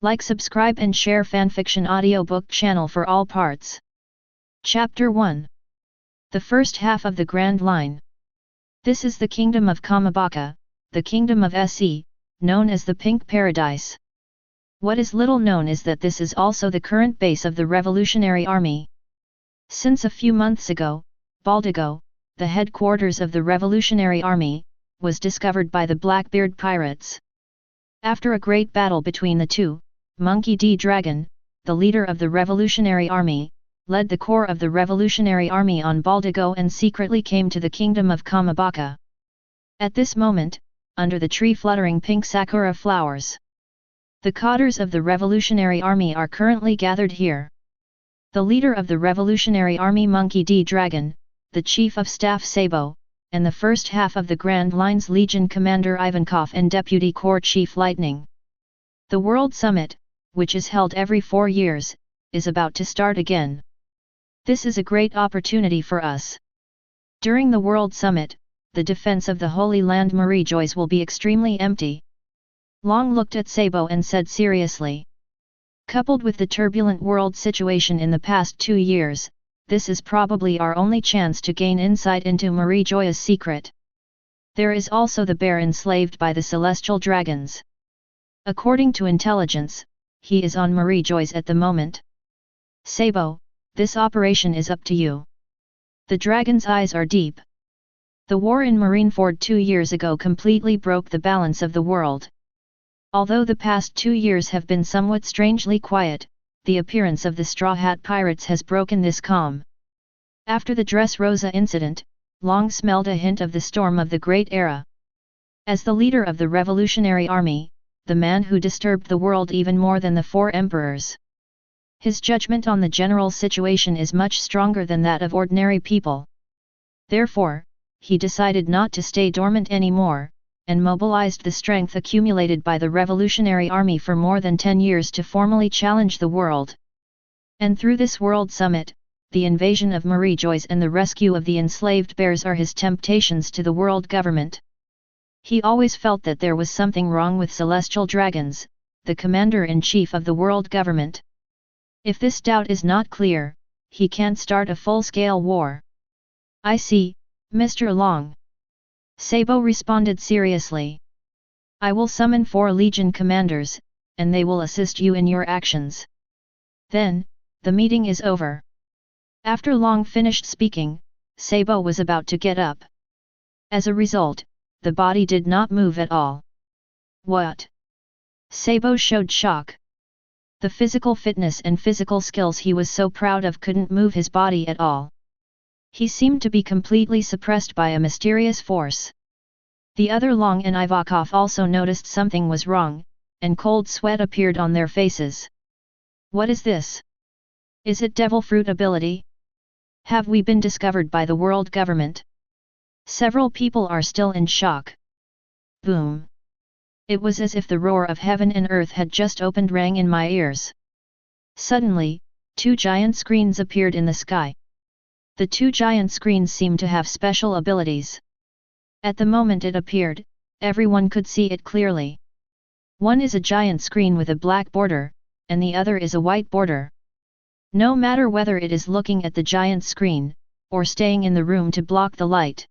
Like, subscribe and share fanfiction audiobook channel for all parts. Chapter 1. The first half of the Grand Line. This is the kingdom of Kamabaka, the kingdom of Se, known as the Pink Paradise. What is little known is that this is also the current base of the Revolutionary Army. Since a few months ago, Baldigo, the headquarters of the Revolutionary Army, was discovered by the Blackbeard pirates. After a great battle between the two, Monkey D. Dragon, the leader of the Revolutionary Army, led the core of the Revolutionary Army on Baldigo and secretly came to the kingdom of Kamabaka. At this moment, under the tree fluttering pink sakura flowers, the cadres of the Revolutionary Army are currently gathered here. The leader of the Revolutionary Army, Monkey D. Dragon, the Chief of Staff Sabo, and the first half of the Grand Line's Legion Commander Ivankov and Deputy Corps Chief Lightning. The World Summit, which is held every 4 years, is about to start again. This is a great opportunity for us. During the World Summit, the defense of the Holy Land Mariejois will be extremely empty. Long looked at Sabo and said seriously. Coupled with the turbulent world situation in the past 2 years, this is probably our only chance to gain insight into Mariejois' secret. There is also the bear enslaved by the celestial dragons. According to intelligence, he is on Mariejois at the moment. Sabo, this operation is up to you. The dragon's eyes are deep. The war in Marineford 2 years ago completely broke the balance of the world. Although the past 2 years have been somewhat strangely quiet, the appearance of the Straw Hat Pirates has broken this calm. After the Dressrosa incident, Long smelled a hint of the storm of the Great Era. As the leader of the Revolutionary Army, the man who disturbed the world even more than the 4 emperors, his judgment on the general situation is much stronger than that of ordinary people. Therefore, he decided not to stay dormant anymore, and mobilized the strength accumulated by the Revolutionary Army for more than 10 years to formally challenge the world. And through this World Summit, the invasion of Mariejois and the rescue of the enslaved bears are his temptations to the world government. He always felt that there was something wrong with celestial dragons, the commander-in-chief of the world government. If this doubt is not clear, he can't start a full-scale war. I see, Mr. Long. Sabo responded seriously. I will summon 4 legion commanders, and they will assist you in your actions. Then, the meeting is over. After Long finished speaking, Sabo was about to get up. As a result, the body did not move at all. What? Sabo showed shock. The physical fitness and physical skills he was so proud of couldn't move his body at all. He seemed to be completely suppressed by a mysterious force. The other Long and Ivakov also noticed something was wrong, and cold sweat appeared on their faces. What is this? Is it devil fruit ability? Have we been discovered by the world government? Several people are still in shock. Boom! It was as if the roar of heaven and earth had just opened rang in my ears. Suddenly, 2 giant screens appeared in the sky. The 2 giant screens seemed to have special abilities. At the moment it appeared, everyone could see it clearly. One is a giant screen with a black border, and the other is a white border. No matter whether it is looking at the giant screen, or staying in the room to block the light,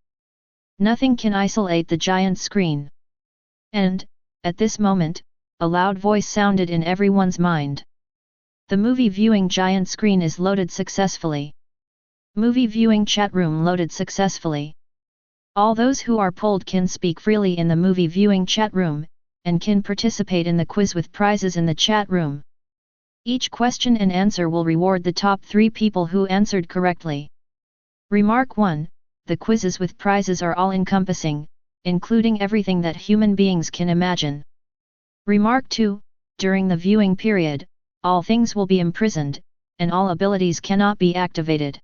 nothing can isolate the giant screen. And, at this moment, a loud voice sounded in everyone's mind. The movie viewing giant screen is loaded successfully. Movie viewing chat room loaded successfully. All those who are polled can speak freely in the movie viewing chat room, and can participate in the quiz with prizes in the chat room. Each question and answer will reward the top 3 people who answered correctly. Remark 1, the quizzes with prizes are all-encompassing, including everything that human beings can imagine. Remark 2, during the viewing period, all things will be imprisoned, and all abilities cannot be activated.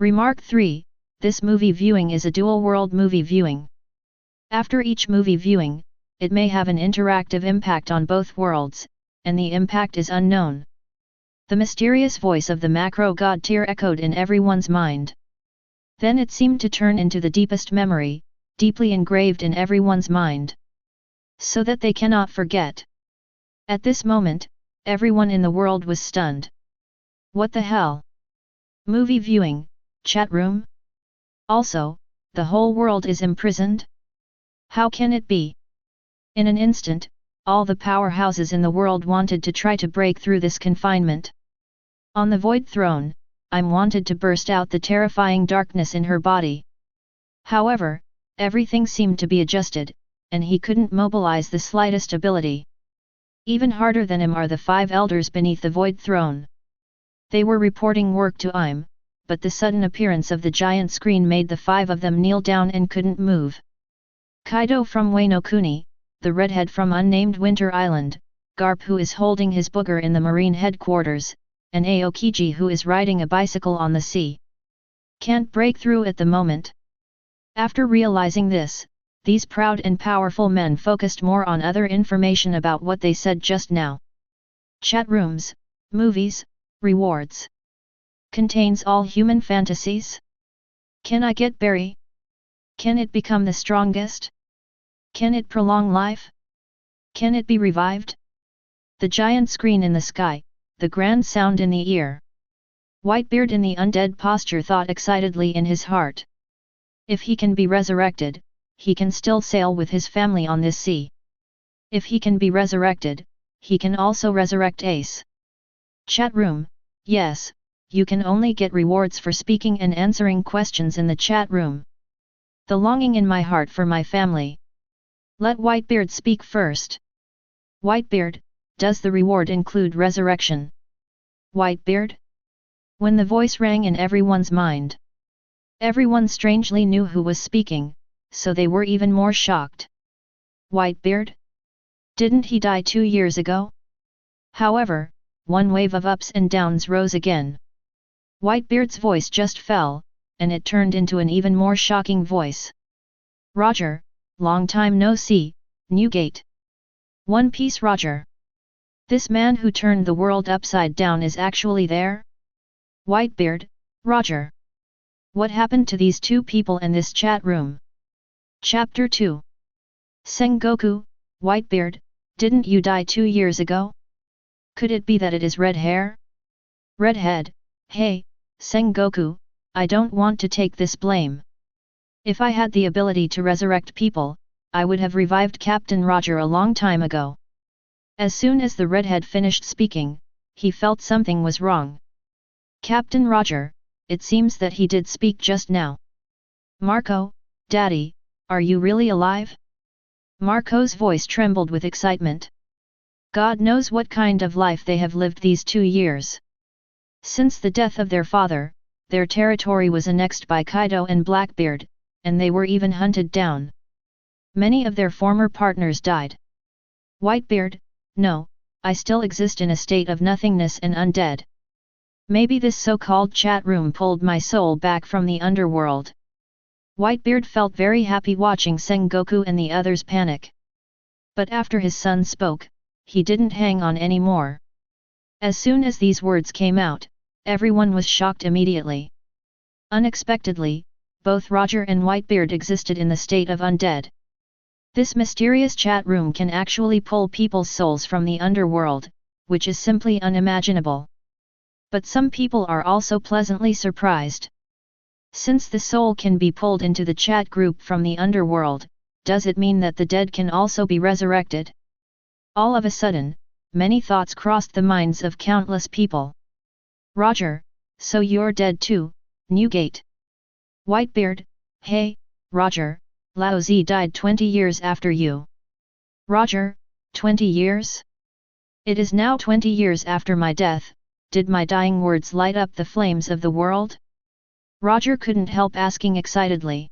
Remark 3, this movie viewing is a dual-world movie viewing. After each movie viewing, it may have an interactive impact on both worlds, and the impact is unknown. The mysterious voice of the macro god tier echoed in everyone's mind. Then it seemed to turn into the deepest memory, deeply engraved in everyone's mind, so that they cannot forget. At this moment, everyone in the world was stunned. What the hell? Movie viewing, chat room? Also, the whole world is imprisoned? How can it be? In an instant, all the powerhouses in the world wanted to try to break through this confinement. On the Void Throne, I'm wanted to burst out the terrifying darkness in her body. However, everything seemed to be adjusted, and he couldn't mobilize the slightest ability. Even harder than him are the 5 elders beneath the Void Throne. They were reporting work to Im, but the sudden appearance of the giant screen made the 5 of them kneel down and couldn't move. Kaido from Wano Kuni, the redhead from unnamed Winter Island, Garp who is holding his booger in the marine headquarters, and Aokiji who is riding a bicycle on the sea. Can't break through at the moment. After realizing this, these proud and powerful men focused more on other information about what they said just now. Chat rooms, movies, rewards. Contains all human fantasies? Can I get berry? Can it become the strongest? Can it prolong life? Can it be revived? The giant screen in the sky, the grand sound in the ear. Whitebeard in the undead posture thought excitedly in his heart. If he can be resurrected, he can still sail with his family on this sea. If he can be resurrected, he can also resurrect Ace. Chat room, yes, you can only get rewards for speaking and answering questions in the chat room. The longing in my heart for my family. Let Whitebeard speak first. Whitebeard, does the reward include resurrection? Whitebeard? When the voice rang in everyone's mind. Everyone strangely knew who was speaking, so they were even more shocked. Whitebeard? Didn't he die 2 years ago? However, one wave of ups and downs rose again. Whitebeard's voice just fell, and it turned into an even more shocking voice. Roger, long time no see, Newgate. One Piece Roger. This man who turned the world upside down is actually there? Whitebeard, Roger. What happened to these 2 people in this chat room? Chapter 2. Sengoku, Whitebeard, didn't you die 2 years ago? Could it be that it is red hair? Redhead, hey, Sengoku, I don't want to take this blame. If I had the ability to resurrect people, I would have revived Captain Roger a long time ago. As soon as the redhead finished speaking, he felt something was wrong. Captain Roger, it seems that he did speak just now. Marco, Daddy, are you really alive? Marco's voice trembled with excitement. God knows what kind of life they have lived these 2 years. Since the death of their father, their territory was annexed by Kaido and Blackbeard, and they were even hunted down. Many of their former partners died. Whitebeard, no, I still exist in a state of nothingness and undead. Maybe this so-called chat room pulled my soul back from the underworld. Whitebeard felt very happy watching Sengoku and the others panic. But after his son spoke, he didn't hang on anymore. As soon as these words came out, everyone was shocked immediately. Unexpectedly, both Roger and Whitebeard existed in the state of undead. This mysterious chat room can actually pull people's souls from the underworld, which is simply unimaginable. But some people are also pleasantly surprised. Since the soul can be pulled into the chat group from the underworld, does it mean that the dead can also be resurrected? All of a sudden, many thoughts crossed the minds of countless people. Roger, so you're dead too, Newgate. Whitebeard, hey, Roger, Lao Zi died 20 years after you. Roger, 20 years? It is now 20 years after my death, did my dying words light up the flames of the world? Roger couldn't help asking excitedly.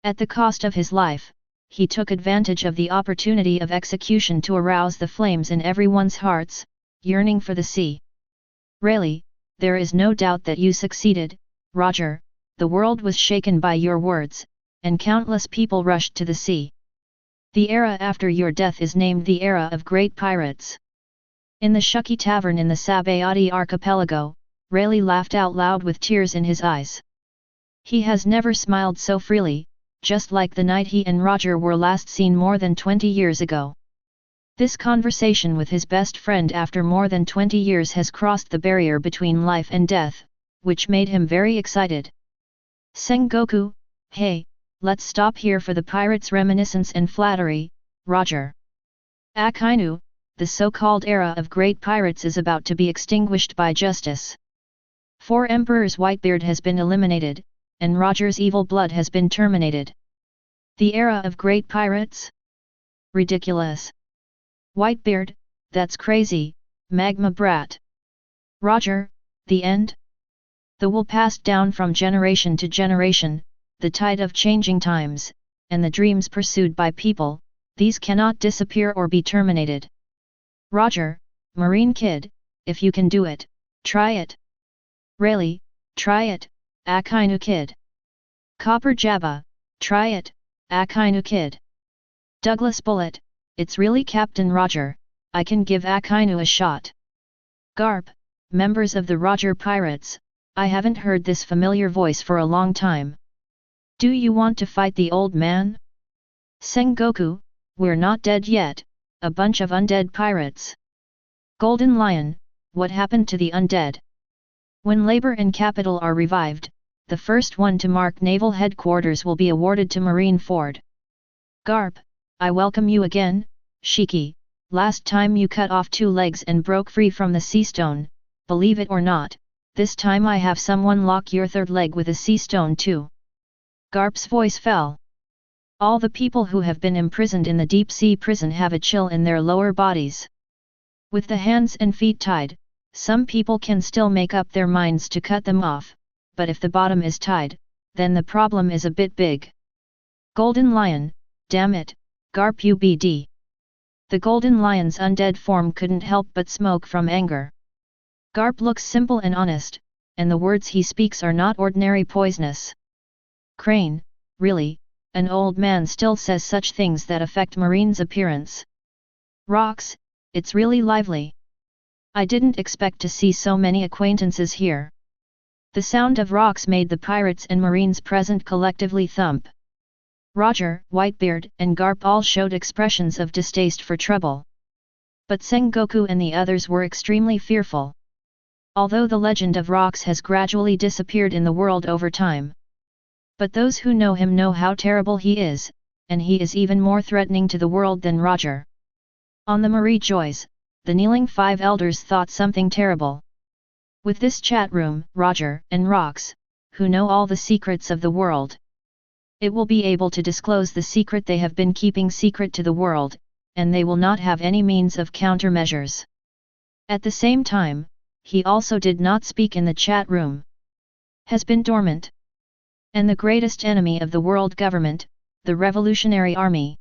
At the cost of his life, he took advantage of the opportunity of execution to arouse the flames in everyone's hearts, yearning for the sea. Really, there is no doubt that you succeeded, Roger, the world was shaken by your words, and countless people rushed to the sea. The era after your death is named the Era of Great Pirates. In the Shuki Tavern in the Sabayati archipelago, Rayleigh laughed out loud with tears in his eyes. He has never smiled so freely, just like the night he and Roger were last seen more than 20 years ago. This conversation with his best friend after more than 20 years has crossed the barrier between life and death, which made him very excited. Sengoku, hey, let's stop here for the pirate's reminiscence and flattery, Roger. Akainu, the so-called era of great pirates is about to be extinguished by justice. 4 Emperors Whitebeard has been eliminated, and Roger's evil blood has been terminated. The era of great pirates? Ridiculous. Whitebeard, that's crazy, magma brat. Roger, the end? The will passed down from generation to generation, the tide of changing times, and the dreams pursued by people, these cannot disappear or be terminated. Roger, Marine Kid, if you can do it, try it. Really, try it, Akainu Kid. Copper Jabba, try it, Akainu Kid. Douglas Bullet, it's really Captain Roger, I can give Akainu a shot. Garp, members of the Roger Pirates, I haven't heard this familiar voice for a long time. Do you want to fight the old man? Sengoku, we're not dead yet, a bunch of undead pirates. Golden Lion, what happened to the undead? When labor and capital are revived, the first one to mark naval headquarters will be awarded to Marine Ford. Garp, I welcome you again, Shiki. Last time you cut off 2 legs and broke free from the sea stone, believe it or not, this time I have someone lock your 3rd leg with a sea stone too. Garp's voice fell. All the people who have been imprisoned in the deep sea prison have a chill in their lower bodies. With the hands and feet tied, some people can still make up their minds to cut them off, but if the bottom is tied, then the problem is a bit big. Golden Lion, damn it, Garp UBD. The Golden Lion's undead form couldn't help but smoke from anger. Garp looks simple and honest, and the words he speaks are not ordinary poisonous. Crane, really, an old man still says such things that affect Marine's appearance. Rocks, it's really lively. I didn't expect to see so many acquaintances here. The sound of rocks made the pirates and Marines present collectively thump. Roger, Whitebeard, and Garp all showed expressions of distaste for trouble. But Sengoku and the others were extremely fearful. Although the legend of rocks has gradually disappeared in the world over time. But those who know him know how terrible he is, and he is even more threatening to the world than Roger. On the Mariejois, the kneeling 5 elders thought something terrible. With this chat room, Roger and Rocks, who know all the secrets of the world. It will be able to disclose the secret they have been keeping secret to the world, and they will not have any means of countermeasures. At the same time, he also did not speak in the chat room. Has been dormant. And the greatest enemy of the world government, the Revolutionary Army.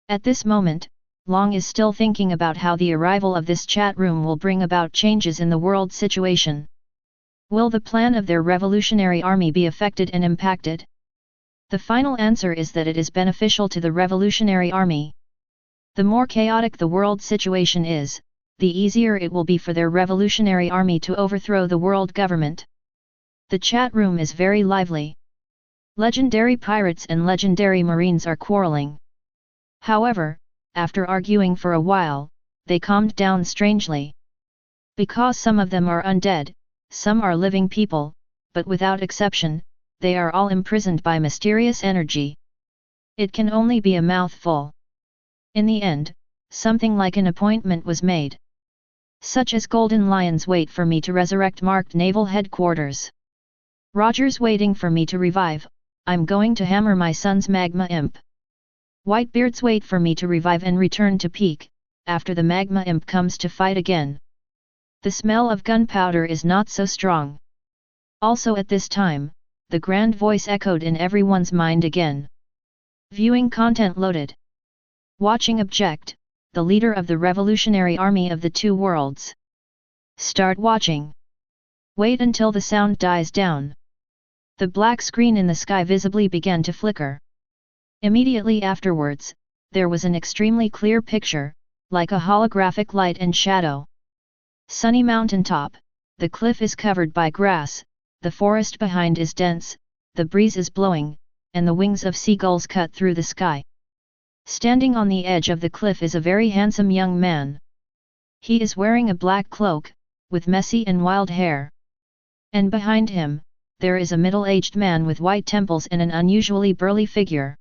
At this moment, Long is still thinking about how the arrival of this chat room will bring about changes in the world situation. Will the plan of their Revolutionary Army be affected and impacted? The final answer is that it is beneficial to the Revolutionary Army. The more chaotic the world situation is, the easier it will be for their Revolutionary Army to overthrow the world government. The chat room is very lively. Legendary pirates and legendary marines are quarreling. However, after arguing for a while, they calmed down strangely. Because some of them are undead, some are living people, but without exception, they are all imprisoned by mysterious energy. It can only be a mouthful. In the end, something like an appointment was made. Such as Golden Lions wait for me to resurrect marked naval headquarters. Roger's waiting for me to revive, I'm going to hammer my son's magma imp. Whitebeard's wait for me to revive and return to peak, after the magma imp comes to fight again. The smell of gunpowder is not so strong. Also at this time, the grand voice echoed in everyone's mind again. Viewing content loaded. Watching object, the leader of the Revolutionary Army of the Two Worlds. Start watching. Wait until the sound dies down. The black screen in the sky visibly began to flicker. Immediately afterwards, there was an extremely clear picture, like a holographic light and shadow. Sunny mountaintop, the cliff is covered by grass, the forest behind is dense, the breeze is blowing, and the wings of seagulls cut through the sky. Standing on the edge of the cliff is a very handsome young man. He is wearing a black cloak, with messy and wild hair. And behind him, there is a middle-aged man with white temples and an unusually burly figure.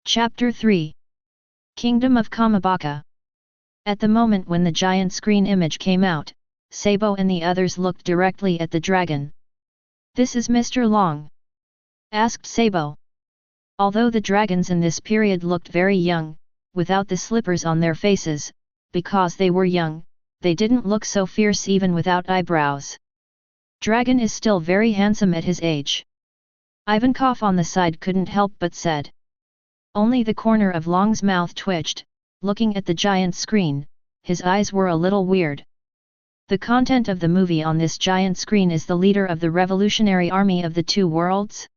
Chapter 3. Kingdom of Kamabaka. At the moment when the giant screen image came out, Sabo and the others looked directly at the dragon. "This is Mr. Long?" asked Sabo. Although the dragons in this period looked very young, without the slippers on their faces, because they were young, they didn't look so fierce even without eyebrows. Dragon is still very handsome at his age. Ivankov on the side couldn't help but said. Only the corner of Long's mouth twitched, looking at the giant screen, his eyes were a little weird. The content of the movie on this giant screen is the leader of the revolutionary army of the two worlds?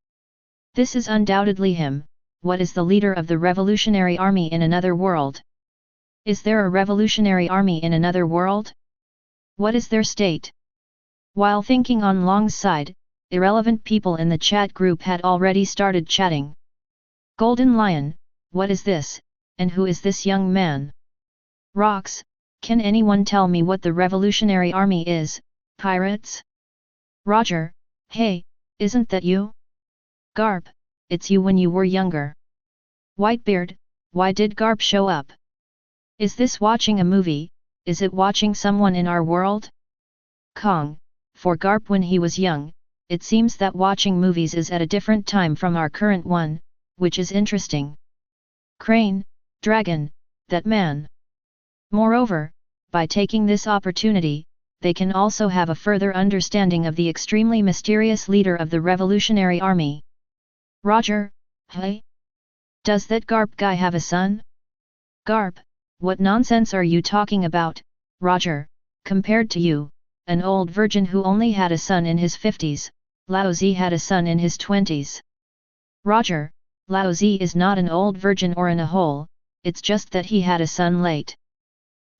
This is undoubtedly him. What is the leader of the revolutionary army in another world? Is there a revolutionary army in another world? What is their state? While thinking on Long's side, irrelevant people in the chat group had already started chatting. Golden Lion, what is this, and who is this young man? Rox, can anyone tell me what the revolutionary army is, pirates? Roger, hey, isn't that you? Garp, it's you when you were younger. Whitebeard, why did Garp show up? Is this watching a movie, is it watching someone in our world? Kong, for Garp when he was young, it seems that watching movies is at a different time from our current one, which is interesting. Crane, Dragon, that man. Moreover, by taking this opportunity, they can also have a further understanding of the extremely mysterious leader of the revolutionary army. Roger, hey? Does that Garp guy have a son? Garp, what nonsense are you talking about, Roger? Compared to you, an old virgin who only had a son in his 50s, Laozi had a son in his 20s. Roger, Laozi is not an old virgin or in a hole, it's just that he had a son late.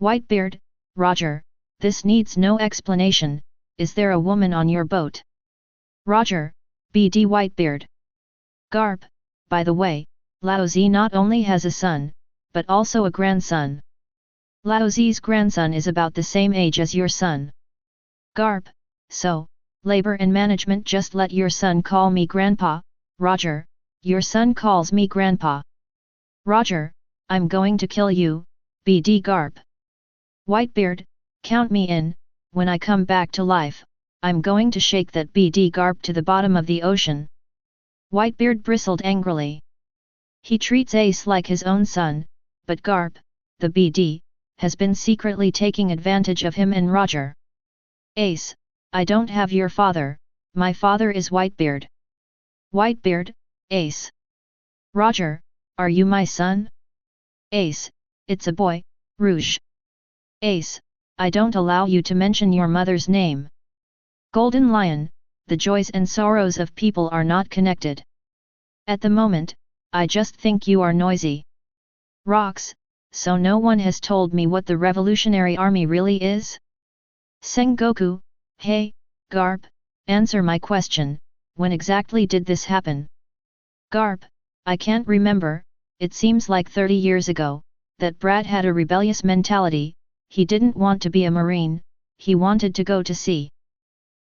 Whitebeard, Roger, this needs no explanation, is there a woman on your boat? Roger, BD Whitebeard. Garp, by the way, Laozi not only has a son, but also a grandson. Laozi's grandson is about the same age as your son. Garp, so, labor and management just let your son call me grandpa, Roger, your son calls me grandpa. Roger, I'm going to kill you, BD Garp. Whitebeard, count me in, when I come back to life, I'm going to shake that BD Garp to the bottom of the ocean. Whitebeard bristled angrily. He treats Ace like his own son, but Garp, the BD, has been secretly taking advantage of him and Roger. Ace, I don't have your father, my father is Whitebeard. Whitebeard, Ace. Roger, are you my son? Ace, it's a boy, Rouge. Ace, I don't allow you to mention your mother's name. Golden Lion, the joys and sorrows of people are not connected. At the moment, I just think you are noisy. Rox, so no one has told me what the revolutionary army really is? Sengoku, hey, Garp, answer my question, when exactly did this happen? Garp, I can't remember, it seems like 30 years ago, that Brad had a rebellious mentality, he didn't want to be a marine, he wanted to go to sea.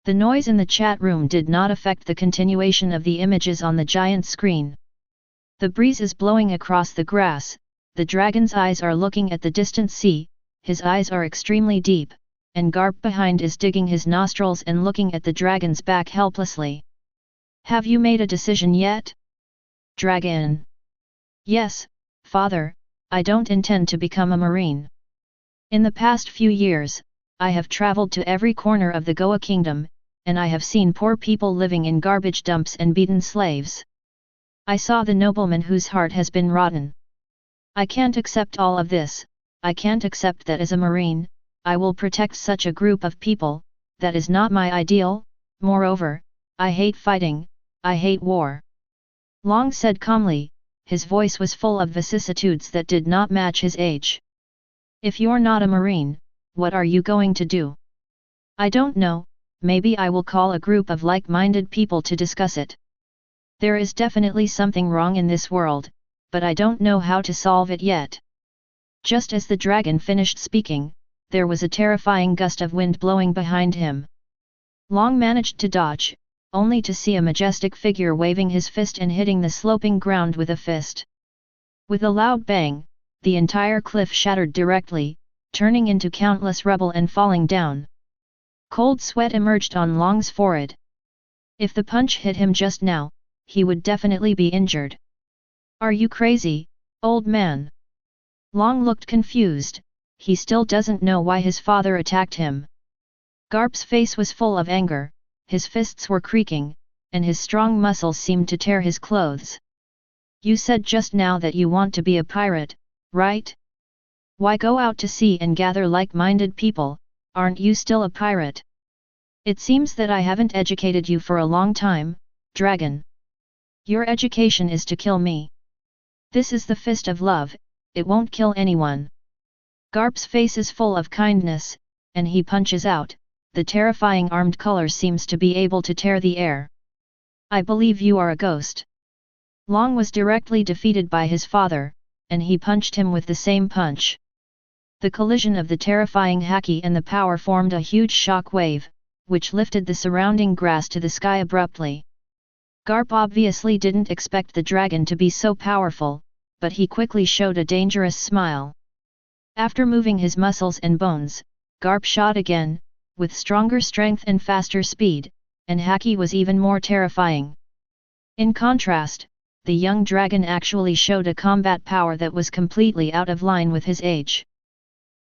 The noise in the chat room did not affect the continuation of the images on the giant screen. The breeze is blowing across the grass, the dragon's eyes are looking at the distant sea, his eyes are extremely deep, and Garp behind is digging his nostrils and looking at the dragon's back helplessly. Have you made a decision yet? Dragon. Yes, father, I don't intend to become a marine. In the past few years, I have traveled to every corner of the Goa kingdom, and I have seen poor people living in garbage dumps and beaten slaves. I saw the nobleman whose heart has been rotten. I can't accept all of this, I can't accept that as a marine, I will protect such a group of people, that is not my ideal, moreover, I hate fighting, I hate war. Long said calmly, his voice was full of vicissitudes that did not match his age. If you're not a marine, what are you going to do? I don't know, maybe I will call a group of like-minded people to discuss it. There is definitely something wrong in this world, but I don't know how to solve it yet." Just as the dragon finished speaking, there was a terrifying gust of wind blowing behind him. Long managed to dodge, only to see a majestic figure waving his fist and hitting the sloping ground with a fist. With a loud bang, the entire cliff shattered directly, turning into countless rubble and falling down. Cold sweat emerged on Long's forehead. If the punch hit him just now, he would definitely be injured. "Are you crazy, old man?" Long looked confused. He still doesn't know why his father attacked him. Garp's face was full of anger, his fists were creaking, and his strong muscles seemed to tear his clothes. "You said just now that you want to be a pirate, right? Why go out to sea and gather like-minded people? Aren't you still a pirate? It seems that I haven't educated you for a long time, dragon. Your education is to kill me. This is the fist of love, it won't kill anyone." Garp's face is full of kindness, and he punches out. The terrifying armed color seems to be able to tear the air. "I believe you are a ghost." Long was directly defeated by his father, and he punched him with the same punch. The collision of the terrifying haki and the power formed a huge shock wave, which lifted the surrounding grass to the sky abruptly. Garp obviously didn't expect the dragon to be so powerful, but he quickly showed a dangerous smile. After moving his muscles and bones, Garp shot again, with stronger strength and faster speed, and haki was even more terrifying. In contrast, the young dragon actually showed a combat power that was completely out of line with his age.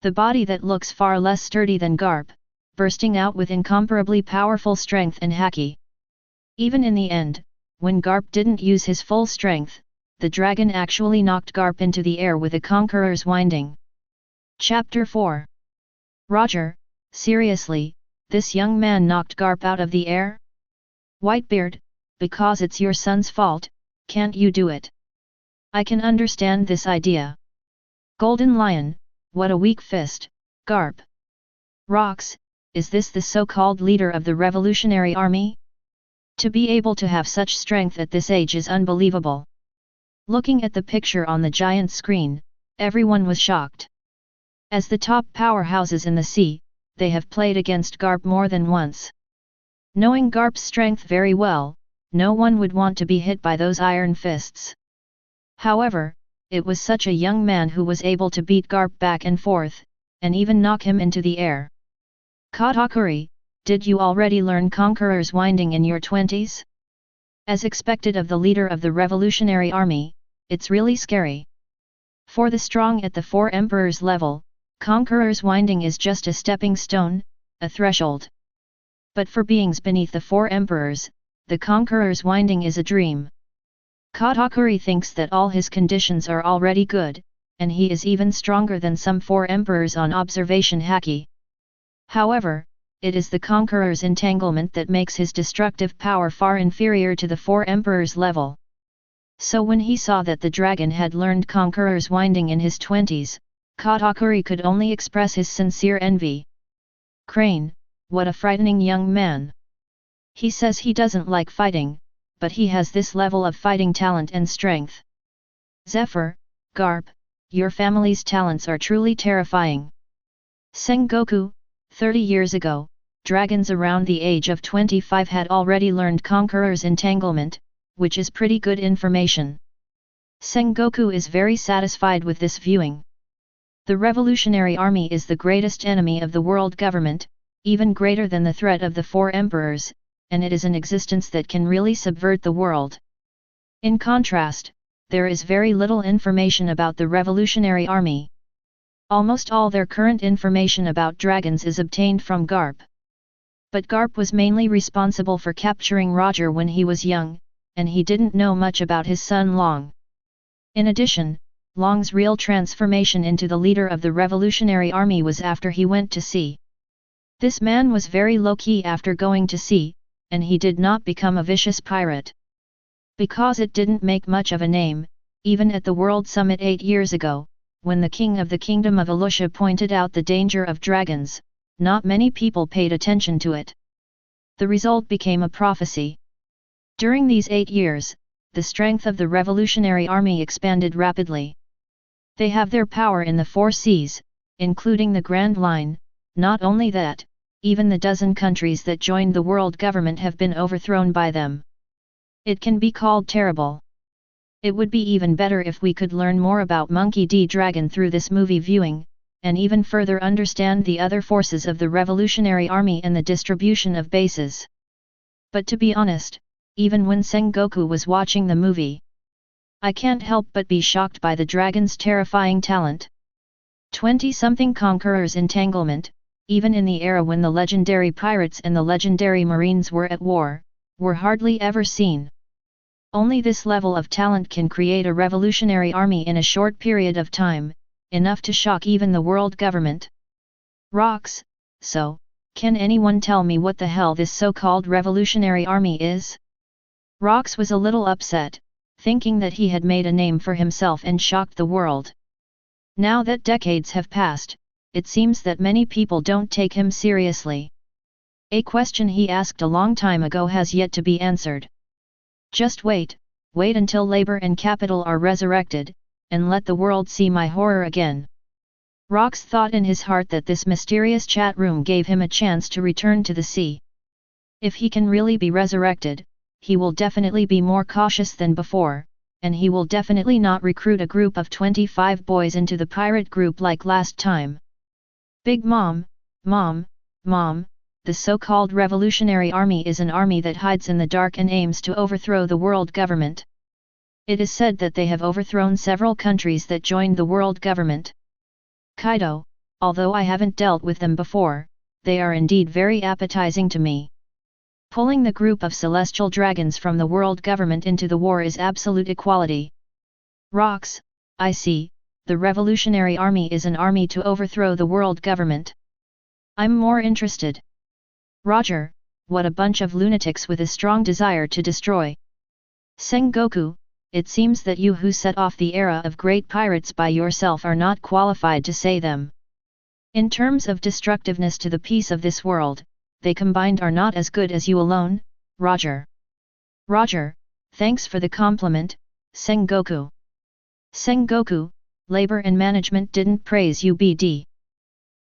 The body that looks far less sturdy than Garp, bursting out with incomparably powerful strength and haki. Even in the end, when Garp didn't use his full strength, the dragon actually knocked Garp into the air with a conqueror's winding. Chapter 4. Roger, seriously, this young man knocked Garp out of the air? Whitebeard, because it's your son's fault, can't you do it? I can understand this idea. Golden Lion, what a weak fist, Garp. Rocks, is this the so-called leader of the Revolutionary Army? To be able to have such strength at this age is unbelievable. Looking at the picture on the giant screen, everyone was shocked. As the top powerhouses in the sea, they have played against Garp more than once. Knowing Garp's strength very well, no one would want to be hit by those iron fists. However, it was such a young man who was able to beat Garp back and forth, and even knock him into the air. Katakuri, did you already learn Conqueror's Winding in your 20s? As expected of the leader of the Revolutionary Army, it's really scary. For the strong at the Four Emperors level, Conqueror's Winding is just a stepping stone, a threshold. But for beings beneath the Four Emperors, the Conqueror's Winding is a dream. Katakuri thinks that all his conditions are already good, and he is even stronger than some Four Emperors on observation haki. However, it is the Conqueror's entanglement that makes his destructive power far inferior to the Four Emperors level. So when he saw that the dragon had learned Conqueror's Winding in his 20s, Katakuri could only express his sincere envy. Crane, what a frightening young man. He says he doesn't like fighting, but he has this level of fighting talent and strength. Zephyr, Garp, your family's talents are truly terrifying. Sengoku, 30 years ago, dragons around the age of 25 had already learned Conqueror's Entanglement, which is pretty good information. Sengoku is very satisfied with this viewing. The Revolutionary Army is the greatest enemy of the world government, even greater than the threat of the Four Emperors, and it is an existence that can really subvert the world. In contrast, there is very little information about the Revolutionary Army. Almost all their current information about dragons is obtained from Garp. But Garp was mainly responsible for capturing Roger when he was young, and he didn't know much about his son Long. In addition, Long's real transformation into the leader of the Revolutionary Army was after he went to sea. This man was very low-key after going to sea, and he did not become a vicious pirate. Because it didn't make much of a name, even at the World Summit 8 years ago, when the king of the Kingdom of Alusha pointed out the danger of dragons, not many people paid attention to it. The result became a prophecy. During these 8 years, the strength of the revolutionary army expanded rapidly. They have their power in the 4 seas, including the Grand Line. Not only that, even the dozen countries that joined the world government have been overthrown by them. It can be called terrible. It would be even better if we could learn more about Monkey D. Dragon through this movie viewing, and even further understand the other forces of the Revolutionary Army and the distribution of bases. But to be honest, even when Sengoku was watching the movie, I can't help but be shocked by the dragon's terrifying talent. 20-something conquerors' entanglement, even in the era when the legendary pirates and the legendary marines were at war, were hardly ever seen. Only this level of talent can create a revolutionary army in a short period of time, enough to shock even the world government. Rocks, so, can anyone tell me what the hell this so-called revolutionary army is? Rocks was a little upset, thinking that he had made a name for himself and shocked the world. Now that decades have passed, it seems that many people don't take him seriously. A question he asked a long time ago has yet to be answered. Just wait until labor and capital are resurrected, and let the world see my horror again. Rocks thought in his heart that this mysterious chat room gave him a chance to return to the sea. If he can really be resurrected, he will definitely be more cautious than before, and he will definitely not recruit a group of 25 boys into the pirate group like last time. Big Mom, the so-called revolutionary army is an army that hides in the dark and aims to overthrow the world government. It is said that they have overthrown several countries that joined the world government. Kaido, although I haven't dealt with them before, they are indeed very appetizing to me. Pulling the group of celestial dragons from the world government into the war is absolute equality. Rocks, I see, the revolutionary army is an army to overthrow the world government. I'm more interested. Roger, what a bunch of lunatics with a strong desire to destroy. Sengoku, it seems that you who set off the era of great pirates by yourself are not qualified to say them. In terms of destructiveness to the peace of this world, they combined are not as good as you alone, Roger. Roger, thanks for the compliment, Sengoku. Sengoku, labor and management didn't praise you BD.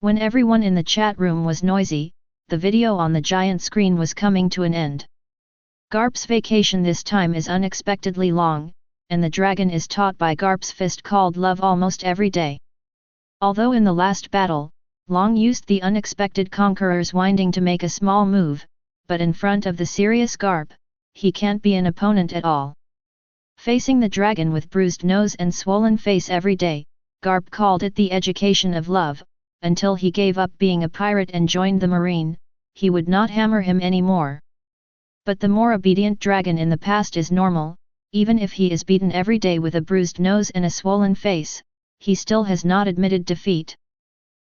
When everyone in the chat room was noisy, the video on the giant screen was coming to an end. Garp's vacation this time is unexpectedly long, and the dragon is taught by Garp's fist called Love almost every day. Although in the last battle, Long used the unexpected conqueror's winding to make a small move, but in front of the serious Garp, he can't be an opponent at all. Facing the dragon with bruised nose and swollen face every day, Garp called it the education of love. Until he gave up being a pirate and joined the marine, he would not hammer him anymore. But the more obedient dragon in the past is normal, even if he is beaten every day with a bruised nose and a swollen face, he still has not admitted defeat.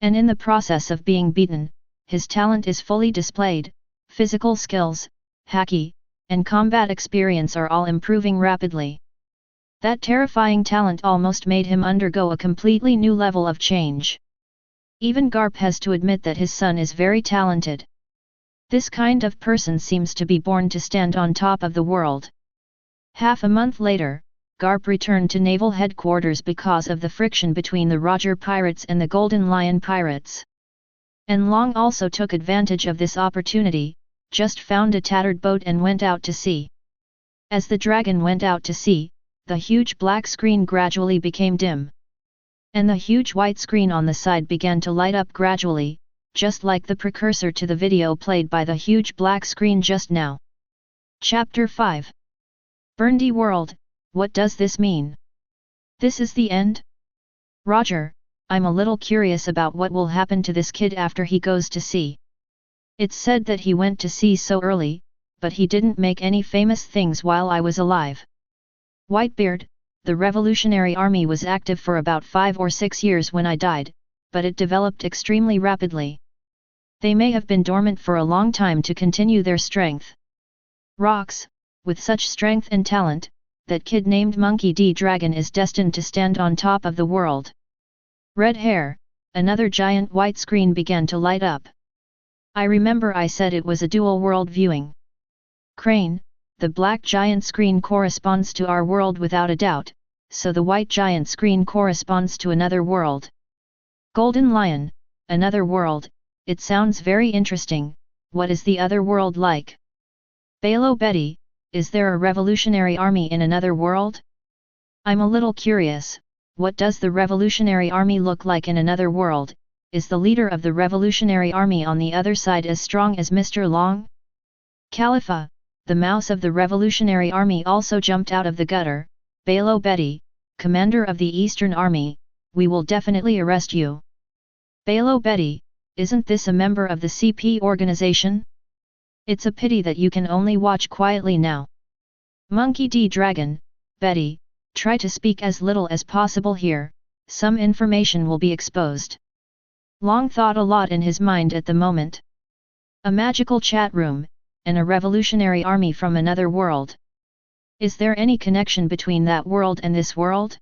And in the process of being beaten, his talent is fully displayed, physical skills, haki, and combat experience are all improving rapidly. That terrifying talent almost made him undergo a completely new level of change. Even Garp has to admit that his son is very talented. This kind of person seems to be born to stand on top of the world. Half a month later, Garp returned to naval headquarters because of the friction between the Roger pirates and the Golden Lion pirates. And Long also took advantage of this opportunity, just found a tattered boat and went out to sea. As the dragon went out to sea, the huge black screen gradually became dim. And the huge white screen on the side began to light up gradually, just like the precursor to the video played by the huge black screen just now. Chapter 5. Burndy World, what does this mean? This is the end? Roger, I'm a little curious about what will happen to this kid after he goes to sea. It's said that he went to sea so early, but he didn't make any famous things while I was alive. Whitebeard, the Revolutionary Army was active for about 5 or 6 years when I died, but it developed extremely rapidly. They may have been dormant for a long time to continue their strength. Rocks, with such strength and talent, that kid named Monkey D. Dragon is destined to stand on top of the world. Red hair, another giant white screen began to light up. I remember I said it was a dual world viewing. Crane, the black giant screen corresponds to our world without a doubt, so the white giant screen corresponds to another world. Golden Lion, another world, it sounds very interesting. What is the other world like? Balo Betty, is there a revolutionary army in another world? I'm a little curious, what does the revolutionary army look like in another world? Is the leader of the revolutionary army on the other side as strong as Mr. Long? Khalifa, the mouse of the revolutionary army, also jumped out of the gutter. Balo Betty, commander of the Eastern Army, we will definitely arrest you. Balo Betty, isn't this a member of the CP organization? It's a pity that you can only watch quietly now. Monkey D. Dragon, Betty, try to speak as little as possible here, some information will be exposed. Long thought a lot in his mind at the moment. A magical chat room, and a revolutionary army from another world. Is there any connection between that world and this world?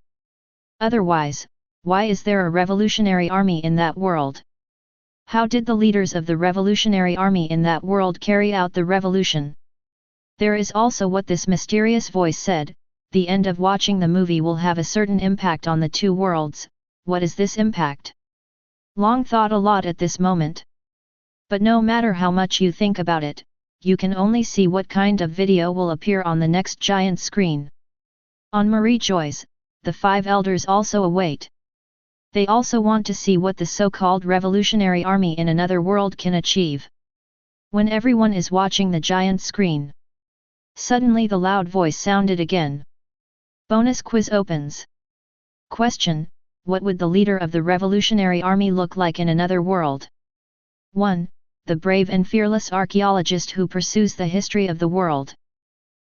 Otherwise, why is there a revolutionary army in that world? How did the leaders of the revolutionary army in that world carry out the revolution? There is also what this mysterious voice said, the end of watching the movie will have a certain impact on the two worlds. What is this impact? Long thought a lot at this moment. But no matter how much you think about it, you can only see what kind of video will appear on the next giant screen. On Mariejois, the 5 elders also await. They also want to see what the so-called revolutionary army in another world can achieve. When everyone is watching the giant screen, suddenly the loud voice sounded again. Bonus quiz opens. Question: what would the leader of the revolutionary army look like in another world? 1. The brave and fearless archaeologist who pursues the history of the world.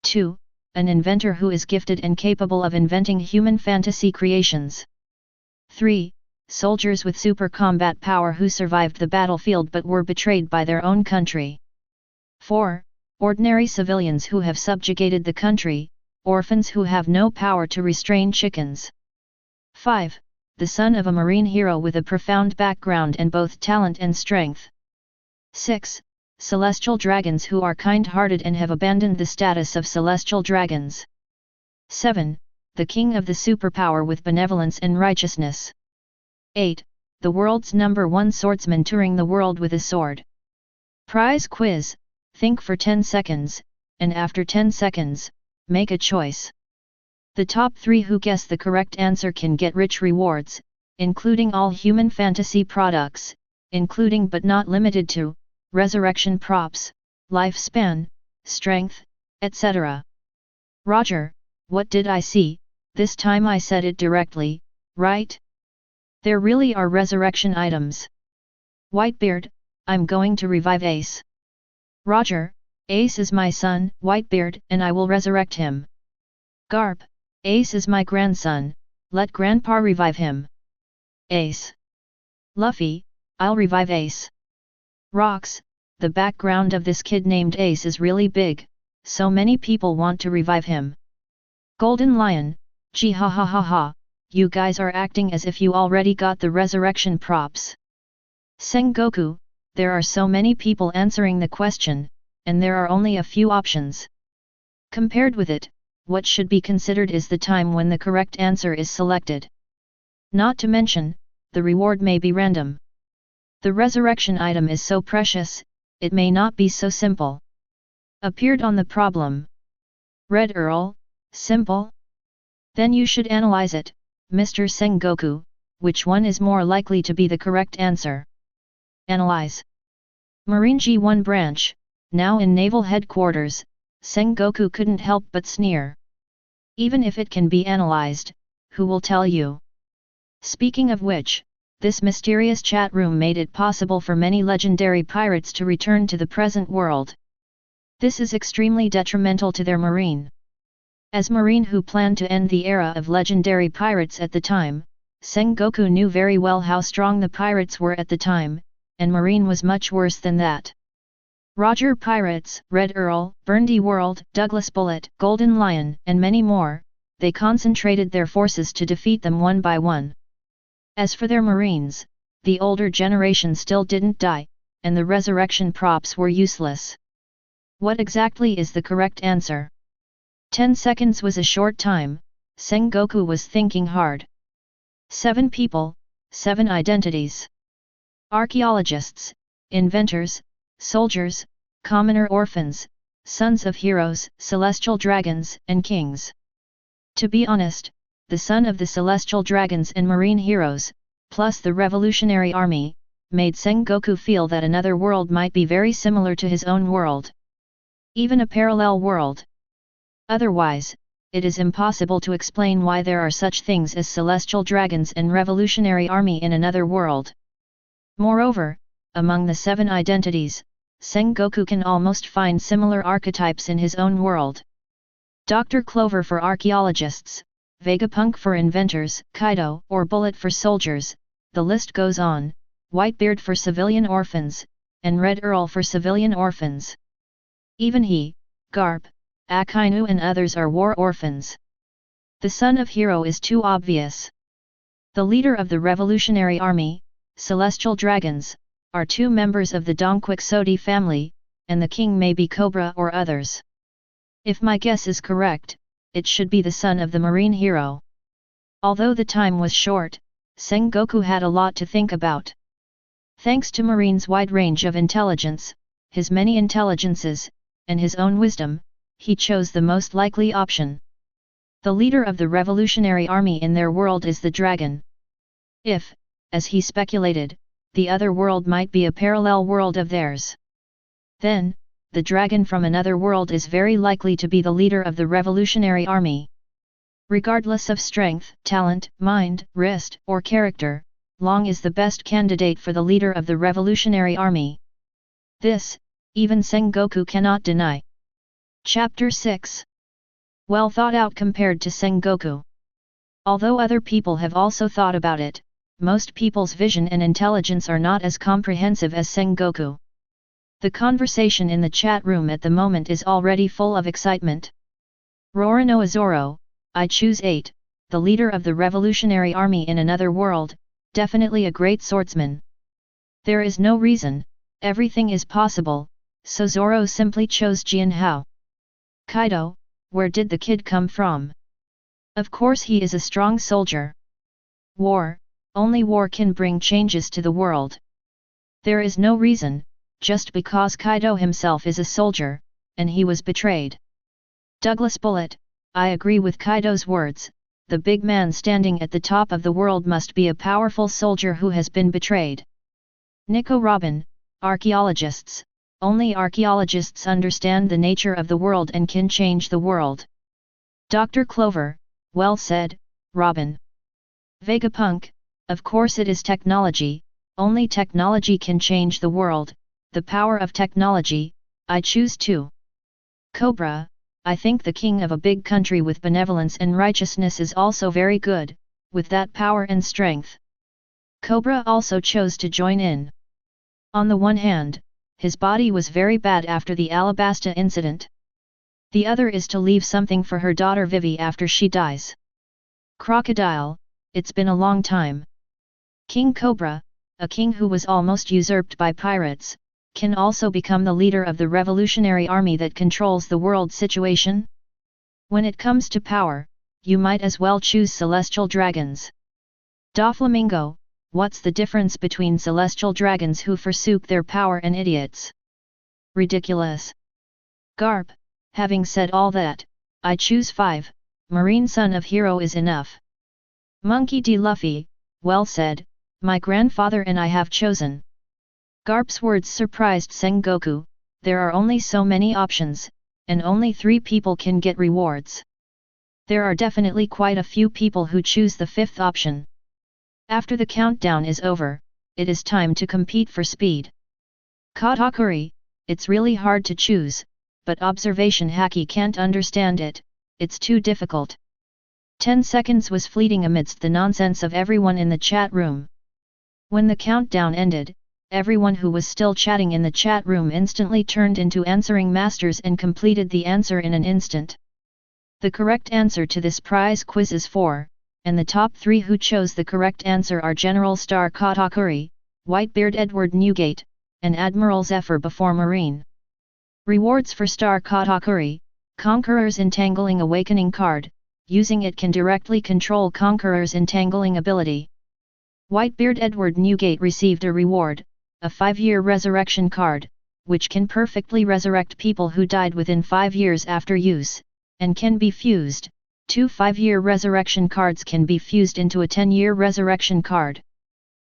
2. An inventor who is gifted and capable of inventing human fantasy creations. 3. Soldiers with super combat power who survived the battlefield but were betrayed by their own country. 4. Ordinary civilians who have subjugated the country, orphans who have no power to restrain chickens. 5. The son of a marine hero with a profound background and both talent and strength. 6. Celestial dragons who are kind-hearted and have abandoned the status of celestial dragons. 7. The king of the superpower with benevolence and righteousness. 8. The world's #1 swordsman touring the world with a sword. Prize quiz: think for 10 seconds, and after 10 seconds, make a choice. The top 3 who guess the correct answer can get rich rewards, including all human fantasy products, including but not limited to, resurrection props, lifespan, strength, etc. Roger, what did I see? This time I said it directly, right? There really are resurrection items. Whitebeard, I'm going to revive Ace. Roger, Ace is my son, Whitebeard, and I will resurrect him. Garp, Ace is my grandson, let Grandpa revive him. Ace. Luffy, I'll revive Ace. Rocks, the background of this kid named Ace is really big, so many people want to revive him. Golden Lion, gee ha ha ha ha, you guys are acting as if you already got the resurrection props. Sengoku, there are so many people answering the question, and there are only a few options. Compared with it, what should be considered is the time when the correct answer is selected. Not to mention, the reward may be random. The resurrection item is so precious, it may not be so simple. Appeared on the problem. Red Earl, simple? Then you should analyze it, Mr. Sengoku, which one is more likely to be the correct answer? Analyze. Mariejois 1 branch, now in Naval Headquarters, Sengoku couldn't help but sneer. Even if it can be analyzed, who will tell you? Speaking of which, this mysterious chat room made it possible for many legendary pirates to return to the present world. This is extremely detrimental to their marine. As marine who planned to end the era of legendary pirates at the time, Sengoku knew very well how strong the pirates were at the time, and marine was much worse than that. Roger Pirates, Red Earl, Burndy World, Douglas Bullet, Golden Lion, and many more, they concentrated their forces to defeat them one by one. As for their marines, the older generation still didn't die, and the resurrection props were useless. What exactly is the correct answer? 10 seconds was a short time, Sengoku was thinking hard. 7 people, 7 identities. Archaeologists, inventors, soldiers, commoner orphans, sons of heroes, celestial dragons, and kings. To be honest, the son of the celestial dragons and marine heroes, plus the revolutionary army, made Sengoku feel that another world might be very similar to his own world. Even a parallel world. Otherwise, it is impossible to explain why there are such things as celestial dragons and revolutionary army in another world. Moreover, among the 7 identities, Sengoku can almost find similar archetypes in his own world. Dr. Clover for archaeologists, Vegapunk for inventors, Kaido or Bullet for soldiers, the list goes on, Whitebeard for civilian orphans, and Red Earl for civilian orphans. Even he, Garp, Akainu and others are war orphans. The son of hero is too obvious. The leader of the revolutionary army, celestial dragons, are 2 members of the Donquixote family, and the king may be Cobra or others. If my guess is correct, it should be the son of the marine hero. Although the time was short, Sengoku had a lot to think about. Thanks to Marine's wide range of intelligence, his many intelligences, and his own wisdom, he chose the most likely option. The leader of the revolutionary army in their world is the dragon. If, as he speculated, the other world might be a parallel world of theirs, then, the dragon from another world is very likely to be the leader of the revolutionary army. Regardless of strength, talent, mind, wrist, or character, Long is the best candidate for the leader of the revolutionary army. This, even Sengoku cannot deny. Chapter 6. Well thought out compared to Sengoku. Although other people have also thought about it, most people's vision and intelligence are not as comprehensive as Sengoku. The conversation in the chat room at the moment is already full of excitement. Rorano Azoro, I choose 8, the leader of the revolutionary army in another world, definitely a great swordsman. There is no reason, everything is possible, so Zoro simply chose Jianhao. Kaido, where did the kid come from? Of course he is a strong soldier. War, only war can bring changes to the world. There is no reason, just because Kaido himself is a soldier, and he was betrayed. Douglas Bullet, I agree with Kaido's words, the big man standing at the top of the world must be a powerful soldier who has been betrayed. Nico Robin, archaeologists, only archaeologists understand the nature of the world and can change the world. Dr. Clover, well said, Robin. Vegapunk, of course it is technology, only technology can change the world, the power of technology, I choose 2. Cobra, I think the king of a big country with benevolence and righteousness is also very good, with that power and strength. Cobra also chose to join in. On the one hand, his body was very bad after the Alabasta incident. The other is to leave something for her daughter Vivi after she dies. Crocodile, it's been a long time. King Cobra, a king who was almost usurped by pirates, can also become the leader of the revolutionary army that controls the world situation? When it comes to power, you might as well choose celestial dragons. Doflamingo, what's the difference between celestial dragons who forsook their power and idiots? Ridiculous. Garp, having said all that, I choose 5, Marine son of hero is enough. Monkey D. Luffy, well said, my grandfather and I have chosen. Garp's words surprised Sengoku, there are only so many options, and only 3 people can get rewards. There are definitely quite a few people who choose the 5th option. After the countdown is over, it is time to compete for speed. Katakuri, it's really hard to choose, but observation haki can't understand it, it's too difficult. 10 seconds was fleeting amidst the nonsense of everyone in the chat room. When the countdown ended, everyone who was still chatting in the chat room instantly turned into answering masters and completed the answer in an instant. The correct answer to this prize quiz is 4, and the top 3 who chose the correct answer are General Star Katakuri, Whitebeard Edward Newgate, and Admiral Zephyr before Marine. Rewards for Star Katakuri, Conqueror's Entangling Awakening card, using it can directly control Conqueror's entangling ability. Whitebeard Edward Newgate received a reward, a 5-year resurrection card, which can perfectly resurrect people who died within 5 years after use, and can be fused. 2 5-year resurrection cards can be fused into a 10-year resurrection card.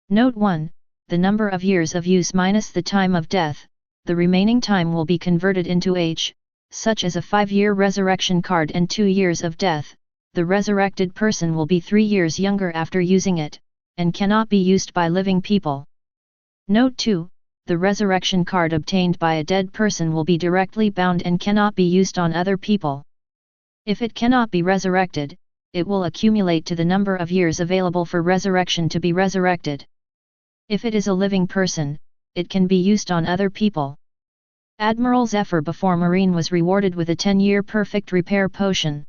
Note 1, the number of years of use minus the time of death, the remaining time will be converted into age, such as a 5-year resurrection card and 2 years of death, the resurrected person will be 3 years younger after using it, and cannot be used by living people. Note 2, the resurrection card obtained by a dead person will be directly bound and cannot be used on other people. If it cannot be resurrected, it will accumulate to the number of years available for resurrection to be resurrected. If it is a living person, it can be used on other people. Admiral Zephyr before Marine was rewarded with a 10-year perfect repair potion.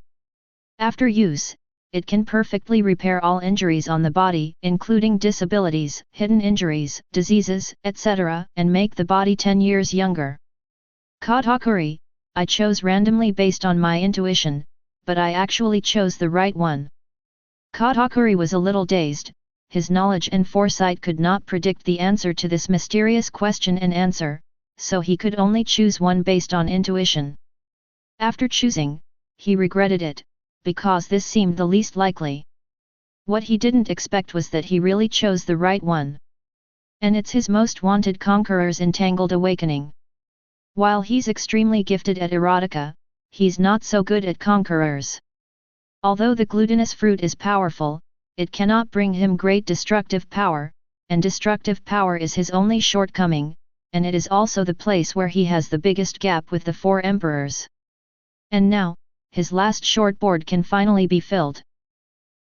After use, it can perfectly repair all injuries on the body, including disabilities, hidden injuries, diseases, etc., and make the body 10 years younger. Katakuri, I chose randomly based on my intuition, but I actually chose the right one. Katakuri was a little dazed, his knowledge and foresight could not predict the answer to this mysterious question and answer, so he could only choose one based on intuition. After choosing, he regretted it, because this seemed the least likely. What he didn't expect was that he really chose the right one. And it's his most wanted Conqueror's Entangled Awakening. While he's extremely gifted at erotica, he's not so good at conquerors. Although the glutinous fruit is powerful, it cannot bring him great destructive power, and destructive power is his only shortcoming, and it is also the place where he has the biggest gap with the 4 emperors. And now, his last shortboard can finally be filled.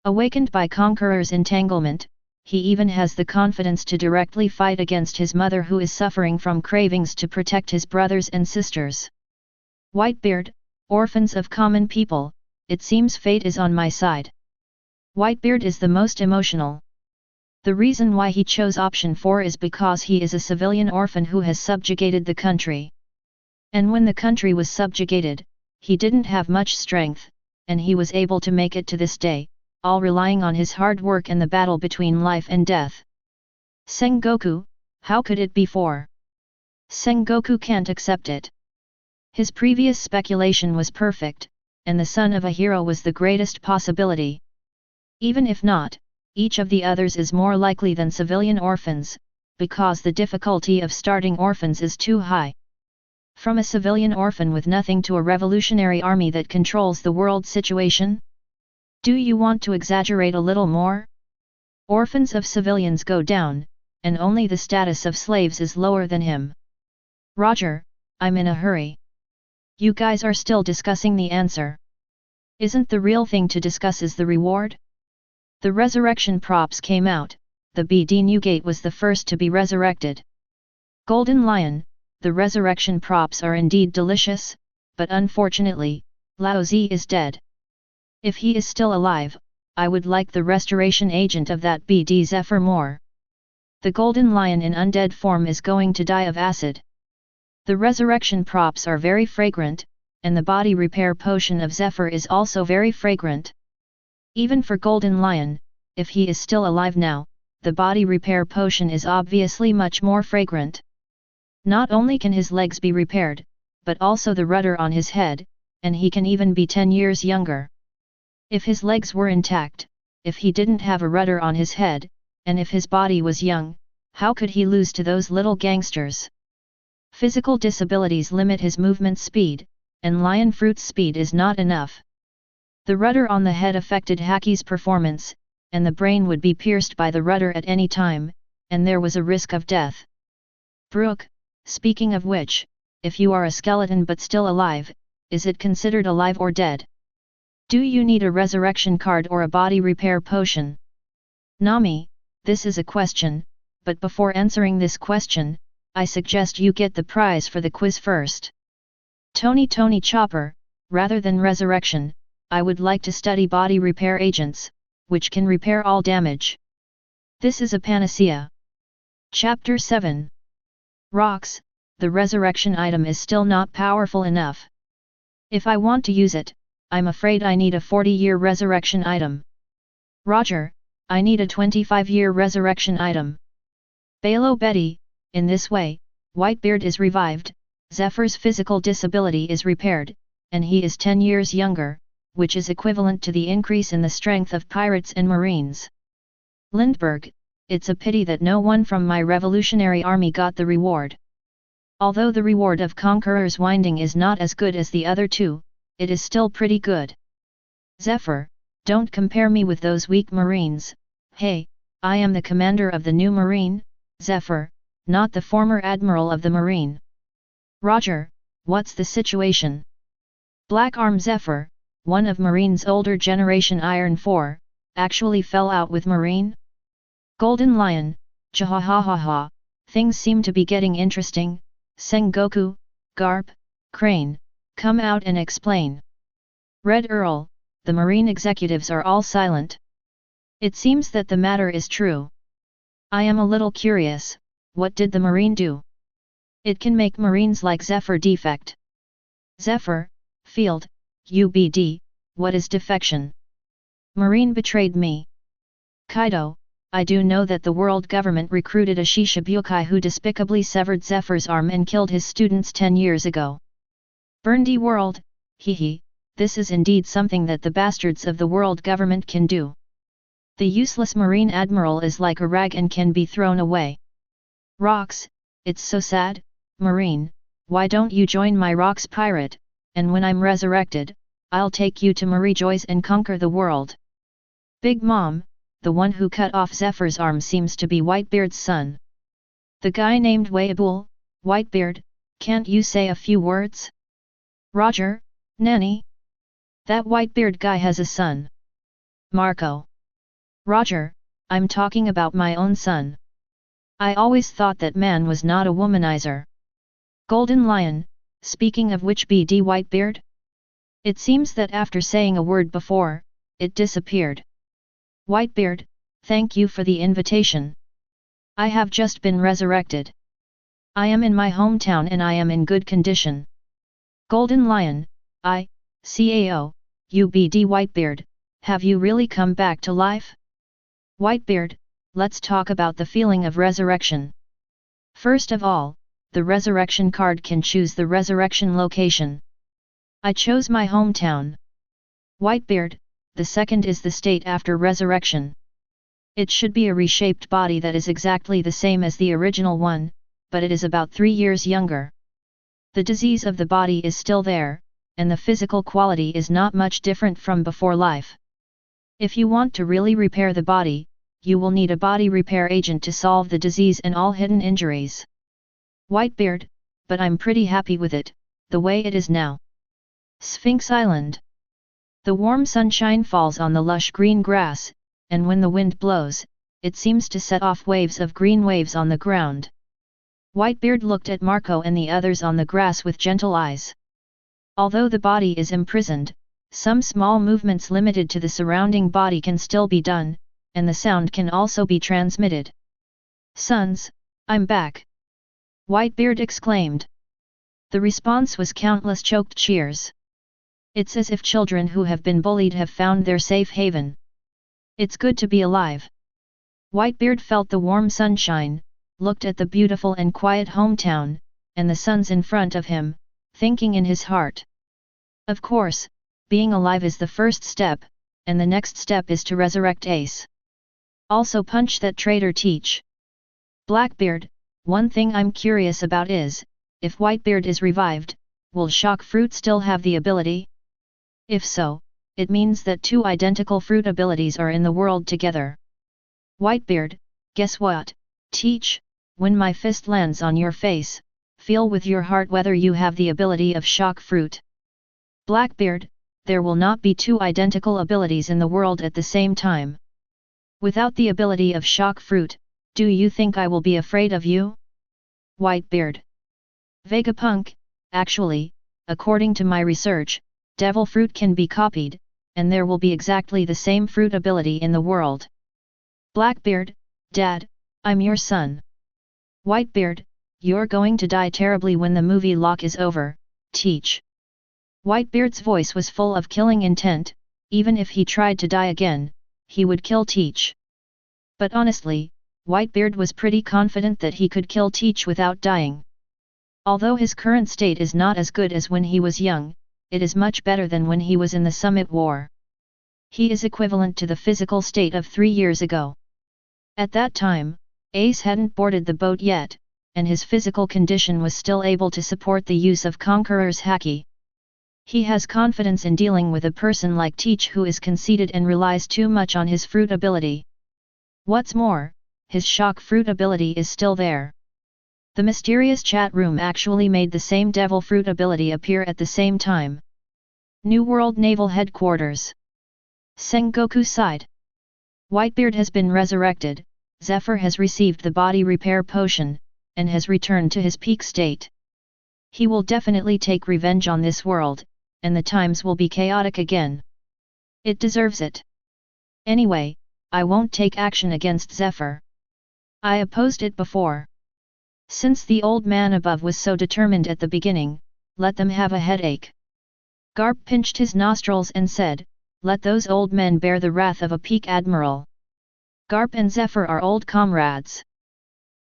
Awakened by Conqueror's entanglement, he even has the confidence to directly fight against his mother who is suffering from cravings to protect his brothers and sisters. Whitebeard, orphans of common people, it seems fate is on my side. Whitebeard is the most emotional. The reason why he chose option 4 is because he is a civilian orphan who has subjugated the country. And when the country was subjugated, he didn't have much strength, and he was able to make it to this day, all relying on his hard work and the battle between life and death. Sengoku, how could it be 4? Sengoku can't accept it. His previous speculation was perfect, and the son of a hero was the greatest possibility. Even if not, each of the others is more likely than civilian orphans, because the difficulty of starting orphans is too high. From a civilian orphan with nothing to a revolutionary army that controls the world situation? Do you want to exaggerate a little more? Orphans of civilians go down, and only the status of slaves is lower than him. Roger, I'm in a hurry. You guys are still discussing the answer. Isn't the real thing to discuss is the reward? The resurrection props came out, the BD Newgate was the first to be resurrected. Golden Lion, the resurrection props are indeed delicious, but unfortunately, Lao Zi is dead. If he is still alive, I would like the restoration agent of that BD Zephyr more. The Golden Lion in undead form is going to die of acid. The resurrection props are very fragrant, and the body repair potion of Zephyr is also very fragrant. Even for Golden Lion, if he is still alive now, the body repair potion is obviously much more fragrant. Not only can his legs be repaired, but also the rudder on his head, and he can even be 10 years younger. If his legs were intact, if he didn't have a rudder on his head, and if his body was young, how could he lose to those little gangsters? Physical disabilities limit his movement speed, and Lion Fruit's speed is not enough. The rudder on the head affected Haki's performance, and the brain would be pierced by the rudder at any time, and there was a risk of death. Brooke, speaking of which, if you are a skeleton but still alive, is it considered alive or dead? Do you need a resurrection card or a body repair potion? Nami, this is a question, but before answering this question, I suggest you get the prize for the quiz first. Tony Chopper, rather than resurrection, I would like to study body repair agents, which can repair all damage. This is a panacea. Chapter 7. Rocks, the resurrection item is still not powerful enough. If I want to use it, I'm afraid I need a 40-year resurrection item. Roger, I need a 25-year resurrection item. Balo Betty, in this way, Whitebeard is revived, Zephyr's physical disability is repaired, and he is 10 years younger, which is equivalent to the increase in the strength of pirates and marines. Lindbergh, it's a pity that no one from my revolutionary army got the reward. Although the reward of Conqueror's Winding is not as good as the other two, it is still pretty good. Zephyr, don't compare me with those weak marines. Hey, I am the commander of the new marine, Zephyr, not the former admiral of the marine. Roger, what's the situation? Black Arm Zephyr, one of Marine's older generation Iron 4, actually fell out with Marine? Golden Lion, jahahaha, things seem to be getting interesting. Sengoku, Garp, Crane, come out and explain. Red Earl, the Marine executives are all silent. It seems that the matter is true. I am a little curious, what did the Marine do? It can make Marines like Zephyr defect. Zephyr, Field, UBD, what is defection? Marine betrayed me. Kaido, I do know that the world government recruited a Shishibukai who despicably severed Zephyr's arm and killed his students 10 years ago. Burndy world, hehe, this is indeed something that the bastards of the world government can do. The useless Marine admiral is like a rag and can be thrown away. Rocks, it's so sad, Marine, why don't you join my Rocks pirate, and when I'm resurrected, I'll take you to Mariejois and conquer the world. Big Mom, the one who cut off Zephyr's arm seems to be Whitebeard's son. The guy named Weiabul, Whitebeard, can't you say a few words? Roger, Nanny? That Whitebeard guy has a son. Marco. Roger, I'm talking about my own son. I always thought that man was not a womanizer. Golden Lion, speaking of which BD Whitebeard? It seems that after saying a word before, it disappeared. Whitebeard, thank you for the invitation. I have just been resurrected. I am in my hometown and I am in good condition. Golden Lion, CAO, UBD Whitebeard, have you really come back to life? Whitebeard, let's talk about the feeling of resurrection. First of all, the resurrection card can choose the resurrection location. I chose my hometown. Whitebeard, the second is the state after resurrection. It should be a reshaped body that is exactly the same as the original one, but it is about 3 years younger. The disease of the body is still there, and the physical quality is not much different from before life. If you want to really repair the body, you will need a body repair agent to solve the disease and all hidden injuries. Whitebeard, but I'm pretty happy with it, the way it is now. Sphinx Island. The warm sunshine falls on the lush green grass, and when the wind blows, it seems to set off waves of green waves on the ground. Whitebeard looked at Marco and the others on the grass with gentle eyes. Although the body is imprisoned, some small movements limited to the surrounding body can still be done, and the sound can also be transmitted. Sons, I'm back! Whitebeard exclaimed. The response was countless choked cheers. It's as if children who have been bullied have found their safe haven. It's good to be alive. Whitebeard felt the warm sunshine, looked at the beautiful and quiet hometown, and the sons in front of him, thinking in his heart. Of course, being alive is the first step, and the next step is to resurrect Ace. Also punch that traitor Teach. Blackbeard, one thing I'm curious about is, if Whitebeard is revived, will Shock Fruit still have the ability? If so, it means that 2 identical fruit abilities are in the world together. Whitebeard, guess what, Teach, when my fist lands on your face, feel with your heart whether you have the ability of Shock Fruit. Blackbeard, there will not be 2 identical abilities in the world at the same time. Without the ability of Shock Fruit, do you think I will be afraid of you? Whitebeard. Vegapunk, actually, according to my research, Devil Fruit can be copied, and there will be exactly the same fruit ability in the world. Blackbeard, Dad, I'm your son. Whitebeard, you're going to die terribly when the movie lock is over, Teach. Whitebeard's voice was full of killing intent. Even if he tried to die again, he would kill Teach. But honestly, Whitebeard was pretty confident that he could kill Teach without dying. Although his current state is not as good as when he was young, it is much better than when he was in the Summit War. He is equivalent to the physical state of 3 years ago. At that time, Ace hadn't boarded the boat yet, and his physical condition was still able to support the use of Conqueror's Haki. He has confidence in dealing with a person like Teach who is conceited and relies too much on his fruit ability. What's more, his shock fruit ability is still there. The mysterious chat room actually made the same devil fruit ability appear at the same time. New World Naval Headquarters. Sengoku sighed. Whitebeard has been resurrected, Zephyr has received the body repair potion, and has returned to his peak state. He will definitely take revenge on this world, and the times will be chaotic again. It deserves it. Anyway, I won't take action against Zephyr. I opposed it before. Since the old man above was so determined at the beginning, let them have a headache. Garp pinched his nostrils and said, let those old men bear the wrath of a peak admiral. Garp and Zephyr are old comrades.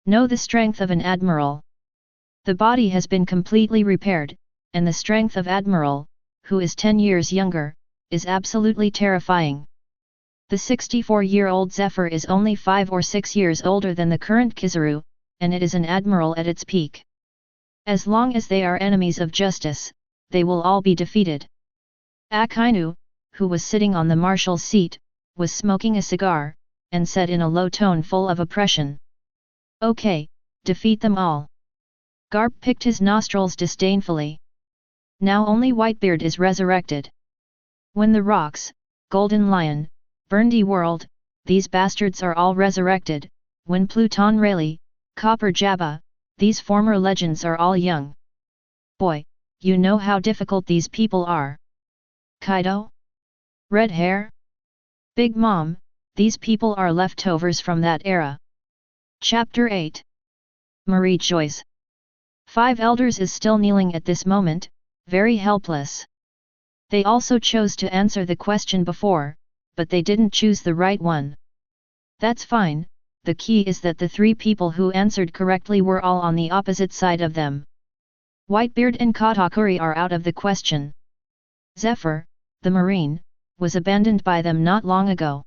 Know the strength of an admiral. The body has been completely repaired, and the strength of admiral, who is 10 years younger, is absolutely terrifying. The 64-year-old Zephyr is only 5 or 6 years older than the current Kizaru, and it is an admiral at its peak. As long as they are enemies of justice, they will all be defeated. Akainu, who was sitting on the marshal's seat, was smoking a cigar, and said in a low tone full of oppression. Okay, defeat them all. Garp picked his nostrils disdainfully. Now only Whitebeard is resurrected. When the Rocks, Golden Lion, Burndy World, these bastards are all resurrected, when Pluton Rayleigh, Copper Jabba, these former legends are all young. Boy, you know how difficult these people are. Kaido? Red hair? Big Mom, these people are leftovers from that era. Chapter 8. Mariejois. 5 elders is still kneeling at this moment, very helpless. They also chose to answer the question before, but they didn't choose the right one. That's fine, the key is that the 3 people who answered correctly were all on the opposite side of them. Whitebeard and Katakuri are out of the question. Zephyr, the Marine, was abandoned by them not long ago.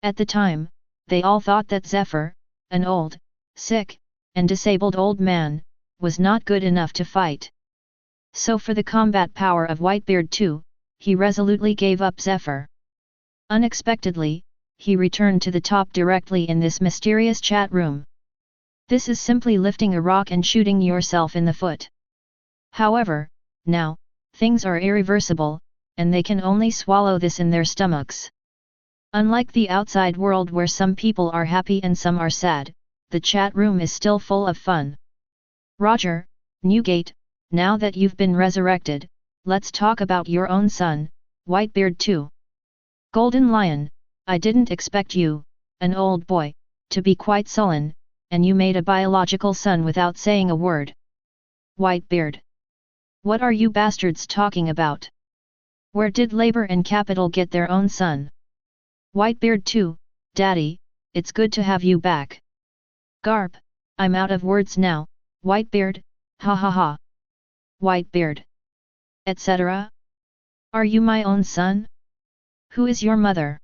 At the time, they all thought that Zephyr, an old, sick, and disabled old man, was not good enough to fight. So for the combat power of Whitebeard too, he resolutely gave up Zephyr. Unexpectedly, he returned to the top directly in this mysterious chat room. This is simply lifting a rock and shooting yourself in the foot. However, now, things are irreversible, and they can only swallow this in their stomachs. Unlike the outside world where some people are happy and some are sad, the chat room is still full of fun. Roger, Newgate, now that you've been resurrected, let's talk about your own son, Whitebeard too. Golden Lion, I didn't expect you, an old boy, to be quite sullen, and you made a biological son without saying a word. Whitebeard. What are you bastards talking about? Where did labor and capital get their own son? Whitebeard too, Daddy, it's good to have you back. Garp, I'm out of words now, Whitebeard, ha ha ha. Whitebeard. Etc. Are you my own son? Who is your mother?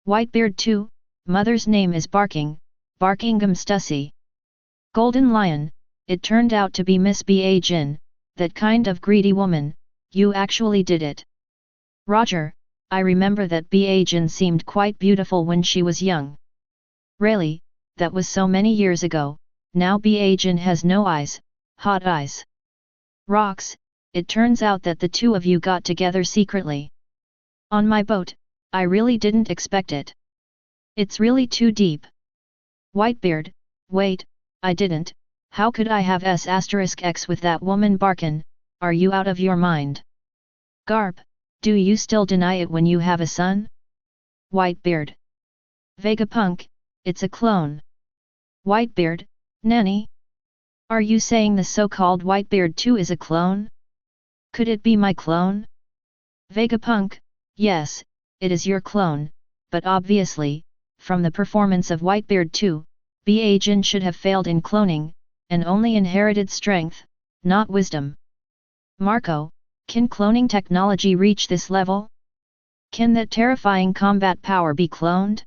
Whitebeard too, mother's name is Barkingham Stussy. Golden Lion, it turned out to be Miss B.A. Jin, that kind of greedy woman, you actually did it. Roger, I remember that B.A. Jin seemed quite beautiful when she was young. Really, that was so many years ago, now B.A. Jin has no eyes, hot eyes. Rocks, it turns out that the 2 of you got together secretly. On my boat, I really didn't expect it. It's really too deep. Whitebeard, wait, I didn't, how could I have S*X with that woman Barkin, are you out of your mind? Garp, do you still deny it when you have a son? Whitebeard. Vegapunk, it's a clone. Whitebeard, Nanny? Are you saying the so-called Whitebeard too is a clone? Could it be my clone? Vegapunk, yes, it is your clone, but obviously, from the performance of Whitebeard too, Jin should have failed in cloning, and only inherited strength, not wisdom. Marco, can cloning technology reach this level? Can that terrifying combat power be cloned?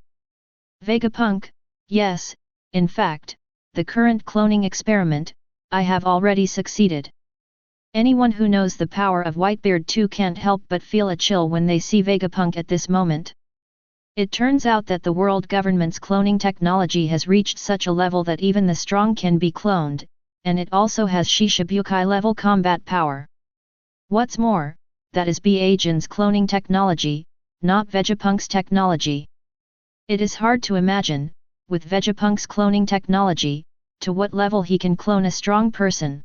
Vegapunk, yes, in fact, the current cloning experiment, I have already succeeded. Anyone who knows the power of Whitebeard 2 can't help but feel a chill when they see Vegapunk at this moment. It turns out that the world government's cloning technology has reached such a level that even the strong can be cloned, and it also has Shishibukai level combat power. What's more, that is Jin's cloning technology, not Vegapunk's technology. It is hard to imagine, with Vegapunk's cloning technology, to what level he can clone a strong person.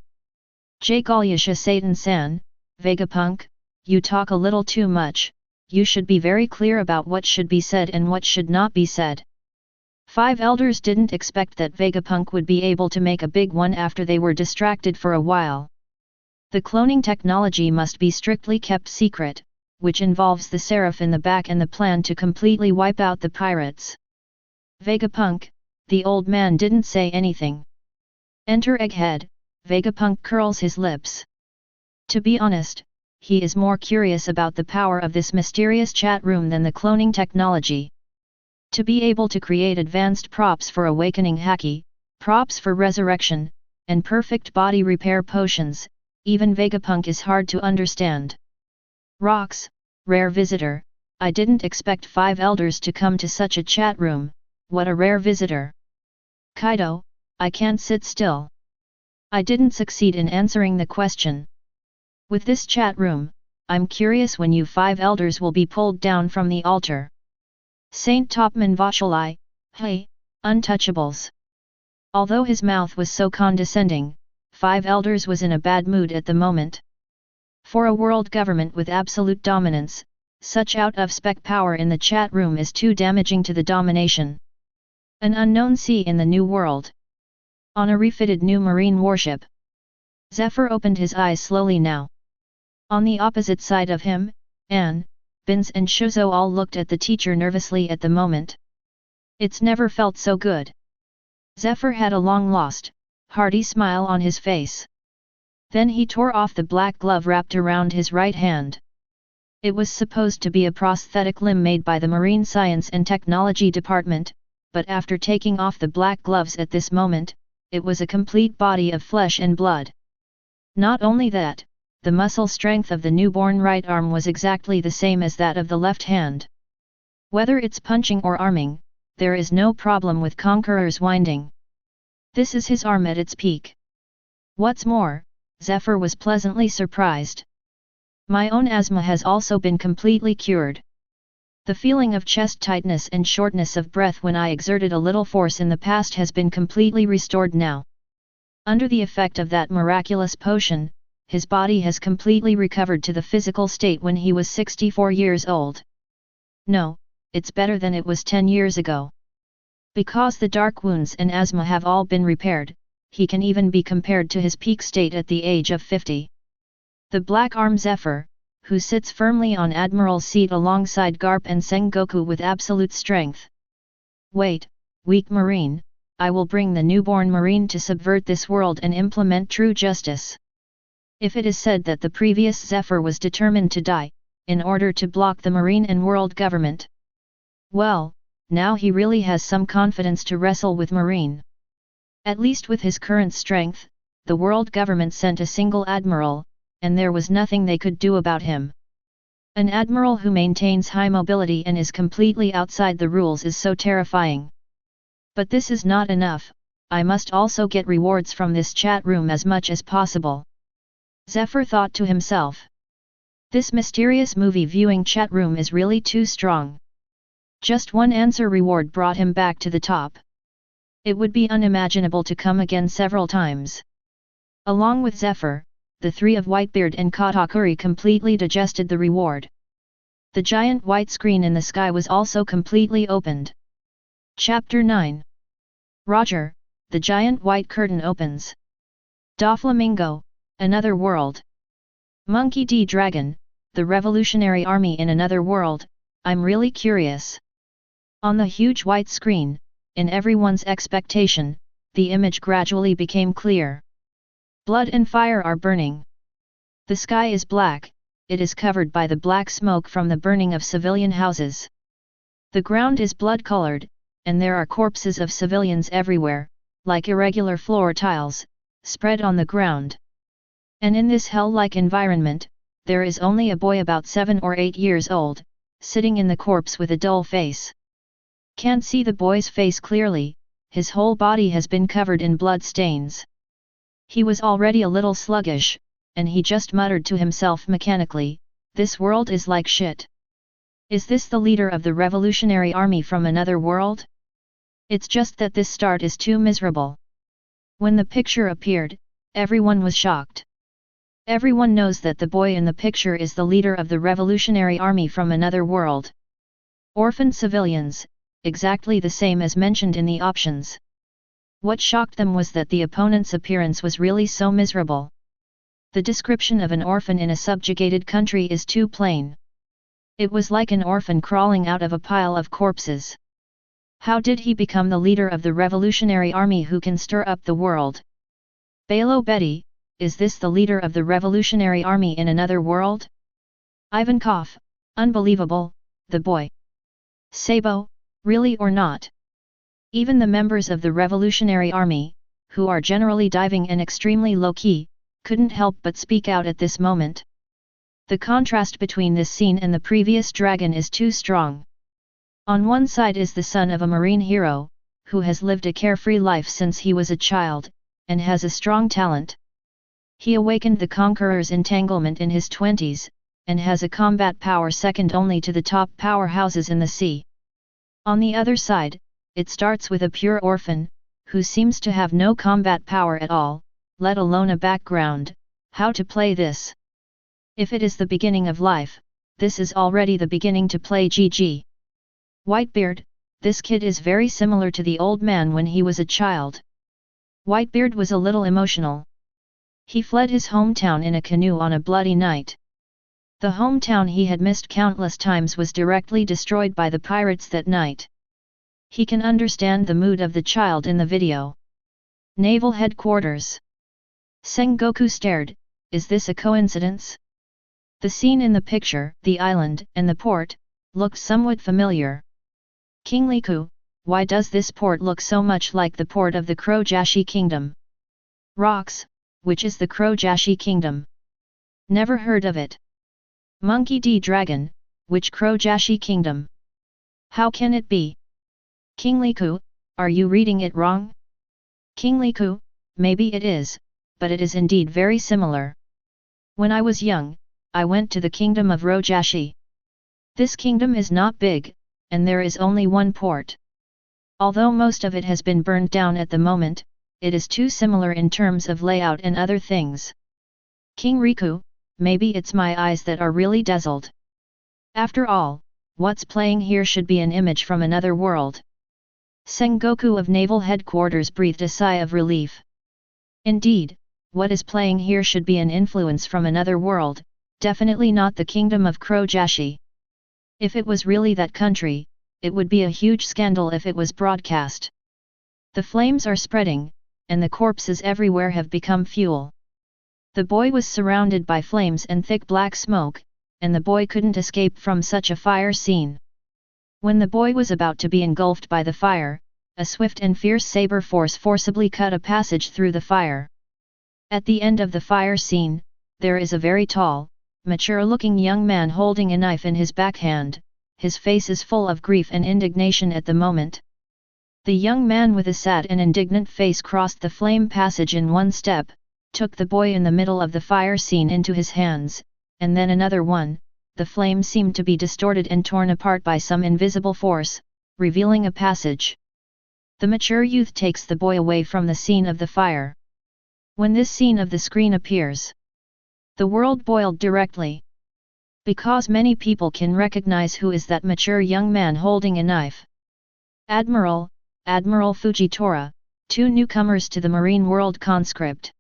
Jagalyasha Satan-san, Vegapunk, you talk a little too much, you should be very clear about what should be said and what should not be said. 5 elders didn't expect that Vegapunk would be able to make a big one after they were distracted for a while. The cloning technology must be strictly kept secret, which involves the Seraph in the back and the plan to completely wipe out the pirates. Vegapunk, the old man didn't say anything. Enter Egghead, Vegapunk curls his lips. To be honest, he is more curious about the power of this mysterious chat room than the cloning technology. To be able to create advanced props for awakening haki, props for resurrection, and perfect body repair potions, even Vegapunk is hard to understand. Rocks, rare visitor, I didn't expect 5 elders to come to such a chat room, what a rare visitor. Kaido, I can't sit still. I didn't succeed in answering the question. With this chat room, I'm curious when you 5 elders will be pulled down from the altar. Saint Topman Vachalai, hey, untouchables. Although his mouth was so condescending, 5 elders was in a bad mood at the moment. For a world government with absolute dominance, such out-of-spec power in the chat room is too damaging to the domination. An unknown sea in the new world. On a refitted new marine warship. Zephyr opened his eyes slowly now. On the opposite side of him, Anne, Bins and Shuzo all looked at the teacher nervously at the moment. It's never felt so good. Zephyr had a long-lost, hearty smile on his face. Then he tore off the black glove wrapped around his right hand. It was supposed to be a prosthetic limb made by the Marine Science and Technology Department, but after taking off the black gloves at this moment, it was a complete body of flesh and blood. Not only that, the muscle strength of the newborn right arm was exactly the same as that of the left hand. Whether it's punching or arming, there is no problem with Conqueror's winding. This is his arm at its peak. What's more, Zephyr was pleasantly surprised. My own asthma has also been completely cured. The feeling of chest tightness and shortness of breath when I exerted a little force in the past has been completely restored now. Under the effect of that miraculous potion, his body has completely recovered to the physical state when he was 64 years old. No, it's better than it was 10 years ago. Because the dark wounds and asthma have all been repaired, he can even be compared to his peak state at the age of 50. The Black Arm Zephyr, who sits firmly on Admiral's seat alongside Garp and Sengoku with absolute strength. Wait, weak Marine, I will bring the newborn Marine to subvert this world and implement true justice. If it is said that the previous Zephyr was determined to die, in order to block the Marine and world government. Well, now he really has some confidence to wrestle with Marine. At least with his current strength, the world government sent a single admiral, and there was nothing they could do about him. An admiral who maintains high mobility and is completely outside the rules is so terrifying. But this is not enough, I must also get rewards from this chat room as much as possible. Zephyr thought to himself. This mysterious movie viewing chat room is really too strong. Just one answer reward brought him back to the top. It would be unimaginable to come again several times. Along with Zephyr, the 3 of Whitebeard and Katakuri completely digested the reward. The giant white screen in the sky was also completely opened. Chapter 9. Roger, the giant white curtain opens. Doflamingo, another world. Monkey D. Dragon, the revolutionary army in another world, I'm really curious. On the huge white screen, in everyone's expectation, the image gradually became clear. Blood and fire are burning. The sky is black, it is covered by the black smoke from the burning of civilian houses. The ground is blood-colored, and there are corpses of civilians everywhere, like irregular floor tiles, spread on the ground. And in this hell-like environment, there is only a boy about 7 or 8 years old, sitting in the corpse with a dull face. Can't see the boy's face clearly, his whole body has been covered in blood stains. He was already a little sluggish, and he just muttered to himself mechanically, "This world is like shit. Is this the leader of the revolutionary army from another world? It's just that this start is too miserable." When the picture appeared, everyone was shocked. Everyone knows that the boy in the picture is the leader of the revolutionary army from another world. Orphan civilians, exactly the same as mentioned in the options. What shocked them was that the opponent's appearance was really so miserable. The description of an orphan in a subjugated country is too plain. It was like an orphan crawling out of a pile of corpses. How did he become the leader of the revolutionary army who can stir up the world? Balo Betty, is this the leader of the revolutionary army in another world? Ivankov, unbelievable, the boy. Sabo, really or not? Even the members of the revolutionary army, who are generally diving and extremely low-key, couldn't help but speak out at this moment. The contrast between this scene and the previous dragon is too strong. On one side is the son of a marine hero, who has lived a carefree life since he was a child, and has a strong talent. He awakened the conqueror's entanglement in his 20s, and has a combat power second only to the top powerhouses in the sea. On the other side, it starts with a pure orphan, who seems to have no combat power at all, let alone a background. How to play this? If it is the beginning of life, this is already the beginning to play GG. Whitebeard, this kid is very similar to the old man when he was a child. Whitebeard was a little emotional. He fled his hometown in a canoe on a bloody night. The hometown he had missed countless times was directly destroyed by the pirates that night. He can understand the mood of the child in the video. Naval Headquarters. Sengoku stared, is this a coincidence? The scene in the picture, the island, and the port, looked somewhat familiar. King Liku, why does this port look so much like the port of the Krojashi Kingdom? Rocks, which is the Krojashi Kingdom? Never heard of it. Monkey D. Dragon, which Krojashi Kingdom? How can it be? King Liku, are you reading it wrong? King Liku, maybe it is, but it is indeed very similar. When I was young, I went to the kingdom of Rojashi. This kingdom is not big, and there is only one port. Although most of it has been burned down at the moment, it is too similar in terms of layout and other things. King Riku, maybe it's my eyes that are really dazzled. After all, what's playing here should be an image from another world. Sengoku of Naval Headquarters breathed a sigh of relief. Indeed, what is playing here should be an influence from another world, definitely not the kingdom of Krojashi. If it was really that country, it would be a huge scandal if it was broadcast. The flames are spreading, and the corpses everywhere have become fuel. The boy was surrounded by flames and thick black smoke, and the boy couldn't escape from such a fire scene. When the boy was about to be engulfed by the fire, a swift and fierce saber force forcibly cut a passage through the fire. At the end of the fire scene, there is a very tall, mature-looking young man holding a knife in his backhand. His face is full of grief and indignation at the moment. The young man with a sad and indignant face crossed the flame passage in one step, took the boy in the middle of the fire scene into his hands, and then another one. The flame seemed to be distorted and torn apart by some invisible force, revealing a passage. The mature youth takes the boy away from the scene of the fire. When this scene of the screen appears, the world boiled directly. Because many people can recognize who is that mature young man holding a knife. Admiral Fujitora, 2 newcomers to the marine world conscript.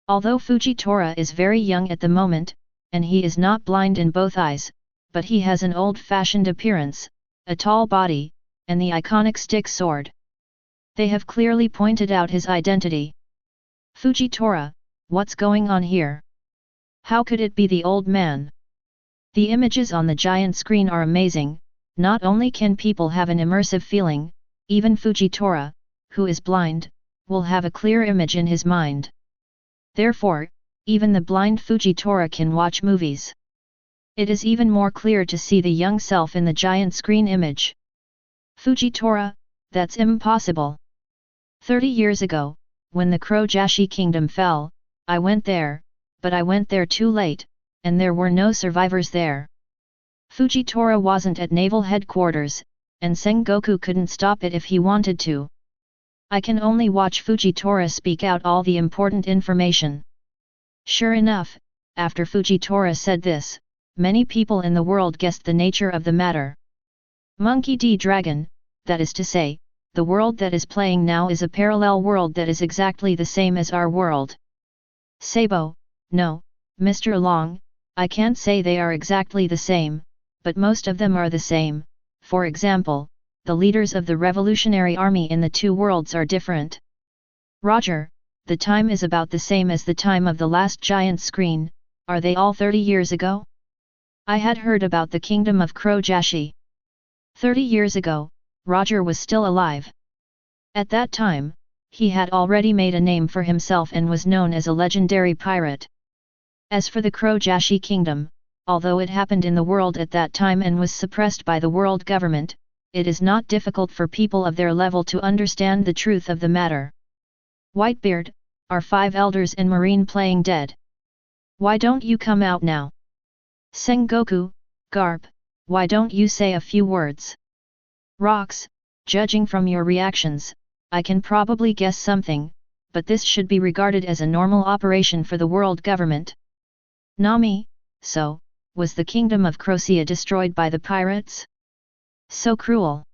Although Fujitora is very young at the moment, and he is not blind in both eyes, but he has an old-fashioned appearance, a tall body, and the iconic stick sword. They have clearly pointed out his identity. Fujitora, what's going on here? How could it be the old man? The images on the giant screen are amazing. Not only can people have an immersive feeling, even Fujitora, who is blind, will have a clear image in his mind. Therefore, even the blind Fujitora can watch movies. It is even more clear to see the young self in the giant screen image. Fujitora, that's impossible. 30 years ago, when the Krojashi kingdom fell, I went there, but I went there too late, and there were no survivors there. Fujitora wasn't at naval headquarters, and Sengoku couldn't stop it if he wanted to. I can only watch Fujitora speak out all the important information. Sure enough, after Fujitora said this, many people in the world guessed the nature of the matter. Monkey D. Dragon, that is to say, the world that is playing now is a parallel world that is exactly the same as our world. Sabo, no, Mr. Long, I can't say they are exactly the same, but most of them are the same. For example, the leaders of the Revolutionary Army in the two worlds are different. Roger, the time is about the same as the time of the last giant screen. Are they all 30 years ago? I had heard about the kingdom of Krojashi. 30 years ago, Roger was still alive. At that time, he had already made a name for himself and was known as a legendary pirate. As for the Krojashi kingdom, although it happened in the world at that time and was suppressed by the world government, it is not difficult for people of their level to understand the truth of the matter. Whitebeard, are 5 elders and Marine playing dead? Why don't you come out now? Sengoku, Garp, why don't you say a few words? Rocks, judging from your reactions, I can probably guess something, but this should be regarded as a normal operation for the world government. Nami, so, was the kingdom of Crocia destroyed by the pirates? So cruel.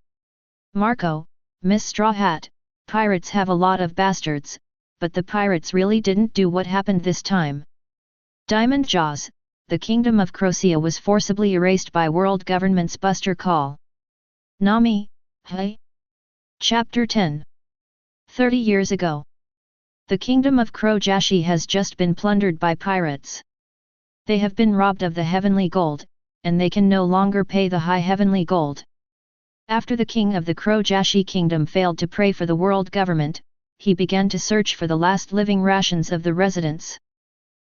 Marco, Miss Straw Hat, pirates have a lot of bastards, but the pirates really didn't do what happened this time. Diamond Jaws, the kingdom of Crocia was forcibly erased by world government's Buster Call. Nami, hey? Chapter 10. 30 years ago. The kingdom of Krojashi has just been plundered by pirates. They have been robbed of the heavenly gold, and they can no longer pay the high heavenly gold. After the king of the Krojashi kingdom failed to pray for the world government, he began to search for the last living rations of the residents.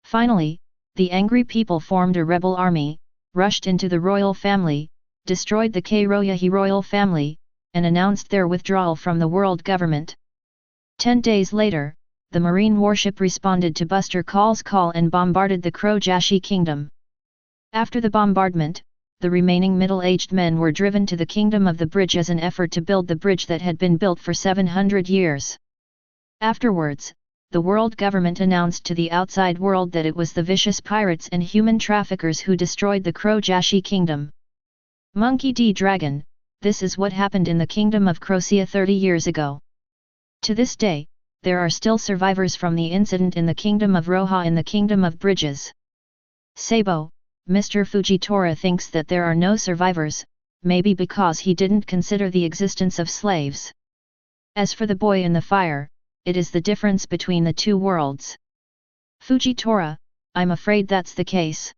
Finally, the angry people formed a rebel army, rushed into the royal family, destroyed the Roja royal family, and announced their withdrawal from the world government. 10 days later, the marine warship responded to Buster Call's call and bombarded the Krojashi kingdom. After the bombardment, the remaining middle-aged men were driven to the kingdom of the bridge as an effort to build the bridge that had been built for 700 years. Afterwards, the world government announced to the outside world that it was the vicious pirates and human traffickers who destroyed the Krojashi kingdom. Monkey D. Dragon, this is what happened in the kingdom of Crocia 30 years ago. To this day, there are still survivors from the incident in the kingdom of Roja and the kingdom of Bridges. Sabo, Mr. Fujitora thinks that there are no survivors, maybe because he didn't consider the existence of slaves. As for the boy in the fire, it is the difference between the two worlds. Fujitora, I'm afraid that's the case.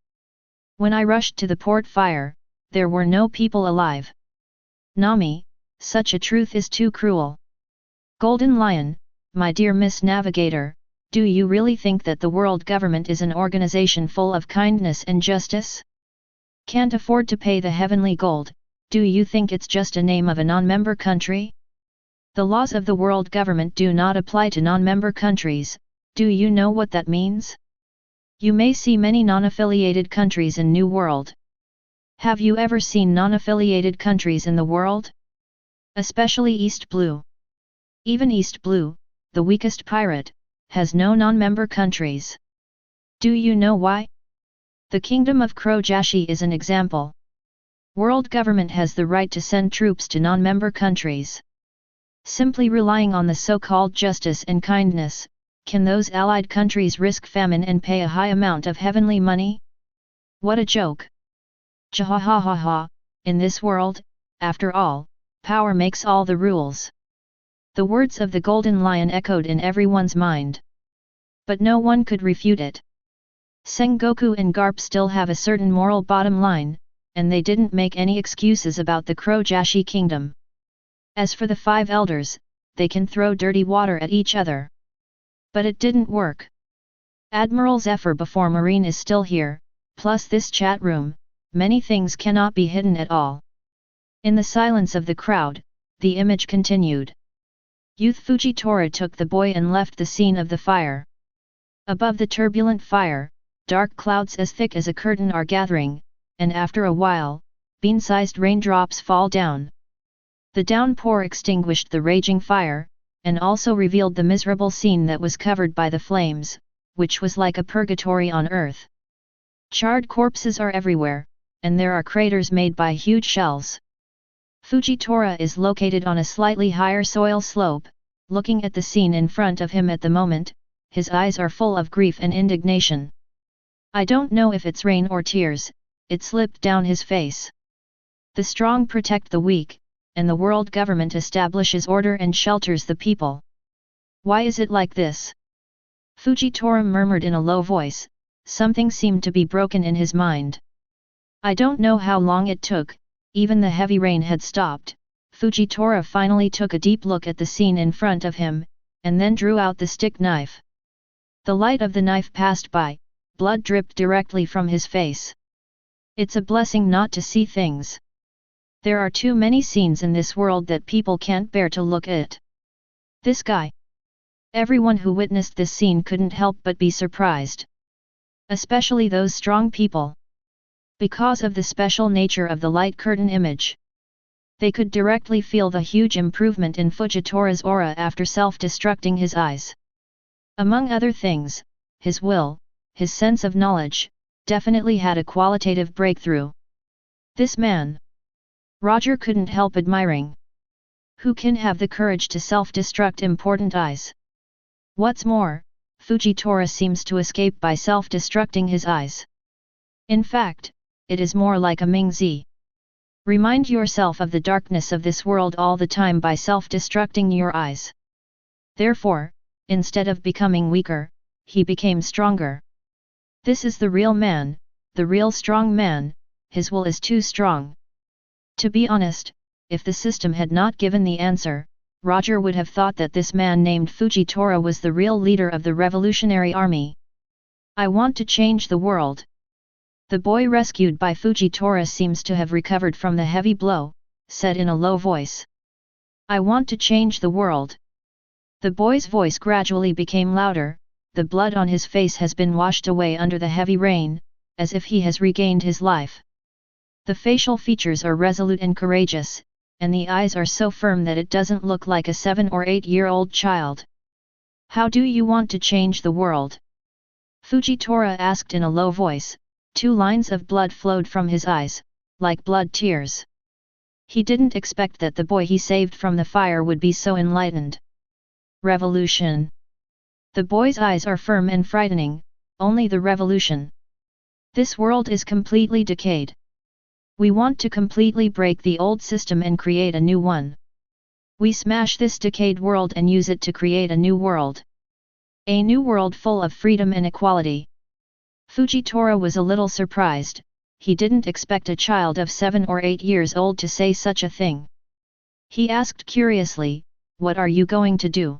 When I rushed to the port fire, there were no people alive. Nami, such a truth is too cruel. Golden Lion, my dear Miss Navigator, do you really think that the world government is an organization full of kindness and justice? Can't afford to pay the heavenly gold, do you think it's just a name of a non-member country? The laws of the world government do not apply to non-member countries, do you know what that means? You may see many non-affiliated countries in New World. Have you ever seen non-affiliated countries in the world? Especially East Blue. Even East Blue, the weakest pirate, has no non-member countries. Do you know why? The kingdom of Krojashi is an example. World government has the right to send troops to non-member countries. Simply relying on the so-called justice and kindness, can those allied countries risk famine and pay a high amount of heavenly money? What a joke! Jahahaha, in this world, after all, power makes all the rules. The words of the Golden Lion echoed in everyone's mind. But no one could refute it. Sengoku and Garp still have a certain moral bottom line, and they didn't make any excuses about the Krojashi kingdom. As for the 5 elders, they can throw dirty water at each other. But it didn't work. Admiral Zephyr before Marine is still here, plus this chat room, many things cannot be hidden at all. In the silence of the crowd, the image continued. Youth Fujitora took the boy and left the scene of the fire. Above the turbulent fire, dark clouds as thick as a curtain are gathering, and after a while, bean-sized raindrops fall down. The downpour extinguished the raging fire, and also revealed the miserable scene that was covered by the flames, which was like a purgatory on earth. Charred corpses are everywhere, and there are craters made by huge shells. Fujitora is located on a slightly higher soil slope, looking at the scene in front of him at the moment, his eyes are full of grief and indignation. I don't know if it's rain or tears, it slipped down his face. The strong protect the weak, and the world government establishes order and shelters the people. Why is it like this? Fujitora murmured in a low voice, something seemed to be broken in his mind. I don't know how long it took, even the heavy rain had stopped. Fujitora finally took a deep look at the scene in front of him, and then drew out the stick knife. The light of the knife passed by, blood dripped directly from his face. It's a blessing not to see things. There are too many scenes in this world that people can't bear to look at. This guy. Everyone who witnessed this scene couldn't help but be surprised. Especially those strong people. Because of the special nature of the light curtain image. They could directly feel the huge improvement in Fujitora's aura after self-destructing his eyes. Among other things, his will, his sense of knowledge, definitely had a qualitative breakthrough. This man. Roger couldn't help admiring. Who can have the courage to self-destruct important eyes? What's more, Fujitora seems to escape by self-destructing his eyes. In fact, it is more like a Mingzi. Remind yourself of the darkness of this world all the time by self-destructing your eyes. Therefore, instead of becoming weaker, he became stronger. This is the real man, the real strong man, his will is too strong. To be honest, if the system had not given the answer, Roger would have thought that this man named Fujitora was the real leader of the revolutionary army. I want to change the world. The boy rescued by Fujitora seems to have recovered from the heavy blow, said in a low voice. I want to change the world. The boy's voice gradually became louder, the blood on his face has been washed away under the heavy rain, as if he has regained his life. The facial features are resolute and courageous, and the eyes are so firm that it doesn't look like a 7 or 8-year-old child. How do you want to change the world? Fujitora asked in a low voice. 2 lines of blood flowed from his eyes, like blood tears. He didn't expect that the boy he saved from the fire would be so enlightened. Revolution. The boy's eyes are firm and frightening, only the revolution. This world is completely decayed. We want to completely break the old system and create a new one. We smash this decayed world and use it to create a new world. A new world full of freedom and equality. Fujitora was a little surprised, he didn't expect a child of 7 or 8 years old to say such a thing. He asked curiously, what are you going to do?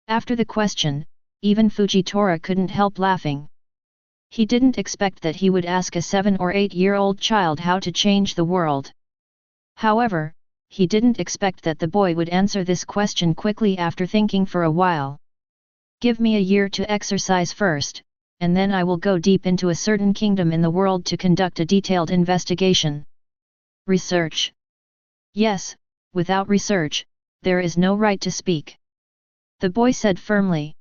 After the question, even Fujitora couldn't help laughing. He didn't expect that he would ask a 7 or 8-year-old child how to change the world. However, he didn't expect that the boy would answer this question quickly after thinking for a while. Give me a year to exercise first, and then I will go deep into a certain kingdom in the world to conduct a detailed investigation. Research. Yes, without research, there is no right to speak. The boy said firmly.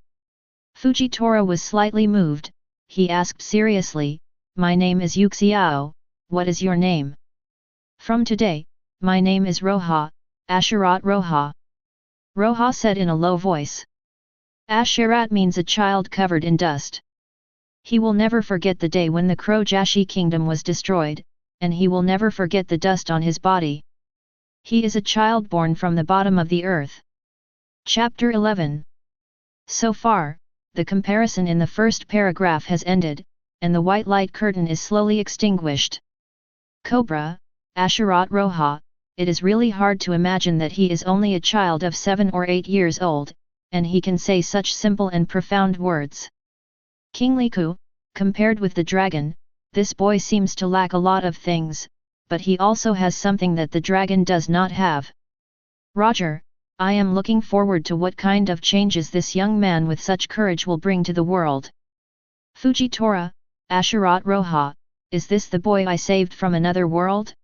Fujitora was slightly moved, he asked seriously, my name is Yuxiao, what is your name? From today, my name is Roja, Asherat Roja. Roja said in a low voice. Asherat means a child covered in dust. He will never forget the day when the Crojashi kingdom was destroyed, and he will never forget the dust on his body. He is a child born from the bottom of the earth. Chapter 11. So far, the comparison in the first paragraph has ended, and the white light curtain is slowly extinguished. Cobra, Asherat Roja, it is really hard to imagine that he is only a child of 7 or 8 years old, and he can say such simple and profound words. King Liku, compared with the dragon, this boy seems to lack a lot of things, but he also has something that the dragon does not have. Roger, I am looking forward to what kind of changes this young man with such courage will bring to the world. Fujitora, Asherat Roja, is this the boy I saved from another world?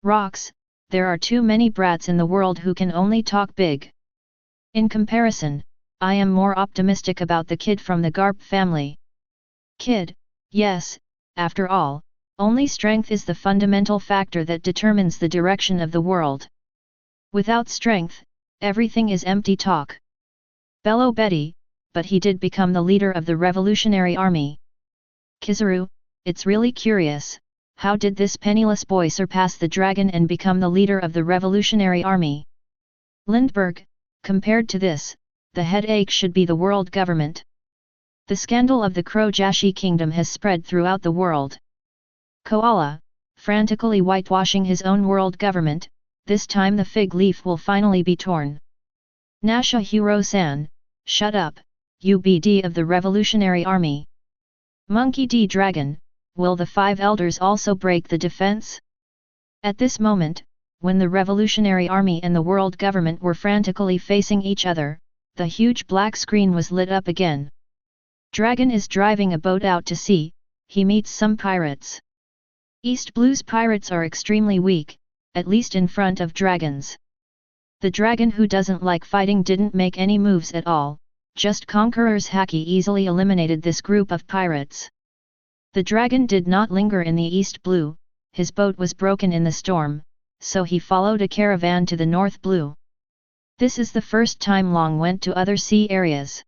Rocks, there are too many brats in the world who can only talk big. In comparison, I am more optimistic about the kid from the Garp family. Kid, yes, after all, only strength is the fundamental factor that determines the direction of the world. Without strength, everything is empty talk. Bello Betty, but he did become the leader of the revolutionary army. Kizaru, it's really curious, how did this penniless boy surpass the dragon and become the leader of the revolutionary army? Lindbergh, compared to this, the headache should be the world government. The scandal of the Crojashi kingdom has spread throughout the world. Koala, frantically whitewashing his own world government, this time the fig leaf will finally be torn. Nasha Hiro-san, shut up, UBD of the revolutionary army. Monkey D. Dragon, will the 5 elders also break the defense? At this moment, when the revolutionary army and the world government were frantically facing each other, the huge black screen was lit up again. Dragon is driving a boat out to sea, he meets some pirates. East Blue's pirates are extremely weak, at least in front of Dragon's. The dragon who doesn't like fighting didn't make any moves at all, just Conqueror's Haki easily eliminated this group of pirates. The dragon did not linger in the East Blue, his boat was broken in the storm, so he followed a caravan to the North Blue. This is the first time Long went to other sea areas.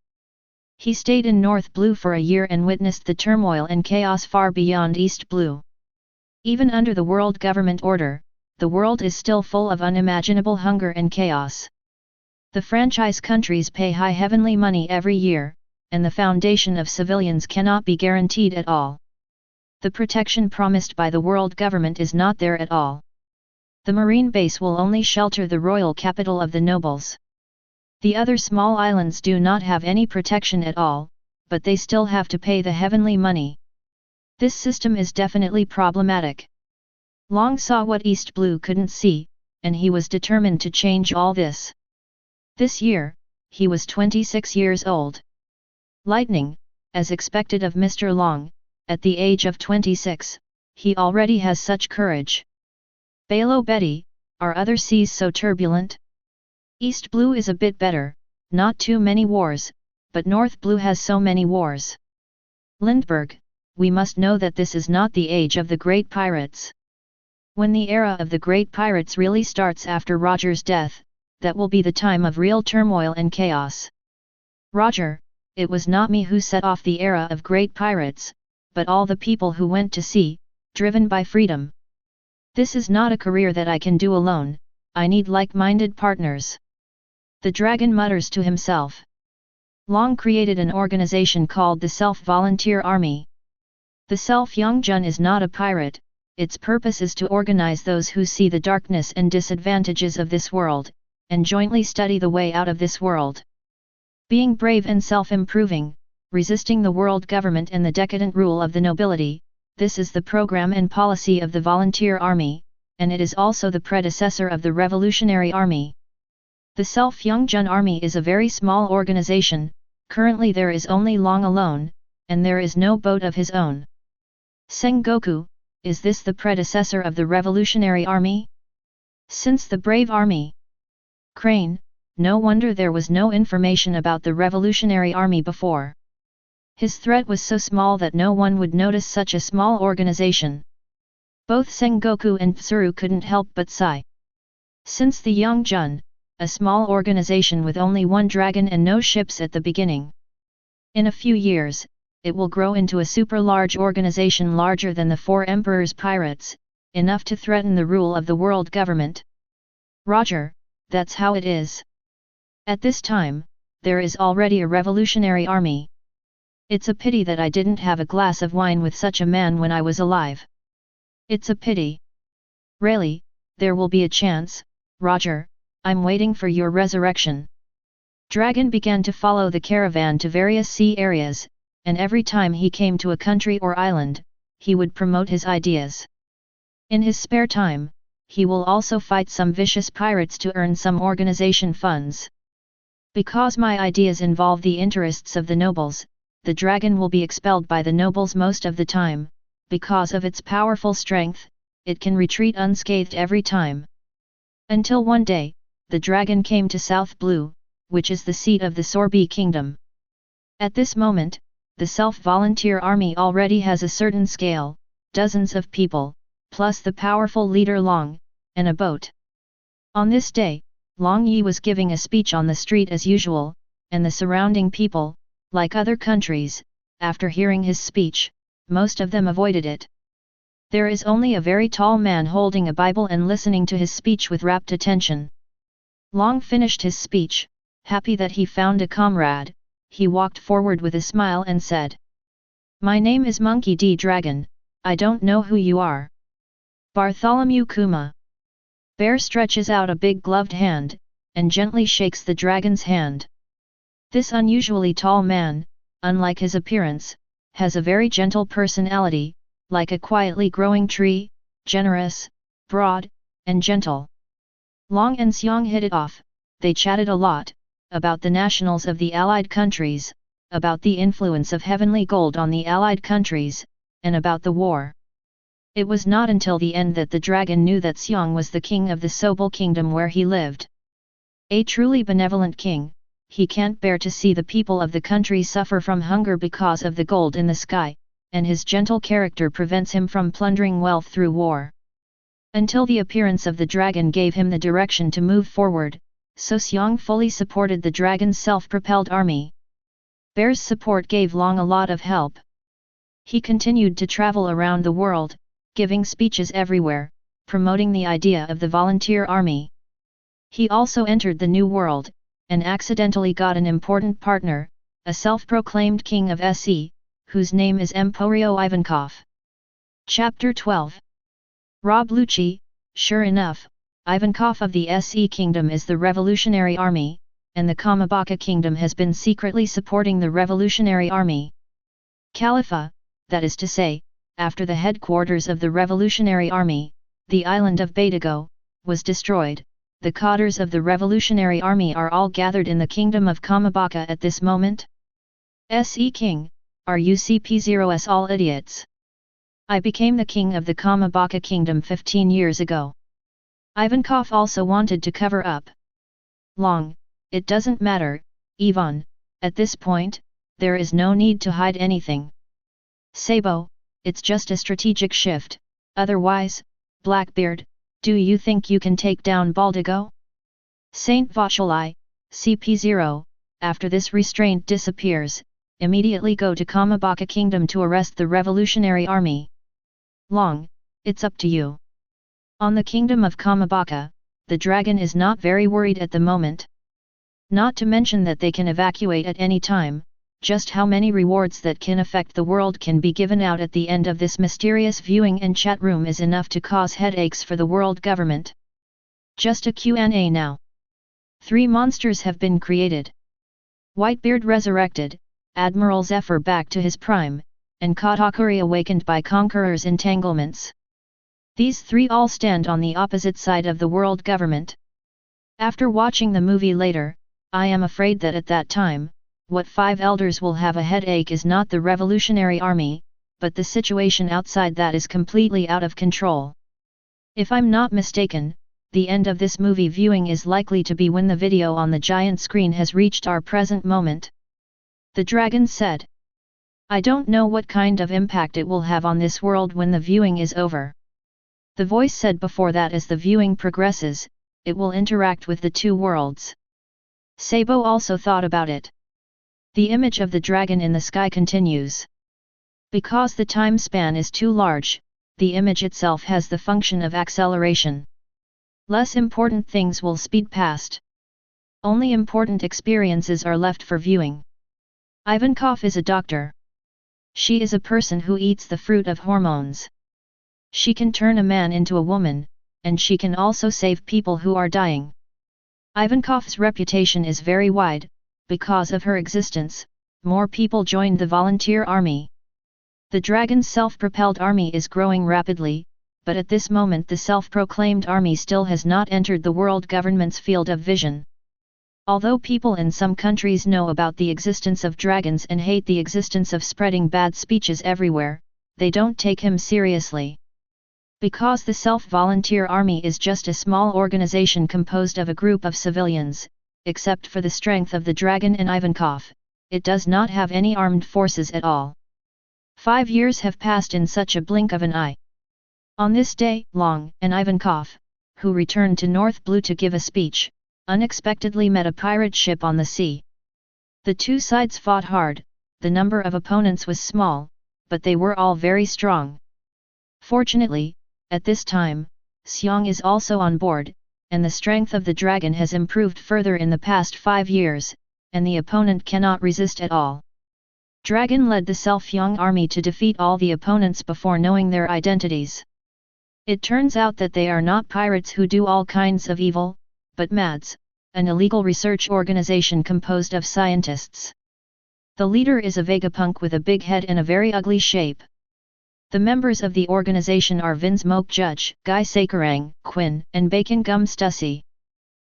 He stayed in North Blue for a year and witnessed the turmoil and chaos far beyond East Blue. Even under the world government order, the world is still full of unimaginable hunger and chaos. The franchise countries pay high heavenly money every year, and the foundation of civilians cannot be guaranteed at all. The protection promised by the world government is not there at all. The marine base will only shelter the royal capital of the nobles. The other small islands do not have any protection at all, but they still have to pay the heavenly money. This system is definitely problematic. Long saw what East Blue couldn't see, and he was determined to change all this. This year, he was 26 years old. Lightning, as expected of Mr. Long, at the age of 26, he already has such courage. Bello Betty, are other seas so turbulent? East Blue is a bit better, not too many wars, but North Blue has so many wars. Lindbergh, we must know that this is not the age of the great pirates. When the era of the great pirates really starts after Roger's death, that will be the time of real turmoil and chaos. Roger, it was not me who set off the era of great pirates, but all the people who went to sea, driven by freedom. This is not a career that I can do alone, I need like-minded partners. The dragon mutters to himself. Long created an organization called the Self-Volunteer Army. The Self-Yongjun is not a pirate, its purpose is to organize those who see the darkness and disadvantages of this world, and jointly study the way out of this world. Being brave and self-improving, resisting the world government and the decadent rule of the nobility, this is the program and policy of the Volunteer Army, and it is also the predecessor of the Revolutionary Army. The Self-Yongjun Army is a very small organization, currently there is only Long alone, and there is no boat of his own. Sengoku, is this the predecessor of the Revolutionary Army? Since the Brave Army? Crane, no wonder there was no information about the Revolutionary Army before. His threat was so small that no one would notice such a small organization. Both Sengoku and Tsuru couldn't help but sigh. Since the Yongjun, a small organization with only one dragon and no ships at the beginning. In a few years, it will grow into a super large organization larger than the 4 emperors' pirates, enough to threaten the rule of the world government. Roger, that's how it is. At this time, there is already a revolutionary army. It's a pity that I didn't have a glass of wine with such a man when I was alive. It's a pity. Really, there will be a chance, Roger, I'm waiting for your resurrection. Dragon began to follow the caravan to various sea areas, and every time he came to a country or island, he would promote his ideas. In his spare time, he will also fight some vicious pirates to earn some organization funds. Because my ideas involve the interests of the nobles, the dragon will be expelled by the nobles most of the time. Because of its powerful strength, it can retreat unscathed every time. Until one day, the dragon came to South Blue, which is the seat of the Sorby Kingdom. At this moment, the self-volunteer army already has a certain scale, dozens of people, plus the powerful leader Long, and a boat. On this day, Long Yi was giving a speech on the street as usual, and the surrounding people, like other countries, after hearing his speech, most of them avoided it. There is only a very tall man holding a Bible and listening to his speech with rapt attention. Long finished his speech, happy that he found a comrade, he walked forward with a smile and said, "My name is Monkey D. Dragon, I don't know who you are." Bartholomew Kuma. Bear stretches out a big gloved hand, and gently shakes the dragon's hand. This unusually tall man, unlike his appearance, has a very gentle personality, like a quietly growing tree, generous, broad, and gentle. Long and Xiong hit it off, they chatted a lot, about the nationals of the allied countries, about the influence of heavenly gold on the allied countries, and about the war. It was not until the end that the dragon knew that Xiong was the king of the Sobel kingdom where he lived. A truly benevolent king, he can't bear to see the people of the country suffer from hunger because of the gold in the sky, and his gentle character prevents him from plundering wealth through war. Until the appearance of the dragon gave him the direction to move forward, so Xiong fully supported the dragon's self-propelled army. Bear's support gave Long a lot of help. He continued to travel around the world, giving speeches everywhere, promoting the idea of the volunteer army. He also entered the New World, and accidentally got an important partner, a self-proclaimed king of SE, whose name is Emporio Ivankov. Chapter 12. Rob Lucci. Sure enough, Ivankov of the SE Kingdom is the Revolutionary Army, and the Kamabaka Kingdom has been secretly supporting the Revolutionary Army. Khalifa, that is to say, after the headquarters of the Revolutionary Army, the island of Badago, was destroyed, the cadres of the Revolutionary Army are all gathered in the Kingdom of Kamabaka at this moment. SE King, are you CP0s all idiots? I became the king of the Kamabaka Kingdom 15 years ago. Ivankov also wanted to cover up. Long, it doesn't matter, Ivan, at this point, there is no need to hide anything. Sabo, it's just a strategic shift, otherwise, Blackbeard, do you think you can take down Baldigo? Saint Vauchelai, CP0, after this restraint disappears, immediately go to Kamabaka Kingdom to arrest the Revolutionary Army. Long, it's up to you. On the Kingdom of Kamabaka, the dragon is not very worried at the moment. Not to mention that they can evacuate at any time, just how many rewards that can affect the world can be given out at the end of this mysterious viewing and chat room is enough to cause headaches for the world government. Just a Q&A now. 3 monsters have been created. Whitebeard resurrected, Admiral Zephyr back to his prime, and Katakuri awakened by Conqueror's entanglements. These 3 all stand on the opposite side of the world government. After watching the movie later, I am afraid that at that time, what 5 elders will have a headache is not the Revolutionary Army, but the situation outside that is completely out of control. If I'm not mistaken, the end of this movie viewing is likely to be when the video on the giant screen has reached our present moment. The dragon said. I don't know what kind of impact it will have on this world when the viewing is over. The voice said before that as the viewing progresses, it will interact with the 2 worlds. Sabo also thought about it. The image of the dragon in the sky continues. Because the time span is too large, the image itself has the function of acceleration. Less important things will speed past. Only important experiences are left for viewing. Ivankov is a doctor. She is a person who eats the fruit of hormones. She can turn a man into a woman, and she can also save people who are dying. Ivankov's reputation is very wide. Because of her existence, more people joined the volunteer army. The dragon's self-propelled army is growing rapidly, but at this moment the self-proclaimed army still has not entered the world government's field of vision. Although people in some countries know about the existence of dragons and hate the existence of spreading bad speeches everywhere, they don't take him seriously. Because the self-volunteer army is just a small organization composed of a group of civilians, except for the strength of the dragon and Ivankov, it does not have any armed forces at all. 5 years have passed in such a blink of an eye. On this day, Long and Ivankov, who returned to North Blue to give a speech, unexpectedly met a pirate ship on the sea. The two sides fought hard, the number of opponents was small, but they were all very strong. Fortunately, at this time, Xiong is also on board, and the strength of the dragon has improved further in the past 5 years, and the opponent cannot resist at all. Dragon led the Self-Yang army to defeat all the opponents before knowing their identities. It turns out that they are not pirates who do all kinds of evil, but MADS, an illegal research organization composed of scientists. The leader is a Vegapunk with a big head and a very ugly shape. The members of the organization are Vince Moke Judge, Guy Sakurang, Quinn, and Bacon Gum Stussy.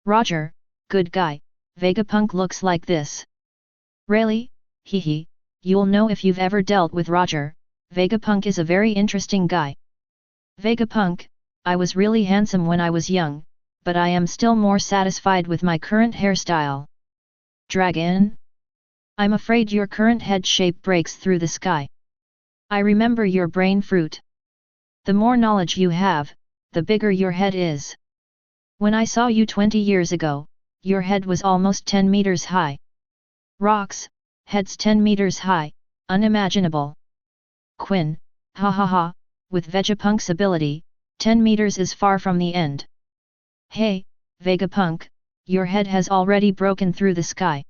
Roger, good guy, Vegapunk looks like this. Really? Hehe, you'll know if you've ever dealt with Roger, Vegapunk is a very interesting guy. Vegapunk, I was really handsome when I was young, but I am still more satisfied with my current hairstyle. Dragon? I'm afraid your current head shape breaks through the sky. I remember your brain fruit. The more knowledge you have, the bigger your head is. When I saw you 20 years ago, your head was almost 10 meters high. Rocks, heads 10 meters high, unimaginable. Quinn, ha ha ha, with Vegapunk's ability, 10 meters is far from the end. Hey, Vegapunk, your head has already broken through the sky.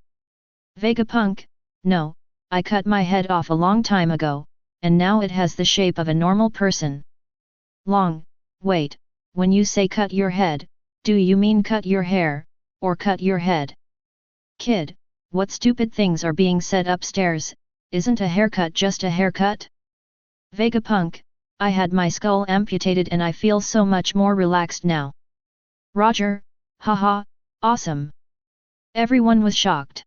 Vegapunk, no, I cut my head off a long time ago, and now it has the shape of a normal person. Long, wait, when you say cut your head, do you mean cut your hair, or cut your head? Kid, what stupid things are being said upstairs, isn't a haircut just a haircut? Vegapunk, I had my skull amputated and I feel so much more relaxed now. Roger, haha, awesome. Everyone was shocked.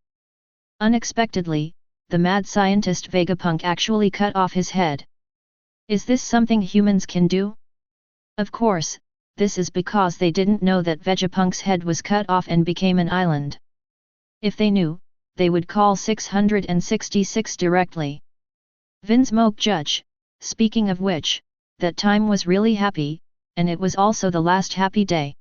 Unexpectedly, the mad scientist Vegapunk actually cut off his head. Is this something humans can do? Of course, this is because they didn't know that Vegapunk's head was cut off and became an island. If they knew, they would call 666 directly. Vince Moke Judge, speaking of which, that time was really happy, and it was also the last happy day.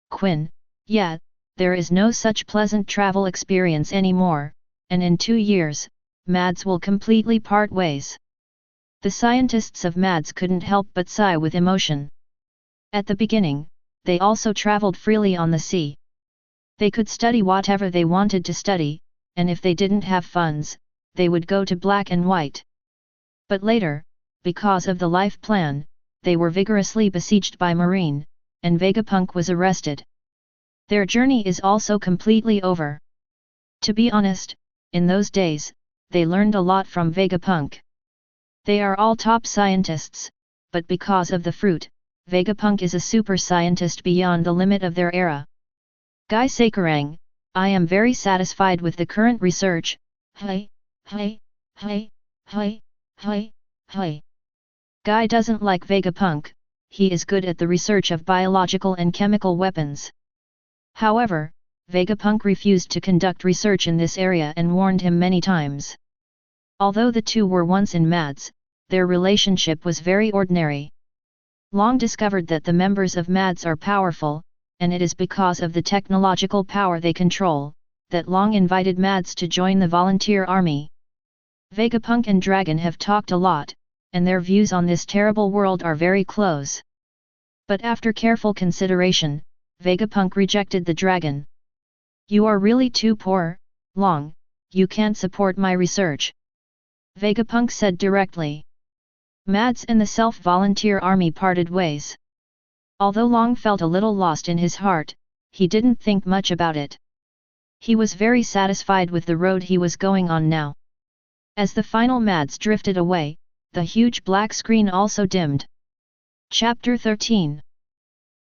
Quinn, yeah, there is no such pleasant travel experience anymore, and in 2 years, MADS will completely part ways. The scientists of MADS couldn't help but sigh with emotion. At the beginning, they also traveled freely on the sea. They could study whatever they wanted to study, and if they didn't have funds, they would go to black and white. But later, because of the life plan, they were vigorously besieged by Marine, and Vegapunk was arrested. Their journey is also completely over. To be honest, in those days, they learned a lot from Vegapunk. They are all top scientists, but because of the fruit, Vegapunk is a super scientist beyond the limit of their era. Guy Sakurang, I am very satisfied with the current research. Hey. Guy doesn't like Vegapunk, he is good at the research of biological and chemical weapons. However, Vegapunk refused to conduct research in this area and warned him many times. Although the two were once in MADS, their relationship was very ordinary. Long discovered that the members of MADS are powerful, and it is because of the technological power they control, that Long invited MADS to join the volunteer army. Vegapunk and Dragon have talked a lot, and their views on this terrible world are very close. But after careful consideration, Vegapunk rejected the dragon. You are really too poor, Long, you can't support my research. Vegapunk said directly. Mads and the self-volunteer army parted ways. Although Long felt a little lost in his heart, he didn't think much about it. He was very satisfied with the road he was going on now. As the final Mads drifted away, the huge black screen also dimmed. Chapter 13.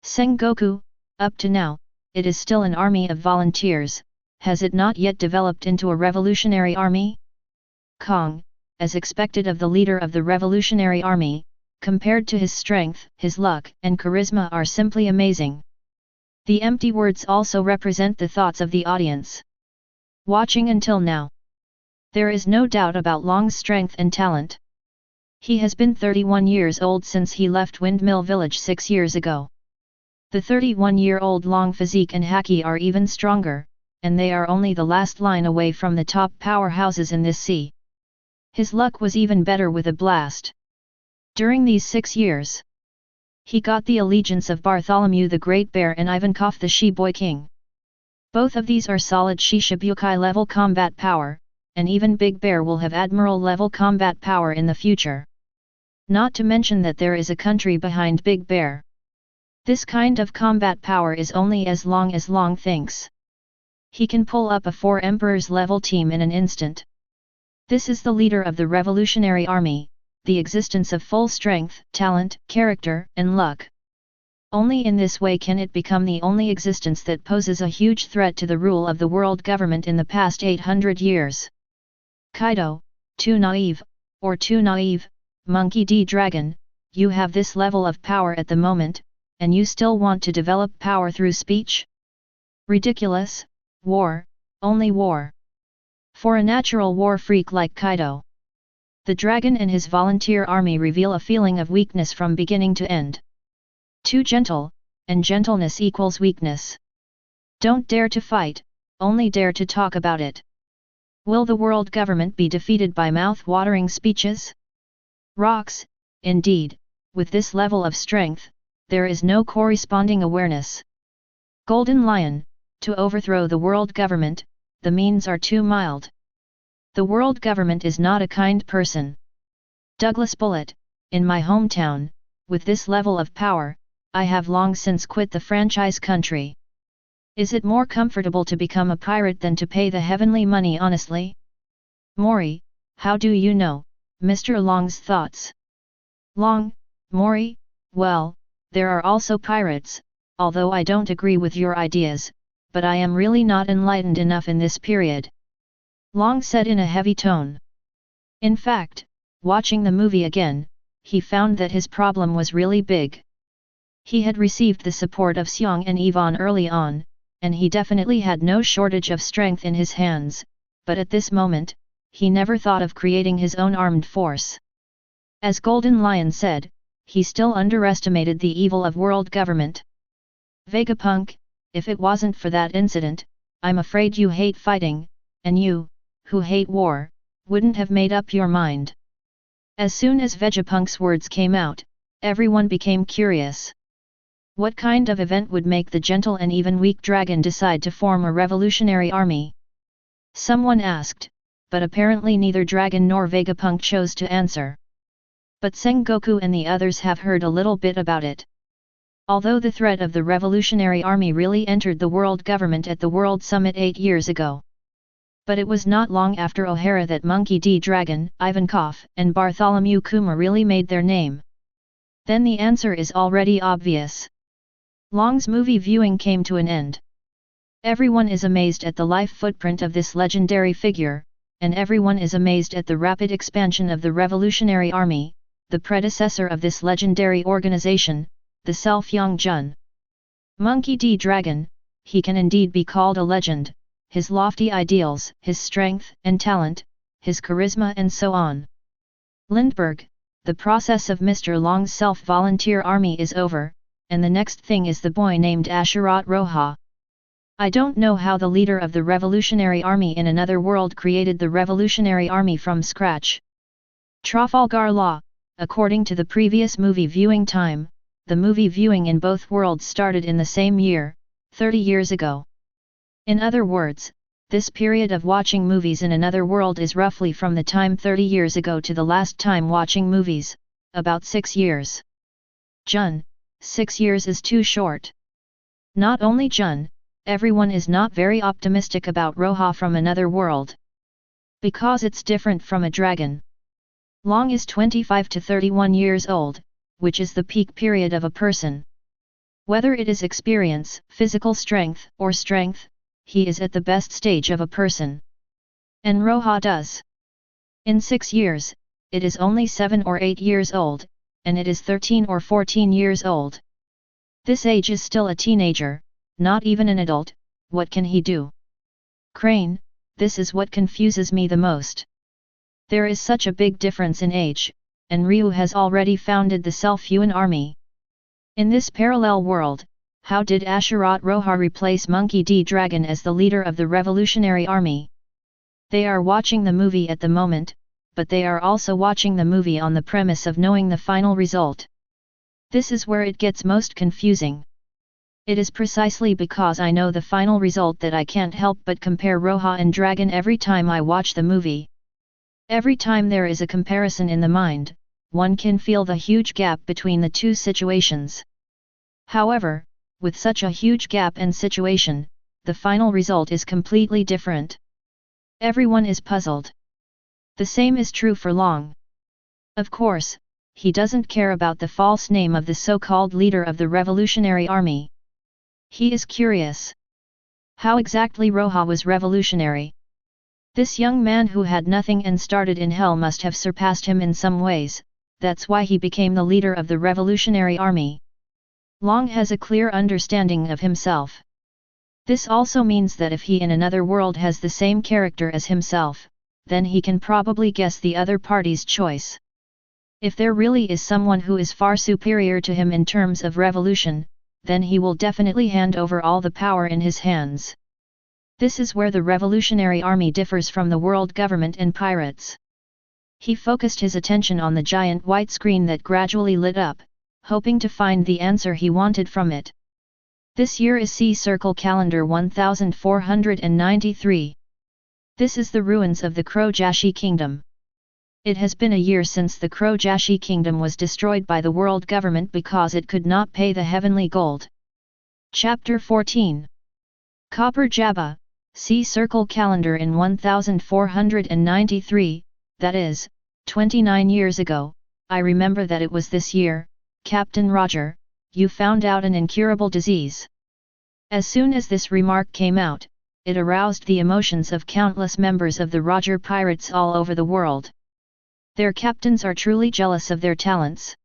Sengoku, up to now, it is still an army of volunteers, has it not yet developed into a revolutionary army? Kong, as expected of the leader of the revolutionary army, compared to his strength, his luck and charisma are simply amazing. The empty words also represent the thoughts of the audience. Watching until now, there is no doubt about Long's strength and talent. He has been 31 years old since he left Windmill Village 6 years ago. The 31-year-old Long physique and haki are even stronger, and they are only the last line away from the top powerhouses in this sea. His luck was even better with a blast. During these 6 years, he got the allegiance of Bartholomew the Great Bear and Ivankov the She-Boy King. Both of these are solid Shishibukai level combat power, and even Big Bear will have Admiral level combat power in the future. Not to mention that there is a country behind Big Bear. This kind of combat power is only as Long thinks. He can pull up a 4 Emperors level team in an instant. This is the leader of the revolutionary army, the existence of full strength, talent, character, and luck. Only in this way can it become the only existence that poses a huge threat to the rule of the world government in the past 800 years. Kaido, too naive, Monkey D. Dragon, you have this level of power at the moment, and you still want to develop power through speech? Ridiculous, war, only war. For a natural war freak like Kaido, the dragon and his volunteer army reveal a feeling of weakness from beginning to end. Too gentle, and gentleness equals weakness. Don't dare to fight, only dare to talk about it. Will the world government be defeated by mouth-watering speeches? Rocks, indeed, with this level of strength, there is no corresponding awareness. Golden Lion, to overthrow the world government, the means are too mild. The world government is not a kind person. Douglas Bullet, in my hometown, with this level of power, I have long since quit the franchise country. Is it more comfortable to become a pirate than to pay the heavenly money honestly? Mori, how do you know, Mr. Long's thoughts? Long, Mori, well, there are also pirates, although I don't agree with your ideas, but I am really not enlightened enough in this period. Long said in a heavy tone. In fact, watching the movie again, he found that his problem was really big. He had received the support of Xiong and Yvonne early on, and he definitely had no shortage of strength in his hands, but at this moment, he never thought of creating his own armed force. As Golden Lion said, he still underestimated the evil of world government. Vegapunk, if it wasn't for that incident, I'm afraid you hate fighting, and you, who hate war, wouldn't have made up your mind. As soon as Vegapunk's words came out, everyone became curious. What kind of event would make the gentle and even weak dragon decide to form a revolutionary army? Someone asked, but apparently neither Dragon nor Vegapunk chose to answer. But Sengoku and the others have heard a little bit about it. Although the threat of the revolutionary army really entered the world government at the World Summit 8 years ago. But it was not long after Ohara that Monkey D. Dragon, Ivankov, and Bartholomew Kuma really made their name. Then the answer is already obvious. Long's movie viewing came to an end. Everyone is amazed at the life footprint of this legendary figure, and everyone is amazed at the rapid expansion of the Revolutionary Army, the predecessor of this legendary organization, the Self-Young Jun. Monkey D. Dragon, he can indeed be called a legend, his lofty ideals, his strength and talent, his charisma and so on. Lindbergh, the process of Mr. Long's self-volunteer army is over, and the next thing is the boy named Asherat Roja. I don't know how the leader of the Revolutionary Army in another world created the Revolutionary Army from scratch. Trafalgar Law, according to the previous movie viewing time, the movie viewing in both worlds started in the same year, 30 years ago. In other words, this period of watching movies in another world is roughly from the time 30 years ago to the last time watching movies, about 6 years. Jun, 6 years is too short. Not only Jun, everyone is not very optimistic about Roja from another world. Because it's different from a dragon. Long is 25 to 31 years old, which is the peak period of a person. Whether it is experience, physical strength, or strength, he is at the best stage of a person. And Roja does. In 6 years, it is only 7 or 8 years old, and it is 13 or 14 years old. This age is still a teenager, not even an adult. What can he do? Crane, this is what confuses me the most. There is such a big difference in age, and Ryu has already founded the Self-Yuan army. In this parallel world, how did Asherat Roja replace Monkey D. Dragon as the leader of the Revolutionary Army? They are watching the movie at the moment, but they are also watching the movie on the premise of knowing the final result. This is where it gets most confusing. It is precisely because I know the final result that I can't help but compare Roja and Dragon every time I watch the movie. Every time there is a comparison in the mind, one can feel the huge gap between the two situations. However, with such a huge gap and situation, the final result is completely different. Everyone is puzzled. The same is true for Long. Of course, he doesn't care about the false name of the so-called leader of the Revolutionary Army. He is curious. How exactly Roja was revolutionary? This young man who had nothing and started in hell must have surpassed him in some ways, that's why he became the leader of the Revolutionary Army. Long has a clear understanding of himself. This also means that if he in another world has the same character as himself, then he can probably guess the other party's choice. If there really is someone who is far superior to him in terms of revolution, then he will definitely hand over all the power in his hands. This is where the Revolutionary Army differs from the world government and pirates. He focused his attention on the giant white screen that gradually lit up, hoping to find the answer he wanted from it. This year is C Circle Calendar 1493. This is the ruins of the Krojashi Kingdom. It has been a year since the Krojashi Kingdom was destroyed by the world government because it could not pay the heavenly gold. Chapter 14. Copper Jabba, C Circle Calendar in 1493, that is, 29 years ago. I remember that it was this year, Captain Roger, you found out an incurable disease. As soon as this remark came out, it aroused the emotions of countless members of the Roger Pirates all over the world. Their captains are truly jealous of their talents.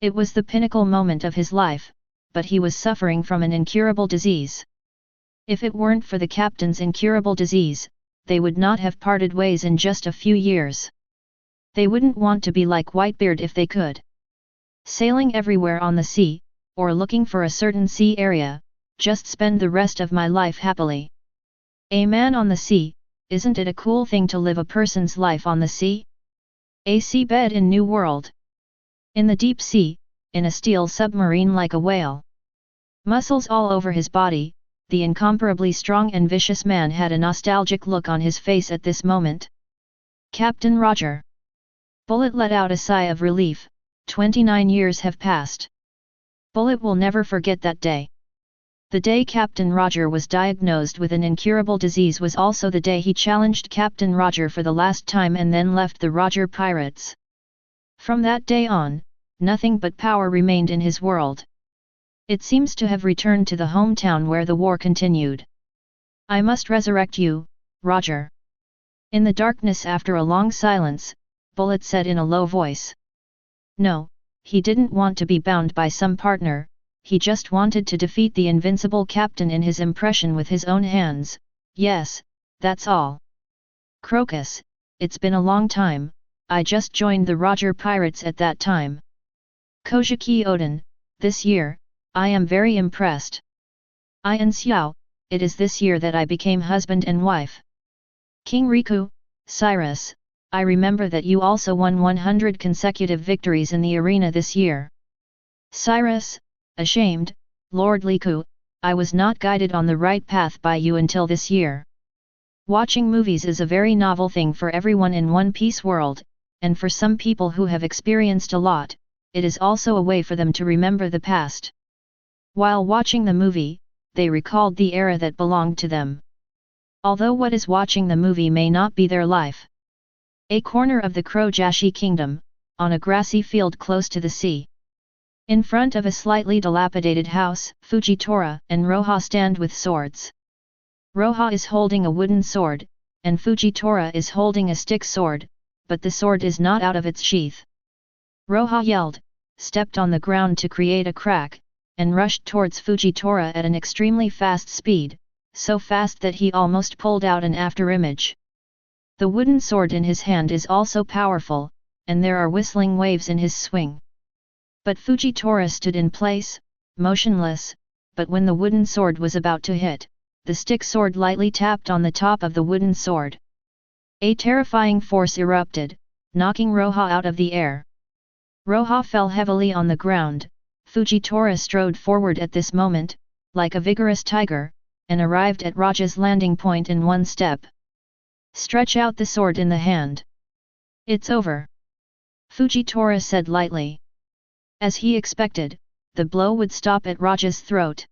It was the pinnacle moment of his life, but he was suffering from an incurable disease. If it weren't for the captain's incurable disease, they would not have parted ways in just a few years. They wouldn't want to be like Whitebeard if they could. Sailing everywhere on the sea, or looking for a certain sea area, just spend the rest of my life happily. A man on the sea, isn't it a cool thing to live a person's life on the sea? A seabed in New World. In the deep sea, in a steel submarine like a whale. Muscles all over his body, the incomparably strong and vicious man had a nostalgic look on his face at this moment. Captain Roger. Bullet let out a sigh of relief. 29 years have passed. Bullet will never forget that day. The day Captain Roger was diagnosed with an incurable disease was also the day he challenged Captain Roger for the last time and then left the Roger Pirates. From that day on, nothing but power remained in his world. It seems to have returned to the hometown where the war continued. I must resurrect you, Roger. In the darkness after a long silence, Bullet said in a low voice. No, he didn't want to be bound by some partner, he just wanted to defeat the invincible captain in his impression with his own hands, yes, that's all. Crocus, it's been a long time, I just joined the Roger Pirates at that time. Kojiki Odin, this year, I am very impressed. Ian Xiao, it is this year that I became husband and wife. King Riku, Cyrus, I remember that you also won 100 consecutive victories in the arena this year. Cyrus, ashamed, Lord Riku, I was not guided on the right path by you until this year. Watching movies is a very novel thing for everyone in One Piece world, and for some people who have experienced a lot, it is also a way for them to remember the past. While watching the movie, they recalled the era that belonged to them. Although what is watching the movie may not be their life. A corner of the Krojashi kingdom, on a grassy field close to the sea. In front of a slightly dilapidated house, Fujitora and Roja stand with swords. Roja is holding a wooden sword, and Fujitora is holding a stick sword, but the sword is not out of its sheath. Roja yelled, stepped on the ground to create a crack, and rushed towards Fujitora at an extremely fast speed, so fast that he almost pulled out an afterimage. The wooden sword in his hand is also powerful, and there are whistling waves in his swing. But Fujitora stood in place, motionless, but when the wooden sword was about to hit, the stick sword lightly tapped on the top of the wooden sword. A terrifying force erupted, knocking Roja out of the air. Roja fell heavily on the ground. Fujitora strode forward at this moment, like a vigorous tiger, and arrived at Roja's landing point in one step. Stretch out the sword in the hand. It's over. Fujitora said lightly. As he expected, the blow would stop at Roja's throat.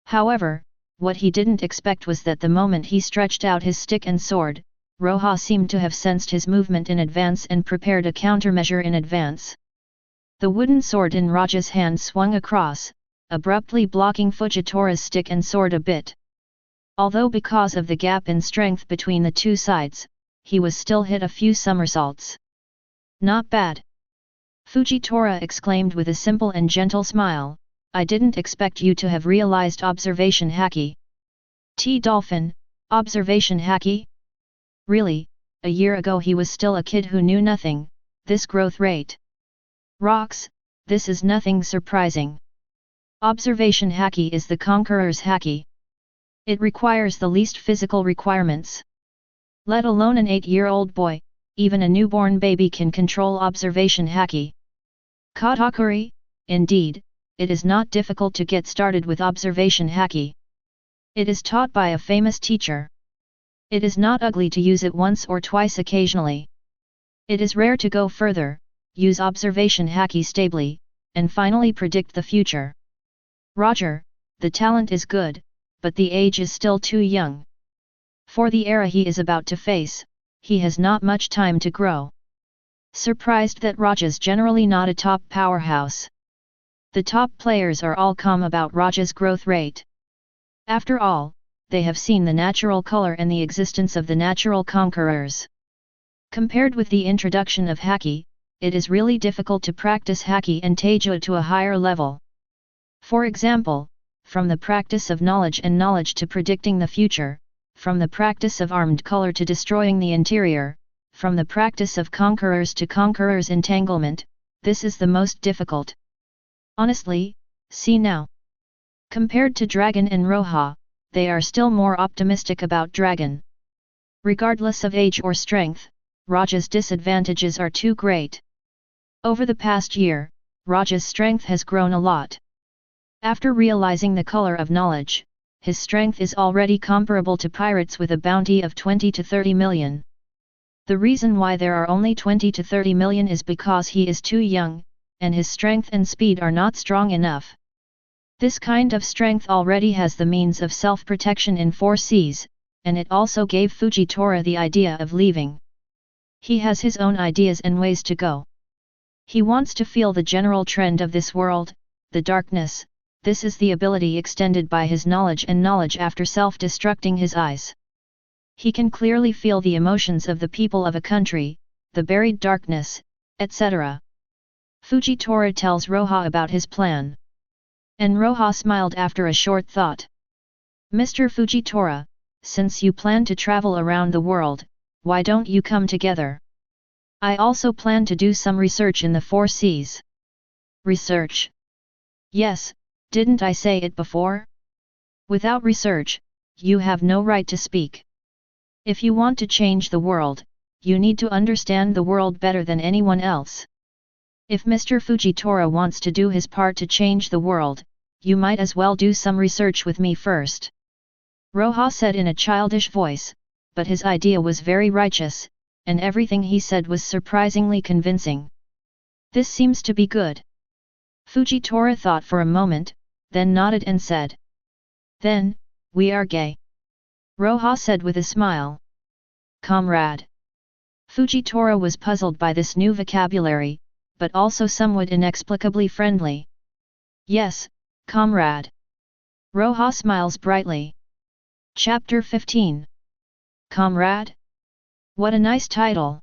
However, what he didn't expect was that the moment he stretched out his stick and sword, Roja seemed to have sensed his movement in advance and prepared a countermeasure in advance. The wooden sword in Roja's hand swung across, abruptly blocking Fujitora's stick and sword a bit. Although because of the gap in strength between the two sides, he was still hit a few somersaults. Not bad. Fujitora exclaimed with a simple and gentle smile, I didn't expect you to have realized observation haki. Dolphin, observation haki? Really, a year ago he was still a kid who knew nothing, this growth rate. Rocks, this is nothing surprising. Observation haki is the conqueror's haki. It requires the least physical requirements. Let alone an 8-year-old boy, even a newborn baby can control observation haki. Katakuri, indeed, it is not difficult to get started with observation haki. It is taught by a famous teacher. It is not ugly to use it once or twice occasionally. It is rare to go further, use observation haki stably, and finally predict the future. Roger, the talent is good, but the age is still too young. For the era he is about to face, he has not much time to grow. Surprised that Roja's generally not a top powerhouse. The top players are all calm about Roja's growth rate. After all, they have seen the natural color and the existence of the natural conquerors. Compared with the introduction of haki, it is really difficult to practice haki and taijutsu to a higher level. For example, from the practice of knowledge and knowledge to predicting the future, from the practice of armed color to destroying the interior, from the practice of conquerors to conquerors' entanglement, this is the most difficult. Honestly, see now. Compared to Dragon and Roja, they are still more optimistic about Dragon. Regardless of age or strength, Roja's disadvantages are too great. Over the past year, Roja's strength has grown a lot. After realizing the color of knowledge, his strength is already comparable to pirates with a bounty of 20 to 30 million. The reason why there are only 20 to 30 million is because he is too young, and his strength and speed are not strong enough. This kind of strength already has the means of self-protection in 4 seas, and it also gave Fujitora the idea of leaving. He has his own ideas and ways to go. He wants to feel the general trend of this world, the darkness. This is the ability extended by his knowledge and knowledge after self-destructing his eyes. He can clearly feel the emotions of the people of a country, the buried darkness, etc. Fujitora tells Roja about his plan. And Roja smiled after a short thought. Mr. Fujitora, since you plan to travel around the world, why don't you come together? I also plan to do some research in the 4 seas. Research? Yes. Didn't I say it before? Without research, you have no right to speak. If you want to change the world, you need to understand the world better than anyone else. If Mr. Fujitora wants to do his part to change the world, you might as well do some research with me first. Roja said in a childish voice, but his idea was very righteous, and everything he said was surprisingly convincing. This seems to be good. Fujitora thought for a moment, then nodded and said. Then, we are gay. Roja said with a smile. Comrade. Fujitora was puzzled by this new vocabulary, but also somewhat inexplicably friendly. Yes, comrade. Roja smiles brightly. Chapter 15. Comrade? What a nice title.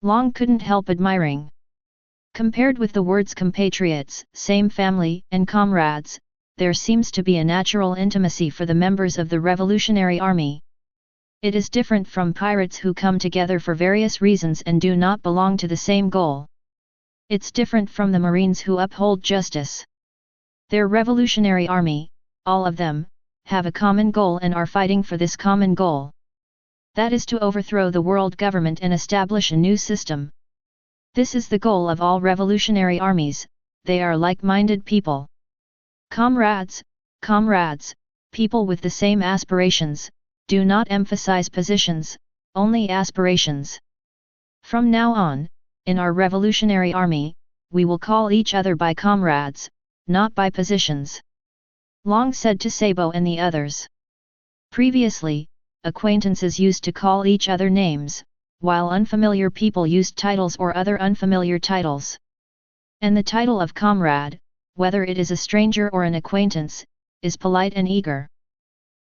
Long couldn't help admiring. Compared with the words compatriots, same family, and comrades, there seems to be a natural intimacy for the members of the Revolutionary Army. It is different from pirates who come together for various reasons and do not belong to the same goal. It's different from the Marines who uphold justice. Their Revolutionary Army, all of them, have a common goal and are fighting for this common goal. That is to overthrow the world government and establish a new system. This is the goal of all revolutionary armies, they are like-minded people. Comrades, people with the same aspirations, do not emphasize positions, only aspirations. From now on, in our revolutionary army, we will call each other by comrades, not by positions. Long said to Sabo and the others. Previously, acquaintances used to call each other names, while unfamiliar people used titles or other unfamiliar titles. And the title of comrade, whether it is a stranger or an acquaintance, is polite and eager.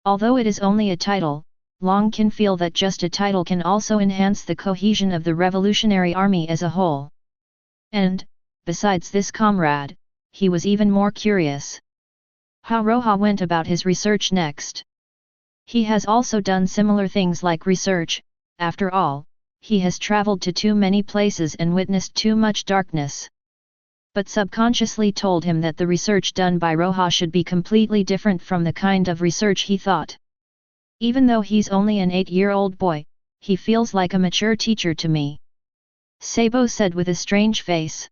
Although it is only a title, Long can feel that just a title can also enhance the cohesion of the revolutionary army as a whole. And, besides this comrade, he was even more curious. How Roja went about his research next. He has also done similar things like research, after all, he has traveled to too many places and witnessed too much darkness. But subconsciously told him that the research done by Roja should be completely different from the kind of research he thought. Even though he's only an 8-year-old boy, he feels like a mature teacher to me. Sabo said with a strange face.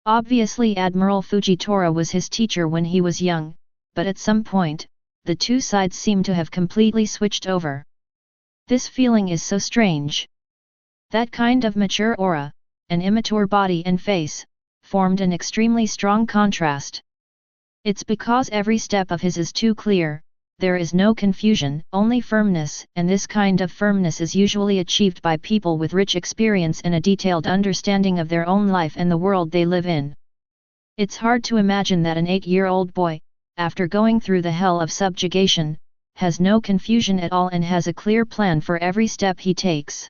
Obviously Admiral Fujitora was his teacher when he was young, but at some point, the two sides seem to have completely switched over. This feeling is so strange. That kind of mature aura, an immature body and face, formed an extremely strong contrast. It's because every step of his is too clear, there is no confusion, only firmness, and this kind of firmness is usually achieved by people with rich experience and a detailed understanding of their own life and the world they live in. It's hard to imagine that an 8-year-old boy, after going through the hell of subjugation, has no confusion at all and has a clear plan for every step he takes.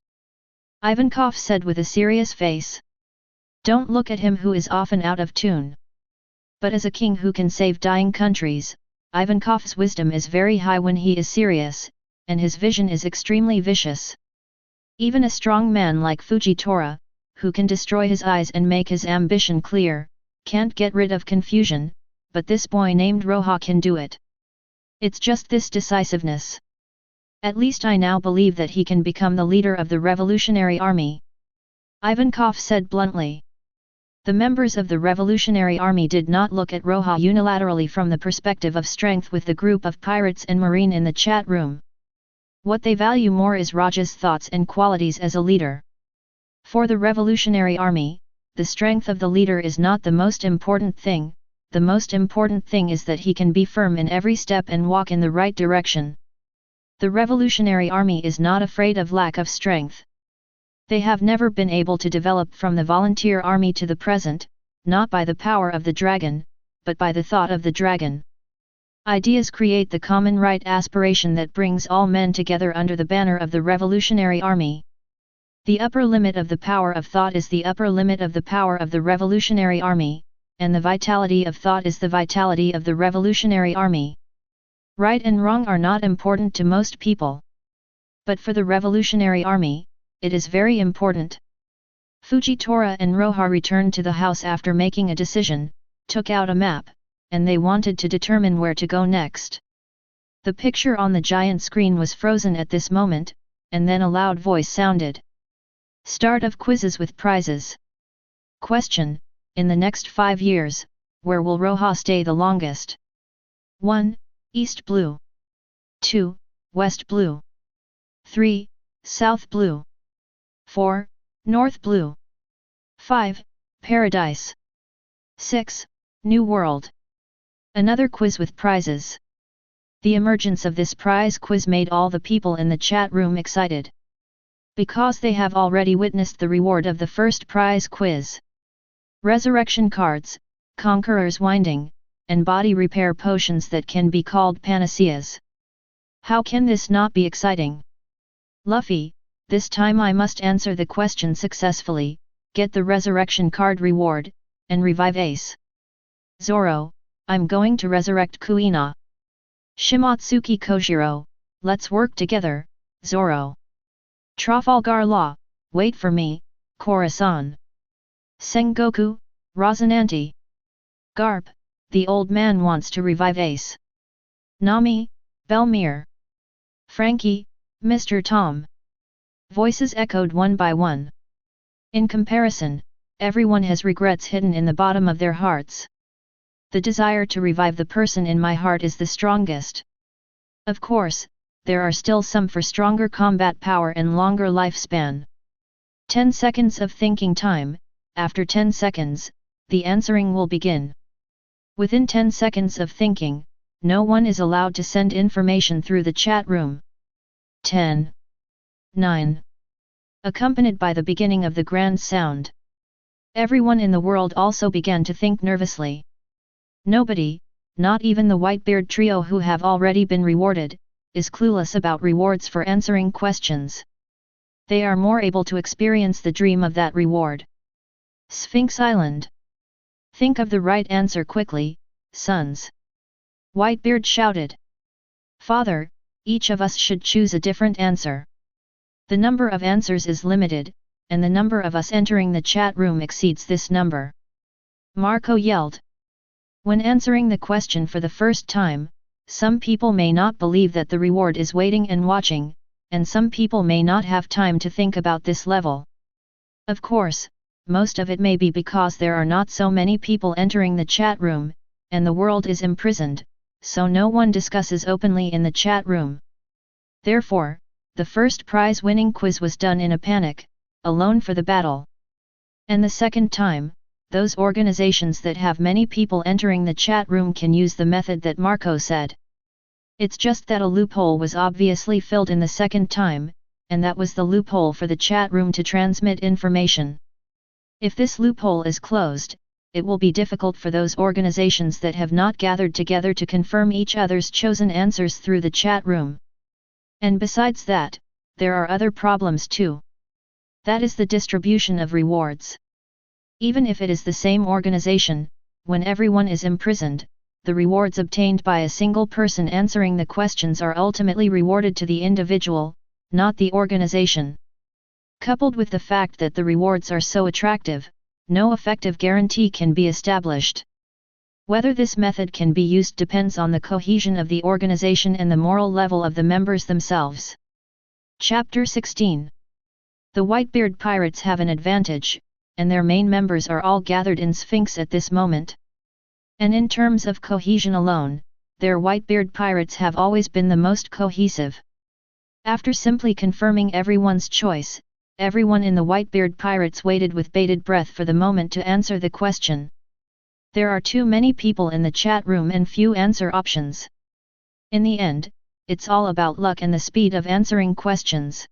Ivankov said with a serious face. Don't look at him who is often out of tune. But as a king who can save dying countries, Ivankov's wisdom is very high when he is serious, and his vision is extremely vicious. Even a strong man like Fujitora, who can destroy his eyes and make his ambition clear, can't get rid of confusion, but this boy named Roja can do it. It's just this decisiveness. At least I now believe that he can become the leader of the revolutionary army. Ivankov said bluntly. The members of the revolutionary army did not look at Roja unilaterally from the perspective of strength with the group of pirates and marine in the chat room. What they value more is Roja's thoughts and qualities as a leader. For the revolutionary army, the strength of the leader is not the most important thing, the most important thing is that he can be firm in every step and walk in the right direction. The revolutionary army is not afraid of lack of strength. They have never been able to develop from the volunteer army to the present, not by the power of the dragon, but by the thought of the dragon. Ideas create the common right aspiration that brings all men together under the banner of the revolutionary army. The upper limit of the power of thought is the upper limit of the power of the revolutionary army, and the vitality of thought is the vitality of the revolutionary army. Right and wrong are not important to most people. But for the revolutionary army, it is very important. Fujitora and Roja returned to the house after making a decision, took out a map, and they wanted to determine where to go next. The picture on the giant screen was frozen at this moment, and then a loud voice sounded. Start of quizzes with prizes. Question: in the next 5 years, where will Roja stay the longest? 1. East Blue. 2. West Blue. 3. South Blue. 4. North Blue. 5. Paradise. 6. New World. Another quiz with prizes. The emergence of this prize quiz made all the people in the chat room excited. Because they have already witnessed the reward of the first prize quiz. Resurrection cards, Conqueror's Winding, and body repair potions that can be called panaceas. How can this not be exciting? Luffy, this time I must answer the question successfully, get the resurrection card reward, and revive Ace. Zoro, I'm going to resurrect Kuina. Shimotsuki Kojiro, let's work together, Zoro. Trafalgar Law, wait for me, Kora-san. Sengoku, Rosinante. Garp, the old man wants to revive Ace. Nami, Belmere. Frankie, Mr. Tom. Voices echoed one by one. In comparison, everyone has regrets hidden in the bottom of their hearts. The desire to revive the person in my heart is the strongest. Of course, there are still some for stronger combat power and longer lifespan. 10 seconds of thinking time. After 10 seconds, the answering will begin. Within 10 seconds of thinking, no one is allowed to send information through the chat room. 10. 9. Accompanied by the beginning of the grand sound. Everyone in the world also began to think nervously. Nobody, not even the Whitebeard trio who have already been rewarded, is clueless about rewards for answering questions. They are more able to experience the dream of that reward. Sphinx Island. Think of the right answer quickly, sons. Whitebeard shouted. Father, each of us should choose a different answer. The number of answers is limited, and the number of us entering the chat room exceeds this number. Marco yelled. When answering the question for the first time, some people may not believe that the reward is waiting and watching, and some people may not have time to think about this level. Of course, most of it may be because there are not so many people entering the chat room, and the world is imprisoned, so no one discusses openly in the chat room. Therefore, the first prize-winning quiz was done in a panic, alone for the battle. And the second time, those organizations that have many people entering the chat room can use the method that Marco said. It's just that a loophole was obviously filled in the second time, and that was the loophole for the chat room to transmit information. If this loophole is closed, it will be difficult for those organizations that have not gathered together to confirm each other's chosen answers through the chat room. And besides that, there are other problems too. That is the distribution of rewards. Even if it is the same organization, when everyone is imprisoned, the rewards obtained by a single person answering the questions are ultimately rewarded to the individual, not the organization. Coupled with the fact that the rewards are so attractive, no effective guarantee can be established. Whether this method can be used depends on the cohesion of the organization and the moral level of the members themselves. Chapter 16. The Whitebeard pirates have an advantage, and their main members are all gathered in Sphinx at this moment. And in terms of cohesion alone, their Whitebeard pirates have always been the most cohesive. After simply confirming everyone's choice, everyone in the Whitebeard pirates waited with bated breath for the moment to answer the question. There are too many people in the chat room and few answer options. In the end, it's all about luck and the speed of answering questions.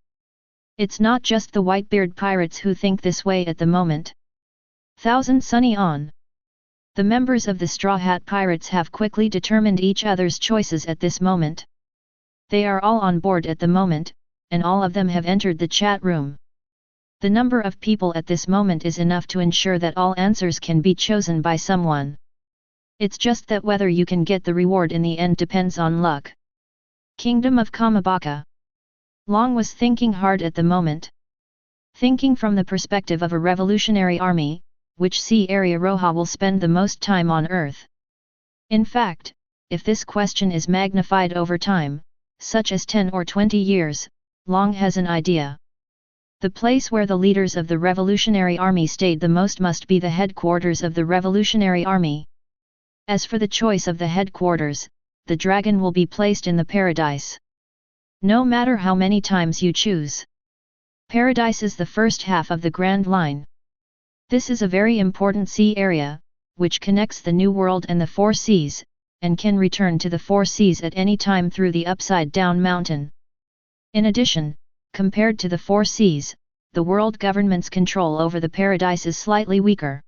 It's not just the Whitebeard pirates who think this way at the moment. Thousand Sunny on. The members of the Straw Hat Pirates have quickly determined each other's choices at this moment. They are all on board at the moment, and all of them have entered the chat room. The number of people at this moment is enough to ensure that all answers can be chosen by someone. It's just that whether you can get the reward in the end depends on luck. Kingdom of Kamabaka. Long was thinking hard at the moment. Thinking from the perspective of a revolutionary army, which sea area Roja will spend the most time on Earth. In fact, if this question is magnified over time, such as 10 or 20 years, Long has an idea. The place where the leaders of the Revolutionary Army stayed the most must be the headquarters of the Revolutionary Army. As for the choice of the headquarters, the dragon will be placed in the paradise. No matter how many times you choose. Paradise is the first half of the Grand Line. This is a very important sea area, which connects the New World and the Four Seas, and can return to the Four Seas at any time through the upside-down mountain. In addition, compared to the Four Seas, the world government's control over the paradise is slightly weaker.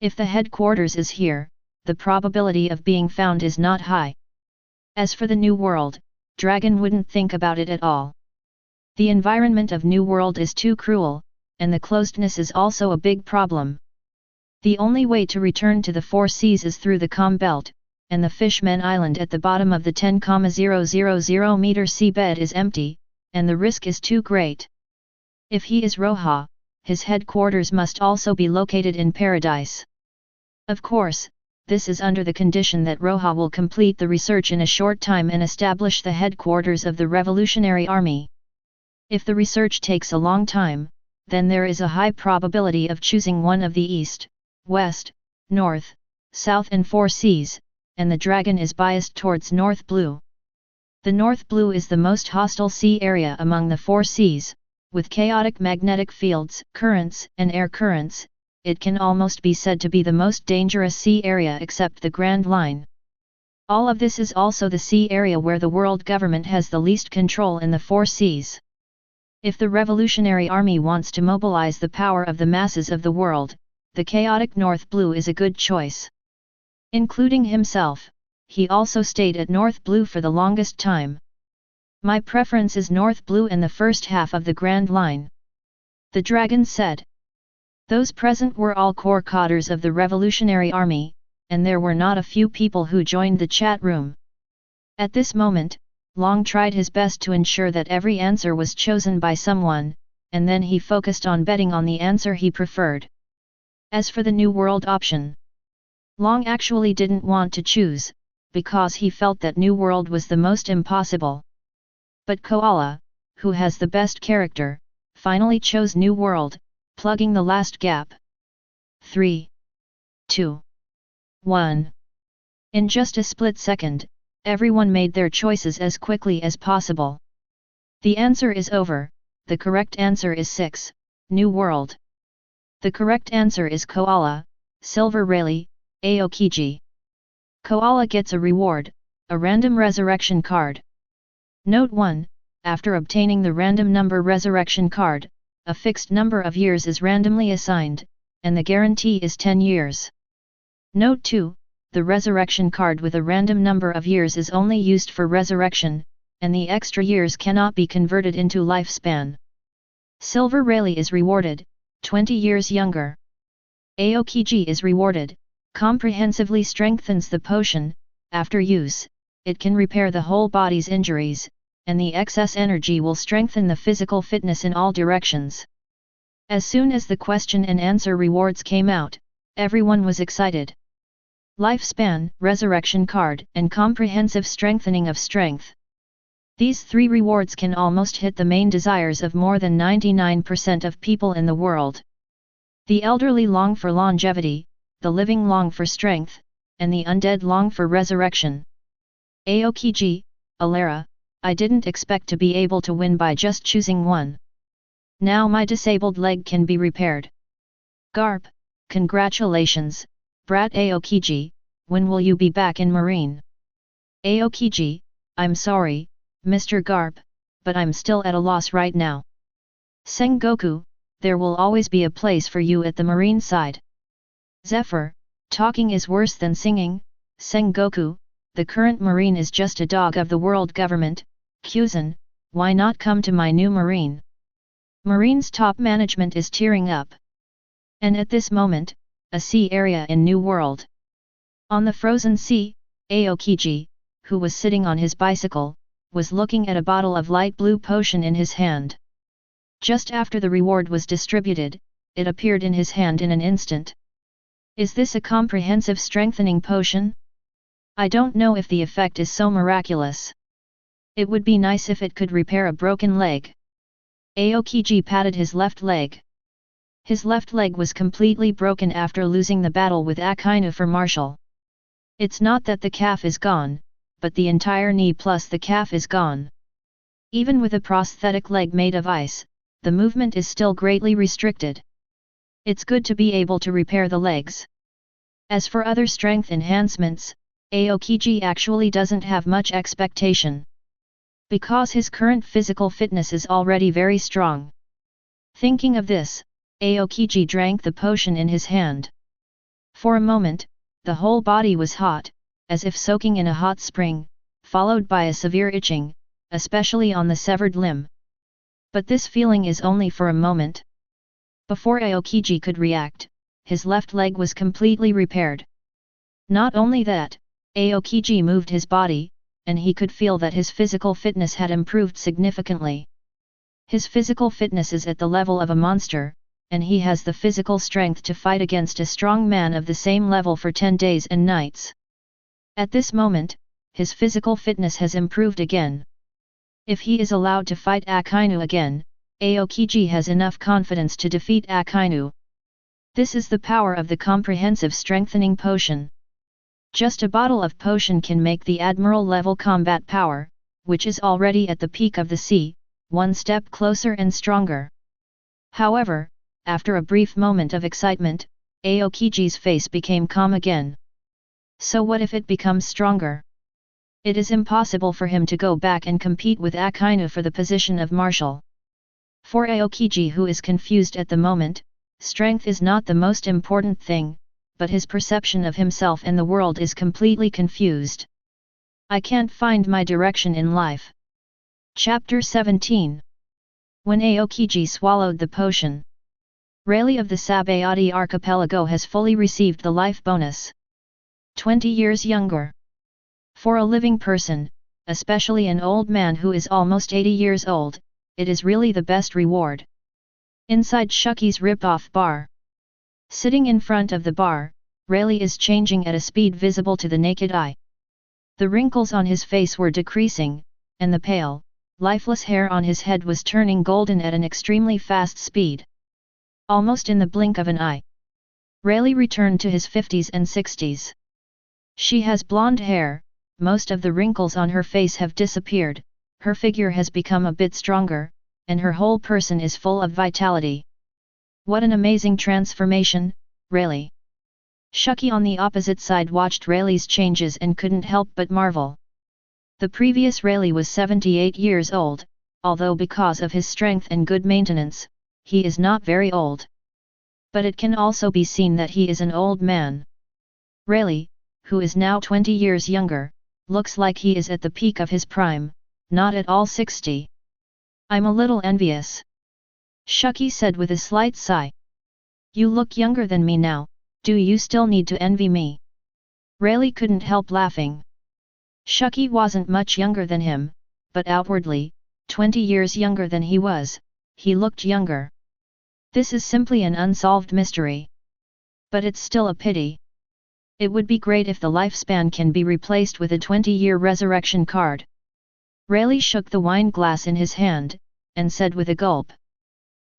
If the headquarters is here, the probability of being found is not high. As for the New World, Dragon wouldn't think about it at all. The environment of New World is too cruel, and the closedness is also a big problem. The only way to return to the Four Seas is through the Calm Belt, and the Fishmen Island at the bottom of the 10,000 meter seabed is empty, and the risk is too great. If he is Roja, his headquarters must also be located in Paradise. Of course, this is under the condition that Roja will complete the research in a short time and establish the headquarters of the Revolutionary Army. If the research takes a long time, then there is a high probability of choosing one of the East, West, North, South and Four Seas, and the dragon is biased towards North Blue. The North Blue is the most hostile sea area among the Four Seas, with chaotic magnetic fields, currents, and air currents. It can almost be said to be the most dangerous sea area except the Grand Line. All of this is also the sea area where the world government has the least control in the Four Seas. If the Revolutionary Army wants to mobilize the power of the masses of the world, the chaotic North Blue is a good choice. Including himself, he also stayed at North Blue for the longest time. My preference is North Blue and the first half of the Grand Line. The dragon said. Those present were all core cadres of the Revolutionary Army, and there were not a few people who joined the chat room. At this moment, Long tried his best to ensure that every answer was chosen by someone, and then he focused on betting on the answer he preferred. As for the New World option, Long actually didn't want to choose, because he felt that New World was the most impossible. But Koala, who has the best character, finally chose New World, plugging the last gap. 3, 2, 1. In just a split second, everyone made their choices as quickly as possible. The answer is over. The correct answer is 6, New World. The correct answer is Koala, Silver Rayleigh, Aokiji. Koala gets a reward, a random resurrection card. Note 1, after obtaining the random number resurrection card, a fixed number of years is randomly assigned, and the guarantee is 10 years. Note 2, the resurrection card with a random number of years is only used for resurrection, and the extra years cannot be converted into lifespan. Silver Rayleigh is rewarded, 20 years younger. Aokiji is rewarded, comprehensively strengthens the potion. After use, it can repair the whole body's injuries, and the excess energy will strengthen the physical fitness in all directions. As soon as the question and answer rewards came out, everyone was excited. Lifespan, resurrection card, and comprehensive strengthening of strength. These three rewards can almost hit the main desires of more than 99% of people in the world. The elderly long for longevity, the living long for strength, and the undead long for resurrection. Aokiji, Alara, I didn't expect to be able to win by just choosing one. Now my disabled leg can be repaired. Garp, congratulations, Brat Aokiji, when will you be back in Marine? Aokiji, I'm sorry, Mr. Garp, but I'm still at a loss right now. Sengoku, there will always be a place for you at the Marine side. Zephyr, talking is worse than singing. Sengoku, the current Marine is just a dog of the world government. Kuzan, why not come to my new Marine? Marine's top management is tearing up. And at this moment, a sea area in New World. On the frozen sea, Aokiji, who was sitting on his bicycle, was looking at a bottle of light blue potion in his hand. Just after the reward was distributed, it appeared in his hand in an instant. Is this a comprehensive strengthening potion? I don't know if the effect is so miraculous. It would be nice if it could repair a broken leg. Aokiji patted his left leg. His left leg was completely broken after losing the battle with Akainu for martial. It's not that the calf is gone, but the entire knee plus the calf is gone. Even with a prosthetic leg made of ice, the movement is still greatly restricted. It's good to be able to repair the legs. As for other strength enhancements, Aokiji actually doesn't have much expectation. Because his current physical fitness is already very strong. Thinking of this, Aokiji drank the potion in his hand. For a moment, the whole body was hot, as if soaking in a hot spring, followed by a severe itching, especially on the severed limb. But this feeling is only for a moment. Before Aokiji could react, his left leg was completely repaired. Not only that, Aokiji moved his body, and he could feel that his physical fitness had improved significantly. His physical fitness is at the level of a monster, and he has the physical strength to fight against a strong man of the same level for 10 days and nights. At this moment, his physical fitness has improved again. If he is allowed to fight Akainu again, Aokiji has enough confidence to defeat Akainu. This is the power of the comprehensive strengthening potion. Just a bottle of potion can make the admiral level combat power, which is already at the peak of the sea, one step closer and stronger. However, after a brief moment of excitement, Aokiji's face became calm again. So what if it becomes stronger? It is impossible for him to go back and compete with Akainu for the position of marshal. For Aokiji, who is confused at the moment, strength is not the most important thing, but his perception of himself and the world is completely confused. I can't find my direction in life. Chapter 17. When Aokiji swallowed the potion. Rayleigh of the Sabayati archipelago has fully received the life bonus. 20 years younger. For a living person, especially an old man who is almost 80 years old, it is really the best reward. Inside Shuki's ripped-off bar. Sitting in front of the bar, Rayleigh is changing at a speed visible to the naked eye. The wrinkles on his face were decreasing, and the pale, lifeless hair on his head was turning golden at an extremely fast speed. Almost in the blink of an eye, Rayleigh returned to his 50s and 60s. She has blonde hair, most of the wrinkles on her face have disappeared, her figure has become a bit stronger, and her whole person is full of vitality. What an amazing transformation, Rayleigh! Shuki on the opposite side watched Rayleigh's changes and couldn't help but marvel. The previous Rayleigh was 78 years old, although because of his strength and good maintenance, he is not very old. But it can also be seen that he is an old man. Rayleigh, who is now 20 years younger, looks like he is at the peak of his prime, not at all 60. I'm a little envious. Shuki said with a slight sigh. You look younger than me now, do you still need to envy me? Rayleigh couldn't help laughing. Shuki wasn't much younger than him, but outwardly, 20 years younger than he was, he looked younger. This is simply an unsolved mystery. But it's still a pity. It would be great if the lifespan can be replaced with a 20-year resurrection card. Rayleigh shook the wine glass in his hand, and said with a gulp.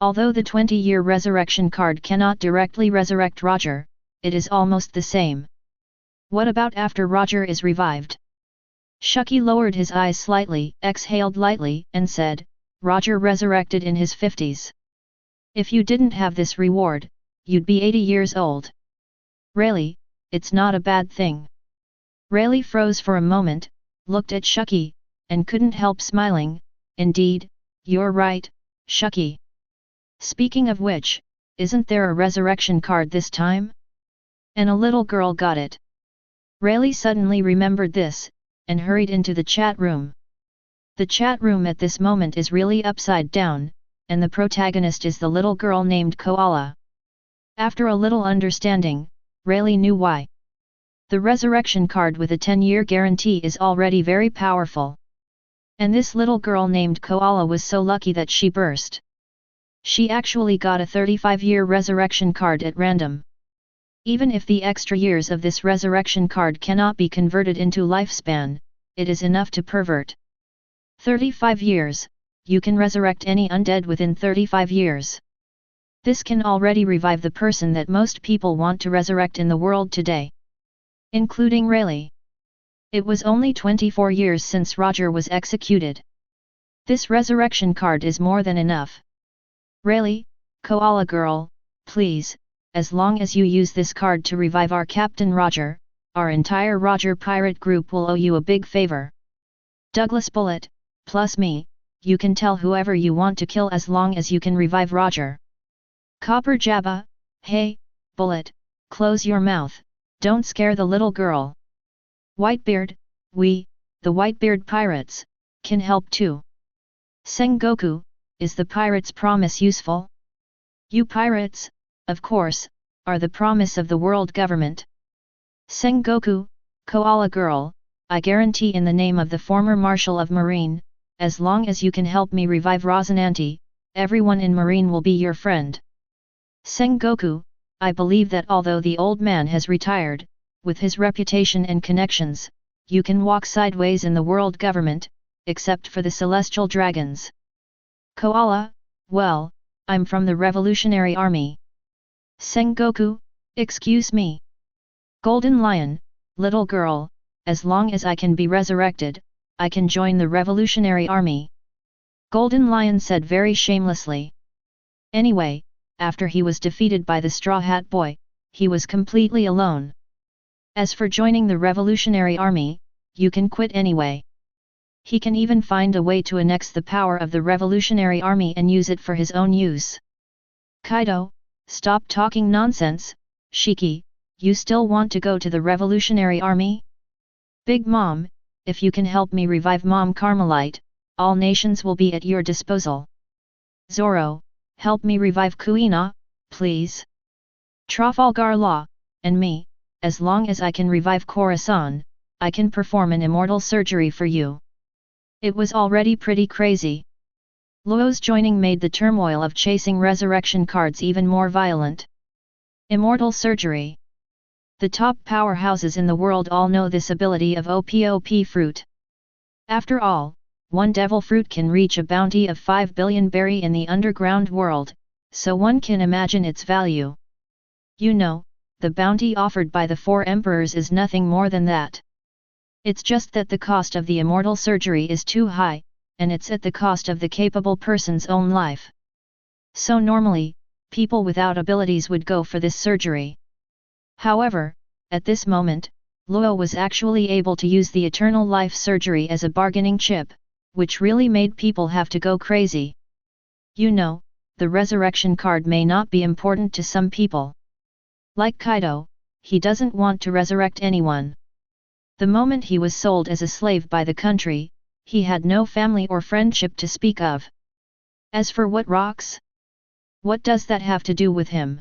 Although the 20-year resurrection card cannot directly resurrect Roger, it is almost the same. What about after Roger is revived? Shuki lowered his eyes slightly, exhaled lightly, and said, Roger resurrected in his 50s. If you didn't have this reward, you'd be 80 years old. Rayleigh, it's not a bad thing. Rayleigh froze for a moment, looked at Shuki, and couldn't help smiling. Indeed, you're right, Shuki. Speaking of which, isn't there a resurrection card this time? And a little girl got it. Rayleigh suddenly remembered this, and hurried into the chat room. The chat room at this moment is really upside down, and the protagonist is the little girl named Koala. After a little understanding, Rayleigh knew why. The resurrection card with a 10-year guarantee is already very powerful. And this little girl named Koala was so lucky that she burst. She actually got a 35-year resurrection card at random. Even if the extra years of this resurrection card cannot be converted into lifespan, it is enough to pervert. 35 years, you can resurrect any undead within 35 years. This can already revive the person that most people want to resurrect in the world today, including Rayleigh. It was only 24 years since Roger was executed. This resurrection card is more than enough. Rayleigh, Koala Girl, please, as long as you use this card to revive our Captain Roger, our entire Roger pirate group will owe you a big favor. Douglas Bullet, plus me, you can tell whoever you want to kill as long as you can revive Roger. Copper Jabba, hey, Bullet, close your mouth, don't scare the little girl. Whitebeard, we, the Whitebeard pirates, can help too. Sengoku, is the pirate's promise useful? You pirates, of course, are the promise of the world government. Sengoku, Koala Girl, I guarantee in the name of the former Marshal of Marine, as long as you can help me revive Rosinante, everyone in Marine will be your friend. Sengoku, I believe that although the old man has retired, with his reputation and connections, you can walk sideways in the world government, except for the celestial dragons. Koala, well, I'm from the Revolutionary Army. Sengoku, excuse me. Golden Lion, little girl, as long as I can be resurrected, I can join the Revolutionary Army. Golden Lion said very shamelessly. Anyway, after he was defeated by the Straw Hat Boy, he was completely alone. As for joining the Revolutionary Army, you can quit anyway. He can even find a way to annex the power of the Revolutionary Army and use it for his own use. Kaido, stop talking nonsense, Shiki, you still want to go to the Revolutionary Army? Big Mom, if you can help me revive Mom Carmelite, all nations will be at your disposal. Zoro, help me revive Kuina, please. Trafalgar Law, and me, as long as I can revive Khorasan, I can perform an immortal surgery for you. It was already pretty crazy. Luo's joining made the turmoil of chasing resurrection cards even more violent. Immortal surgery. The top powerhouses in the world all know this ability of OPOP fruit. After all, one devil fruit can reach a bounty of 5 billion berry in the underground world, so one can imagine its value. You know, the bounty offered by the 4 emperors is nothing more than that. It's just that the cost of the immortal surgery is too high, and it's at the cost of the capable person's own life. So normally, people without abilities would go for this surgery. However, at this moment, Luo was actually able to use the eternal life surgery as a bargaining chip, which really made people have to go crazy. You know, the resurrection card may not be important to some people. Like Kaido, he doesn't want to resurrect anyone. The moment he was sold as a slave by the country, he had no family or friendship to speak of. As for what rocks? What does that have to do with him?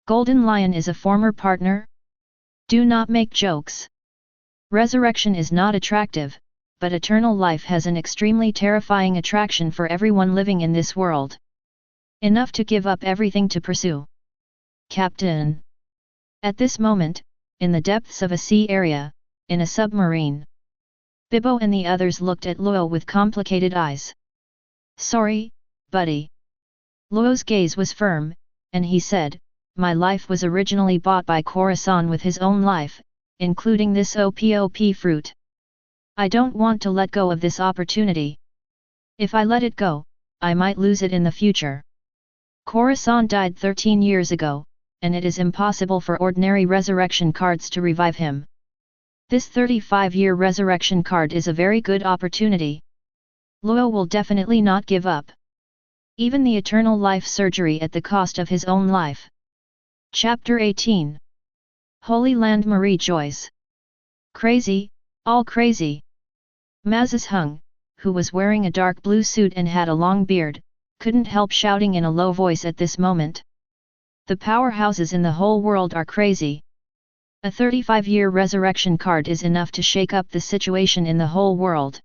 Golden Lion is a former partner? Do not make jokes. Resurrection is not attractive, but eternal life has an extremely terrifying attraction for everyone living in this world. Enough to give up everything to pursue. Captain. At this moment, in the depths of a sea area, in a submarine, Bibbo and the others looked at Luo with complicated eyes. Sorry, buddy. Luo's gaze was firm, and he said, my life was originally bought by Khorasan with his own life, including this OPOP fruit. I don't want to let go of this opportunity. If I let it go, I might lose it in the future. Khorasan died 13 years ago, and it is impossible for ordinary resurrection cards to revive him. This 35-year resurrection card is a very good opportunity. Luo will definitely not give up. Even the eternal life surgery at the cost of his own life. Chapter 18. Holy Land Mariejois. Crazy, all crazy. Mazes Hung, who was wearing a dark blue suit and had a long beard, couldn't help shouting in a low voice at this moment. The powerhouses in the whole world are crazy. A 35-year resurrection card is enough to shake up the situation in the whole world.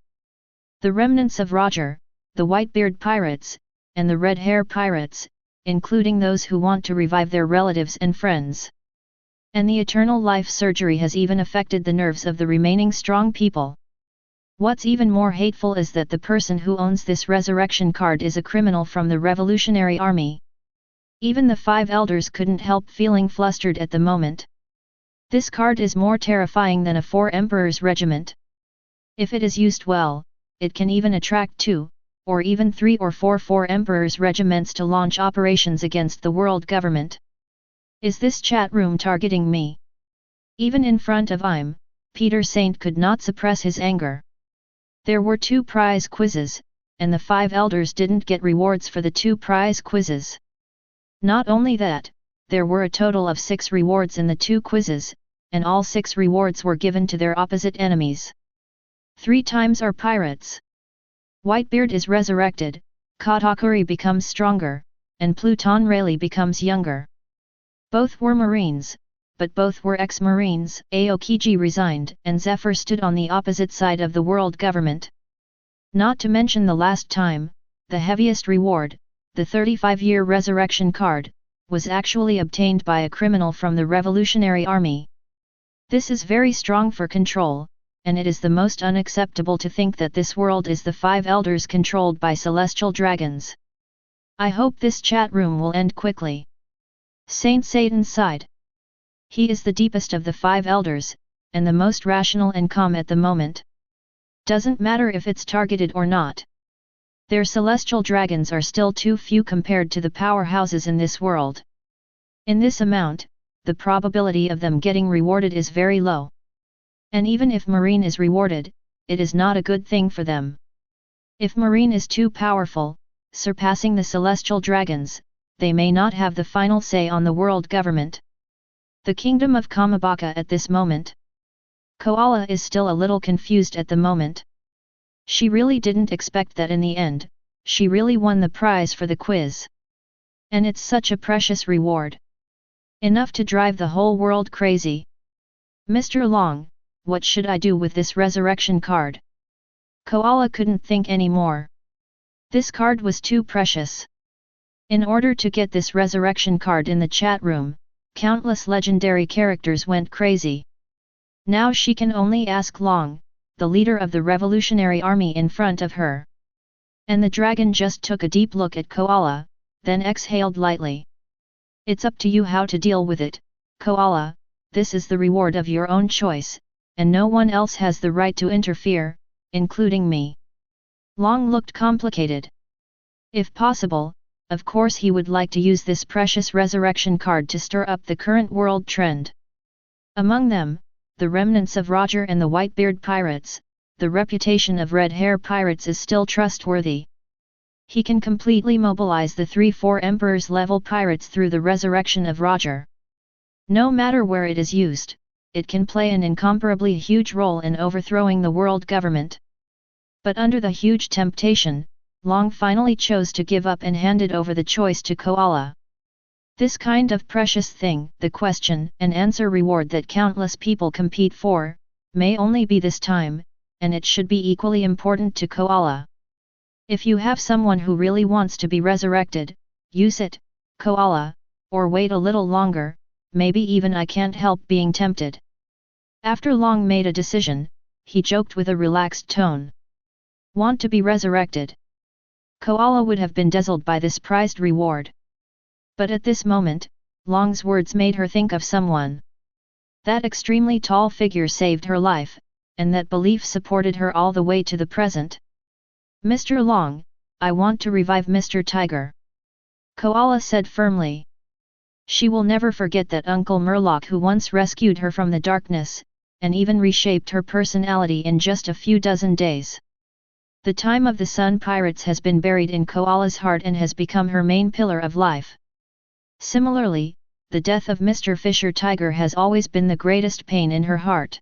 The remnants of Roger, the Whitebeard pirates, and the Red Hair pirates, including those who want to revive their relatives and friends. And the eternal life surgery has even affected the nerves of the remaining strong people. What's even more hateful is that the person who owns this resurrection card is a criminal from the Revolutionary Army. Even the 5 elders couldn't help feeling flustered at the moment. This card is more terrifying than a 4 emperors regiment. If it is used well, it can even attract 2, or even 3 or 4 emperors regiments to launch operations against the world government. Is this chat room targeting me? Even in front of Peter Saint could not suppress his anger. There were 2 prize quizzes, and the 5 elders didn't get rewards for the 2 prize quizzes. Not only that, there were a total of 6 rewards in the 2 quizzes, and all 6 rewards were given to their opposite enemies. 3 times are pirates. Whitebeard is resurrected, Katakuri becomes stronger, and Pluton Rayleigh becomes younger. Both were Marines, but both were ex-Marines. Aokiji resigned, and Zephyr stood on the opposite side of the world government. Not to mention the last time, the heaviest reward, the 35-year resurrection card, was actually obtained by a criminal from the Revolutionary Army. This is very strong for control, and it is the most unacceptable to think that this world is the 5 elders controlled by celestial dragons. I hope this chat room will end quickly. Saint Satan sighed. He is the deepest of the 5 elders, and the most rational and calm at the moment. Doesn't matter if it's targeted or not. Their celestial dragons are still too few compared to the powerhouses in this world. In this amount, the probability of them getting rewarded is very low. And even if Marine is rewarded, it is not a good thing for them. If Marine is too powerful, surpassing the celestial dragons, they may not have the final say on the world government. The kingdom of Kamabaka at this moment. Koala is still a little confused at the moment. She really didn't expect that in the end, she really won the prize for the quiz. And it's such a precious reward. Enough to drive the whole world crazy. Mr. Long, what should I do with this resurrection card? Koala couldn't think anymore. This card was too precious. In order to get this resurrection card in the chat room, countless legendary characters went crazy. Now she can only ask Long, the leader of the Revolutionary Army, in front of her. And the dragon just took a deep look at Koala, then exhaled lightly. It's up to you how to deal with it, Koala. This is the reward of your own choice, and no one else has the right to interfere, including me. Long looked complicated. If possible, of course he would like to use this precious resurrection card to stir up the current world trend. Among them, the remnants of Roger and the Whitebeard pirates, the reputation of Red Hair pirates is still trustworthy. He can completely mobilize the 3-4 Emperors level pirates through the resurrection of Roger. No matter where it is used, it can play an incomparably huge role in overthrowing the world government. But under the huge temptation, Long finally chose to give up and handed over the choice to Koala. This kind of precious thing, the question and answer reward that countless people compete for, may only be this time, and it should be equally important to Koala. If you have someone who really wants to be resurrected, use it, Koala, or wait a little longer, maybe even I can't help being tempted. After Long made a decision, he joked with a relaxed tone. Want to be resurrected? Koala would have been dazzled by this prized reward. But at this moment, Long's words made her think of someone. That extremely tall figure saved her life, and that belief supported her all the way to the present. Mr. Long, I want to revive Mr. Tiger. Koala said firmly. She will never forget that Uncle Murloc who once rescued her from the darkness, and even reshaped her personality in just a few dozen days. The time of the Sun Pirates has been buried in Koala's heart and has become her main pillar of life. Similarly, the death of Mr. Fisher Tiger has always been the greatest pain in her heart.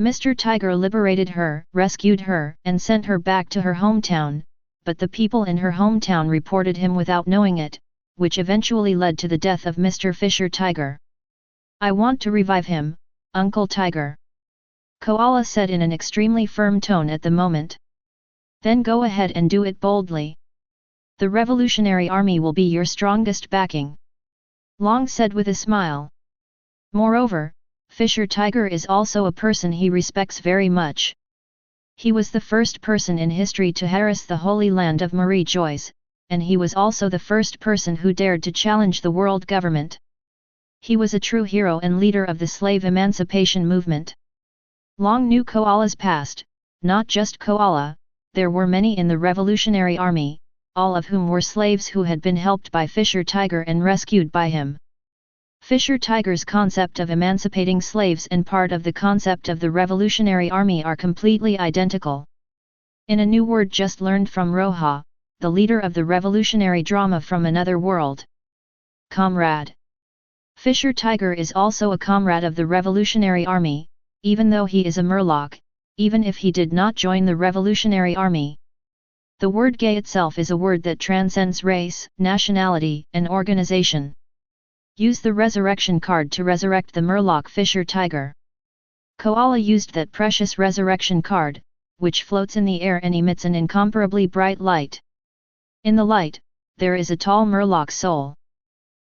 Mr. Tiger liberated her, rescued her, and sent her back to her hometown, but the people in her hometown reported him without knowing it, which eventually led to the death of Mr. Fisher Tiger. I want to revive him, Uncle Tiger. Koala said in an extremely firm tone at the moment. Then go ahead and do it boldly. The Revolutionary Army will be your strongest backing. Long said with a smile. Moreover, Fisher Tiger is also a person he respects very much. He was the first person in history to harass the Holy Land of Mariejois, and he was also the first person who dared to challenge the world government. He was a true hero and leader of the slave emancipation movement. Long knew koalas past, not just koala, there were many in the Revolutionary Army, all of whom were slaves who had been helped by Fisher Tiger and rescued by him. Fisher Tiger's concept of emancipating slaves and part of the concept of the Revolutionary Army are completely identical. In a new word just learned from Roja, the leader of the revolutionary drama from another world. Comrade. Fisher Tiger is also a comrade of the Revolutionary Army, even though he is a Murloc, even if he did not join the Revolutionary Army. The word gay itself is a word that transcends race, nationality, and organization. Use the resurrection card to resurrect the Murloc Fisher Tiger. Koala used that precious resurrection card, which floats in the air and emits an incomparably bright light. In the light, there is a tall Murloc soul.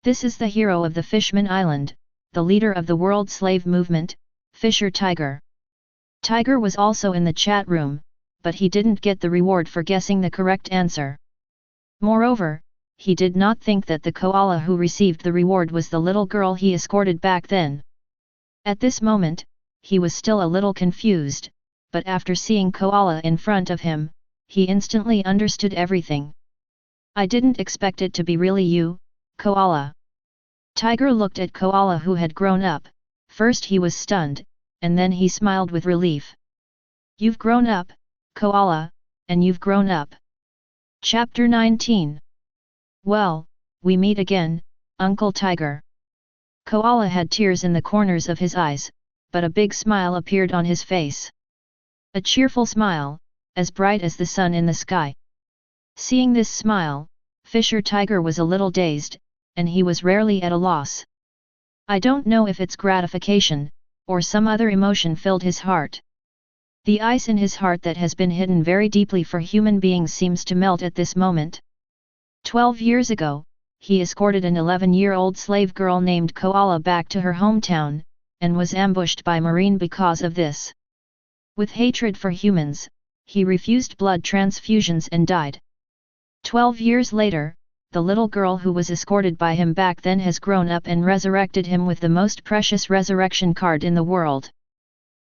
This is the hero of the Fishman Island, the leader of the world slave movement, Fisher Tiger. Tiger was also in the chat room, but he didn't get the reward for guessing the correct answer. Moreover, he did not think that the koala who received the reward was the little girl he escorted back then. At this moment, he was still a little confused, but after seeing koala in front of him, he instantly understood everything. I didn't expect it to be really you, koala. Tiger looked at koala who had grown up. First he was stunned, and then he smiled with relief. You've grown up, koala, and you've grown up. Chapter 19. Well, we meet again, Uncle Tiger. Koala had tears in the corners of his eyes, but a big smile appeared on his face. A cheerful smile, as bright as the sun in the sky. Seeing this smile, Fisher Tiger was a little dazed, and he was rarely at a loss. I don't know if it's gratification, or some other emotion filled his heart. The ice in his heart that has been hidden very deeply for human beings seems to melt at this moment. 12 years ago, he escorted an 11-year-old slave girl named Koala back to her hometown, and was ambushed by Marine because of this. With hatred for humans, he refused blood transfusions and died. 12 years later, the little girl who was escorted by him back then has grown up and resurrected him with the most precious resurrection card in the world.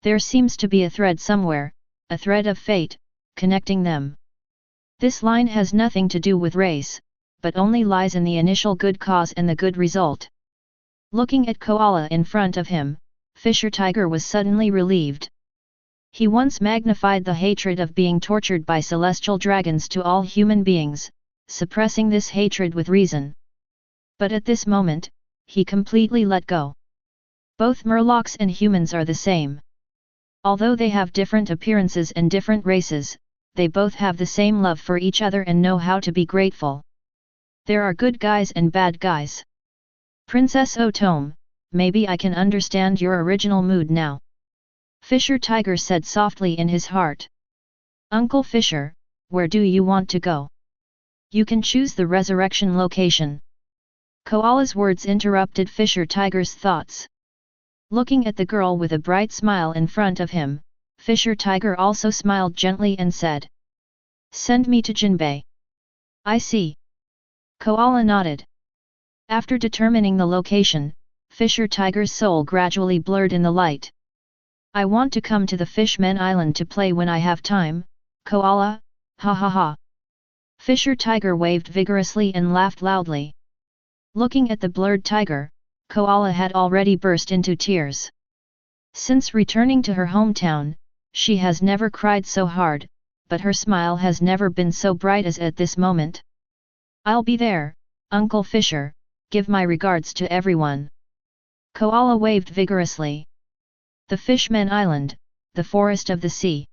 There seems to be a thread somewhere, a thread of fate, connecting them. This line has nothing to do with race, but only lies in the initial good cause and the good result. Looking at Koala in front of him, Fisher Tiger was suddenly relieved. He once magnified the hatred of being tortured by celestial dragons to all human beings, suppressing this hatred with reason. But at this moment, he completely let go. Both Murlocs and humans are the same. Although they have different appearances and different races, they both have the same love for each other and know how to be grateful. There are good guys and bad guys. Princess Otome, maybe I can understand your original mood now. Fisher Tiger said softly in his heart. Uncle Fisher, where do you want to go? You can choose the resurrection location. Koala's words interrupted Fisher Tiger's thoughts. Looking at the girl with a bright smile in front of him, Fisher Tiger also smiled gently and said. Send me to Jinbei. I see. Koala nodded. After determining the location, Fisher Tiger's soul gradually blurred in the light. I want to come to the Fishman Island to play when I have time, Koala, ha ha ha. Fisher Tiger waved vigorously and laughed loudly. Looking at the blurred tiger, Koala had already burst into tears. Since returning to her hometown, she has never cried so hard, but her smile has never been so bright as at this moment. I'll be there, Uncle Fisher, give my regards to everyone. Koala waved vigorously. The Fishman Island, the forest of the sea.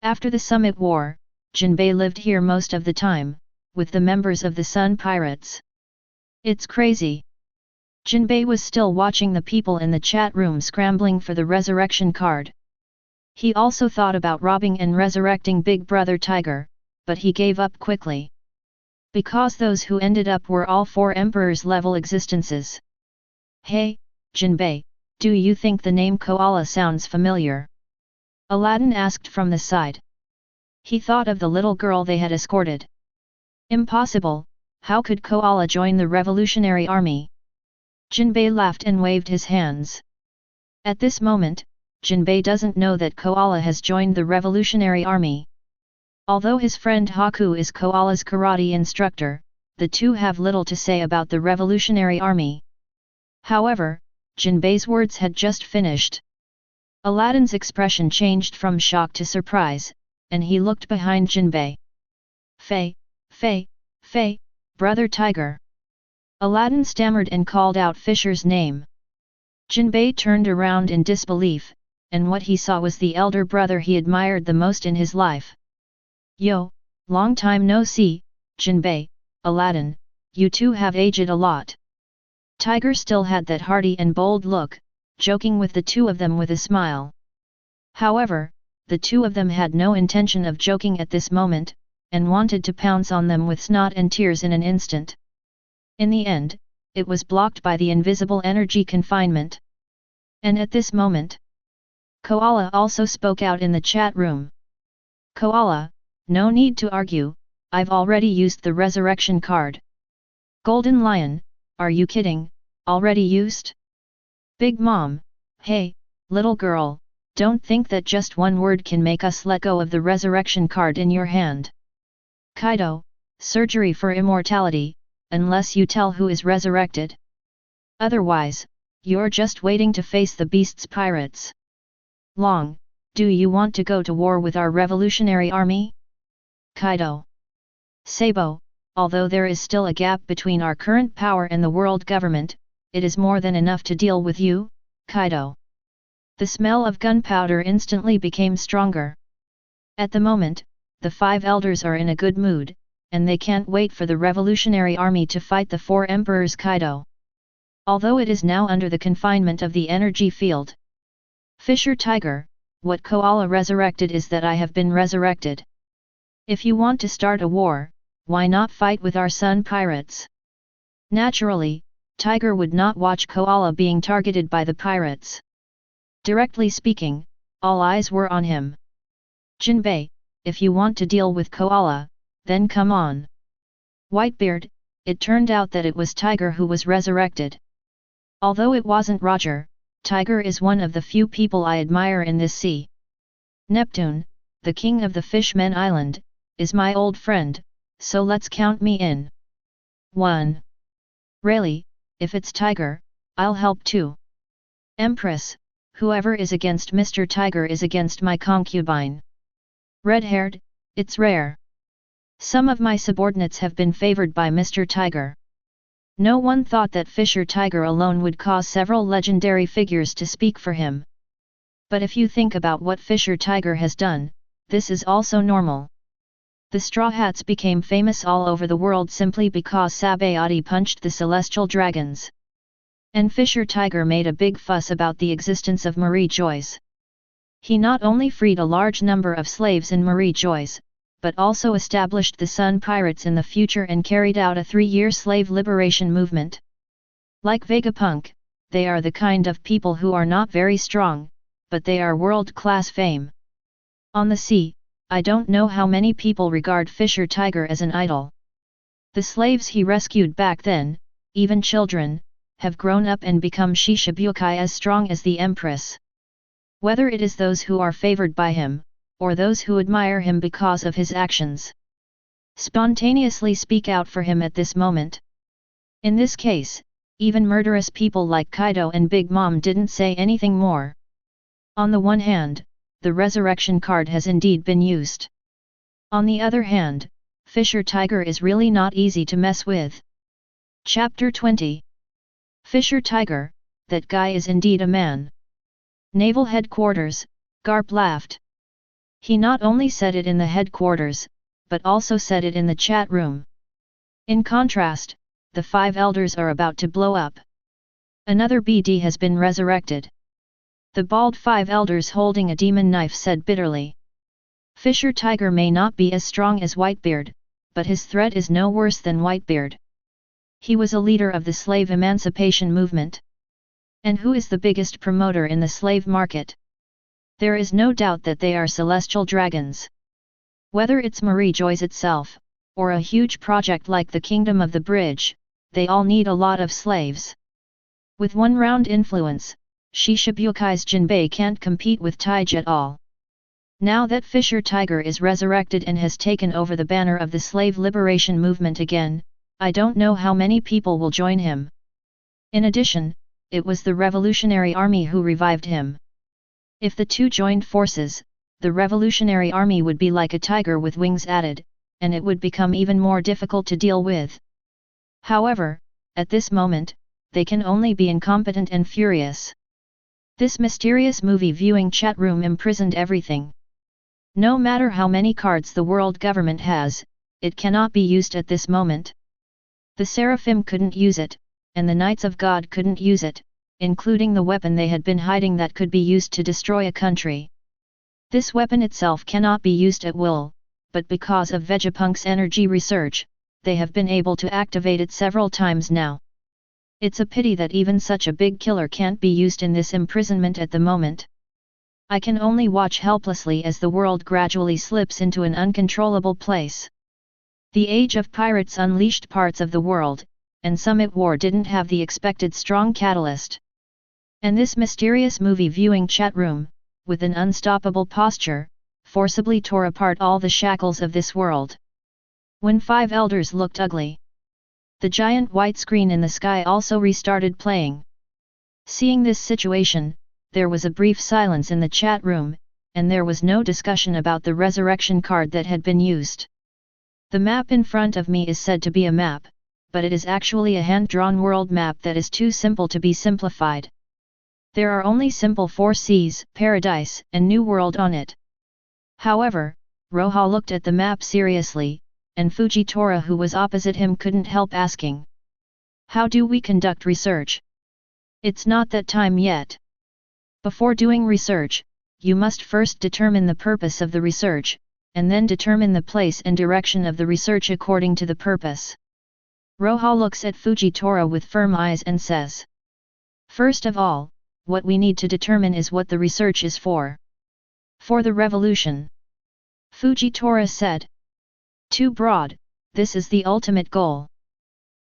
After the Summit War, Jinbei lived here most of the time, with the members of the Sun Pirates. It's crazy. Jinbei was still watching the people in the chat room scrambling for the resurrection card. He also thought about robbing and resurrecting Big Brother Tiger, but he gave up quickly. Because those who ended up were all 4 Emperors-level existences. Hey, Jinbei, Do you think the name Koala sounds familiar? Aladdin asked from the side. He thought of the little girl they had escorted. Impossible, how could Koala join the revolutionary army? Jinbei laughed and waved his hands. At this moment, Jinbei doesn't know that Koala has joined the revolutionary army. Although his friend Haku is Koala's karate instructor, the two have little to say about the revolutionary army. However, Jinbei's words had just finished. Aladdin's expression changed from shock to surprise, and he looked behind Jinbei. Fei, brother Tiger. Aladdin stammered and called out Fisher's name. Jinbei turned around in disbelief, and what he saw was the elder brother he admired the most in his life. Yo, long time no see, Jinbei, Aladdin, you two have aged a lot. Tiger still had that hearty and bold look, joking with the two of them with a smile. However, the two of them had no intention of joking at this moment, and wanted to pounce on them with snot and tears in an instant. In the end, it was blocked by the invisible energy confinement. And at this moment, Koala also spoke out in the chat room. Koala, no need to argue, I've already used the resurrection card. Golden Lion, are you kidding, already used? Big Mom, hey, little girl, don't think that just one word can make us let go of the resurrection card in your hand. Kaido, surgery for immortality, unless you tell who is resurrected. Otherwise, you're just waiting to face the beast's pirates. Long, do you want to go to war with our revolutionary army? Kaido. Sabo, although there is still a gap between our current power and the world government, it is more than enough to deal with you, Kaido. The smell of gunpowder instantly became stronger. At the moment, the five elders are in a good mood, and they can't wait for the revolutionary army to fight the four emperors Kaido. Although it is now under the confinement of the energy field. Fisher Tiger, what Koala resurrected is that I have been resurrected. If you want to start a war, why not fight with our sun pirates? Naturally, Tiger would not watch Koala being targeted by the pirates. Directly speaking, all eyes were on him. Jinbei, if you want to deal with Koala, then come on. Whitebeard, it turned out that it was Tiger who was resurrected. Although it wasn't Roger, Tiger is one of the few people I admire in this sea. Neptune, the king of the Fishmen Island, is my old friend, so let's count me in. 1. Really, if it's Tiger, I'll help too. Empress, whoever is against Mr. Tiger is against my concubine. Red-haired, it's rare. Some of my subordinates have been favored by Mr. Tiger. No one thought that Fisher Tiger alone would cause several legendary figures to speak for him. But if you think about what Fisher Tiger has done, this is also normal. The Straw Hats became famous all over the world simply because Sabayati punched the celestial dragons. And Fisher Tiger made a big fuss about the existence of Mariejois. He not only freed a large number of slaves in Mariejois, but also established the Sun Pirates in the future and carried out a 3-year slave liberation movement. Like Vegapunk, they are the kind of people who are not very strong, but they are world-class fame. On the sea, I don't know how many people regard Fisher Tiger as an idol. The slaves he rescued back then, even children, have grown up and become Shishibukai as strong as the Empress. Whether it is those who are favored by him, or those who admire him because of his actions, spontaneously speak out for him at this moment. In this case, even murderous people like Kaido and Big Mom didn't say anything more. On the one hand, the resurrection card has indeed been used. On the other hand, Fisher Tiger is really not easy to mess with. Chapter 20. Fisher Tiger, that guy is indeed a man. Naval Headquarters, Garp laughed. He not only said it in the headquarters, but also said it in the chat room. In contrast, the 5 elders are about to blow up. Another BD has been resurrected. The bald 5 elders holding a demon knife said bitterly. Fisher Tiger may not be as strong as Whitebeard, but his threat is no worse than Whitebeard. He was a leader of the slave emancipation movement. And who is the biggest promoter in the slave market? There is no doubt that they are celestial dragons. Whether it's Mariejois itself, or a huge project like the Kingdom of the Bridge, they all need a lot of slaves. With one round influence, Shishibukai's Jinbei can't compete with Taiji at all. Now that Fisher Tiger is resurrected and has taken over the banner of the slave liberation movement again, I don't know how many people will join him. In addition, it was the Revolutionary Army who revived him. If the two joined forces, the Revolutionary Army would be like a tiger with wings added, and it would become even more difficult to deal with. However, at this moment, they can only be incompetent and furious. This mysterious movie viewing chat room imprisoned everything. No matter how many cards the world government has, it cannot be used at this moment. The Seraphim couldn't use it, and the Knights of God couldn't use it, including the weapon they had been hiding that could be used to destroy a country. This weapon itself cannot be used at will, but because of Vegapunk's energy research, they have been able to activate it several times now. It's a pity that even such a big killer can't be used in this imprisonment at the moment. I can only watch helplessly as the world gradually slips into an uncontrollable place. The age of pirates unleashed parts of the world, and some at war didn't have the expected strong catalyst. And this mysterious movie viewing chat room, with an unstoppable posture, forcibly tore apart all the shackles of this world. When Five Elders looked ugly, the giant white screen in the sky also restarted playing. Seeing this situation, there was a brief silence in the chat room, and there was no discussion about the resurrection card that had been used. The map in front of me is said to be a map, but it is actually a hand-drawn world map that is too simple to be simplified. There are only simple 4 seas, paradise, and new world on it. However, Roja looked at the map seriously, and Fujitora who was opposite him couldn't help asking. How do we conduct research? It's not that time yet. Before doing research, you must first determine the purpose of the research, and then determine the place and direction of the research according to the purpose. Roja looks at Fujitora with firm eyes and says. First of all, what we need to determine is what the research is for. For the revolution. Fujitora said. Too broad, this is the ultimate goal.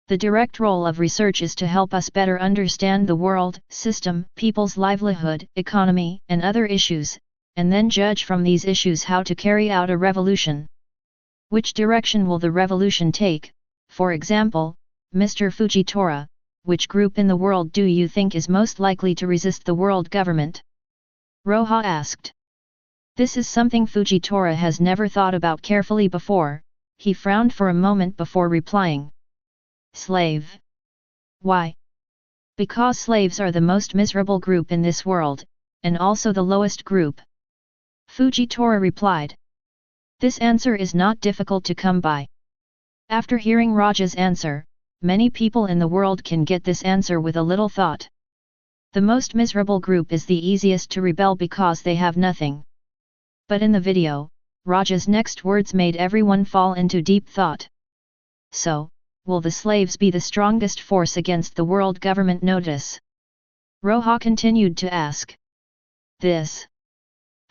The direct role of research is to help us better understand the world, system, people's livelihood, economy, and other issues, and then judge from these issues how to carry out a revolution. Which direction will the revolution take? For example, Mr. Fujitora, which group in the world do you think is most likely to resist the world government? Roja asked. This is something Fujitora has never thought about carefully before. He frowned for a moment before replying. Slave. Why? Because slaves are the most miserable group in this world, and also the lowest group. Fujitora replied. This answer is not difficult to come by. After hearing Roja's answer, many people in the world can get this answer with a little thought. The most miserable group is the easiest to rebel because they have nothing. But in the video, Roja's next words made everyone fall into deep thought. So, will the slaves be the strongest force against the world government? Notice. Roja continued to ask. This.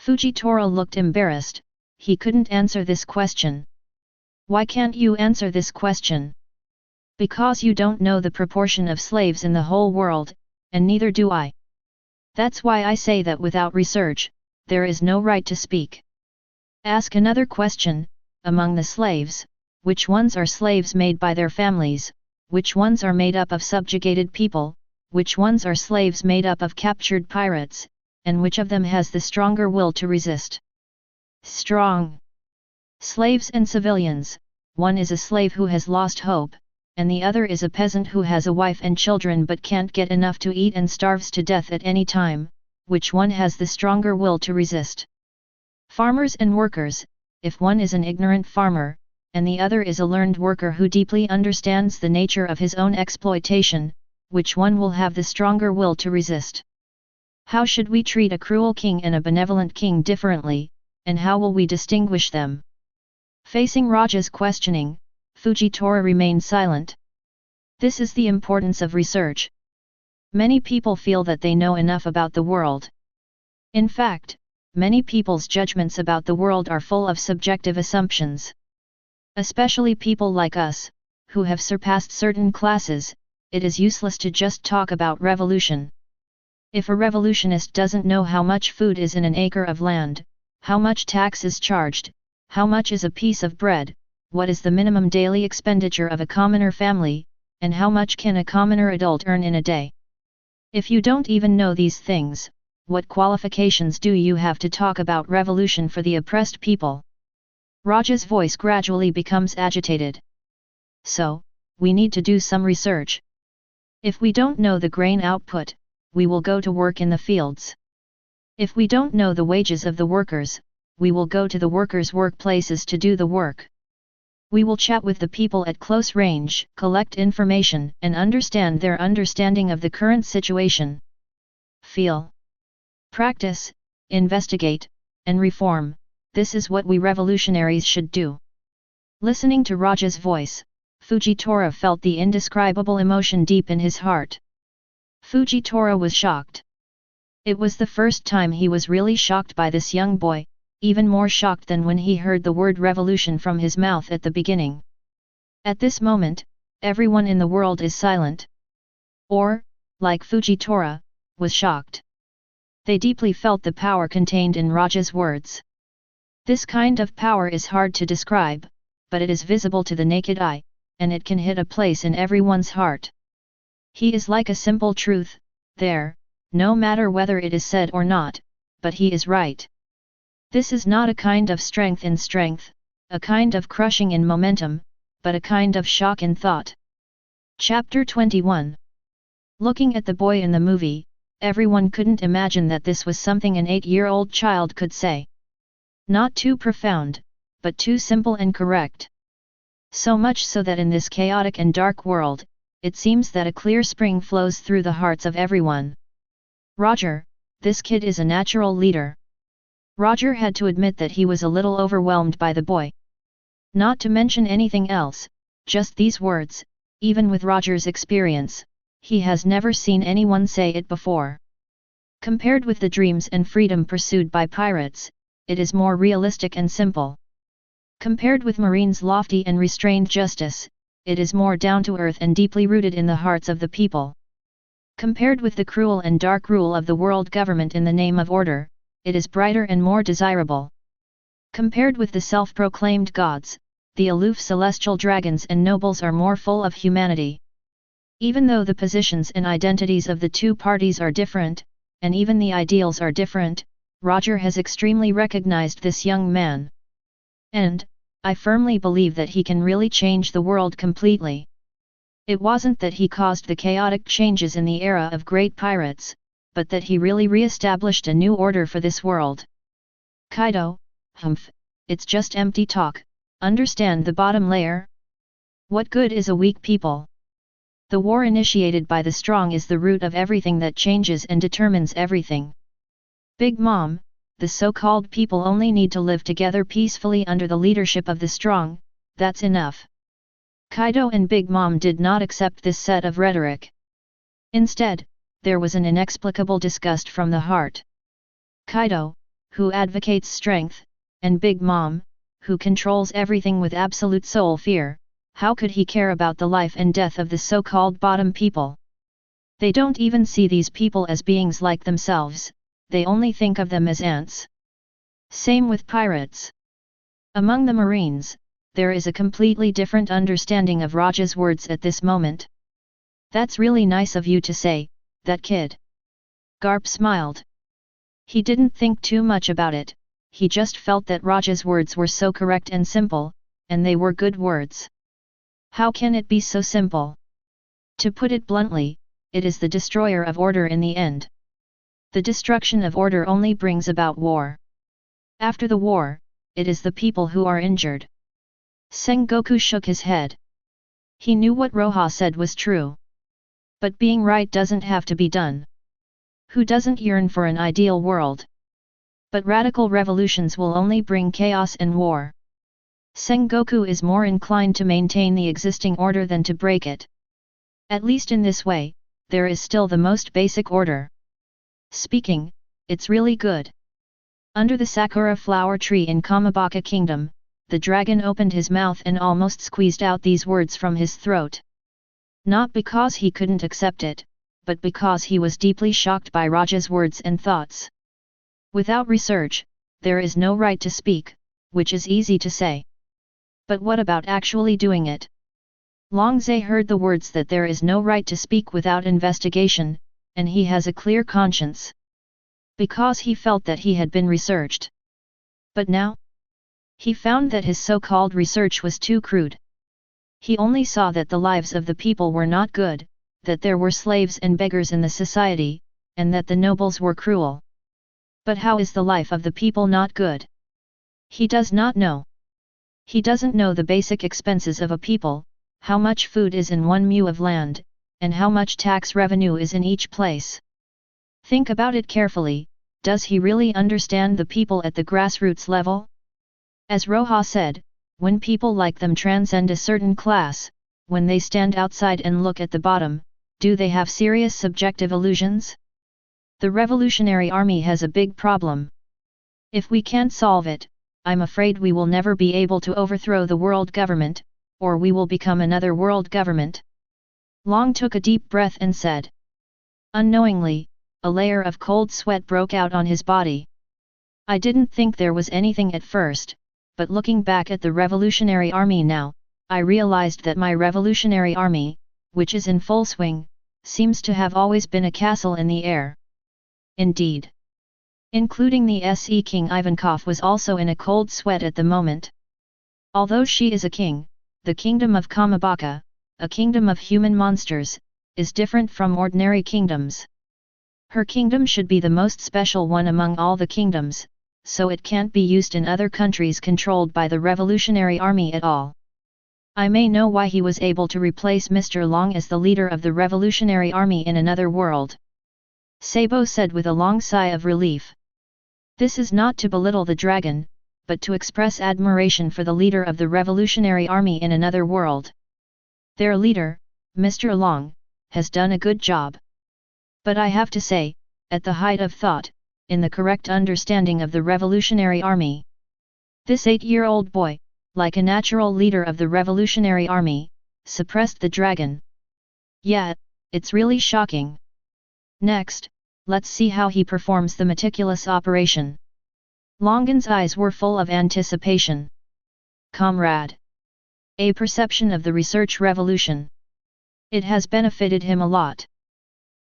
Fujitora looked embarrassed, he couldn't answer this question. Why can't you answer this question? Because you don't know the proportion of slaves in the whole world, and neither do I. That's why I say that without research, there is no right to speak. Ask another question, among the slaves, which ones are slaves made by their families, which ones are made up of subjugated people, which ones are slaves made up of captured pirates, and which of them has the stronger will to resist? Strong. Slaves and civilians, one is a slave who has lost hope, and the other is a peasant who has a wife and children but can't get enough to eat and starves to death at any time. Which one has the stronger will to resist? Farmers and workers, if one is an ignorant farmer, and the other is a learned worker who deeply understands the nature of his own exploitation, which one will have the stronger will to resist? How should we treat a cruel king and a benevolent king differently, and how will we distinguish them? Facing Roja's questioning, Fujitora remained silent. This is the importance of research. Many people feel that they know enough about the world. In fact, many people's judgments about the world are full of subjective assumptions. Especially people like us, who have surpassed certain classes, it is useless to just talk about revolution. If a revolutionist doesn't know how much food is in an acre of land, how much tax is charged, how much is a piece of bread, what is the minimum daily expenditure of a commoner family, and how much can a commoner adult earn in a day? If you don't even know these things, what qualifications do you have to talk about revolution for the oppressed people? Roja's voice gradually becomes agitated. So, we need to do some research. If we don't know the grain output, we will go to work in the fields. If we don't know the wages of the workers, we will go to the workers' workplaces to do the work. We will chat with the people at close range, collect information and understand their understanding of the current situation. Feel, practice, investigate, and reform, this is what we revolutionaries should do. Listening to Roja's voice, Fujitora felt the indescribable emotion deep in his heart. Fujitora was shocked. It was the first time he was really shocked by this young boy, even more shocked than when he heard the word revolution from his mouth at the beginning. At this moment, everyone in the world is silent. Or, like Fujitora, was shocked. They deeply felt the power contained in Roja's words. This kind of power is hard to describe, but it is visible to the naked eye, and it can hit a place in everyone's heart. He is like a simple truth, there, no matter whether it is said or not, but he is right. This is not a kind of strength in strength, a kind of crushing in momentum, but a kind of shock in thought. Chapter 21. Looking at the boy in the movie, everyone couldn't imagine that this was something an 8-year-old child could say. Not too profound, but too simple and correct. So much so that in this chaotic and dark world, it seems that a clear spring flows through the hearts of everyone. Roger, this kid is a natural leader. Roger had to admit that he was a little overwhelmed by the boy. Not to mention anything else, just these words, even with Roger's experience, he has never seen anyone say it before. Compared with the dreams and freedom pursued by pirates, it is more realistic and simple. Compared with Marine's lofty and restrained justice, it is more down-to-earth and deeply rooted in the hearts of the people. Compared with the cruel and dark rule of the world government in the name of order, it is brighter and more desirable. Compared with the self-proclaimed gods, the aloof celestial dragons and nobles are more full of humanity. Even though the positions and identities of the two parties are different, and even the ideals are different, Roger has extremely recognized this young man. And, I firmly believe that he can really change the world completely. It wasn't that he caused the chaotic changes in the era of great pirates, but that he really re-established a new order for this world. Kaido, it's just empty talk, understand the bottom layer? What good is a weak people? The war initiated by the strong is the root of everything that changes and determines everything. Big Mom, the so-called people only need to live together peacefully under the leadership of the strong, that's enough. Kaido and Big Mom did not accept this set of rhetoric. Instead, there was an inexplicable disgust from the heart. Kaido, who advocates strength, and Big Mom, who controls everything with absolute soul fear, how could he care about the life and death of the so-called bottom people? They don't even see these people as beings like themselves, they only think of them as ants. Same with pirates. Among the Marines, there is a completely different understanding of Roja's words at this moment. That's really nice of you to say, that kid. Garp smiled. He didn't think too much about it, he just felt that Roja's words were so correct and simple, and they were good words. How can it be so simple? To put it bluntly, it is the destroyer of order in the end. The destruction of order only brings about war. After the war, it is the people who are injured. Sengoku shook his head. He knew what Roja said was true. But being right doesn't have to be done. Who doesn't yearn for an ideal world? But radical revolutions will only bring chaos and war. Sengoku is more inclined to maintain the existing order than to break it. At least in this way, there is still the most basic order. Speaking, it's really good. Under the sakura flower tree in Kamabaka Kingdom, the dragon opened his mouth and almost squeezed out these words from his throat. Not because he couldn't accept it, but because he was deeply shocked by Roja's words and thoughts. Without research, there is no right to speak, which is easy to say. But what about actually doing it? Longzhe heard the words that there is no right to speak without investigation, and he has a clear conscience. Because he felt that he had been researched. But now? He found that his so-called research was too crude. He only saw that the lives of the people were not good, that there were slaves and beggars in the society, and that the nobles were cruel. But how is the life of the people not good? He does not know. He doesn't know the basic expenses of a people, how much food is in 1 mu of land, and how much tax revenue is in each place. Think about it carefully, does he really understand the people at the grassroots level? As Roja said, when people like them transcend a certain class, when they stand outside and look at the bottom, do they have serious subjective illusions? The Revolutionary Army has a big problem. If we can't solve it, I'm afraid we will never be able to overthrow the world government, or we will become another world government. Long took a deep breath and said. Unknowingly, a layer of cold sweat broke out on his body. I didn't think there was anything at first, but looking back at the Revolutionary Army now, I realized that my Revolutionary Army, which is in full swing, seems to have always been a castle in the air. Indeed. Including the SE King Ivankov was also in a cold sweat at the moment. Although she is a king, the kingdom of Kamabaka, a kingdom of human monsters, is different from ordinary kingdoms. Her kingdom should be the most special one among all the kingdoms, so it can't be used in other countries controlled by the Revolutionary Army at all. I may know why he was able to replace Mr. Long as the leader of the Revolutionary Army in another world. Sabo said with a long sigh of relief. This is not to belittle the dragon, but to express admiration for the leader of the Revolutionary Army in another world. Their leader, Mr. Long, has done a good job. But I have to say, at the height of thought, in the correct understanding of the Revolutionary Army, this 8-year-old boy, like a natural leader of the Revolutionary Army, suppressed the dragon. Yeah, it's really shocking. Next, let's see how he performs the meticulous operation. Longin's eyes were full of anticipation. Comrade. A perception of the research revolution. It has benefited him a lot.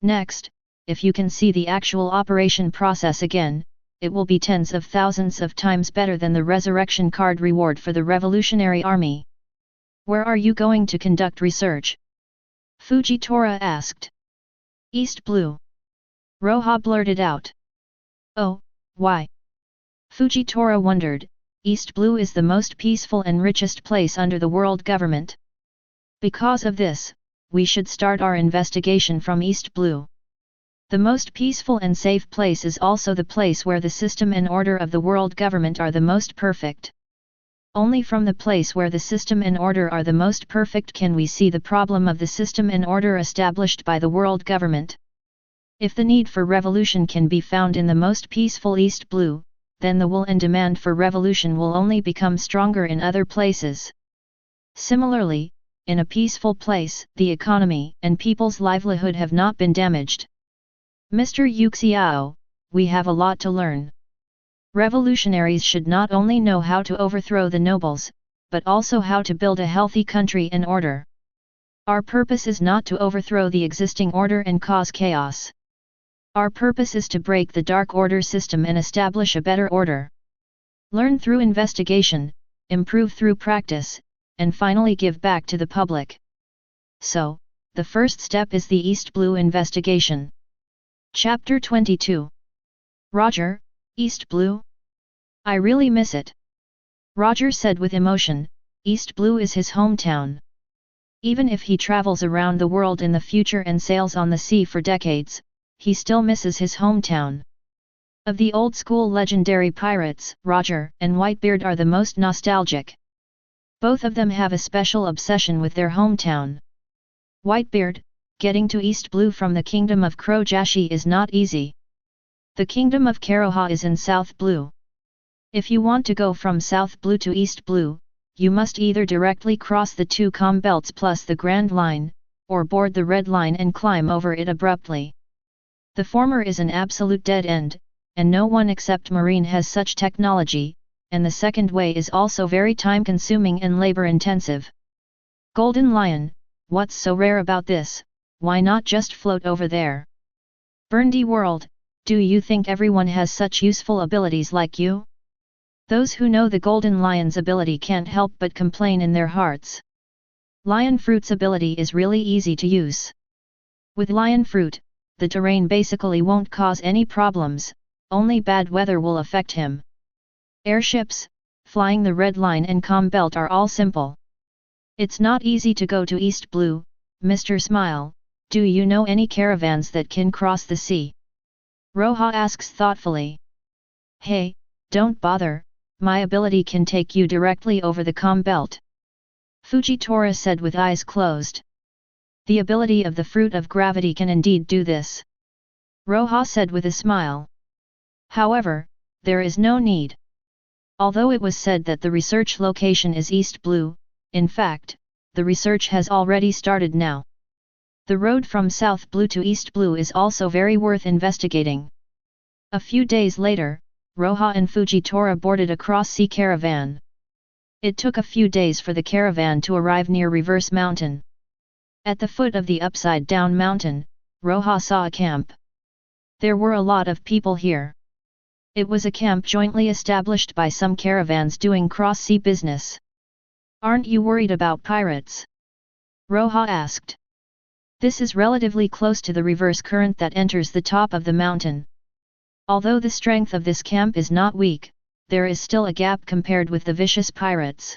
Next, if you can see the actual operation process again, it will be tens of thousands of times better than the resurrection card reward for the Revolutionary Army. Where are you going to conduct research? Fujitora asked. East Blue. Roja blurted out. Oh, why? Fujitora wondered. East Blue is the most peaceful and richest place under the world government. Because of this, we should start our investigation from East Blue. The most peaceful and safe place is also the place where the system and order of the world government are the most perfect. Only from the place where the system and order are the most perfect can we see the problem of the system and order established by the world government. If the need for revolution can be found in the most peaceful East Blue, then the will and demand for revolution will only become stronger in other places. Similarly, in a peaceful place, the economy and people's livelihood have not been damaged. Mr. Yuxiao, we have a lot to learn. Revolutionaries should not only know how to overthrow the nobles, but also how to build a healthy country and order. Our purpose is not to overthrow the existing order and cause chaos. Our purpose is to break the dark order system and establish a better order. Learn through investigation, improve through practice, and finally give back to the public. So, the first step is the East Blue investigation. Chapter 22. Roger, East Blue? I really miss it. Roger said with emotion. East Blue is his hometown. Even if he travels around the world in the future and sails on the sea for decades, he still misses his hometown. Of the old-school legendary pirates, Roger and Whitebeard are the most nostalgic. Both of them have a special obsession with their hometown. Whitebeard, getting to East Blue from the kingdom of Krojashi is not easy. The kingdom of Karoha is in South Blue. If you want to go from South Blue to East Blue, you must either directly cross the two com belts plus the Grand Line, or board the Red Line and climb over it abruptly. The former is an absolute dead end, and no one except Marine has such technology, and the second way is also very time-consuming and labor-intensive. Golden Lion, what's so rare about this? Why not just float over there? Burndy World, do you think everyone has such useful abilities like you? Those who know the Golden Lion's ability can't help but complain in their hearts. Lion Fruit's ability is really easy to use. With Lion Fruit, the terrain basically won't cause any problems, only bad weather will affect him. Airships, flying the Red Line and Com Belt are all simple. It's not easy to go to East Blue, Mr. Smile, do you know any caravans that can cross the sea? Roja asks thoughtfully. Hey, don't bother, my ability can take you directly over the Com Belt. Fujitora said with eyes closed. The ability of the Fruit of Gravity can indeed do this. Roja said with a smile. However, there is no need. Although it was said that the research location is East Blue, in fact, the research has already started now. The road from South Blue to East Blue is also very worth investigating. A few days later, Roja and Fujitora boarded a cross-sea caravan. It took a few days for the caravan to arrive near Reverse Mountain. At the foot of the upside-down mountain, Roja saw a camp. There were a lot of people here. It was a camp jointly established by some caravans doing cross-sea business. Aren't you worried about pirates? Roja asked. This is relatively close to the reverse current that enters the top of the mountain. Although the strength of this camp is not weak, there is still a gap compared with the vicious pirates.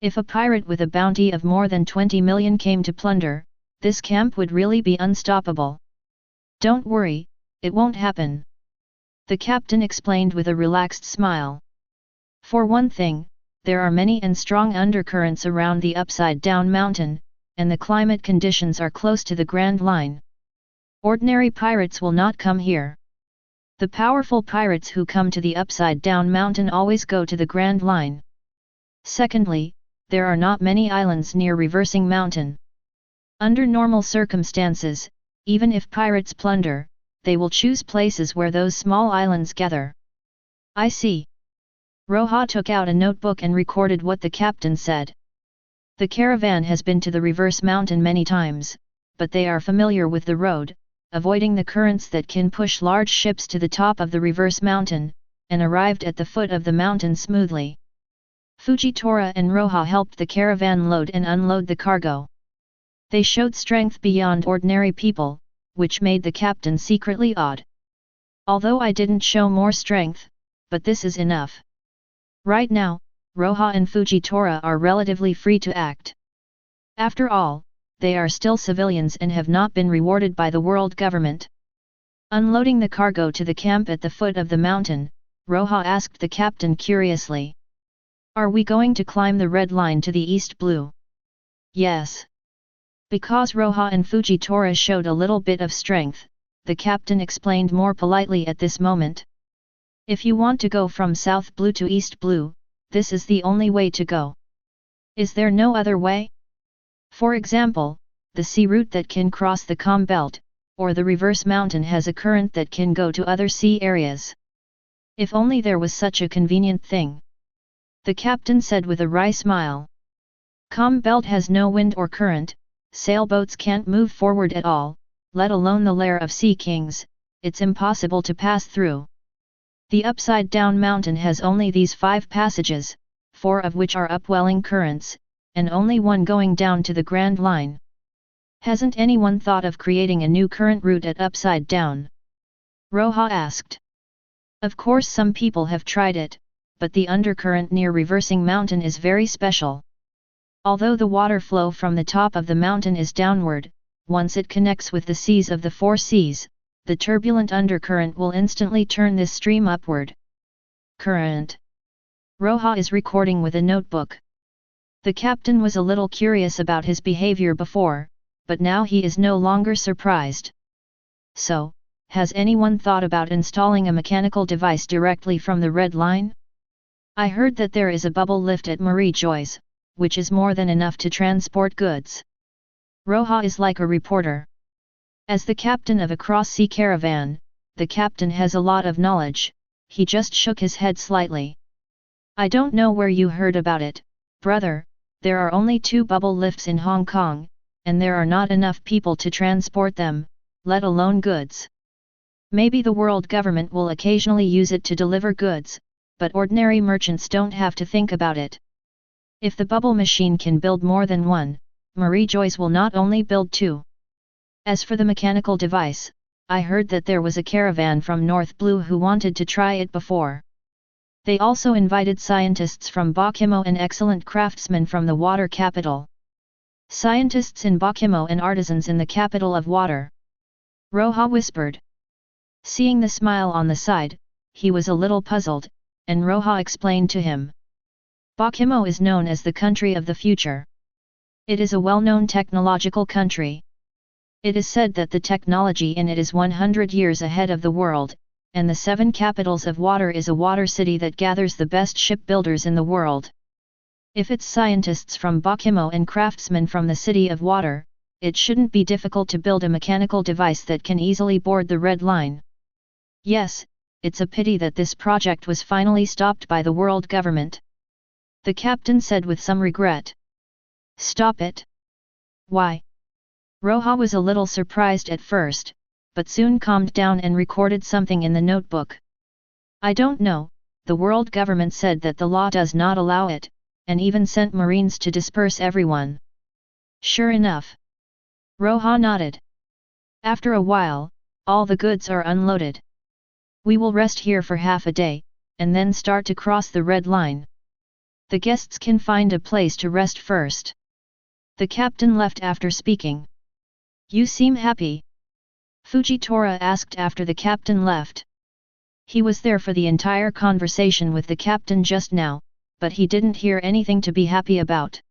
If a pirate with a bounty of more than 20 million came to plunder, this camp would really be unstoppable. Don't worry, it won't happen. The captain explained with a relaxed smile. For one thing, there are many and strong undercurrents around the upside-down mountain, and the climate conditions are close to the Grand Line. Ordinary pirates will not come here. The powerful pirates who come to the upside-down mountain always go to the Grand Line. Secondly, there are not many islands near Reversing Mountain. Under normal circumstances, even if pirates plunder, they will choose places where those small islands gather. I see. Roja took out a notebook and recorded what the captain said. The caravan has been to the Reverse Mountain many times, but they are familiar with the road, avoiding the currents that can push large ships to the top of the Reverse Mountain, and arrived at the foot of the mountain smoothly. Fujitora and Roja helped the caravan load and unload the cargo. They showed strength beyond ordinary people, which made the captain secretly awed. Although I didn't show more strength, but this is enough. Right now, Roja and Fujitora are relatively free to act. After all, they are still civilians and have not been rewarded by the world government. Unloading the cargo to the camp at the foot of the mountain, Roja asked the captain curiously. Are we going to climb the Red Line to the East Blue? Yes. Because Roja and Fujitora showed a little bit of strength, the captain explained more politely at this moment. If you want to go from South Blue to East Blue, this is the only way to go. Is there no other way? For example, the sea route that can cross the Com Belt, or the Reverse Mountain has a current that can go to other sea areas. If only there was such a convenient thing. The captain said with a wry smile. Com Belt has no wind or current, sailboats can't move forward at all, let alone the lair of sea kings, it's impossible to pass through. The upside-down mountain has only these 5 passages, 4 of which are upwelling currents, and only one going down to the Grand Line. Hasn't anyone thought of creating a new current route at upside down? Roja asked. Of course some people have tried it, but the undercurrent near Reversing Mountain is very special. Although the water flow from the top of the mountain is downward, once it connects with the seas of the 4 seas, the turbulent undercurrent will instantly turn this stream upward. Current. Roja is recording with a notebook. The captain was a little curious about his behavior before, but now he is no longer surprised. So, has anyone thought about installing a mechanical device directly from the Red Line? I heard that there is a bubble lift at Mariejois, which is more than enough to transport goods. Roja is like a reporter. As the captain of a cross-sea caravan, the captain has a lot of knowledge. He just shook his head slightly. I don't know where you heard about it, brother. There are only 2 bubble lifts in Hong Kong, and there are not enough people to transport them, let alone goods. Maybe the world government will occasionally use it to deliver goods, but ordinary merchants don't have to think about it. If the bubble machine can build more than 1, Mariejois will not only build 2. As for the mechanical device, I heard that there was a caravan from North Blue who wanted to try it before. They also invited scientists from Bokimo and excellent craftsmen from the water capital. Scientists in Bokimo and artisans in the capital of water. Roja whispered. Seeing the smile on the side, he was a little puzzled, and Roja explained to him. Bokimo is known as the country of the future. It is a well-known technological country. It is said that the technology in it is 100 years ahead of the world, and the 7 capitals of water is a water city that gathers the best shipbuilders in the world. If it's scientists from Bokimo and craftsmen from the city of water, it shouldn't be difficult to build a mechanical device that can easily board the Red Line. Yes, it's a pity that this project was finally stopped by the world government. The captain said with some regret. Stop it? Why? Roja was a little surprised at first, but soon calmed down and recorded something in the notebook. I don't know, the world government said that the law does not allow it, and even sent marines to disperse everyone. Sure enough. Roja nodded. After a while, all the goods are unloaded. We will rest here for half a day, and then start to cross the Red Line. The guests can find a place to rest first. The captain left after speaking. You seem happy. Fujitora asked after the captain left. He was there for the entire conversation with the captain just now, but he didn't hear anything to be happy about.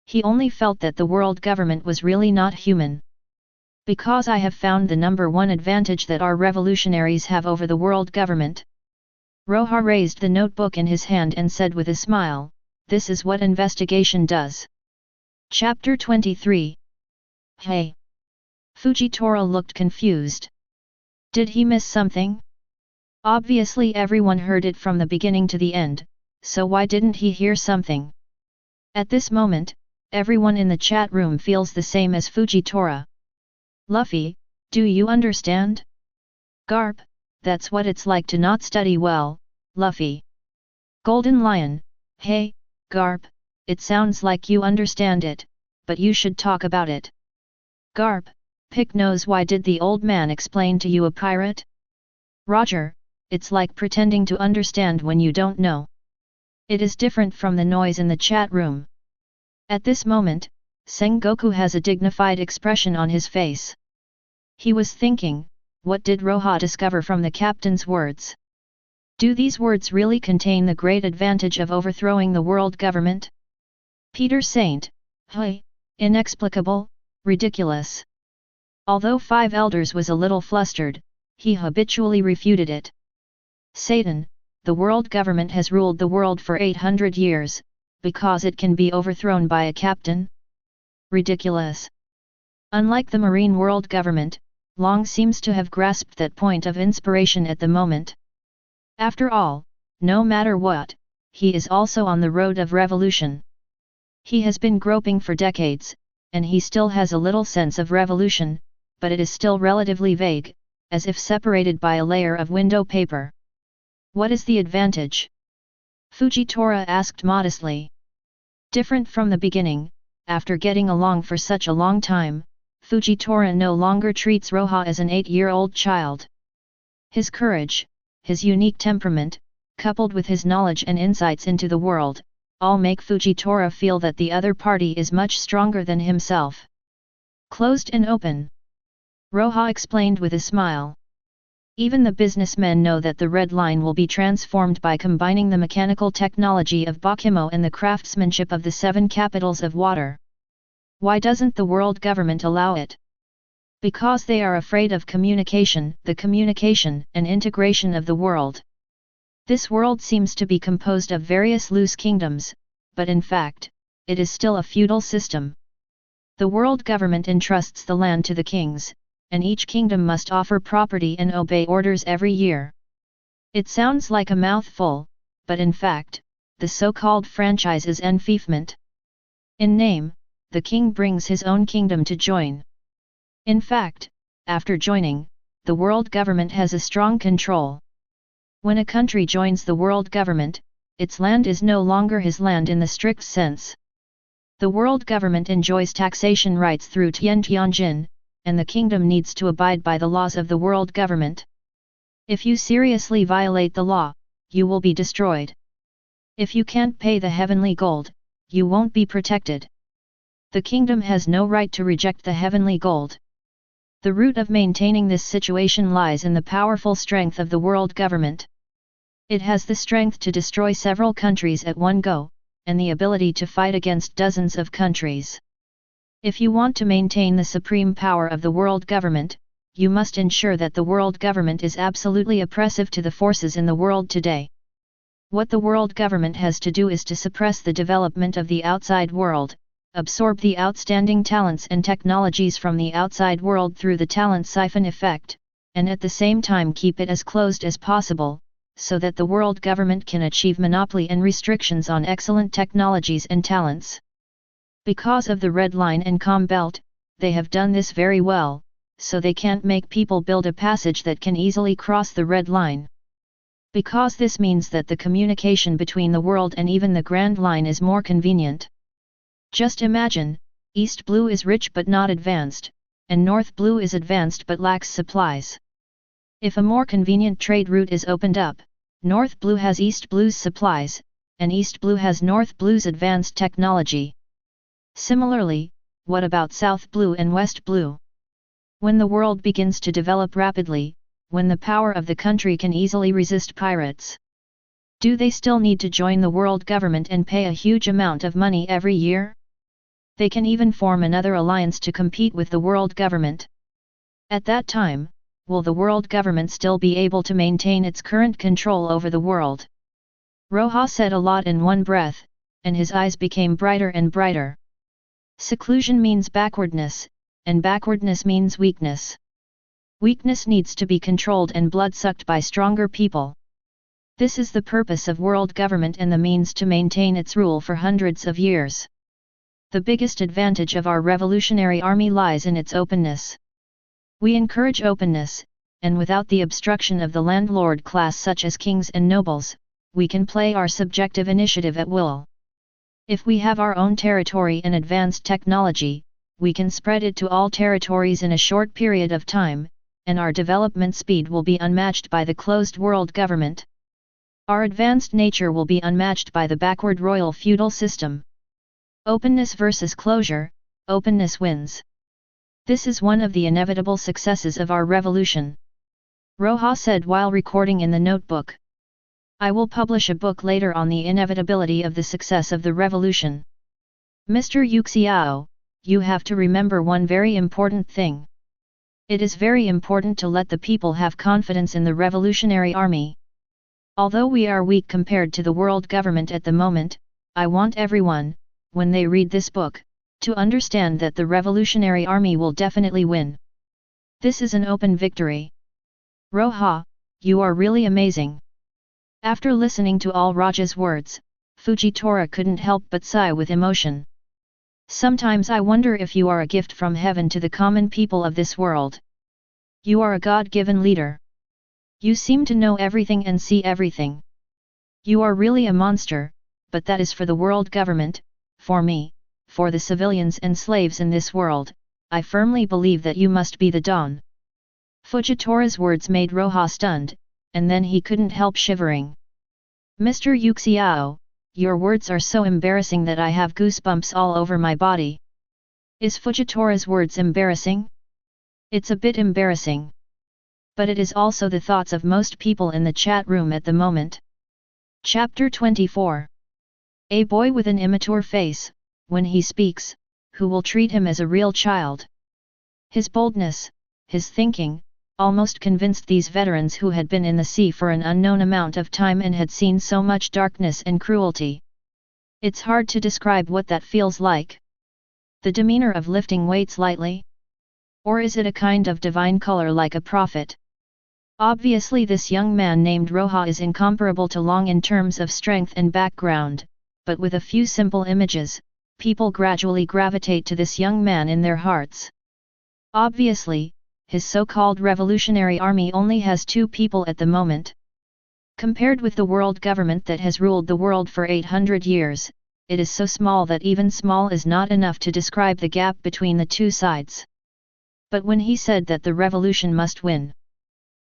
He only felt that the world government was really not human. Because I have found the #1 advantage that our revolutionaries have over the world government. Roja raised the notebook in his hand and said with a smile, this is what investigation does. Chapter 23. Hey! Fujitora looked confused. Did he miss something? Obviously everyone heard it from the beginning to the end, so why didn't he hear something? At this moment, everyone in the chat room feels the same as Fujitora. Luffy, do you understand? Garp, that's what it's like to not study well, Luffy. Golden Lion, hey, Garp, it sounds like you understand it, but you should talk about it. Garp, Pick knows why did the old man explain to you a pirate? Roger, it's like pretending to understand when you don't know. It is different from the noise in the chat room. At this moment, Sengoku has a dignified expression on his face. He was thinking, what did Roja discover from the captain's words? Do these words really contain the great advantage of overthrowing the world government? Peter Saint, hey, inexplicable, ridiculous. Although Five Elders was a little flustered, he habitually refuted it. Satan, the world government has ruled the world for 800 years, because it can be overthrown by a captain? Ridiculous. Unlike the marine world government, Long seems to have grasped that point of inspiration at the moment. After all, no matter what, he is also on the road of revolution. He has been groping for decades, and he still has a little sense of revolution, but it is still relatively vague, as if separated by a layer of window paper. What is the advantage? Fujitora asked modestly. Different from the beginning, after getting along for such a long time, Fujitora no longer treats Roja as an 8-year-old child. His courage, his unique temperament, coupled with his knowledge and insights into the world, all make Fujitora feel that the other party is much stronger than himself. Closed and open. Roja explained with a smile. Even the businessmen know that the Red Line will be transformed by combining the mechanical technology of Bokimo and the craftsmanship of the 7 capitals of water. Why doesn't the world government allow it? Because they are afraid of communication, the communication and integration of the world. This world seems to be composed of various loose kingdoms, but in fact, it is still a feudal system. The world government entrusts the land to the kings, and each kingdom must offer property and obey orders every year. It sounds like a mouthful, but in fact, the so-called franchise is enfeoffment. In name, the king brings his own kingdom to join. In fact, after joining, the world government has a strong control. When a country joins the world government, its land is no longer his land in the strict sense. The world government enjoys taxation rights through Tianjin, and the kingdom needs to abide by the laws of the world government. If you seriously violate the law, you will be destroyed. If you can't pay the heavenly gold, you won't be protected. The kingdom has no right to reject the heavenly gold. The root of maintaining this situation lies in the powerful strength of the world government. It has the strength to destroy several countries at one go, and the ability to fight against dozens of countries. If you want to maintain the supreme power of the world government, you must ensure that the world government is absolutely oppressive to the forces in the world today. What the world government has to do is to suppress the development of the outside world, absorb the outstanding talents and technologies from the outside world through the talent siphon effect, and at the same time keep it as closed as possible, so that the world government can achieve monopoly and restrictions on excellent technologies and talents. Because of the red line and calm belt, they have done this very well, so they can't make people build a passage that can easily cross the red line. Because this means that the communication between the world and even the Grand Line is more convenient. Just imagine, East Blue is rich but not advanced, and North Blue is advanced but lacks supplies. If a more convenient trade route is opened up, North Blue has East Blue's supplies, and East Blue has North Blue's advanced technology. Similarly, what about South Blue and West Blue? When the world begins to develop rapidly, when the power of the country can easily resist pirates, do they still need to join the world government and pay a huge amount of money every year? They can even form another alliance to compete with the world government. At that time, will the world government still be able to maintain its current control over the world? Roja said a lot in one breath, and his eyes became brighter and brighter. Seclusion means backwardness, and backwardness means weakness. Weakness needs to be controlled and blood-sucked by stronger people. This is the purpose of world government and the means to maintain its rule for hundreds of years. The biggest advantage of our revolutionary army lies in its openness. We encourage openness, and without the obstruction of the landlord class such as kings and nobles, we can play our subjective initiative at will. If we have our own territory and advanced technology, we can spread it to all territories in a short period of time, and our development speed will be unmatched by the closed world government. Our advanced nature will be unmatched by the backward royal feudal system. Openness versus closure, openness wins. This is one of the inevitable successes of our revolution. Roja said while recording in the notebook. I will publish a book later on the inevitability of the success of the revolution. Mr. Yuxiao, you have to remember one very important thing. It is very important to let the people have confidence in the revolutionary army. Although we are weak compared to the world government at the moment, I want everyone, when they read this book, to understand that the revolutionary army will definitely win. This is an open victory. Roja, you are really amazing. After listening to all Roja's words, Fujitora couldn't help but sigh with emotion. Sometimes I wonder if you are a gift from heaven to the common people of this world. You are a God-given leader. You seem to know everything and see everything. You are really a monster, but that is for the world government, for me, for the civilians and slaves in this world. I firmly believe that you must be the Dawn. Fujitora's words made Roja stunned, and then he couldn't help shivering. Mr. Yuxiao, your words are so embarrassing that I have goosebumps all over my body. Is Fujitora's words embarrassing? It's a bit embarrassing. But it is also the thoughts of most people in the chat room at the moment. Chapter 24. A boy with an immature face, when he speaks, who will treat him as a real child. His boldness, his thinking, almost convinced these veterans who had been in the sea for an unknown amount of time and had seen so much darkness and cruelty. It's hard to describe what that feels like. The demeanor of lifting weights lightly? Or is it a kind of divine color like a prophet? Obviously this young man named Roja is incomparable to Long in terms of strength and background, but with a few simple images, people gradually gravitate to this young man in their hearts. Obviously, his so-called revolutionary army only has 2 people at the moment. Compared with the world government that has ruled the world for 800 years, it is so small that even small is not enough to describe the gap between the 2 sides. But when he said that the revolution must win,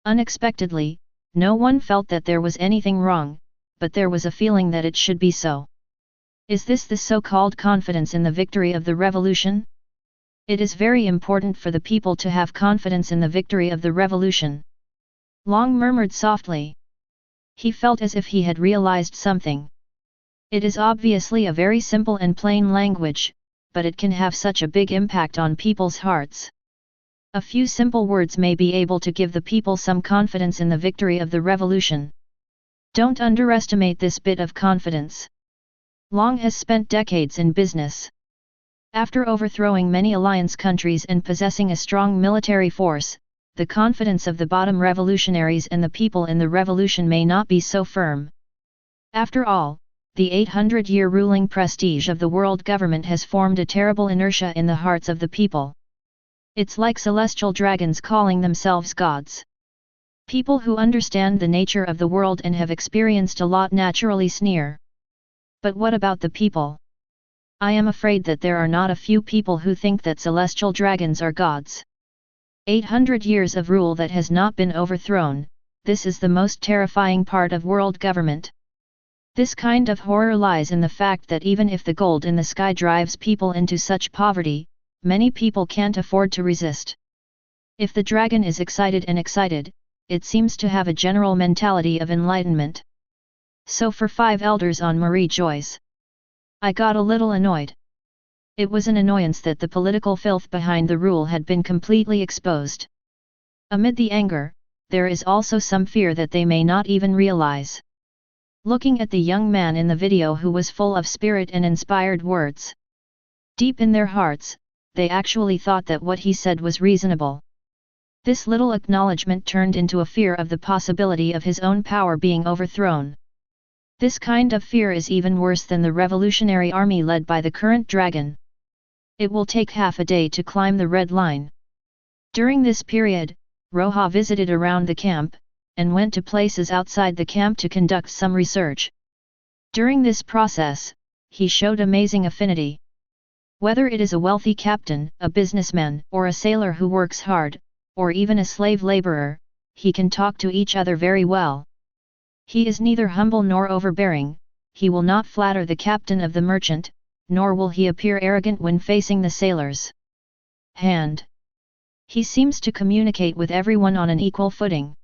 unexpectedly, no one felt that there was anything wrong, but there was a feeling that it should be so. Is this the so-called confidence in the victory of the revolution? It is very important for the people to have confidence in the victory of the revolution. Long murmured softly. He felt as if he had realized something. It is obviously a very simple and plain language, but it can have such a big impact on people's hearts. A few simple words may be able to give the people some confidence in the victory of the revolution. Don't underestimate this bit of confidence. Long has spent decades in business. After overthrowing many alliance countries and possessing a strong military force, the confidence of the bottom revolutionaries and the people in the revolution may not be so firm. After all, the 800-year ruling prestige of the world government has formed a terrible inertia in the hearts of the people. It's like celestial dragons calling themselves gods. People who understand the nature of the world and have experienced a lot naturally sneer. But what about the people? I am afraid that there are not a few people who think that celestial dragons are gods. 800 years of rule that has not been overthrown, this is the most terrifying part of world government. This kind of horror lies in the fact that even if the gold in the sky drives people into such poverty, many people can't afford to resist. If the dragon is excited, it seems to have a general mentality of enlightenment. So for 5 elders on Mariejois, I got a little annoyed. It was an annoyance that the political filth behind the rule had been completely exposed. Amid the anger, there is also some fear that they may not even realize. Looking at the young man in the video who was full of spirit and inspired words, deep in their hearts, they actually thought that what he said was reasonable. This little acknowledgement turned into a fear of the possibility of his own power being overthrown. This kind of fear is even worse than the revolutionary army led by the current dragon. It will take half a day to climb the red line. During this period, Roja visited around the camp, and went to places outside the camp to conduct some research. During this process, he showed amazing affinity. Whether it is a wealthy captain, a businessman, or a sailor who works hard, or even a slave laborer, he can talk to each other very well. He is neither humble nor overbearing, he will not flatter the captain of the merchant, nor will he appear arrogant when facing the sailors. He seems to communicate with everyone on an equal footing.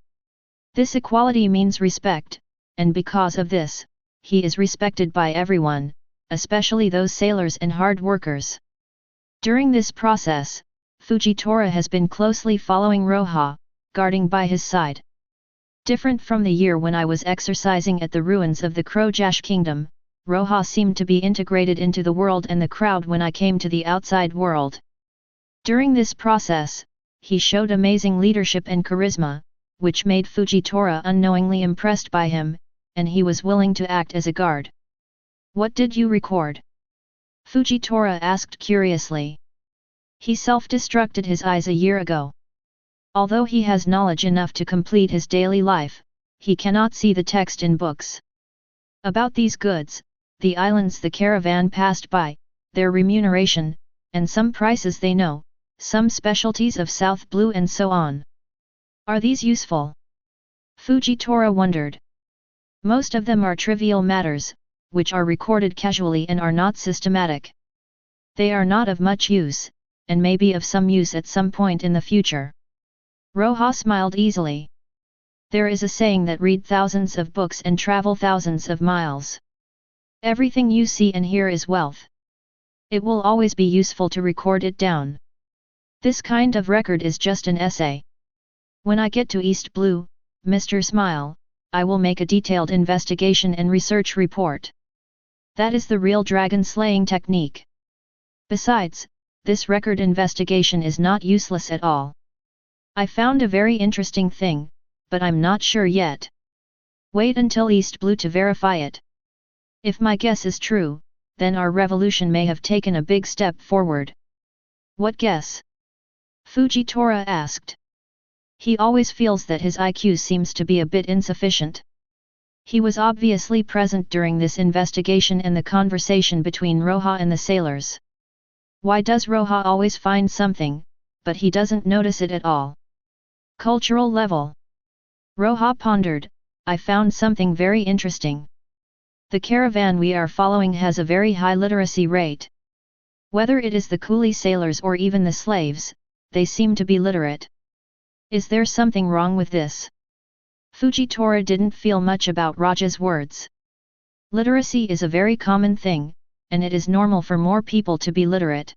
This equality means respect, and because of this, he is respected by everyone, especially those sailors and hard workers. During this process, Fujitora has been closely following Roja, guarding by his side. Different from the year when I was exercising at the ruins of the Krojash kingdom, Roja seemed to be integrated into the world and the crowd when I came to the outside world. During this process, he showed amazing leadership and charisma, which made Fujitora unknowingly impressed by him, and he was willing to act as a guard. What did you record? Fujitora asked curiously. He self-destructed his eyes a year ago. Although he has knowledge enough to complete his daily life, he cannot see the text in books. About these goods, the islands the caravan passed by, their remuneration, and some prices they know, some specialties of South Blue and so on. Are these useful? Fujitora wondered. Most of them are trivial matters, which are recorded casually and are not systematic. They are not of much use, and may be of some use at some point in the future. Roja smiled easily. There is a saying that read thousands of books and travel thousands of miles. Everything you see and hear is wealth. It will always be useful to record it down. This kind of record is just an essay. When I get to East Blue, Mr. Smile, I will make a detailed investigation and research report. That is the real dragon slaying technique. Besides, this record investigation is not useless at all. I found a very interesting thing, but I'm not sure yet. Wait until East Blue to verify it. If my guess is true, then our revolution may have taken a big step forward. What guess? Fujitora asked. He always feels that his IQ seems to be a bit insufficient. He was obviously present during this investigation and the conversation between Roja and the sailors. Why does Roja always find something, but he doesn't notice it at all? Cultural level. Roja pondered, I found something very interesting. The caravan we are following has a very high literacy rate. Whether it is the coolie sailors or even the slaves, they seem to be literate. Is there something wrong with this? Fujitora didn't feel much about Roja's words. Literacy is a very common thing, and it is normal for more people to be literate.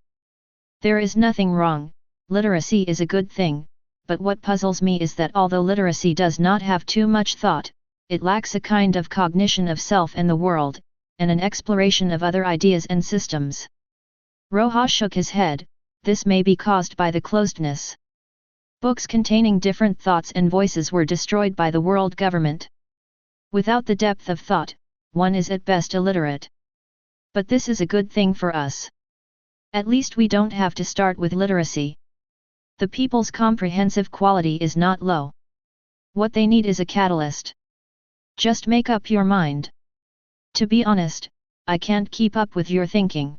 There is nothing wrong, literacy is a good thing, but what puzzles me is that although literacy does not have too much thought, it lacks a kind of cognition of self and the world, and an exploration of other ideas and systems. Roja shook his head, this may be caused by the closedness. Books containing different thoughts and voices were destroyed by the world government. Without the depth of thought, one is at best illiterate. But this is a good thing for us. At least we don't have to start with literacy. The people's comprehensive quality is not low. What they need is a catalyst. Just make up your mind. To be honest, I can't keep up with your thinking.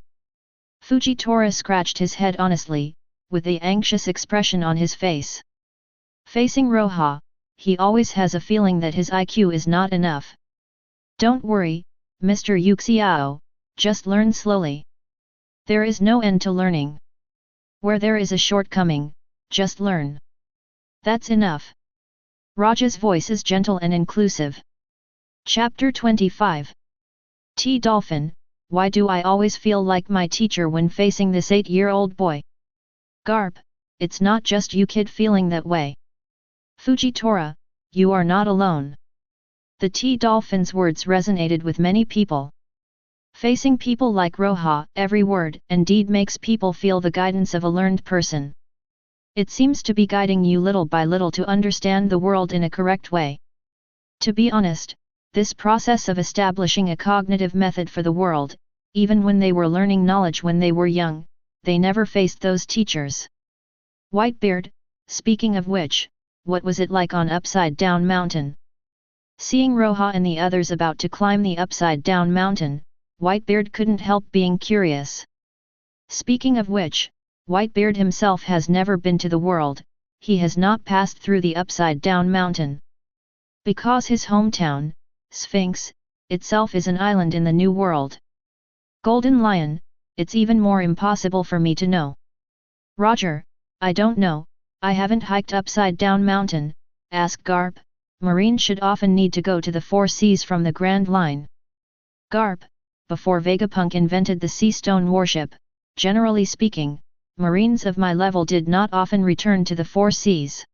Fujitora scratched his head honestly, with the anxious expression on his face. Facing Roja, he always has a feeling that his IQ is not enough. Don't worry, Mr. Yuxiao, just learn slowly. There is no end to learning. Where there is a shortcoming, just learn. That's enough. Roja's voice is gentle and inclusive. Chapter 25. Dolphin, why do I always feel like my teacher when facing this 8-year-old boy? Garp, it's not just you kid feeling that way. Fujitora, you are not alone. The Dolphin's words resonated with many people. Facing people like Roja, every word and deed makes people feel the guidance of a learned person. It seems to be guiding you little by little to understand the world in a correct way. To be honest, this process of establishing a cognitive method for the world, even when they were learning knowledge when they were young, they never faced those teachers. Whitebeard, speaking of which, what was it like on Upside Down Mountain? Seeing Roja and the others about to climb the Upside Down Mountain, Whitebeard couldn't help being curious. Speaking of which, Whitebeard himself has never been to the world, he has not passed through the Upside Down Mountain. Because his hometown, Sphinx, itself is an island in the New World. Golden Lion, it's even more impossible for me to know. Roger, I don't know, I haven't hiked Upside Down Mountain, asked Garp. Marines should often need to go to the 4 seas from the Grand Line. Garp, before Vegapunk invented the Sea Stone warship, generally speaking, Marines of my level did not often return to the 4 seas.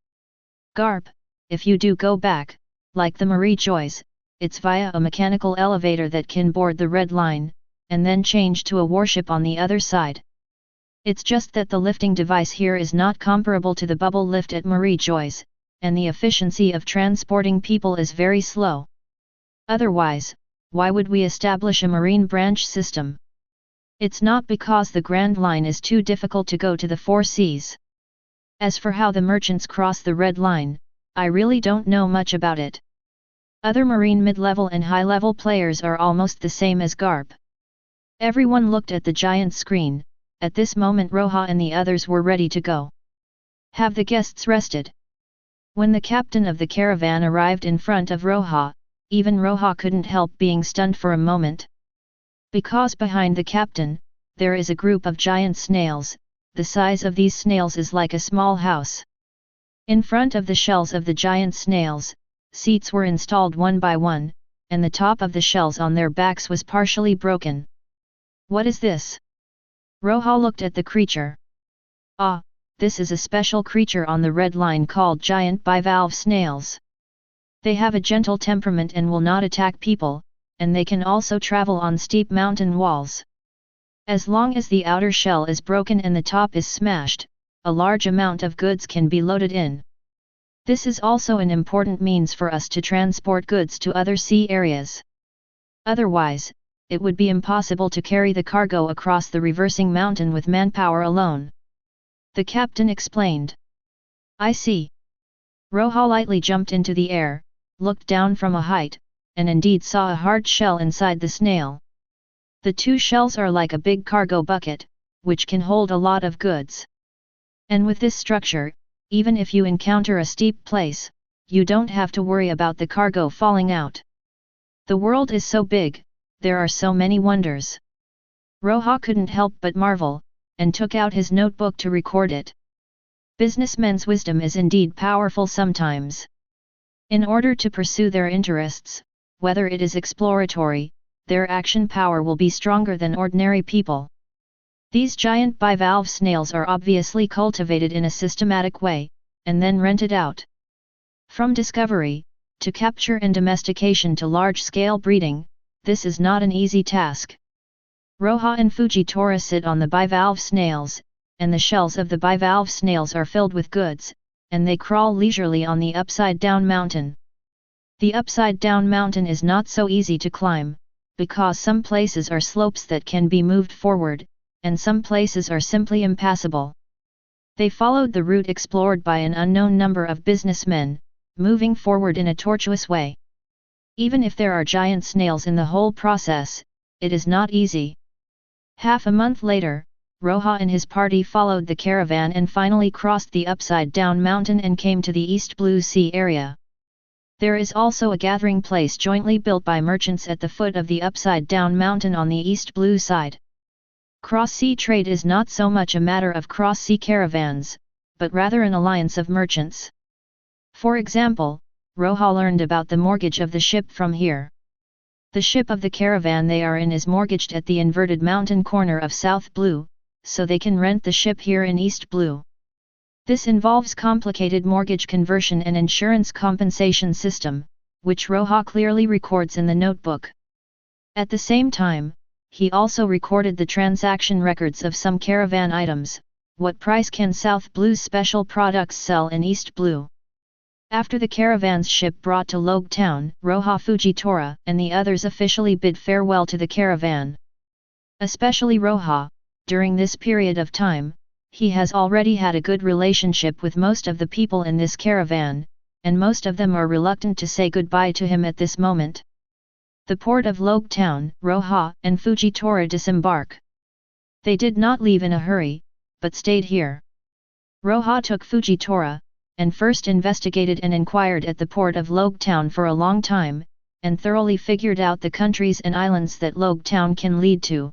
Garp, if you do go back, like the Mariejois, it's via a mechanical elevator that can board the Red Line, and then change to a warship on the other side. It's just that the lifting device here is not comparable to the bubble lift at Mariejois, and the efficiency of transporting people is very slow. Otherwise, why would we establish a marine branch system? It's not because the Grand Line is too difficult to go to the 4 seas. As for how the merchants cross the Red Line, I really don't know much about it. Other marine mid-level and high-level players are almost the same as Garp. Everyone looked at the giant screen. At this moment Roja and the others were ready to go. Have the guests rested? When the captain of the caravan arrived in front of Roja, even Roja couldn't help being stunned for a moment. Because behind the captain, there is a group of giant snails, the size of these snails is like a small house. In front of the shells of the giant snails, seats were installed one by one, and the top of the shells on their backs was partially broken. What is this? Roja looked at the creature. Ah, this is a special creature on the red line called giant bivalve snails. They have a gentle temperament and will not attack people, and they can also travel on steep mountain walls. As long as the outer shell is broken and the top is smashed, a large amount of goods can be loaded in. This is also an important means for us to transport goods to other sea areas. Otherwise, it would be impossible to carry the cargo across the reversing mountain with manpower alone. The captain explained. I see. Roja lightly jumped into the air, looked down from a height, and indeed saw a hard shell inside the snail. The two shells are like a big cargo bucket, which can hold a lot of goods. And with this structure, even if you encounter a steep place, you don't have to worry about the cargo falling out. The world is so big, there are so many wonders. Roja couldn't help but marvel, and took out his notebook to record it. Businessmen's wisdom is indeed powerful sometimes. In order to pursue their interests, whether it is exploratory, their action power will be stronger than ordinary people. These giant bivalve snails are obviously cultivated in a systematic way, and then rented out. From discovery, to capture and domestication to large-scale breeding, this is not an easy task. Roja and Fujitora sit on the bivalve snails, and the shells of the bivalve snails are filled with goods, and they crawl leisurely on the upside-down mountain. The upside-down mountain is not so easy to climb, because some places are slopes that can be moved forward, and some places are simply impassable. They followed the route explored by an unknown number of businessmen, moving forward in a tortuous way. Even if there are giant snails in the whole process, it is not easy. Half a month later, Roja and his party followed the caravan and finally crossed the upside-down mountain and came to the East Blue Sea area. There is also a gathering place jointly built by merchants at the foot of the upside-down mountain on the East Blue side. Cross-sea trade is not so much a matter of cross-sea caravans, but rather an alliance of merchants. For example, Roja learned about the mortgage of the ship from here. The ship of the caravan they are in is mortgaged at the inverted mountain corner of South Blue, so they can rent the ship here in East Blue. This involves complicated mortgage conversion and insurance compensation system, which Roja clearly records in the notebook. At the same time, he also recorded the transaction records of some caravan items. What price can South Blue's special products sell in East Blue? After the caravan's ship brought to Logue Town, Roja, Fujitora, and the others officially bid farewell to the caravan. Especially Roja, during this period of time, he has already had a good relationship with most of the people in this caravan, and most of them are reluctant to say goodbye to him at this moment. The port of Logue Town, Roja and Fujitora disembark. They did not leave in a hurry, but stayed here. Roja took Fujitora, and first investigated and inquired at the port of Logue Town for a long time, and thoroughly figured out the countries and islands that Logue Town can lead to.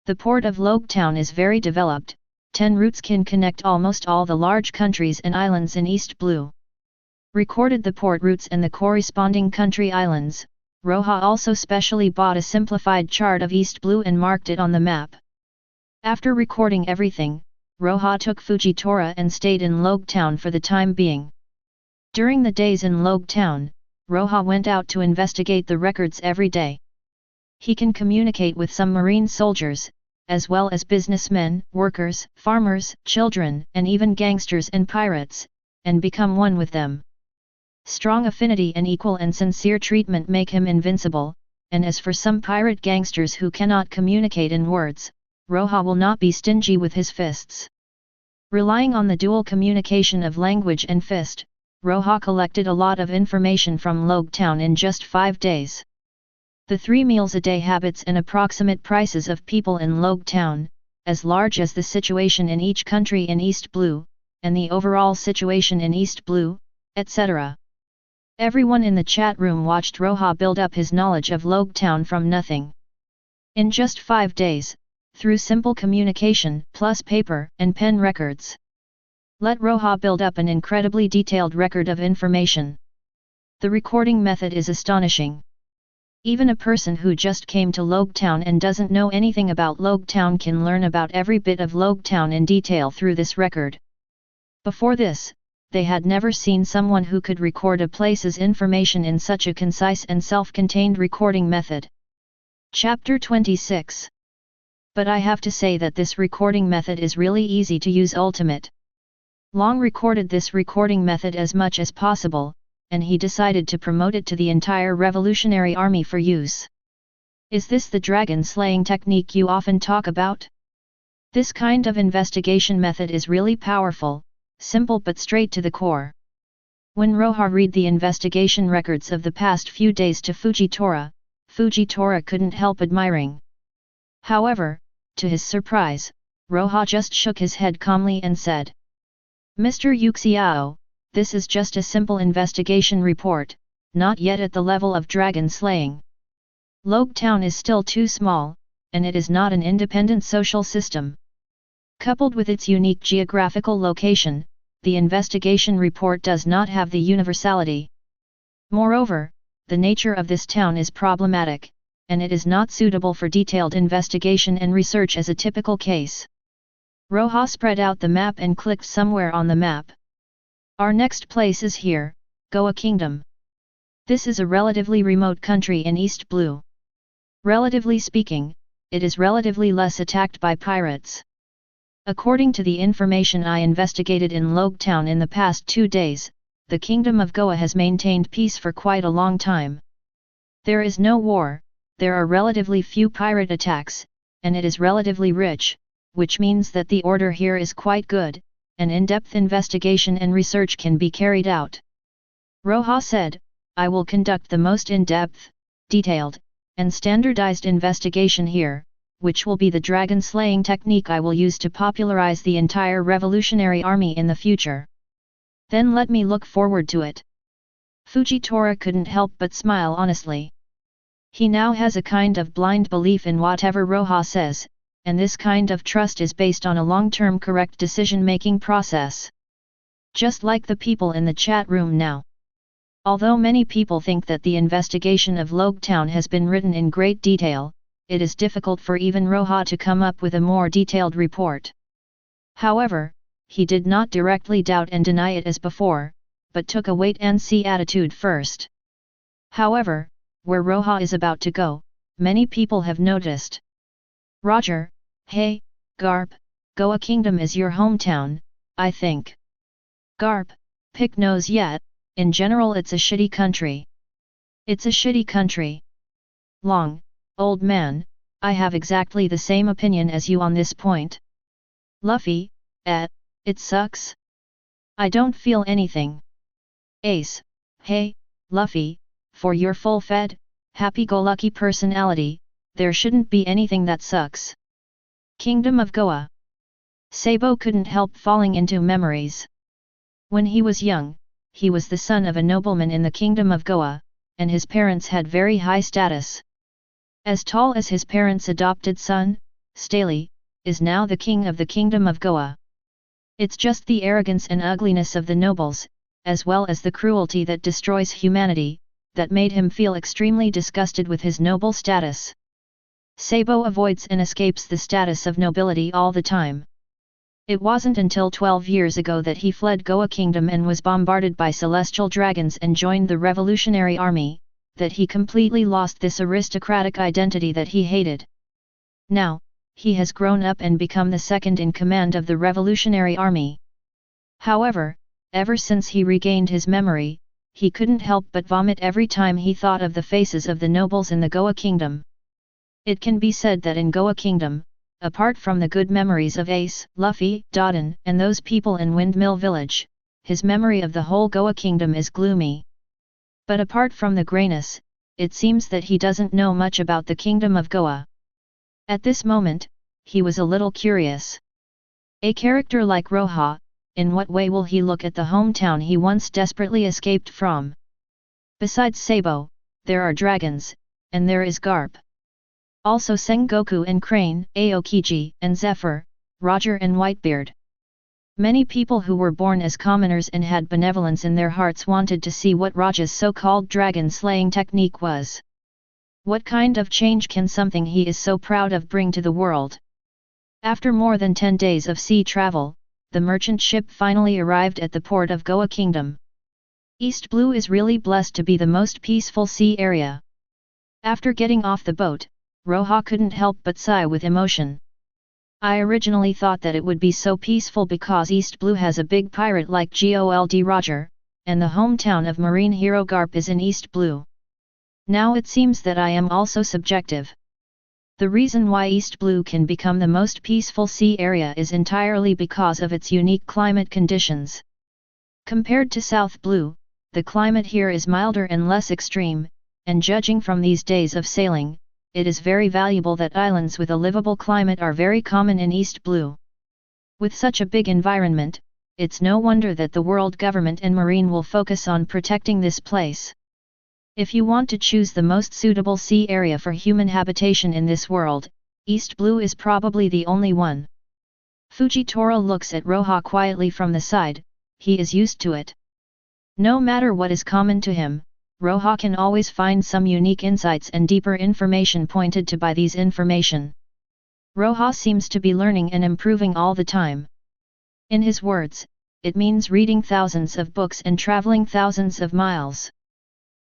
The port of Logue Town is very developed, 10 routes can connect almost all the large countries and islands in East Blue. Recorded the port routes and the corresponding country islands, Roja also specially bought a simplified chart of East Blue and marked it on the map. After recording everything, Roja took Fujitora and stayed in Logue Town for the time being. During the days in Logue Town, Roja went out to investigate the records every day. He can communicate with some marine soldiers, as well as businessmen, workers, farmers, children, and even gangsters and pirates, and become one with them. Strong affinity and equal and sincere treatment make him invincible, and as for some pirate gangsters who cannot communicate in words, Roja will not be stingy with his fists. Relying on the dual communication of language and fist, Roja collected a lot of information from Logue Town in just 5 days. The 3 meals a day habits and approximate prices of people in Logue Town, as large as the situation in each country in East Blue, and the overall situation in East Blue, etc. Everyone in the chat room watched Roja build up his knowledge of Logue Town from nothing. In just 5 days, through simple communication plus paper and pen records. Let Roja build up an incredibly detailed record of information. The recording method is astonishing. Even a person who just came to Logtown and doesn't know anything about Logtown can learn about every bit of Logtown in detail through this record. Before this, they had never seen someone who could record a place's information in such a concise and self-contained recording method. Chapter 26. But I have to say that this recording method is really easy to use. Ultimate Long recorded this recording method as much as possible, and he decided to promote it to the entire Revolutionary Army for use. Is this the dragon slaying technique you often talk about? This kind of investigation method is really powerful, simple but straight to the core. When Roja read the investigation records of the past few days to Fujitora, Fujitora couldn't help admiring. However, to his surprise, Roja just shook his head calmly and said, "Mr. Yuxiao, this is just a simple investigation report, not yet at the level of dragon slaying. Logtown is still too small, and it is not an independent social system. Coupled with its unique geographical location, the investigation report does not have the universality. Moreover, the nature of this town is problematic, and it is not suitable for detailed investigation and research as a typical case." Roja spread out the map and clicked somewhere on the map. "Our next place is here, Goa Kingdom. This is a relatively remote country in East Blue. Relatively speaking, it is relatively less attacked by pirates. According to the information I investigated in Logtown in the past 2 days, the Kingdom of Goa has maintained peace for quite a long time. There is no war, there are relatively few pirate attacks, and it is relatively rich, which means that the order here is quite good, and in-depth investigation and research can be carried out." Roja said, "I will conduct the most in-depth, detailed, and standardized investigation here, which will be the dragon slaying technique I will use to popularize the entire Revolutionary Army in the future. Then let me look forward to it." Fujitora couldn't help but smile honestly. He now has a kind of blind belief in whatever Roja says, and this kind of trust is based on a long-term correct decision-making process. Just like the people in the chat room now. Although many people think that the investigation of Logtown has been written in great detail, it is difficult for even Roja to come up with a more detailed report. However, he did not directly doubt and deny it as before, but took a wait-and-see attitude first. However, where Roja is about to go, many people have noticed. "Roger, hey, Garp, Goa Kingdom is your hometown, I think." Garp, pick nose yet, in general it's a shitty country. It's a shitty country. Long, old man, I have exactly the same opinion as you on this point. Luffy, it sucks. I don't feel anything. Ace, hey, Luffy, for your full-fed, happy-go-lucky personality, there shouldn't be anything that sucks. Kingdom of Goa. Sabo couldn't help falling into memories. When he was young, he was the son of a nobleman in the Kingdom of Goa, and his parents had very high status. As tall as his parents' adopted son, Staley, is now the king of the Kingdom of Goa. It's just the arrogance and ugliness of the nobles, as well as the cruelty that destroys humanity, that made him feel extremely disgusted with his noble status. Sabo avoids and escapes the status of nobility all the time. It wasn't until 12 years ago that he fled Goa Kingdom and was bombarded by celestial dragons and joined the Revolutionary Army, that he completely lost this aristocratic identity that he hated. Now, he has grown up and become the second in command of the Revolutionary Army. However, ever since he regained his memory, he couldn't help but vomit every time he thought of the faces of the nobles in the Goa Kingdom. It can be said that in Goa Kingdom, apart from the good memories of Ace, Luffy, Dodin, and those people in Windmill Village, his memory of the whole Goa Kingdom is gloomy. But apart from the greyness, it seems that he doesn't know much about the Kingdom of Goa. At this moment, he was a little curious. A character like Roja, in what way will he look at the hometown he once desperately escaped from? Besides Sabo, there are dragons, and there is Garp. Also Sengoku and Crane, Aokiji and Zephyr, Roger and Whitebeard. Many people who were born as commoners and had benevolence in their hearts wanted to see what Roja's so-called dragon-slaying technique was. What kind of change can something he is so proud of bring to the world? After more than 10 days of sea travel, the merchant ship finally arrived at the port of Goa Kingdom. East Blue is really blessed to be the most peaceful sea area. After getting off the boat, Roja couldn't help but sigh with emotion. I originally thought that it would be so peaceful because East Blue has a big pirate like Gold Roger, and the hometown of marine hero Garp is in East Blue. Now it seems that I am also subjective. The reason why East Blue can become the most peaceful sea area is entirely because of its unique climate conditions. Compared to South Blue, the climate here is milder and less extreme, and judging from these days of sailing, it is very valuable that islands with a livable climate are very common in East Blue. With such a big environment, it's no wonder that the world government and marine will focus on protecting this place. If you want to choose the most suitable sea area for human habitation in this world, East Blue is probably the only one. Fujitora looks at Roja quietly from the side, he is used to it. No matter what is common to him, Roja can always find some unique insights and deeper information pointed to by these information. Roja seems to be learning and improving all the time. In his words, it means reading thousands of books and traveling thousands of miles.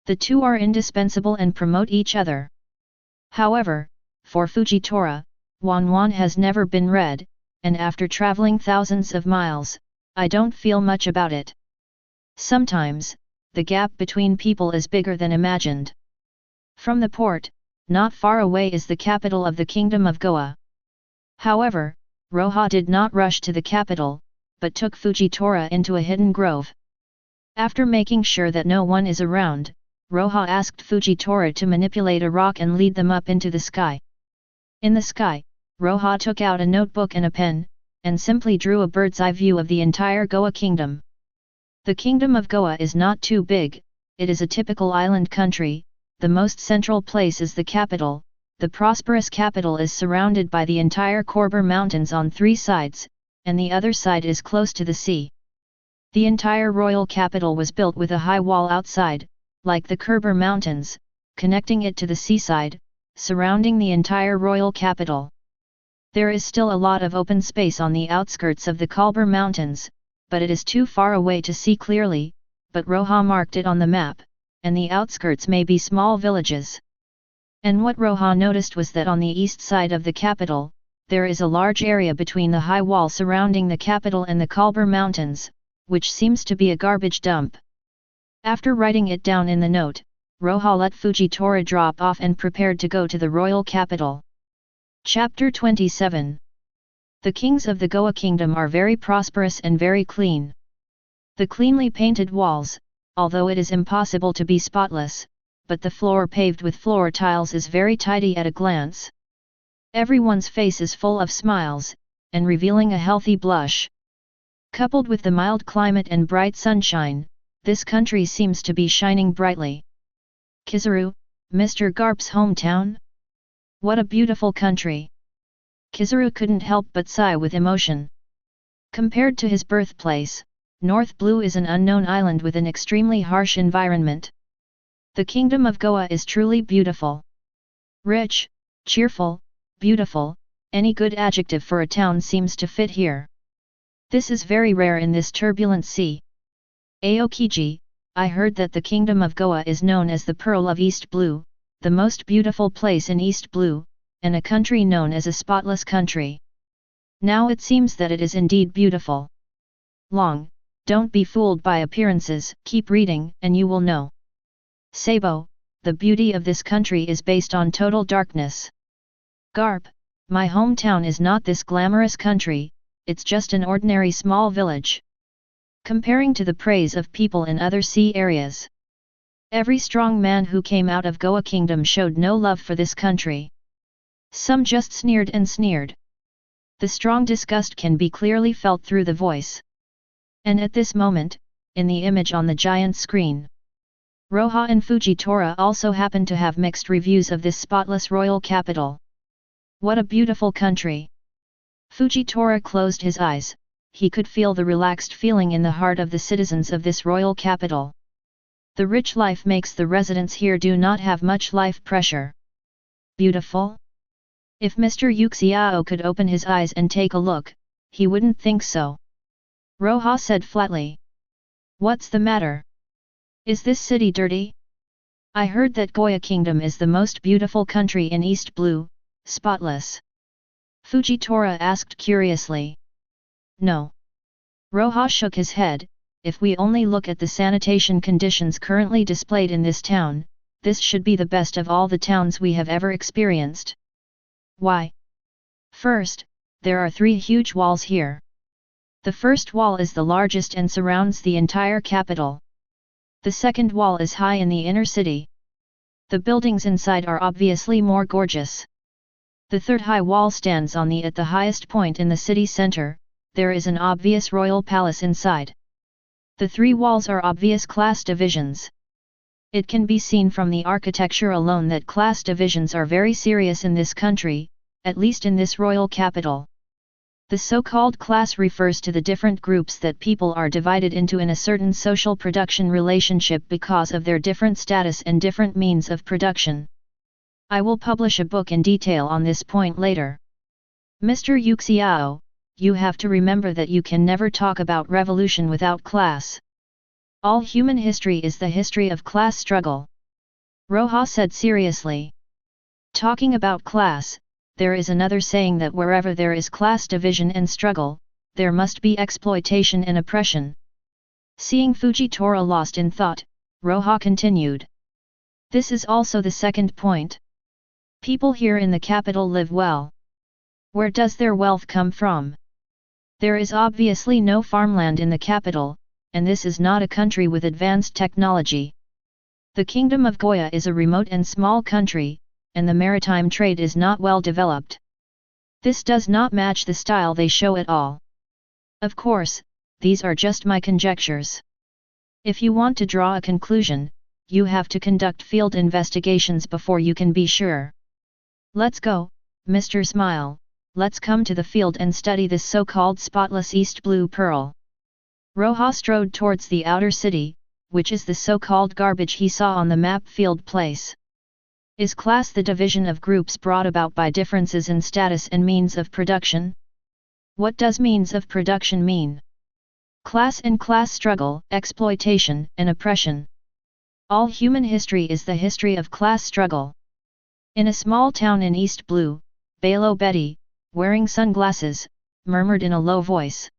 The two are indispensable and promote each other. However, for Fujitora, Wan has never been read, and after traveling thousands of miles, I don't feel much about it. Sometimes, the gap between people is bigger than imagined. From the port, not far away is the capital of the Kingdom of Goa. However, Roja did not rush to the capital, but took Fujitora into a hidden grove. After making sure that no one is around, Roja asked Fujitora to manipulate a rock and lead them up into the sky. In the sky, Roja took out a notebook and a pen, and simply drew a bird's eye view of the entire Goa Kingdom. The Kingdom of Goa is not too big, it is a typical island country. The most central place is the capital. The prosperous capital is surrounded by the entire Khyber Mountains on 3 sides, and the other side is close to the sea. The entire royal capital was built with a high wall outside, like the Khyber Mountains, connecting it to the seaside, surrounding the entire royal capital. There is still a lot of open space on the outskirts of the Khyber Mountains, but it is too far away to see clearly, but Roja marked it on the map, and the outskirts may be small villages. And what Roja noticed was that on the east side of the capital, there is a large area between the high wall surrounding the capital and the Khyber Mountains, which seems to be a garbage dump. After writing it down in the note, Roja let Fujitora drop off and prepared to go to the royal capital. Chapter 27. The kings of the Goa Kingdom are very prosperous and very clean. The cleanly painted walls, although it is impossible to be spotless, but the floor paved with floor tiles is very tidy at a glance. Everyone's face is full of smiles, and revealing a healthy blush. Coupled with the mild climate and bright sunshine, this country seems to be shining brightly. Kizaru, Mr. Garp's hometown? What a beautiful country! Kizaru couldn't help but sigh with emotion. Compared to his birthplace, North Blue is an unknown island with an extremely harsh environment. The Kingdom of Goa is truly beautiful. Rich, cheerful, beautiful, any good adjective for a town seems to fit here. This is very rare in this turbulent sea. Aokiji, I heard that the Kingdom of Goa is known as the Pearl of East Blue, the most beautiful place in East Blue, and a country known as a spotless country. Now it seems that it is indeed beautiful. Don't be fooled by appearances, keep reading and you will know. Sabo, the beauty of this country is based on total darkness. Garp, my hometown is not this glamorous country, it's just an ordinary small village. Comparing to the praise of people in other sea areas. Every strong man who came out of Goa Kingdom showed no love for this country. Some just sneered and sneered. The strong disgust can be clearly felt through the voice. And at this moment, in the image on the giant screen, Roja and Fujitora also happen to have mixed reviews of this spotless royal capital. What a beautiful country! Fujitora closed his eyes. He could feel the relaxed feeling in the heart of the citizens of this royal capital. The rich life makes the residents here do not have much life pressure. Beautiful? If Mr. Yuxiao could open his eyes and take a look, he wouldn't think so. Roja said flatly. What's the matter? Is this city dirty? I heard that Goya Kingdom is the most beautiful country in East Blue, spotless. Fujitora asked curiously. No. Roja shook his head. If we only look at the sanitation conditions currently displayed in this town, this should be the best of all the towns we have ever experienced. Why? First, there are 3 huge walls here. The first wall is the largest and surrounds the entire capital. The second wall is high in the inner city. The buildings inside are obviously more gorgeous. The third high wall stands at the highest point in the city center. There is an obvious royal palace inside. The 3 walls are obvious class divisions. It can be seen from the architecture alone that class divisions are very serious in this country, at least in this royal capital. The so-called class refers to the different groups that people are divided into in a certain social production relationship because of their different status and different means of production. I will publish a book in detail on this point later. Mr. Yuxiao, you have to remember that you can never talk about revolution without class. All human history is the history of class struggle. Roja said seriously. Talking about class, there is another saying that wherever there is class division and struggle, there must be exploitation and oppression. Seeing Fujitora lost in thought, Roja continued. This is also the second point. People here in the capital live well. Where does their wealth come from? There is obviously no farmland in the capital, and this is not a country with advanced technology. The Kingdom of Goya is a remote and small country, and the maritime trade is not well developed. This does not match the style they show at all. Of course, these are just my conjectures. If you want to draw a conclusion, you have to conduct field investigations before you can be sure. Let's go, Mr. Smile, let's come to the field and study this so-called spotless East Blue Pearl. Roja strode towards the outer city, which is the so-called garbage he saw on the map field place. Is class the division of groups brought about by differences in status and means of production? What does means of production mean? Class and class struggle, exploitation and oppression. All human history is the history of class struggle. In a small town in East Blue, Balo Betty, wearing sunglasses, murmured in a low voice.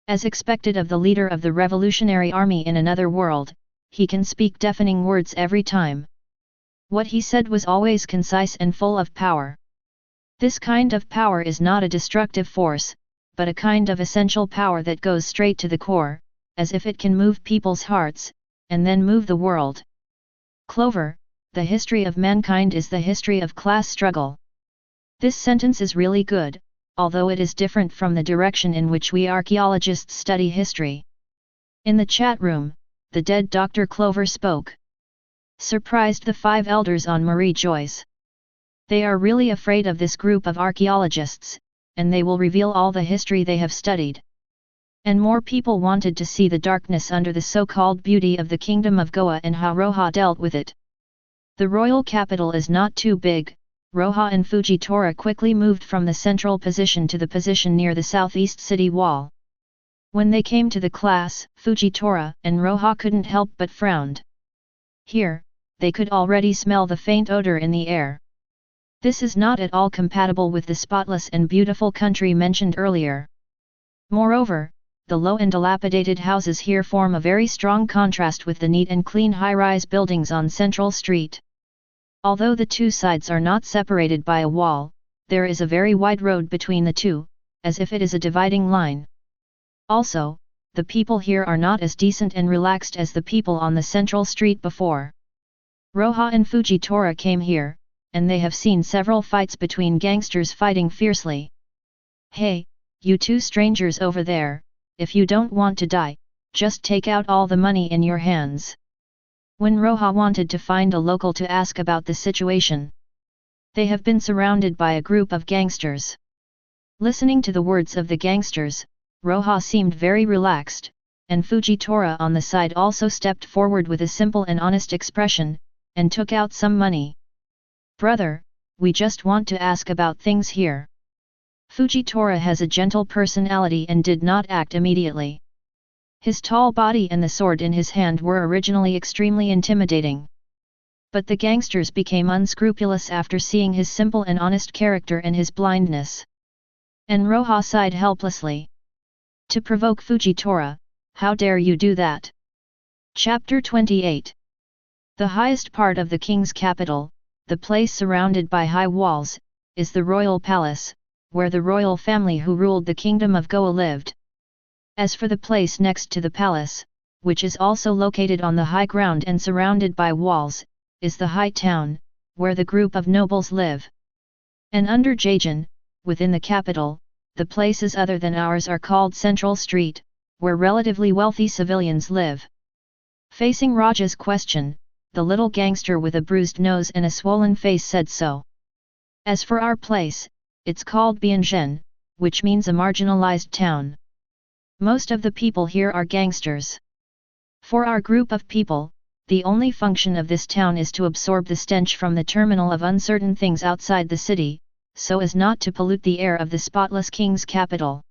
As expected of the leader of the revolutionary army in another world, he can speak deafening words every time. What he said was always concise and full of power. This kind of power is not a destructive force, but a kind of essential power that goes straight to the core, as if it can move people's hearts, and then move the world. Clover, the history of mankind is the history of class struggle. This sentence is really good, although it is different from the direction in which we archaeologists study history. In the chat room, the dead Dr. Clover spoke. Surprised the 5 elders on Mariejois. They are really afraid of this group of archaeologists, and they will reveal all the history they have studied. And more people wanted to see the darkness under the so-called beauty of the Kingdom of Goa and how Roja dealt with it. The royal capital is not too big. Roja and Fujitora quickly moved from the central position to the position near the southeast city wall. When they came to the class, Fujitora and Roja couldn't help but frowned. Here, they could already smell the faint odor in the air. This is not at all compatible with the spotless and beautiful country mentioned earlier. Moreover, the low and dilapidated houses here form a very strong contrast with the neat and clean high-rise buildings on Central Street. Although the 2 sides are not separated by a wall, there is a very wide road between the 2, as if it is a dividing line. Also, the people here are not as decent and relaxed as the people on the Central Street before. Roja and Fujitora came here, and they have seen several fights between gangsters fighting fiercely. Hey, you 2 strangers over there, if you don't want to die, just take out all the money in your hands. When Roja wanted to find a local to ask about the situation, they have been surrounded by a group of gangsters. Listening to the words of the gangsters, Roja seemed very relaxed, and Fujitora on the side also stepped forward with a simple and honest expression, and took out some money. Brother, we just want to ask about things here. Fujitora has a gentle personality and did not act immediately. His tall body and the sword in his hand were originally extremely intimidating. But the gangsters became unscrupulous after seeing his simple and honest character and his blindness. And Roja sighed helplessly. To provoke Fujitora, how dare you do that? Chapter 28. The highest part of the king's capital, the place surrounded by high walls, is the royal palace, where the royal family who ruled the kingdom of Goa lived. As for the place next to the palace, which is also located on the high ground and surrounded by walls, is the high town, where the group of nobles live. And under Jajan, within the capital, the places other than ours are called Central Street, where relatively wealthy civilians live. Facing Roja's question, the little gangster with a bruised nose and a swollen face said so. As for our place, it's called Bianzhen, which means a marginalized town. Most of the people here are gangsters. For our group of people, the only function of this town is to absorb the stench from the terminal of uncertain things outside the city, so as not to pollute the air of the spotless king's capital.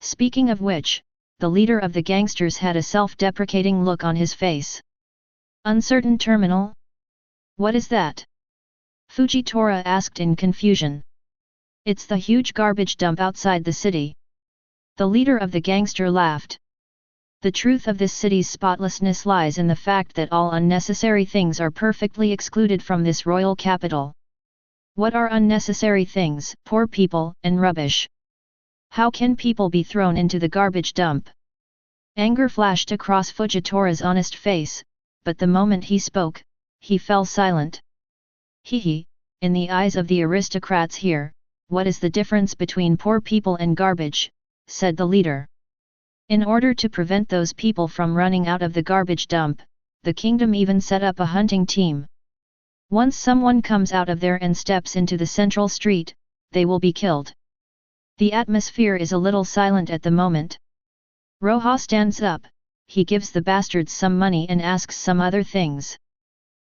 Speaking of which, the leader of the gangsters had a self-deprecating look on his face. Uncertain terminal? What is that? Fujitora asked in confusion. It's the huge garbage dump outside the city. The leader of the gangster laughed. The truth of this city's spotlessness lies in the fact that all unnecessary things are perfectly excluded from this royal capital. What are unnecessary things? Poor people and rubbish. How can people be thrown into the garbage dump? Anger flashed across Fujitora's honest face, but the moment he spoke, he fell silent. Hehe, in the eyes of the aristocrats here, what is the difference between poor people and garbage? Said the leader. In order to prevent those people from running out of the garbage dump, the kingdom even set up a hunting team. Once someone comes out of there and steps into the central street, they will be killed. The atmosphere is a little silent at the moment. Roja stands up, he gives the bastards some money and asks some other things.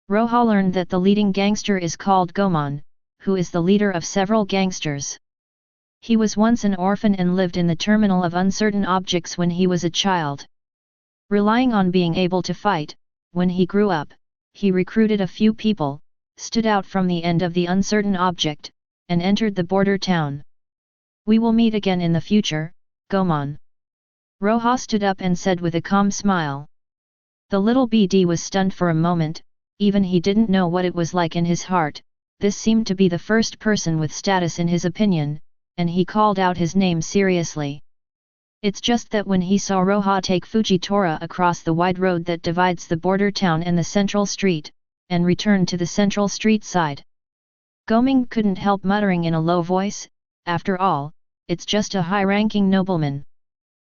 Roja learned that the leading gangster is called Gomon, who is the leader of several gangsters. He was once an orphan and lived in the terminal of uncertain objects when he was a child. Relying on being able to fight, when he grew up, he recruited a few people, stood out from the end of the uncertain object, and entered the border town. We will meet again in the future, Gomon. Roja stood up and said with a calm smile. The little BD was stunned for a moment, even he didn't know what it was like in his heart. This seemed to be the first person with status in his opinion, and he called out his name seriously. It's just that when he saw Roja take Fujitora across the wide road that divides the border town and the central street, and return to the central street side, Goming couldn't help muttering in a low voice, after all, it's just a high-ranking nobleman.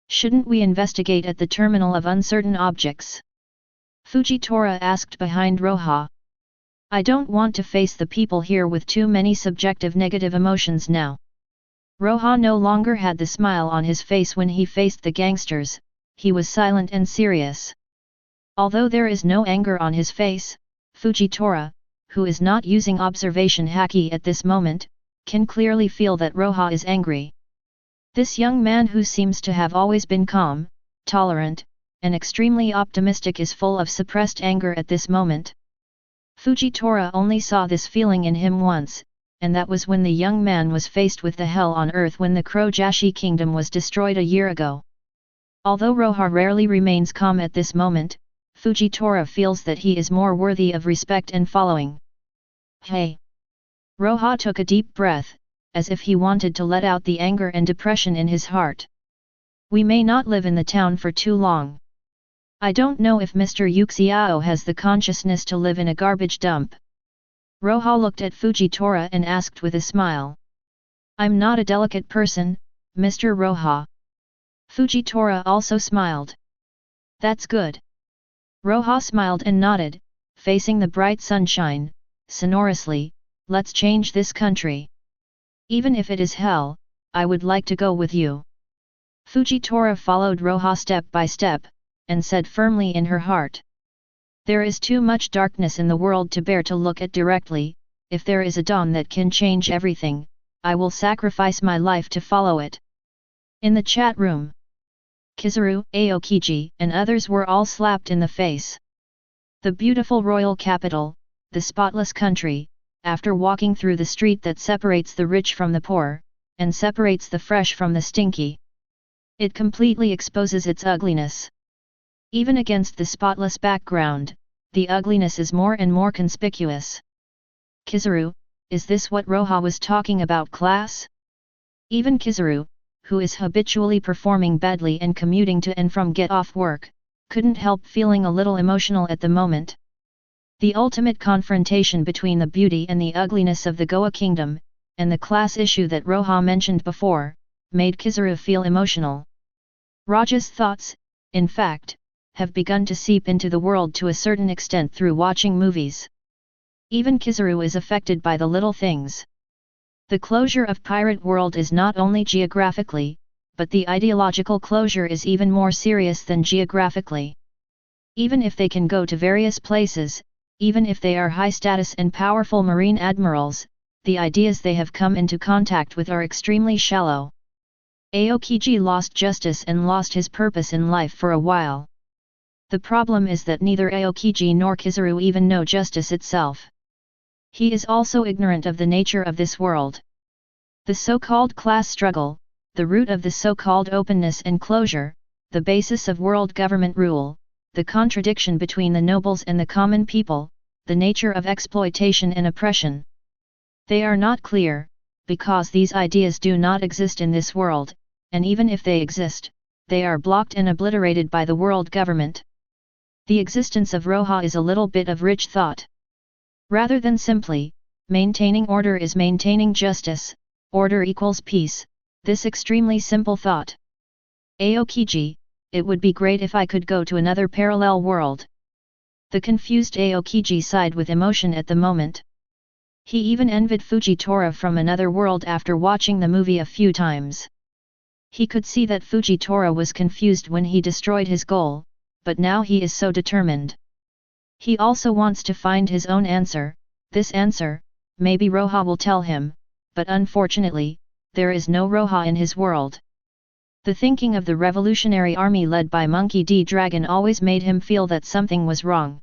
Shouldn't we investigate at the terminal of uncertain objects? Fujitora asked behind Roja. I don't want to face the people here with too many subjective negative emotions now. Roja no longer had the smile on his face when he faced the gangsters, he was silent and serious. Although there is no anger on his face, Fujitora, who is not using observation haki at this moment, can clearly feel that Roja is angry. This young man who seems to have always been calm, tolerant, and extremely optimistic is full of suppressed anger at this moment. Fujitora only saw this feeling in him once, and that was when the young man was faced with the hell on earth when the Krojashi kingdom was destroyed a year ago. Although Roja rarely remains calm at this moment, Fujitora feels that he is more worthy of respect and following. Hey! Roja took a deep breath, as if he wanted to let out the anger and depression in his heart. We may not live in the town for too long. I don't know if Mr. Yuxiao has the consciousness to live in a garbage dump. Roja looked at Fujitora and asked with a smile. I'm not a delicate person, Mr. Roja. Fujitora also smiled. That's good. Roja smiled and nodded, facing the bright sunshine, sonorously, let's change this country. Even if it is hell, I would like to go with you. Fujitora followed Roja step by step, and said firmly in her heart. There is too much darkness in the world to bear to look at directly, if there is a dawn that can change everything, I will sacrifice my life to follow it. In the chat room, Kizaru, Aokiji, and others were all slapped in the face. The beautiful royal capital, the spotless country, after walking through the street that separates the rich from the poor, and separates the fresh from the stinky, it completely exposes its ugliness. Even against the spotless background, the ugliness is more and more conspicuous. Kizaru, is this what Roja was talking about, class? Even Kizaru, who is habitually performing badly and commuting to and from get off work, couldn't help feeling a little emotional at the moment. The ultimate confrontation between the beauty and the ugliness of the Goa kingdom, and the class issue that Roja mentioned before, made Kizaru feel emotional. Roja's thoughts, in fact, have begun to seep into the world to a certain extent through watching movies. Even Kizaru is affected by the little things. The closure of Pirate World is not only geographically, but the ideological closure is even more serious than geographically. Even if they can go to various places, even if they are high status and powerful marine admirals, the ideas they have come into contact with are extremely shallow. Aokiji lost justice and lost his purpose in life for a while. The problem is that neither Aokiji nor Kizaru even know justice itself. He is also ignorant of the nature of this world. The so-called class struggle, the root of the so-called openness and closure, the basis of world government rule, the contradiction between the nobles and the common people, the nature of exploitation and oppression. They are not clear, because these ideas do not exist in this world, and even if they exist, they are blocked and obliterated by the world government. The existence of Roja is a little bit of rich thought. Rather than simply, maintaining order is maintaining justice, order equals peace, this extremely simple thought. Aokiji, it would be great if I could go to another parallel world. The confused Aokiji sighed with emotion at the moment. He even envied Fujitora from another world after watching the movie a few times. He could see that Fujitora was confused when he destroyed his goal, but now he is so determined. He also wants to find his own answer, this answer, maybe Roja will tell him, but unfortunately, there is no Roja in his world. The thinking of the revolutionary army led by Monkey D. Dragon always made him feel that something was wrong.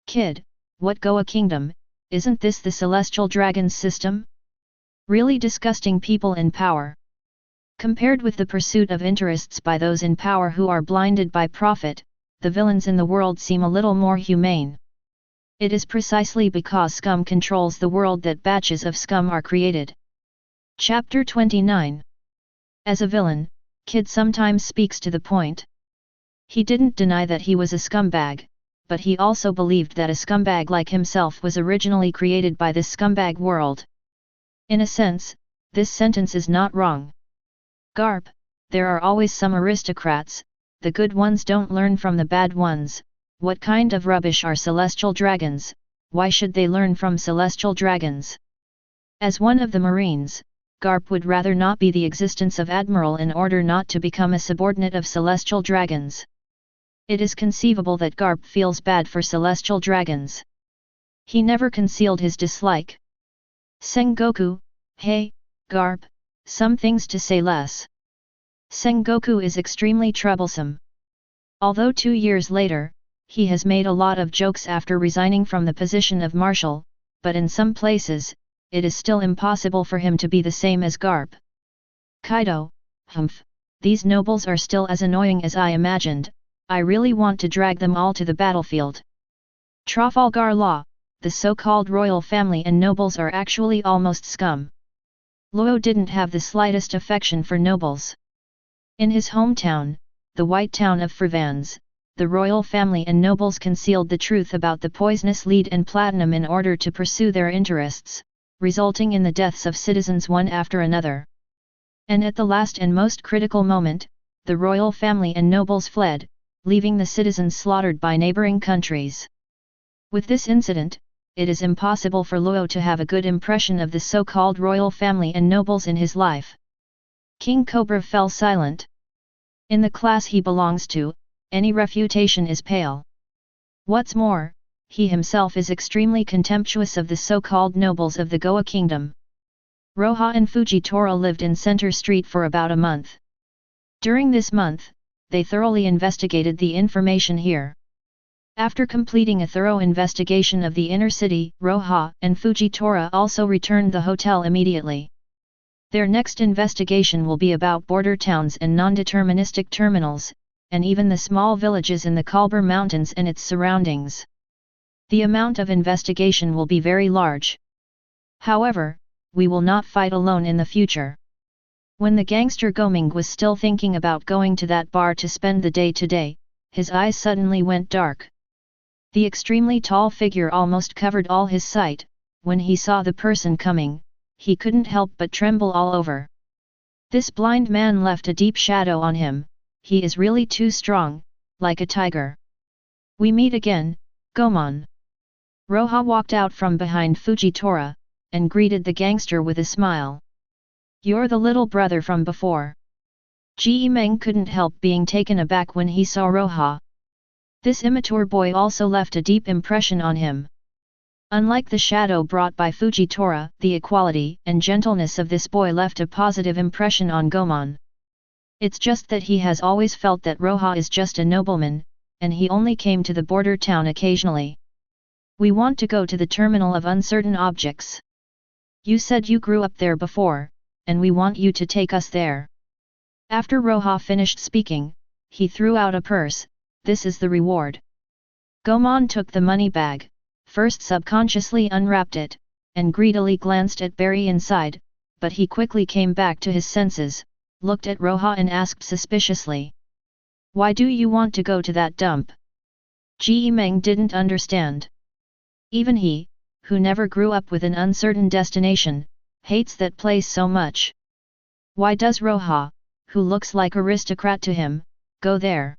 Kid, what Goa Kingdom, isn't this the Celestial Dragon's system? Really disgusting people in power. Compared with the pursuit of interests by those in power who are blinded by profit, the villains in the world seem a little more humane. It is precisely because scum controls the world that batches of scum are created. Chapter 29. As a villain, Kid sometimes speaks to the point. He didn't deny that he was a scumbag, but he also believed that a scumbag like himself was originally created by this scumbag world. In a sense, this sentence is not wrong. Garp, there are always some aristocrats, the good ones don't learn from the bad ones. What kind of rubbish are celestial dragons? Why should they learn from celestial dragons? As one of the Marines, Garp would rather not be the existence of Admiral in order not to become a subordinate of celestial dragons. It is conceivable that Garp feels bad for celestial dragons. He never concealed his dislike. Sengoku, hey, Garp, some things to say less. Sengoku is extremely troublesome. Although 2 years later, he has made a lot of jokes after resigning from the position of marshal, but in some places, it is still impossible for him to be the same as Garp. Kaido, humph, these nobles are still as annoying as I imagined, I really want to drag them all to the battlefield. Trafalgar Law, the so-called royal family and nobles are actually almost scum. Luo didn't have the slightest affection for nobles. In his hometown, the white town of Frevans, the royal family and nobles concealed the truth about the poisonous lead and platinum in order to pursue their interests, resulting in the deaths of citizens one after another. And at the last and most critical moment, the royal family and nobles fled, leaving the citizens slaughtered by neighboring countries. With this incident, it is impossible for Luo to have a good impression of the so-called royal family and nobles in his life. King Cobra fell silent. In the class he belongs to, any refutation is pale. What's more, he himself is extremely contemptuous of the so-called nobles of the Goa kingdom. Roja and Fujitora lived in Center Street for about a month. During this month, they thoroughly investigated the information here. After completing a thorough investigation of the inner city, Roja and Fujitora also returned the hotel immediately. Their next investigation will be about border towns and non-deterministic terminals, and even the small villages in the Kalbar Mountains and its surroundings. The amount of investigation will be very large. However, we will not fight alone in the future. When the gangster Goming was still thinking about going to that bar to spend the day today, his eyes suddenly went dark. The extremely tall figure almost covered all his sight. When he saw the person coming, he couldn't help but tremble all over. This blind man left a deep shadow on him. He is really too strong, like a tiger. We meet again, Gomon. Roja walked out from behind Fujitora, and greeted the gangster with a smile. You're the little brother from before. Ji Meng couldn't help being taken aback when he saw Roja. This immature boy also left a deep impression on him. Unlike the shadow brought by Fujitora, the equality and gentleness of this boy left a positive impression on Gomon. It's just that he has always felt that Roja is just a nobleman, and he only came to the border town occasionally. We want to go to the terminal of uncertain objects. You said you grew up there before, and we want you to take us there. After Roja finished speaking, he threw out a purse. This is the reward. Gomon took the money bag, first subconsciously unwrapped it, and greedily glanced at Barry inside, but he quickly came back to his senses, looked at Roja and asked suspiciously. Why do you want to go to that dump? Ji Meng didn't understand. Even he, who never grew up with an uncertain destination, hates that place so much. Why does Roja, who looks like aristocrat to him, go there?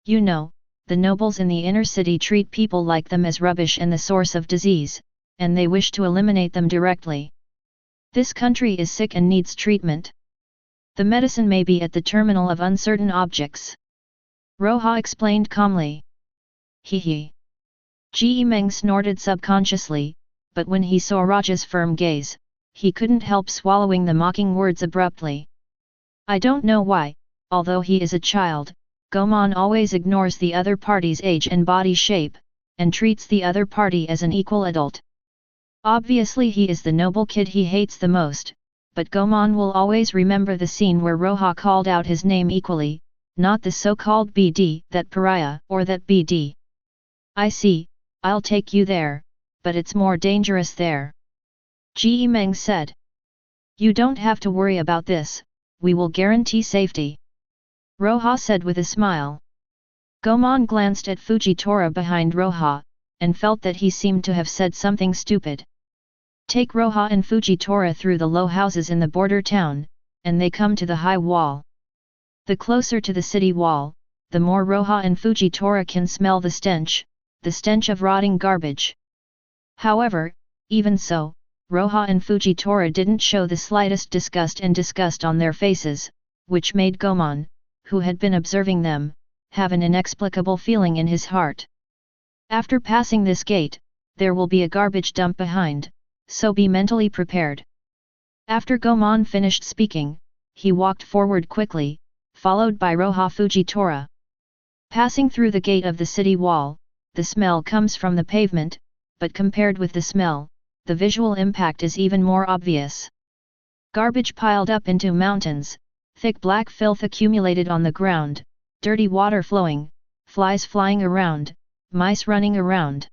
You know, the nobles in the inner city treat people like them as rubbish and the source of disease, and they wish to eliminate them directly. This country is sick and needs treatment. The medicine may be at the terminal of uncertain objects. Roja explained calmly. Hee. Ji Meng snorted subconsciously, but when he saw Roja's firm gaze, he couldn't help swallowing the mocking words abruptly. I don't know why, although he is a child, Gomon always ignores the other party's age and body shape, and treats the other party as an equal adult. Obviously he is the noble kid he hates the most, but Gomon will always remember the scene where Roja called out his name equally, not the so-called BD, that pariah, or that BD. I see, I'll take you there, but it's more dangerous there. Ji Meng said. You don't have to worry about this, we will guarantee safety. Roja said with a smile. Gomon glanced at Fujitora behind Roja, and felt that he seemed to have said something stupid. Take Roja and Fujitora through the low houses in the border town, and they come to the high wall. The closer to the city wall, the more Roja and Fujitora can smell the stench of rotting garbage. However, even so, Roja and Fujitora didn't show the slightest disgust on their faces, which made Gomon, who had been observing them, have an inexplicable feeling in his heart. After passing this gate, there will be a garbage dump behind, so be mentally prepared. After Gomon finished speaking, he walked forward quickly, followed by Roja Fujitora. Passing through the gate of the city wall, the smell comes from the pavement, but compared with the smell, the visual impact is even more obvious. Garbage piled up into mountains, thick black filth accumulated on the ground, dirty water flowing, flies flying around, mice running around.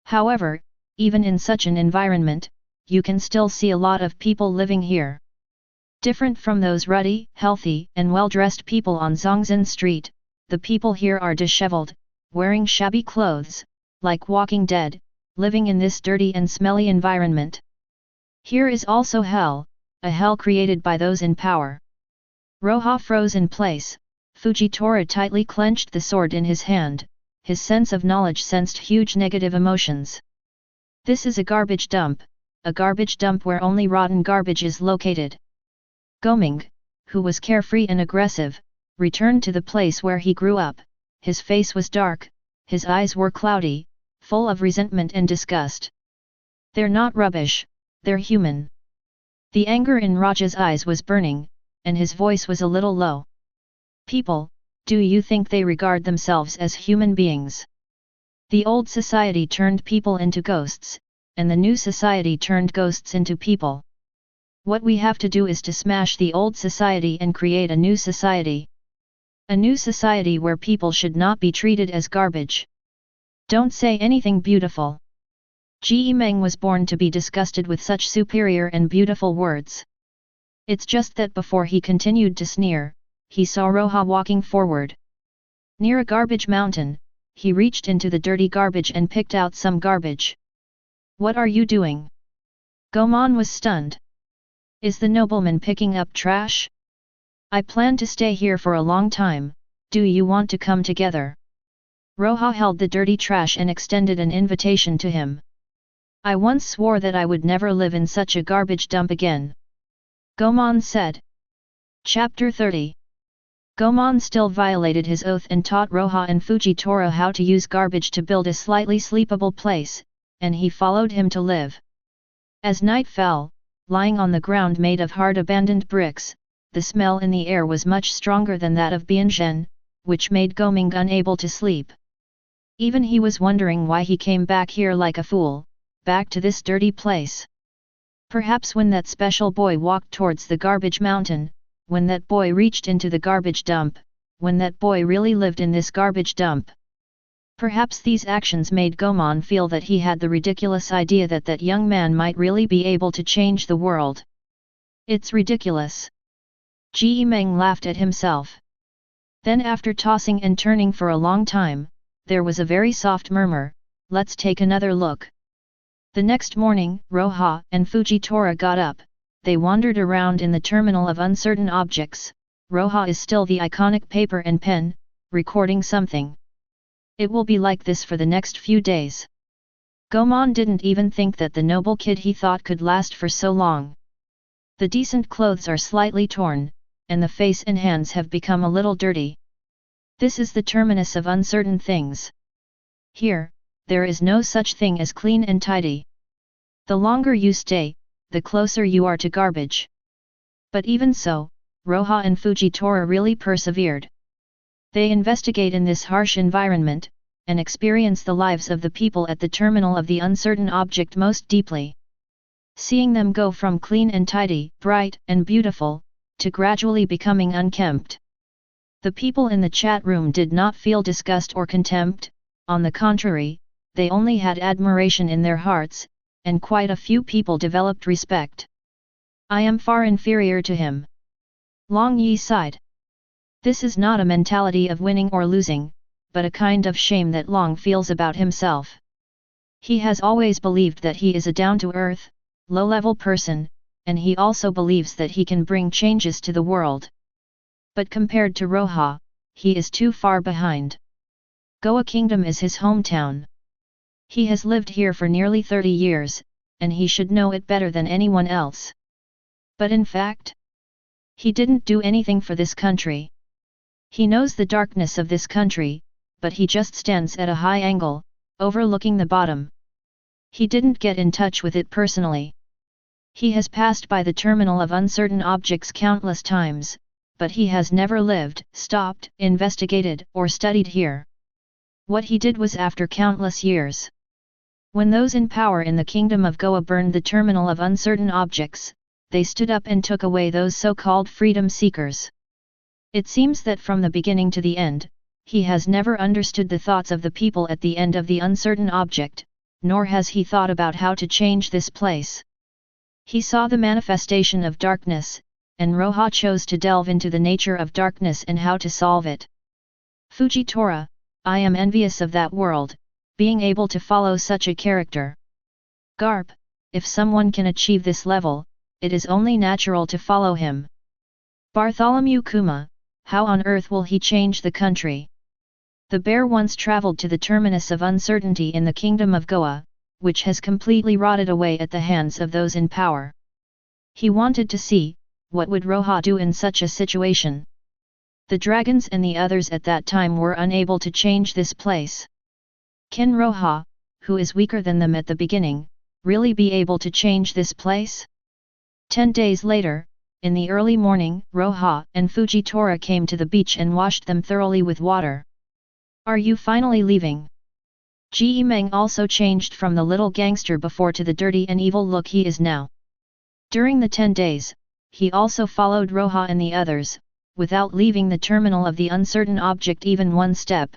However, even in such an environment, you can still see a lot of people living here. Different from those ruddy, healthy, and well-dressed people on Zhongzhen Street, the people here are disheveled, wearing shabby clothes, like walking dead, living in this dirty and smelly environment. Here is also hell, a hell created by those in power. Roja froze in place. Fujitora tightly clenched the sword in his hand. His sense of knowledge sensed huge negative emotions. This is a garbage dump where only rotten garbage is located. Goming, who was carefree and aggressive, returned to the place where he grew up. His face was dark, his eyes were cloudy, full of resentment and disgust. They're not rubbish, they're human. The anger in Roja's eyes was burning, and his voice was a little low. People, do you think they regard themselves as human beings? The old society turned people into ghosts, and the new society turned ghosts into people. What we have to do is to smash the old society and create a new society. A new society where people should not be treated as garbage. Don't say anything beautiful. Ji Meng was born to be disgusted with such superior and beautiful words. It's just that before he continued to sneer, he saw Roja walking forward. Near a garbage mountain, he reached into the dirty garbage and picked out some garbage. What are you doing? Gomon was stunned. Is the nobleman picking up trash? I plan to stay here for a long time, do you want to come together? Roja held the dirty trash and extended an invitation to him. I once swore that I would never live in such a garbage dump again. Gomon said. Chapter 30. Gomon still violated his oath and taught Roja and Fujitora how to use garbage to build a slightly sleepable place, and he followed him to live. As night fell, lying on the ground made of hard abandoned bricks, the smell in the air was much stronger than that of Bianzhen, which made Goming unable to sleep. Even he was wondering why he came back here like a fool, back to this dirty place. Perhaps when that special boy walked towards the garbage mountain, when that boy reached into the garbage dump, when that boy really lived in this garbage dump. Perhaps these actions made Gomon feel that he had the ridiculous idea that that young man might really be able to change the world. It's ridiculous. Ji Meng laughed at himself. Then after tossing and turning for a long time, there was a very soft murmur, let's take another look. The next morning, Roja and Fujitora got up, they wandered around in the terminal of uncertain objects. Roja is still the iconic paper and pen, recording something. It will be like this for the next few days. Gomon didn't even think that the noble kid he thought could last for so long. The decent clothes are slightly torn, and the face and hands have become a little dirty. This is the terminus of uncertain things. Here, there is no such thing as clean and tidy. The longer you stay, the closer you are to garbage. But even so, Roja and Fujitora really persevered. They investigate in this harsh environment, and experience the lives of the people at the terminal of the uncertain object most deeply. Seeing them go from clean and tidy, bright and beautiful, to gradually becoming unkempt. The people in the chat room did not feel disgust or contempt, on the contrary, they only had admiration in their hearts, and quite a few people developed respect. I am far inferior to him. Long Yi sighed. This is not a mentality of winning or losing, but a kind of shame that Long feels about himself. He has always believed that he is a down-to-earth, low-level person, and he also believes that he can bring changes to the world. But compared to Roja, he is too far behind. Goa Kingdom is his hometown. He has lived here for nearly 30 years, and he should know it better than anyone else. But in fact, he didn't do anything for this country. He knows the darkness of this country, but he just stands at a high angle, overlooking the bottom. He didn't get in touch with it personally. He has passed by the terminal of uncertain objects countless times, but he has never lived, stopped, investigated, or studied here. What he did was after countless years. When those in power in the kingdom of Goa burned the terminal of uncertain objects, they stood up and took away those so-called freedom seekers. It seems that from the beginning to the end, he has never understood the thoughts of the people at the end of the uncertain object, nor has he thought about how to change this place. He saw the manifestation of darkness, and Roja chose to delve into the nature of darkness and how to solve it. Fujitora, I am envious of that world, being able to follow such a character. Garp, if someone can achieve this level, it is only natural to follow him. Bartholomew Kuma, how on earth will he change the country? The bear once traveled to the terminus of uncertainty in the kingdom of Goa, which has completely rotted away at the hands of those in power. He wanted to see, what would Roja do in such a situation? The dragons and the others at that time were unable to change this place. Can Roja, who is weaker than them at the beginning, really be able to change this place? 10 days later, in the early morning, Roja and Fujitora came to the beach and washed them thoroughly with water. Are you finally leaving? Ji Meng also changed from the little gangster before to the dirty and evil look he is now. During the 10 days, he also followed Roja and the others, without leaving the terminal of the uncertain object even one step.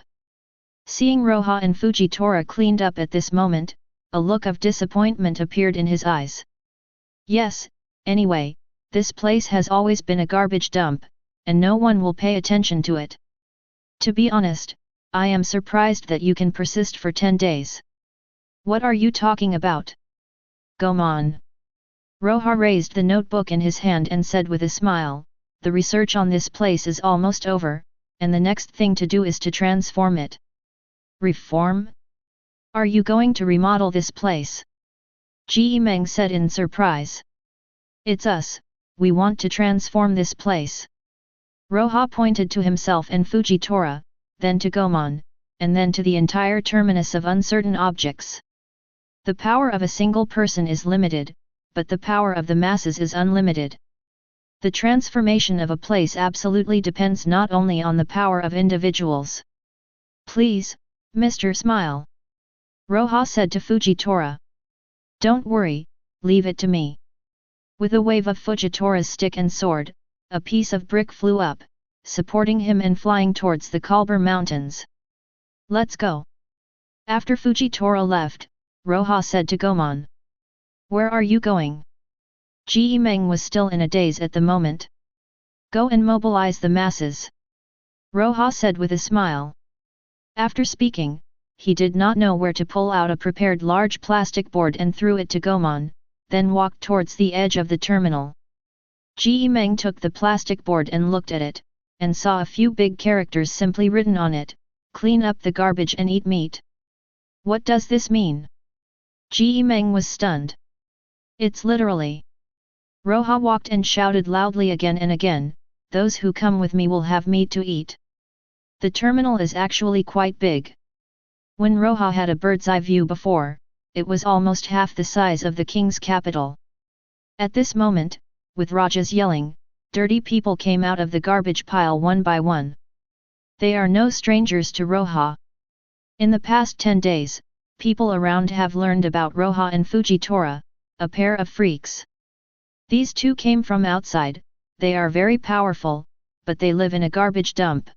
Seeing Roja and Fujitora cleaned up at this moment, a look of disappointment appeared in his eyes. Yes, anyway, this place has always been a garbage dump, and no one will pay attention to it. To be honest, I am surprised that you can persist for 10 days. What are you talking about? Gomon. Roja raised the notebook in his hand and said with a smile, the research on this place is almost over, and the next thing to do is to transform it. Reform? Are you going to remodel this place? Ji Meng said in surprise. It's us, we want to transform this place. Roja pointed to himself and Fujitora, then to Gomon, and then to the entire terminus of uncertain objects. The power of a single person is limited, but the power of the masses is unlimited. The transformation of a place absolutely depends not only on the power of individuals. Please, Mr. Smile. Roja said to Fujitora. Don't worry, leave it to me. With a wave of Fujitora's stick and sword, a piece of brick flew up, supporting him and flying towards the Kalbar Mountains. Let's go. After Fujitora left, Roja said to Gomon. Where are you going? Ji Meng was still in a daze at the moment. Go and mobilize the masses. Roja said with a smile. After speaking, he did not know where to pull out a prepared large plastic board and threw it to Gomon, then walked towards the edge of the terminal. Ji Meng took the plastic board and looked at it, and saw a few big characters simply written on it, clean up the garbage and eat meat. What does this mean? Ji Meng was stunned. It's literally. Roja walked and shouted loudly again and again, those who come with me will have meat to eat. The terminal is actually quite big. When Roja had a bird's eye view before, it was almost half the size of the king's capital. At this moment, with Raja's yelling, dirty people came out of the garbage pile one by one. They are no strangers to Roja. In the past 10 days, people around have learned about Roja and Fujitora, a pair of freaks. These two came from outside, they are very powerful, but they live in a garbage dump.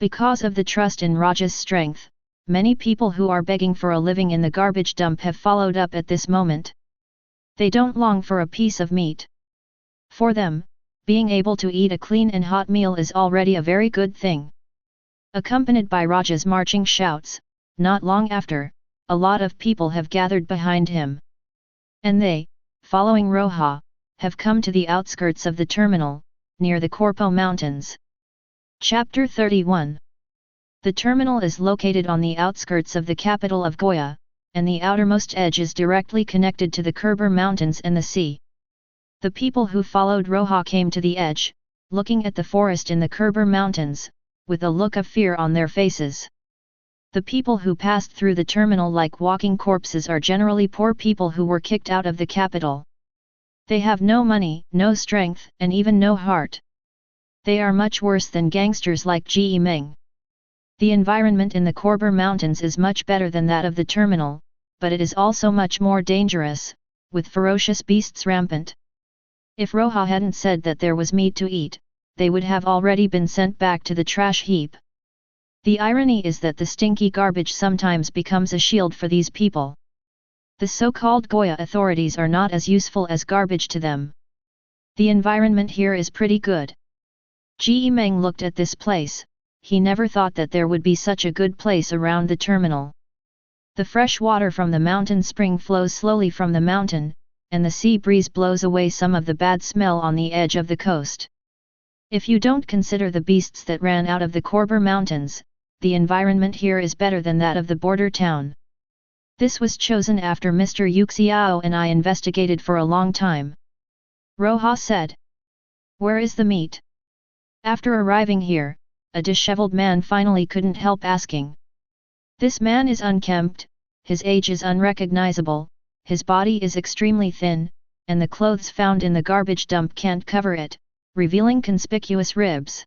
Because of the trust in Raja's strength, many people who are begging for a living in the garbage dump have followed up at this moment. They don't long for a piece of meat. For them, being able to eat a clean and hot meal is already a very good thing. Accompanied by Raja's marching shouts, not long after, a lot of people have gathered behind him. And they, following Roja, have come to the outskirts of the terminal, near the Korpo Mountains. Chapter 31. The terminal is located on the outskirts of the capital of Goya, and the outermost edge is directly connected to the Kerber Mountains and the sea. The people who followed Roja came to the edge, looking at the forest in the Kerber Mountains, with a look of fear on their faces. The people who passed through the terminal like walking corpses are generally poor people who were kicked out of the capital. They have no money, no strength, and even no heart. They are much worse than gangsters like Ji Meng. The environment in the Korber Mountains is much better than that of the terminal, but it is also much more dangerous, with ferocious beasts rampant. If Roja hadn't said that there was meat to eat, they would have already been sent back to the trash heap. The irony is that the stinky garbage sometimes becomes a shield for these people. The so-called Goya authorities are not as useful as garbage to them. The environment here is pretty good. Ji Meng looked at this place, he never thought that there would be such a good place around the terminal. The fresh water from the mountain spring flows slowly from the mountain, and the sea breeze blows away some of the bad smell on the edge of the coast. If you don't consider the beasts that ran out of the Korber Mountains, the environment here is better than that of the border town. This was chosen after Mr. Yuxiao and I investigated for a long time. Roja said. Where is the meat? After arriving here, a disheveled man finally couldn't help asking. This man is unkempt, his age is unrecognizable, his body is extremely thin, and the clothes found in the garbage dump can't cover it, revealing conspicuous ribs.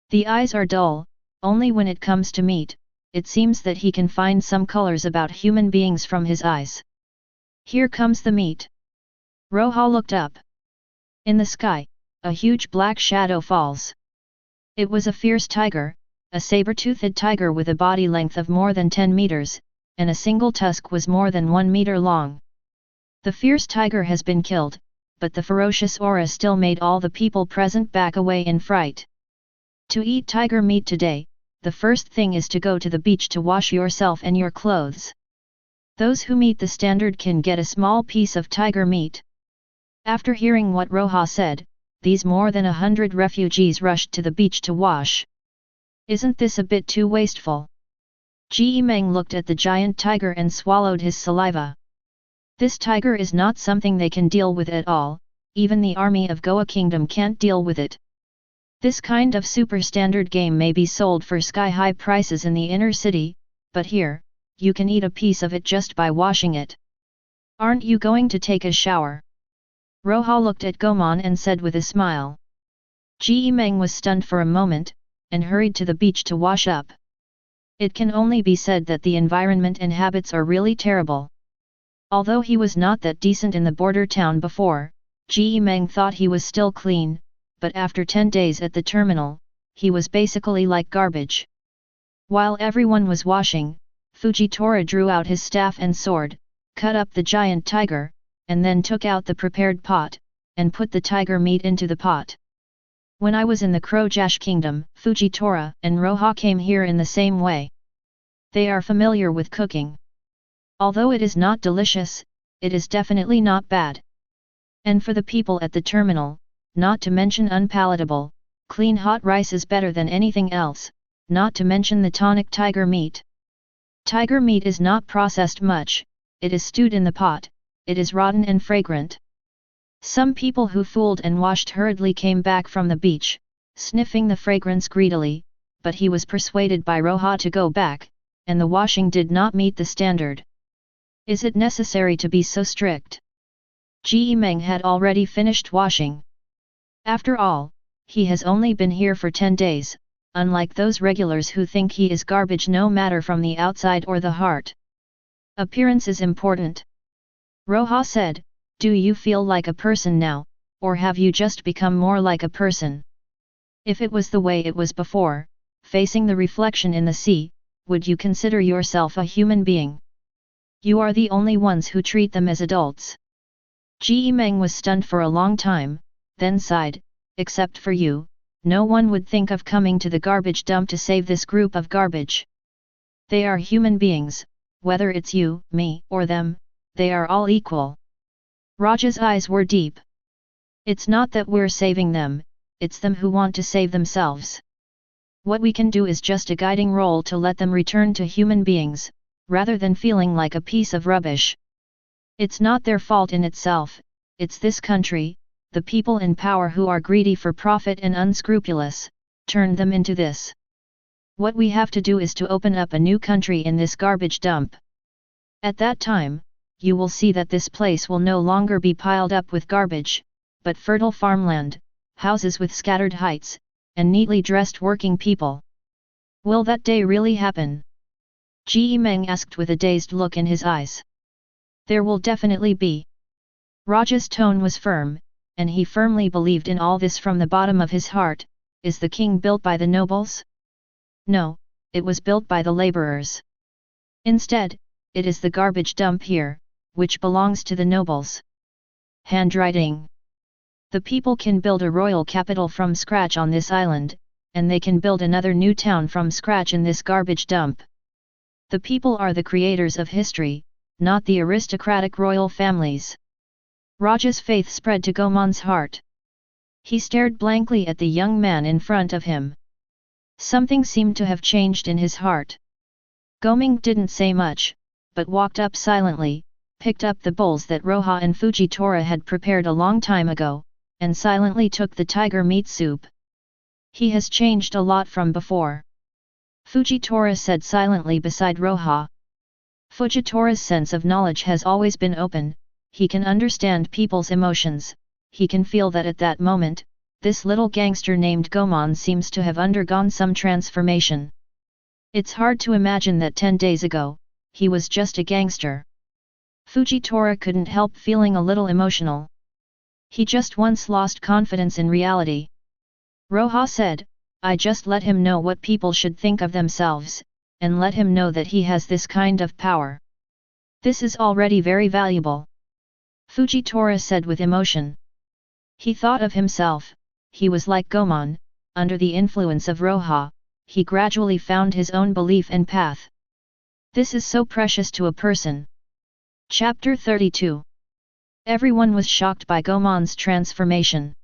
The eyes are dull, only when it comes to meat, it seems that he can find some colors about human beings from his eyes. Here comes the meat. Roja looked up. In the sky, a huge black shadow falls. It was a fierce tiger, a saber-toothed tiger with a body length of more than 10 meters, and a single tusk was more than 1 meter long. The fierce tiger has been killed, but the ferocious aura still made all the people present back away in fright. To eat tiger meat today, the first thing is to go to the beach to wash yourself and your clothes. Those who meet the standard can get a small piece of tiger meat. After hearing what Roja said, these more than 100 refugees rushed to the beach to wash. Isn't this a bit too wasteful? Ji Meng looked at the giant tiger and swallowed his saliva. This tiger is not something they can deal with at all, even the army of Goa Kingdom can't deal with it. This kind of super standard game may be sold for sky-high prices in the inner city, but here, you can eat a piece of it just by washing it. Aren't you going to take a shower? Roja looked at Goman and said with a smile. Ji Meng was stunned for a moment, and hurried to the beach to wash up. It can only be said that the environment and habits are really terrible. Although he was not that decent in the border town before, Ji Meng thought he was still clean, but after 10 days at the terminal, he was basically like garbage. While everyone was washing, Fujitora drew out his staff and sword, cut up the giant tiger, and then took out the prepared pot, and put the tiger meat into the pot. When I was in the Krojash kingdom, Fujitora and Roja came here in the same way. They are familiar with cooking. Although it is not delicious, it is definitely not bad. And for the people at the terminal, not to mention unpalatable, clean hot rice is better than anything else, not to mention the tonic tiger meat. Tiger meat is not processed much, it is stewed in the pot, it is rotten and fragrant. Some people who fooled and washed hurriedly came back from the beach, sniffing the fragrance greedily, but he was persuaded by Roja to go back, and the washing did not meet the standard. Is it necessary to be so strict? Ji Meng had already finished washing. After all, he has only been here for 10 days, unlike those regulars who think he is garbage no matter from the outside or the heart. Appearance is important. Roja said, do you feel like a person now, or have you just become more like a person? If it was the way it was before, facing the reflection in the sea, would you consider yourself a human being? You are the only ones who treat them as adults. Ji Meng was stunned for a long time, then sighed, except for you, no one would think of coming to the garbage dump to save this group of garbage. They are human beings, whether it's you, me, or them, they are all equal. Roja's eyes were deep. It's not that we're saving them, it's them who want to save themselves. What we can do is just a guiding role to let them return to human beings, rather than feeling like a piece of rubbish. It's not their fault in itself, it's this country, the people in power who are greedy for profit and unscrupulous, turned them into this. What we have to do is to open up a new country in this garbage dump. At that time, you will see that this place will no longer be piled up with garbage, but fertile farmland, houses with scattered heights, and neatly dressed working people. Will that day really happen? Ji Meng asked with a dazed look in his eyes. There will definitely be. Roja's tone was firm, and he firmly believed in all this from the bottom of his heart. Is the king built by the nobles? No, it was built by the laborers. Instead, it is the garbage dump here, which belongs to the nobles. Handwriting. The people can build a royal capital from scratch on this island, and they can build another new town from scratch in this garbage dump. The people are the creators of history, not the aristocratic royal families. Roja's faith spread to Goman's heart. He stared blankly at the young man in front of him. Something seemed to have changed in his heart. Goming didn't say much, but walked up silently, picked up the bowls that Roja and Fujitora had prepared a long time ago, and silently took the tiger meat soup. He has changed a lot from before. Fujitora said silently beside Roja. Fujitora's sense of knowledge has always been open, he can understand people's emotions, he can feel that at that moment, this little gangster named Goemon seems to have undergone some transformation. It's hard to imagine that 10 days ago, he was just a gangster. Fujitora couldn't help feeling a little emotional. He just once lost confidence in reality. Roja said, I just let him know what people should think of themselves, and let him know that he has this kind of power. This is already very valuable. Fujitora said with emotion. He thought of himself, he was like Goemon, under the influence of Roja, he gradually found his own belief and path. This is so precious to a person. Chapter 32. Everyone was shocked by Goemon's transformation.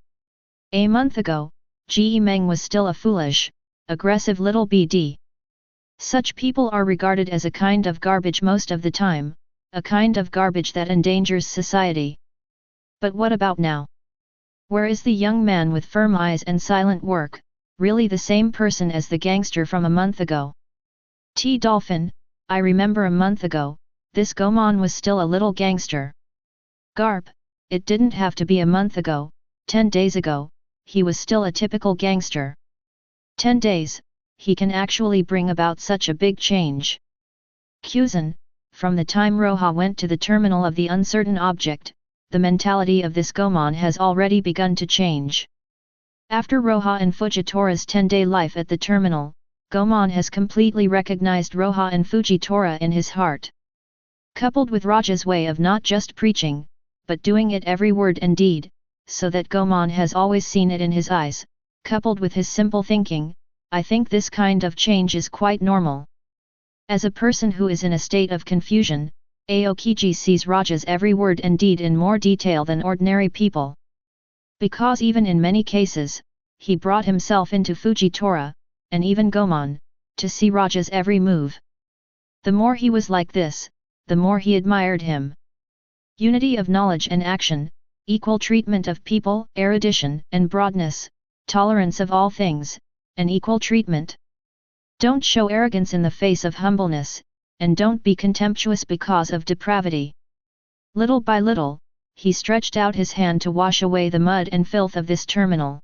A month ago, Ji Meng was still a foolish, aggressive little BD. Such people are regarded as a kind of garbage most of the time, a kind of garbage that endangers society. But what about now? Where is the young man with firm eyes and silent work, really the same person as the gangster from a month ago? Dolphin, I remember a month ago, this Goemon was still a little gangster. Garp, it didn't have to be a month ago, 10 days ago, he was still a typical gangster. 10 days, he can actually bring about such a big change. Kuzan, from the time Roja went to the terminal of the uncertain object, the mentality of this Goemon has already begun to change. After Roja and Fujitora's 10-day life at the terminal, Goemon has completely recognized Roja and Fujitora in his heart. Coupled with Roja's way of not just preaching, but doing it every word and deed, so that Goemon has always seen it in his eyes, coupled with his simple thinking, I think this kind of change is quite normal. As a person who is in a state of confusion, Aokiji sees Roja's every word and deed in more detail than ordinary people. Because even in many cases, he brought himself into Fujitora, and even Goemon, to see Roja's every move. The more he was like this, the more he admired him. Unity of knowledge and action, equal treatment of people, erudition and broadness, tolerance of all things, and equal treatment. Don't show arrogance in the face of humbleness, and don't be contemptuous because of depravity. Little by little, he stretched out his hand to wash away the mud and filth of this terminal.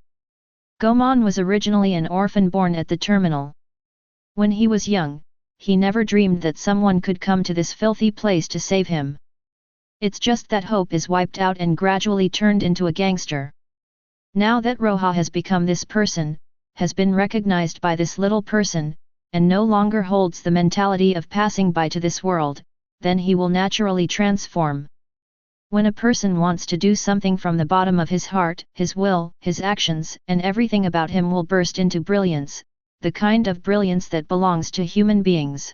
Goemon was originally an orphan born at the terminal. When he was young, he never dreamed that someone could come to this filthy place to save him. It's just that hope is wiped out and gradually turned into a gangster. Now that Roja has become this person, has been recognized by this little person, and no longer holds the mentality of passing by to this world, then he will naturally transform. When a person wants to do something from the bottom of his heart, his will, his actions, and everything about him will burst into brilliance, the kind of brilliance that belongs to human beings.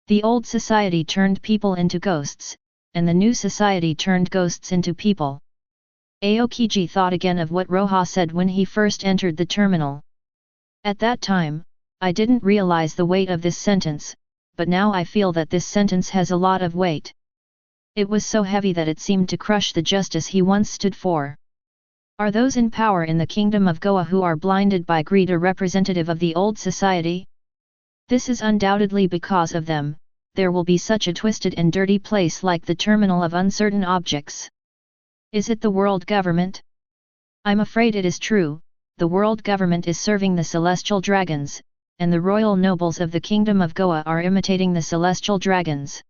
The old society turned people into ghosts, and the new society turned ghosts into people. Aokiji thought again of what Roja said when he first entered the terminal. At that time, I didn't realize the weight of this sentence, but now I feel that this sentence has a lot of weight. It was so heavy that it seemed to crush the justice he once stood for. Are those in power in the kingdom of Goa who are blinded by greed a representative of the old society? This is undoubtedly because of them, there will be such a twisted and dirty place like the terminal of uncertain objects. Is it the world government? I'm afraid it is true, the world government is serving the celestial dragons, and the royal nobles of the kingdom of Goa are imitating the celestial dragons.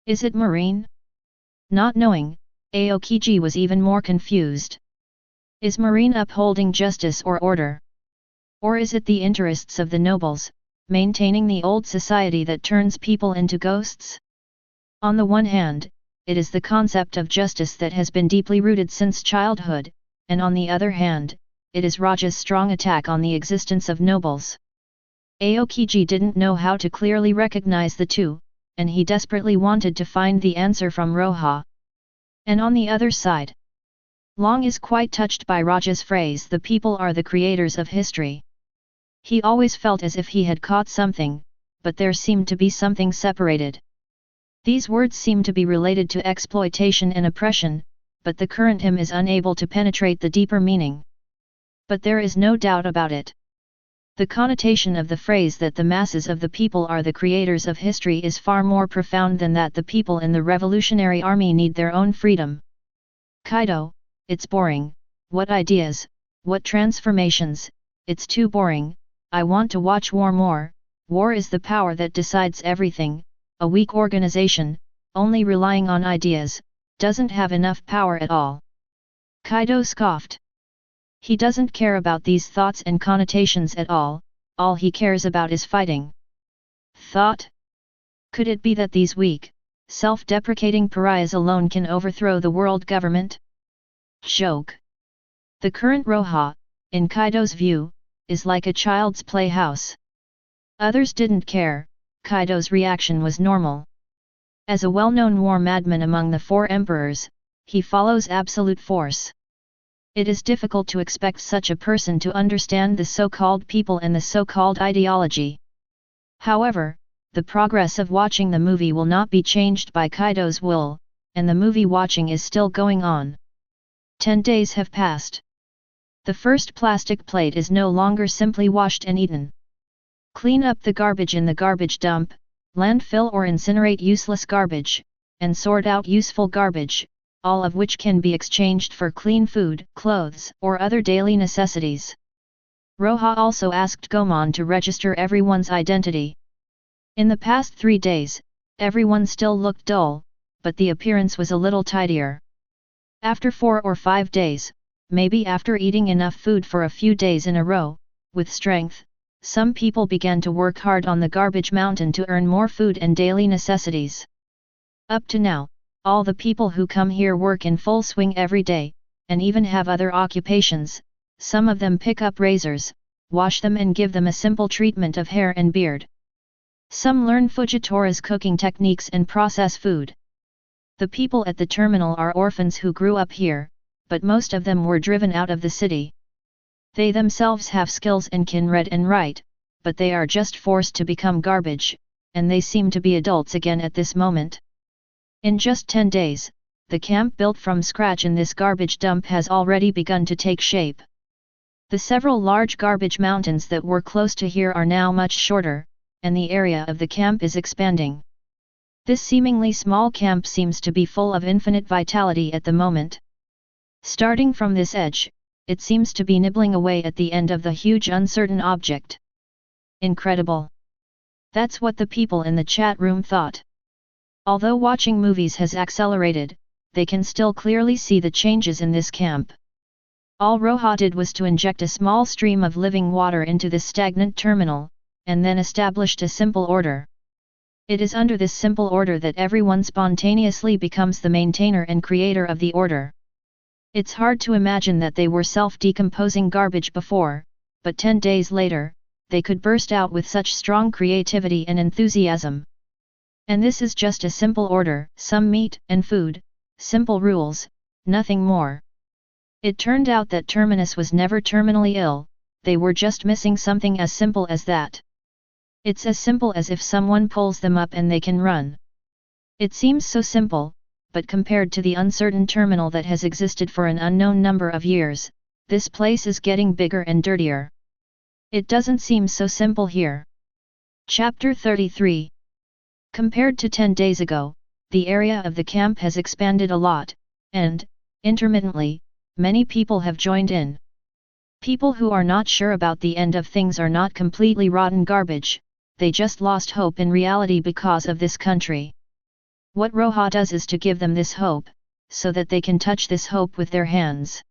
Is it Marine? Not knowing, Aokiji was even more confused. Is Marine upholding justice or order? Or is it the interests of the nobles, maintaining the old society that turns people into ghosts? On the one hand, it is the concept of justice that has been deeply rooted since childhood, and on the other hand, it is Roja's strong attack on the existence of nobles. Aokiji didn't know how to clearly recognize the two, and he desperately wanted to find the answer from Roja. And on the other side, Long is quite touched by Roja's phrase "the people are the creators of history." He always felt as if he had caught something, but there seemed to be something separated. These words seem to be related to exploitation and oppression, but the current him is unable to penetrate the deeper meaning. But there is no doubt about it. The connotation of the phrase that the masses of the people are the creators of history is far more profound than that the people in the Revolutionary Army need their own freedom. Kaido, it's boring, what ideas, what transformations, it's too boring, I want to watch war more. War is the power that decides everything. A weak organization, only relying on ideas, doesn't have enough power at all. Kaido scoffed. He doesn't care about these thoughts and connotations at all he cares about is fighting. Thought? Could it be that these weak, self-deprecating pariahs alone can overthrow the world government? Joke. The current Roja, in Kaido's view, is like a child's playhouse. Others didn't care, Kaido's reaction was normal. As a well-known war madman among the four emperors, he follows absolute force. It is difficult to expect such a person to understand the so-called people and the so-called ideology. However, the progress of watching the movie will not be changed by Kaido's will, and the movie watching is still going on. 10 days have passed. The first plastic plate is no longer simply washed and eaten. Clean up the garbage in the garbage dump, landfill or incinerate useless garbage, and sort out useful garbage, all of which can be exchanged for clean food, clothes, or other daily necessities. Roja also asked Gomon to register everyone's identity. In the past 3 days, everyone still looked dull, but the appearance was a little tidier. After 4 or 5 days, maybe after eating enough food for a few days in a row, with strength, some people began to work hard on the garbage mountain to earn more food and daily necessities. Up to now, all the people who come here work in full swing every day, and even have other occupations. Some of them pick up razors, wash them and give them a simple treatment of hair and beard. Some learn Fujitora's cooking techniques and process food. The people at the terminal are orphans who grew up here, but most of them were driven out of the city. They themselves have skills and can read and write, but they are just forced to become garbage, and they seem to be adults again at this moment. In just 10 days, the camp built from scratch in this garbage dump has already begun to take shape. The several large garbage mountains that were close to here are now much shorter, and the area of the camp is expanding. This seemingly small camp seems to be full of infinite vitality at the moment. Starting from this edge, it seems to be nibbling away at the end of the huge uncertain object. Incredible. That's what the people in the chat room thought. Although watching movies has accelerated, they can still clearly see the changes in this camp. All Roja did was to inject a small stream of living water into this stagnant terminal, and then established a simple order. It is under this simple order that everyone spontaneously becomes the maintainer and creator of the order. It's hard to imagine that they were self-decomposing garbage before, but 10 days later, they could burst out with such strong creativity and enthusiasm. And this is just a simple order, some meat and food, simple rules, nothing more. It turned out that Terminus was never terminally ill, they were just missing something as simple as that. It's as simple as if someone pulls them up and they can run. It seems so simple, but compared to the uncertain terminal that has existed for an unknown number of years, this place is getting bigger and dirtier. It doesn't seem so simple here. Chapter 33. Compared to 10 days ago, the area of the camp has expanded a lot, and, intermittently, many people have joined in. People who are not sure about the end of things are not completely rotten garbage, they just lost hope in reality because of this country. What Roja does is to give them this hope, so that they can touch this hope with their hands.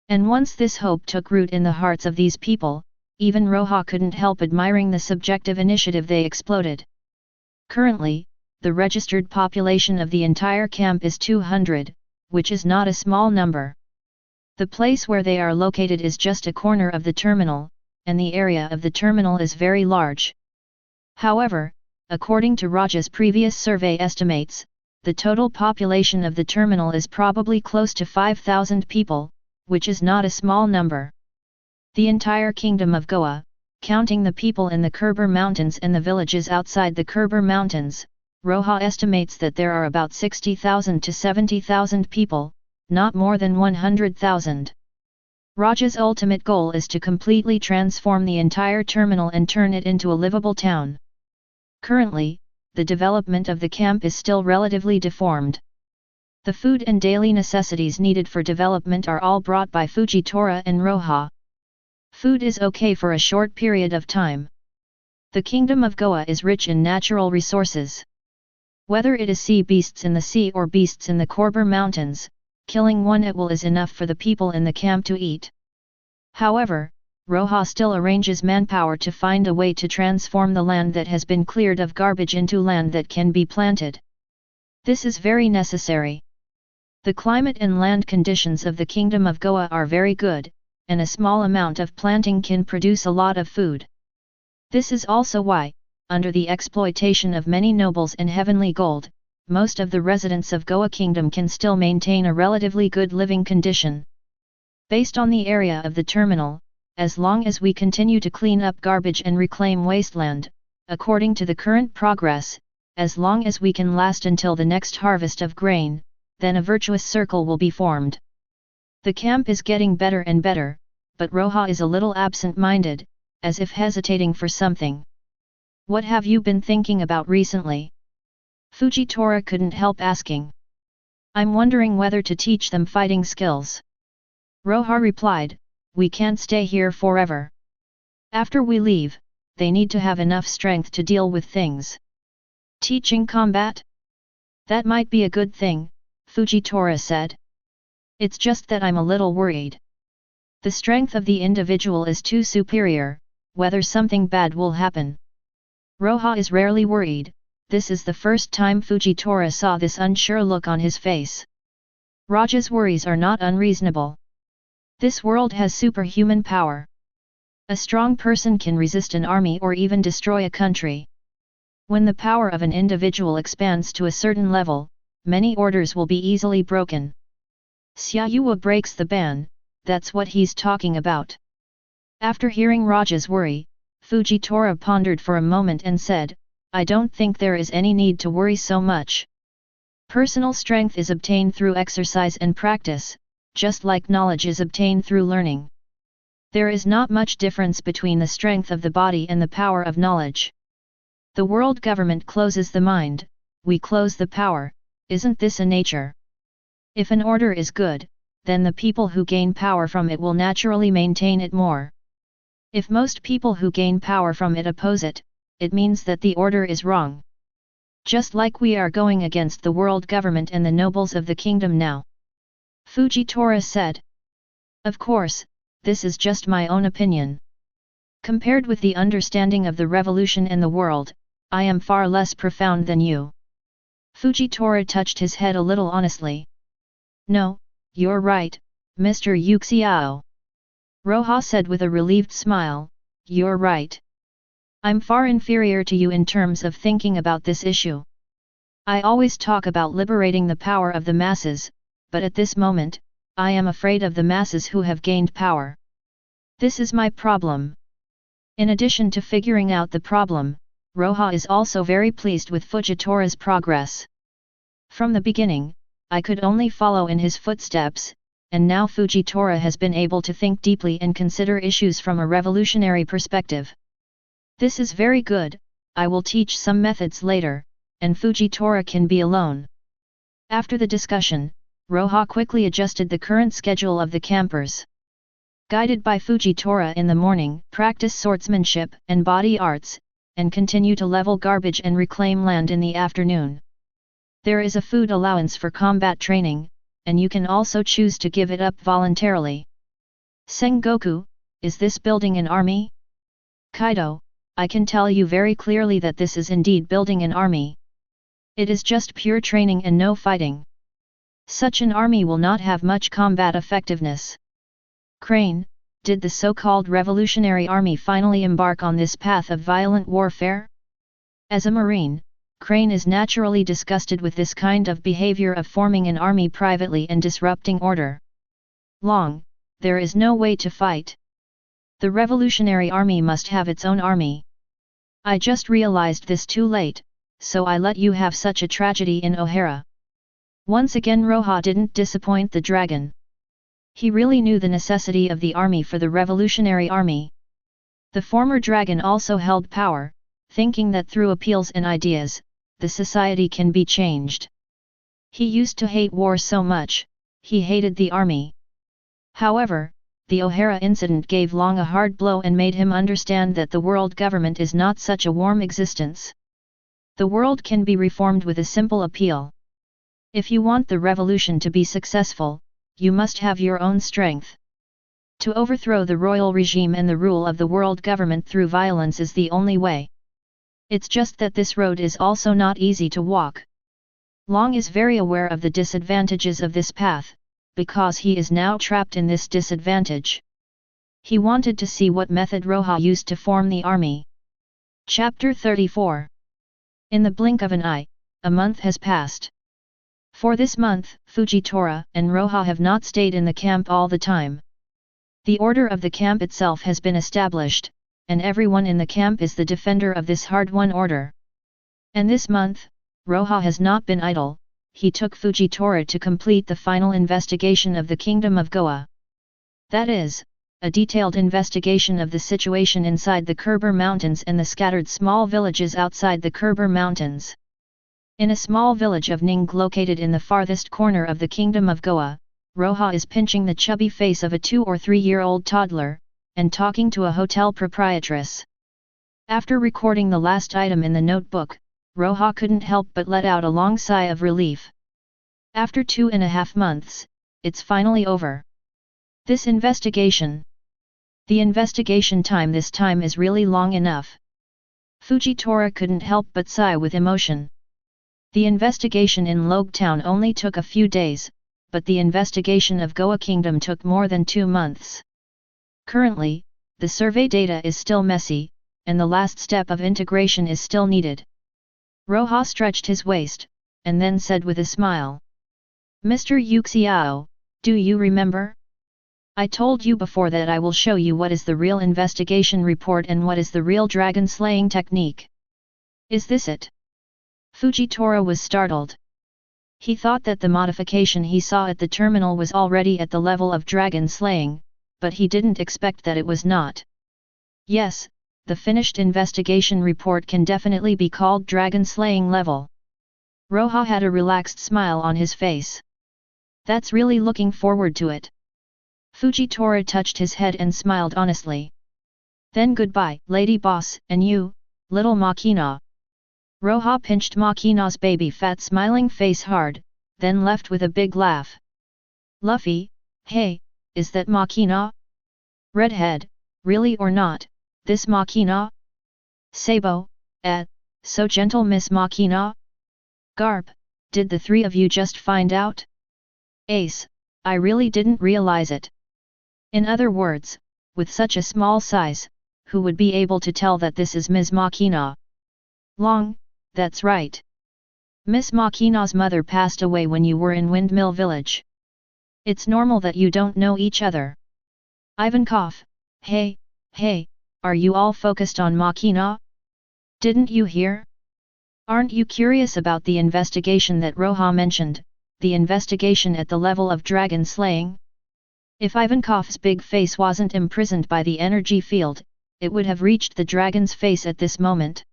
And once this hope took root in the hearts of these people, even Roja couldn't help admiring the subjective initiative they exploded. Currently, the registered population of the entire camp is 200, which is not a small number. The place where they are located is just a corner of the terminal, and the area of the terminal is very large. However, according to Roja's previous survey estimates, the total population of the terminal is probably close to 5,000 people, which is not a small number. The entire kingdom of Goa, counting the people in the Kerber Mountains and the villages outside the Kerber Mountains, Roja estimates that there are about 60,000 to 70,000 people, not more than 100,000. Roja's ultimate goal is to completely transform the entire terminal and turn it into a livable town. Currently, the development of the camp is still relatively deformed. The food and daily necessities needed for development are all brought by Fujitora and Roja. Food is okay for a short period of time. The kingdom of Goa is rich in natural resources. Whether it is sea beasts in the sea or beasts in the Korber mountains, killing one at will is enough for the people in the camp to eat. However, Roja still arranges manpower to find a way to transform the land that has been cleared of garbage into land that can be planted. This is very necessary. The climate and land conditions of the Kingdom of Goa are very good, and a small amount of planting can produce a lot of food. This is also why, under the exploitation of many nobles and heavenly gold, most of the residents of Goa Kingdom can still maintain a relatively good living condition. Based on the area of the terminal, as long as we continue to clean up garbage and reclaim wasteland, according to the current progress, as long as we can last until the next harvest of grain, then a virtuous circle will be formed. The camp is getting better and better, but Roja is a little absent-minded, as if hesitating for something. What have you been thinking about recently? Fujitora couldn't help asking. I'm wondering whether to teach them fighting skills. Roja replied, we can't stay here forever. After we leave, they need to have enough strength to deal with things. Teaching combat? That might be a good thing, Fujitora said. It's just that I'm a little worried. The strength of the individual is too superior, whether something bad will happen. Roja is rarely worried, this is the first time Fujitora saw this unsure look on his face. Roja's worries are not unreasonable. This world has superhuman power. A strong person can resist an army or even destroy a country. When the power of an individual expands to a certain level, many orders will be easily broken. Xiaoyue breaks the ban, that's what he's talking about. After hearing Roja's worry, Fujitora pondered for a moment and said, I don't think there is any need to worry so much. Personal strength is obtained through exercise and practice, just like knowledge is obtained through learning. There is not much difference between the strength of the body and the power of knowledge. The world government closes the mind, we close the power, isn't this a nature? If an order is good, then the people who gain power from it will naturally maintain it more. If most people who gain power from it oppose it, it means that the order is wrong. Just like we are going against the world government and the nobles of the kingdom now. Fujitora said. Of course, this is just my own opinion. Compared with the understanding of the revolution and the world, I am far less profound than you. Fujitora touched his head a little honestly. No, you're right, Mr. Yuxiao. Roja said with a relieved smile, you're right. I'm far inferior to you in terms of thinking about this issue. I always talk about liberating the power of the masses, but at this moment, I am afraid of the masses who have gained power. This is my problem. In addition to figuring out the problem, Roja is also very pleased with Fujitora's progress. From the beginning, I could only follow in his footsteps, and now Fujitora has been able to think deeply and consider issues from a revolutionary perspective. This is very good, I will teach some methods later, and Fujitora can be alone. After the discussion, Roja quickly adjusted the current schedule of the campers. Guided by Fujitora in the morning, practice swordsmanship and body arts, and continue to level garbage and reclaim land in the afternoon. There is a food allowance for combat training, and you can also choose to give it up voluntarily. Sengoku, is this building an army? Kaido, I can tell you very clearly that this is indeed building an army. It is just pure training and no fighting. Such an army will not have much combat effectiveness. Crane, did the so-called revolutionary army finally embark on this path of violent warfare? As a marine, Crane is naturally disgusted with this kind of behavior of forming an army privately and disrupting order. Long, there is no way to fight. The revolutionary army must have its own army. I just realized this too late, so I let you have such a tragedy in Ohara. Once again Roja didn't disappoint the dragon. He really knew the necessity of the army for the revolutionary army. The former dragon also held power, thinking that through appeals and ideas, the society can be changed. He used to hate war so much, he hated the army. However, the Ohara incident gave Long a hard blow and made him understand that the world government is not such a warm existence. The world can be reformed with a simple appeal. If you want the revolution to be successful, you must have your own strength. To overthrow the royal regime and the rule of the world government through violence is the only way. It's just that this road is also not easy to walk. Long is very aware of the disadvantages of this path, because he is now trapped in this disadvantage. He wanted to see what method Roja used to form the army. Chapter 34. In the blink of an eye, a month has passed. For this month, Fujitora and Roja have not stayed in the camp all the time. The order of the camp itself has been established, and everyone in the camp is the defender of this hard-won order. And this month, Roja has not been idle. He took Fujitora to complete the final investigation of the Kingdom of Goa. That is, a detailed investigation of the situation inside the Khyber Mountains and the scattered small villages outside the Khyber Mountains. In a small village of Ning located in the farthest corner of the Kingdom of Goa, Roja is pinching the chubby face of a 2 or 3-year-old toddler, and talking to a hotel proprietress. After recording the last item in the notebook, Roja couldn't help but let out a long sigh of relief. After 2.5 months, it's finally over. This investigation. The investigation time this time is really long enough. Fujitora couldn't help but sigh with emotion. The investigation in Log Town only took a few days, but the investigation of Goa Kingdom took more than 2 months. Currently, the survey data is still messy, and the last step of integration is still needed. Roja stretched his waist, and then said with a smile. Mr. Yuxiao, do you remember? I told you before that I will show you what is the real investigation report and what is the real dragon slaying technique. Is this it? Fujitora was startled. He thought that the modification he saw at the terminal was already at the level of dragon slaying, but he didn't expect that it was not. Yes, the finished investigation report can definitely be called dragon slaying level. Roja had a relaxed smile on his face. That's really looking forward to it. Fujitora touched his head and smiled honestly. Then goodbye, lady boss, and you, little Machina. Roja pinched Machina's baby fat smiling face hard, then left with a big laugh. Luffy, hey, is that Machina? Redhead, really or not, this Machina? Sabo, so gentle Miss Machina? Garp, did the 3 of you just find out? Ace, I really didn't realize it. In other words, with such a small size, who would be able to tell that this is Ms. Machina? Long, that's right. Miss Machina's mother passed away when you were in Windmill Village. It's normal that you don't know each other. Ivankov, hey, are you all focused on Machina? Didn't you hear? Aren't you curious about the investigation that Roja mentioned, the investigation at the level of dragon slaying? If Ivankov's big face wasn't imprisoned by the energy field, it would have reached the dragon's face at this moment.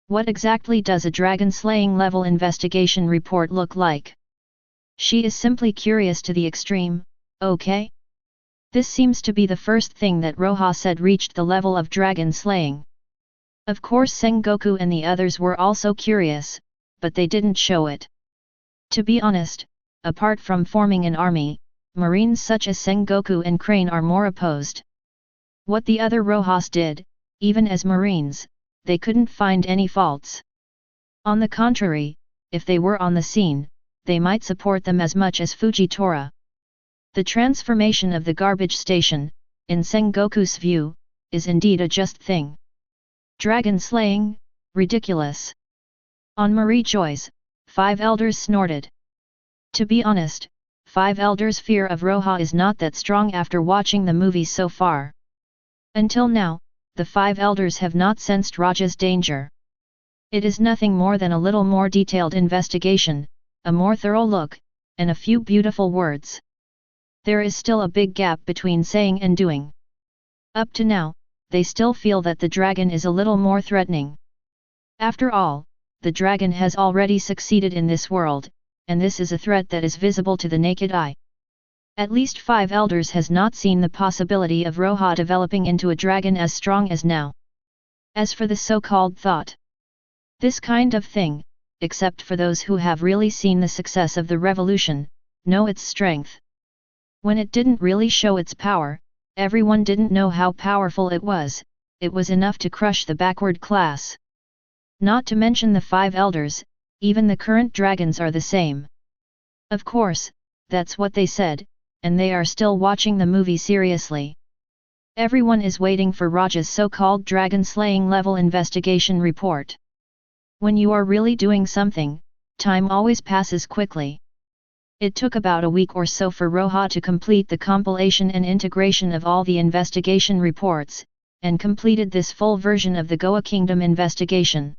What exactly does a dragon slaying level investigation report look like? She is simply curious to the extreme, okay? This seems to be the first thing that Roja said reached the level of dragon slaying. Of course Sengoku and the others were also curious, but they didn't show it. To be honest, apart from forming an army, Marines such as Sengoku and Crane are more opposed. What the other Rojas did, even as Marines, they couldn't find any faults. On the contrary, if they were on the scene, they might support them as much as Fujitora. The transformation of the garbage station, in Sengoku's view, is indeed a just thing. Dragon slaying, ridiculous. On Mariejois, 5 elders snorted. To be honest, 5 elders' fear of Roja is not that strong after watching the movie so far. Until now, the 5 elders have not sensed Roja's danger. It is nothing more than a little more detailed investigation, a more thorough look, and a few beautiful words. There is still a big gap between saying and doing. Up to now, they still feel that the dragon is a little more threatening. After all, the dragon has already succeeded in this world, and this is a threat that is visible to the naked eye. At least 5 elders has not seen the possibility of Roja developing into a dragon as strong as now. As for the so-called thought, this kind of thing, except for those who have really seen the success of the revolution, know its strength. When it didn't really show its power, everyone didn't know how powerful it was enough to crush the backward class. Not to mention the 5 elders, even the current dragons are the same. Of course, that's what they said, and they are still watching the movie seriously. Everyone is waiting for Roja's so-called dragon-slaying level investigation report. When you are really doing something, time always passes quickly. It took about a week or so for Roja to complete the compilation and integration of all the investigation reports, and completed this full version of the Goa Kingdom investigation.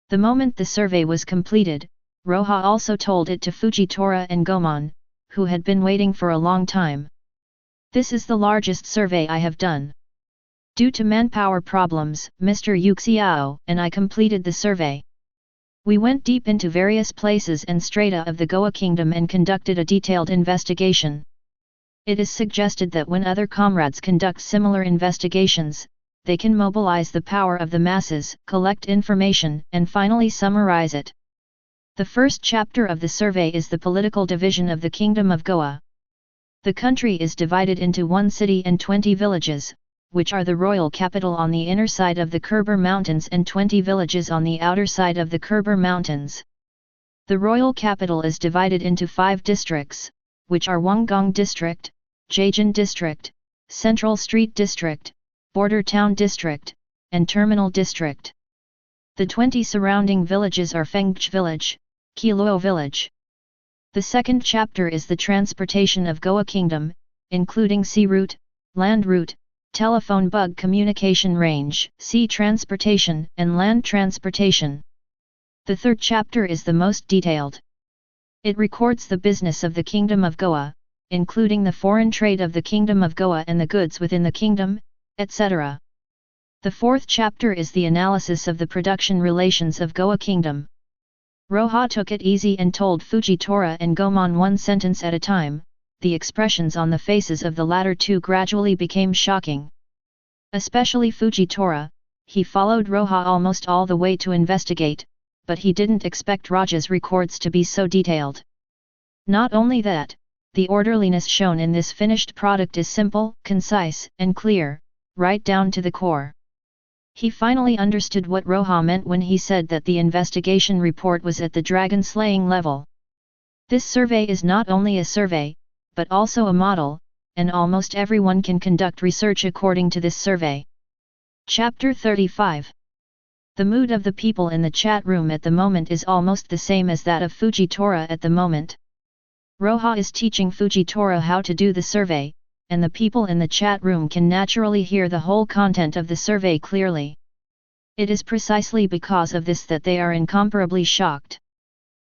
The moment the survey was completed, Roja also told it to Fujitora and Gomon, who had been waiting for a long time. This is the largest survey I have done. Due to manpower problems, Mr. Yuxiao and I completed the survey. We went deep into various places and strata of the Goa Kingdom and conducted a detailed investigation. It is suggested that when other comrades conduct similar investigations, they can mobilize the power of the masses, collect information, and finally summarize it. The first chapter of the survey is the political division of the Kingdom of Goa. The country is divided into 1 city and 20 villages, which are the royal capital on the inner side of the Khyber Mountains and 20 villages on the outer side of the Khyber Mountains. The royal capital is divided into 5 districts, which are Wanggang District, Jajan District, Central Street District, Border Town District, and Terminal District. The 20 surrounding villages are Fengch Village, Kiluo Village. The second chapter is the transportation of Goa Kingdom, including sea route, land route, telephone bug communication range, sea transportation, and land transportation. The third chapter is the most detailed. It records the business of the Kingdom of Goa, including the foreign trade of the Kingdom of Goa and the goods within the kingdom, etc. The fourth chapter is the analysis of the production relations of Goa Kingdom. Roja took it easy and told Fujitora and Gomon 1 sentence at a time. The expressions on the faces of the latter 2 gradually became shocking. Especially Fujitora, he followed Roja almost all the way to investigate, but he didn't expect Roja's records to be so detailed. Not only that, the orderliness shown in this finished product is simple, concise, and clear, right down to the core. He finally understood what Roja meant when he said that the investigation report was at the dragon-slaying level. This survey is not only a survey, but also a model, and almost everyone can conduct research according to this survey. Chapter 35. The mood of the people in the chat room at the moment is almost the same as that of Fujitora at the moment. Roja is teaching Fujitora how to do the survey, and the people in the chat room can naturally hear the whole content of the survey clearly. It is precisely because of this that they are incomparably shocked.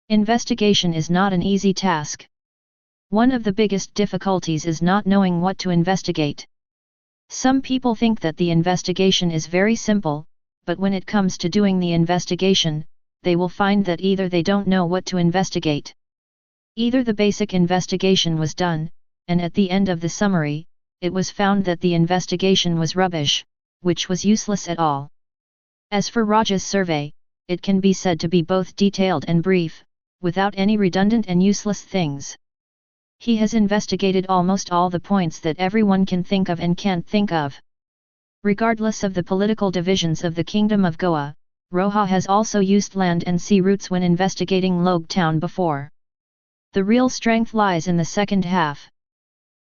Investigation is not an easy task. One of the biggest difficulties is not knowing what to investigate. Some people think that the investigation is very simple, but when it comes to doing the investigation, they will find that either they don't know what to investigate. Either the basic investigation was done, and at the end of the summary, it was found that the investigation was rubbish, which was useless at all. As for Roja's survey, it can be said to be both detailed and brief, without any redundant and useless things. He has investigated almost all the points that everyone can think of and can't think of. Regardless of the political divisions of the Kingdom of Goa, Roja has also used land and sea routes when investigating Log Town before. The real strength lies in the second half.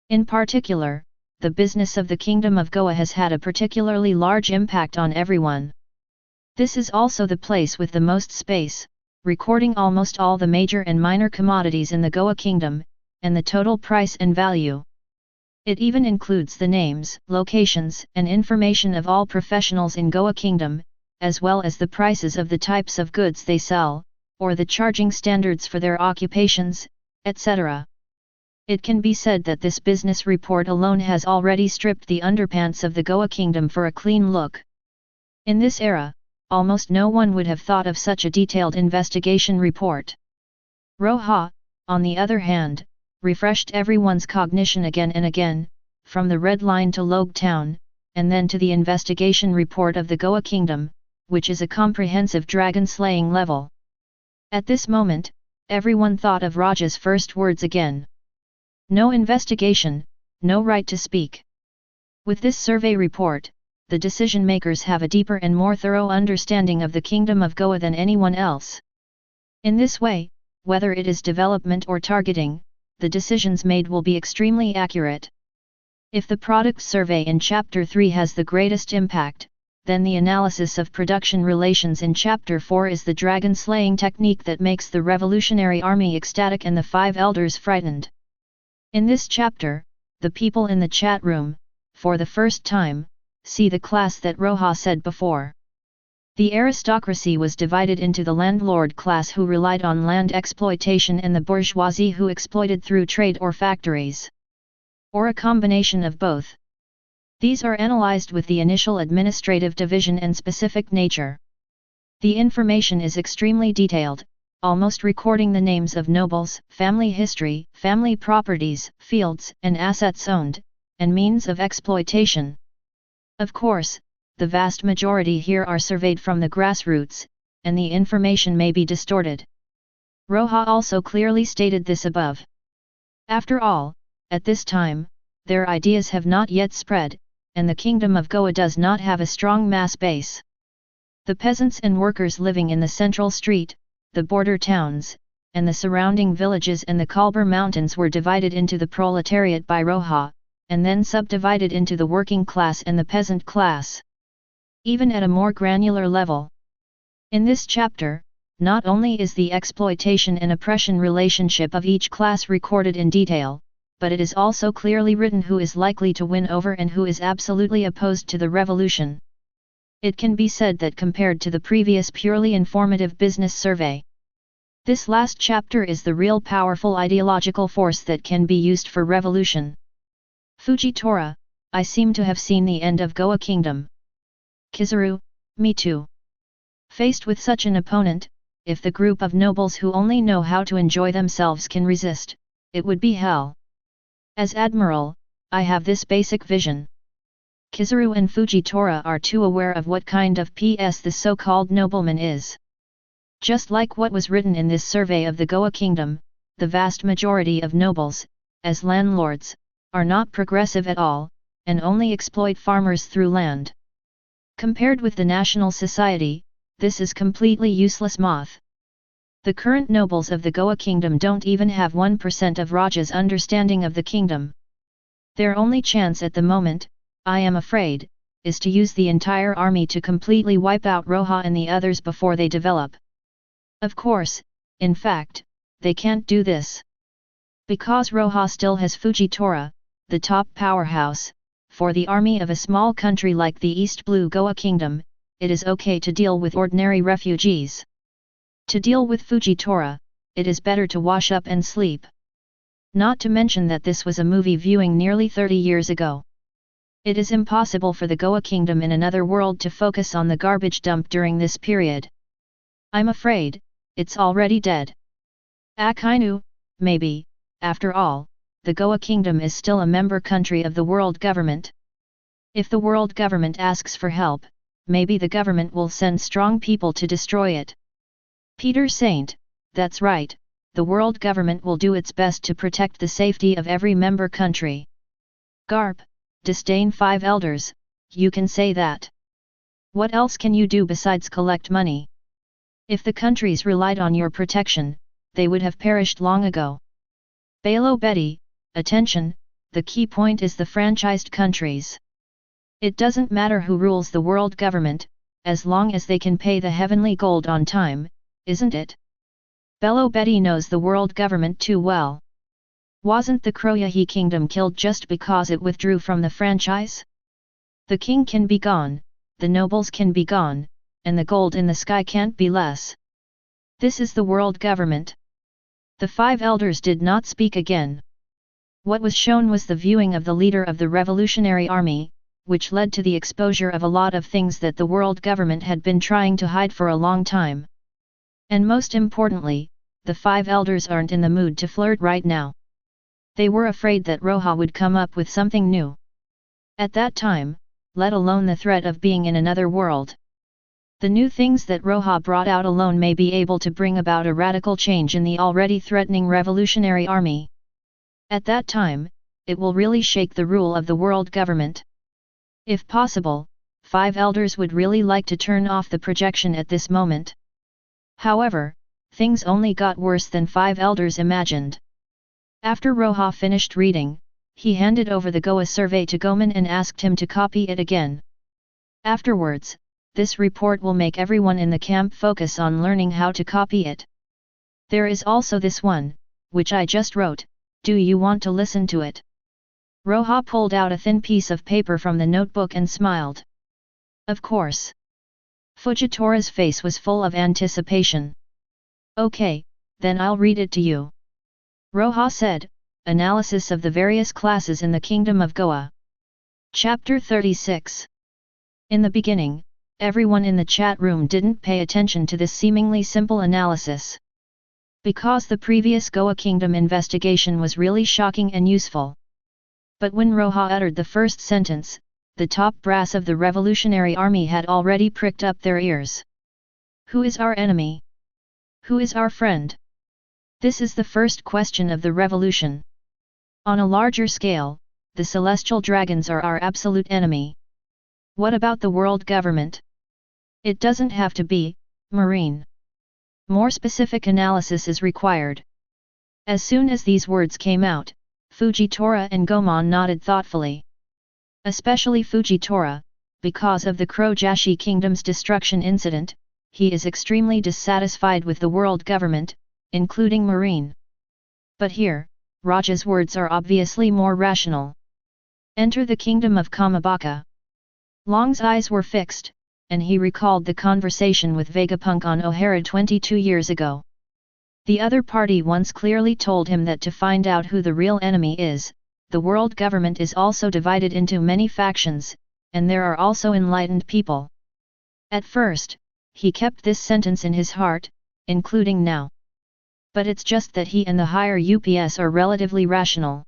In particular, the business of the Kingdom of Goa has had a particularly large impact on everyone. This is also the place with the most space, recording almost all the major and minor commodities in the Goa Kingdom, and the total price and value. It even includes the names, locations, and information of all professionals in Goa Kingdom, as well as the prices of the types of goods they sell, or the charging standards for their occupations, etc. It can be said that this business report alone has already stripped the underpants of the Goa kingdom for a clean look. In this era, almost no one would have thought of such a detailed investigation report. Roja, on the other hand, refreshed everyone's cognition again and again, from the Red Line to Logue Town, and then to the investigation report of the Goa kingdom, which is a comprehensive dragon-slaying level. At this moment, everyone thought of Roja's first words again. No investigation, no right to speak. With this survey report, the decision-makers have a deeper and more thorough understanding of the Kingdom of Goa than anyone else. In this way, whether it is development or targeting, the decisions made will be extremely accurate. If the product survey in Chapter 3 has the greatest impact, then the analysis of production relations in Chapter 4 is the dragon-slaying technique that makes the revolutionary army ecstatic and the 5 elders frightened. In this chapter, the people in the chat room, for the first time, see the class that Roja said before. The aristocracy was divided into the landlord class who relied on land exploitation and the bourgeoisie who exploited through trade or factories. Or a combination of both. These are analyzed with the initial administrative division and specific nature. The information is extremely detailed, almost recording the names of nobles, family history, family properties, fields and assets owned, and means of exploitation. Of course, the vast majority here are surveyed from the grassroots, and the information may be distorted. Roja also clearly stated this above. After all, at this time, their ideas have not yet spread, and the Kingdom of Goa does not have a strong mass base. The peasants and workers living in the central street, the border towns, and the surrounding villages and the Kalbar Mountains were divided into the proletariat by Roja, and then subdivided into the working class and the peasant class. Even at a more granular level. In this chapter, not only is the exploitation and oppression relationship of each class recorded in detail, but it is also clearly written who is likely to win over and who is absolutely opposed to the revolution. It can be said that compared to the previous purely informative business survey, this last chapter is the real powerful ideological force that can be used for revolution. Fujitora, I seem to have seen the end of Goa Kingdom. Kizaru, me too. Faced with such an opponent, if the group of nobles who only know how to enjoy themselves can resist, it would be hell. As admiral, I have this basic vision. Kizaru and Fujitora are too aware of what kind of PS the so-called nobleman is. Just like what was written in this survey of the Goa Kingdom, the vast majority of nobles, as landlords, are not progressive at all, and only exploit farmers through land. Compared with the national society, this is completely useless moth. The current nobles of the Goa Kingdom don't even have 1% of Roja's understanding of the kingdom. Their only chance at the moment, I am afraid, is to use the entire army to completely wipe out Roja and the others before they develop. Of course, in fact, they can't do this. Because Roja still has Fujitora, the top powerhouse, for the army of a small country like the East Blue Goa Kingdom, it is okay to deal with ordinary refugees. To deal with Fujitora, it is better to wash up and sleep. Not to mention that this was a movie viewing nearly 30 years ago. It is impossible for the Goa Kingdom in another world to focus on the garbage dump during this period. I'm afraid, it's already dead. Akainu, maybe, after all, the Goa Kingdom is still a member country of the world government. If the world government asks for help, maybe the government will send strong people to destroy it. Peter Saint, that's right, the world government will do its best to protect the safety of every member country. Garp, disdain 5 elders, you can say that. What else can you do besides collect money? If the countries relied on your protection, they would have perished long ago. Balo Betty, attention, the key point is the franchised countries. It doesn't matter who rules the world government, as long as they can pay the heavenly gold on time, isn't it? Belo Betty knows the world government too well. Wasn't the Kroyahi kingdom killed just because it withdrew from the franchise? The king can be gone, the nobles can be gone, and the gold in the sky can't be less. This is the world government. The 5 elders did not speak again. What was shown was the viewing of the leader of the revolutionary army, which led to the exposure of a lot of things that the world government had been trying to hide for a long time. And most importantly, the 5 elders aren't in the mood to flirt right now. They were afraid that Roja would come up with something new. At that time, let alone the threat of being in another world. The new things that Roja brought out alone may be able to bring about a radical change in the already threatening revolutionary army. At that time, it will really shake the rule of the world government. If possible, 5 elders would really like to turn off the projection at this moment. However, things only got worse than 5 elders imagined. After Roja finished reading, he handed over the Goa survey to Goman and asked him to copy it again. Afterwards, this report will make everyone in the camp focus on learning how to copy it. There is also this one, which I just wrote. Do you want to listen to it? Roja pulled out a thin piece of paper from the notebook and smiled. Of course. Fujitora's face was full of anticipation. Okay, then I'll read it to you. Roja said, Analysis of the various classes in the Kingdom of Goa. Chapter 36. In the beginning, everyone in the chat room didn't pay attention to this seemingly simple analysis. Because the previous Goa Kingdom investigation was really shocking and useful. But when Roja uttered the first sentence, the top brass of the revolutionary army had already pricked up their ears. Who is our enemy? Who is our friend? This is the first question of the revolution. On a larger scale, the celestial dragons are our absolute enemy. What about the world government? It doesn't have to be marine. More specific analysis is required. As soon as these words came out, Fujitora and Goman nodded thoughtfully. Especially Fujitora, because of the Krojashi kingdom's destruction incident, he is extremely dissatisfied with the world government, including marine. But here, Roja's words are obviously more rational. Enter the kingdom of Kamabaka. Long's eyes were fixed, and he recalled the conversation with Vegapunk on Ohara 22 years ago. The other party once clearly told him that to find out who the real enemy is, the world government is also divided into many factions, and there are also enlightened people. At first, he kept this sentence in his heart, including now. But it's just that he and the higher UPS are relatively rational.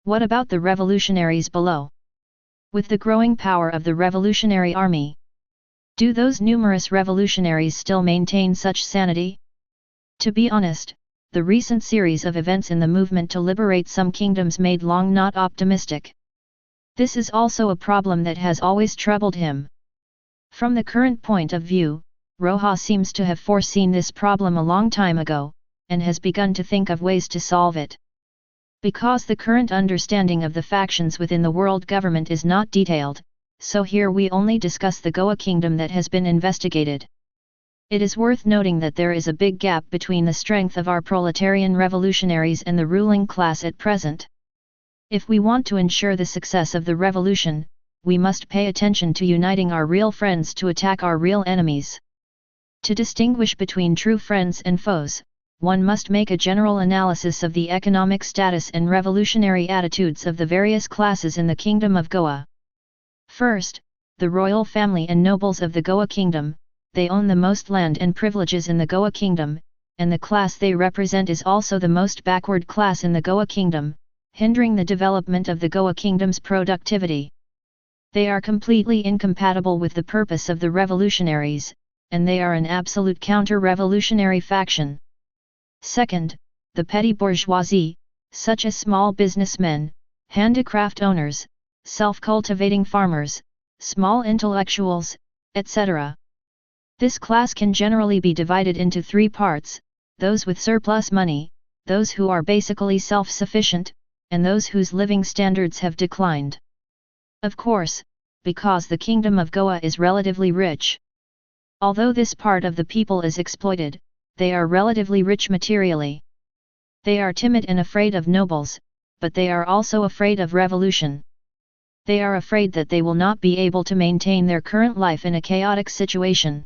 What about the revolutionaries below? With the growing power of the revolutionary army, do those numerous revolutionaries still maintain such sanity? To be honest, the recent series of events in the movement to liberate some kingdoms made Long not optimistic. This is also a problem that has always troubled him. From the current point of view, Roja seems to have foreseen this problem a long time ago, and has begun to think of ways to solve it. Because the current understanding of the factions within the world government is not detailed, so here we only discuss the Goa kingdom that has been investigated. It is worth noting that there is a big gap between the strength of our proletarian revolutionaries and the ruling class at present. If we want to ensure the success of the revolution, we must pay attention to uniting our real friends to attack our real enemies. To distinguish between true friends and foes, one must make a general analysis of the economic status and revolutionary attitudes of the various classes in the Kingdom of Goa. First, the royal family and nobles of the Goa Kingdom. They own the most land and privileges in the Goa Kingdom, and the class they represent is also the most backward class in the Goa Kingdom, hindering the development of the Goa Kingdom's productivity. They are completely incompatible with the purpose of the revolutionaries, and they are an absolute counter-revolutionary faction. Second, the petty bourgeoisie, such as small businessmen, handicraft owners, self-cultivating farmers, small intellectuals, etc. This class can generally be divided into 3 parts: those with surplus money, those who are basically self-sufficient, and those whose living standards have declined. Of course, because the Kingdom of Goa is relatively rich. Although this part of the people is exploited, they are relatively rich materially. They are timid and afraid of nobles, but they are also afraid of revolution. They are afraid that they will not be able to maintain their current life in a chaotic situation.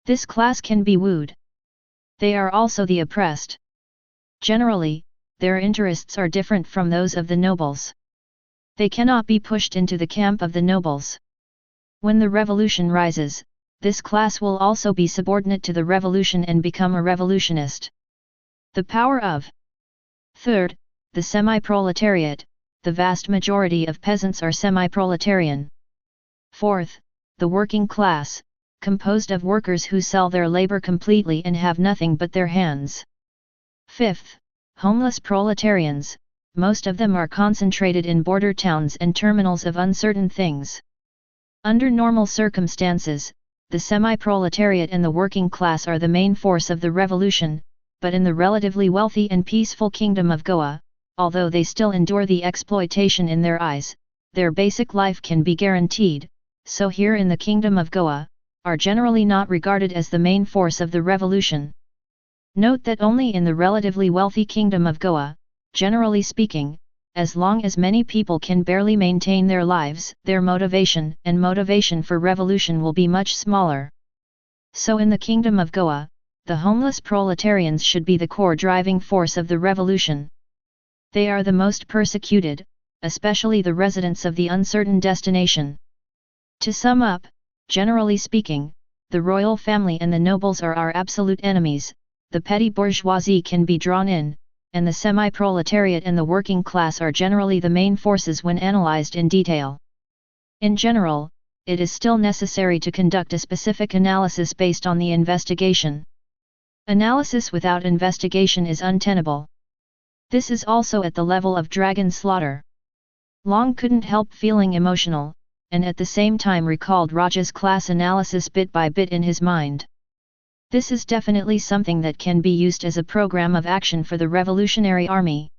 This class can be wooed. They are also the oppressed. Generally, their interests are different from those of the nobles. They cannot be pushed into the camp of the nobles. When the revolution rises, this class will also be subordinate to the revolution and become a revolutionist. The power of Third, the semi-proletariat. The vast majority of peasants are semi-proletarian. Fourth, the working class, composed of workers who sell their labor completely and have nothing but their hands. Fifth, homeless proletarians, most of them are concentrated in border towns and terminals of uncertain things. Under normal circumstances, the semi-proletariat and the working class are the main force of the revolution, but in the relatively wealthy and peaceful kingdom of Goa, although they still endure the exploitation in their eyes, their basic life can be guaranteed, so here in the kingdom of Goa, are generally not regarded as the main force of the revolution. Note that only in the relatively wealthy kingdom of Goa, generally speaking, as long as many people can barely maintain their lives, their motivation for revolution will be much smaller. So in the kingdom of Goa, the homeless proletarians should be the core driving force of the revolution. They are the most persecuted, especially the residents of the uncertain destination. To sum up, generally speaking, the royal family and the nobles are our absolute enemies, the petty bourgeoisie can be drawn in, and the semi-proletariat and the working class are generally the main forces when analyzed in detail. In general, it is still necessary to conduct a specific analysis based on the investigation. Analysis without investigation is untenable. This is also at the level of dragon slaughter. Long couldn't help feeling emotional, and at the same time recalled Roja's class analysis bit by bit in his mind. This is definitely something that can be used as a program of action for the Revolutionary Army.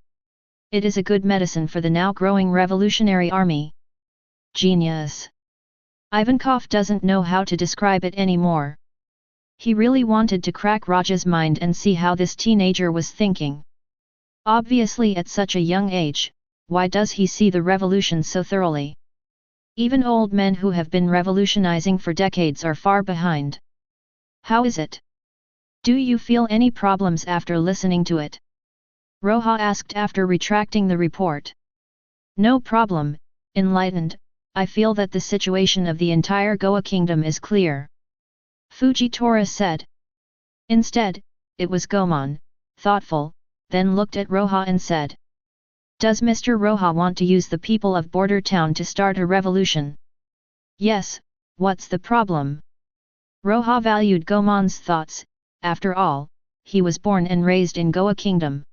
It is a good medicine for the now growing Revolutionary Army. Genius. Ivankov doesn't know how to describe it anymore. He really wanted to crack Roja's mind and see how this teenager was thinking. Obviously at such a young age, why does he see the revolution so thoroughly? Even old men who have been revolutionizing for decades are far behind. How is it? Do you feel any problems after listening to it? Roja asked after retracting the report. No problem, enlightened, I feel that the situation of the entire Goa kingdom is clear. Fujitora said. Instead, it was Goemon, thoughtful, then looked at Roja and said. Does Mr. Roja want to use the people of Border Town to start a revolution? Yes, what's the problem? Roja valued Goemon's thoughts, after all, he was born and raised in Goa Kingdom.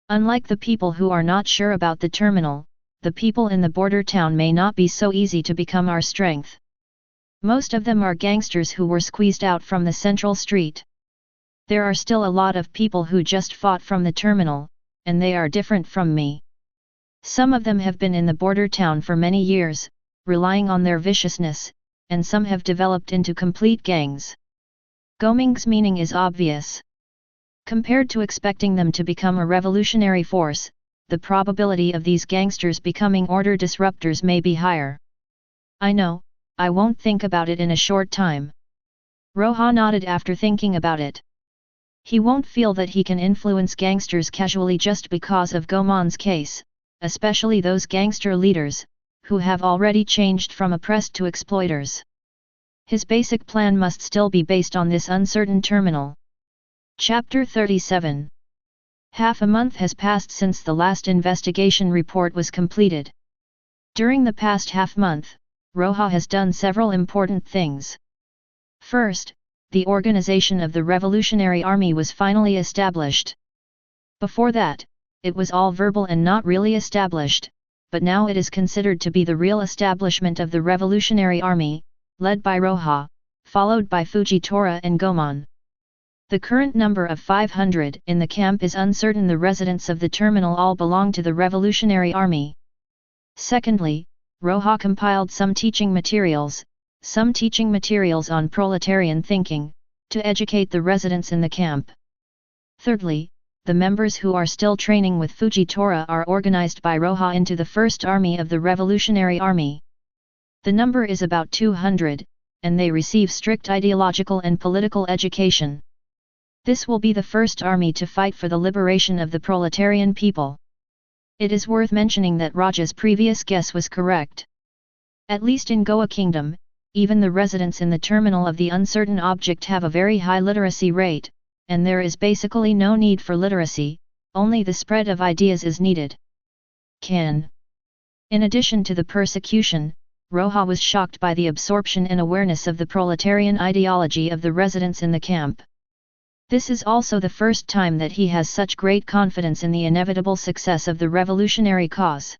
Unlike the people who are not sure about the terminal, the people in the border town may not be so easy to become our strength. Most of them are gangsters who were squeezed out from the central street. There are still a lot of people who just fought from the terminal, and they are different from me. Some of them have been in the border town for many years, relying on their viciousness, and some have developed into complete gangs. Goeming's meaning is obvious. Compared to expecting them to become a revolutionary force, the probability of these gangsters becoming order disruptors may be higher. I know, I won't think about it in a short time. Roja nodded after thinking about it. He won't feel that he can influence gangsters casually just because of Goemon's case, especially those gangster leaders, who have already changed from oppressed to exploiters. His basic plan must still be based on this uncertain terminal. Chapter 37. Half a month has passed since the last investigation report was completed. During the past half-month, Roja has done several important things. First, the organization of the Revolutionary Army was finally established. Before that, it was all verbal and not really established, but now it is considered to be the real establishment of the Revolutionary Army, led by Roja, followed by Fujitora and Goemon. The current number of 500 in the camp is uncertain. The residents of the terminal all belong to the Revolutionary Army. Secondly, Roja compiled some teaching materials on proletarian thinking, to educate the residents in the camp. Thirdly, the members who are still training with Fujitora are organized by Roja into the First Army of the Revolutionary Army. The number is about 200, and they receive strict ideological and political education. This will be the first army to fight for the liberation of the proletarian people. It is worth mentioning that Roja's previous guess was correct. At least in Goa Kingdom, even the residents in the terminal of the uncertain object have a very high literacy rate, and there is basically no need for literacy, only the spread of ideas is needed. In addition to the persecution, Roja was shocked by the absorption and awareness of the proletarian ideology of the residents in the camp. This is also the first time that he has such great confidence in the inevitable success of the revolutionary cause.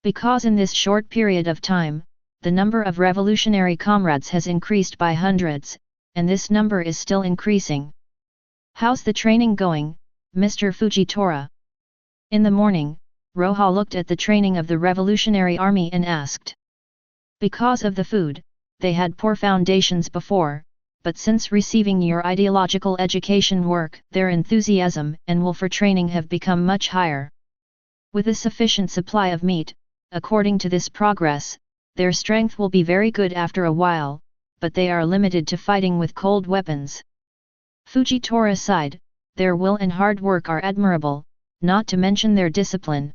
Because in this short period of time, the number of revolutionary comrades has increased by hundreds, and this number is still increasing. How's the training going, Mr. Fujitora? In the morning, Roja looked at the training of the revolutionary army and asked. Because of the food, they had poor foundations before, but since receiving your ideological education work, their enthusiasm and will for training have become much higher. With a sufficient supply of meat, according to this progress, their strength will be very good after a while, but they are limited to fighting with cold weapons. Fujitora sighed, their will and hard work are admirable, not to mention their discipline.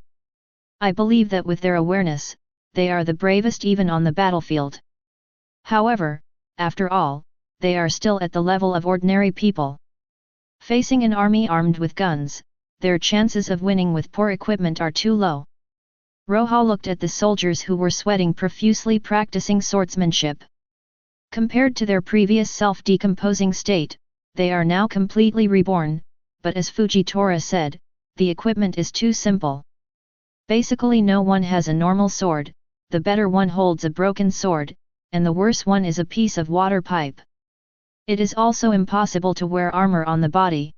I believe that with their awareness, they are the bravest even on the battlefield. However, after all, they are still at the level of ordinary people. Facing an army armed with guns, their chances of winning with poor equipment are too low. Roja looked at the soldiers who were sweating profusely practicing swordsmanship. Compared to their previous self-decomposing state, they are now completely reborn, but as Fujitora said, the equipment is too simple. Basically no one has a normal sword, the better one holds a broken sword, and the worse one is a piece of water pipe. It is also impossible to wear armor on the body.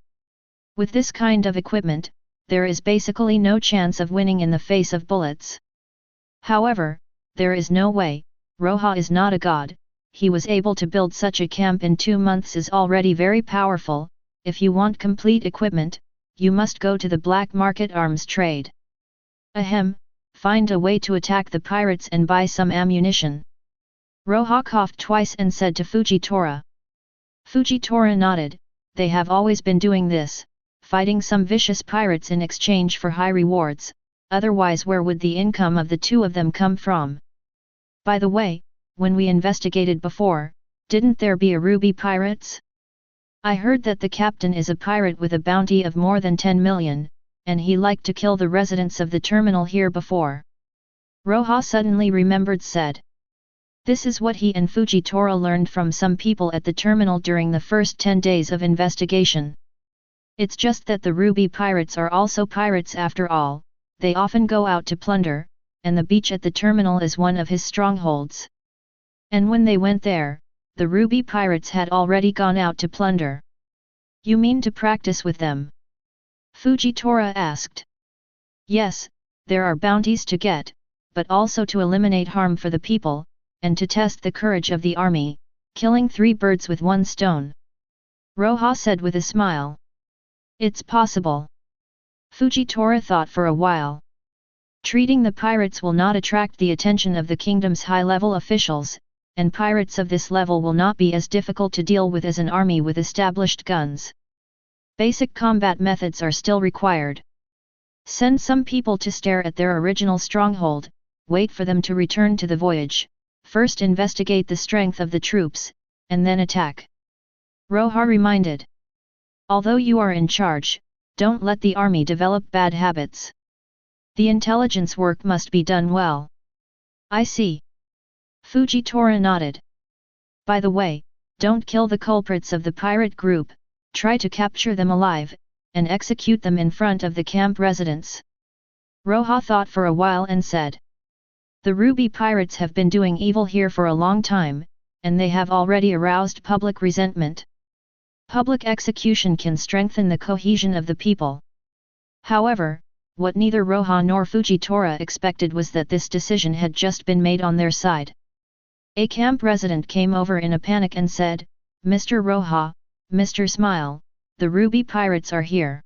With this kind of equipment, there is basically no chance of winning in the face of bullets. However, there is no way, Roja is not a god, he was able to build such a camp in 2 months is already very powerful. If you want complete equipment, you must go to the black market arms trade. Ahem, find a way to attack the pirates and buy some ammunition. Roja coughed twice and said to Fujitora. Fujitora nodded, they have always been doing this, fighting some vicious pirates in exchange for high rewards, otherwise where would the income of the two of them come from? By the way, when we investigated before, didn't there be a ruby pirates? I heard that the captain is a pirate with a bounty of more than 10 million, and he liked to kill the residents of the terminal here before. Roja suddenly remembered said. This is what he and Fujitora learned from some people at the terminal during the first 10 days of investigation. It's just that the ruby pirates are also pirates after all, they often go out to plunder, and the beach at the terminal is one of his strongholds. And when they went there, the ruby pirates had already gone out to plunder. You mean to practice with them? Fujitora asked. Yes, there are bounties to get, but also to eliminate harm for the people, and to test the courage of the army, killing 3 birds with 1 stone. Roja said with a smile. It's possible. Fujitora thought for a while. Treating the pirates will not attract the attention of the kingdom's high-level officials, and pirates of this level will not be as difficult to deal with as an army with established guns. Basic combat methods are still required. Send some people to stare at their original stronghold, wait for them to return to the voyage, first investigate the strength of the troops, and then attack. Roja reminded. Although you are in charge, don't let the army develop bad habits. The intelligence work must be done well. I see. Fujitora nodded. By the way, don't kill the culprits of the pirate group, try to capture them alive, and execute them in front of the camp residents. Roja thought for a while and said. The ruby pirates have been doing evil here for a long time, and they have already aroused public resentment. Public execution can strengthen the cohesion of the people. However, what neither Roja nor Fujitora expected was that this decision had just been made on their side. A camp resident came over in a panic and said, Mr. Roja, Mr. Smile, the ruby pirates are here.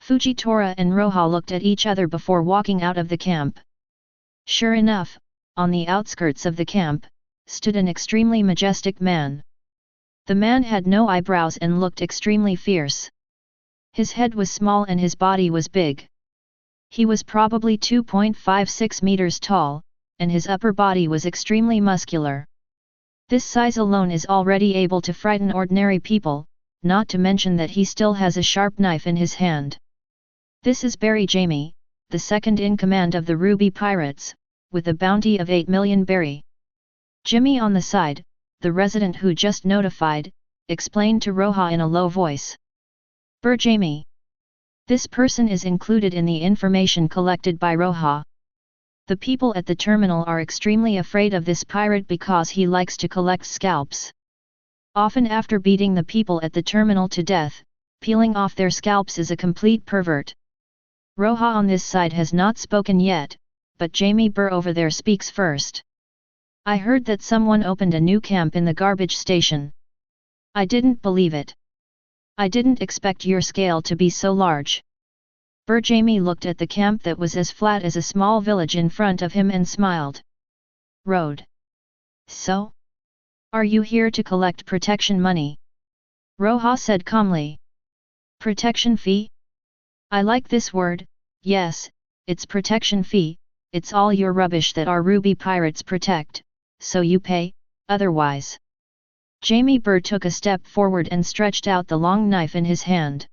Fujitora and Roja looked at each other before walking out of the camp. Sure enough, on the outskirts of the camp, stood an extremely majestic man. The man had no eyebrows and looked extremely fierce. His head was small and his body was big. He was probably 2.56 meters tall, and his upper body was extremely muscular. This size alone is already able to frighten ordinary people, not to mention that he still has a sharp knife in his hand. This is Mariejois, the second in command of the Ruby Pirates, with a bounty of 8 million berry. Jimmy on the side, the resident who just notified, explained to Roja in a low voice. Mariejois. This person is included in the information collected by Roja. The people at the terminal are extremely afraid of this pirate because he likes to collect scalps. Often after beating the people at the terminal to death, peeling off their scalps is a complete pervert. Roja on this side has not spoken yet, but Jamie Burr over there speaks first. I heard that someone opened a new camp in the garbage station. I didn't believe it. I didn't expect your scale to be so large. Mariejois looked at the camp that was as flat as a small village in front of him and smiled. Road. So? Are you here to collect protection money? Roja said calmly. Protection fee? I like this word, yes, it's protection fee, it's all your rubbish that our Ruby Pirates protect, so you pay, otherwise. Jamie Burr took a step forward and stretched out the long knife in his hand.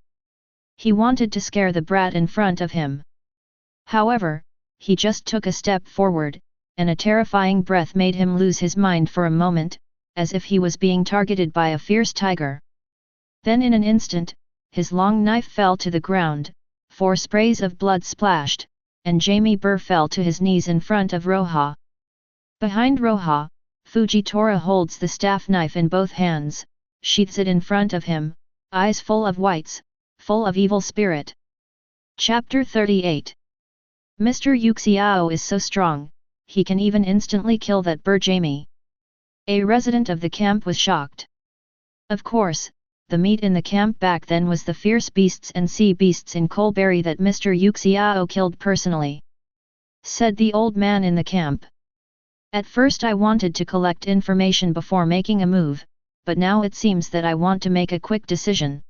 He wanted to scare the brat in front of him. However, he just took a step forward, and a terrifying breath made him lose his mind for a moment, as if he was being targeted by a fierce tiger. Then in an instant, his long knife fell to the ground, 4 sprays of blood splashed, and Jamie Burr fell to his knees in front of Roja. Behind Roja, Fujitora holds the staff knife in both hands, sheaths it in front of him, eyes full of whites, full of evil spirit. Chapter 38. Mr. Yuxiao is so strong, he can even instantly kill that Mariejois. A resident of the camp was shocked. Of course, the meat in the camp back then was the fierce beasts and sea beasts in Coalberry that Mr. Yuxiao killed personally. Said the old man in the camp. At first I wanted to collect information before making a move, but now it seems that I want to make a quick decision.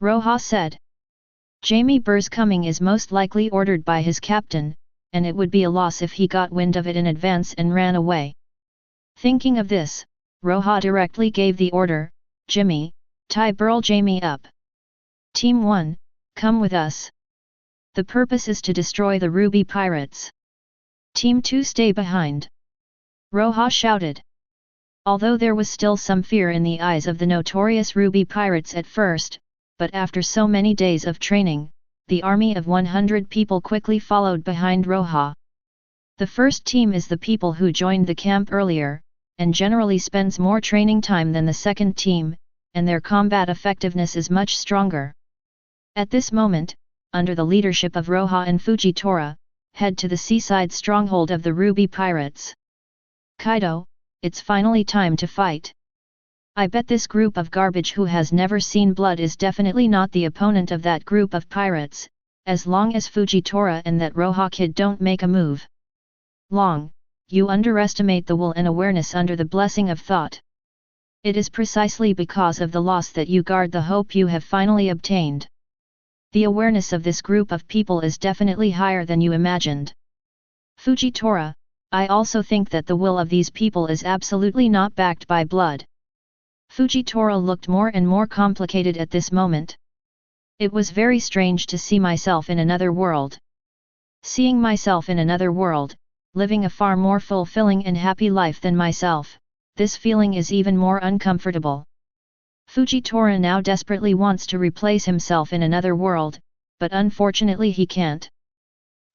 Roja said. Jamie Burr's coming is most likely ordered by his captain, and it would be a loss if he got wind of it in advance and ran away. Thinking of this, Roja directly gave the order, Jimmy, tie Mariejois up. Team 1, come with us. The purpose is to destroy the Ruby Pirates. Team 2 stay behind. Roja shouted. Although there was still some fear in the eyes of the notorious Ruby Pirates at first, but after so many days of training, the army of 100 people quickly followed behind Roja. The first team is the people who joined the camp earlier, and generally spends more training time than the second team, and their combat effectiveness is much stronger. At this moment, under the leadership of Roja and Fujitora, head to the seaside stronghold of the Ruby Pirates. Kaido, it's finally time to fight. I bet this group of garbage who has never seen blood is definitely not the opponent of that group of pirates, as long as Fujitora and that Roja kid don't make a move. Long, you underestimate the will and awareness under the blessing of thought. It is precisely because of the loss that you guard the hope you have finally obtained. The awareness of this group of people is definitely higher than you imagined. Fujitora, I also think that the will of these people is absolutely not backed by blood. Fujitora looked more and more complicated at this moment. It was very strange to see myself in another world. Seeing myself in another world, living a far more fulfilling and happy life than myself, this feeling is even more uncomfortable. Fujitora now desperately wants to replace himself in another world, but unfortunately he can't.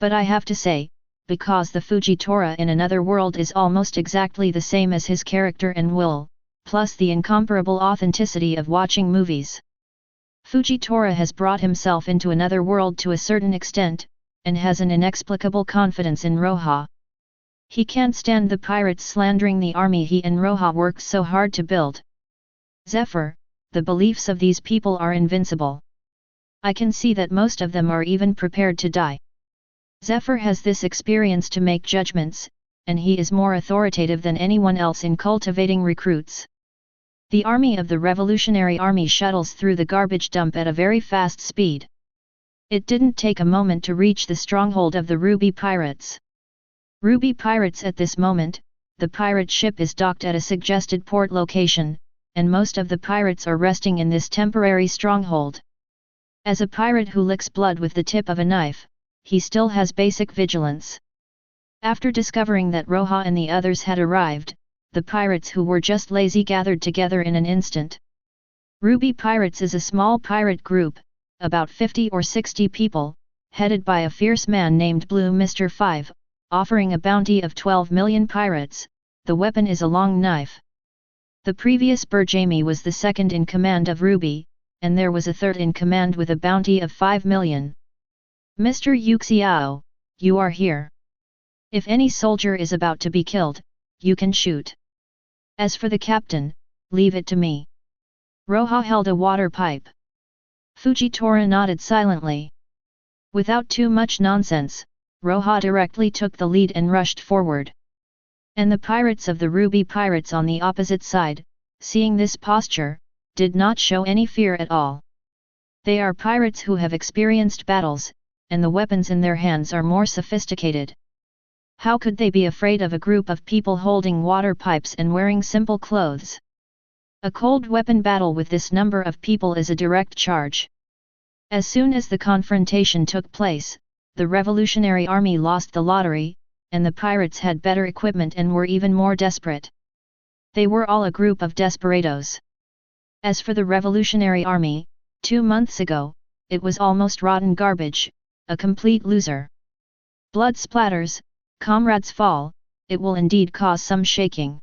But I have to say, because the Fujitora in another world is almost exactly the same as his character and will, plus the incomparable authenticity of watching movies. Fujitora has brought himself into another world to a certain extent, and has an inexplicable confidence in Roja. He can't stand the pirates slandering the army he and Roja worked so hard to build. Zephyr, the beliefs of these people are invincible. I can see that most of them are even prepared to die. Zephyr has this experience to make judgments, and he is more authoritative than anyone else in cultivating recruits. The army of the Revolutionary Army shuttles through the garbage dump at a very fast speed. It didn't take a moment to reach the stronghold of the Ruby Pirates. Ruby Pirates. At this moment, the pirate ship is docked at a suggested port location, and most of the pirates are resting in this temporary stronghold. As a pirate who licks blood with the tip of a knife, he still has basic vigilance. After discovering that Roja and the others had arrived, the pirates who were just lazy gathered together in an instant. Ruby Pirates is a small pirate group, about 50 or 60 people, headed by a fierce man named Blue Mr. 5, offering a bounty of 12 million pirates. The weapon is a long knife. The previous Burjami was the second in command of Ruby, and there was a third in command with a bounty of 5 million. Mr. Yuxiao, you are here. If any soldier is about to be killed, you can shoot. As for the captain, leave it to me. Roja held a water pipe. Fujitora nodded silently. Without too much nonsense, Roja directly took the lead and rushed forward. And the pirates of the Ruby Pirates on the opposite side, seeing this posture, did not show any fear at all. They are pirates who have experienced battles, and the weapons in their hands are more sophisticated. How could they be afraid of a group of people holding water pipes and wearing simple clothes? A cold weapon battle with this number of people is a direct charge. As soon as the confrontation took place, the Revolutionary Army lost the lottery, and the pirates had better equipment and were even more desperate. They were all a group of desperados. As for the Revolutionary Army, 2 months ago, it was almost rotten garbage, a complete loser. Blood splatters, comrades fall, it will indeed cause some shaking.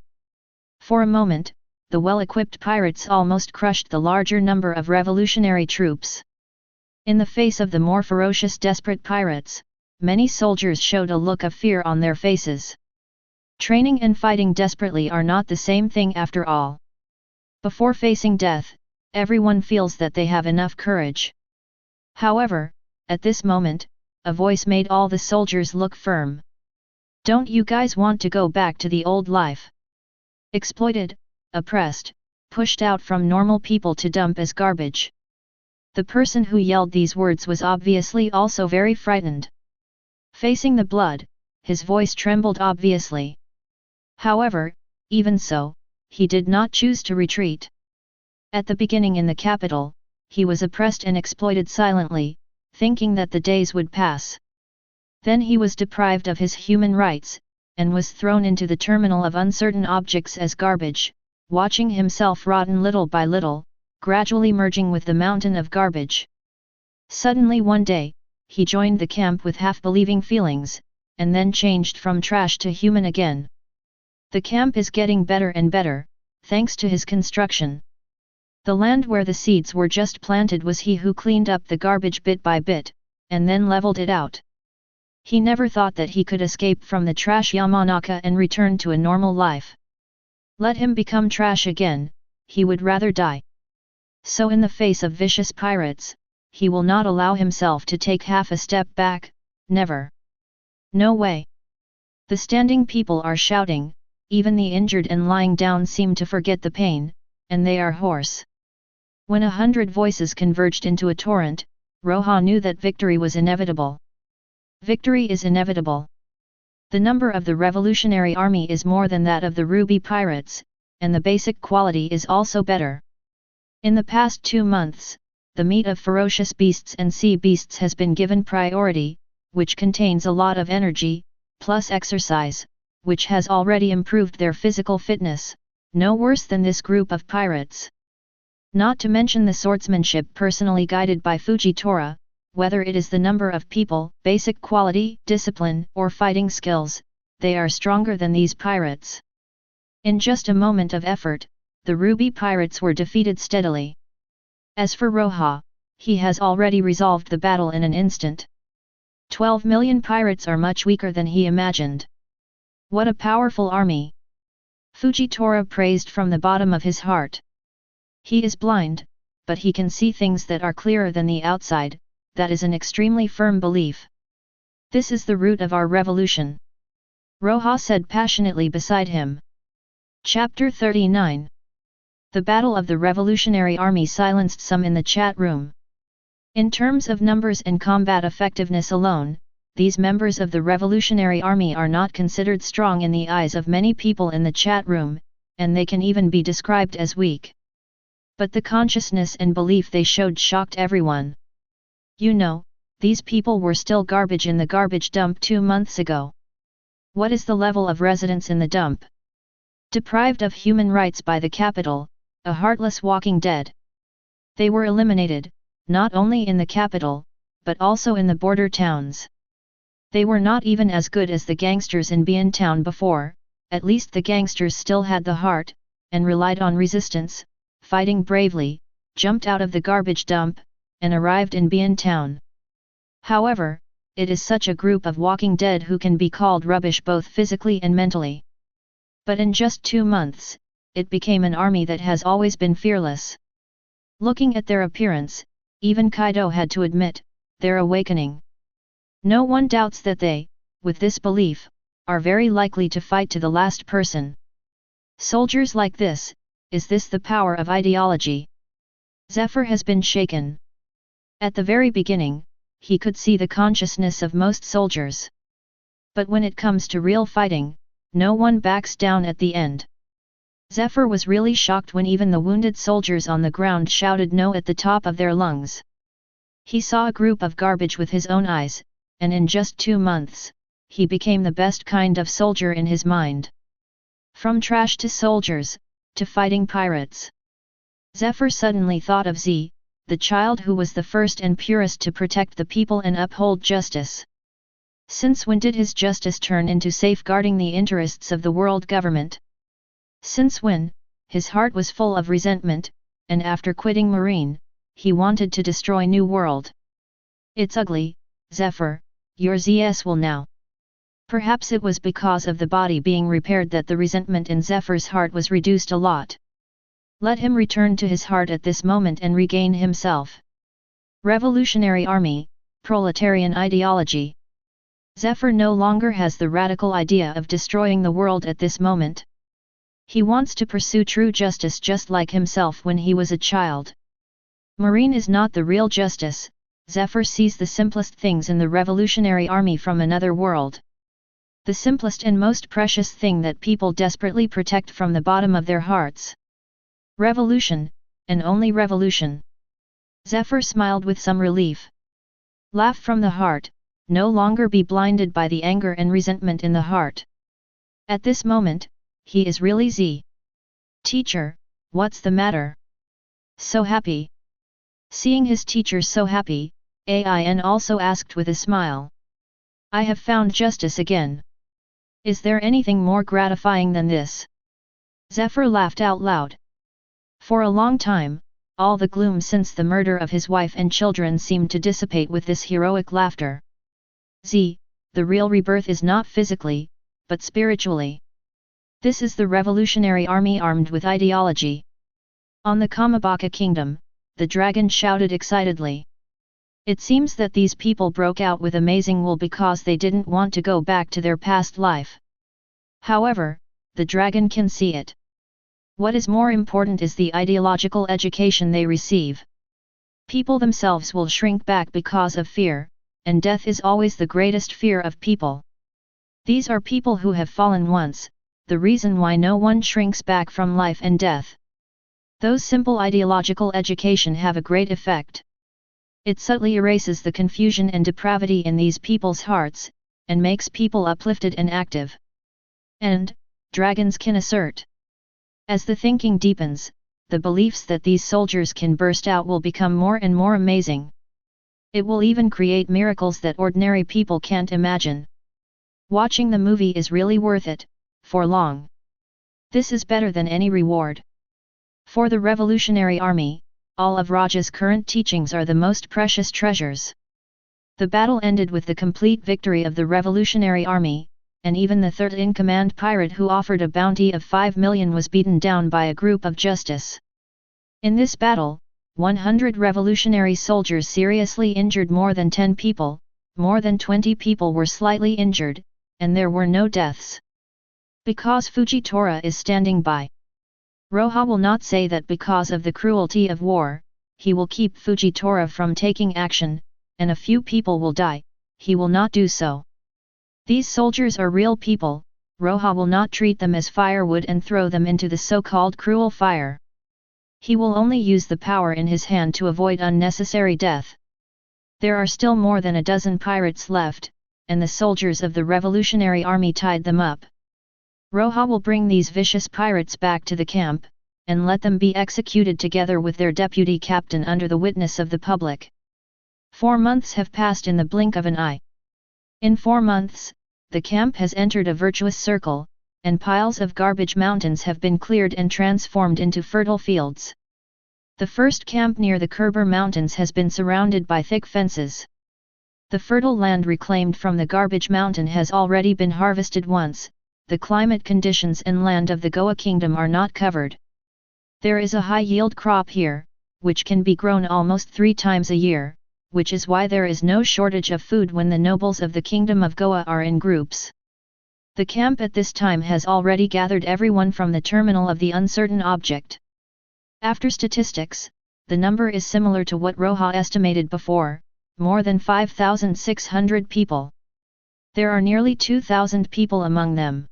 For a moment, the well-equipped pirates almost crushed the larger number of revolutionary troops. In the face of the more ferocious desperate pirates, many soldiers showed a look of fear on their faces. Training and fighting desperately are not the same thing after all. Before facing death, everyone feels that they have enough courage. However, at this moment, a voice made all the soldiers look firm. Don't you guys want to go back to the old life? Exploited, oppressed, pushed out from normal people to dump as garbage. The person who yelled these words was obviously also very frightened. Facing the blood, his voice trembled obviously. However, even so, he did not choose to retreat. At the beginning in the capital, he was oppressed and exploited silently, thinking that the days would pass. Then he was deprived of his human rights, and was thrown into the terminal of uncertain objects as garbage, watching himself rotten little by little, gradually merging with the mountain of garbage. Suddenly one day, he joined the camp with half-believing feelings, and then changed from trash to human again. The camp is getting better and better, thanks to his construction. The land where the seeds were just planted was he who cleaned up the garbage bit by bit, and then leveled it out. He never thought that he could escape from the trash Yamanaka and return to a normal life. Let him become trash again, he would rather die. So in the face of vicious pirates, he will not allow himself to take half a step back, never. No way. The standing people are shouting, even the injured and lying down seem to forget the pain, and they are hoarse. When 100 voices converged into a torrent, Roja knew that victory was inevitable. Victory is inevitable. The number of the Revolutionary Army is more than that of the Ruby Pirates, and the basic quality is also better. In the past 2 months, the meat of ferocious beasts and sea beasts has been given priority, which contains a lot of energy, plus exercise, which has already improved their physical fitness, no worse than this group of pirates. Not to mention the swordsmanship personally guided by Fujitora. Whether it is the number of people, basic quality, discipline, or fighting skills, they are stronger than these pirates. In just a moment of effort, the Ruby Pirates were defeated steadily. As for Roja, he has already resolved the battle in an instant. 12 million pirates are much weaker than he imagined. What a powerful army! Fujitora praised from the bottom of his heart. He is blind, but he can see things that are clearer than the outside. That is an extremely firm belief. This is the root of our revolution. Roja said passionately beside him. Chapter 39. The Battle of the Revolutionary Army silenced some in the chat room. In terms of numbers and combat effectiveness alone, these members of the Revolutionary Army are not considered strong in the eyes of many people in the chat room, and they can even be described as weak. But the consciousness and belief they showed shocked everyone. You know, these people were still garbage in the garbage dump 2 months ago. What is the level of residents in the dump? Deprived of human rights by the capital, a heartless walking dead. They were eliminated, not only in the capital, but also in the border towns. They were not even as good as the gangsters in Bian town before, at least the gangsters still had the heart, and relied on resistance, fighting bravely, jumped out of the garbage dump, and arrived in Bian town. However, it is such a group of walking dead who can be called rubbish both physically and mentally. But in just 2 months, it became an army that has always been fearless. Looking at their appearance, even Kaido had to admit, their awakening. No one doubts that they, with this belief, are very likely to fight to the last person. Soldiers like this, is this the power of ideology? Zephyr has been shaken. At the very beginning, he could see the consciousness of most soldiers. But when it comes to real fighting, no one backs down at the end. Zephyr was really shocked when even the wounded soldiers on the ground shouted no at the top of their lungs. He saw a group of garbage with his own eyes, and in just 2 months, he became the best kind of soldier in his mind. From trash to soldiers, to fighting pirates. Zephyr suddenly thought of Z, the child who was the first and purest to protect the people and uphold justice. Since when did his justice turn into safeguarding the interests of the world government? Since when, his heart was full of resentment, and after quitting Marine, he wanted to destroy New World. It's ugly, Zephyr, your ZS will now. Perhaps it was because of the body being repaired that the resentment in Zephyr's heart was reduced a lot. Let him return to his heart at this moment and regain himself. Revolutionary Army, proletarian ideology. Zephyr no longer has the radical idea of destroying the world at this moment. He wants to pursue true justice just like himself when he was a child. Marine is not the real justice. Zephyr sees the simplest things in the Revolutionary Army from another world. The simplest and most precious thing that people desperately protect from the bottom of their hearts. Revolution, and only revolution. Zephyr smiled with some relief. Laugh from the heart, no longer be blinded by the anger and resentment in the heart. At this moment, he is really Z. Teacher, what's the matter? So happy. Seeing his teacher so happy, Ain also asked with a smile. I have found justice again. Is there anything more gratifying than this? Zephyr laughed out loud. For a long time, all the gloom since the murder of his wife and children seemed to dissipate with this heroic laughter. Z, the real rebirth is not physically, but spiritually. This is the Revolutionary Army armed with ideology. On the Kamabaka Kingdom, the dragon shouted excitedly. It seems that these people broke out with amazing will because they didn't want to go back to their past life. However, the dragon can see it. What is more important is the ideological education they receive. People themselves will shrink back because of fear, and death is always the greatest fear of people. These are people who have fallen once, the reason why no one shrinks back from life and death. Those simple ideological education have a great effect. It subtly erases the confusion and depravity in these people's hearts, and makes people uplifted and active. And, dragons can assert. As the thinking deepens, the beliefs that these soldiers can burst out will become more and more amazing. It will even create miracles that ordinary people can't imagine. Watching the movie is really worth it, for long. This is better than any reward. For the Revolutionary Army, all of Roja's current teachings are the most precious treasures. The battle ended with the complete victory of the Revolutionary Army, and even the third-in-command pirate who offered a bounty of 5 million was beaten down by a group of justice. In this battle, 100 revolutionary soldiers seriously injured more than 10 people, more than 20 people were slightly injured, and there were no deaths. Because Fujitora is standing by. Roja will not say that because of the cruelty of war, he will keep Fujitora from taking action, and a few people will die, he will not do so. These soldiers are real people, Roja will not treat them as firewood and throw them into the so-called cruel fire. He will only use the power in his hand to avoid unnecessary death. There are still more than a dozen pirates left, and the soldiers of the Revolutionary Army tied them up. Roja will bring these vicious pirates back to the camp, and let them be executed together with their deputy captain under the witness of the public. 4 months have passed in the blink of an eye. In 4 months, the camp has entered a virtuous circle, and piles of garbage mountains have been cleared and transformed into fertile fields. The first camp near the Kerber Mountains has been surrounded by thick fences. The fertile land reclaimed from the garbage mountain has already been harvested once. The climate conditions and land of the Goa kingdom are not covered. There is a high-yield crop here, which can be grown almost 3 times a year, which is why there is no shortage of food when the nobles of the kingdom of Goa are in groups. The camp at this time has already gathered everyone from the terminal of the uncertain object. After statistics, the number is similar to what Roja estimated before, more than 5,600 people. There are nearly 2,000 people among them.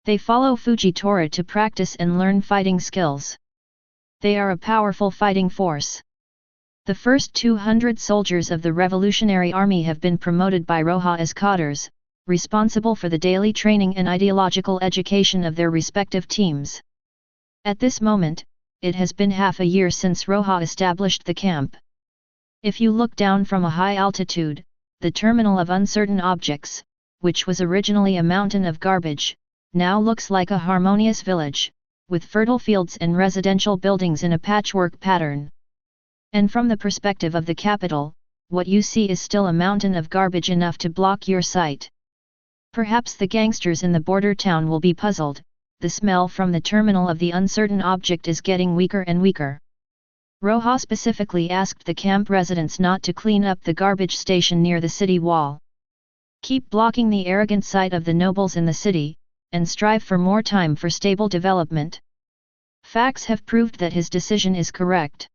They follow Fujitora to practice and learn fighting skills. They are a powerful fighting force. The first 200 soldiers of the Revolutionary Army have been promoted by Roja as cadres, responsible for the daily training and ideological education of their respective teams. At this moment, it has been half a year since Roja established the camp. If you look down from a high altitude, the terminal of uncertain objects, which was originally a mountain of garbage, now looks like a harmonious village, with fertile fields and residential buildings in a patchwork pattern. And from the perspective of the capital, what you see is still a mountain of garbage enough to block your sight. Perhaps the gangsters in the border town will be puzzled, the smell from the terminal of the uncertain object is getting weaker and weaker. Roja specifically asked the camp residents not to clean up the garbage station near the city wall. Keep blocking the arrogant sight of the nobles in the city, and strive for more time for stable development. Facts have proved that his decision is correct.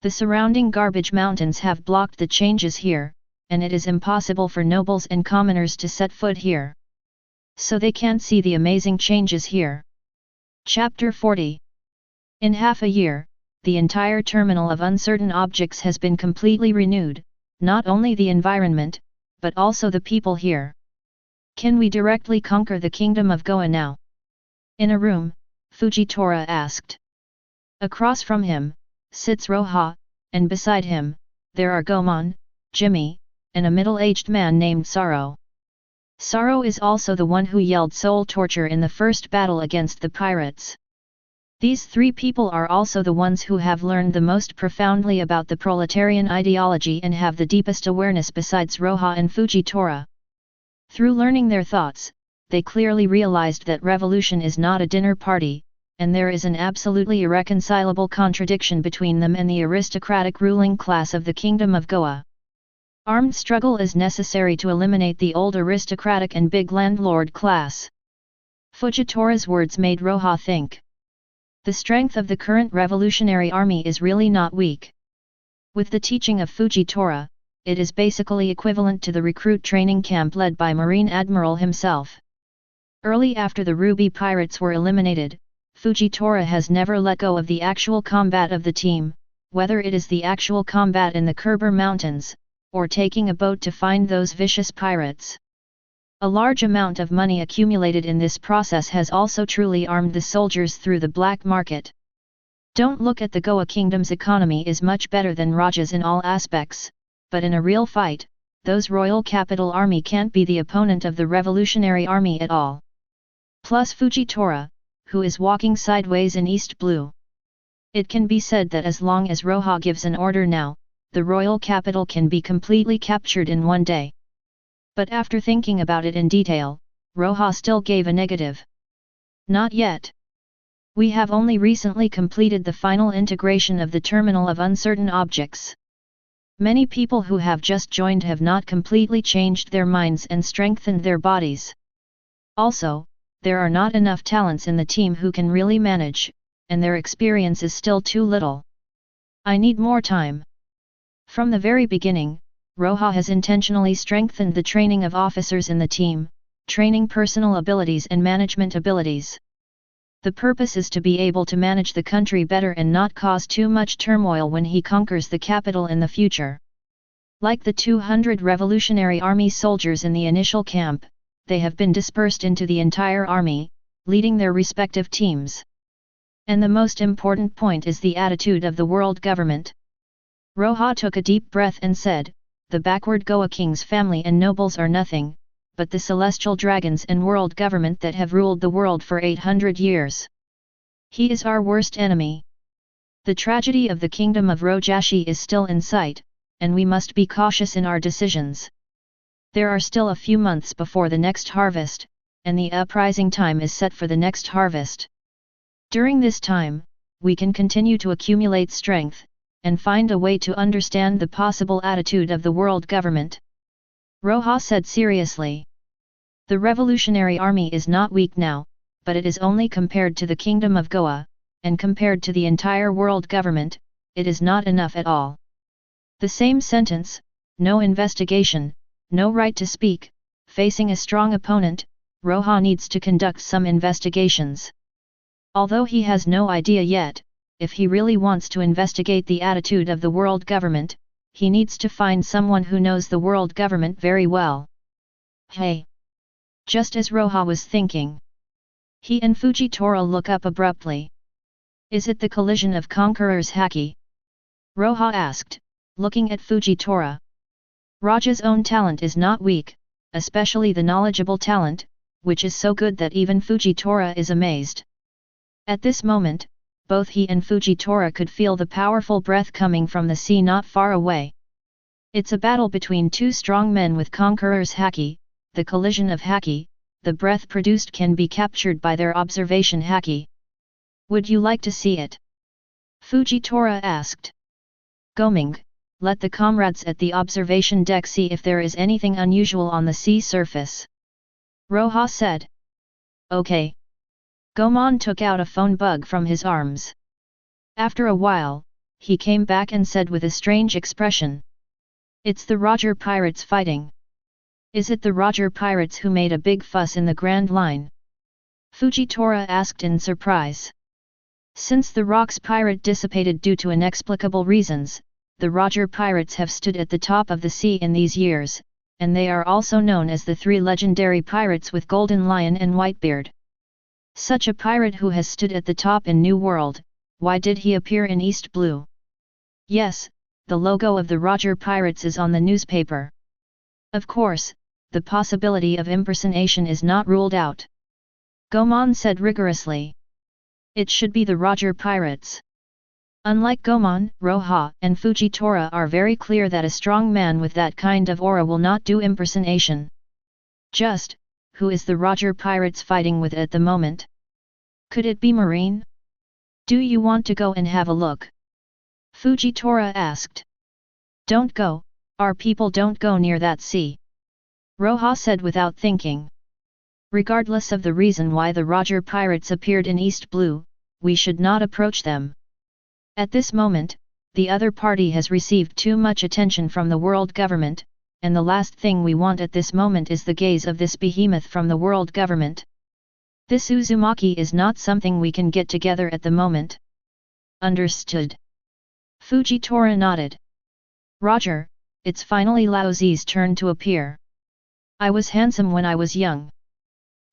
The surrounding garbage mountains have blocked the changes here, and it is impossible for nobles and commoners to set foot here. So they can't see the amazing changes here. Chapter 40. In half a year, the entire terminal of uncertain objects has been completely renewed, not only the environment, but also the people here. Can we directly conquer the kingdom of Goa now? In a room, Fujitora asked. Across from him, sits Roja, and beside him, there are Gomon, Jimmy, and a middle-aged man named Sorrow. Sorrow is also the one who yelled soul torture in the first battle against the pirates. These 3 people are also the ones who have learned the most profoundly about the proletarian ideology and have the deepest awareness besides Roja and Fujitora. Through learning their thoughts, they clearly realized that revolution is not a dinner party, and there is an absolutely irreconcilable contradiction between them and the aristocratic ruling class of the Kingdom of Goa. Armed struggle is necessary to eliminate the old aristocratic and big landlord class. Fujitora's words made Roja think. The strength of the current revolutionary army is really not weak. With the teaching of Fujitora, it is basically equivalent to the recruit training camp led by Marine Admiral himself. Early after the Ruby Pirates were eliminated, Fujitora has never let go of the actual combat of the team, whether it is the actual combat in the Kerber Mountains, or taking a boat to find those vicious pirates. A large amount of money accumulated in this process has also truly armed the soldiers through the black market. Don't look at the Goa kingdom's economy is much better than Raja's in all aspects, but in a real fight, those royal capital army can't be the opponent of the revolutionary army at all. Plus Fujitora, who is walking sideways in East Blue. It can be said that as long as Roja gives an order now, the royal capital can be completely captured in one day. But after thinking about it in detail, Roja still gave a negative. Not yet. We have only recently completed the final integration of the terminal of uncertain objects. Many people who have just joined have not completely changed their minds and strengthened their bodies. Also, there are not enough talents in the team who can really manage, and their experience is still too little. I need more time. From the very beginning, Roja has intentionally strengthened the training of officers in the team, training personal abilities and management abilities. The purpose is to be able to manage the country better and not cause too much turmoil when he conquers the capital in the future. Like the 200 revolutionary army soldiers in the initial camp, they have been dispersed into the entire army, leading their respective teams. And the most important point is the attitude of the world government. Roja took a deep breath and said, "The backward Goa king's family and nobles are nothing, but the celestial dragons and world government that have ruled the world for 800 years. He is our worst enemy. The tragedy of the kingdom of Rojashi is still in sight, and we must be cautious in our decisions. There are still a few months before the next harvest, and the uprising time is set for the next harvest. During this time, we can continue to accumulate strength, and find a way to understand the possible attitude of the world government." Roja said seriously. "The revolutionary army is not weak now, but it is only compared to the kingdom of Goa, and compared to the entire world government, it is not enough at all." The same sentence, no investigation, no right to speak, facing a strong opponent, Roja needs to conduct some investigations. Although he has no idea yet, if he really wants to investigate the attitude of the world government, he needs to find someone who knows the world government very well. Hey! Just as Roja was thinking, he and Fujitora look up abruptly. "Is it the collision of conquerors Haki?" Roja asked, looking at Fujitora. "Roja's own talent is not weak, especially the knowledgeable talent, which is so good that even Fujitora is amazed." At this moment, both he and Fujitora could feel the powerful breath coming from the sea not far away. It's a battle between two strong men with conquerors Haki, the collision of Haki, the breath produced can be captured by their observation Haki. "Would you like to see it?" Fujitora asked. "Goming, let the comrades at the observation deck see if there is anything unusual on the sea surface." Roja said. "Okay." Gomon took out a phone bug from his arms. After a while, he came back and said with a strange expression, "It's the Roger pirates fighting." "Is it the Roger pirates who made a big fuss in the Grand Line?" Fujitora asked in surprise. Since the Rocks pirate dissipated due to inexplicable reasons, the Roger pirates have stood at the top of the sea in these years, and they are also known as the three legendary pirates with Golden Lion and Whitebeard. Such a pirate who has stood at the top in New World, why did he appear in East Blue? Yes, the logo of the Roger Pirates is on the newspaper. Of course, the possibility of impersonation is not ruled out. Gomon said rigorously. It should be the Roger Pirates. Unlike Gomon, Roja and Fujitora are very clear that a strong man with that kind of aura will not do impersonation. Just, who is the Roger Pirates fighting with at the moment? Could it be Marine? Do you want to go and have a look? Fujitora asked. Don't go, our people don't go near that sea. Roja said without thinking. Regardless of the reason why the Roger Pirates appeared in East Blue, we should not approach them. At this moment, the other party has received too much attention from the world government, and the last thing we want at this moment is the gaze of this behemoth from the world government. This Uzumaki is not something we can get together at the moment. Understood. Fujitora nodded. Roger, it's finally Lao Zi's turn to appear. I was handsome when I was young.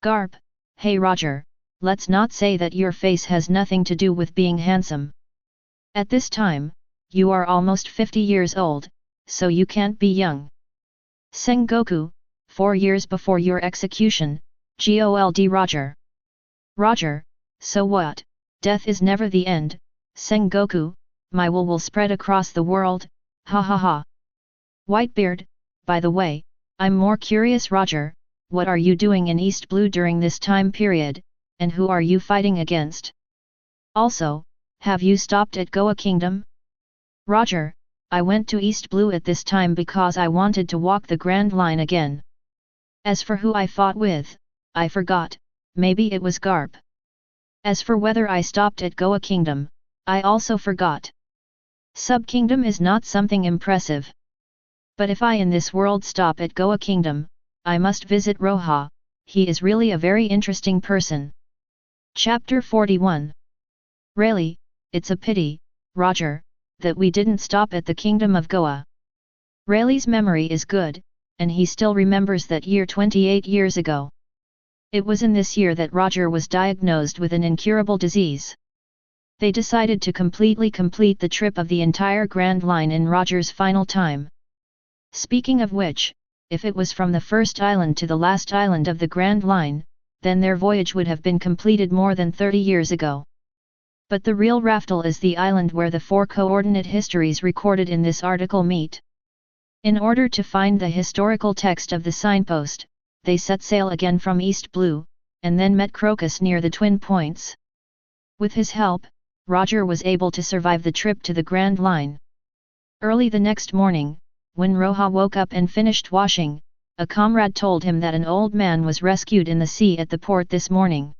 Garp, hey Roger, let's not say that your face has nothing to do with being handsome. At this time, you are almost 50 years old, so you can't be young. Sengoku, 4 years before your execution, GOLD Roger. Roger, so what, death is never the end, Sengoku, my will spread across the world, ha ha ha. Whitebeard, by the way, I'm more curious Roger, what are you doing in East Blue during this time period, and who are you fighting against? Also, have you stopped at Goa Kingdom? Roger, I went to East Blue at this time because I wanted to walk the Grand Line again. As for who I fought with, I forgot, maybe it was Garp. As for whether I stopped at Goa Kingdom, I also forgot. Sub-kingdom is not something impressive. But if I in this world stop at Goa Kingdom, I must visit Roja, he is really a very interesting person. Chapter 41. Really, it's a pity, Roger, that we didn't stop at the Kingdom of Goa. Rayleigh's memory is good, and he still remembers that year 28 years ago. It was in this year that Roger was diagnosed with an incurable disease. They decided to completely complete the trip of the entire Grand Line in Roger's final time. Speaking of which, if it was from the first island to the last island of the Grand Line, then their voyage would have been completed more than 30 years ago. But the real Raftel is the island where the 4 coordinate histories recorded in this article meet. In order to find the historical text of the signpost, they set sail again from East Blue, and then met Crocus near the Twin Points. With his help, Roger was able to survive the trip to the Grand Line. Early the next morning, when Roja woke up and finished washing, a comrade told him that an old man was rescued in the sea at the port this morning.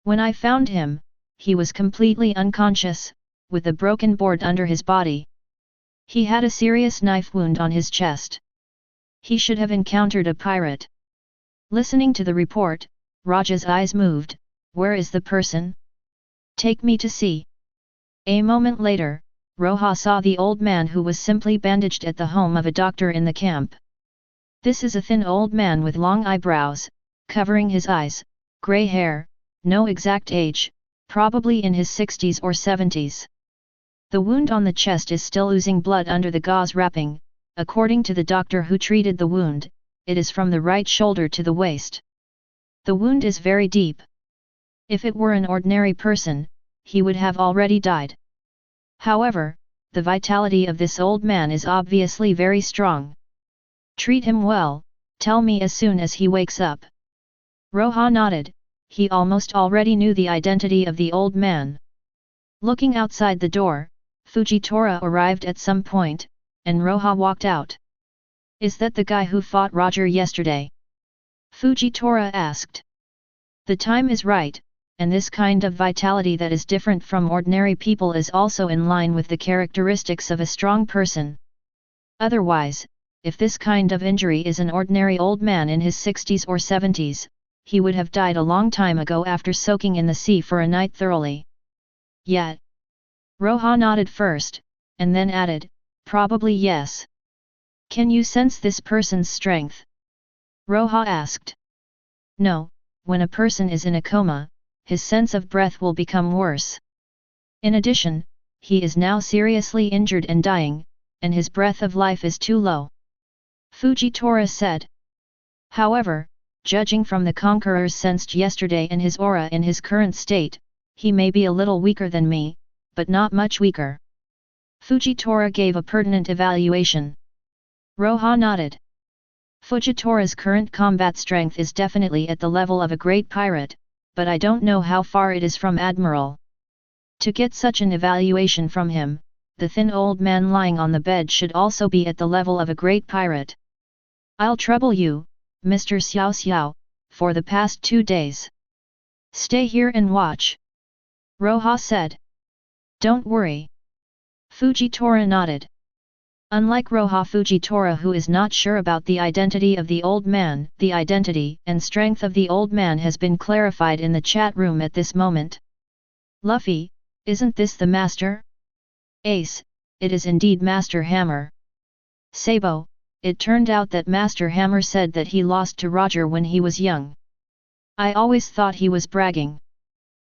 When I found him, he was completely unconscious, with a broken board under his body. He had a serious knife wound on his chest. He should have encountered a pirate. Listening to the report, Roja's eyes moved. Where is the person? Take me to see. A moment later, Roja saw the old man who was simply bandaged at the home of a doctor in the camp. This is a thin old man with long eyebrows, covering his eyes, grey hair, no exact age, probably in his 60s or 70s. The wound on the chest is still oozing blood under the gauze wrapping. According to the doctor who treated the wound, it is from the right shoulder to the waist. The wound is very deep. If it were an ordinary person, he would have already died. However, the vitality of this old man is obviously very strong. Treat him well, tell me as soon as he wakes up. Roja nodded, he almost already knew the identity of the old man. Looking outside the door, Fujitora arrived at some point, and Roja walked out. Is that the guy who fought Roger yesterday? Fujitora asked. The time is right, and this kind of vitality that is different from ordinary people is also in line with the characteristics of a strong person. Otherwise, if this kind of injury is an ordinary old man in his 60s or 70s, he would have died a long time ago after soaking in the sea for a night thoroughly. Yet. Roja nodded first, and then added, probably yes. Can you sense this person's strength? Roja asked. No, when a person is in a coma, his sense of breath will become worse. In addition, he is now seriously injured and dying, and his breath of life is too low. Fujitora said. However, judging from the conquerors sensed yesterday and his aura in his current state, he may be a little weaker than me, but not much weaker. Fujitora gave a pertinent evaluation. Roja nodded. Fujitora's current combat strength is definitely at the level of a great pirate, but I don't know how far it is from Admiral. To get such an evaluation from him, the thin old man lying on the bed should also be at the level of a great pirate. I'll trouble you, Mr. Xiao Xiao, for the past 2 days. Stay here and watch. Roja said. Don't worry. Fujitora nodded. Unlike Roja, Fujitora, who is not sure about the identity of the old man, the identity and strength of the old man has been clarified in the chat room at this moment. Luffy, isn't this the master? Ace, it is indeed Master Hammer. Sabo, it turned out that Master Hammer said that he lost to Roger when he was young. I always thought he was bragging.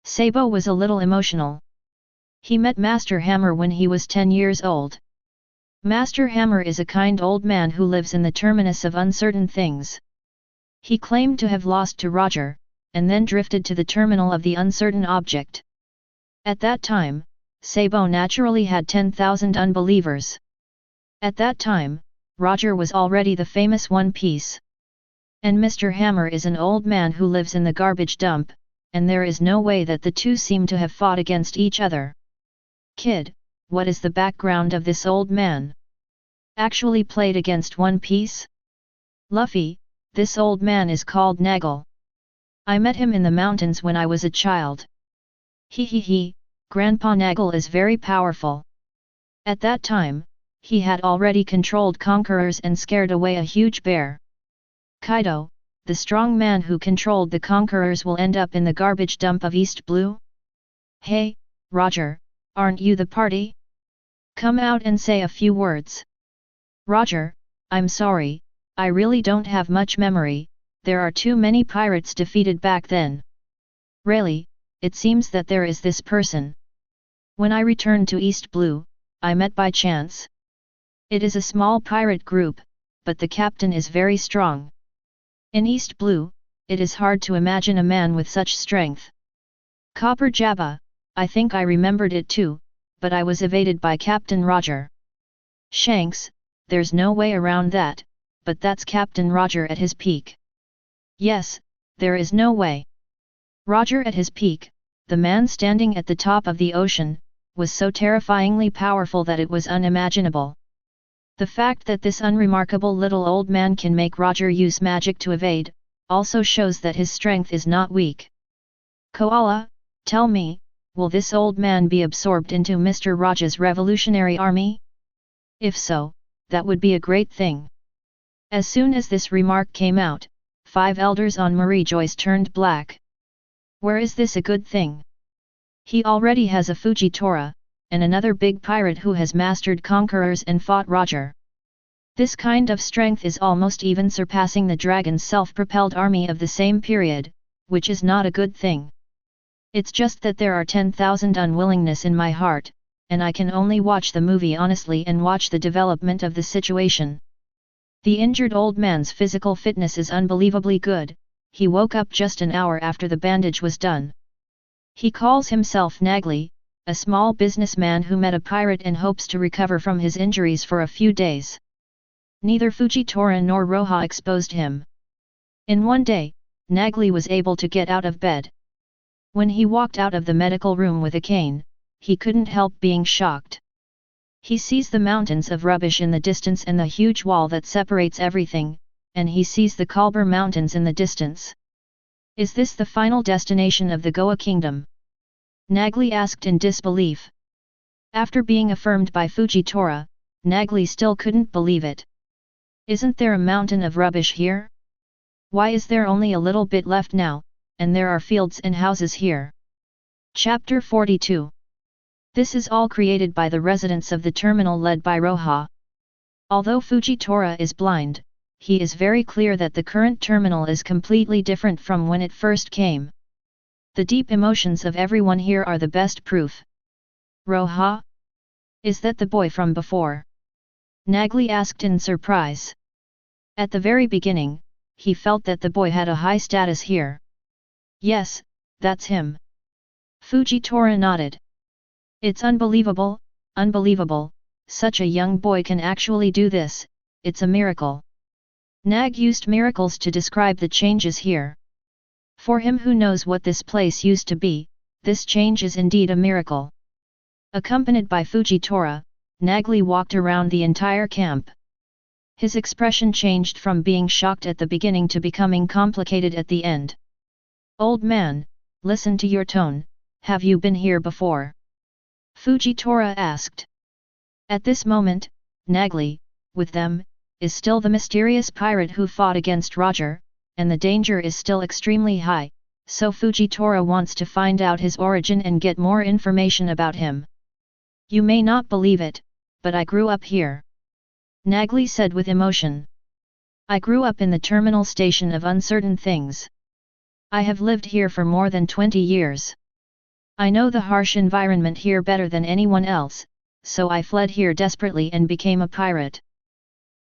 Sabo was a little emotional. He met Master Hammer when he was 10 years old. Master Hammer is a kind old man who lives in the terminus of uncertain things. He claimed to have lost to Roger, and then drifted to the terminal of the uncertain object. At that time, Sabo naturally had 10,000 unbelievers. At that time, Roger was already the famous One Piece. And Mr. Hammer is an old man who lives in the garbage dump, and there is no way that the two seem to have fought against each other. Kid, what is the background of this old man? Actually played against One Piece? Luffy, this old man is called Nagel. I met him in the mountains when I was a child. He, Grandpa Nagel is very powerful. At that time, he had already controlled conquerors and scared away a huge bear. Kaido, the strong man who controlled the conquerors, will end up in the garbage dump of East Blue? Hey, Roger, aren't you the party? Come out and say a few words. Roger, I'm sorry, I really don't have much memory, there are too many pirates defeated back then. Really, it seems that there is this person. When I returned to East Blue, I met by chance. It is a small pirate group, but the captain is very strong. In East Blue, it is hard to imagine a man with such strength. Copper Jabba, I think I remembered it too, but I was evaded by Captain Roger. Shanks, there's no way around that, but that's Captain Roger at his peak. Yes, there is no way. Roger at his peak, the man standing at the top of the ocean, was so terrifyingly powerful that it was unimaginable. The fact that this unremarkable little old man can make Roger use magic to evade, also shows that his strength is not weak. Koala, tell me, will this old man be absorbed into Mr. Roja's revolutionary army? If so, that would be a great thing. As soon as this remark came out, 5 elders on Mariejois turned black. Where is this a good thing? He already has a Fujitora, and another big pirate who has mastered conquerors and fought Roger. This kind of strength is almost even surpassing the dragon's self-propelled army of the same period, which is not a good thing. It's just that there are 10,000 unwillingness in my heart, and I can only watch the movie honestly and watch the development of the situation. The injured old man's physical fitness is unbelievably good, he woke up just an hour after the bandage was done. He calls himself Nagli, a small businessman who met a pirate and hopes to recover from his injuries for a few days. Neither Fujitora nor Roja exposed him. In one day, Nagli was able to get out of bed. When he walked out of the medical room with a cane, he couldn't help being shocked. He sees the mountains of rubbish in the distance and the huge wall that separates everything, and he sees the Kalber Mountains in the distance. Is this the final destination of the Goa Kingdom? Nagli asked in disbelief. After being affirmed by Fujitora, Nagli still couldn't believe it. Isn't there a mountain of rubbish here? Why is there only a little bit left now, and there are fields and houses here? Chapter 42. This is all created by the residents of the terminal led by Roja. Although Fujitora is blind, he is very clear that the current terminal is completely different from when it first came. The deep emotions of everyone here are the best proof. Roja? Is that the boy from before? Nagli asked in surprise. At the very beginning, he felt that the boy had a high status here. Yes, that's him. Fujitora nodded. It's unbelievable, unbelievable, such a young boy can actually do this, it's a miracle. Nag used miracles to describe the changes here. For him who knows what this place used to be, this change is indeed a miracle. Accompanied by Fujitora, Nagli walked around the entire camp. His expression changed from being shocked at the beginning to becoming complicated at the end. Old man, listen to your tone, have you been here before? Fujitora asked. At this moment, Nagli, with them, is still the mysterious pirate who fought against Roger, and the danger is still extremely high, so Fujitora wants to find out his origin and get more information about him. You may not believe it, but I grew up here. Nagli said with emotion. I grew up in the terminal station of uncertain things. I have lived here for more than 20 years. I know the harsh environment here better than anyone else, so I fled here desperately and became a pirate.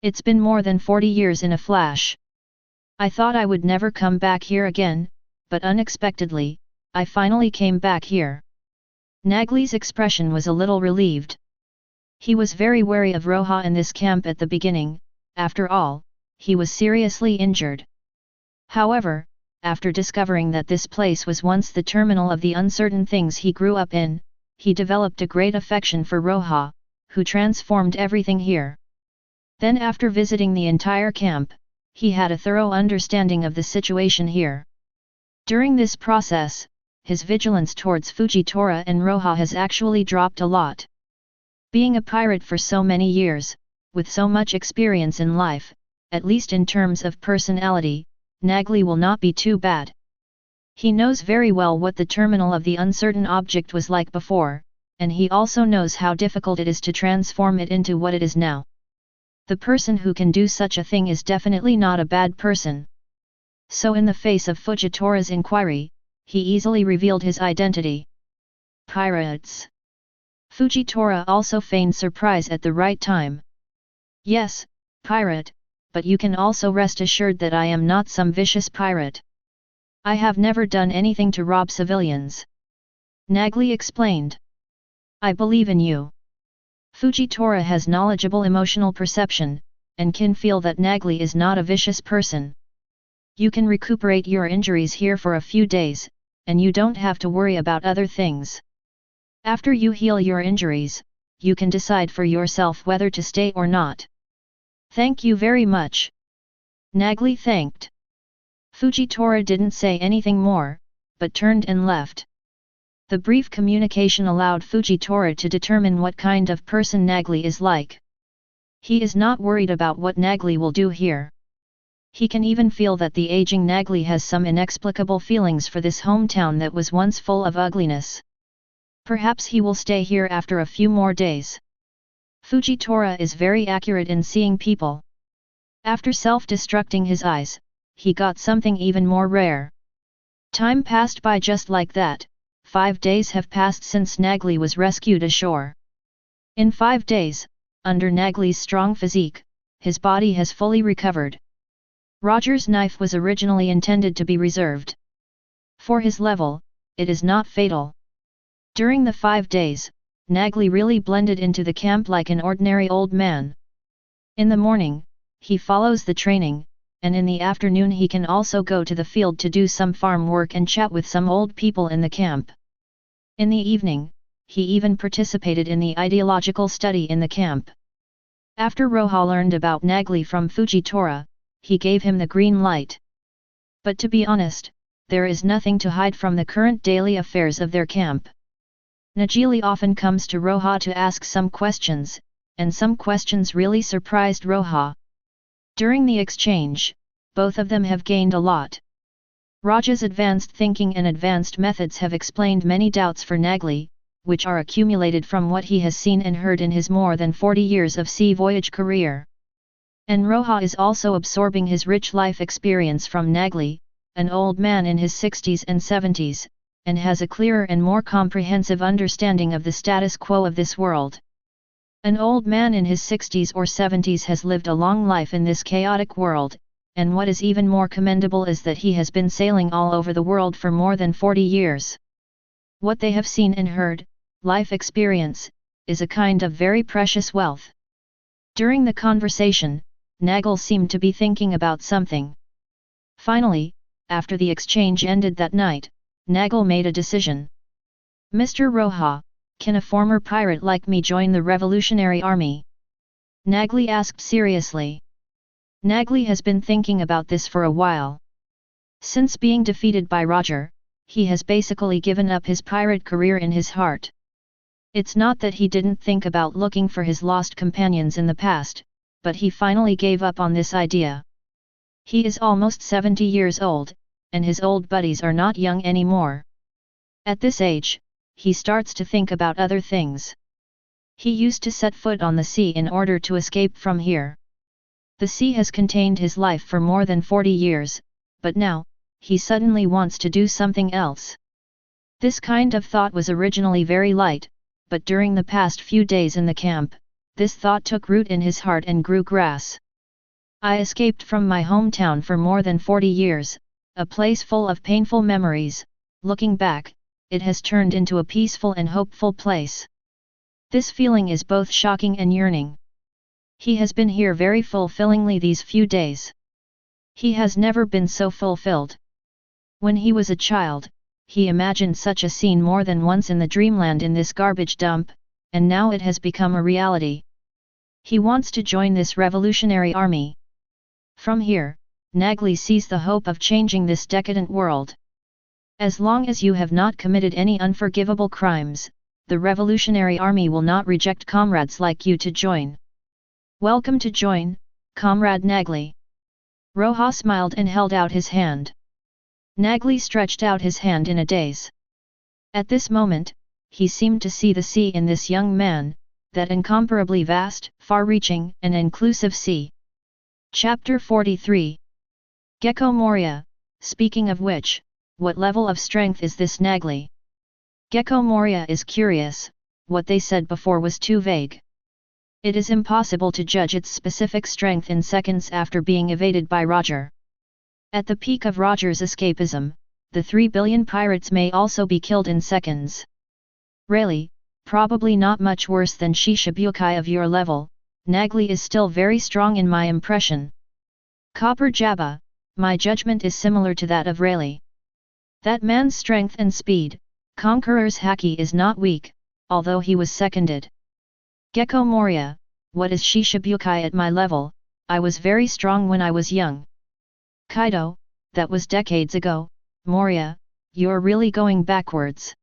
It's been more than 40 years in a flash. I thought I would never come back here again, but unexpectedly, I finally came back here. Nagli's expression was a little relieved. He was very wary of Roja in this camp at the beginning, after all, he was seriously injured. However, after discovering that this place was once the terminal of the uncertain things he grew up in, he developed a great affection for Roja, who transformed everything here. Then after visiting the entire camp, he had a thorough understanding of the situation here. During this process, his vigilance towards Fujitora and Roja has actually dropped a lot. Being a pirate for so many years, with so much experience in life, at least in terms of personality, Nagli will not be too bad. He knows very well what the terminal of the uncertain object was like before, and he also knows how difficult it is to transform it into what it is now. The person who can do such a thing is definitely not a bad person. So in the face of Fujitora's inquiry, he easily revealed his identity. Pirates. Fujitora also feigned surprise at the right time. Yes, pirate, but you can also rest assured that I am not some vicious pirate. I have never done anything to rob civilians. Nagli explained. I believe in you. Fujitora has knowledgeable emotional perception, and can feel that Nagli is not a vicious person. You can recuperate your injuries here for a few days, and you don't have to worry about other things. After you heal your injuries, you can decide for yourself whether to stay or not. Thank you very much. Nagli thanked. Fujitora didn't say anything more, but turned and left. The brief communication allowed Fujitora to determine what kind of person Nagli is like. He is not worried about what Nagli will do here. He can even feel that the aging Nagli has some inexplicable feelings for this hometown that was once full of ugliness. Perhaps he will stay here after a few more days. Fujitora is very accurate in seeing people. After self-destructing his eyes, he got something even more rare. Time passed by just like that. 5 days have passed since Nagli was rescued ashore. In 5 days, under Nagli's strong physique, his body has fully recovered. Roger's knife was originally intended to be reserved. For his level, it is not fatal. During the 5 days, Nagli really blended into the camp like an ordinary old man. In the morning, he follows the training, and in the afternoon he can also go to the field to do some farm work and chat with some old people in the camp. In the evening, he even participated in the ideological study in the camp. After Roja learned about Nagli from Fujitora, he gave him the green light. But to be honest, there is nothing to hide from the current daily affairs of their camp. Nagli often comes to Roja to ask some questions, and some questions really surprised Roja. During the exchange, both of them have gained a lot. Roja's advanced thinking and advanced methods have explained many doubts for Nagli, which are accumulated from what he has seen and heard in his more than 40 years of sea voyage career. And Roja is also absorbing his rich life experience from Nagli, an old man in his 60s and 70s, and has a clearer and more comprehensive understanding of the status quo of this world. An old man in his 60s or 70s has lived a long life in this chaotic world, and what is even more commendable is that he has been sailing all over the world for more than 40 years. What they have seen and heard, life experience, is a kind of very precious wealth. During the conversation, Nagli seemed to be thinking about something. Finally, after the exchange ended that night, Nagli made a decision. Mr. Roja, can a former pirate like me join the Revolutionary Army? Nagli asked seriously. Nagli has been thinking about this for a while. Since being defeated by Roger, he has basically given up his pirate career in his heart. It's not that he didn't think about looking for his lost companions in the past, but he finally gave up on this idea. He is almost 70 years old, and his old buddies are not young anymore. At this age, he starts to think about other things. He used to set foot on the sea in order to escape from here. The sea has contained his life for more than 40 years, but now, he suddenly wants to do something else. This kind of thought was originally very light, but during the past few days in the camp, this thought took root in his heart and grew grass. I escaped from my hometown for more than 40 years, a place full of painful memories. Looking back, it has turned into a peaceful and hopeful place. This feeling is both shocking and yearning. He has been here very fulfillingly these few days. He has never been so fulfilled. When he was a child, he imagined such a scene more than once in the dreamland in this garbage dump, and now it has become a reality. He wants to join this revolutionary army. From here, Nagli sees the hope of changing this decadent world. As long as you have not committed any unforgivable crimes, the Revolutionary Army will not reject comrades like you to join. Welcome to join, Comrade Nagli. Roja smiled and held out his hand. Nagli stretched out his hand in a daze. At this moment, he seemed to see the sea in this young man, that incomparably vast, far-reaching, and inclusive sea. Chapter 43. Gecko Moria. Speaking of which, what level of strength is this Nagli? Gecko Moria is curious, what they said before was too vague. It is impossible to judge its specific strength in seconds after being evaded by Roger. At the peak of Roger's escapism, the 3 billion pirates may also be killed in seconds. Really, probably not much worse than Shishibukai of your level, Nagli is still very strong in my impression. Copper Jabba, my judgment is similar to that of Rayleigh. That man's strength and speed, Conqueror's haki is not weak, although he was seconded. Gecko Moria, what is Shishibukai at my level? I was very strong when I was young. Kaido, that was decades ago. Moria, you're really going backwards.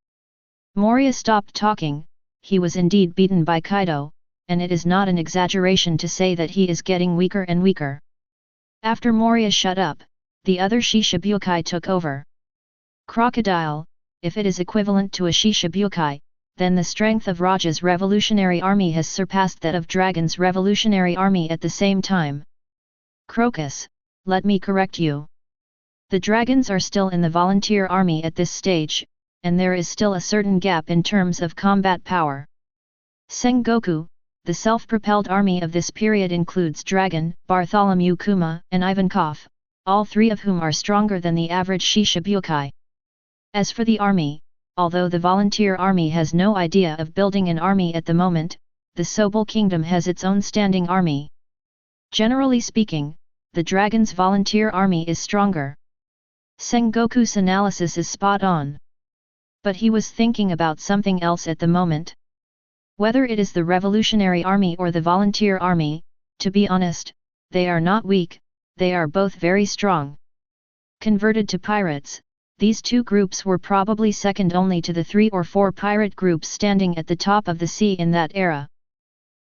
Moria stopped talking. He was indeed beaten by Kaido, and it is not an exaggeration to say that he is getting weaker and weaker. After Moria shut up, the other Shishibukai took over. Crocodile, if it is equivalent to a Shishibukai, then the strength of Roja's revolutionary army has surpassed that of Dragon's revolutionary army at the same time. Crocus, let me correct you. The dragons are still in the volunteer army at this stage, and there is still a certain gap in terms of combat power. Sengoku, the self-propelled army of this period includes Dragon, Bartholomew Kuma, and Ivankov, all three of whom are stronger than the average Shishibukai. As for the army, although the volunteer army has no idea of building an army at the moment, the Sobel Kingdom has its own standing army. Generally speaking, the Dragon's volunteer army is stronger. Sengoku's analysis is spot on. But he was thinking about something else at the moment. Whether it is the Revolutionary Army or the Volunteer Army, to be honest, they are not weak, they are both very strong. Converted to pirates, these two groups were probably second only to the 3 or 4 pirate groups standing at the top of the sea in that era.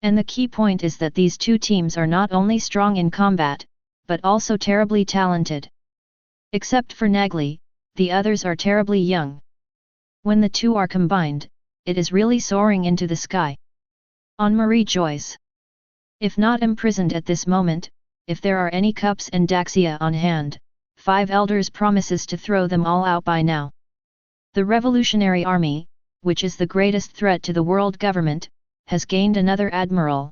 And the key point is that these two teams are not only strong in combat, but also terribly talented. Except for Nagli, the others are terribly young. When the two are combined, it is really soaring into the sky. On Mariejois. If not imprisoned at this moment, if there are any cups and daxia on hand, 5 elders promises to throw them all out by now. The Revolutionary Army, which is the greatest threat to the world government, has gained another admiral.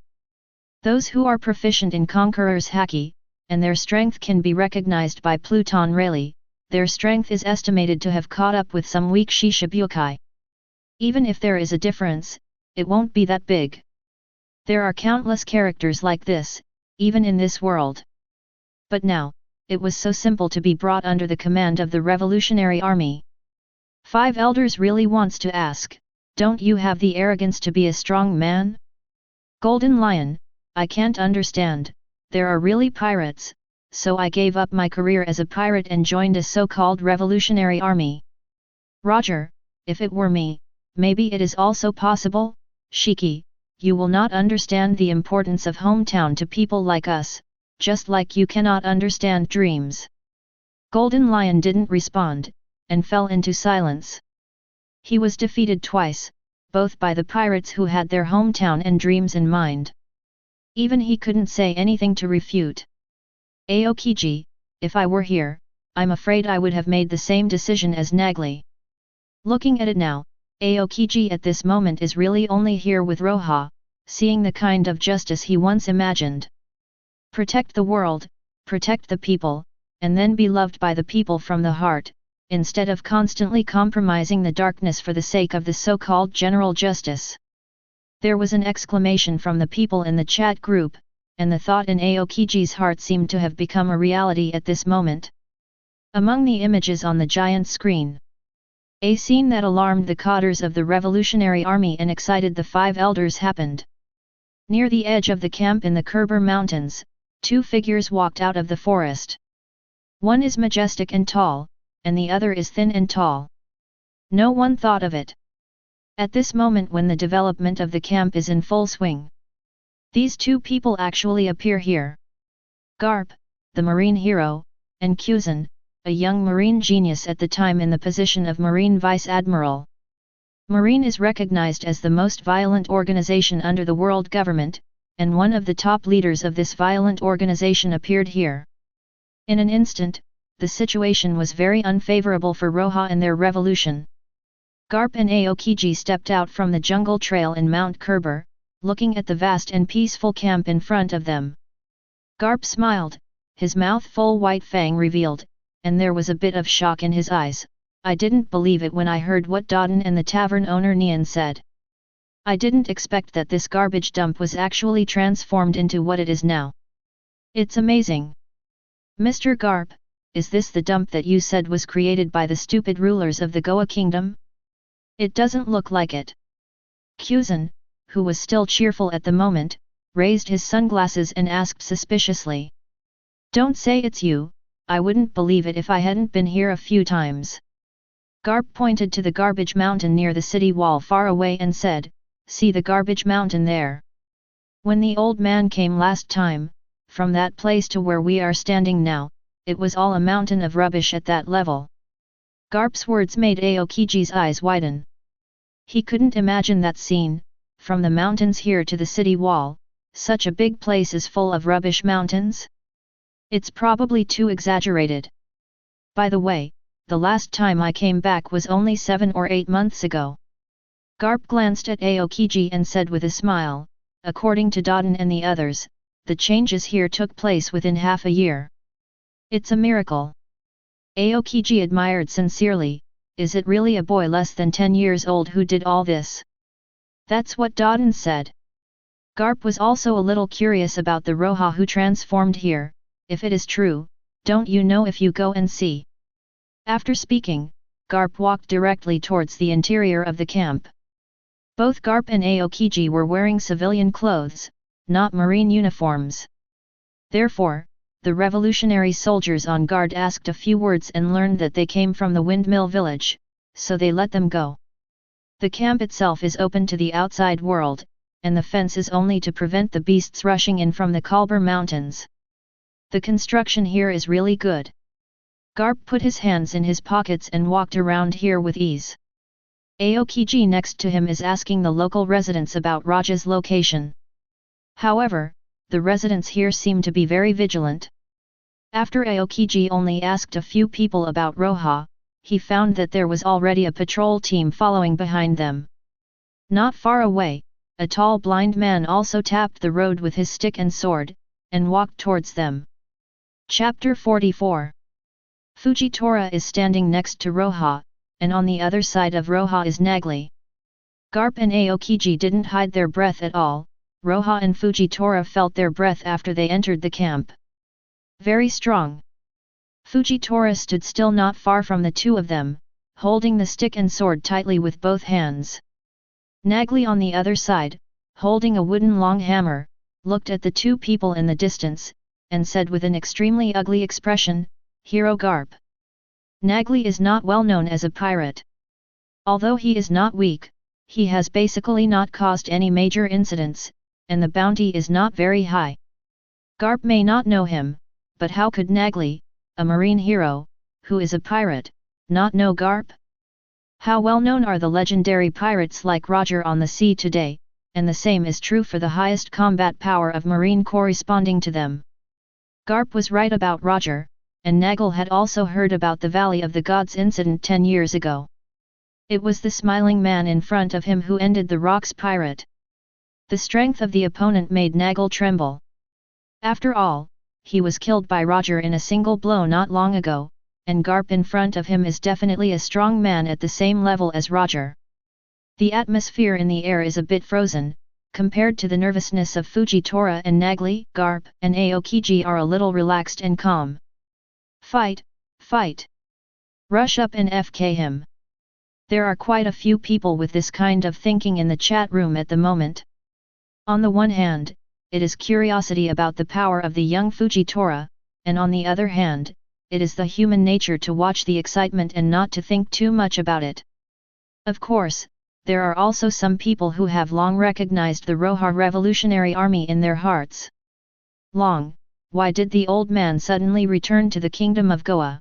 Those who are proficient in Conqueror's haki, and their strength can be recognized by Pluton Rayleigh, their strength is estimated to have caught up with some weak Shishibukai. Even if there is a difference, it won't be that big. There are countless characters like this, even in this world. But now, it was so simple to be brought under the command of the Revolutionary Army. 5 elders really wants to ask, don't you have the arrogance to be a strong man? Golden Lion, I can't understand, there are really pirates, so I gave up my career as a pirate and joined a so-called Revolutionary Army. Roger, if it were me, maybe it is also possible. Shiki, you will not understand the importance of hometown to people like us, just like you cannot understand dreams. Golden Lion didn't respond, and fell into silence. He was defeated twice, both by the pirates who had their hometown and dreams in mind. Even he couldn't say anything to refute. Aokiji, if I were here, I'm afraid I would have made the same decision as Nagli. Looking at it now, Aokiji at this moment is really only here with Roja, seeing the kind of justice he once imagined. Protect the world, protect the people, and then be loved by the people from the heart, instead of constantly compromising the darkness for the sake of the so-called general justice. There was an exclamation from the people in the chat group, and the thought in Aokiji's heart seemed to have become a reality at this moment. Among the images on the giant screen, a scene that alarmed the cadres of the Revolutionary Army and excited the 5 elders happened. Near the edge of the camp in the Kerber Mountains, 2 figures walked out of the forest. One is majestic and tall, and the other is thin and tall. No one thought of it. At this moment when the development of the camp is in full swing, these two people actually appear here. Garp, the marine hero, and Kuzan, a young marine genius at the time in the position of Marine Vice Admiral. Marine is recognized as the most violent organization under the world government, and one of the top leaders of this violent organization appeared here. In an instant, the situation was very unfavorable for Roja and their revolution. Garp and Aokiji stepped out from the jungle trail in Mount Kerber, looking at the vast and peaceful camp in front of them. Garp smiled, his mouth full white fang revealed, and there was a bit of shock in his eyes. I didn't believe it when I heard what Dodin and the tavern owner Nian said. I didn't expect that this garbage dump was actually transformed into what it is now. It's amazing. Mr. Garp, is this the dump that you said was created by the stupid rulers of the Goa kingdom? It doesn't look like it. Kuzan, who was still cheerful at the moment, raised his sunglasses and asked suspiciously. Don't say it's you, I wouldn't believe it if I hadn't been here a few times. Garp pointed to the garbage mountain near the city wall far away and said, see the garbage mountain there. When the old man came last time, from that place to where we are standing now, it was all a mountain of rubbish at that level. Garp's words made Aokiji's eyes widen. He couldn't imagine that scene, from the mountains here to the city wall, such a big place is full of rubbish mountains? It's probably too exaggerated. By the way, the last time I came back was only 7 or 8 months ago. Garp glanced at Aokiji and said with a smile, according to Dodin and the others, the changes here took place within half a year. It's a miracle. Aokiji admired sincerely, is it really a boy less than 10 years old who did all this? That's what Dodin said. Garp was also a little curious about the Roja who transformed here, if it is true, don't you know if you go and see? After speaking, Garp walked directly towards the interior of the camp. Both Garp and Aokiji were wearing civilian clothes, not marine uniforms. Therefore, the revolutionary soldiers on guard asked a few words and learned that they came from the windmill village, so they let them go. The camp itself is open to the outside world, and the fence is only to prevent the beasts rushing in from the Kalbar mountains. The construction here is really good. Garp put his hands in his pockets and walked around here with ease. Aokiji next to him is asking the local residents about Roja's location. However, the residents here seem to be very vigilant. After Aokiji only asked a few people about Roja, he found that there was already a patrol team following behind them. Not far away, a tall blind man also tapped the road with his stick and sword, and walked towards them. Chapter 44. Fujitora is standing next to Roja, and on the other side of Roja is Nagli. Garp and Aokiji didn't hide their breath at all. Roja and Fujitora felt their breath after they entered the camp. Very strong. Fujitora stood still not far from the two of them, holding the stick and sword tightly with both hands. Nagli on the other side, holding a wooden long hammer, looked at the two people in the distance, and said with an extremely ugly expression, Hero Garp. Nagli is not well known as a pirate. Although he is not weak, he has basically not caused any major incidents, and the bounty is not very high. Garp may not know him, but how could Nagli, a marine hero, who is a pirate, not know Garp? How well known are the legendary pirates like Roger on the sea today, and the same is true for the highest combat power of marine corresponding to them. Garp was right about Roger, and Nagli had also heard about the Valley of the Gods incident 10 years ago. It was the smiling man in front of him who ended the Rock's pirate. The strength of the opponent made Nagli tremble. After all, he was killed by Roger in a single blow not long ago, and Garp in front of him is definitely a strong man at the same level as Roger. The atmosphere in the air is a bit frozen, compared to the nervousness of Fujitora and Nagli. Garp and Aokiji are a little relaxed and calm. Fight, fight! Rush up and FK him. There are quite a few people with this kind of thinking in the chat room at the moment. On the one hand, it is curiosity about the power of the young Fujitora, and on the other hand, it is the human nature to watch the excitement and not to think too much about it. Of course, there are also some people who have long recognized the Roja Revolutionary Army in their hearts. Long, why did the old man suddenly return to the kingdom of Goa?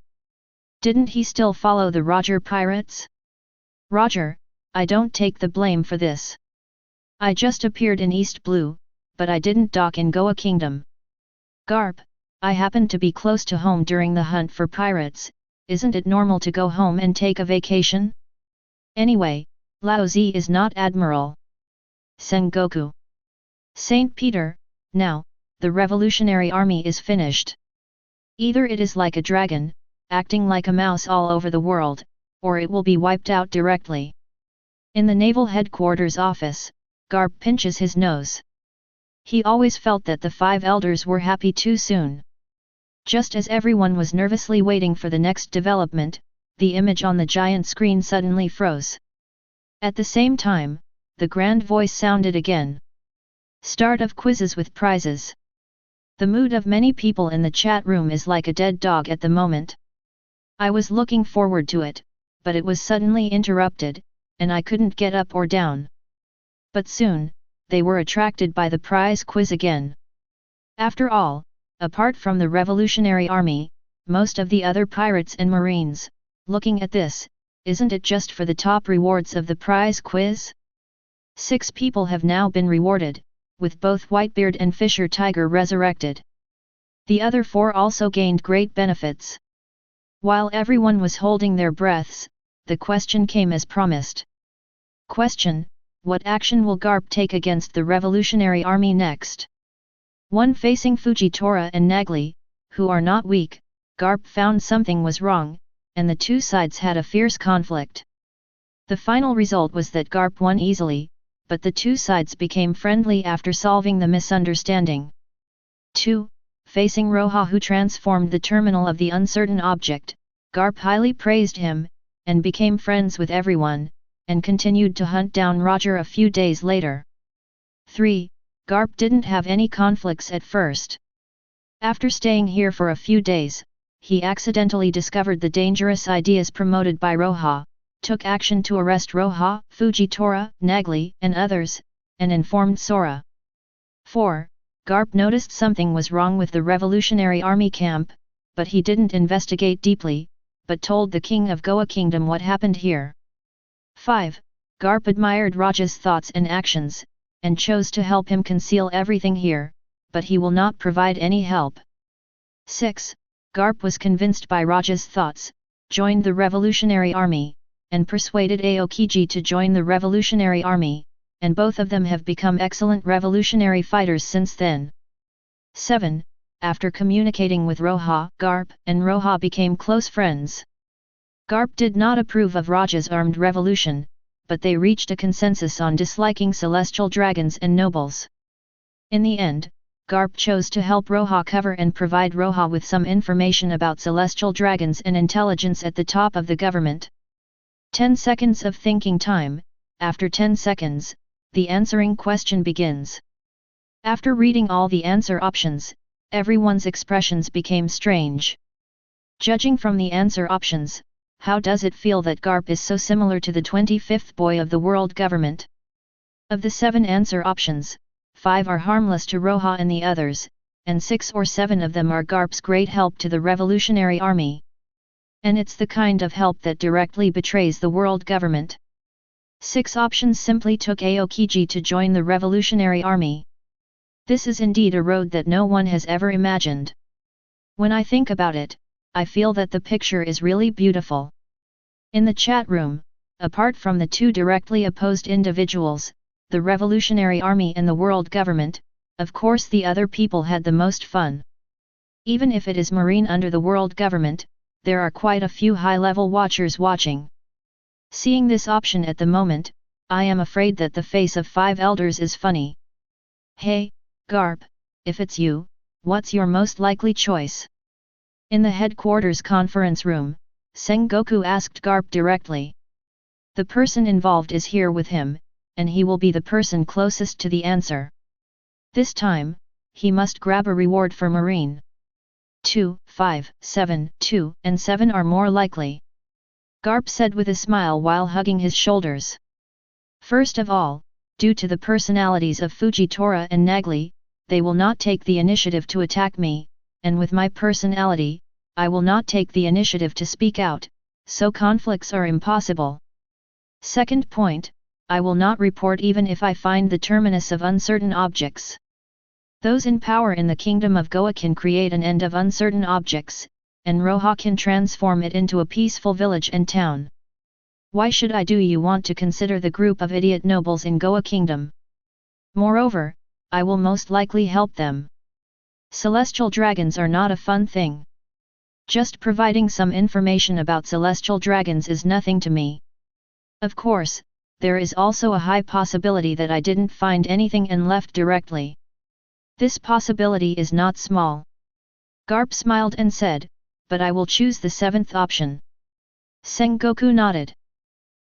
Didn't he still follow the Roger pirates? Roger, I don't take the blame for this. I just appeared in East Blue, but I didn't dock in Goa Kingdom. Garp, I happened to be close to home during the hunt for pirates, isn't it normal to go home and take a vacation? Anyway, Lao Zi is not admiral. Sengoku. Saint Peter, now, the revolutionary army is finished. Either it is like a dragon, acting like a mouse all over the world, or it will be wiped out directly. In the naval headquarters office, Garp pinches his nose. He always felt that the 5 elders were happy too soon. Just as everyone was nervously waiting for the next development, the image on the giant screen suddenly froze. At the same time, the grand voice sounded again. Start of quizzes with prizes. The mood of many people in the chat room is like a dead dog at the moment. I was looking forward to it, but it was suddenly interrupted, and I couldn't get up or down. But soon, they were attracted by the prize quiz again. After all, apart from the Revolutionary Army, most of the other pirates and marines, looking at this, isn't it just for the top rewards of the prize quiz? 6 people have now been rewarded, with both Whitebeard and Fisher Tiger resurrected. The other 4 also gained great benefits. While everyone was holding their breaths, the question came as promised. Question: what action will Garp take against the Revolutionary Army next? One facing Fujitora and Nagli, who are not weak, Garp found something was wrong, and the 2 sides had a fierce conflict. The final result was that Garp won easily, but the 2 sides became friendly after solving the misunderstanding. 2. Facing Roja, who transformed the terminal of the uncertain object, Garp highly praised him, and became friends with everyone, and continued to hunt down Roger a few days later. 3. Garp didn't have any conflicts at first. After staying here for a few days, he accidentally discovered the dangerous ideas promoted by Roja, took action to arrest Roja, Fujitora, Nagli, and others, and informed Sora. 4. Garp noticed something was wrong with the Revolutionary Army camp, but he didn't investigate deeply, but told the King of Goa Kingdom what happened here. 5. Garp admired Roja's thoughts and actions, and chose to help him conceal everything here, but he will not provide any help. 6. Garp was convinced by Roja's thoughts, joined the Revolutionary Army, and persuaded Aokiji to join the Revolutionary Army, and both of them have become excellent revolutionary fighters since then. 7. After communicating with Roja, Garp and Roja became close friends. Garp did not approve of Roja's armed revolution, but they reached a consensus on disliking celestial dragons and nobles. In the end, Garp chose to help Roja cover and provide Roja with some information about celestial dragons and intelligence at the top of the government. 10 seconds of thinking time. After 10 seconds, the answering question begins. After reading all the answer options, everyone's expressions became strange. Judging from the answer options, how does it feel that Garp is so similar to the 25th boy of the world government? Of the 7 answer options, 5 are harmless to Roja and the others, and 6 or 7 of them are Garp's great help to the Revolutionary Army. And it's the kind of help that directly betrays the world government. 6 options simply took Aokiji to join the Revolutionary Army. This is indeed a road that no one has ever imagined. When I think about it, I feel that the picture is really beautiful. In the chat room, apart from the 2 directly opposed individuals, the Revolutionary Army and the world government, of course the other people had the most fun. Even if it is marine under the world government, there are quite a few high-level watchers watching. Seeing this option at the moment, I am afraid that the face of 5 elders is funny. Hey, Garp, if it's you, what's your most likely choice? In the headquarters conference room, Sengoku asked Garp directly. The person involved is here with him, and he will be the person closest to the answer. This time, he must grab a reward for Marine. 2, 5, 7, 2, and 7 are more likely. Garp said with a smile while hugging his shoulders. First of all, due to the personalities of Fujitora and Nagli, they will not take the initiative to attack me, and with my personality, I will not take the initiative to speak out, so conflicts are impossible. Second point, I will not report even if I find the terminus of uncertain objects. Those in power in the kingdom of Goa can create an end of uncertain objects, and Roja can transform it into a peaceful village and town. Why should I do you want to consider the group of idiot nobles in Goa kingdom? Moreover, I will most likely help them. Celestial dragons are not a fun thing. Just providing some information about celestial dragons is nothing to me. Of course, there is also a high possibility that I didn't find anything and left directly. This possibility is not small. Garp smiled and said, but I will choose the seventh option. Sengoku nodded.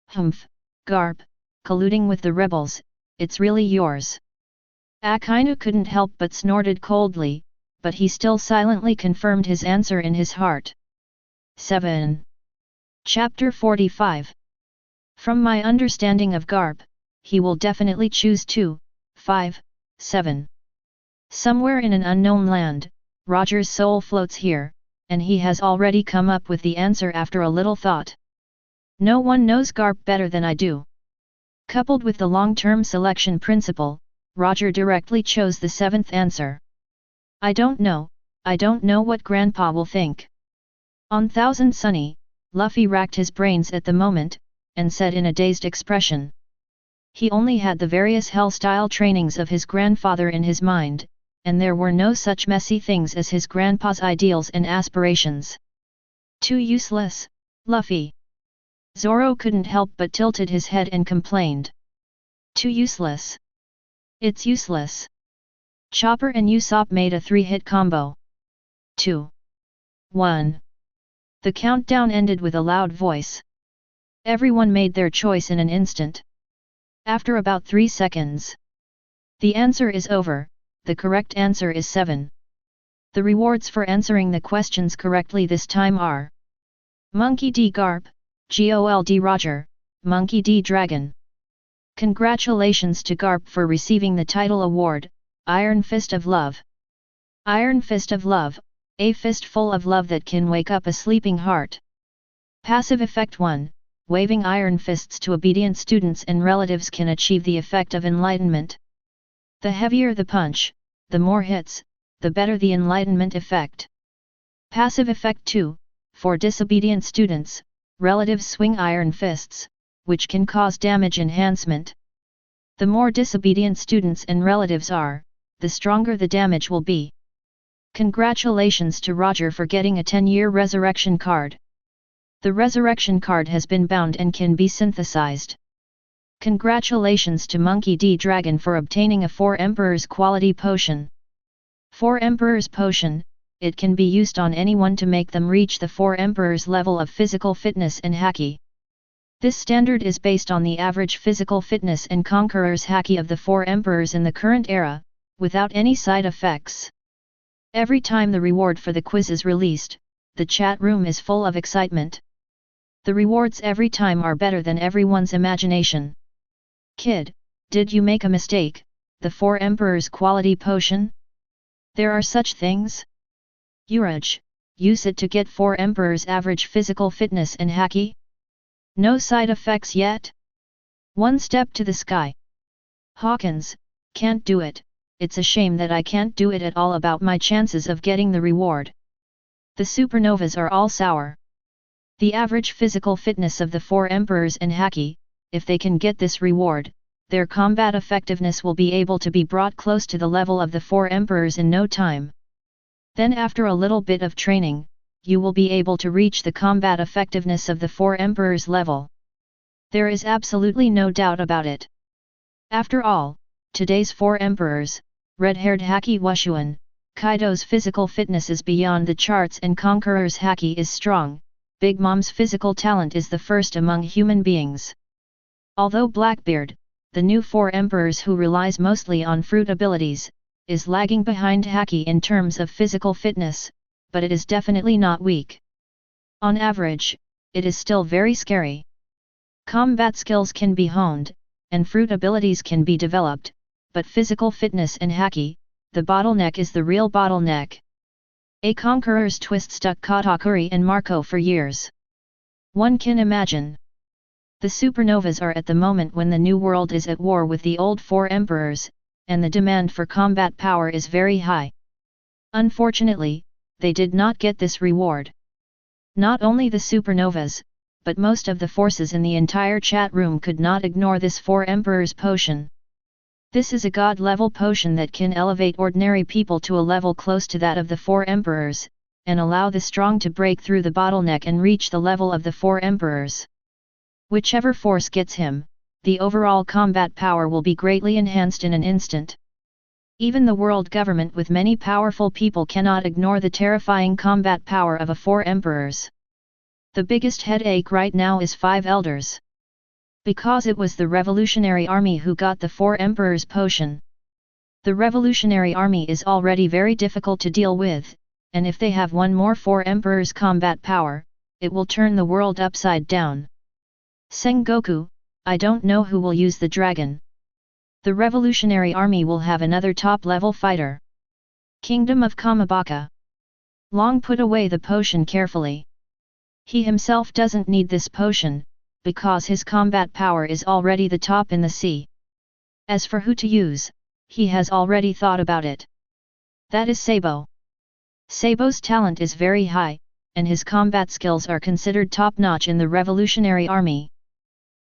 Humph, Garp, colluding with the rebels, it's really yours. Akainu couldn't help but snorted coldly, but he still silently confirmed his answer in his heart. 7. Chapter 45. From my understanding of Garp, he will definitely choose 2, 5, 7. Somewhere in an unknown land, Roger's soul floats here, and he has already come up with the answer after a little thought. No one knows Garp better than I do. Coupled with the long-term selection principle, Roger directly chose the seventh answer. I don't know what Grandpa will think. On Thousand Sunny, Luffy racked his brains at the moment, and said in a dazed expression. He only had the various hell-style trainings of his grandfather in his mind, and there were no such messy things as his grandpa's ideals and aspirations. Too useless, Luffy. Zoro couldn't help but tilted his head and complained. Too useless. It's useless. Chopper and Usopp made a 3-hit combo. 2. 1. The countdown ended with a loud voice. Everyone made their choice in an instant. After about 3 seconds. The answer is over, the correct answer is 7. The rewards for answering the questions correctly this time are Monkey D. Garp, Gold Roger, Monkey D. Dragon. Congratulations to Garp for receiving the title award, Iron Fist of Love. Iron Fist of Love, a fist full of love that can wake up a sleeping heart. Passive effect 1, waving iron fists to obedient students and relatives can achieve the effect of enlightenment. The heavier the punch, the more hits, the better the enlightenment effect. Passive effect 2, for disobedient students, relatives swing iron fists, which can cause damage enhancement. The more disobedient students and relatives are, the stronger the damage will be. Congratulations to Roger for getting a 10-year resurrection card. The resurrection card has been bound and can be synthesized. Congratulations to Monkey D. Dragon for obtaining a 4 Emperors quality potion. 4 Emperors potion, it can be used on anyone to make them reach the 4 Emperors level of physical fitness and haki. This standard is based on the average physical fitness and conqueror's haki of the 4 Emperors in the current era, without any side effects. Every time the reward for the quiz is released, the chat room is full of excitement. The rewards every time are better than everyone's imagination. Kid, did you make a mistake, the 4 Emperors quality potion? There are such things? Uraj, use it to get 4 Emperors average physical fitness and haki? No side effects yet? One step to the sky. Hawkins, can't do it, it's a shame that I can't do it at all about my chances of getting the reward. The supernovas are all sour. The average physical fitness of the 4 Emperors and haki, if they can get this reward, their combat effectiveness will be able to be brought close to the level of the 4 Emperors in no time. Then after a little bit of training, you will be able to reach the combat effectiveness of the 4 Emperors level. There is absolutely no doubt about it. After all, today's 4 Emperors, red-haired Haki Wushuan, Kaido's physical fitness is beyond the charts and Conqueror's haki is strong, Big Mom's physical talent is the first among human beings. Although Blackbeard, the new 4 Emperors who relies mostly on fruit abilities, is lagging behind haki in terms of physical fitness, but it is definitely not weak. On average, it is still very scary. Combat skills can be honed, and fruit abilities can be developed, but physical fitness and haki, the bottleneck is the real bottleneck. A conqueror's twist stuck Katakuri and Marco for years. One can imagine. The supernovas are at the moment when the new world is at war with the old four emperors, and the demand for combat power is very high. Unfortunately, they did not get this reward. Not only the supernovas, but most of the forces in the entire chat room could not ignore this four emperors potion. This is a god-level potion that can elevate ordinary people to a level close to that of the four emperors, and allow the strong to break through the bottleneck and reach the level of the four emperors. Whichever force gets him, the overall combat power will be greatly enhanced in an instant. Even the world government with many powerful people cannot ignore the terrifying combat power of a four emperors. The biggest headache right now is 5 elders. Because it was the Revolutionary Army who got the 4 Emperors potion. The Revolutionary Army is already very difficult to deal with, and if they have one more 4 Emperors combat power, it will turn the world upside down. Sengoku, I don't know who will use the dragon. The Revolutionary Army will have another top-level fighter. Kingdom of Kamabaka. Long put away the potion carefully. He himself doesn't need this potion, because his combat power is already the top in the sea. As for who to use, he has already thought about it. That is Sabo. Sabo's talent is very high, and his combat skills are considered top-notch in the Revolutionary Army.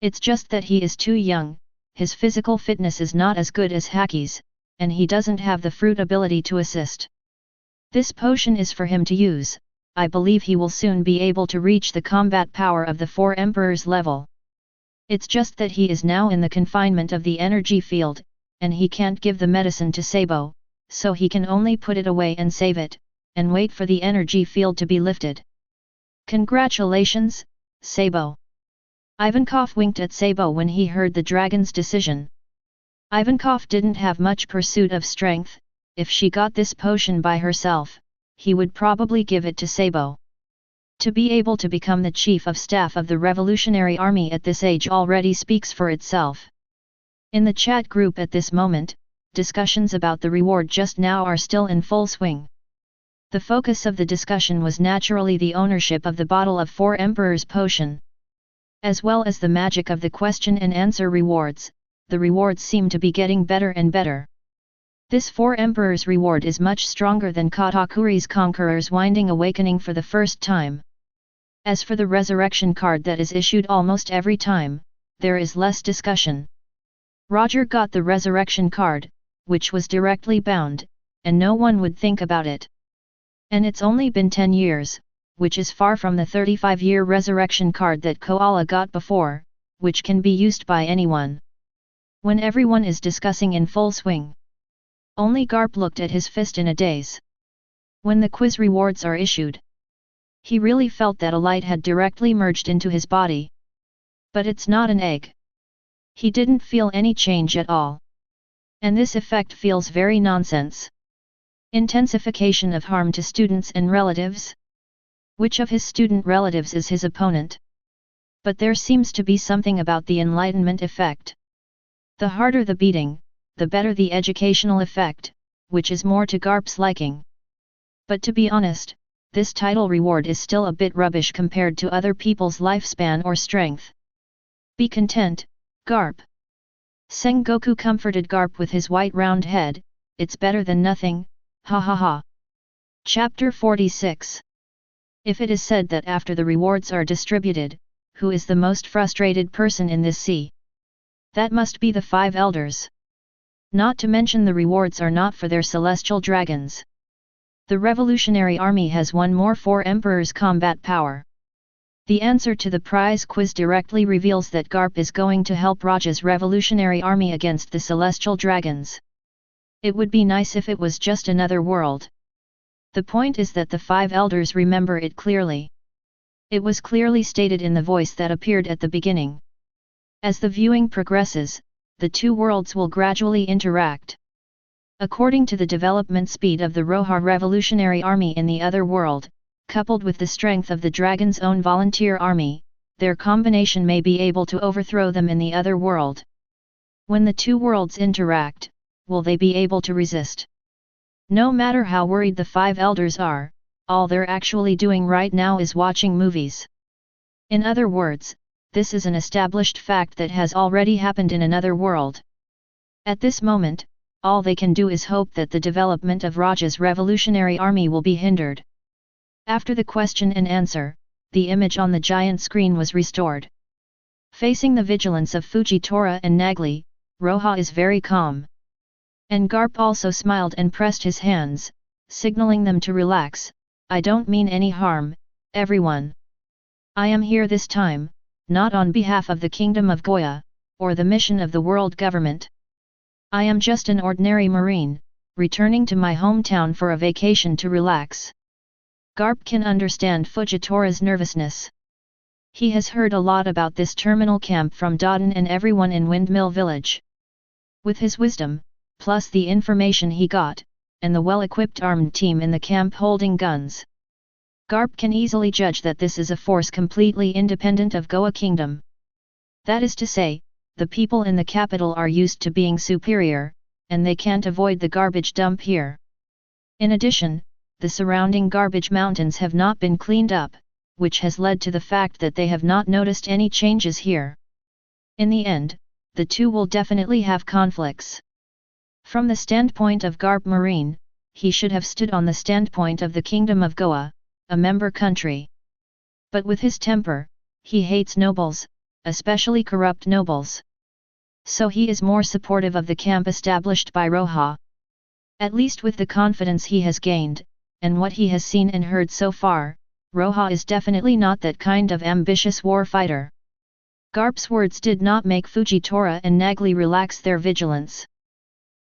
It's just that he is too young, his physical fitness is not as good as Haki's, and he doesn't have the fruit ability to assist. This potion is for him to use. I believe he will soon be able to reach the combat power of the 4 Emperors level. It's just that he is now in the confinement of the energy field, and he can't give the medicine to Sabo, so he can only put it away and save it, and wait for the energy field to be lifted. Congratulations, Sabo. Ivankov winked at Sabo when he heard the dragon's decision. Ivankov didn't have much pursuit of strength. If she got this potion by herself, he would probably give it to Sabo. To be able to become the chief of staff of the Revolutionary Army at this age already speaks for itself. In the chat group at this moment, discussions about the reward just now are still in full swing. The focus of the discussion was naturally the ownership of the bottle of 4 Emperors potion. As well as the magic of the question and answer rewards, the rewards seem to be getting better and better. This 4 Emperors reward is much stronger than Katakuri's Conqueror's Winding Awakening for the first time. As for the resurrection card that is issued almost every time, there is less discussion. Roger got the resurrection card, which was directly bound, and no one would think about it. And it's only been 10 years, which is far from the 35-year resurrection card that Koala got before, which can be used by anyone. When everyone is discussing in full swing, only Garp looked at his fist in a daze. When the quiz rewards are issued, he really felt that a light had directly merged into his body. But it's not an egg. He didn't feel any change at all. And this effect feels very nonsense. Intensification of harm to students and relatives? Which of his student relatives is his opponent? But there seems to be something about the enlightenment effect. The harder the beating, the better the educational effect, which is more to Garp's liking. But to be honest, this title reward is still a bit rubbish compared to other people's lifespan or strength. Be content, Garp. Sengoku comforted Garp with his white round head, it's better than nothing, ha ha ha. Chapter 46. If it is said that after the rewards are distributed, who is the most frustrated person in this sea? That must be the 5 elders. Not to mention the rewards are not for their celestial dragons. The Revolutionary Army has one more 4 Emperors combat power. The answer to the prize quiz directly reveals that Garp is going to help Roja's Revolutionary Army against the celestial dragons. It would be nice if it was just another world. The point is that the 5 elders remember it clearly. It was clearly stated in the voice that appeared at the beginning. As the viewing progresses, the 2 worlds will gradually interact. According to the development speed of the Roja revolutionary army in the other world, coupled with the strength of the dragon's own volunteer army, their combination may be able to overthrow them in the other world. When the two worlds interact, will they be able to resist? No matter how worried the five elders are, all they're actually doing right now is watching movies. In other words, this is an established fact that has already happened in another world. At this moment, all they can do is hope that the development of Roja's revolutionary army will be hindered. After the question and answer, the image on the giant screen was restored. Facing the vigilance of Fujitora and Nagli, Roja is very calm. And Garp also smiled and pressed his hands, signaling them to relax. I don't mean any harm, everyone. I am here this time, not on behalf of the Kingdom of Goya, or the mission of the world government. I am just an ordinary marine, returning to my hometown for a vacation to relax. Garp can understand Fujitora's nervousness. He has heard a lot about this terminal camp from Dodin and everyone in Windmill Village. With his wisdom, plus the information he got, and the well-equipped armed team in the camp holding guns, Garp can easily judge that this is a force completely independent of Goa Kingdom. That is to say, the people in the capital are used to being superior, and they can't avoid the garbage dump here. In addition, the surrounding garbage mountains have not been cleaned up, which has led to the fact that they have not noticed any changes here. In the end, the two will definitely have conflicts. From the standpoint of Garp Marine, he should have stood on the standpoint of the Kingdom of Goa, a member country. But with his temper, he hates nobles, especially corrupt nobles. So he is more supportive of the camp established by Roja. At least with the confidence he has gained, and what he has seen and heard so far, Roja is definitely not that kind of ambitious war fighter. Garp's words did not make Fujitora and Nagli relax their vigilance.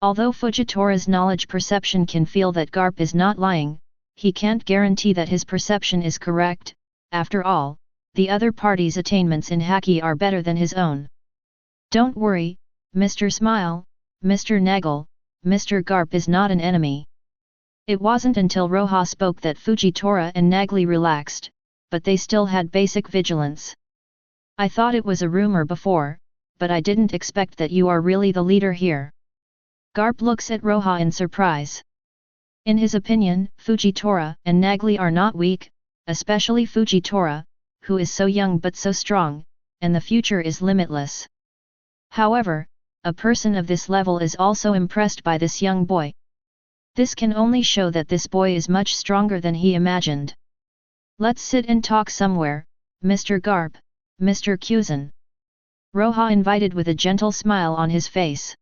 Although Fujitora's knowledge perception can feel that Garp is not lying, he can't guarantee that his perception is correct. After all, the other party's attainments in Haki are better than his own. Don't worry, Mr. Smile, Mr. Nagel, Mr. Garp is not an enemy. It wasn't until Roja spoke that Fujitora and Nagli relaxed, but they still had basic vigilance. I thought it was a rumor before, but I didn't expect that you are really the leader here. Garp looks at Roja in surprise. In his opinion, Fujitora and Nagli are not weak, especially Fujitora, who is so young but so strong, and the future is limitless. However, a person of this level is also impressed by this young boy. This can only show that this boy is much stronger than he imagined. Let's sit and talk somewhere, Mr. Garp, Mr. Kuzan. Roja invited with a gentle smile on his face.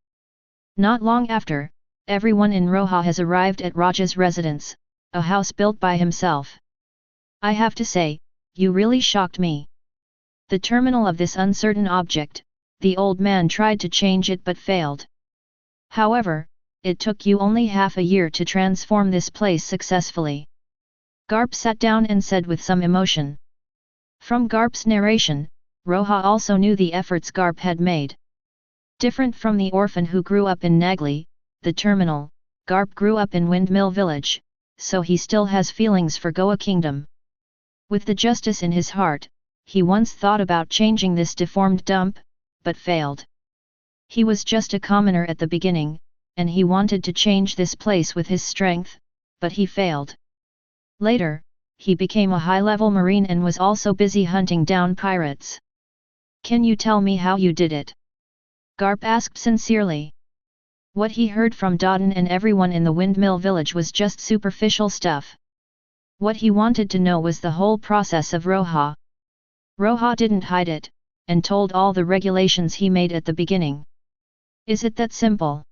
Not long after, everyone in Roja has arrived at Roja's residence, a house built by himself. I have to say, you really shocked me. The terminal of this uncertain object, the old man tried to change it but failed. However, it took you only half a year to transform this place successfully. Garp sat down and said with some emotion. From Garp's narration, Roja also knew the efforts Garp had made. Different from the orphan who grew up in Nagli, the terminal, Garp grew up in Windmill Village, so he still has feelings for Goa Kingdom. With the justice in his heart, he once thought about changing this deformed dump, but failed. He was just a commoner at the beginning, and he wanted to change this place with his strength, but he failed. Later, he became a high-level marine and was also busy hunting down pirates. Can you tell me how you did it? Garp asked sincerely. What he heard from Dodin and everyone in the Windmill Village was just superficial stuff. What he wanted to know was the whole process of Roja. Roja didn't hide it, and told all the regulations he made at the beginning. Is it that simple?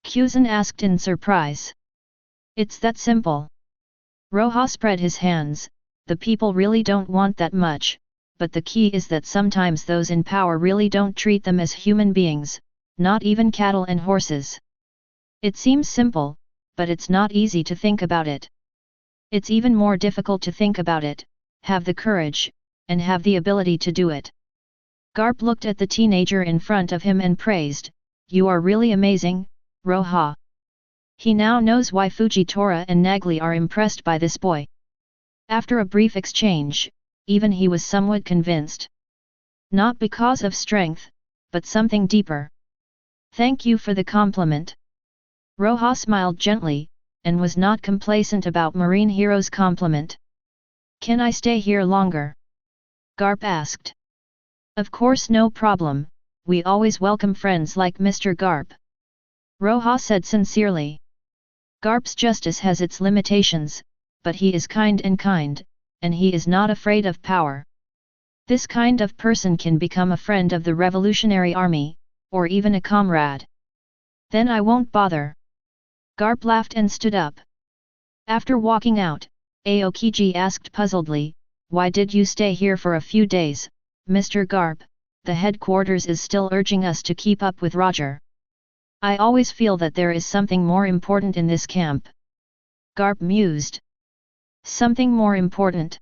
Kuzan asked in surprise. It's that simple. Roja spread his hands. The people really don't want that much, but the key is that sometimes those in power really don't treat them as human beings, not even cattle and horses. It seems simple, but it's not easy to think about it. It's even more difficult to think about it, have the courage, and have the ability to do it. Garp looked at the teenager in front of him and praised, "You are really amazing, Roja. He now knows why Fujitora and Nagli are impressed by this boy. After a brief exchange, even he was somewhat convinced. Not because of strength, but something deeper. Thank you for the compliment. Roja smiled gently, and was not complacent about Marine Hero's compliment. Can I stay here longer? Garp asked. Of course, no problem, we always welcome friends like Mr. Garp. Roja said sincerely. Garp's justice has its limitations, but he is kind, and he is not afraid of power. This kind of person can become a friend of the Revolutionary Army, or even a comrade. Then I won't bother. Garp laughed and stood up. After walking out, Aokiji asked puzzledly, why did you stay here for a few days, Mr. Garp? The headquarters is still urging us to keep up with Roger. I always feel that there is something more important in this camp. Garp mused. Something more important?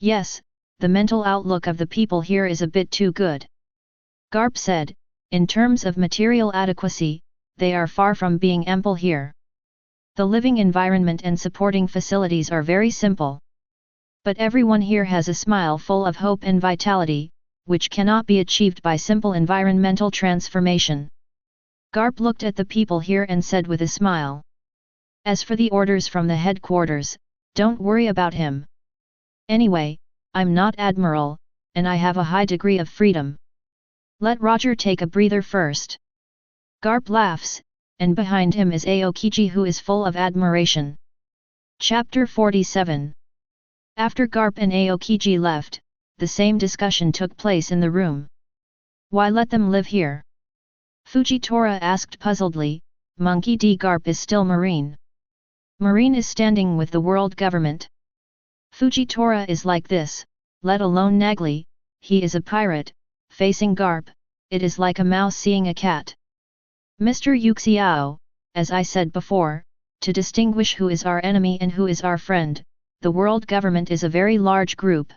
Yes, the mental outlook of the people here is a bit too good. Garp said, in terms of material adequacy, they are far from being ample here. The living environment and supporting facilities are very simple. But everyone here has a smile full of hope and vitality, which cannot be achieved by simple environmental transformation. Garp looked at the people here and said with a smile. As for the orders from the headquarters, don't worry about him. Anyway, I'm not admiral, and I have a high degree of freedom. Let Roger take a breather first. Garp laughs, and behind him is Aokiji, who is full of admiration. Chapter 47. After Garp and Aokiji left, the same discussion took place in the room. Why let them live here? Fujitora asked puzzledly. Monkey D. Garp is still Marine. Marine is standing with the world government. Fujitora is like this, let alone Nagli, he is a pirate, facing Garp, it is like a mouse seeing a cat. Mr. Yuxiao, as I said before, to distinguish who is our enemy and who is our friend, the world government is a very large group.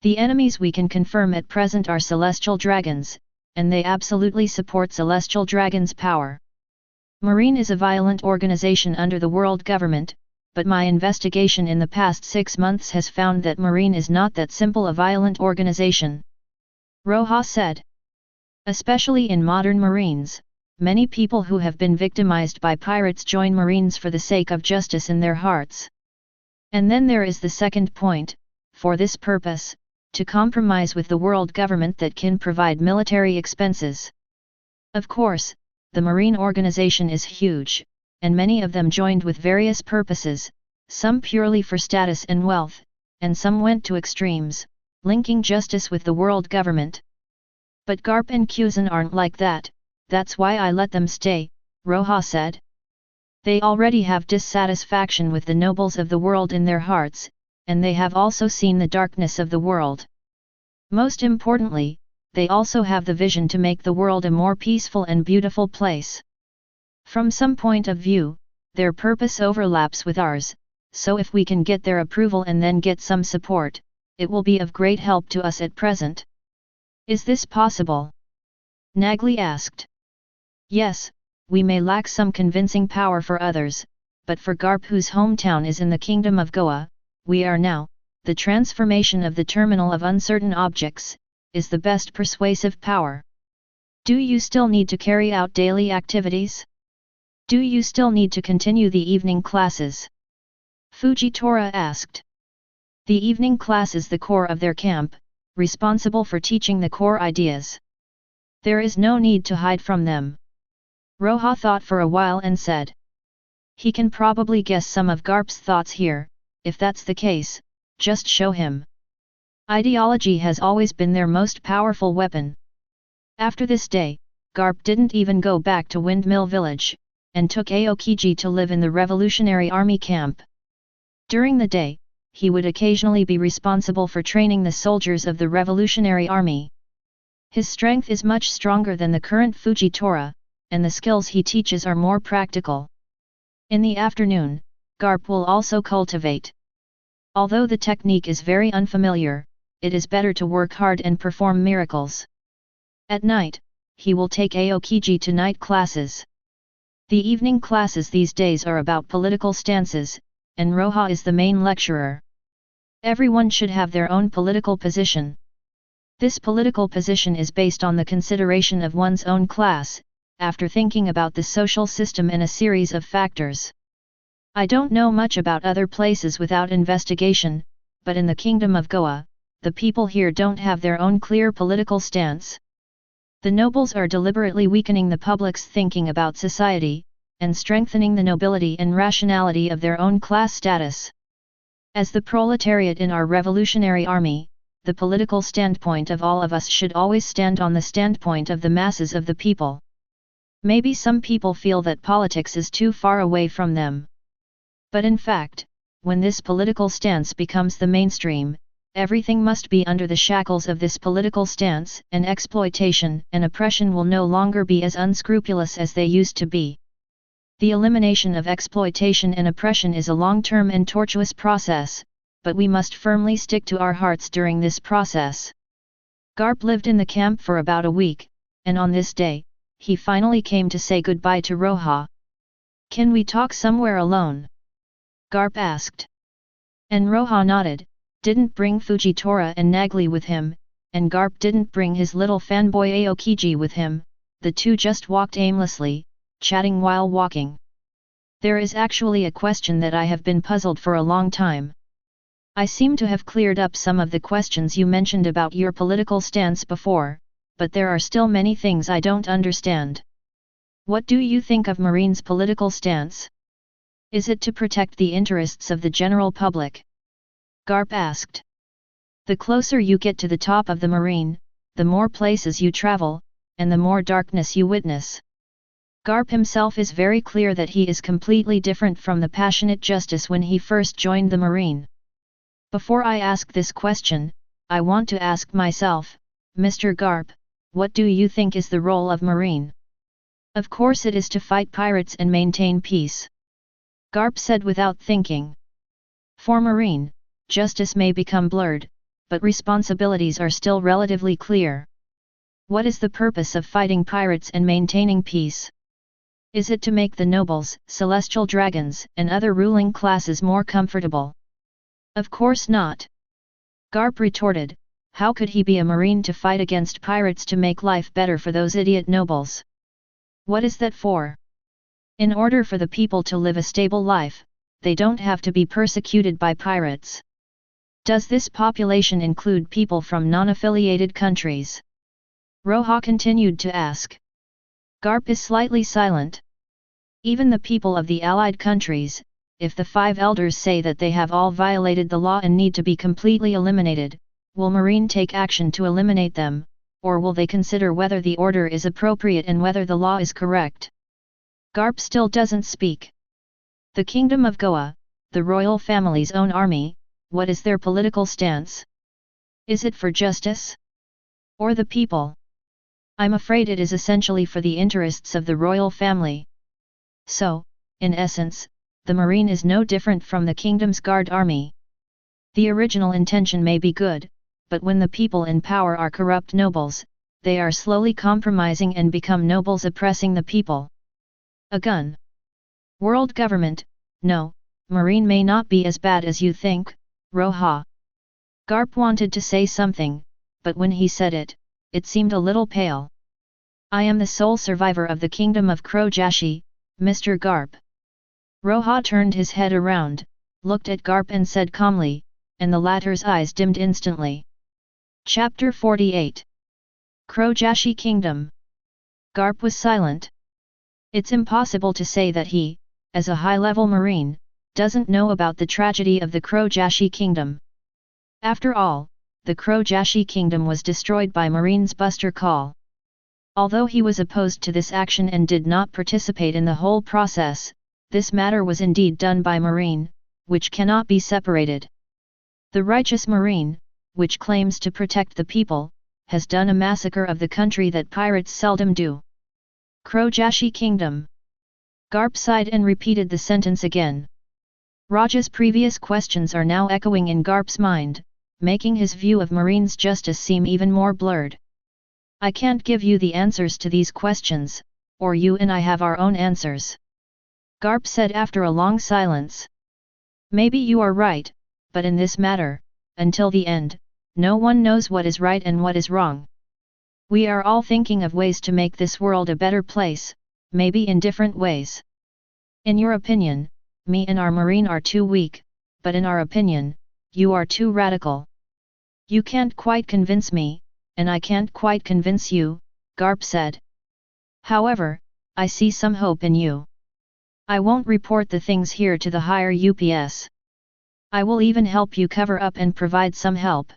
The enemies we can confirm at present are celestial dragons, and they absolutely support celestial dragons' power. Marine is a violent organization under the world government, but my investigation in the past 6 months has found that Marine is not that simple a violent organization. Roja said. Especially in modern Marines, many people who have been victimized by pirates join Marines for the sake of justice in their hearts. And then there is the second point, for this purpose, to compromise with the world government that can provide military expenses. Of course, the Marine organization is huge, and many of them joined with various purposes, some purely for status and wealth, and some went to extremes, linking justice with the world government. But Garp and Kuzan aren't like that, that's why I let them stay, Roja said. They already have dissatisfaction with the nobles of the world in their hearts, and they have also seen the darkness of the world. Most importantly, they also have the vision to make the world a more peaceful and beautiful place. From some point of view, their purpose overlaps with ours, so if we can get their approval and then get some support, it will be of great help to us at present. Is this possible? Nagli asked. Yes, we may lack some convincing power for others, but for Garp, whose hometown is in the kingdom of Goa, we are now, the transformation of the terminal of uncertain objects, is the best persuasive power. Do you still need to carry out daily activities? Do you still need to continue the evening classes? Fujitora asked. The evening class is the core of their camp, responsible for teaching the core ideas. There is no need to hide from them. Roja thought for a while and said. He can probably guess some of Garp's thoughts here, if that's the case, just show him. Ideology has always been their most powerful weapon. After this day, Garp didn't even go back to Windmill Village, and took Aokiji to live in the Revolutionary Army camp. During the day, he would occasionally be responsible for training the soldiers of the Revolutionary Army. His strength is much stronger than the current Fujitora, and the skills he teaches are more practical. In the afternoon, Garp will also cultivate. Although the technique is very unfamiliar, it is better to work hard and perform miracles. At night, he will take Aokiji to night classes. The evening classes these days are about political stances, and Roja is the main lecturer. Everyone should have their own political position. This political position is based on the consideration of one's own class, after thinking about the social system and a series of factors. I don't know much about other places without investigation, but in the Kingdom of Goa, the people here don't have their own clear political stance. The nobles are deliberately weakening the public's thinking about society, and strengthening the nobility and rationality of their own class status. As the proletariat in our revolutionary army, the political standpoint of all of us should always stand on the standpoint of the masses of the people. Maybe some people feel that politics is too far away from them. But in fact, when this political stance becomes the mainstream, everything must be under the shackles of this political stance, and exploitation and oppression will no longer be as unscrupulous as they used to be. The elimination of exploitation and oppression is a long-term and tortuous process, but we must firmly stick to our hearts during this process. Garp lived in the camp for about a week, and on this day, he finally came to say goodbye to Roja. "Can we talk somewhere alone?" Garp asked. And Roja nodded, didn't bring Fujitora and Nagli with him, and Garp didn't bring his little fanboy Aokiji with him. The two just walked aimlessly, chatting while walking. "There is actually a question that I have been puzzled for a long time. I seem to have cleared up some of the questions you mentioned about your political stance before, but there are still many things I don't understand. What do you think of Marine's political stance? Is it to protect the interests of the general public?" Garp asked. "The closer you get to the top of the Marine, the more places you travel, and the more darkness you witness. Garp himself is very clear that he is completely different from the passionate justice when he first joined the Marine. Before I ask this question, I want to ask myself, Mr. Garp, what do you think is the role of Marine?" "Of course it is to fight pirates and maintain peace," Garp said without thinking. "For Marine, justice may become blurred, but responsibilities are still relatively clear. What is the purpose of fighting pirates and maintaining peace? Is it to make the nobles, celestial dragons, and other ruling classes more comfortable? Of course not." Garp retorted, "How could he be a Marine to fight against pirates to make life better for those idiot nobles? What is that for? In order for the people to live a stable life, they don't have to be persecuted by pirates. Does this population include people from non-affiliated countries?" Roja continued to ask. Garp is slightly silent. "Even the people of the allied countries, if the five elders say that they have all violated the law and need to be completely eliminated, will Marine take action to eliminate them, or will they consider whether the order is appropriate and whether the law is correct?" Garp still doesn't speak. The Kingdom of Goa, the royal family's own army, what is their political stance? Is it for justice? Or the people? I'm afraid it is essentially for the interests of the royal family. So, in essence, the Marine is no different from the Kingdom's Guard army. The original intention may be good, but when the people in power are corrupt nobles, they are slowly compromising and become nobles oppressing the people. A gun. World government, no, Marine may not be as bad as you think, Roja. Garp wanted to say something, but when he said it, it seemed a little pale. "I am the sole survivor of the Kingdom of Krojashi, Mr. Garp." Roja turned his head around, looked at Garp and said calmly, and the latter's eyes dimmed instantly. Chapter 48. Krojashi Kingdom. Garp was silent. It's impossible to say that he, as a high-level Marine, doesn't know about the tragedy of the Krojashi Kingdom. After all, the Krojashi Kingdom was destroyed by Marine's Buster Call. Although he was opposed to this action and did not participate in the whole process, this matter was indeed done by Marine, which cannot be separated. The righteous Marine, which claims to protect the people, has done a massacre of the country that pirates seldom do. Krojashi Kingdom. Garp sighed and repeated the sentence again. Roja's previous questions are now echoing in Garp's mind, making his view of Marine's justice seem even more blurred. "I can't give you the answers to these questions," or you and I have our own answers. Garp said after a long silence. Maybe you are right, but in this matter, until the end, no one knows what is right and what is wrong. We are all thinking of ways to make this world a better place, maybe in different ways. In your opinion, me and our marine are too weak, but in our opinion, you are too radical. You can't quite convince me, and I can't quite convince you, Garp said. However, I see some hope in you. I won't report the things here to the higher UPS. I will even help you cover up and provide some help.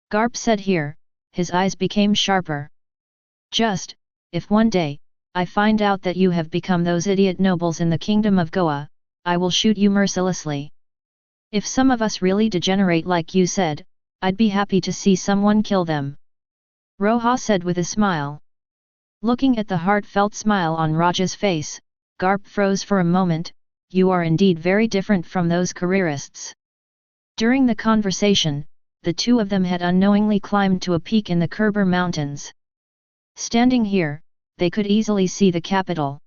Garp said here, his eyes became sharper. Just, if one day, I find out that you have become those idiot nobles in the kingdom of Goa, I will shoot you mercilessly. If some of us really degenerate like you said, I'd be happy to see someone kill them. Roja said with a smile. Looking at the heartfelt smile on Roja's face, Garp froze for a moment. You are indeed very different from those careerists. During the conversation, the two of them had unknowingly climbed to a peak in the Kerber Mountains. Standing here, they could easily see the capital.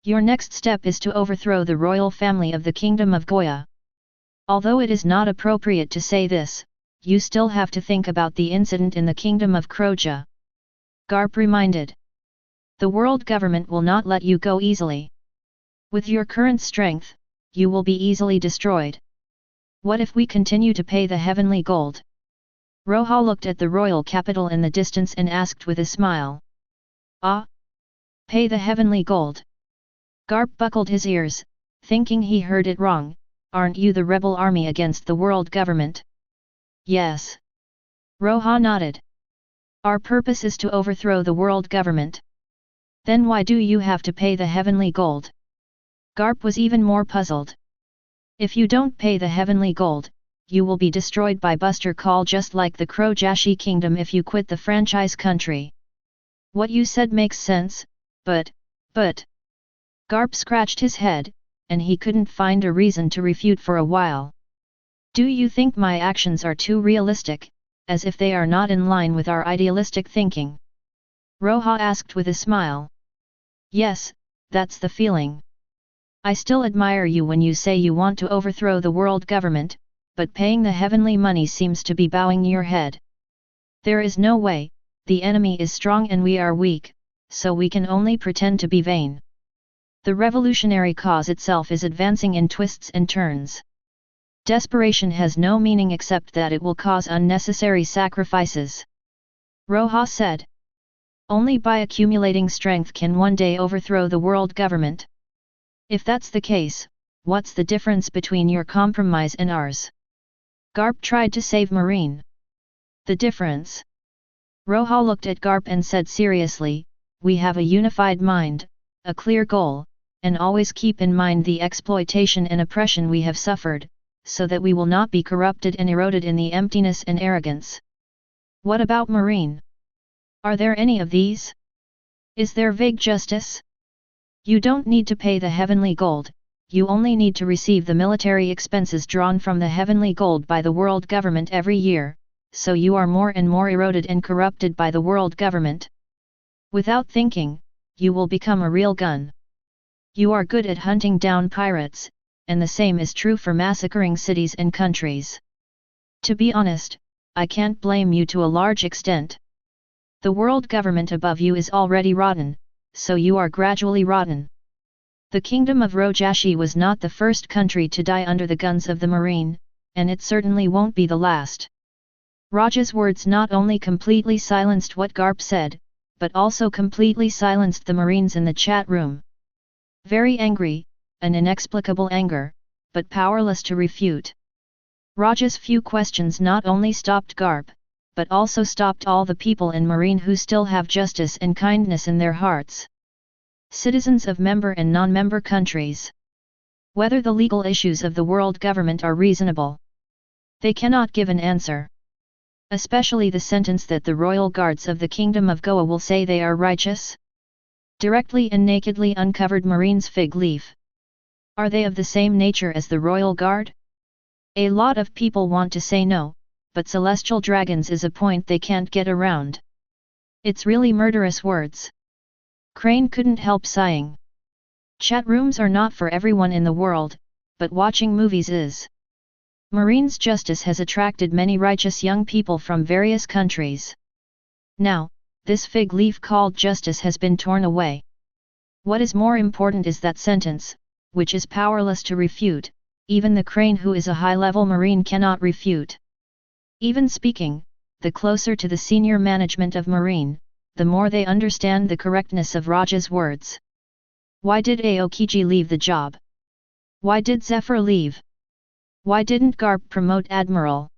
Your next step is to overthrow the royal family of the Kingdom of Goya. Although it is not appropriate to say this, you still have to think about the incident in the Kingdom of Roja. Garp reminded. The world government will not let you go easily. With your current strength, you will be easily destroyed. What if we continue to pay the heavenly gold? Roja looked at the royal capital in the distance and asked with a smile. Ah? Pay the heavenly gold? Garp buckled his ears, thinking he heard it wrong. Aren't you the rebel army against the world government? Yes. Roja nodded. Our purpose is to overthrow the world government. Then why do you have to pay the heavenly gold? Garp was even more puzzled. If you don't pay the heavenly gold, you will be destroyed by Buster Call just like the Krojashi kingdom if you quit the franchise country. What you said makes sense, but... Garp scratched his head, and he couldn't find a reason to refute for a while. Do you think my actions are too realistic, as if they are not in line with our idealistic thinking? Roja asked with a smile. Yes, that's the feeling. I still admire you when you say you want to overthrow the world government, but paying the heavenly money seems to be bowing your head. There is no way, the enemy is strong and we are weak, so we can only pretend to be vain. The revolutionary cause itself is advancing in twists and turns. Desperation has no meaning except that it will cause unnecessary sacrifices. Roja said. Only by accumulating strength can one day overthrow the world government. If that's the case, what's the difference between your compromise and ours? Garp tried to save Marine. The difference? Roja looked at Garp and said seriously, we have a unified mind, a clear goal, and always keep in mind the exploitation and oppression we have suffered, so that we will not be corrupted and eroded in the emptiness and arrogance. What about Marine? Are there any of these? Is there vague justice? You don't need to pay the heavenly gold, you only need to receive the military expenses drawn from the heavenly gold by the world government every year, so you are more and more eroded and corrupted by the world government. Without thinking, you will become a real gun. You are good at hunting down pirates, and the same is true for massacring cities and countries. To be honest, I can't blame you to a large extent. The world government above you is already rotten, so you are gradually rotten. The kingdom of Rojashi was not the first country to die under the guns of the Marine, and it certainly won't be the last. Roja's words not only completely silenced what Garp said, but also completely silenced the Marines in the chat room. Very angry, an inexplicable anger, but powerless to refute. Roja's few questions not only stopped Garp, but also stopped all the people in Marine who still have justice and kindness in their hearts. Citizens of member and non-member countries. Whether the legal issues of the world government are reasonable. They cannot give an answer. Especially the sentence that the royal guards of the Kingdom of Goa will say they are righteous. Directly and nakedly uncovered Marine's fig leaf. Are they of the same nature as the royal guard? A lot of people want to say no, but celestial dragons is a point they can't get around. It's really murderous words. Crane couldn't help sighing. Chat rooms are not for everyone in the world, but watching movies is. Marine's justice has attracted many righteous young people from various countries. Now, this fig leaf called justice has been torn away. What is more important is that sentence, which is powerless to refute, even the Crane who is a high-level Marine cannot refute. Even speaking, the closer to the senior management of Marine, the more they understand the correctness of Roja's words. Why did Aokiji leave the job? Why did Zephyr leave? Why didn't Garp promote Admiral?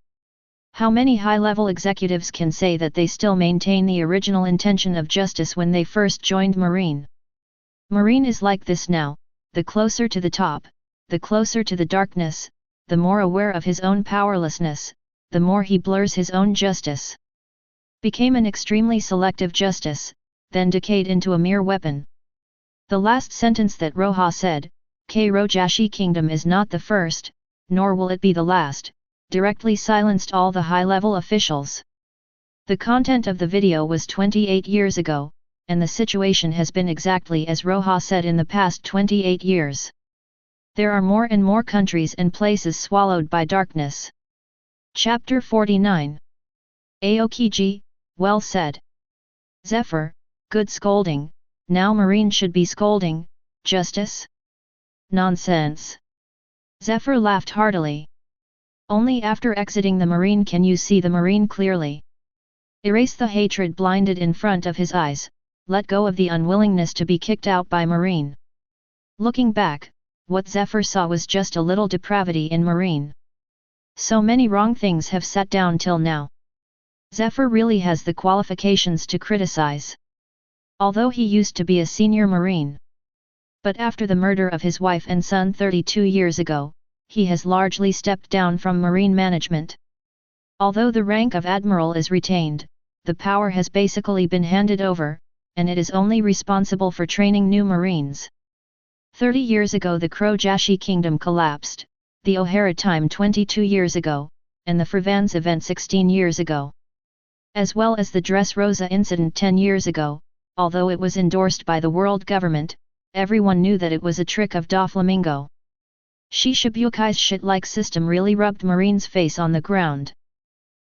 How many high-level executives can say that they still maintain the original intention of justice when they first joined Marine? Marine is like this now, the closer to the top, the closer to the darkness, the more aware of his own powerlessness, the more he blurs his own justice. Became an extremely selective justice, then decayed into a mere weapon. The last sentence that Roja said, Rojashi Kingdom is not the first, nor will it be the last, directly silenced all the high-level officials. The content of the video was 28 years ago, and the situation has been exactly as Roja said in the past 28 years. There are more and more countries and places swallowed by darkness. Chapter 49. Aokiji, well said. Zephyr, good scolding, now Marine should be scolding, justice? Nonsense. Zephyr laughed heartily. Only after exiting the Marine can you see the Marine clearly. Erase the hatred blinded in front of his eyes, let go of the unwillingness to be kicked out by Marine. Looking back, what Zephyr saw was just a little depravity in Marine. So many wrong things have sat down till now. Zephyr really has the qualifications to criticize. Although he used to be a senior Marine. But after the murder of his wife and son 32 years ago, he has largely stepped down from Marine management. Although the rank of Admiral is retained, the power has basically been handed over, and it is only responsible for training new Marines. 30 years ago the Rojashi Kingdom collapsed, the Ohara time 22 years ago, and the Frevans event 16 years ago. As well as the Dressrosa incident 10 years ago, although it was endorsed by the world government, everyone knew that it was a trick of Doflamingo. Shishibuki's shit-like system really rubbed Marine's face on the ground.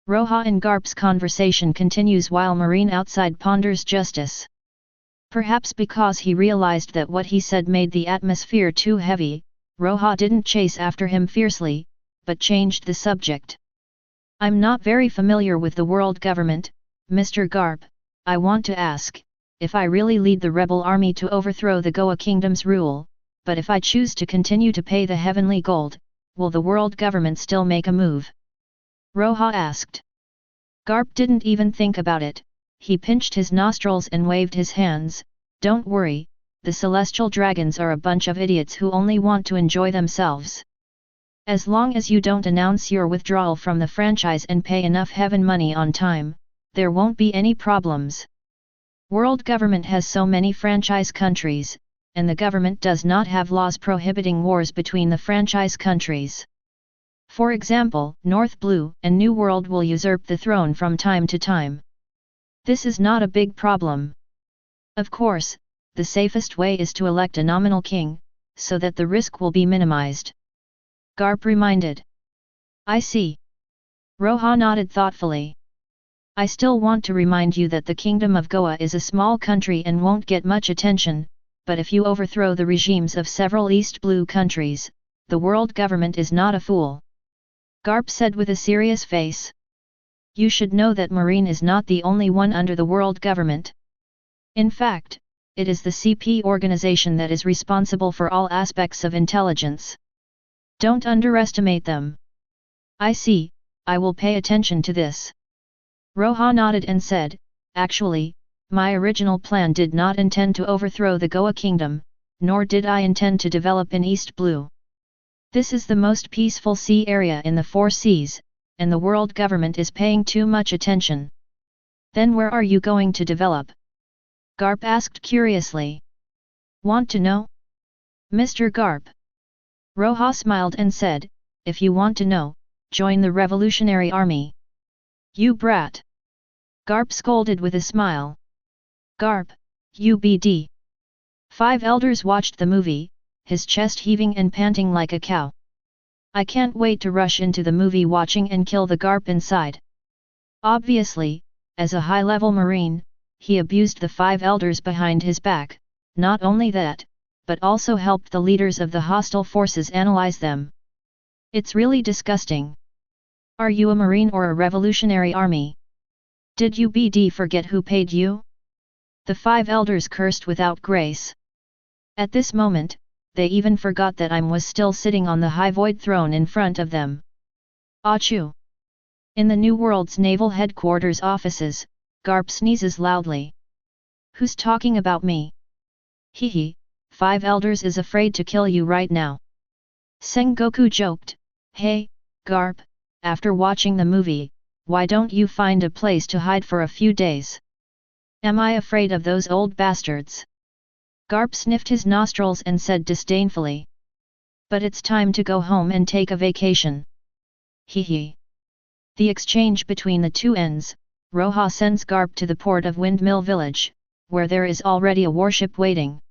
Roja and Garp's conversation continues while Marine outside ponders justice. Perhaps because he realized that what he said made the atmosphere too heavy, Roja didn't chase after him fiercely, but changed the subject. I'm not very familiar with the world government, Mr. Garp. I want to ask, if I really lead the rebel army to overthrow the Goa Kingdom's rule, but if I choose to continue to pay the heavenly gold, will the world government still make a move? Roja asked. Garp didn't even think about it, he pinched his nostrils and waved his hands. Don't worry, the celestial dragons are a bunch of idiots who only want to enjoy themselves. As long as you don't announce your withdrawal from the franchise and pay enough heaven money on time, there won't be any problems. World government has so many franchise countries, and the government does not have laws prohibiting wars between the franchise countries. For example, North Blue and New World will usurp the throne from time to time. This is not a big problem. Of course, the safest way is to elect a nominal king, so that the risk will be minimized. Garp reminded. I see. Roja nodded thoughtfully. I still want to remind you that the Kingdom of Goa is a small country and won't get much attention, but if you overthrow the regimes of several East Blue countries, the world government is not a fool. Garp said with a serious face. You should know that Marine is not the only one under the world government. In fact, it is the CP organization that is responsible for all aspects of intelligence. Don't underestimate them. I see, I will pay attention to this. Roja nodded and said, actually, my original plan did not intend to overthrow the Goa Kingdom, nor did I intend to develop in East Blue. This is the most peaceful sea area in the four seas, and the world government is paying too much attention. Then where are you going to develop? Garp asked curiously. Want to know? Mr. Garp. Roja smiled and said, if you want to know, join the Revolutionary Army. You brat! Garp scolded with a smile. Garp, UBD, 5 elders watched the movie, his chest heaving and panting like a cow. I can't wait to rush into the movie watching and kill the garp inside. Obviously, as a high-level marine, he abused the 5 elders behind his back. Not only that, but also helped the leaders of the hostile forces analyze them. It's really disgusting. Are you a marine or a revolutionary army? Did you BD forget who paid you? The 5 elders cursed without grace. At this moment, they even forgot that I was still sitting on the high void throne in front of them. Achoo! In the New World's naval headquarters offices, Garp sneezes loudly. Who's talking about me? Hehe, 5 elders is afraid to kill you right now. Sengoku joked, hey, Garp, after watching the movie, why don't you find a place to hide for a few days? Am I afraid of those old bastards? Garp sniffed his nostrils and said disdainfully. But it's time to go home and take a vacation. Hehe. The exchange between the two ends, Roja sends Garp to the port of Windmill Village, where there is already a warship waiting.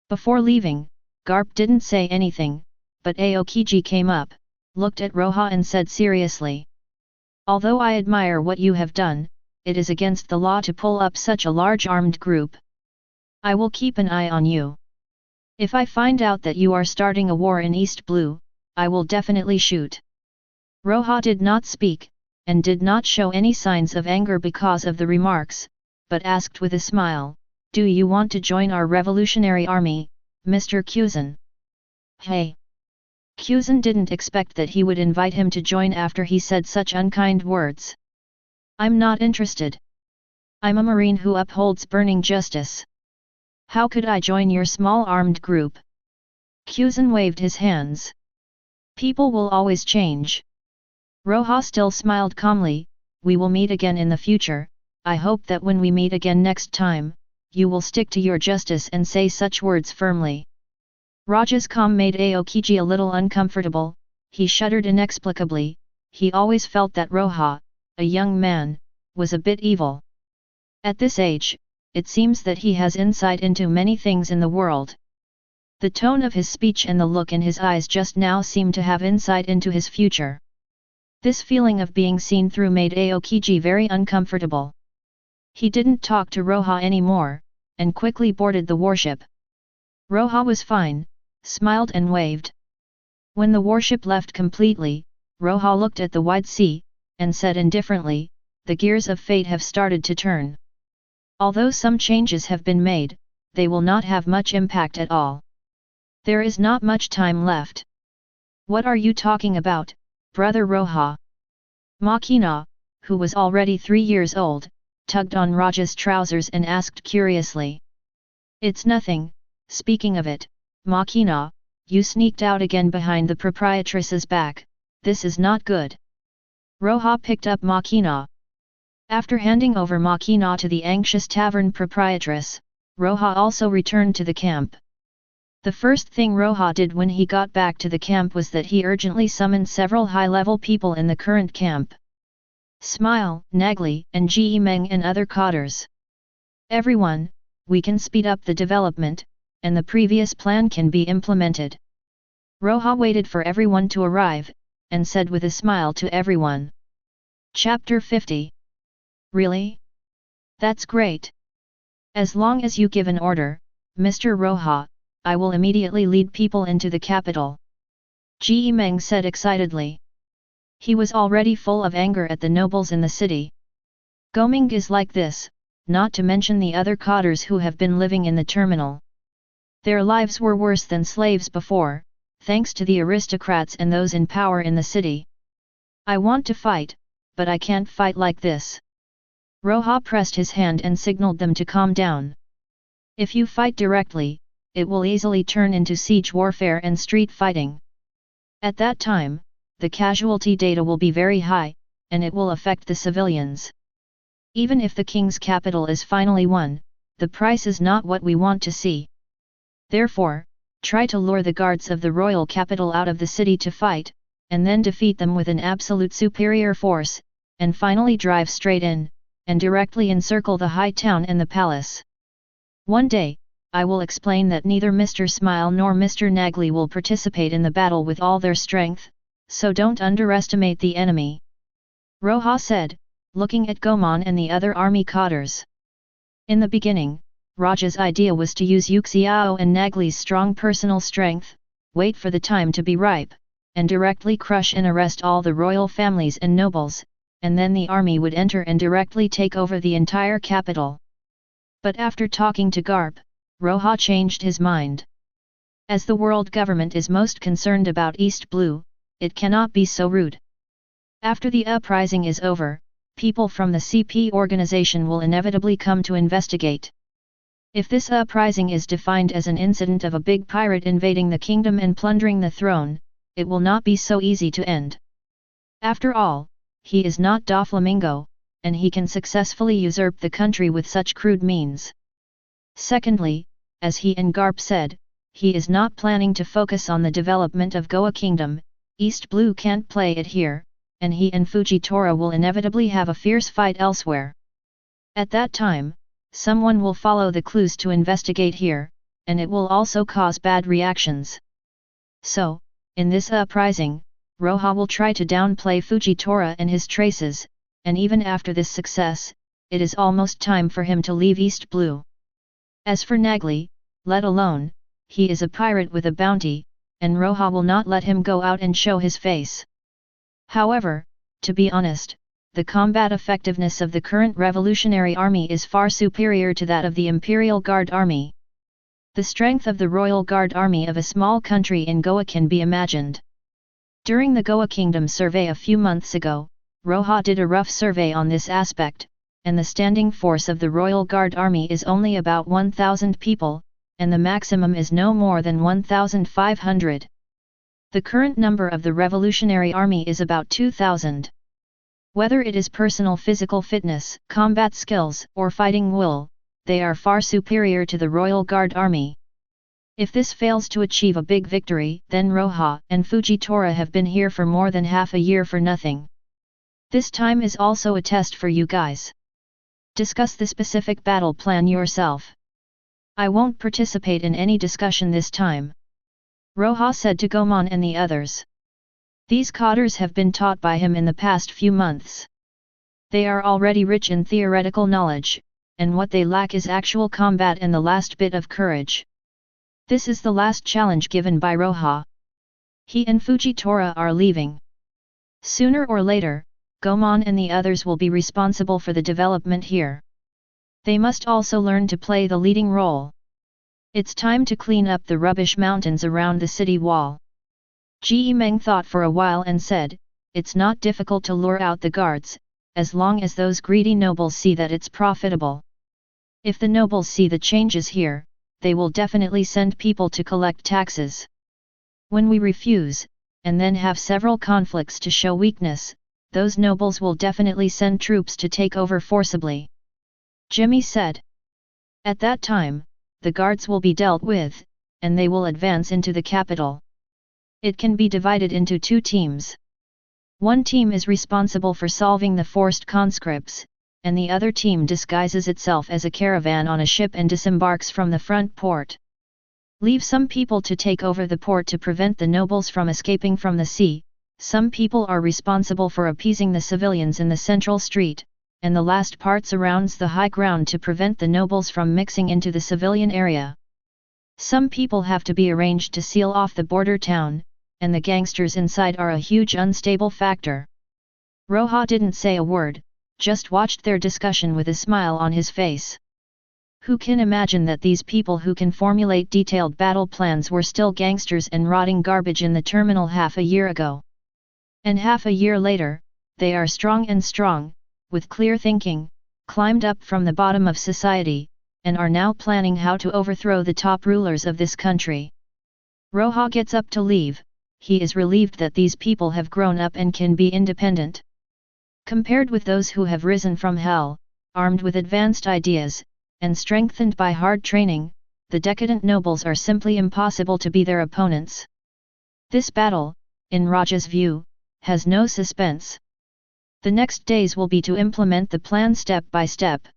Before leaving, Garp didn't say anything, but Aokiji came up, looked at Roja and said seriously. Although I admire what you have done, it is against the law to pull up such a large armed group. I will keep an eye on you. If I find out that you are starting a war in East Blue, I will definitely shoot. Roja did not speak, and did not show any signs of anger because of the remarks, but asked with a smile, do you want to join our revolutionary army, Mr. Kuzan? Hey! Kuzan didn't expect that he would invite him to join after he said such unkind words. I'm not interested. I'm a marine who upholds burning justice. How could I join your small armed group? Kuzan waved his hands. People will always change. Roja still smiled calmly, we will meet again in the future, I hope that when we meet again next time, you will stick to your justice and say such words firmly. Roja's calm made Aokiji a little uncomfortable, he shuddered inexplicably, he always felt that Roja, a young man, was a bit evil. At this age, it seems that he has insight into many things in the world. The tone of his speech and the look in his eyes just now seemed to have insight into his future. This feeling of being seen through made Aokiji very uncomfortable. He didn't talk to Roja anymore, and quickly boarded the warship. Roja was fine, smiled and waved. When the warship left completely, Roja looked at the wide sea, and said indifferently, the gears of fate have started to turn. Although some changes have been made, they will not have much impact at all. There is not much time left. What are you talking about, brother Roja? Makina, who was already 3 years old, tugged on Roja's trousers and asked curiously. It's nothing, speaking of it, Makina, you sneaked out again behind the proprietress's back, this is not good. Roja picked up Makina. After handing over Makina to the anxious tavern proprietress, Roja also returned to the camp. The first thing Roja did when he got back to the camp was that he urgently summoned several high-level people in the current camp. Smile, Nagli, and Ge Meng and other cadres. Everyone, we can speed up the development, and the previous plan can be implemented. Roja waited for everyone to arrive, and said with a smile to everyone. Chapter 50. Really? That's great. As long as you give an order, Mr. Roja, I will immediately lead people into the capital. Ge Meng said excitedly. He was already full of anger at the nobles in the city. Goming is like this, not to mention the other cadres who have been living in the terminal. Their lives were worse than slaves before, thanks to the aristocrats and those in power in the city. I want to fight, but I can't fight like this. Roja pressed his hand and signaled them to calm down. If you fight directly, it will easily turn into siege warfare and street fighting. At that time, the casualty data will be very high, and it will affect the civilians. Even if the king's capital is finally won, the price is not what we want to see. Therefore, try to lure the guards of the royal capital out of the city to fight, and then defeat them with an absolute superior force, and finally drive straight in, and directly encircle the high town and the palace. One day, I will explain that neither Mr. Smile nor Mr. Nagli will participate in the battle with all their strength, so don't underestimate the enemy. Roja said, looking at Gomon and the other army cadres. In the beginning, Roja's idea was to use Yuxiao and Nagli's strong personal strength, wait for the time to be ripe, and directly crush and arrest all the royal families and nobles, and then the army would enter and directly take over the entire capital. But after talking to Garp, Roja changed his mind. As the world government is most concerned about East Blue, it cannot be so rude. After the uprising is over, people from the CP organization will inevitably come to investigate. If this uprising is defined as an incident of a big pirate invading the kingdom and plundering the throne, it will not be so easy to end. After all, he is not Doflamingo, and he can successfully usurp the country with such crude means. Secondly, as he and Garp said, he is not planning to focus on the development of Goa Kingdom. East Blue can't play it here, and he and Fujitora will inevitably have a fierce fight elsewhere. At that time, someone will follow the clues to investigate here, and it will also cause bad reactions. So, in this uprising, Roja will try to downplay Fujitora and his traces, and even after this success, it is almost time for him to leave East Blue. As for Nagli, let alone, he is a pirate with a bounty, and Roja will not let him go out and show his face. However, to be honest, the combat effectiveness of the current revolutionary army is far superior to that of the Imperial Guard army. The strength of the Royal Guard army of a small country in Goa can be imagined. During the Goa Kingdom survey a few months ago, Roja did a rough survey on this aspect, and the standing force of the Royal Guard army is only about 1,000 people, and the maximum is no more than 1,500. The current number of the Revolutionary Army is about 2,000. Whether it is personal physical fitness, combat skills, or fighting will, they are far superior to the Royal Guard army. If this fails to achieve a big victory, then Roja and Fujitora have been here for more than half a year for nothing. This time is also a test for you guys. Discuss the specific battle plan yourself. I won't participate in any discussion this time. Roja said to Gomon and the others. These cadres have been taught by him in the past few months. They are already rich in theoretical knowledge, and what they lack is actual combat and the last bit of courage. This is the last challenge given by Roja. He and Fujitora are leaving. Sooner or later, Gomon and the others will be responsible for the development here. They must also learn to play the leading role. It's time to clean up the rubbish mountains around the city wall. Ji Meng thought for a while and said, it's not difficult to lure out the guards, as long as those greedy nobles see that it's profitable. If the nobles see the changes here, they will definitely send people to collect taxes. When we refuse, and then have several conflicts to show weakness, those nobles will definitely send troops to take over forcibly. Jimmy said. At that time, the guards will be dealt with, and they will advance into the capital. It can be divided into two teams. One team is responsible for solving the forced conscripts, and the other team disguises itself as a caravan on a ship and disembarks from the front port. Leave some people to take over the port to prevent the nobles from escaping from the sea. Some people are responsible for appeasing the civilians in the central street, and the last part surrounds the high ground to prevent the nobles from mixing into the civilian area. Some people have to be arranged to seal off the border town, and the gangsters inside are a huge unstable factor. Roja didn't say a word, just watched their discussion with a smile on his face. Who can imagine that these people who can formulate detailed battle plans were still gangsters and rotting garbage in the terminal half a year ago? And half a year later, they are strong and strong, with clear thinking, climbed up from the bottom of society, and are now planning how to overthrow the top rulers of this country. Roja gets up to leave. He is relieved that these people have grown up and can be independent. Compared with those who have risen from hell, armed with advanced ideas, and strengthened by hard training, the decadent nobles are simply impossible to be their opponents. This battle, in Roja's view, has no suspense. The next days will be to implement the plan step by step.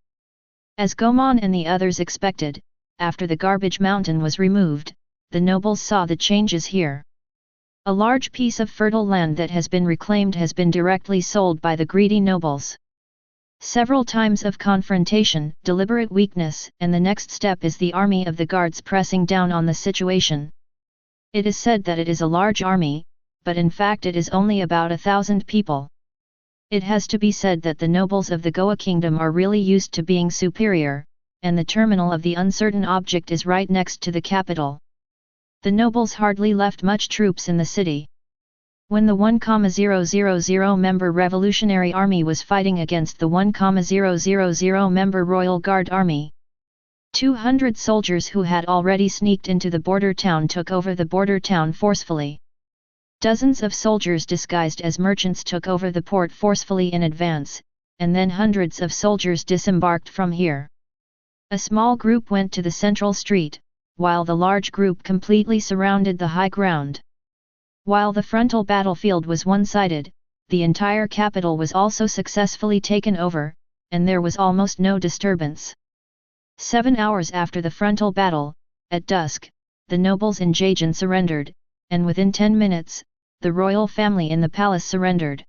As Gomon and the others expected, after the garbage mountain was removed, the nobles saw the changes here. A large piece of fertile land that has been reclaimed has been directly sold by the greedy nobles. Several times of confrontation, deliberate weakness, and the next step is the army of the guards pressing down on the situation. It is said that it is a large army, but in fact it is only about 1,000 people. It has to be said that the nobles of the Goa kingdom are really used to being superior, and the terminal of the uncertain object is right next to the capital. The nobles hardly left much troops in the city. When the 1,000 member Revolutionary Army was fighting against the 1,000 member Royal Guard Army, 200 soldiers who had already sneaked into the border town took over the border town forcefully. Dozens of soldiers disguised as merchants took over the port forcefully in advance, and then hundreds of soldiers disembarked from here. A small group went to the central street, while the large group completely surrounded the high ground. While the frontal battlefield was one-sided, the entire capital was also successfully taken over, and there was almost no disturbance. 7 hours after the frontal battle, at dusk, the nobles in Jajan surrendered, and within 10 minutes, the royal family in the palace surrendered.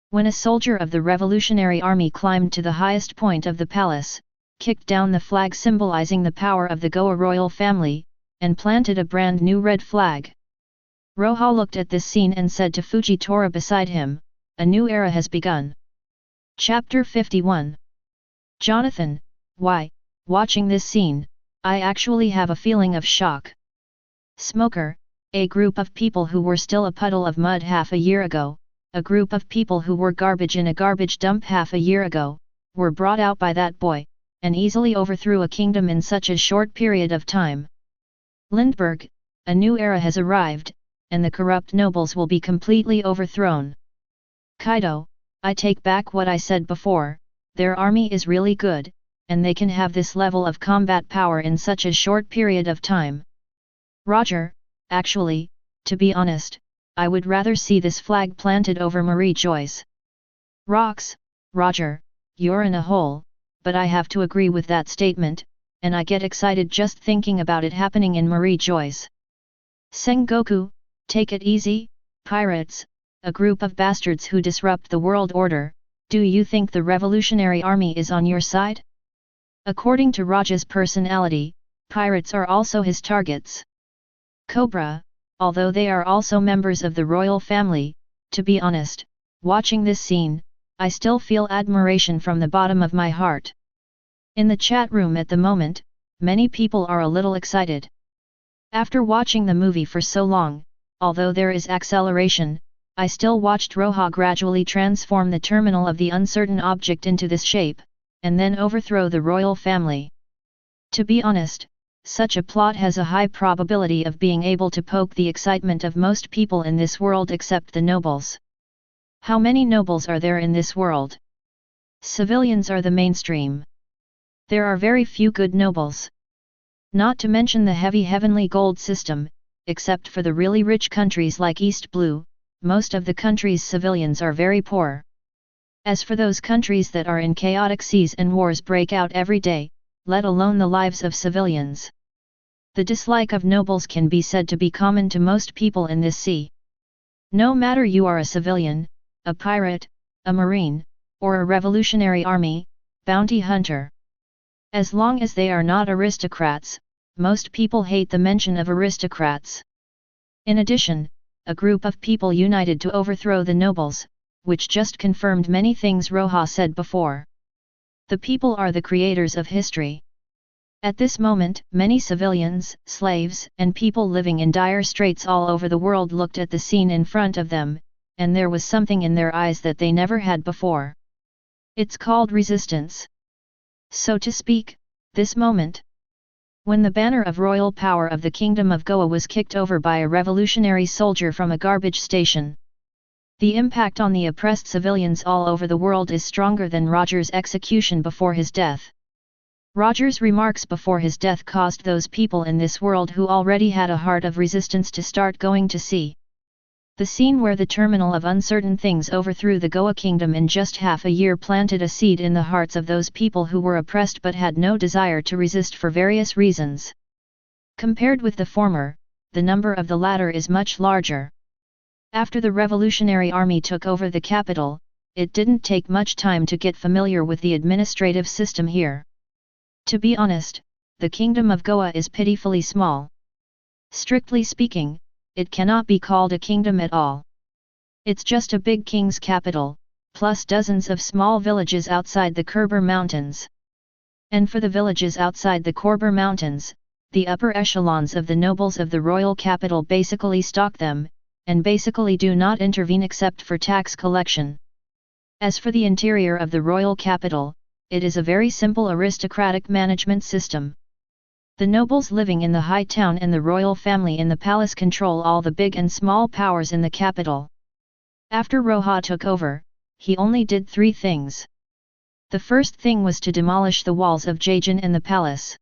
When a soldier of the Revolutionary Army climbed to the highest point of the palace, kicked down the flag symbolizing the power of the Goa royal family, and planted a brand new red flag. Roja looked at this scene and said to Fujitora beside him, "A new era has begun." Chapter 51. Jonathan, why, watching this scene, I actually have a feeling of shock. Smoker, a group of people who were still a puddle of mud half a year ago, a group of people who were garbage in a garbage dump half a year ago, were brought out by that boy, and easily overthrew a kingdom in such a short period of time. Lindbergh, a new era has arrived, and the corrupt nobles will be completely overthrown. Kaido, I take back what I said before, their army is really good, and they can have this level of combat power in such a short period of time. Roger, actually, to be honest, I would rather see this flag planted over Mariejois. Rocks, Roger, you're in a hole, but I have to agree with that statement, and I get excited just thinking about it happening in Mariejois. Sengoku, take it easy, pirates, a group of bastards who disrupt the world order, do you think the Revolutionary Army is on your side? According to Roja's personality, pirates are also his targets. Cobra, although they are also members of the royal family, to be honest, watching this scene, I still feel admiration from the bottom of my heart. In the chat room at the moment, many people are a little excited. After watching the movie for so long, although there is acceleration, I still watched Roja gradually transform the terminal of the uncertain object into this shape, and then overthrow the royal family. To be honest, such a plot has a high probability of being able to poke the excitement of most people in this world except the nobles. How many nobles are there in this world? Civilians are the mainstream. There are very few good nobles. Not to mention the heavy heavenly gold system, except for the really rich countries like East Blue, most of the country's civilians are very poor. As for those countries that are in chaotic seas and wars break out every day, let alone the lives of civilians. The dislike of nobles can be said to be common to most people in this sea. No matter you are a civilian, a pirate, a marine, or a revolutionary army, bounty hunter. As long as they are not aristocrats, most people hate the mention of aristocrats. In addition, a group of people united to overthrow the nobles, which just confirmed many things Roja said before. The people are the creators of history. At this moment, many civilians, slaves, and people living in dire straits all over the world looked at the scene in front of them, and there was something in their eyes that they never had before. It's called resistance. So to speak, this moment. When the banner of royal power of the Kingdom of Goa was kicked over by a revolutionary soldier from a garbage station. The impact on the oppressed civilians all over the world is stronger than Roger's execution before his death. Roger's remarks before his death caused those people in this world who already had a heart of resistance to start going to sea. The scene where the terminal of uncertain things overthrew the Goa kingdom in just half a year planted a seed in the hearts of those people who were oppressed but had no desire to resist for various reasons. Compared with the former, the number of the latter is much larger. After the revolutionary army took over the capital, it didn't take much time to get familiar with the administrative system here. To be honest, the kingdom of Goa is pitifully small. Strictly speaking, it cannot be called a kingdom at all. It's just a big king's capital, plus dozens of small villages outside the Khyber Mountains. And for the villages outside the Khyber Mountains, the upper echelons of the nobles of the royal capital basically stock them, and basically do not intervene except for tax collection. As for the interior of the royal capital, it is a very simple aristocratic management system. The nobles living in the high town and the royal family in the palace control all the big and small powers in the capital. After Roja took over, he only did 3 things. The first thing was to demolish the walls of Jajan and the palace.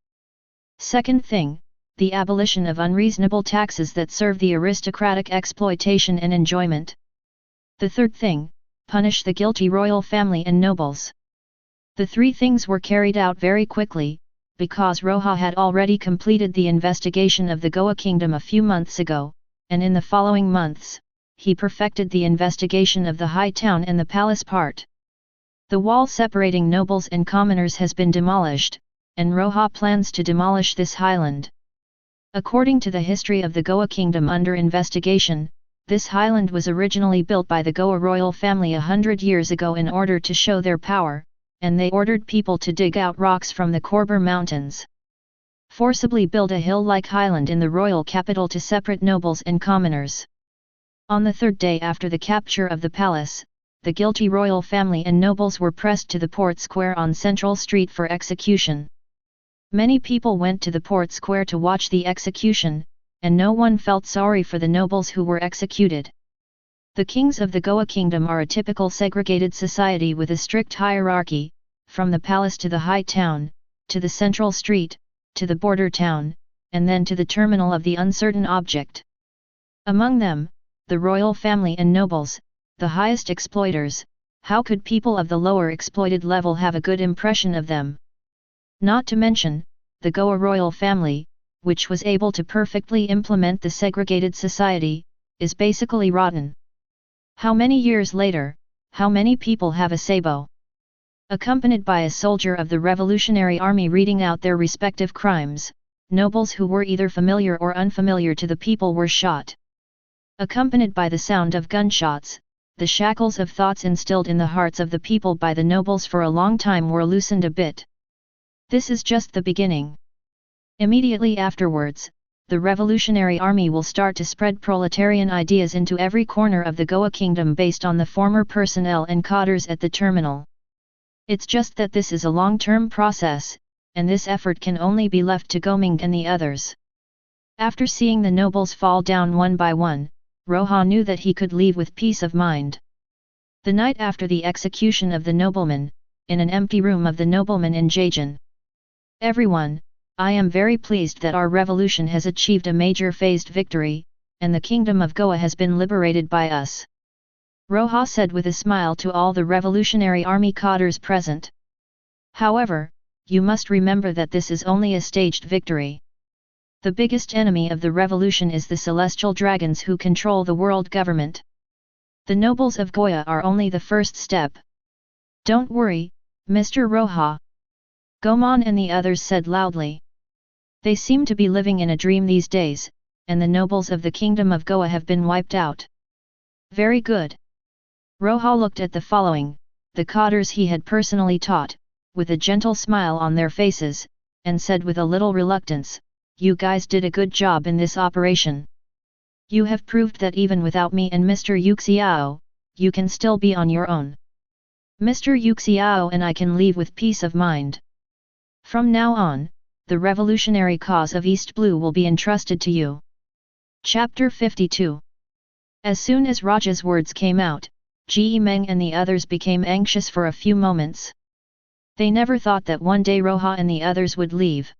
Second thing, the abolition of unreasonable taxes that serve the aristocratic exploitation and enjoyment. The third thing, punish the guilty royal family and nobles. The 3 things were carried out very quickly, because Roja had already completed the investigation of the Goa kingdom a few months ago, and in the following months, he perfected the investigation of the high town and the palace part. The wall separating nobles and commoners has been demolished, and Roja plans to demolish this highland. According to the history of the Goa kingdom under investigation, this highland was originally built by the Goa royal family 100 years ago in order to show their power, and they ordered people to dig out rocks from the Khyber Mountains. Forcibly build a hill-like highland in the royal capital to separate nobles and commoners. On the 3rd day after the capture of the palace, the guilty royal family and nobles were pressed to the port square on Central Street for execution. Many people went to the port square to watch the execution, and no one felt sorry for the nobles who were executed. The kings of the Goa kingdom are a typical segregated society with a strict hierarchy, from the palace to the high town, to the central street, to the border town, and then to the terminal of the uncertain object. Among them, the royal family and nobles, the highest exploiters, how could people of the lower exploited level have a good impression of them? Not to mention, the Goa royal family, which was able to perfectly implement the segregated society, is basically rotten. How many years later, how many people have a sabot? Accompanied by a soldier of the Revolutionary Army reading out their respective crimes, nobles who were either familiar or unfamiliar to the people were shot. Accompanied by the sound of gunshots, the shackles of thoughts instilled in the hearts of the people by the nobles for a long time were loosened a bit. This is just the beginning. Immediately afterwards, the Revolutionary Army will start to spread proletarian ideas into every corner of the Goa kingdom based on the former personnel and cadres at the terminal. It's just that this is a long-term process, and this effort can only be left to Goming and the others. After seeing the nobles fall down one by one, Roja knew that he could leave with peace of mind. The night after the execution of the nobleman, in an empty room of the nobleman in Jajan. Everyone, I am very pleased that our revolution has achieved a major phased victory, and the kingdom of Goa has been liberated by us. Roja said with a smile to all the Revolutionary Army cadres present. However, you must remember that this is only a staged victory. The biggest enemy of the revolution is the celestial dragons who control the world government. The nobles of Goa are only the first step. Don't worry, Mr. Roja. Goman and the others said loudly. They seem to be living in a dream these days, and the nobles of the kingdom of Goa have been wiped out. Very good. Roja looked at the following, the cadres he had personally taught, with a gentle smile on their faces, and said with a little reluctance, you guys did a good job in this operation. You have proved that even without me and Mr. Yuxiao, you can still be on your own. Mr. Yuxiao and I can leave with peace of mind. From now on, the revolutionary cause of East Blue will be entrusted to you. Chapter 52. As soon as Roja's words came out, Ji Meng and the others became anxious for a few moments. They never thought that one day Roja and the others would leave.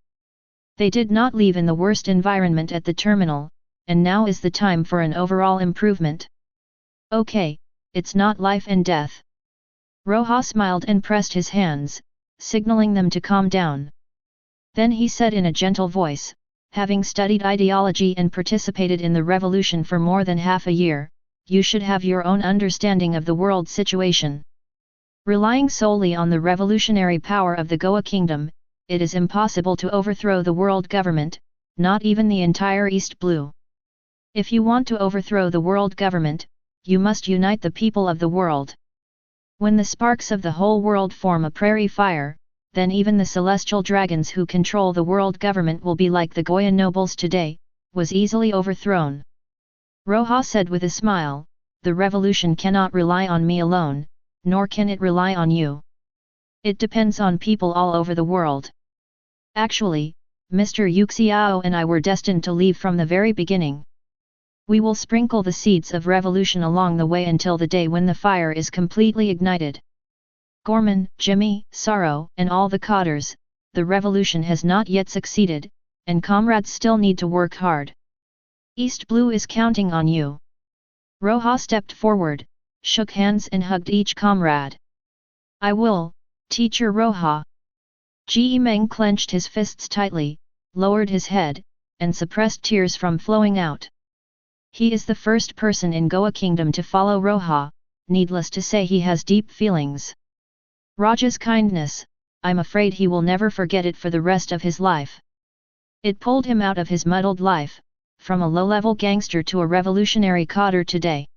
They did not leave in the worst environment at the terminal, and now is the time for an overall improvement. Okay, it's not life and death. Roja smiled and pressed his hands, signaling them to calm down. Then he said in a gentle voice, having studied ideology and participated in the revolution for more than half a year, you should have your own understanding of the world situation. Relying solely on the revolutionary power of the Goa kingdom, it is impossible to overthrow the world government, not even the entire East Blue. If you want to overthrow the world government, you must unite the people of the world. When the sparks of the whole world form a prairie fire, then even the celestial dragons who control the world government will be like the Goya nobles today, was easily overthrown. Roja said with a smile, the revolution cannot rely on me alone, nor can it rely on you. It depends on people all over the world. Actually, Mr. Yuxiao and I were destined to leave from the very beginning. We will sprinkle the seeds of revolution along the way until the day when the fire is completely ignited. Gorman, Jimmy, Sorrow, and all the cotters, the revolution has not yet succeeded, and comrades still need to work hard. East Blue is counting on you. Roja stepped forward, shook hands and hugged each comrade. I will, Teacher Roja. Ji Meng clenched his fists tightly, lowered his head, and suppressed tears from flowing out. He is the first person in Goa Kingdom to follow Roja, needless to say he has deep feelings. Roja's kindness, I'm afraid he will never forget it for the rest of his life. It pulled him out of his muddled life, from a low-level gangster to a revolutionary cotter today.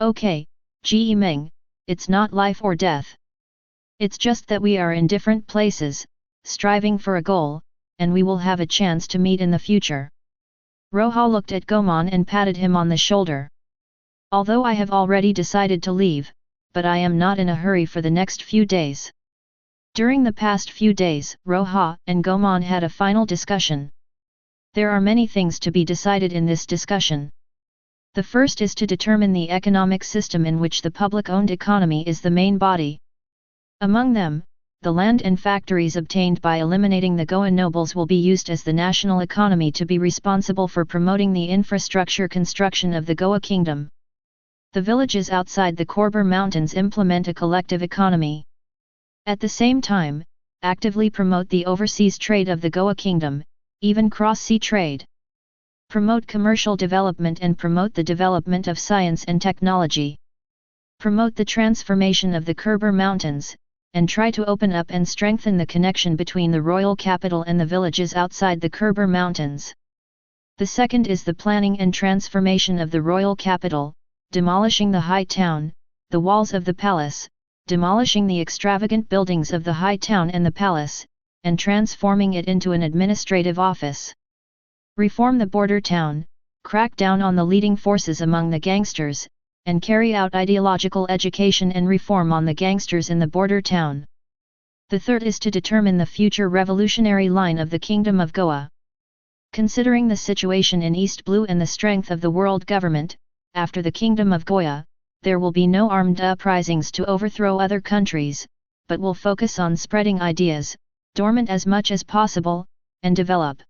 Okay, Ji Meng, it's not life or death. It's just that we are in different places, striving for a goal, and we will have a chance to meet in the future. Roja looked at Goman and patted him on the shoulder. Although I have already decided to leave, but I am not in a hurry for the next few days. During the past few days, Roja and Goman had a final discussion. There are many things to be decided in this discussion. The first is to determine the economic system in which the public-owned economy is the main body. Among them, the land and factories obtained by eliminating the Goa nobles will be used as the national economy to be responsible for promoting the infrastructure construction of the Goa kingdom. The villages outside the Khyber Mountains implement a collective economy. At the same time, actively promote the overseas trade of the Goa kingdom, even cross-sea trade. Promote commercial development and promote the development of science and technology. Promote the transformation of the Khyber Mountains, and try to open up and strengthen the connection between the royal capital and the villages outside the Khyber Mountains. The second is the planning and transformation of the royal capital, demolishing the high town, the walls of the palace, demolishing the extravagant buildings of the high town and the palace, and transforming it into an administrative office. Reform the border town, crack down on the leading forces among the gangsters, and carry out ideological education and reform on the gangsters in the border town. The third is to determine the future revolutionary line of the Kingdom of Goa. Considering the situation in East Blue and the strength of the world government, after the Kingdom of Goa, there will be no armed uprisings to overthrow other countries, but will focus on spreading ideas, dormant as much as possible, and develop.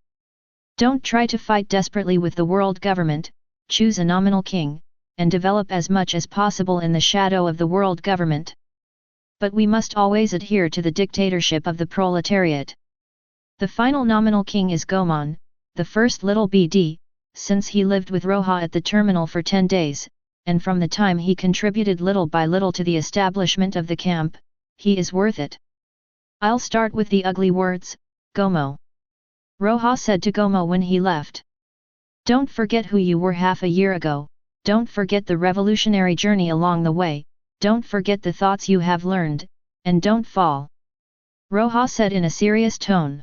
Don't try to fight desperately with the world government, choose a nominal king, and develop as much as possible in the shadow of the world government. But we must always adhere to the dictatorship of the proletariat. The final nominal king is Goman, the first little BD, since he lived with Roja at the terminal for 10 days, and from the time he contributed little by little to the establishment of the camp, he is worth it. I'll start with the ugly words, Gomo. Roja said to Gomo when he left. Don't forget who you were half a year ago. Don't forget the revolutionary journey along the way, don't forget the thoughts you have learned, and don't fall. Roja said in a serious tone.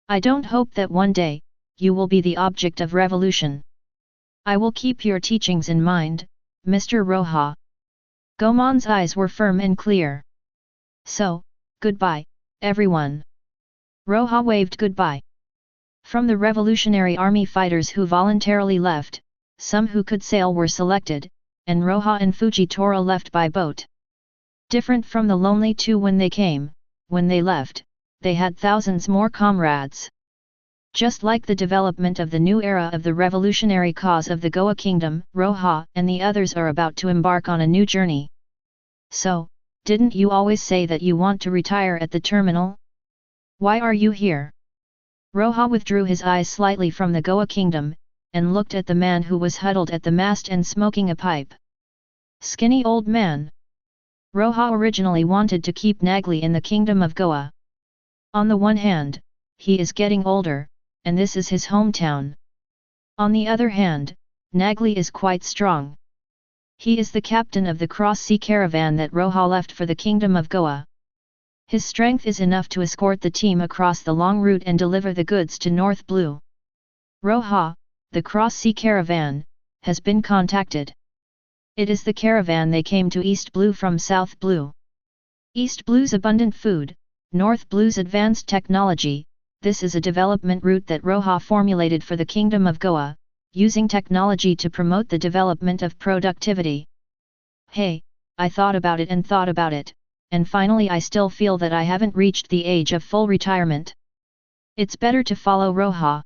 I don't hope that one day, you will be the object of revolution. I will keep your teachings in mind, Mr. Roja. Goman's eyes were firm and clear. So, goodbye, everyone. Roja waved goodbye. From the revolutionary army fighters who voluntarily left, some who could sail were selected, and Roja and Fujitora left by boat. Different from the lonely two when they came, when they left, they had thousands more comrades. Just like the development of the new era of the revolutionary cause of the Goa Kingdom, Roja and the others are about to embark on a new journey. So, didn't you always say that you want to retire at the terminal? Why are you here? Roja withdrew his eyes slightly from the Goa Kingdom, and looked at the man who was huddled at the mast and smoking a pipe. Skinny old man. Roja originally wanted to keep Nagli in the Kingdom of Goa. On the one hand, he is getting older, and this is his hometown. On the other hand, Nagli is quite strong. He is the captain of the cross-sea caravan that Roja left for the Kingdom of Goa. His strength is enough to escort the team across the long route and deliver the goods to North Blue. Roja, the cross-sea caravan, has been contacted. It is the caravan they came to East Blue from South Blue. East Blue's abundant food, North Blue's advanced technology. This is a development route that Roja formulated for the Kingdom of Goa, using technology to promote the development of productivity. Hey, I thought about it, and finally I still feel that I haven't reached the age of full retirement. It's better to follow Roja.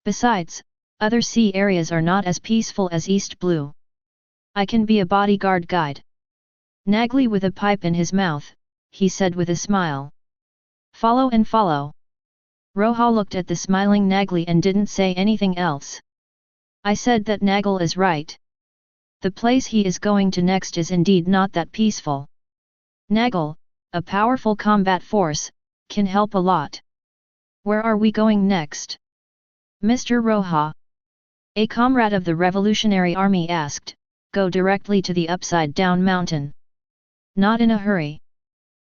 Besides, other sea areas are not as peaceful as East Blue. I can be a bodyguard guide. Nagli with a pipe in his mouth, he said with a smile. Follow and follow. Roja looked at the smiling Nagli and didn't say anything else. I said that Nagli is right. The place he is going to next is indeed not that peaceful. Nagli, a powerful combat force, can help a lot. Where are we going next? Mr. Roja. A comrade of the Revolutionary Army asked, go directly to the upside-down mountain. Not in a hurry.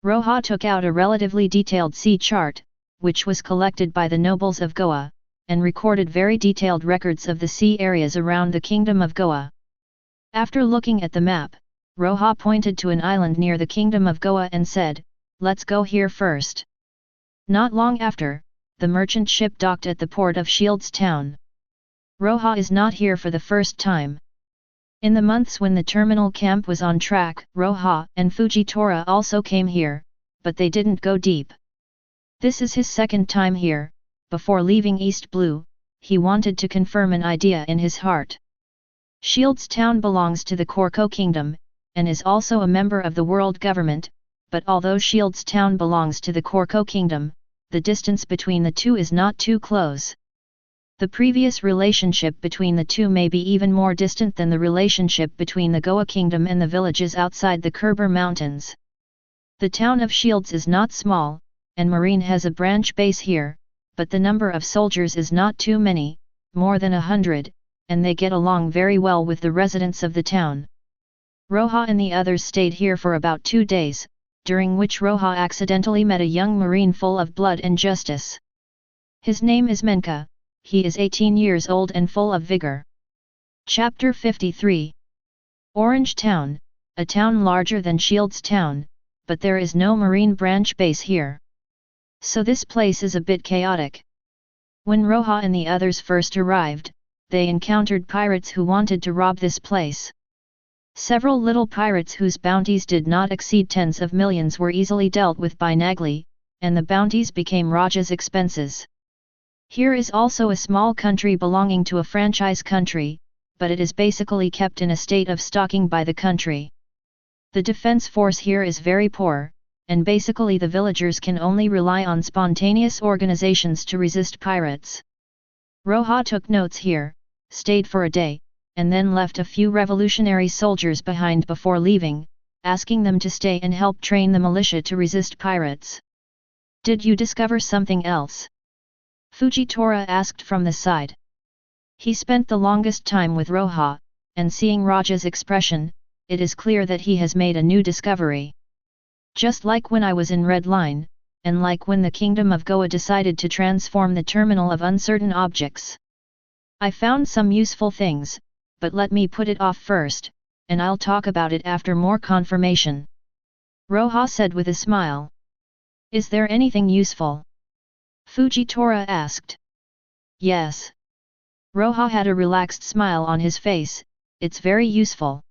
Roja took out a relatively detailed sea chart, which was collected by the nobles of Goa, and recorded very detailed records of the sea areas around the Kingdom of Goa. After looking at the map, Roja pointed to an island near the Kingdom of Goa and said, let's go here first. Not long after, the merchant ship docked at the port of Shields Town. Roja is not here for the first time. In the months when the terminal camp was on track, Roja and Fujitora also came here, but they didn't go deep. This is his second time here. Before leaving East Blue, he wanted to confirm an idea in his heart. Shields Town belongs to the Korko Kingdom, and is also a member of the world government, but although Shields Town belongs to the Korko Kingdom, the distance between the two is not too close. The previous relationship between the two may be even more distant than the relationship between the Goa Kingdom and the villages outside the Khyber Mountains. The town of Shields is not small, and Marine has a branch base here, but the number of soldiers is not too many, more than 100, and they get along very well with the residents of the town. Roja and the others stayed here for about 2 days, during which Roja accidentally met a young Marine full of blood and justice. His name is Menka, he is 18 years old and full of vigor. Chapter 53. Orange Town, a town larger than Shields Town, but there is no Marine branch base here. So this place is a bit chaotic. When Roja and the others first arrived, they encountered pirates who wanted to rob this place. Several little pirates whose bounties did not exceed tens of millions were easily dealt with by Nagli, and the bounties became Roja's expenses. Here is also a small country belonging to a franchise country, but it is basically kept in a state of stocking by the country. The defense force here is very poor, and basically the villagers can only rely on spontaneous organizations to resist pirates. Roja took notes here, stayed for a day, and then left a few revolutionary soldiers behind before leaving, asking them to stay and help train the militia to resist pirates. Did you discover something else? Fujitora asked from the side. He spent the longest time with Roja, and seeing Roja's expression, it is clear that he has made a new discovery. Just like when I was in Red Line, and like when the Kingdom of Goa decided to transform the terminal of uncertain objects. I found some useful things, but let me put it off first, and I'll talk about it after more confirmation. Roja said with a smile. Is there anything useful? Fujitora asked. Yes. Roja had a relaxed smile on his face, it's very useful.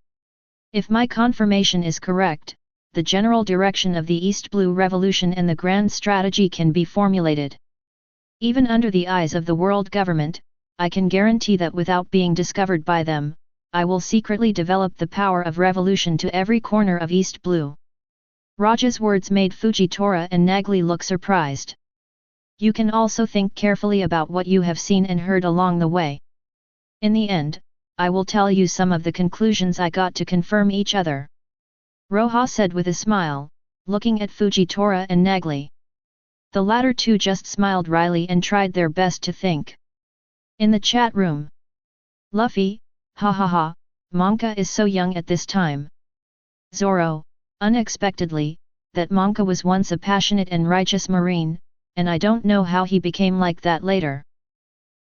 If my confirmation is correct, the general direction of the East Blue Revolution and the grand strategy can be formulated. Even under the eyes of the world government, I can guarantee that without being discovered by them, I will secretly develop the power of revolution to every corner of East Blue. Roja's words made Fujitora and Nagli look surprised. You can also think carefully about what you have seen and heard along the way. In the end, I will tell you some of the conclusions I got to confirm each other. Roja said with a smile, looking at Fujitora and Nagli. The latter two just smiled wryly and tried their best to think. In the chat room. Luffy, ha ha ha, Monka is so young at this time. Zoro, unexpectedly, that Monka was once a passionate and righteous marine, and I don't know how he became like that later.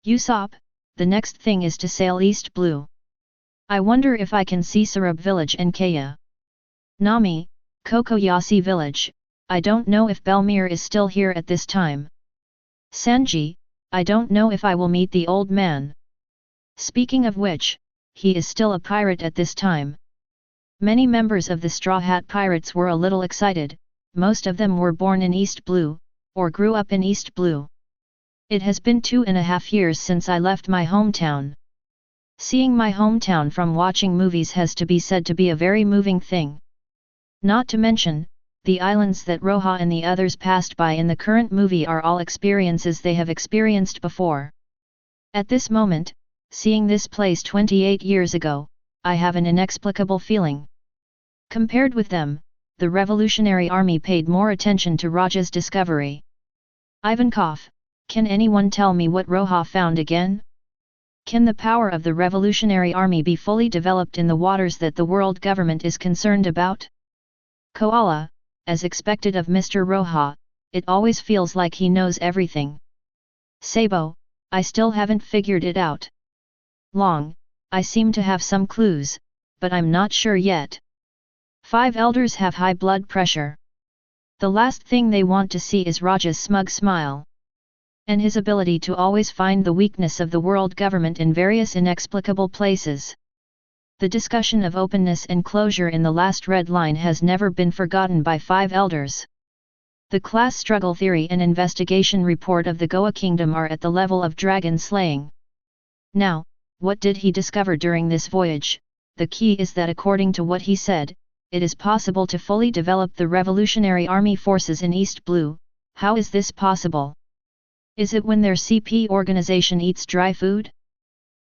Usopp, the next thing is to sail East Blue. I wonder if I can see Sarab village and Kaya. Nami, Kokoyasi village, I don't know if Belmir is still here at this time. Sanji, I don't know if I will meet the old man. Speaking of which, he is still a pirate at this time. Many members of the Straw Hat Pirates were a little excited, most of them were born in East Blue, or grew up in East Blue. It has been 2.5 years since I left my hometown. Seeing my hometown from watching movies has to be said to be a very moving thing. Not to mention, the islands that Roja and the others passed by in the current movie are all experiences they have experienced before. At this moment, seeing this place 28 years ago, I have an inexplicable feeling. Compared with them, the Revolutionary Army paid more attention to Roja's discovery. Ivankov, can anyone tell me what Roja found again? Can the power of the Revolutionary Army be fully developed in the waters that the world government is concerned about? Koala, as expected of Mr. Roja, it always feels like he knows everything. Sabo, I still haven't figured it out. Long, I seem to have some clues, but I'm not sure yet. 5 elders have high blood pressure. The last thing they want to see is Roja's smug smile. And his ability to always find the weakness of the world government in various inexplicable places. The discussion of openness and closure in the last red line has never been forgotten by 5 elders. The class struggle theory and investigation report of the Goa Kingdom are at the level of dragon slaying. Now, what did he discover during this voyage? The key is that according to what he said, it is possible to fully develop the Revolutionary Army forces in East Blue. How is this possible? Is it when their CP organization eats dry food?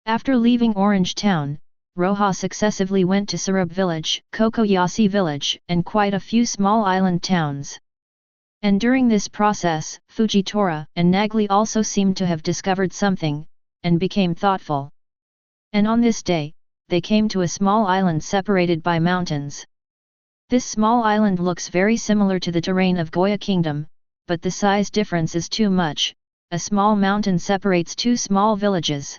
After leaving Orange Town, Roja successively went to Sarab village, Kokoyasi village, and quite a few small island towns. And during this process, Fujitora and Nagli also seemed to have discovered something, and became thoughtful. And on this day, they came to a small island separated by mountains. This small island looks very similar to the terrain of Goya Kingdom, but the size difference is too much. A small mountain separates 2 small villages.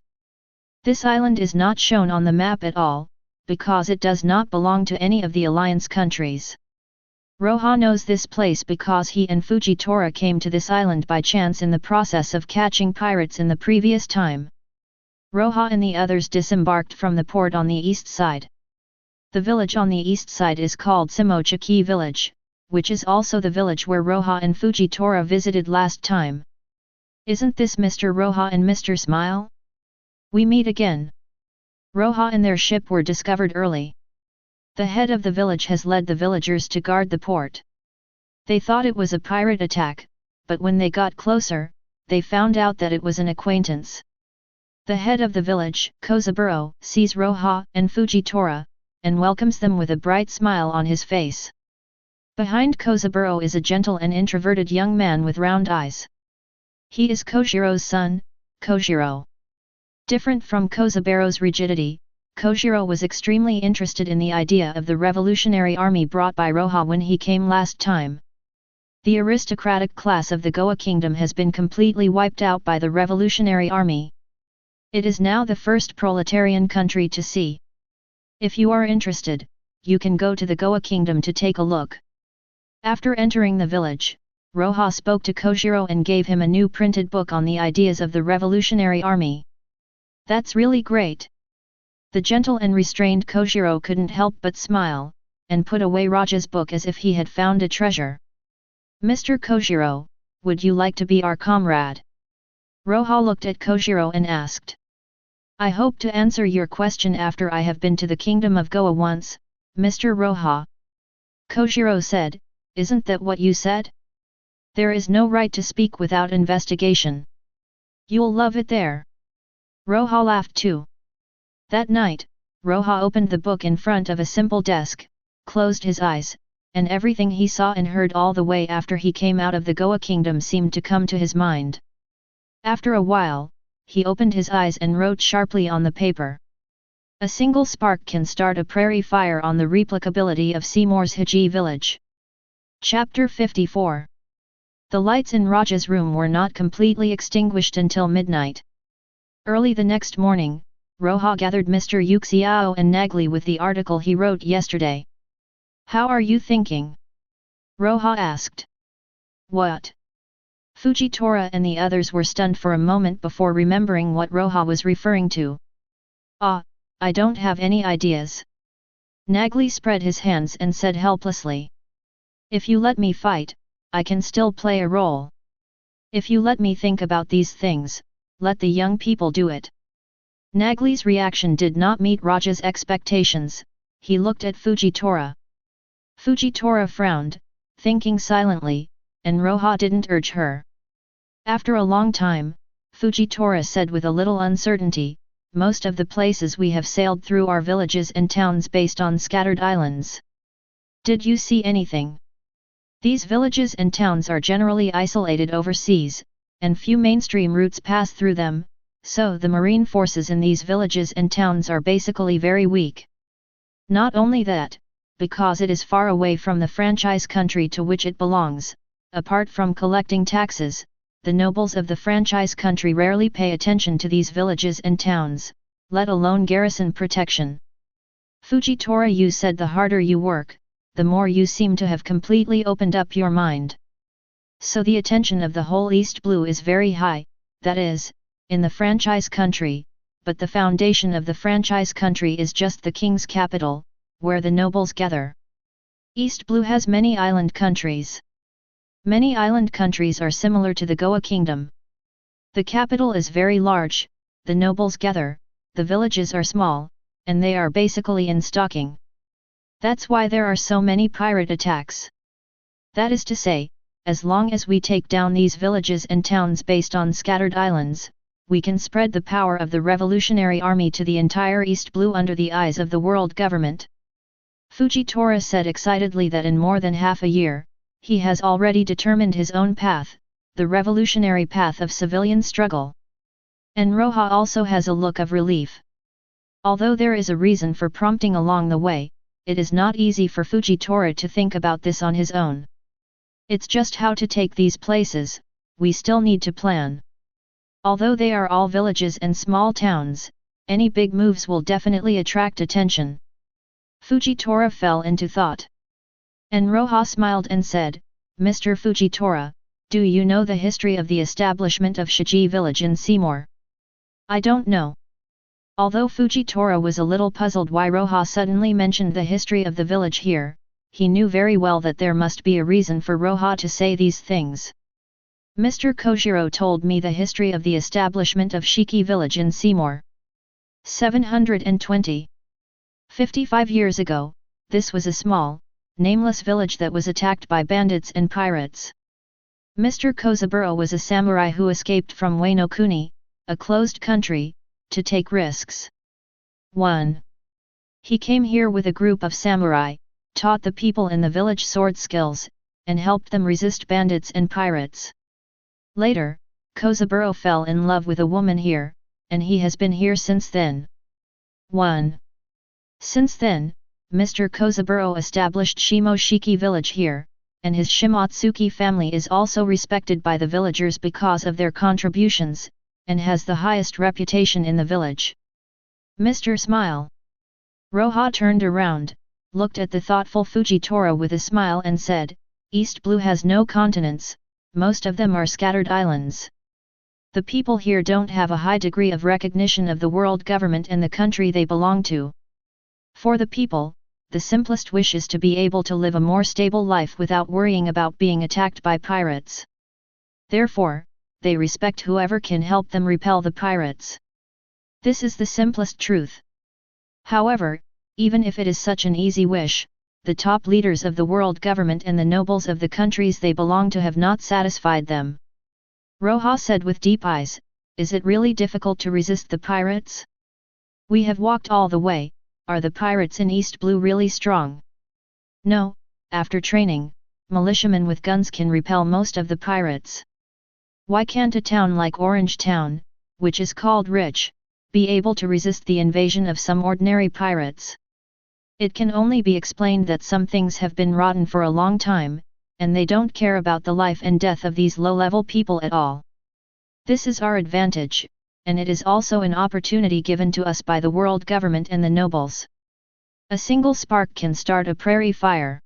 This island is not shown on the map at all, because it does not belong to any of the alliance countries. Roja knows this place because he and Fujitora came to this island by chance in the process of catching pirates in the previous time. Roja and the others disembarked from the port on the east side. The village on the east side is called Simochiki village, which is also the village where Roja and Fujitora visited last time. Isn't this Mr. Roja and Mr. Smile? We meet again. Roja and their ship were discovered early. The head of the village has led the villagers to guard the port. They thought it was a pirate attack, but when they got closer, they found out that it was an acquaintance. The head of the village, Kozaburo, sees Roja and Fujitora, and welcomes them with a bright smile on his face. Behind Kozaburo is a gentle and introverted young man with round eyes. He is Kojiro's son, Kojiro. Different from Kozaburo's rigidity, Kojiro was extremely interested in the idea of the revolutionary army brought by Roja when he came last time. The aristocratic class of the Goa Kingdom has been completely wiped out by the revolutionary army. It is now the first proletarian country to see. If you are interested, you can go to the Goa Kingdom to take a look. After entering the village, Roja spoke to Kojiro and gave him a new printed book on the ideas of the revolutionary army. That's really great. The gentle and restrained Kojiro couldn't help but smile, and put away Roja's book as if he had found a treasure. Mr. Kojiro, would you like to be our comrade? Roja looked at Kojiro and asked. I hope to answer your question after I have been to the kingdom of Goa once, Mr. Roja. Kojiro said, isn't that what you said? There is no right to speak without investigation. You'll love it there. Roja laughed too. That night, Roja opened the book in front of a simple desk, closed his eyes, and everything he saw and heard all the way after he came out of the Goa kingdom seemed to come to his mind. After a while, he opened his eyes and wrote sharply on the paper. A single spark can start a prairie fire on the replicability of Seymour's Hiji village. Chapter 54. The lights in Roja's room were not completely extinguished until midnight. Early the next morning, Roja gathered Mr. Yuxiao and Nagli with the article he wrote yesterday. How are you thinking? Roja asked. What? Fujitora and the others were stunned for a moment before remembering what Roja was referring to. I don't have any ideas. Nagli spread his hands and said helplessly. If you let me fight, I can still play a role. If you let me think about these things, let the young people do it. Nagli's reaction did not meet Roja's expectations. He looked at Fujitora. Fujitora frowned, thinking silently, and Roja didn't urge her. After a long time, Fujitora said with a little uncertainty, most of the places we have sailed through are villages and towns based on scattered islands. Did you see anything? These villages and towns are generally isolated overseas, and few mainstream routes pass through them, so the marine forces in these villages and towns are basically very weak. Not only that, because it is far away from the franchise country to which it belongs, apart from collecting taxes, the nobles of the franchise country rarely pay attention to these villages and towns, let alone garrison protection. Fujitora, you said the harder you work, the more you seem to have completely opened up your mind. So the attention of the whole East Blue is very high, that is, in the franchise country, but the foundation of the franchise country is just the king's capital, where the nobles gather. East Blue has many island countries. Many island countries are similar to the Goa kingdom. The capital is very large, the nobles gather, the villages are small, and they are basically in stocking. That's why there are so many pirate attacks. That is to say, as long as we take down these villages and towns based on scattered islands, we can spread the power of the Revolutionary Army to the entire East Blue under the eyes of the world government. Fujitora said excitedly that in more than half a year, he has already determined his own path, the revolutionary path of civilian struggle. And Roja also has a look of relief. Although there is a reason for prompting along the way, it is not easy for Fujitora to think about this on his own. It's just how to take these places, we still need to plan. Although they are all villages and small towns, any big moves will definitely attract attention. Fujitora fell into thought. And Roja smiled and said, Mr. Fujitora, do you know the history of the establishment of Shiji village in Seymour? I don't know. Although Fujitora was a little puzzled why Roja suddenly mentioned the history of the village here, he knew very well that there must be a reason for Roja to say these things. Mr. Kojiro told me the history of the establishment of Shiki village in Seymour. 720. 55 years ago, this was a small, nameless village that was attacked by bandits and pirates. Mr. Kozaburo was a samurai who escaped from Wano Kuni, a closed country, to take risks. 1. He came here with a group of samurai, taught the people in the village sword skills, and helped them resist bandits and pirates. Later, Kozaburo fell in love with a woman here, and he has been here since then. 1. Since then, Mr. Kozaburo established Shimoshiki village here, and his Shimotsuki family is also respected by the villagers because of their contributions, and has the highest reputation in the village. Mr. Smile. Roja turned around, looked at the thoughtful Fujitora with a smile and said, East Blue has no continents, most of them are scattered islands. The people here don't have a high degree of recognition of the world government and the country they belong to. For the people, the simplest wish is to be able to live a more stable life without worrying about being attacked by pirates. Therefore, they respect whoever can help them repel the pirates. This is the simplest truth. However, even if it is such an easy wish, the top leaders of the world government and the nobles of the countries they belong to have not satisfied them. Roja said with deep eyes, "Is it really difficult to resist the pirates? We have walked all the way, are the pirates in East Blue really strong?" "No, after training, militiamen with guns can repel most of the pirates. Why can't a town like Orange Town, which is called rich, be able to resist the invasion of some ordinary pirates? It can only be explained that some things have been rotten for a long time, and they don't care about the life and death of these low-level people at all. This is our advantage, and it is also an opportunity given to us by the world government and the nobles. A single spark can start a prairie fire.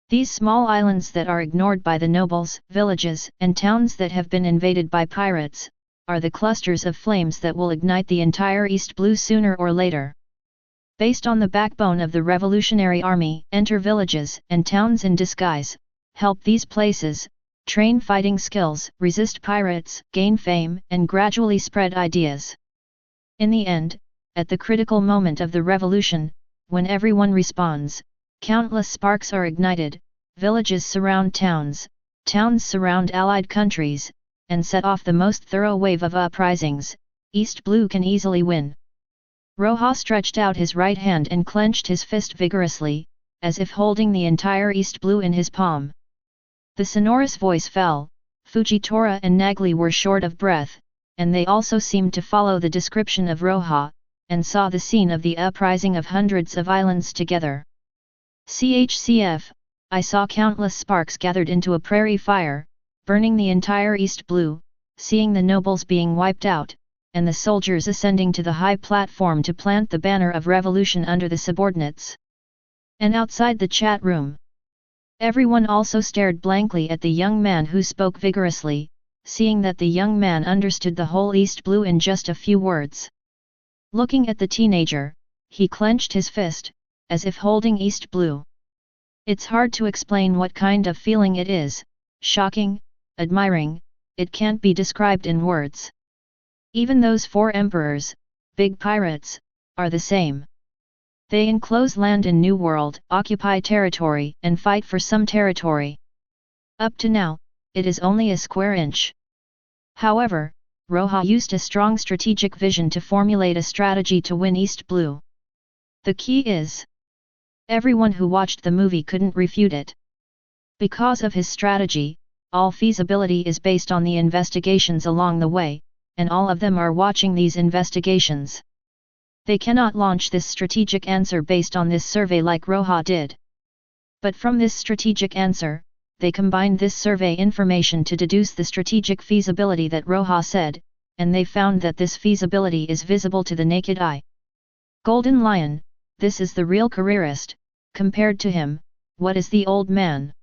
These small islands that are ignored by the nobles, villages, and towns that have been invaded by pirates, are the clusters of flames that will ignite the entire East Blue sooner or later. Based on the backbone of the Revolutionary Army, enter villages and towns in disguise, help these places, train fighting skills, resist pirates, gain fame, and gradually spread ideas. In the end, at the critical moment of the revolution, when everyone responds, countless sparks are ignited, villages surround towns, towns surround allied countries, and set off the most thorough wave of uprisings. East Blue can easily win." Roja stretched out his right hand and clenched his fist vigorously, as if holding the entire East Blue in his palm. The sonorous voice fell. Fujitora and Nagli were short of breath, and they also seemed to follow the description of Roja, and saw the scene of the uprising of hundreds of islands together. "CHCF, I saw countless sparks gathered into a prairie fire, burning the entire East Blue, seeing the nobles being wiped out, and the soldiers ascending to the high platform to plant the banner of revolution under the subordinates." And outside the chat room, everyone also stared blankly at the young man who spoke vigorously, seeing that the young man understood the whole East Blue in just a few words. Looking at the teenager, he clenched his fist, as if holding East Blue. It's hard to explain what kind of feeling it is, shocking, admiring, it can't be described in words. Even those 4 emperors, big pirates, are the same. They enclose land in New World, occupy territory, and fight for some territory. Up to now, it is only a square inch. However, Roja used a strong strategic vision to formulate a strategy to win East Blue. The key is, everyone who watched the movie couldn't refute it. Because of his strategy, all feasibility is based on the investigations along the way, and all of them are watching these investigations. They cannot launch this strategic answer based on this survey like Roja did. But from this strategic answer, they combined this survey information to deduce the strategic feasibility that Roja said, and they found that this feasibility is visible to the naked eye. Golden Lion, this is the real careerist. Compared to him, what is the old man?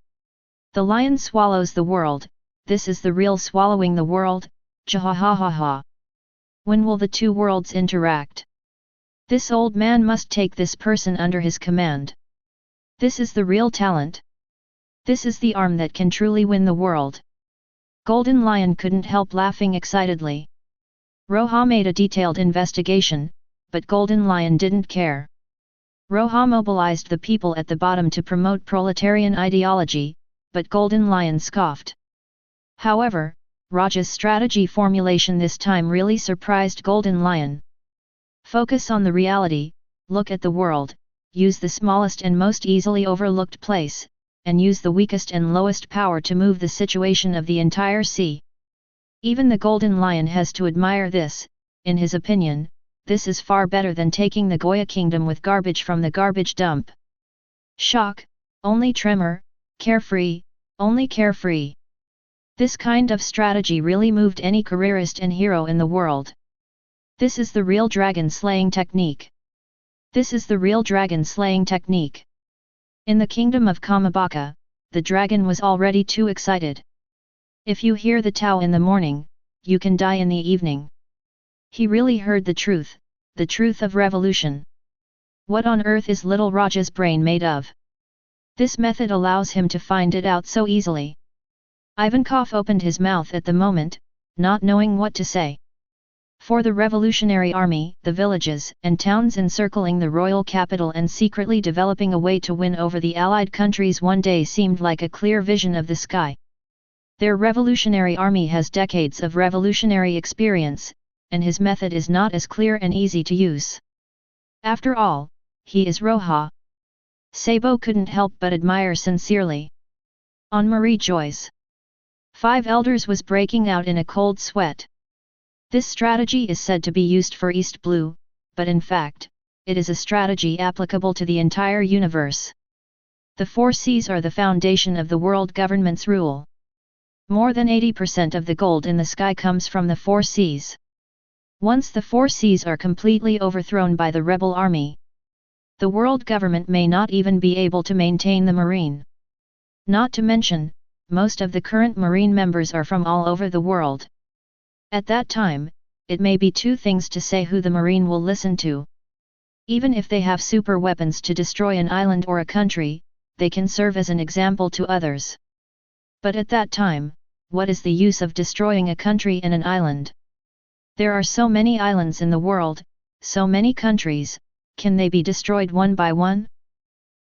The lion swallows the world, this is the real swallowing the world. Jahahaha. When will the 2 worlds interact? This old man must take this person under his command. This is the real talent. This is the arm that can truly win the world. Golden Lion couldn't help laughing excitedly. Roja made a detailed investigation, but Golden Lion didn't care. Roja mobilized the people at the bottom to promote proletarian ideology, but Golden Lion scoffed. However, Roja's strategy formulation this time really surprised Golden Lion. Focus on the reality, look at the world, use the smallest and most easily overlooked place, and use the weakest and lowest power to move the situation of the entire sea. Even the Golden Lion has to admire this. In his opinion, this is far better than taking the Goya kingdom with garbage from the garbage dump. Shock, only tremor, carefree, only carefree. This kind of strategy really moved any careerist and hero in the world. This is the real dragon slaying technique. This is the real dragon slaying technique. In the kingdom of Kamabaka, the dragon was already too excited. If you hear the Tao in the morning, you can die in the evening. He really heard the truth of revolution. What on earth is little Roja's brain made of? This method allows him to find it out so easily. Ivankov opened his mouth at the moment, not knowing what to say. For the Revolutionary Army, the villages and towns encircling the royal capital and secretly developing a way to win over the allied countries one day seemed like a clear vision of the sky. Their Revolutionary Army has decades of revolutionary experience, and his method is not as clear and easy to use. After all, he is Roja. Sabo couldn't help but admire sincerely. On Mariejois, 5 elders was breaking out in a cold sweat. This strategy is said to be used for East Blue, but in fact, it is a strategy applicable to the entire universe. The 4 seas are the foundation of the world government's rule. More than 80% of the gold in the sky comes from the 4 seas. Once the 4 seas are completely overthrown by the rebel army, the world government may not even be able to maintain the marine. Not to mention, most of the current marine members are from all over the world. At that time, it may be 2 things to say who the marine will listen to. Even if they have super weapons to destroy an island or a country, they can serve as an example to others. But at that time, what is the use of destroying a country and an island? There are so many islands in the world, so many countries, can they be destroyed one by one?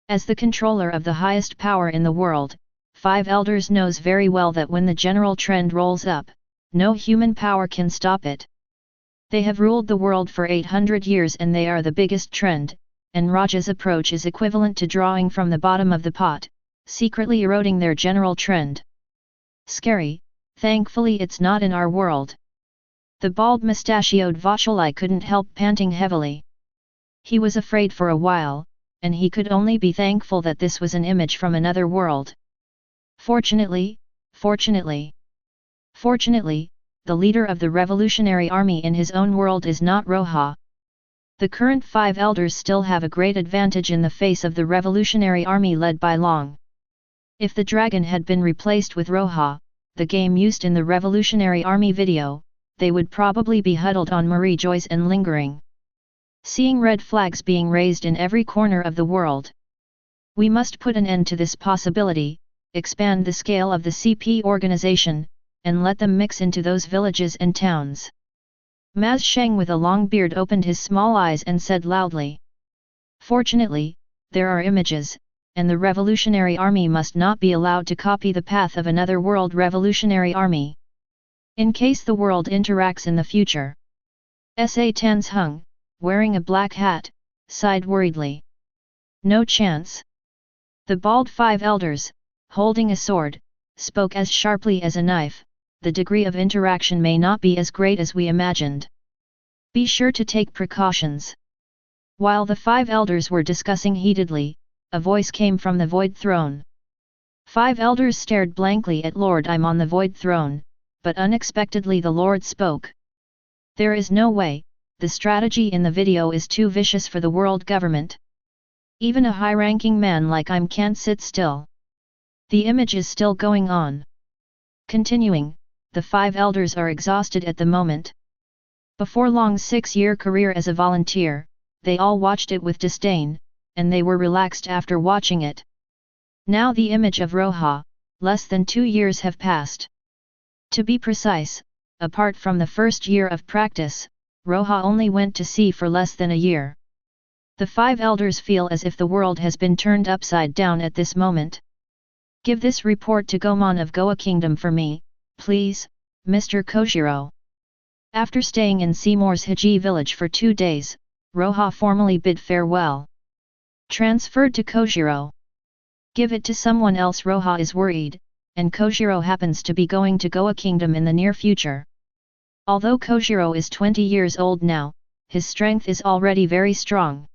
As the controller of the highest power in the world, 5 elders knows very well that when the general trend rolls up, no human power can stop it. They have ruled the world for 800 years and they are the biggest trend, and Roja's approach is equivalent to drawing from the bottom of the pot, secretly eroding their general trend. Scary, thankfully it's not in our world. The bald mustachioed Vacholi couldn't help panting heavily. He was afraid for a while, and he could only be thankful that this was an image from another world. Fortunately, the leader of the Revolutionary Army in his own world is not Roja. The current 5 elders still have a great advantage in the face of the Revolutionary Army led by Long. If the dragon had been replaced with Roja, the game used in the Revolutionary Army video, they would probably be huddled on Mariejois and lingering. Seeing red flags being raised in every corner of the world. We must put an end to this possibility, expand the scale of the CP organization, and let them mix into those villages and towns. Maz Sheng with a long beard opened his small eyes and said loudly. Fortunately, there are images, and the Revolutionary Army must not be allowed to copy the path of another world Revolutionary Army. In case the world interacts in the future. Sa Tans Hung, wearing a black hat, sighed worriedly. No chance. The bald 5 elders, holding a sword, spoke as sharply as a knife. The degree of interaction may not be as great as we imagined. Be sure to take precautions. While the 5 elders were discussing heatedly, a voice came from the Void Throne. 5 elders stared blankly at Lord I'm on the Void Throne, but unexpectedly the Lord spoke. There is no way, the strategy in the video is too vicious for the world government. Even a high-ranking man like I'm can't sit still. The image is still going on. Continuing, the 5 elders are exhausted at the moment. Before Long's 6-year career as a volunteer, they all watched it with disdain, and they were relaxed after watching it. Now the image of Roja, less than 2 years have passed. To be precise, apart from the first year of practice, Roja only went to sea for less than a year. The 5 elders feel as if the world has been turned upside down at this moment. Give this report to Gomon of Goa Kingdom for me, please, Mr. Kojiro. After staying in Seymour's Haji village for 2 days, Roja formally bid farewell. Transferred to Kojiro. Give it to someone else. Roja is worried, and Kojiro happens to be going to Goa Kingdom in the near future. Although Kojiro is 20 years old now, his strength is already very strong.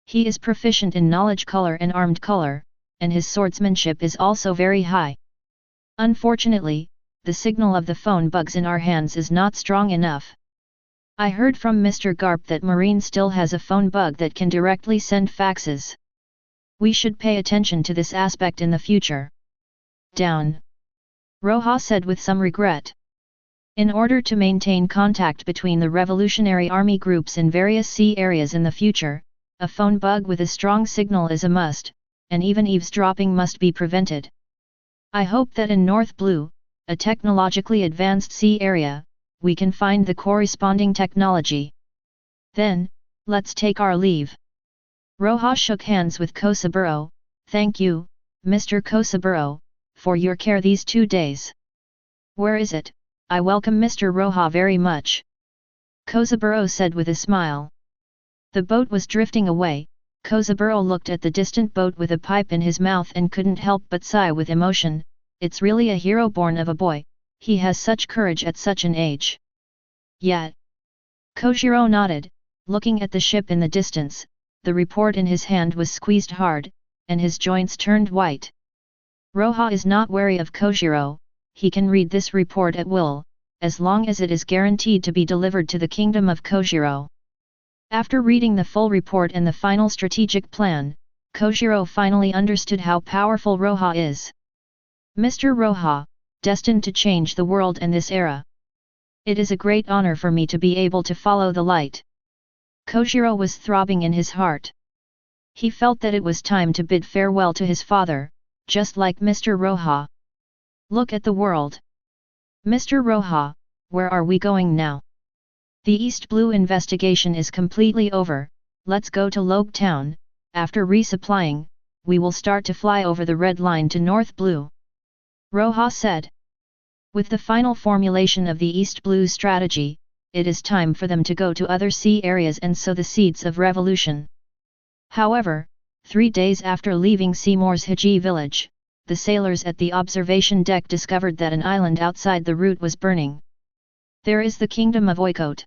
He is proficient in knowledge color and armed color, and his swordsmanship is also very high. Unfortunately, the signal of the phone bugs in our hands is not strong enough. I heard from Mr. Garp that Marine still has a phone bug that can directly send faxes. We should pay attention to this aspect in the future. Down. Roja said with some regret. In order to maintain contact between the Revolutionary Army groups in various sea areas in the future, a phone bug with a strong signal is a must, and even eavesdropping must be prevented. I hope that in North Blue, a technologically advanced sea area, we can find the corresponding technology. Then, let's take our leave. Roja shook hands with Kosaburo. Thank you, Mr. Kosaburo, for your care these 2 days. Where is it? I welcome Mr. Roja very much. Kosaburo said with a smile. The boat was drifting away. Kosaburo looked at the distant boat with a pipe in his mouth and couldn't help but sigh with emotion. It's really a hero born of a boy, he has such courage at such an age. Yet. Kojiro nodded, looking at the ship in the distance. The report in his hand was squeezed hard, and his joints turned white. Roja is not wary of Kojiro, he can read this report at will, as long as it is guaranteed to be delivered to the kingdom of Kojiro. After reading the full report and the final strategic plan, Kojiro finally understood how powerful Roja is. Mr. Roja, destined to change the world and this era. It is a great honor for me to be able to follow the light. Kojiro was throbbing in his heart. He felt that it was time to bid farewell to his father, just like Mr. Roja. Look at the world. Mr. Roja, where are we going now? The East Blue investigation is completely over, let's go to Logue Town. After resupplying, we will start to fly over the Red Line to North Blue. Roja said. With the final formulation of the East Blue strategy, it is time for them to go to other sea areas and sow the seeds of revolution. However, 3 days after leaving Seymour's Hiji village, the sailors at the observation deck discovered that an island outside the route was burning. There is the kingdom of Oikote.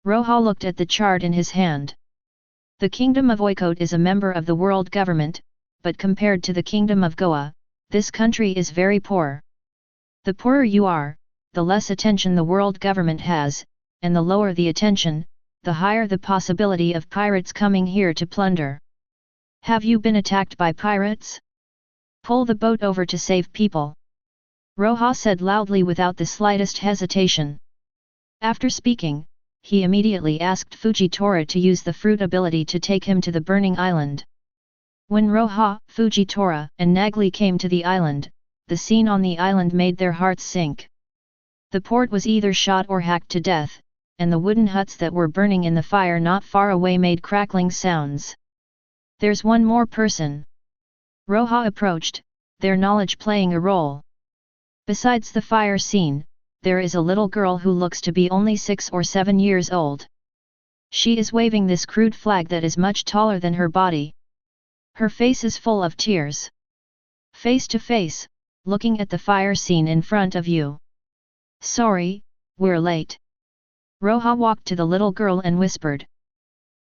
Roja looked at the chart in his hand. The kingdom of Oikote is a member of the world government, but compared to the kingdom of Goa, this country is very poor. The poorer you are, the less attention the world government has, and the lower the attention, the higher the possibility of pirates coming here to plunder. Have you been attacked by pirates? Pull the boat over to save people. Roja said loudly without the slightest hesitation. After speaking, he immediately asked Fujitora to use the fruit ability to take him to the burning island. When Roja, Fujitora, and Nagli came to the island, the scene on the island made their hearts sink. The port was either shot or hacked to death, and the wooden huts that were burning in the fire not far away made crackling sounds. There's one more person. Roja approached, their knowledge playing a role. Besides the fire scene, there is a little girl who looks to be only 6 or 7 years old. She is waving this crude flag that is much taller than her body. Her face is full of tears. Face to face, looking at the fire scene in front of you. Sorry, we're late. Roja walked to the little girl and whispered.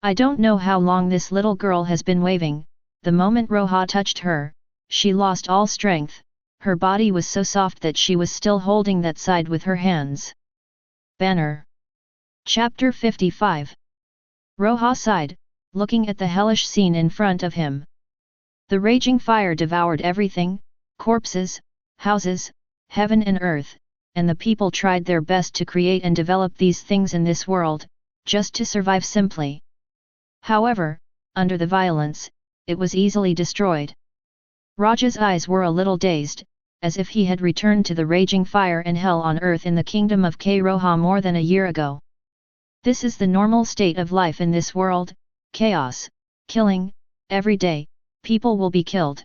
I don't know how long this little girl has been waving. The moment Roja touched her, she lost all strength. Her body was so soft that she was still holding that side with her hands. Banner. Chapter 55. Roja sighed, looking at the hellish scene in front of him. The raging fire devoured everything, corpses, houses, heaven and earth, and the people tried their best to create and develop these things in this world, just to survive simply. However, under the violence, it was easily destroyed. Roja's eyes were a little dazed, as if he had returned to the raging fire and hell on earth in the kingdom of Roja more than a year ago. This is the normal state of life in this world, chaos, killing, every day, people will be killed.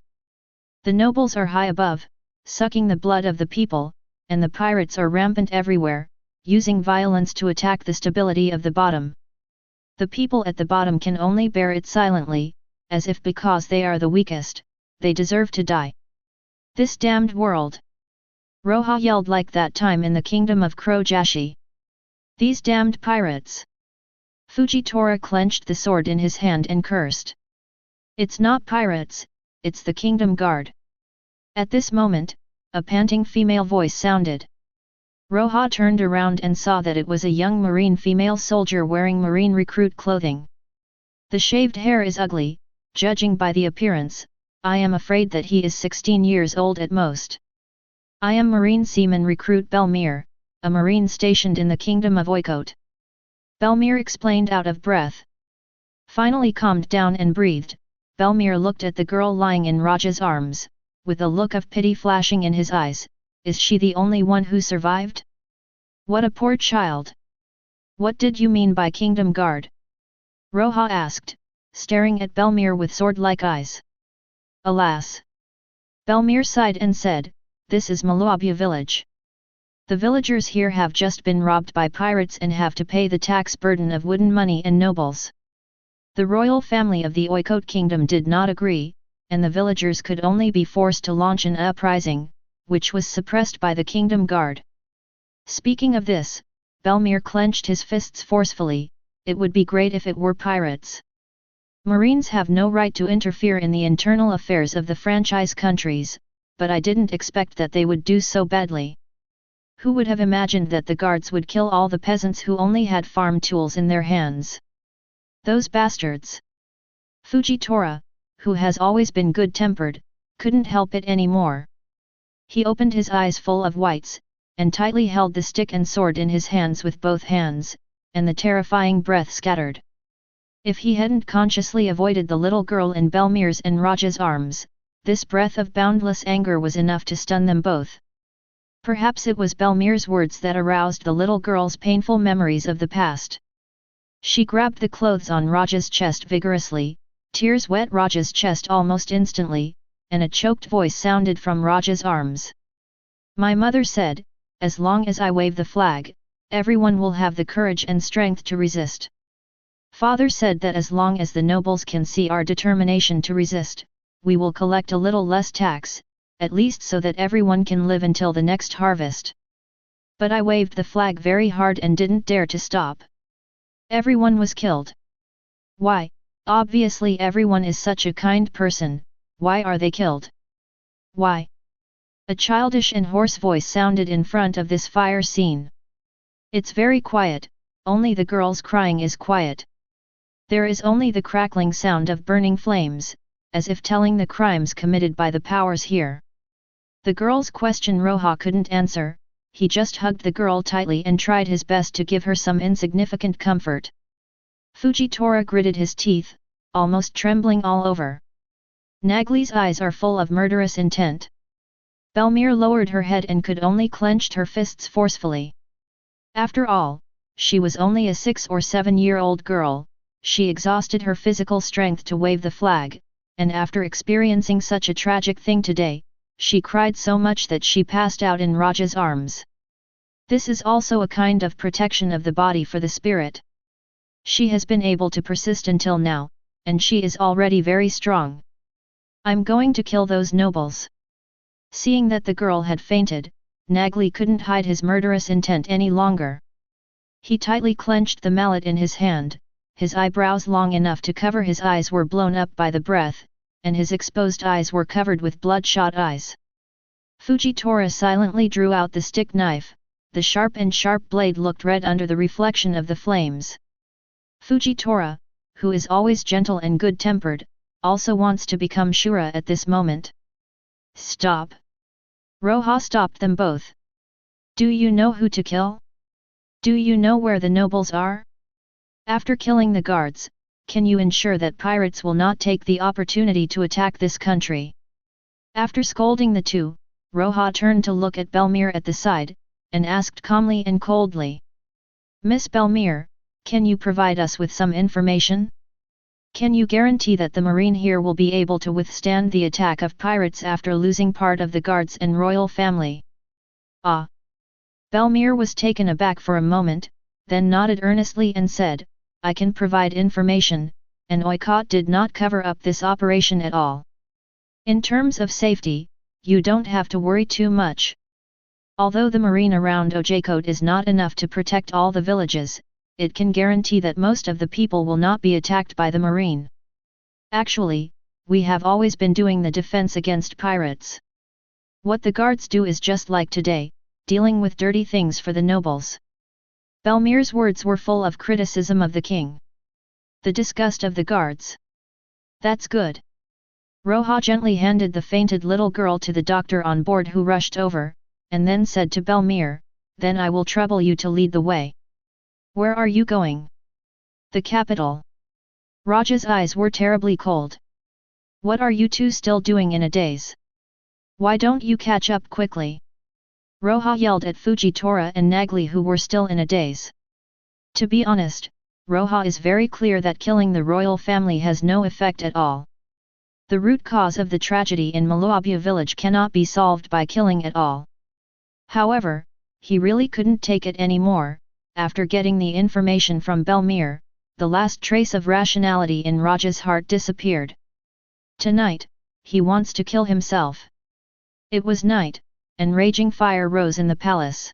The nobles are high above, sucking the blood of the people, and the pirates are rampant everywhere, using violence to attack the stability of the bottom. The people at the bottom can only bear it silently, as if because they are the weakest, they deserve to die. This damned world! Roja yelled like that time in the kingdom of Krojashi. These damned pirates! Fujitora clenched the sword in his hand and cursed. It's not pirates, it's the kingdom guard. At this moment, a panting female voice sounded. Roja turned around and saw that it was a young marine female soldier wearing marine recruit clothing. The shaved hair is ugly, judging by the appearance. I am afraid that he is 16 years old at most. I am Marine Seaman Recruit Belmir, a marine stationed in the kingdom of Oikote. Belmir explained out of breath. Finally calmed down and breathed, Belmir looked at the girl lying in Roja's arms, with a look of pity flashing in his eyes. is she the only one who survived? What a poor child! What did you mean by kingdom guard? Roja asked, staring at Belmir with sword-like eyes. Alas! Belmir sighed and said, this is Maluabia village. The villagers here have just been robbed by pirates and have to pay the tax burden of wooden money and nobles. The royal family of the Oikote kingdom did not agree, and the villagers could only be forced to launch an uprising, which was suppressed by the kingdom guard. Speaking of this, Belmir clenched his fists forcefully. It would be great if it were pirates. Marines have no right to interfere in the internal affairs of the franchise countries, but I didn't expect that they would do so badly. Who would have imagined that the guards would kill all the peasants who only had farm tools in their hands? Those bastards! Fujitora, who has always been good-tempered, couldn't help it anymore. He opened his eyes full of whites, and tightly held the stick and sword in his hands with both hands, and the terrifying breath scattered. If he hadn't consciously avoided the little girl in Belmir's and Roja's arms, this breath of boundless anger was enough to stun them both. Perhaps it was Belmir's words that aroused the little girl's painful memories of the past. She grabbed the clothes on Roja's chest vigorously, tears wet Roja's chest almost instantly, and a choked voice sounded from Roja's arms. My mother said, as long as I wave the flag, everyone will have the courage and strength to resist. Father said that as long as the nobles can see our determination to resist, we will collect a little less tax, at least so that everyone can live until the next harvest. But I waved the flag very hard and didn't dare to stop. Everyone was killed. Why, obviously everyone is such a kind person, why are they killed? Why? A childish and hoarse voice sounded in front of this fire scene. It's very quiet, only the girls crying is quiet. There is only the crackling sound of burning flames, as if telling the crimes committed by the powers here. The girl's question Roja couldn't answer, he just hugged the girl tightly and tried his best to give her some insignificant comfort. Fujitora gritted his teeth, almost trembling all over. Nagli's eyes are full of murderous intent. Belmir lowered her head and could only clench her fists forcefully. After all, she was only a 6 or 7-year-old girl. She exhausted her physical strength to wave the flag, and after experiencing such a tragic thing today, she cried so much that she passed out in Roja's arms. This is also a kind of protection of the body for the spirit. She has been able to persist until now, and she is already very strong. I'm going to kill those nobles. Seeing that the girl had fainted, Nagli couldn't hide his murderous intent any longer. He tightly clenched the mallet in his hand. His eyebrows long enough to cover his eyes were blown up by the breath, and his exposed eyes were covered with bloodshot eyes. Fujitora silently drew out the stick knife, the sharp blade looked red under the reflection of the flames. Fujitora, who is always gentle and good-tempered, also wants to become Shura at this moment. Stop! Roja stopped them both. Do you know who to kill? Do you know where the nobles are? After killing the guards, can you ensure that pirates will not take the opportunity to attack this country? After scolding the two, Roja turned to look at Belmir at the side, and asked calmly and coldly. Miss Belmir, can you provide us with some information? Can you guarantee that the marine here will be able to withstand the attack of pirates after losing part of the guards and royal family? Ah! Belmir was taken aback for a moment, then nodded earnestly and said, I can provide information, and Oikote did not cover up this operation at all. In terms of safety, you don't have to worry too much. Although the marine around Oikote is not enough to protect all the villages, it can guarantee that most of the people will not be attacked by the marine. Actually, we have always been doing the defense against pirates. What the guards do is just like today, dealing with dirty things for the nobles. Belmir's words were full of criticism of the king. The disgust of the guards. That's good. Roja gently handed the fainted little girl to the doctor on board, who rushed over, and then said to Belmir, then I will trouble you to lead the way. Where are you going? The capital. Roja's eyes were terribly cold. What are you two still doing in a daze? Why don't you catch up quickly? Roja yelled at Fujitora and Nagli, who were still in a daze. To be honest, Roja is very clear that killing the royal family has no effect at all. The root cause of the tragedy in Mariejois village cannot be solved by killing at all. However, he really couldn't take it anymore. After getting the information from Belmir, the last trace of rationality in Roja's heart disappeared. Tonight, he wants to kill himself. It was night, and raging fire rose in the palace.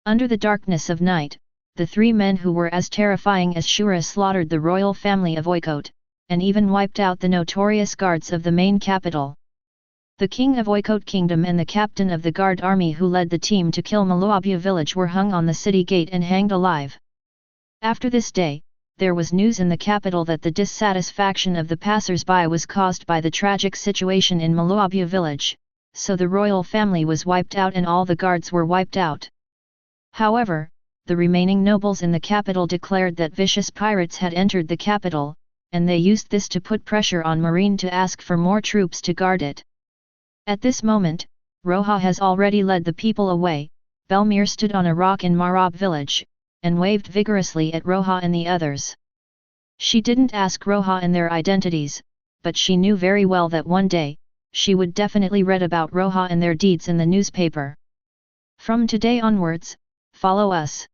Under the darkness of night, the three men who were as terrifying as Shura slaughtered the royal family of Oikote, and even wiped out the notorious guards of the main capital. The king of Oikote Kingdom and the captain of the guard army who led the team to kill Mariejois village were hung on the city gate and hanged alive. After this day, there was news in the capital that the dissatisfaction of the passers-by was caused by the tragic situation in Mariejois village, so the royal family was wiped out and all the guards were wiped out. However, the remaining nobles in the capital declared that vicious pirates had entered the capital, and they used this to put pressure on Marine to ask for more troops to guard it. At this moment, Roja has already led the people away. Belmir stood on a rock in Mariejois village, and waved vigorously at Roja and the others. She didn't ask Roja and their identities, but she knew very well that one day, she would definitely read about Roja and their deeds in the newspaper. From today onwards, follow us.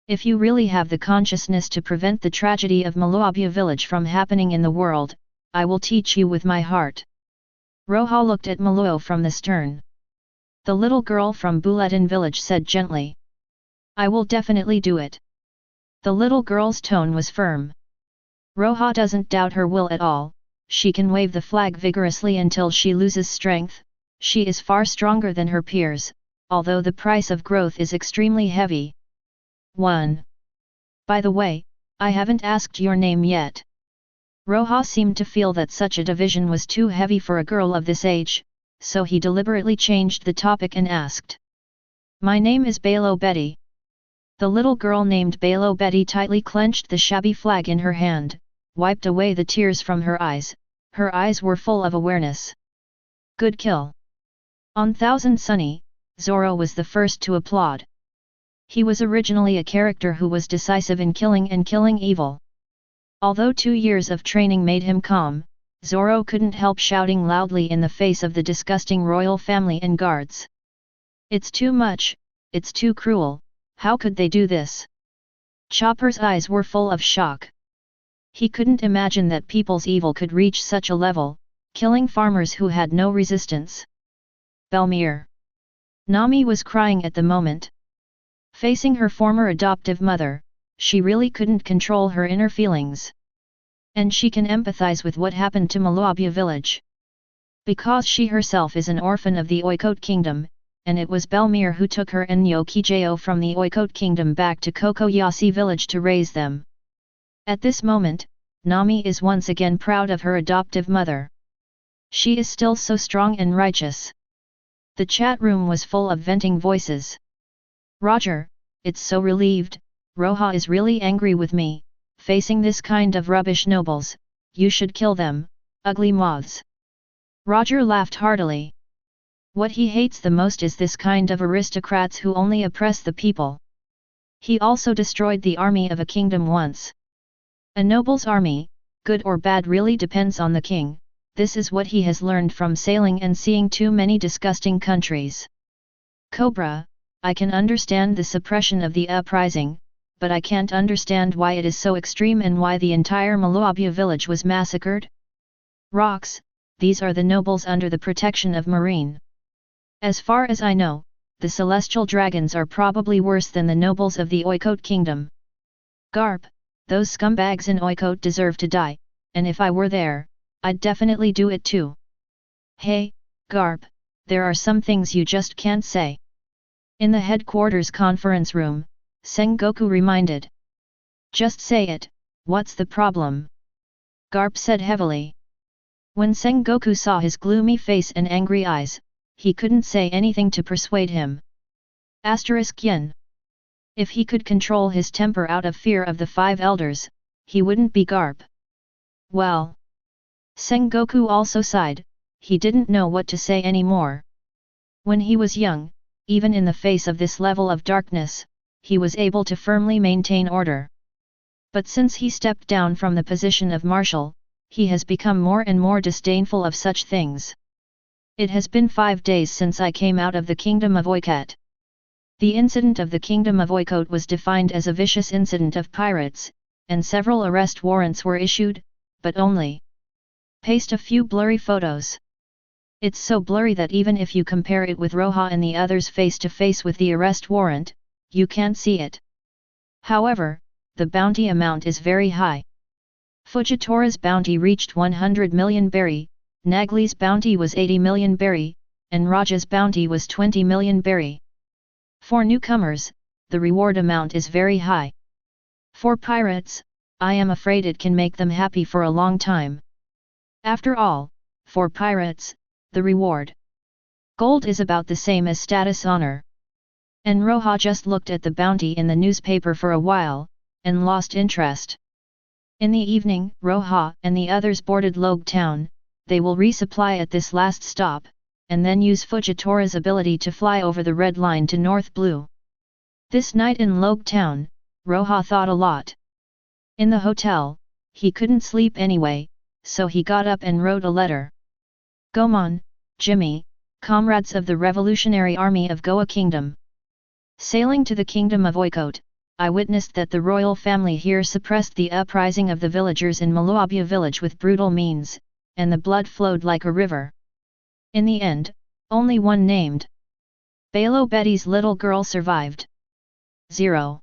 If you really have the consciousness to prevent the tragedy of Mariejois village from happening in the world, I will teach you with my heart. Roja looked at Mariejois from the stern. The little girl from Buletin village said gently. I will definitely do it. The little girl's tone was firm. Roja doesn't doubt her will at all. She can wave the flag vigorously until she loses strength. She is far stronger than her peers, although the price of growth is extremely heavy. 1. By the way, I haven't asked your name yet. Roja seemed to feel that such a division was too heavy for a girl of this age, so he deliberately changed the topic and asked. My name is Balo Betty. The little girl named Balo Betty tightly clenched the shabby flag in her hand, wiped away the tears from her eyes were full of awareness. Good kill. On Thousand Sunny, Zoro was the first to applaud. He was originally a character who was decisive in killing and killing evil. Although 2 years of training made him calm, Zoro couldn't help shouting loudly in the face of the disgusting royal family and guards. It's too much, it's too cruel, how could they do this? Chopper's eyes were full of shock. He couldn't imagine that people's evil could reach such a level, killing farmers who had no resistance. Belmir. Nami was crying at the moment. Facing her former adoptive mother, she really couldn't control her inner feelings. And she can empathize with what happened to Mariejois village. Because she herself is an orphan of the Oikote Kingdom, and it was Belmir who took her and Aokiji from the Oikote Kingdom back to Kokoyasi village to raise them. At this moment, Nami is once again proud of her adoptive mother. She is still so strong and righteous. The chat room was full of venting voices. Roger, it's so relieved, Roja is really angry with me, facing this kind of rubbish nobles, you should kill them, ugly moths. Roger laughed heartily. What he hates the most is this kind of aristocrats who only oppress the people. He also destroyed the army of a kingdom once. A noble's army, good or bad, really depends on the king. This is what he has learned from sailing and seeing too many disgusting countries. Cobra, I can understand the suppression of the uprising, but I can't understand why it is so extreme and why the entire Mariejois village was massacred. Rocks, these are the nobles under the protection of Marine. As far as I know, the celestial dragons are probably worse than the nobles of the Oikote Kingdom. Garp, those scumbags in Oikote deserve to die, and if I were there, I'd definitely do it too. Hey, Garp, there are some things you just can't say. In the headquarters conference room, Sengoku reminded. Just say it, what's the problem? Garp said heavily. When Sengoku saw his gloomy face and angry eyes, he couldn't say anything to persuade him. *yen. If he could control his temper out of fear of the 5 elders, he wouldn't be Garp. Well. Sengoku also sighed, he didn't know what to say anymore. When he was young, even in the face of this level of darkness, he was able to firmly maintain order. But since he stepped down from the position of marshal, he has become more and more disdainful of such things. It has been 5 days since I came out of the kingdom of Oikot. The incident of the kingdom of Oikot was defined as a vicious incident of pirates, and several arrest warrants were issued, but only paste a few blurry photos. It's so blurry that even if you compare it with Roja and the others face to face with the arrest warrant, you can't see it. However, the bounty amount is very high. Fujitora's bounty reached 100 million berry, Nagli's bounty was 80 million berry, and Roja's bounty was 20 million berry. For newcomers, the reward amount is very high. For pirates, I am afraid it can make them happy for a long time. After all, for pirates, the reward gold is about the same as status honor. And Roja just looked at the bounty in the newspaper for a while, and lost interest. In the evening, Roja and the others boarded Logue Town. They will resupply at this last stop, and then use Fujitora's ability to fly over the red line to North Blue. This night in Logue Town, Roja thought a lot. In the hotel, he couldn't sleep anyway, so he got up and wrote a letter. Gomon, Jimmy, comrades of the Revolutionary Army of Goa Kingdom. Sailing to the kingdom of Oikot, I witnessed that the royal family here suppressed the uprising of the villagers in Maluabia village with brutal means, and the blood flowed like a river. In the end, only one named Balo Betty's little girl survived. 0.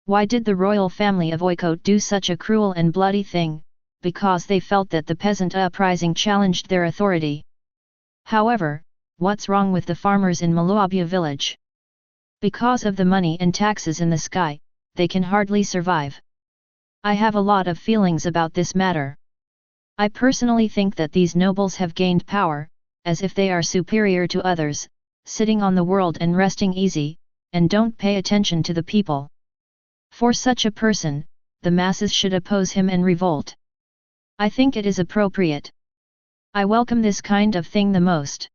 Why did the royal family of Oikot do such a cruel and bloody thing? Because they felt that the peasant uprising challenged their authority. However, what's wrong with the farmers in Maluabia village? Because of the money and taxes in the sky, they can hardly survive. I have a lot of feelings about this matter. I personally think that these nobles have gained power, as if they are superior to others, sitting on the world and resting easy, and don't pay attention to the people. For such a person, the masses should oppose him and revolt. I think it is appropriate. I welcome this kind of thing the most.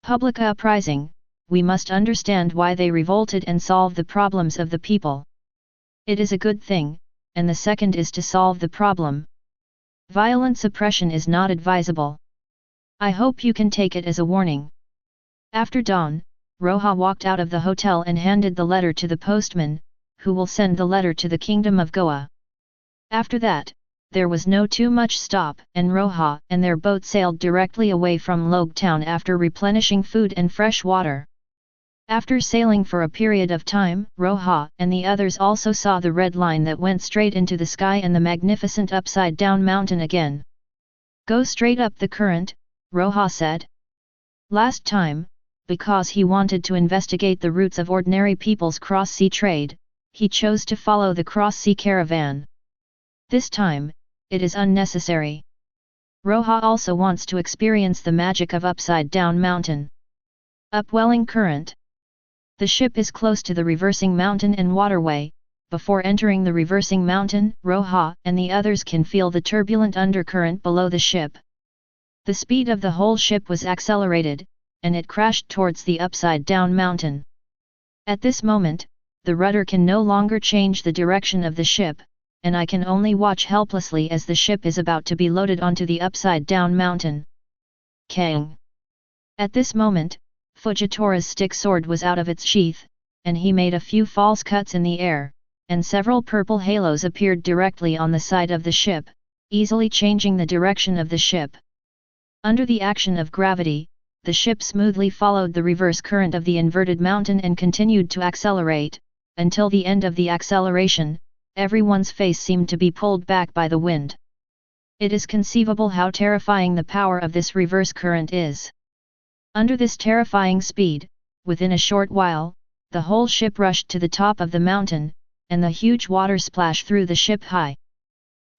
Public uprising, we must understand why they revolted and solve the problems of the people. It is a good thing, and the second is to solve the problem. Violent suppression is not advisable. I hope you can take it as a warning. After dawn, Roja walked out of the hotel and handed the letter to the postman, who will send the letter to the Kingdom of Goa. After that, there was no too much stop, and Roja and their boat sailed directly away from Logue Town after replenishing food and fresh water. After sailing for a period of time, Roja and the others also saw the red line that went straight into the sky and the magnificent upside-down mountain again. Go straight up the current, Roja said. Last time, because he wanted to investigate the routes of ordinary people's cross-sea trade, he chose to follow the cross-sea caravan. This time, it is unnecessary. Roja also wants to experience the magic of upside-down mountain. Upwelling current. The ship is close to the reversing mountain and waterway. Before entering the reversing mountain, Roja and the others can feel the turbulent undercurrent below the ship. The speed of the whole ship was accelerated, and it crashed towards the upside-down mountain. At this moment, the rudder can no longer change the direction of the ship, and I can only watch helplessly as the ship is about to be loaded onto the upside-down mountain. Kang! At this moment, Fujitora's stick sword was out of its sheath, and he made a few false cuts in the air, and several purple halos appeared directly on the side of the ship, easily changing the direction of the ship. Under the action of gravity, the ship smoothly followed the reverse current of the inverted mountain and continued to accelerate. Until the end of the acceleration, everyone's face seemed to be pulled back by the wind. It is conceivable how terrifying the power of this reverse current is. Under this terrifying speed, within a short while, the whole ship rushed to the top of the mountain, and the huge water splashed through the ship high.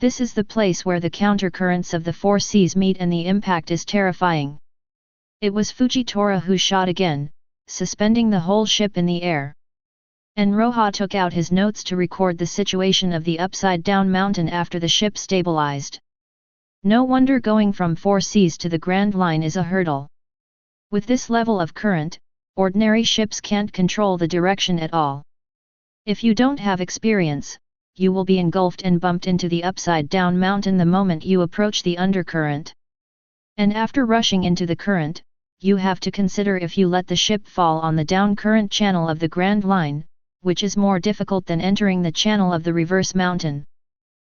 This is the place where the countercurrents of the four seas meet and the impact is terrifying. It was Fujitora who shot again, suspending the whole ship in the air. And Roja took out his notes to record the situation of the upside-down mountain after the ship stabilized. No wonder going from four seas to the Grand Line is a hurdle. With this level of current, Ordinary ships can't control the direction at all. If you don't have experience, you will be engulfed and bumped into the upside-down mountain the moment you approach the undercurrent. And after rushing into the current, you have to consider if you let the ship fall on the down-current channel of the Grand Line, which is more difficult than entering the channel of the reverse mountain.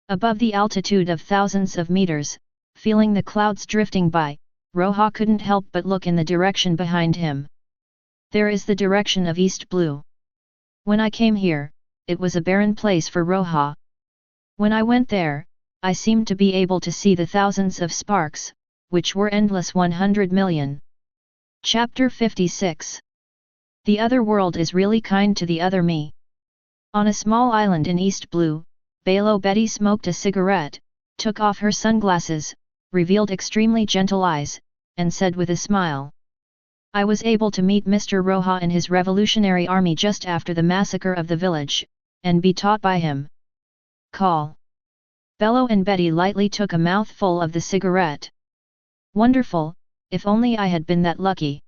Above the altitude of thousands of meters, feeling the clouds drifting by, Roja couldn't help but look in the direction behind him. There is the direction of East Blue. When I came here, it was a barren place for Roja. When I went there, I seemed to be able to see the thousands of sparks, which were endless 100 million. Chapter 56. The other world is really kind to the other me. On a small island in East Blue, Balo Betty smoked a cigarette, took off her sunglasses, revealed extremely gentle eyes, and said with a smile. I was able to meet Mr. Roja and his revolutionary army just after the massacre of the village, and be taught by him. Call. Bello and Betty lightly took a mouthful of the cigarette. Wonderful, if only I had been that lucky.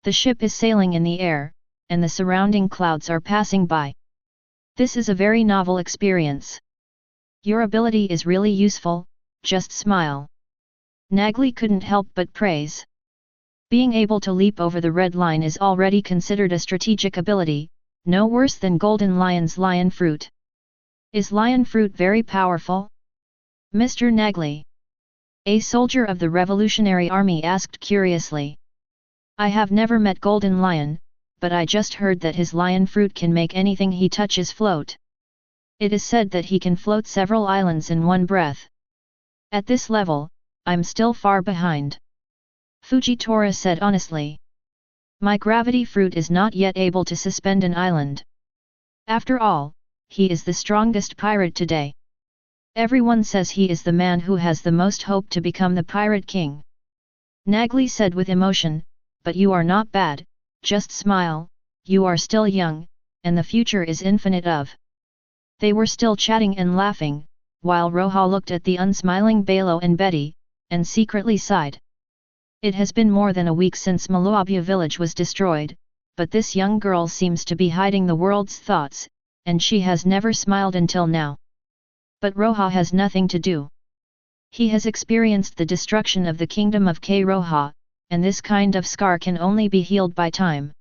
The ship is sailing in the air, and the surrounding clouds are passing by. This is a very novel experience. Your ability is really useful, just smile. Nagli couldn't help but praise. Being able to leap over the red line is already considered a strategic ability, no worse than Golden Lion's lion fruit. Is lion fruit very powerful? Mr. Nagli, a soldier of the Revolutionary Army, asked curiously. I have never met Golden Lion, but I just heard that his lion fruit can make anything he touches float. It is said that he can float several islands in one breath. At this level, I'm still far behind. Fujitora said honestly. My gravity fruit is not yet able to suspend an island. After all, he is the strongest pirate today. Everyone says he is the man who has the most hope to become the pirate king. Nagli said with emotion, but you are not bad, just smile, you are still young, and the future is infinite of. They were still chatting and laughing, while Roja looked at the unsmiling Balo and Betty, and secretly sighed. It has been more than a week since Maluabia village was destroyed, but this young girl seems to be hiding the world's thoughts, and she has never smiled until now. But Roja has nothing to do. He has experienced the destruction of the kingdom of Roja, and this kind of scar can only be healed by time.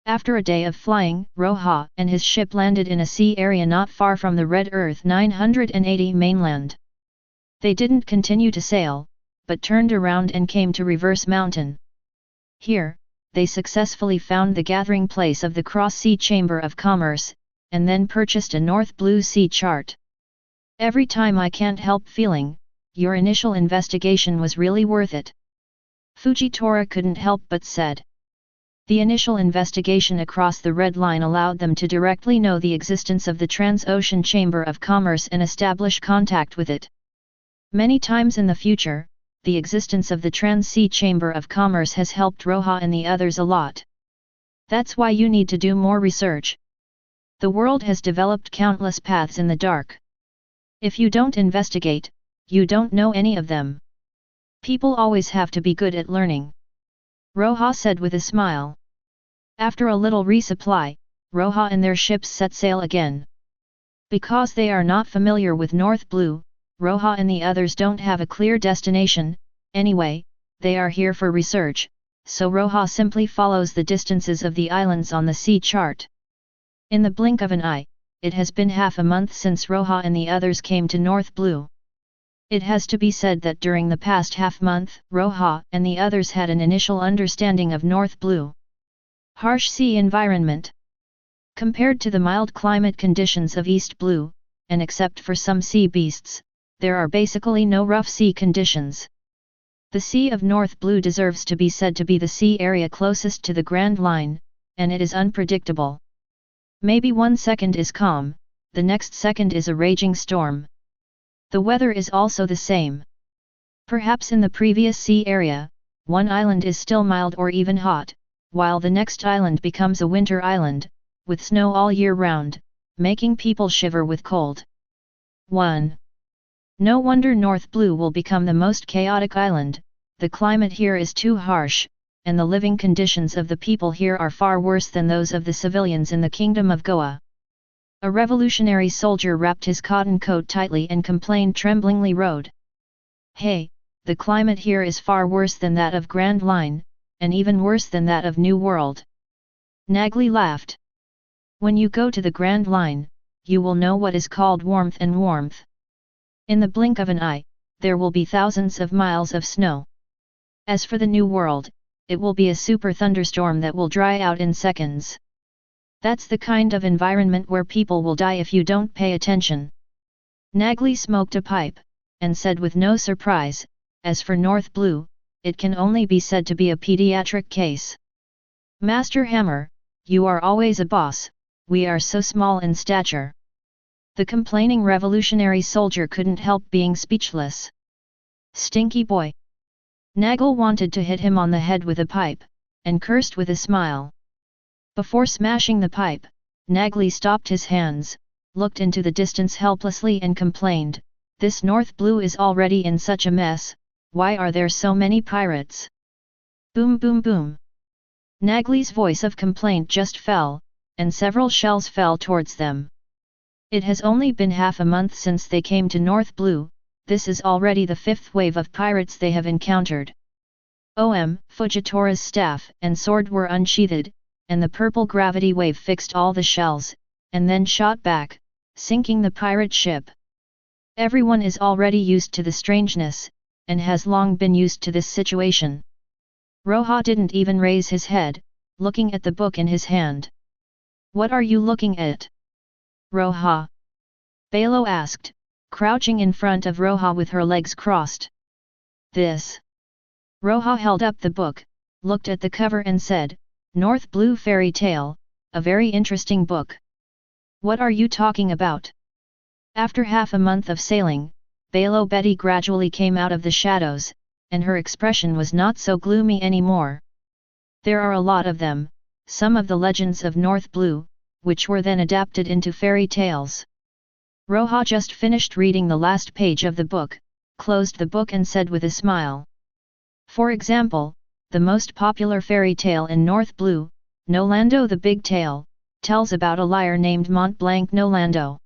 After a day of flying, Roja and his ship landed in a sea area not far from the Red Earth 980 mainland. They didn't continue to sail, but turned around and came to Reverse Mountain. Here, they successfully found the gathering place of the Cross-Sea Chamber of Commerce, and then purchased a North Blue Sea chart. Every time I can't help feeling, your initial investigation was really worth it. Fujitora couldn't help but said. The initial investigation across the Red Line allowed them to directly know the existence of the Trans-Ocean Chamber of Commerce and establish contact with it. Many times in the future, the existence of the Trans-Sea Chamber of Commerce has helped Roja and the others a lot. That's why you need to do more research. The world has developed countless paths in the dark. If you don't investigate, you don't know any of them. People always have to be good at learning. Roja said with a smile. After a little resupply, Roja and their ships set sail again. Because they are not familiar with North Blue, Roja and the others don't have a clear destination. Anyway, they are here for research, so Roja simply follows the distances of the islands on the sea chart. In the blink of an eye, it has been half a month since Roja and the others came to North Blue. It has to be said that during the past half-month, Roja and the others had an initial understanding of North Blue. Harsh sea environment. Compared to the mild climate conditions of East Blue, and except for some sea beasts, there are basically no rough sea conditions. The Sea of North Blue deserves to be said to be the sea area closest to the Grand Line, and it is unpredictable. Maybe 1 second is calm, the next second is a raging storm. The weather is also the same. Perhaps in the previous sea area, one island is still mild or even hot, while the next island becomes a winter island, with snow all year round, making people shiver with cold. 1. No wonder North Blue will become the most chaotic island. The climate here is too harsh, and the living conditions of the people here are far worse than those of the civilians in the kingdom of Goa. A revolutionary soldier wrapped his cotton coat tightly and complained tremblingly road. Hey, the climate here is far worse than that of Grand Line, and even worse than that of New World. Nagli laughed. When you go to the Grand Line, you will know what is called warmth and warmth. In the blink of an eye, there will be thousands of miles of snow. As for the New World, it will be a super thunderstorm that will dry out in seconds. That's the kind of environment where people will die if you don't pay attention. Nagli smoked a pipe, and said with no surprise, as for North Blue, it can only be said to be a pediatric case. Master Hammer, you are always a boss, we are so small in stature. The complaining revolutionary soldier couldn't help being speechless. Stinky boy. Nagel wanted to hit him on the head with a pipe, and cursed with a smile. Before smashing the pipe, Nagli stopped his hands, looked into the distance helplessly and complained, "This North Blue is already in such a mess, why are there so many pirates?" Boom boom boom. Nagli's voice of complaint just fell, and several shells fell towards them. It has only been half a month since they came to North Blue, this is already the 5th wave of pirates they have encountered. Fujitora's staff and sword were unsheathed, and the purple gravity wave fixed all the shells, and then shot back, sinking the pirate ship. Everyone is already used to the strangeness, and has long been used to this situation. Roja didn't even raise his head, looking at the book in his hand. "What are you looking at, Roja?" Balo asked, crouching in front of Roja with her legs crossed. "This." Roja held up the book, looked at the cover and said, "North Blue Fairy Tale, a very interesting book." "What are you talking about?" After half a month of sailing, Balo Betty gradually came out of the shadows, and her expression was not so gloomy anymore. "There are a lot of them, some of the legends of North Blue, which were then adapted into fairy tales." Roja just finished reading the last page of the book, closed the book and said with a smile. "For example, the most popular fairy tale in North Blue, Nolando the Big Tail, tells about a liar named Mont Blanc Nolando.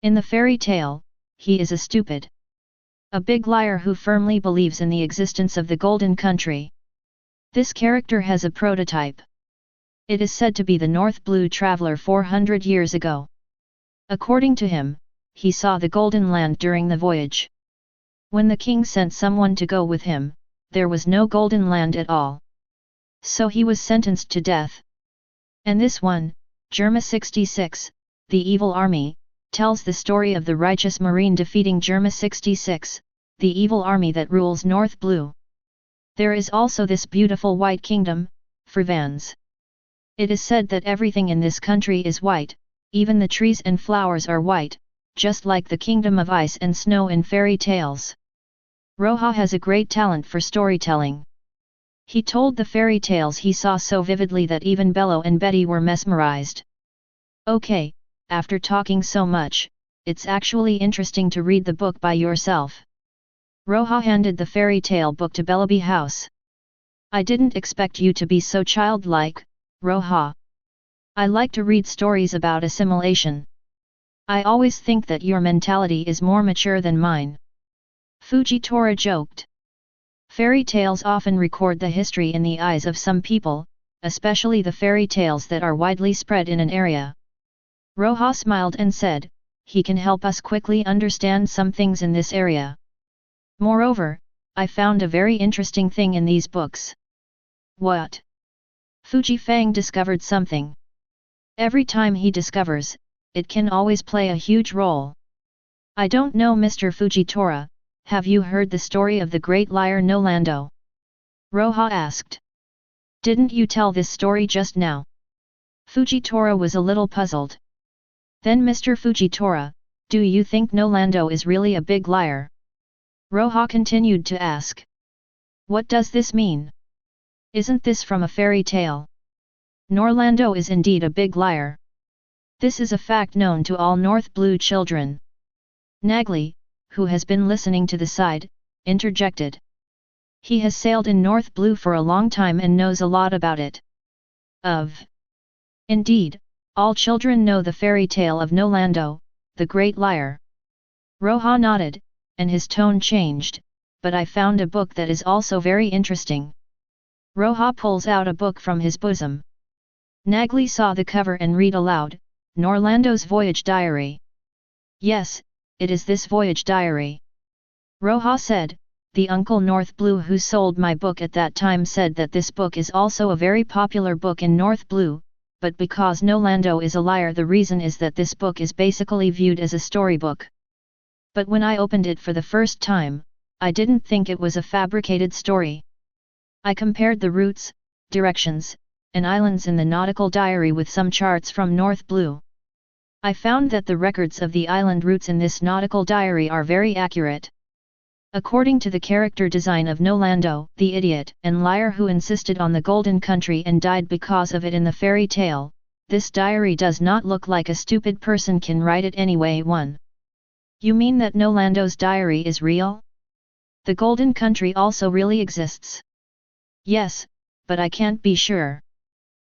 In the fairy tale, he is a stupid, a big liar who firmly believes in the existence of the Golden Country. This character has a prototype. It is said to be the North Blue traveler 400 years ago. According to him, he saw the Golden Land during the voyage. When the king sent someone to go with him, there was no Golden Land at all. So he was sentenced to death. And this one, Germa 66, the evil army, tells the story of the righteous marine defeating Germa 66, the evil army that rules North Blue. There is also this beautiful white kingdom, Frivans. It is said that everything in this country is white, even the trees and flowers are white, just like the kingdom of ice and snow in fairy tales. Roja has a great talent for storytelling. He told the fairy tales he saw so vividly that even Bello and Betty were mesmerized. Okay, after talking so much, it's actually interesting to read the book by yourself." Roja handed the fairy tale book to Bellaby House. "I didn't expect you to be so childlike, Roja. I like to read stories about assimilation. I always think that your mentality is more mature than mine." Fujitora joked. Fairy tales often record the history in the eyes of some people, especially the fairy tales that are widely spread in an area. Roja smiled and said, "He can help us quickly understand some things in this area. Moreover, I found a very interesting thing in these books." "What?" Fuji Fang discovered something. Every time he discovers, it can always play a huge role. "I don't know, Mr. Fujitora, have you heard the story of the great liar Nolando?" Roja asked. "Didn't you tell this story just now?" Fujitora was a little puzzled. "Then Mr. Fujitora, do you think Nolando is really a big liar?" Roja continued to ask. "What does this mean? Isn't this from a fairy tale? Norlando is indeed a big liar. This is a fact known to all North Blue children." Nagli, who has been listening to the side, interjected. He has sailed in North Blue for a long time and knows a lot about it. Indeed, all children know the fairy tale of Nolando, the Great Liar. Roja nodded, and his tone changed, but I found a book that is also very interesting. Roja pulls out a book from his bosom. Nagli saw the cover and read aloud, Norlando's Voyage Diary. Yes, it is this voyage diary. Roja said, the Uncle North Blue who sold my book at that time said that this book is also a very popular book in North Blue, but because Nolando is a liar, the reason is that this book is basically viewed as a storybook. But when I opened it for the first time, I didn't think it was a fabricated story. I compared the routes, directions, and islands in the nautical diary with some charts from North Blue. I found that the records of the island routes in this nautical diary are very accurate. According to the character design of Nolando, the idiot and liar who insisted on the Golden Country and died because of it in the fairy tale, this diary does not look like a stupid person can write it anyway. 1. You mean that Nolando's diary is real? The Golden Country also really exists? Yes, but I can't be sure.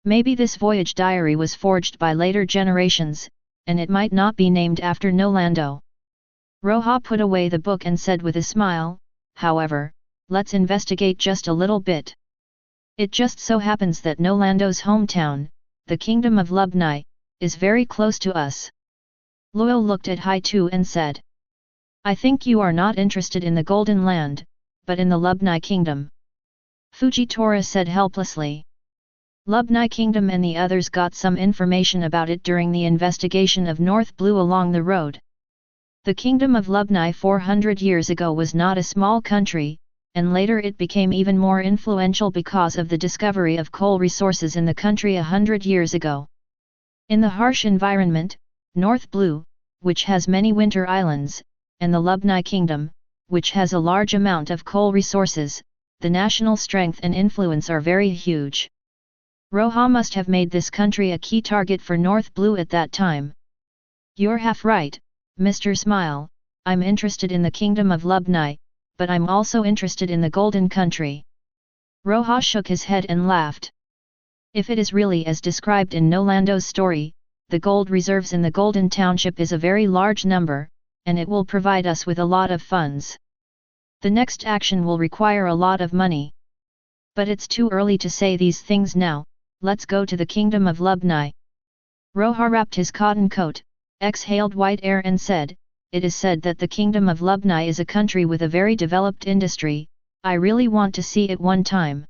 Maybe this voyage diary was forged by later generations, and it might not be named after Nolando. Roja put away the book and said with a smile, however, let's investigate just a little bit. It just so happens that Nolando's hometown, the Kingdom of Lubni, is very close to us. Loyal looked at Haitu and said, I think you are not interested in the Golden Land, but in the Lubni Kingdom. Fujitora said helplessly. Lubni Kingdom and the others got some information about it during the investigation of North Blue along the road. The Kingdom of Lubni 400 years ago was not a small country, and later it became even more influential because of the discovery of coal resources in the country 100 years ago. In the harsh environment, North Blue, which has many winter islands, and the Lubni Kingdom, which has a large amount of coal resources, the national strength and influence are very huge. Roja must have made this country a key target for North Blue at that time. You're half right, Mr. Smile, I'm interested in the Kingdom of Lubni, but I'm also interested in the Golden Country. Roja shook his head and laughed. If it is really as described in Nolando's story, the gold reserves in the Golden Township is a very large number, and it will provide us with a lot of funds. The next action will require a lot of money. But it's too early to say these things now, let's go to the Kingdom of Lubni. Roja wrapped his cotton coat, exhaled white air and said, it is said that the Kingdom of Lubni is a country with a very developed industry, I really want to see it one time.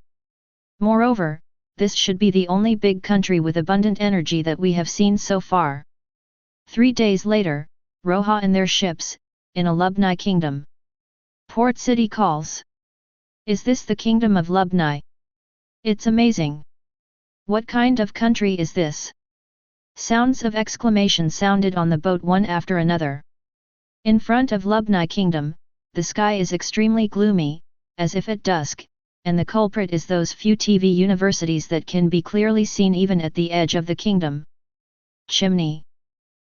Moreover, this should be the only big country with abundant energy that we have seen so far. 3 days later, Roja and their ships, in a Lubni kingdom. Port City calls. Is this the Kingdom of Lubni? It's amazing. What kind of country is this? Sounds of exclamation sounded on the boat one after another. In front of Lubni Kingdom, the sky is extremely gloomy, as if at dusk, and the culprit is those few TV universities that can be clearly seen even at the edge of the kingdom. Chimney.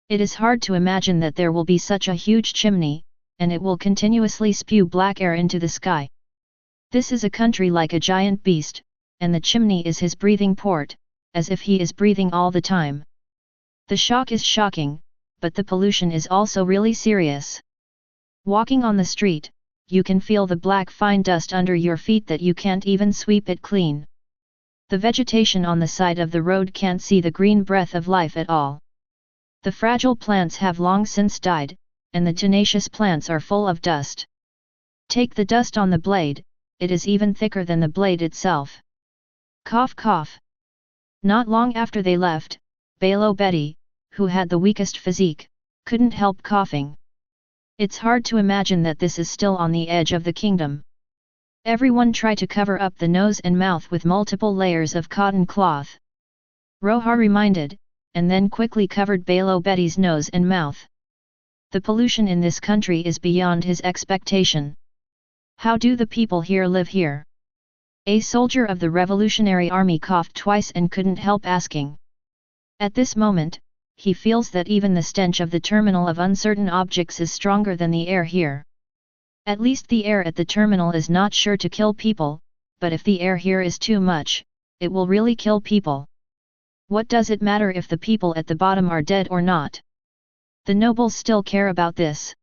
It is hard to imagine that there will be such a huge chimney, and it will continuously spew black air into the sky. This is a country like a giant beast, and the chimney is his breathing port, as if he is breathing all the time. The shock is shocking, but the pollution is also really serious. Walking on the street, you can feel the black fine dust under your feet that you can't even sweep it clean. The vegetation on the side of the road can't see the green breath of life at all. The fragile plants have long since died, and the tenacious plants are full of dust. Take the dust on the blade, it is even thicker than the blade itself. Cough cough. Not long after they left, Balo Betty, who had the weakest physique, couldn't help coughing. It's hard to imagine that this is still on the edge of the kingdom. Everyone try to cover up the nose and mouth with multiple layers of cotton cloth. Roja reminded, and then quickly covered Balo Betty's nose and mouth. The pollution in this country is beyond his expectation. How do the people here live here? A soldier of the Revolutionary Army coughed twice and couldn't help asking. At this moment, he feels that even the stench of the terminal of uncertain objects is stronger than the air here. At least the air at the terminal is not sure to kill people, but if the air here is too much, it will really kill people. What does it matter if the people at the bottom are dead or not? The nobles still care about this.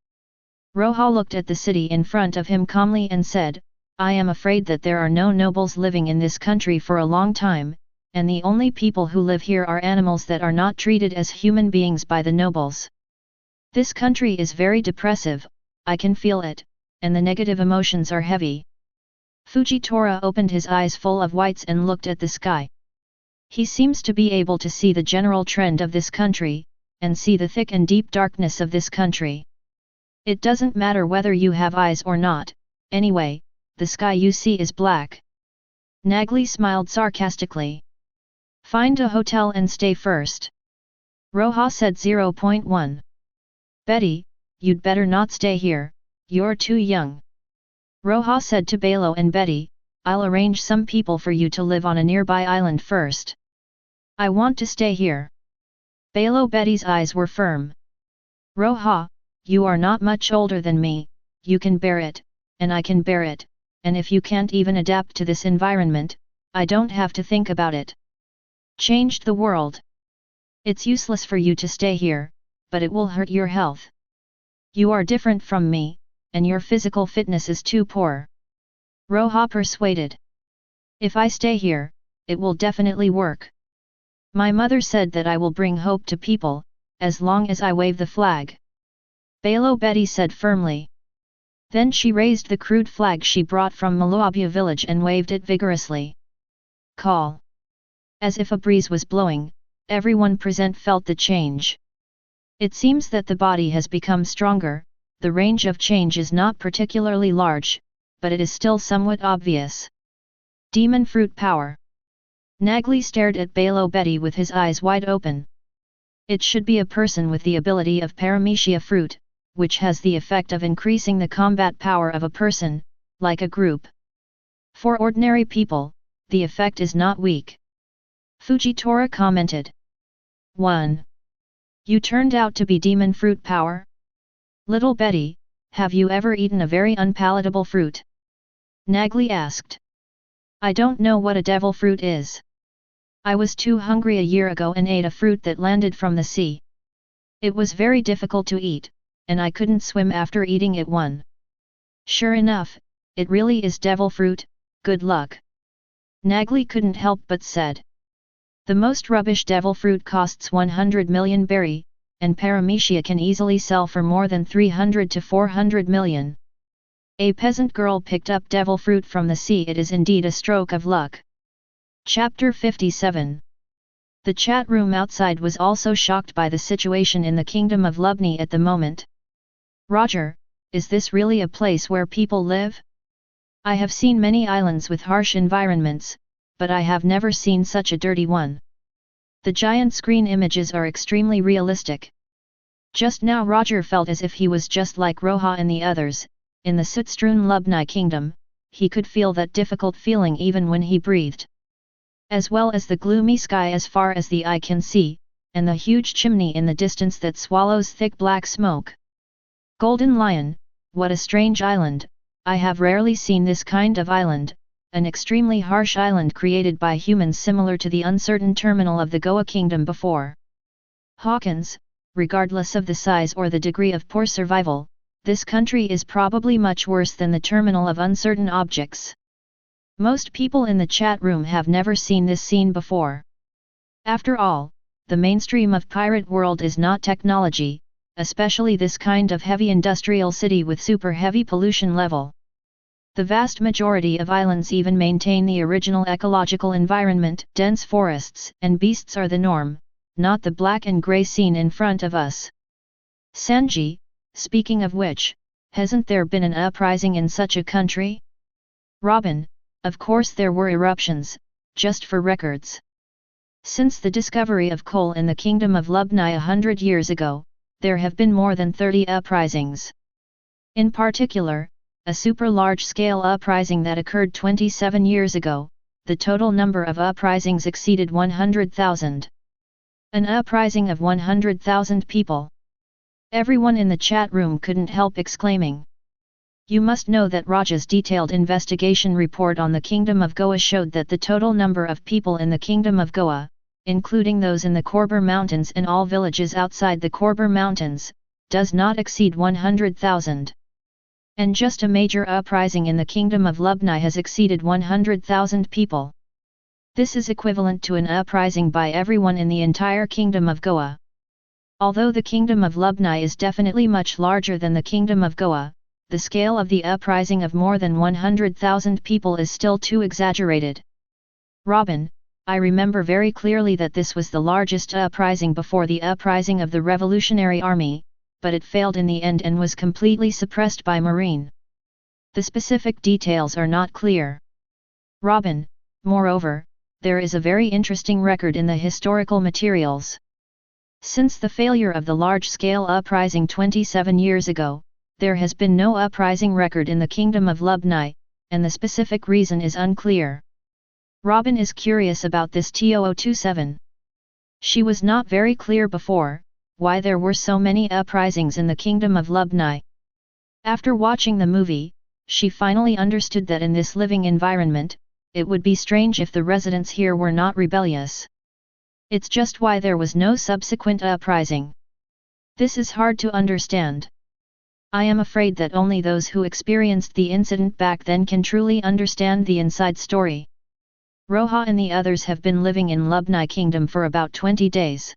Roja looked at the city in front of him calmly and said, I am afraid that there are no nobles living in this country for a long time, and the only people who live here are animals that are not treated as human beings by the nobles. This country is very depressive, I can feel it, and the negative emotions are heavy. Fujitora opened his eyes full of whites and looked at the sky. He seems to be able to see the general trend of this country, and see the thick and deep darkness of this country. It doesn't matter whether you have eyes or not, anyway, the sky you see is black. Nagli smiled sarcastically. Find a hotel and stay first. Roja said 0.1. Betty, you'd better not stay here, you're too young. Roja said to Balo and Betty, I'll arrange some people for you to live on a nearby island first. I want to stay here. Betty's eyes were firm. Roja, you are not much older than me, you can bear it, and I can bear it, and if you can't even adapt to this environment, I don't have to think about it. Changed the world. It's useless for you to stay here, but it will hurt your health. You are different from me, and your physical fitness is too poor. Roja persuaded. If I stay here, it will definitely work. My mother said that I will bring hope to people, as long as I wave the flag. Betty said firmly. Then she raised the crude flag she brought from Maluabia village and waved it vigorously. Call. As if a breeze was blowing, everyone present felt the change. It seems that the body has become stronger, the range of change is not particularly large, but it is still somewhat obvious. Demon fruit power. Nagli stared at Betty with his eyes wide open. It should be a person with the ability of Paramecia fruit, which has the effect of increasing the combat power of a person, like a group. For ordinary people, the effect is not weak. Fujitora commented. 1. You turned out to be demon fruit power? Little Betty, have you ever eaten a very unpalatable fruit? Nagli asked. I don't know what a devil fruit is. I was too hungry a year ago and ate a fruit that landed from the sea. It was very difficult to eat, and I couldn't swim after eating it. 1. Sure enough, it really is devil fruit, good luck. Nagli couldn't help but said. The most rubbish devil fruit costs 100 million berry, and Paramecia can easily sell for more than 300 to 400 million. A peasant girl picked up devil fruit from the sea. It is indeed a stroke of luck. Chapter 57. The chat room outside was also shocked by the situation in the kingdom of Lubni at the moment. Roger, is this really a place where people live? I have seen many islands with harsh environments, but I have never seen such a dirty one. The giant screen images are extremely realistic. Just now Roger felt as if he was just like Roja and the others, in the soot-strewn Lubni kingdom. He could feel that difficult feeling even when he breathed. As well as the gloomy sky as far as the eye can see, and the huge chimney in the distance that swallows thick black smoke. Golden Lion, what a strange island, I have rarely seen this kind of island, an extremely harsh island created by humans similar to the uncertain terminal of the Goa kingdom before. Hawkins, regardless of the size or the degree of poor survival, this country is probably much worse than the terminal of uncertain objects. Most people in the chat room have never seen this scene before. After all, the mainstream of pirate world is not technology, especially this kind of heavy industrial city with super heavy pollution level. The vast majority of islands even maintain the original ecological environment. Dense forests and beasts are the norm, not the black and grey seen in front of us. Sanji, speaking of which, hasn't there been an uprising in such a country? Robin, of course there were eruptions, just for records. Since the discovery of coal in the kingdom of Lubni 100 years ago, there have been more than 30 uprisings. In particular, a super large-scale uprising that occurred 27 years ago, the total number of uprisings exceeded 100,000. An uprising of 100,000 people. Everyone in the chat room couldn't help exclaiming. You must know that Roja's detailed investigation report on the Kingdom of Goa showed that the total number of people in the Kingdom of Goa, including those in the Korber Mountains and all villages outside the Korber Mountains, does not exceed 100,000. And just a major uprising in the Kingdom of Lubni has exceeded 100,000 people. This is equivalent to an uprising by everyone in the entire Kingdom of Goa. Although the Kingdom of Lubni is definitely much larger than the Kingdom of Goa, the scale of the uprising of more than 100,000 people is still too exaggerated. Robin, I remember very clearly that this was the largest uprising before the uprising of the Revolutionary Army, but it failed in the end and was completely suppressed by Marine. The specific details are not clear. Robin, moreover, there is a very interesting record in the historical materials. Since the failure of the large-scale uprising 27 years ago, there has been no uprising record in the Kingdom of Lubni, and the specific reason is unclear. Robin is curious about this 2027. She was not very clear before, why there were so many uprisings in the Kingdom of Lubni. After watching the movie, she finally understood that in this living environment, it would be strange if the residents here were not rebellious. It's just why there was no subsequent uprising. This is hard to understand. I am afraid that only those who experienced the incident back then can truly understand the inside story. Roja and the others have been living in Lubni Kingdom for about 20 days.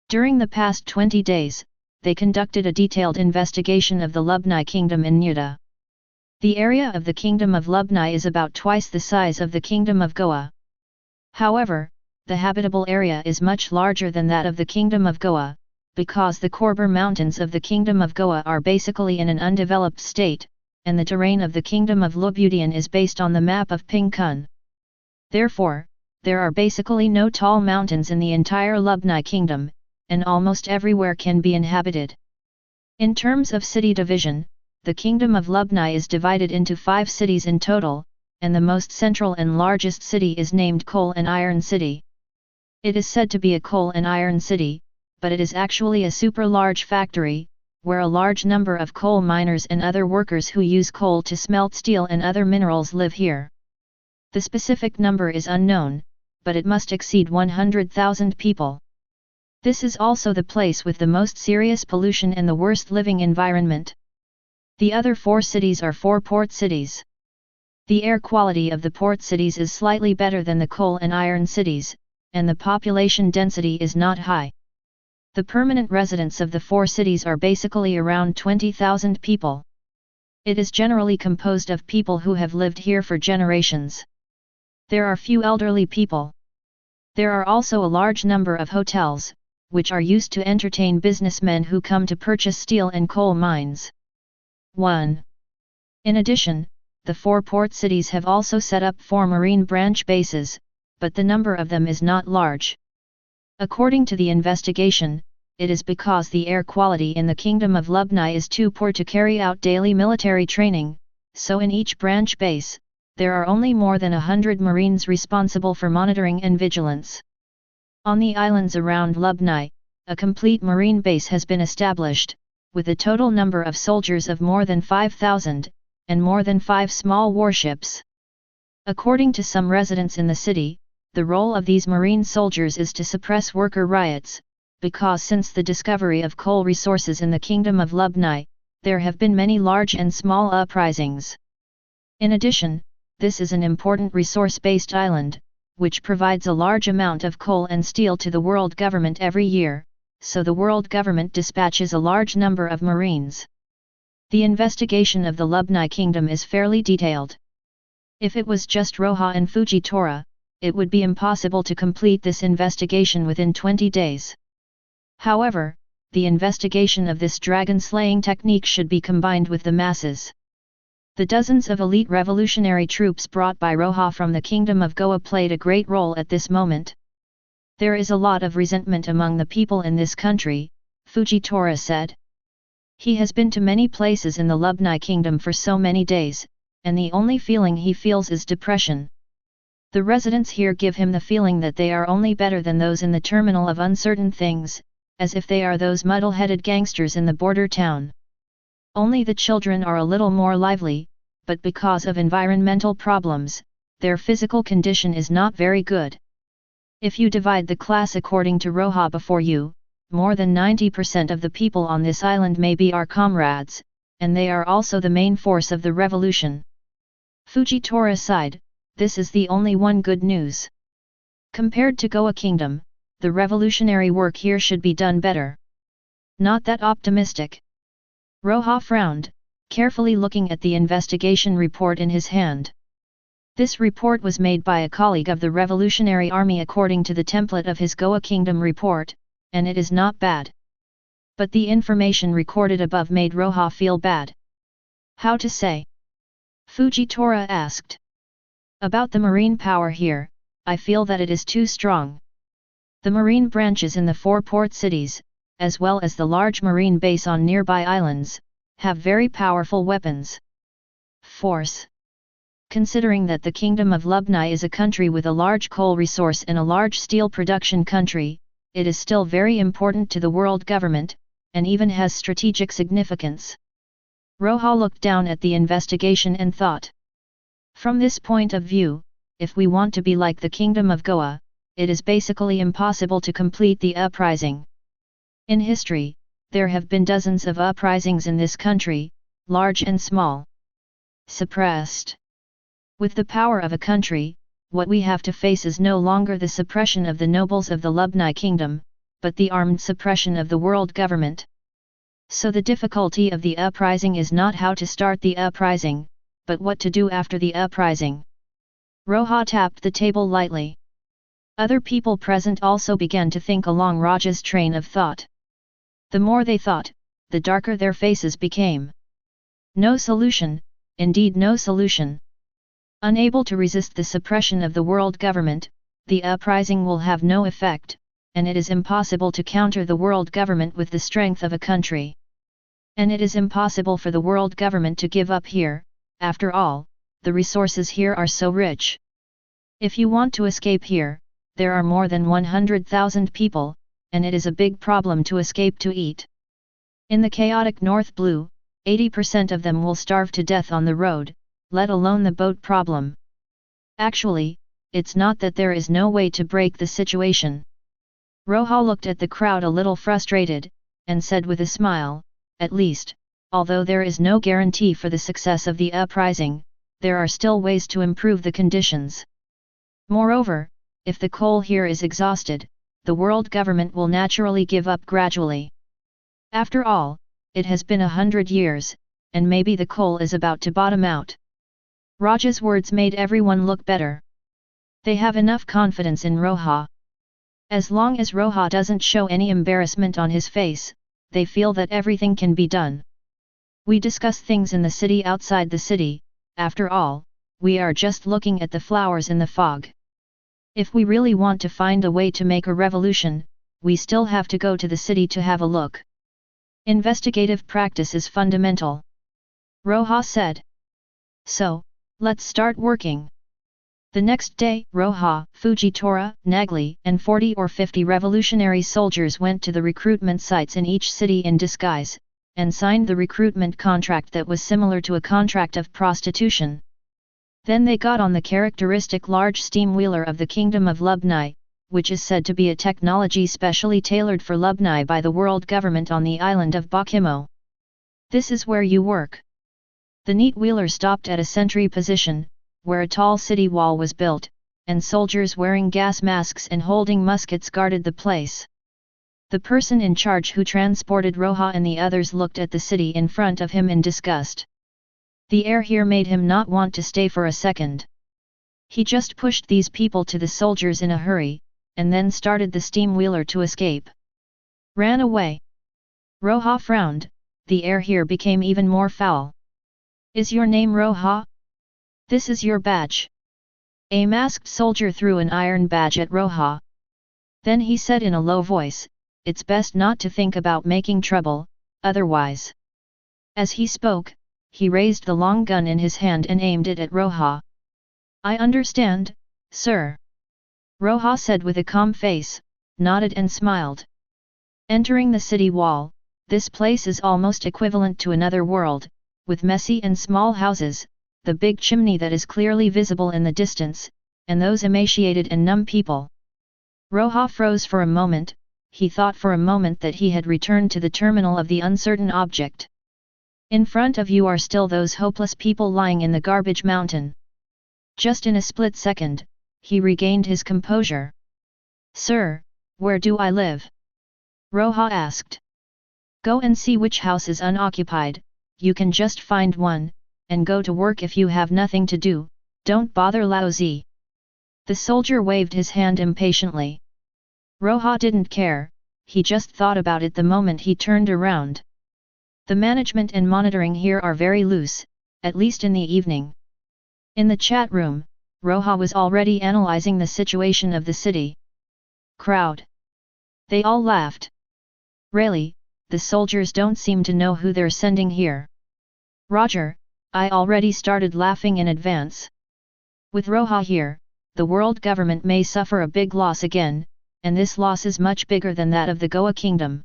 During the past 20 days, they conducted a detailed investigation of the Lubni Kingdom in Nuda. The area of the Kingdom of Lubni is about twice the size of the Kingdom of Goa. However, the habitable area is much larger than that of the Kingdom of Goa, because the Korber Mountains of the Kingdom of Goa are basically in an undeveloped state, and the terrain of the Kingdom of Lubudien is based on the map of Pingkun. Therefore, there are basically no tall mountains in the entire Lubni Kingdom, and almost everywhere can be inhabited. In terms of city division, the Kingdom of Lubni is divided into 5 cities in total, and the most central and largest city is named Coal and Iron City. It is said to be a coal and iron city, but it is actually a super large factory, where a large number of coal miners and other workers who use coal to smelt steel and other minerals live here. The specific number is unknown, but it must exceed 100,000 people. This is also the place with the most serious pollution and the worst living environment. The other 4 cities are 4 port cities. The air quality of the port cities is slightly better than the coal and iron cities, and the population density is not high. The permanent residents of the 4 cities are basically around 20,000 people. It is generally composed of people who have lived here for generations. There are few elderly people. There are also a large number of hotels, which are used to entertain businessmen who come to purchase steel and coal mines. 1. In addition, the 4 port cities have also set up 4 marine branch bases, but the number of them is not large. According to the investigation, it is because the air quality in the Kingdom of Lubni is too poor to carry out daily military training, so in each branch base, there are only more than 100 Marines responsible for monitoring and vigilance. On the islands around Lubni, a complete Marine base has been established, with a total number of soldiers of more than 5,000, and more than 5 small warships. According to some residents in the city, the role of these Marine soldiers is to suppress worker riots, because since the discovery of coal resources in the Kingdom of Lubni, there have been many large and small uprisings. In addition, this is an important resource-based island, which provides a large amount of coal and steel to the world government every year, so the world government dispatches a large number of Marines. The investigation of the Lubni Kingdom is fairly detailed. If it was just Roja and Fujitora, it would be impossible to complete this investigation within 20 days. However, the investigation of this dragon-slaying technique should be combined with the masses. The dozens of elite revolutionary troops brought by Roja from the Kingdom of Goa played a great role at this moment. There is a lot of resentment among the people in this country, Fujitora said. He has been to many places in the Lubni Kingdom for so many days, and the only feeling he feels is depression. The residents here give him the feeling that they are only better than those in the terminal of uncertain things, as if they are those muddle-headed gangsters in the border town. Only the children are a little more lively, but because of environmental problems, their physical condition is not very good. If you divide the class according to Roja before you, more than 90% of the people on this island may be our comrades, and they are also the main force of the revolution. Fujitora sighed, this is the only one good news. Compared to Goa Kingdom, the revolutionary work here should be done better. Not that optimistic. Roja frowned, carefully looking at the investigation report in his hand. This report was made by a colleague of the Revolutionary Army according to the template of his Goa Kingdom report, and it is not bad. But the information recorded above made Roja feel bad. How to say? Fujitora asked. About the marine power here, I feel that it is too strong. The marine branches in the 4 port cities, as well as the large marine base on nearby islands, have very powerful weapons. Force. Considering that the Kingdom of Lubnai is a country with a large coal resource and a large steel production country, it is still very important to the world government, and even has strategic significance. Roja looked down at the investigation and thought. From this point of view, if we want to be like the Kingdom of Goa, it is basically impossible to complete the uprising. In history, there have been dozens of uprisings in this country, large and small. Suppressed. With the power of a country, what we have to face is no longer the suppression of the nobles of the Lubnai kingdom, but the armed suppression of the world government. So the difficulty of the uprising is not how to start the uprising, but what to do after the uprising. Roja tapped the table lightly. Other people present also began to think along Roja's train of thought. The more they thought, the darker their faces became. No solution, indeed no solution. Unable to resist the suppression of the world government, the uprising will have no effect, and it is impossible to counter the world government with the strength of a country. And it is impossible for the world government to give up here, after all, the resources here are so rich. If you want to escape here, there are more than 100,000 people, and it is a big problem to escape to eat. In the chaotic North Blue, 80% of them will starve to death on the road, let alone the boat problem. Actually, it's not that there is no way to break the situation. Roja looked at the crowd a little frustrated, and said with a smile, at least, although there is no guarantee for the success of the uprising, there are still ways to improve the conditions. Moreover, if the coal here is exhausted, the world government will naturally give up gradually. After all, it has been 100 years, and maybe the coal is about to bottom out. Roja's words made everyone look better. They have enough confidence in Roja. As long as Roja doesn't show any embarrassment on his face, they feel that everything can be done. We discuss things in the city outside the city, after all, we are just looking at the flowers in the fog. If we really want to find a way to make a revolution, we still have to go to the city to have a look. Investigative practice is fundamental. Roja said. So, let's start working. The next day, Roja, Fujitora, Nagli, and 40 or 50 revolutionary soldiers went to the recruitment sites in each city in disguise, and signed the recruitment contract that was similar to a contract of prostitution. Then they got on the characteristic large steam wheeler of the Kingdom of Lubnai, which is said to be a technology specially tailored for Lubnai by the world government on the island of Bokimo. This is where you work. The neat wheeler stopped at a sentry position, where a tall city wall was built, and soldiers wearing gas masks and holding muskets guarded the place. The person in charge who transported Roja and the others looked at the city in front of him in disgust. The air here made him not want to stay for a second. He just pushed these people to the soldiers in a hurry, and then started the steam wheeler to escape. Ran away. Roja frowned, the air here became even more foul. Is your name Roja? This is your badge. A masked soldier threw an iron badge at Roja. Then he said in a low voice, it's best not to think about making trouble, otherwise. As he spoke, he raised the long gun in his hand and aimed it at Roja. I understand, sir. Roja said with a calm face, nodded and smiled. Entering the city wall, this place is almost equivalent to another world, with messy and small houses, the big chimney that is clearly visible in the distance, and those emaciated and numb people. Roja froze for a moment. He thought for a moment that he had returned to the terminal of the uncertain object. In front of you are still those hopeless people lying in the garbage mountain. Just in a split second, he regained his composure. Sir, where do I live? Roja asked. Go and see which house is unoccupied, you can just find one, and go to work if you have nothing to do, don't bother lousy. The soldier waved his hand impatiently. Roja didn't care, he just thought about it the moment he turned around. The management and monitoring here are very loose, at least in the evening. In the chat room, Roja was already analyzing the situation of the city. Crowd. They all laughed. Really, the soldiers don't seem to know who they're sending here. Roger, I already started laughing in advance. With Roja here, the world government may suffer a big loss again, and this loss is much bigger than that of the Goa kingdom.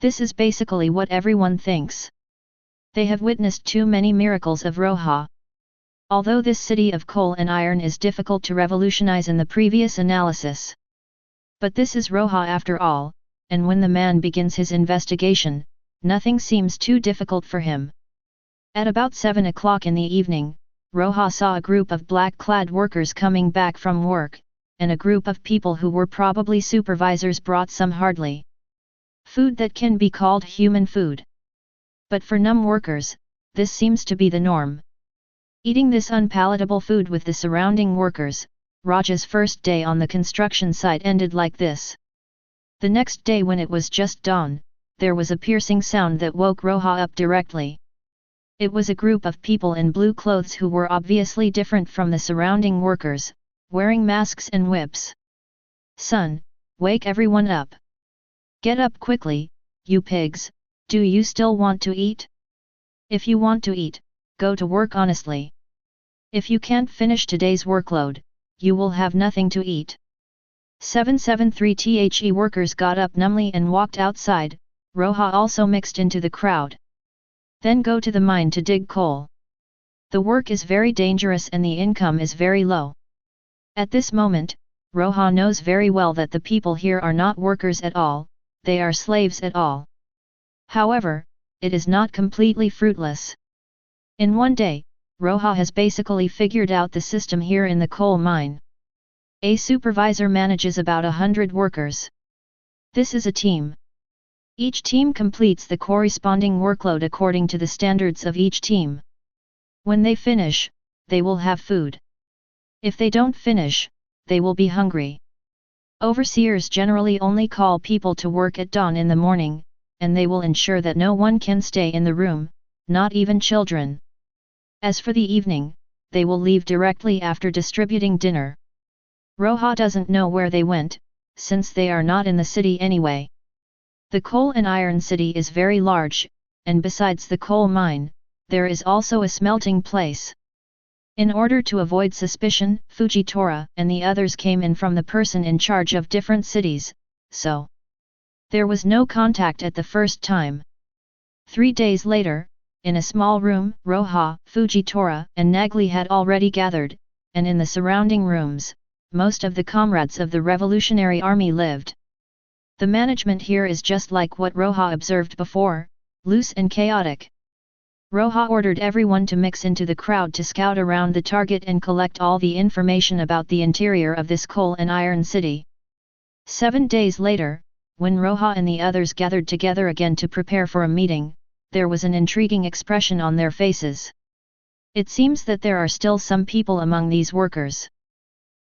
This is basically what everyone thinks. They have witnessed too many miracles of Roja. Although this city of coal and iron is difficult to revolutionize in the previous analysis. But this is Roja after all, and when the man begins his investigation, nothing seems too difficult for him. At about 7 o'clock in the evening, Roja saw a group of black-clad workers coming back from work, and a group of people who were probably supervisors brought some hardly food that can be called human food. But for numb workers, this seems to be the norm. Eating this unpalatable food with the surrounding workers, Roja's first day on the construction site ended like this. The next day when it was just dawn, there was a piercing sound that woke Roja up directly. It was a group of people in blue clothes who were obviously different from the surrounding workers, wearing masks and whips. Son, wake everyone up. Get up quickly, you pigs, do you still want to eat? If you want to eat, go to work honestly. If you can't finish today's workload, you will have nothing to eat. 773 The workers got up numbly and walked outside. Roja also mixed into the crowd. Then go to the mine to dig coal. The work is very dangerous and the income is very low. At this moment, Roja knows very well that the people here are not workers at all, they are slaves at all. However, it is not completely fruitless. In one day, Roja has basically figured out the system here in the coal mine. A supervisor manages about 100 workers. This is a team. Each team completes the corresponding workload according to the standards of each team. When they finish, they will have food. If they don't finish, they will be hungry. Overseers generally only call people to work at dawn in the morning, and they will ensure that no one can stay in the room, not even children. As for the evening, they will leave directly after distributing dinner. Roja doesn't know where they went, since they are not in the city anyway. The coal and iron city is very large, and besides the coal mine, there is also a smelting place. In order to avoid suspicion, Fujitora and the others came in from the person in charge of different cities, so there was no contact at the first time. 3 days later, in a small room, Roja, Fujitora and Nagli had already gathered, and in the surrounding rooms, most of the comrades of the Revolutionary Army lived. The management here is just like what Roja observed before, loose and chaotic. Roja ordered everyone to mix into the crowd to scout around the target and collect all the information about the interior of this coal and iron city. 7 days later, when Roja and the others gathered together again to prepare for a meeting, there was an intriguing expression on their faces. It seems that there are still some people among these workers.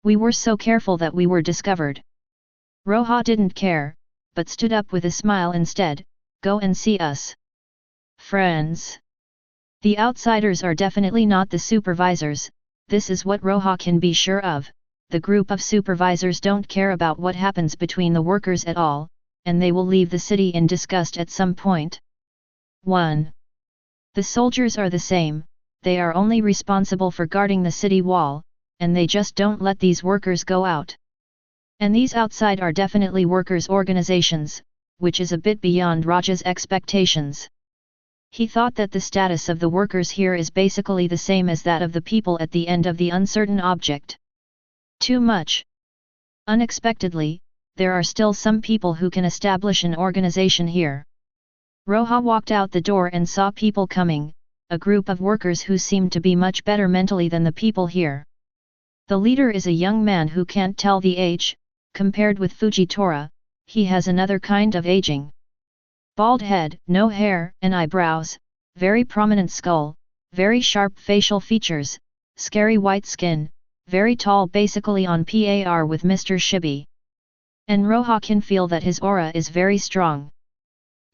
We were so careful that we were discovered. Roja didn't care, but stood up with a smile instead. Go and see us. Friends. The outsiders are definitely not the supervisors, this is what Roja can be sure of. The group of supervisors don't care about what happens between the workers at all, and they will leave the city in disgust at some point. 1. The soldiers are the same, they are only responsible for guarding the city wall, and they just don't let these workers go out. And these outside are definitely workers' organizations, which is a bit beyond Roja's expectations. He thought that the status of the workers here is basically the same as that of the people at the end of the uncertain object. Too much. Unexpectedly, there are still some people who can establish an organization here. Roja walked out the door and saw people coming, a group of workers who seemed to be much better mentally than the people here. The leader is a young man who can't tell the age. Compared with Fujitora, he has another kind of aging. Bald head, no hair and eyebrows, very prominent skull, very sharp facial features, scary white skin, very tall, basically on par with Mr. Shibi. And Roja can feel that his aura is very strong.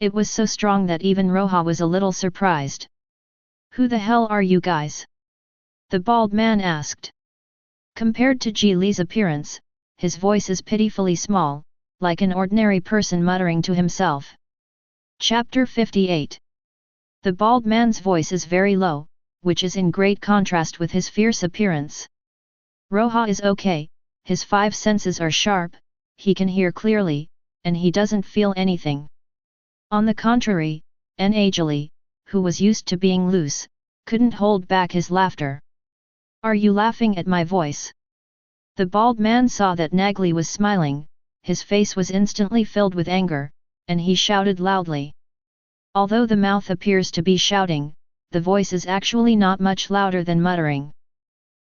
It was so strong that even Roja was a little surprised. "Who the hell are you guys?" the bald man asked. Compared to Ji Li's appearance, his voice is pitifully small, like an ordinary person muttering to himself. Chapter 58. The bald man's voice is very low, which is in great contrast with his fierce appearance. Roja is okay, his five senses are sharp, he can hear clearly, and he doesn't feel anything. On the contrary, Aokiji, who was used to being loose, couldn't hold back his laughter. "Are you laughing at my voice?" The bald man saw that Nagli was smiling, his face was instantly filled with anger, and he shouted loudly. Although the mouth appears to be shouting, the voice is actually not much louder than muttering.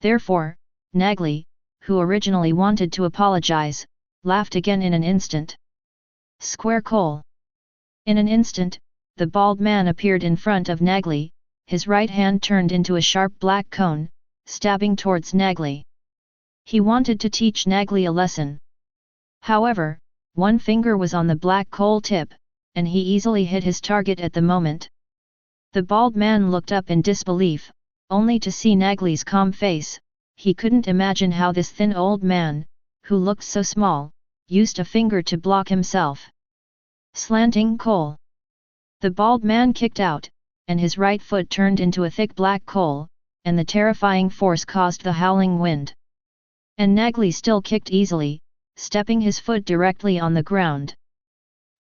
Therefore, Nagli, who originally wanted to apologize, laughed again in an instant. Square coal. In an instant, the bald man appeared in front of Nagli, his right hand turned into a sharp black cone, stabbing towards Nagli. He wanted to teach Nagli a lesson. However, one finger was on the black coal tip, and he easily hit his target at the moment. The bald man looked up in disbelief, only to see Nagli's calm face. He couldn't imagine how this thin old man, who looked so small, used a finger to block himself. Slanting coal. The bald man kicked out, and his right foot turned into a thick black coal, and the terrifying force caused the howling wind. And Nagli still kicked easily, stepping his foot directly on the ground.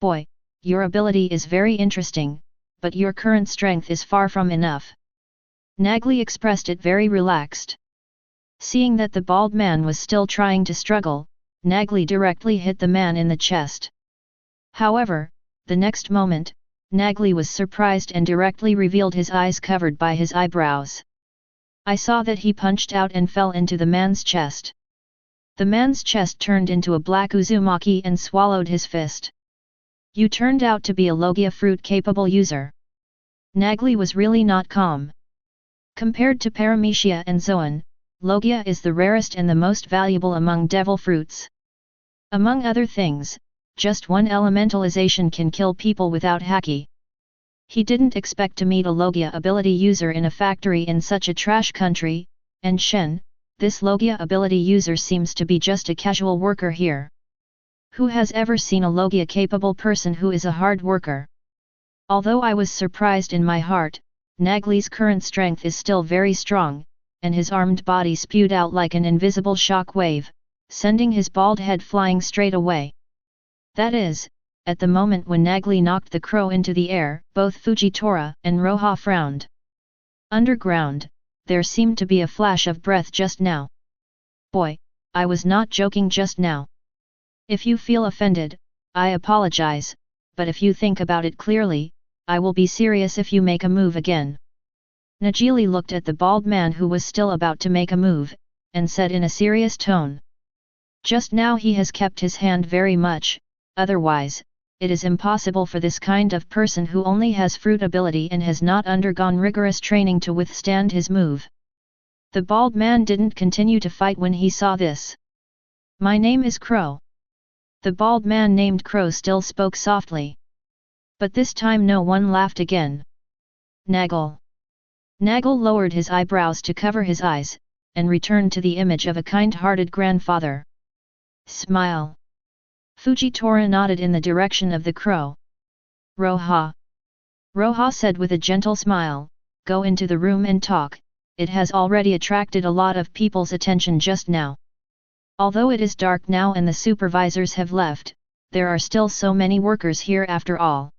"Boy, your ability is very interesting, but your current strength is far from enough." Nagli expressed it very relaxed. Seeing that the bald man was still trying to struggle, Nagli directly hit the man in the chest. However, the next moment, Nagli was surprised and directly revealed his eyes covered by his eyebrows. I saw that he punched out and fell into the man's chest. The man's chest turned into a black uzumaki and swallowed his fist. "You turned out to be a Logia fruit-capable user." Nagli was really not calm. Compared to Paramecia and Zoan, Logia is the rarest and the most valuable among devil fruits. Among other things, just one elementalization can kill people without haki. He didn't expect to meet a Logia ability user in a factory in such a trash country, and Shen, this Logia ability user seems to be just a casual worker here. Who has ever seen a Logia capable person who is a hard worker? Although I was surprised in my heart, Nagli's current strength is still very strong, and his armed body spewed out like an invisible shock wave, sending his bald head flying straight away. That is, at the moment when Nagli knocked the crow into the air, both Fujitora and Roja frowned. Underground, there seemed to be a flash of breath just now. "Boy, I was not joking just now. If you feel offended, I apologize, but if you think about it clearly, I will be serious if you make a move again." Nagili looked at the bald man who was still about to make a move, and said in a serious tone. Just now he has kept his hand very much, otherwise, it is impossible for this kind of person who only has fruit ability and has not undergone rigorous training to withstand his move. The bald man didn't continue to fight when he saw this. "My name is Crow." The bald man named Crow still spoke softly. But this time no one laughed again. "Nagel." Nagel lowered his eyebrows to cover his eyes, and returned to the image of a kind-hearted grandfather. "Smile." Fujitora nodded in the direction of the crow. "Roja." Roja said with a gentle smile, "Go into the room and talk, it has already attracted a lot of people's attention just now. Although it is dark now and the supervisors have left, there are still so many workers here after all.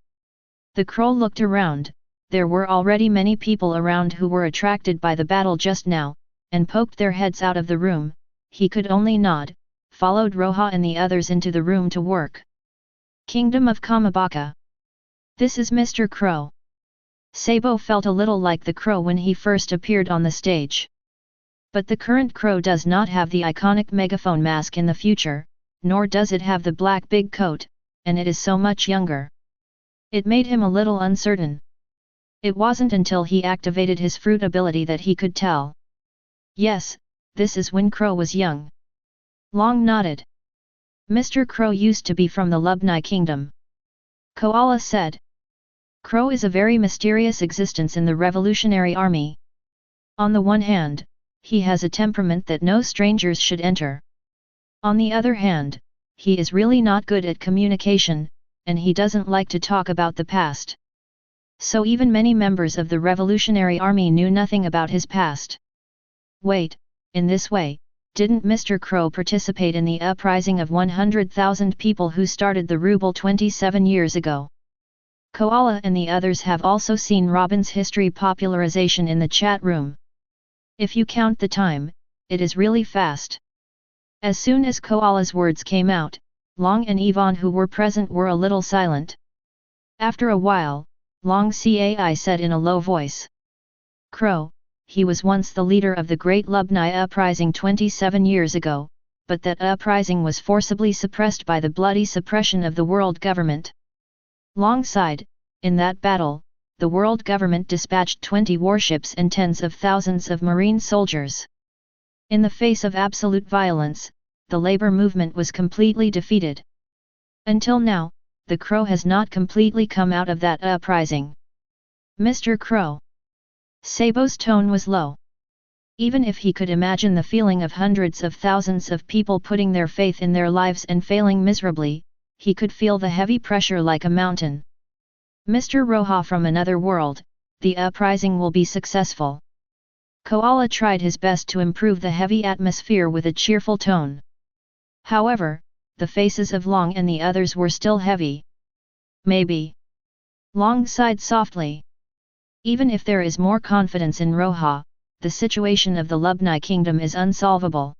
The Crow looked around, there were already many people around who were attracted by the battle just now, and poked their heads out of the room. He could only nod, followed Roja and the others into the room to work. Kingdom of Kamabaka. This is Mr. Crow. Sabo felt a little like the Crow when he first appeared on the stage. But the current Crow does not have the iconic megaphone mask in the future, nor does it have the black big coat, and it is so much younger. It made him a little uncertain. It wasn't until he activated his fruit ability that he could tell. Yes, this is when Crow was young. Long nodded. Mr. Crow used to be from the Lubni Kingdom. Koala said. Crow is a very mysterious existence in the Revolutionary Army. On the one hand, he has a temperament that no strangers should enter. On the other hand, he is really not good at communication, and he doesn't like to talk about the past. So even many members of the Revolutionary Army knew nothing about his past. Wait, in this way, didn't Mr. Crow participate in the uprising of 100,000 people who started the Ruble 27 years ago? Koala and the others have also seen Robin's history popularization in the chat room. If you count the time, it is really fast. As soon as Koala's words came out, Long and Yvonne who were present were a little silent. After a while, Long Cai said in a low voice. Crow, he was once the leader of the Great Lubni Uprising 27 years ago, but that uprising was forcibly suppressed by the bloody suppression of the world government. Long sighed, in that battle, the world government dispatched 20 warships and tens of thousands of marine soldiers. In the face of absolute violence, the labor movement was completely defeated. Until now, the Crow has not completely come out of that uprising. Mr. Crow. Sabo's tone was low. Even if he could imagine the feeling of hundreds of thousands of people putting their faith in their lives and failing miserably, he could feel the heavy pressure like a mountain. Mr. Roja from another world, the uprising will be successful. Koala tried his best to improve the heavy atmosphere with a cheerful tone. However, the faces of Long and the others were still heavy. Maybe. Long sighed softly. Even if there is more confidence in Roja, the situation of the Lubni Kingdom is unsolvable.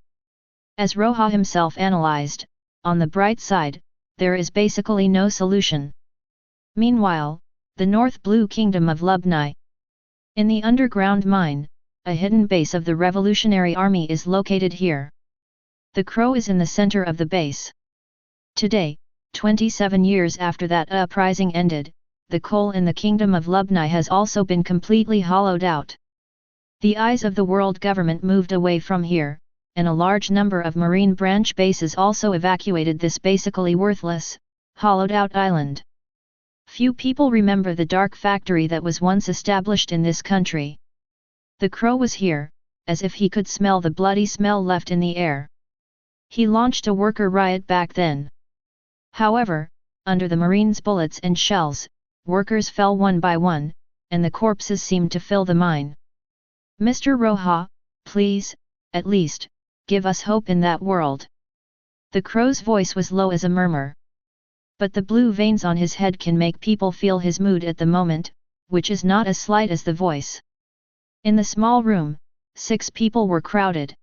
As Roja himself analyzed, on the bright side, there is basically no solution. Meanwhile, the North Blue Kingdom of Lubni. In the underground mine, a hidden base of the Revolutionary Army is located here. The Crow is in the center of the base. Today, 27 years after that uprising ended, the coal in the Kingdom of Lubni has also been completely hollowed out. The eyes of the world government moved away from here, and a large number of marine branch bases also evacuated this basically worthless, hollowed-out island. Few people remember the dark factory that was once established in this country. The Crow was here, as if he could smell the bloody smell left in the air. He launched a worker riot back then. However, under the Marines' bullets and shells, workers fell one by one, and the corpses seemed to fill the mine. Mr. Roja, please, at least, give us hope in that world. The Crow's voice was low as a murmur. But the blue veins on his head can make people feel his mood at the moment, which is not as slight as the voice. In the small room, 6 people were crowded.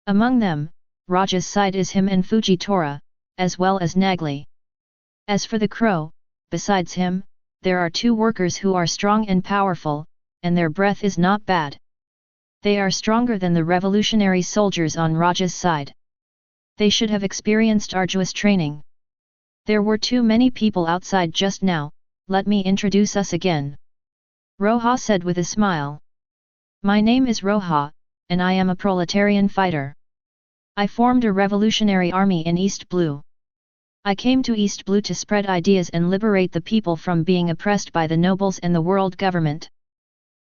Among them, Roja's side is him and Fujitora, as well as Nagli. As for the Crow, besides him, there are 2 workers who are strong and powerful, and their breath is not bad. They are stronger than the revolutionary soldiers on Roja's side. They should have experienced arduous training. There were too many people outside just now, let me introduce us again. Roja said with a smile. My name is Roja, and I am a proletarian fighter. I formed a revolutionary army in East Blue. I came to East Blue to spread ideas and liberate the people from being oppressed by the nobles and the world government.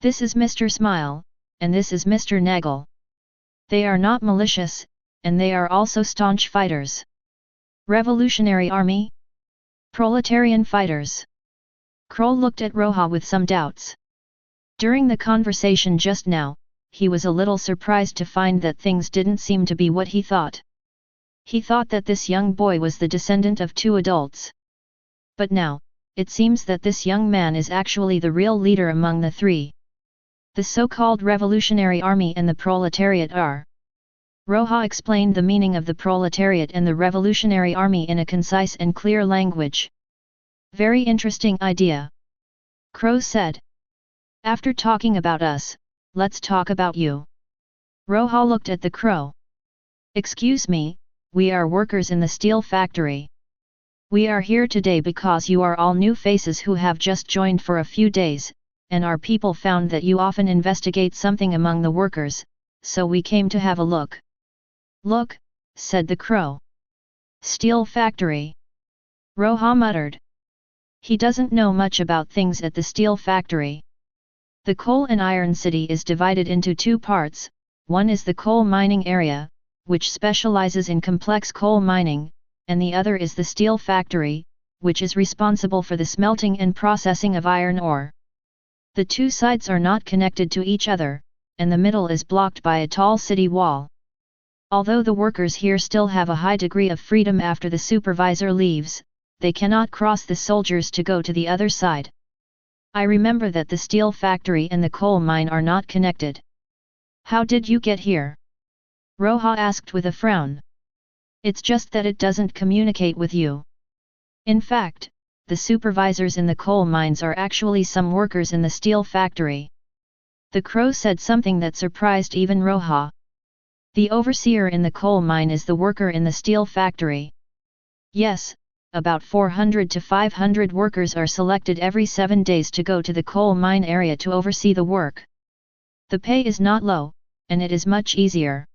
This is Mr. Smile, and this is Mr. Nagel. They are not malicious, and they are also staunch fighters. Revolutionary Army? Proletarian fighters. Crow looked at Roja with some doubts. During the conversation just now, he was a little surprised to find that things didn't seem to be what he thought. He thought that this young boy was the descendant of two adults. But now, it seems that this young man is actually the real leader among the three. The so-called Revolutionary Army and the proletariat are. Roja explained the meaning of the proletariat and the Revolutionary Army in a concise and clear language. Very interesting idea. Crow said. After talking about us, let's talk about you. Roja looked at the crow. Excuse me, we are workers in the steel factory. We are here today because you are all new faces who have just joined for a few days, and our people found that you often investigate something among the workers, so we came to have a look. Look, said the crow. Steel factory. Roja muttered. He doesn't know much about things at the steel factory. The coal and iron city is divided into two parts. One is the coal mining area, which specializes in complex coal mining, and the other is the steel factory, which is responsible for the smelting and processing of iron ore. The two sides are not connected to each other, and the middle is blocked by a tall city wall. Although the workers here still have a high degree of freedom after the supervisor leaves, they cannot cross the soldiers to go to the other side. I remember that the steel factory and the coal mine are not connected. How did you get here? Roja asked with a frown. It's just that it doesn't communicate with you. In fact, the supervisors in the coal mines are actually some workers in the steel factory. The crow said something that surprised even Roja. The overseer in the coal mine is the worker in the steel factory. Yes, about 400 to 500 workers are selected every 7 days to go to the coal mine area to oversee the work. The pay is not low, and it is much easier.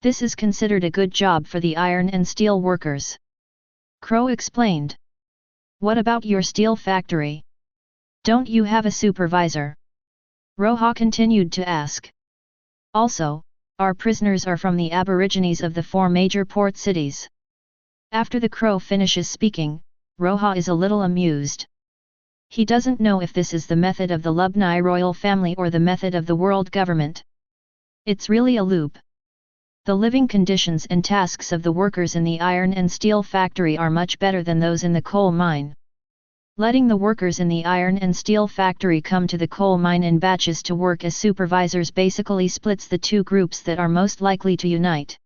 This is considered a good job for the iron and steel workers. Crow explained. What about your steel factory? Don't you have a supervisor? Roja continued to ask. Also, our prisoners are from the aborigines of the 4 major port cities. After the crow finishes speaking, Roja is a little amused. He doesn't know if this is the method of the Lubnai royal family or the method of the world government. It's really a loop. The living conditions and tasks of the workers in the iron and steel factory are much better than those in the coal mine. Letting the workers in the iron and steel factory come to the coal mine in batches to work as supervisors basically splits the two groups that are most likely to unite.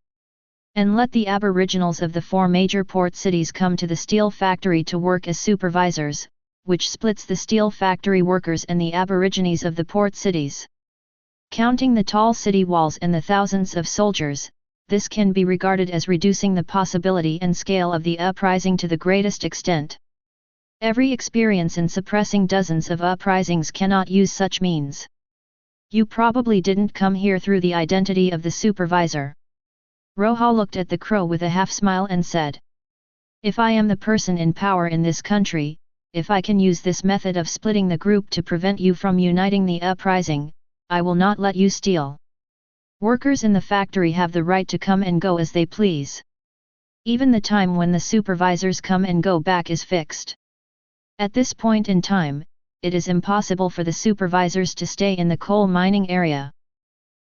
And let the aboriginals of the 4 major port cities come to the steel factory to work as supervisors, which splits the steel factory workers and the aborigines of the port cities. Counting the tall city walls and the thousands of soldiers, this can be regarded as reducing the possibility and scale of the uprising to the greatest extent. Every experience in suppressing dozens of uprisings cannot use such means. You probably didn't come here through the identity of the supervisor. Roja looked at the crow with a half-smile and said. If I am the person in power in this country, if I can use this method of splitting the group to prevent you from uniting the uprising, I will not let you steal. Workers in the factory have the right to come and go as they please. Even the time when the supervisors come and go back is fixed. At this point in time, it is impossible for the supervisors to stay in the coal mining area.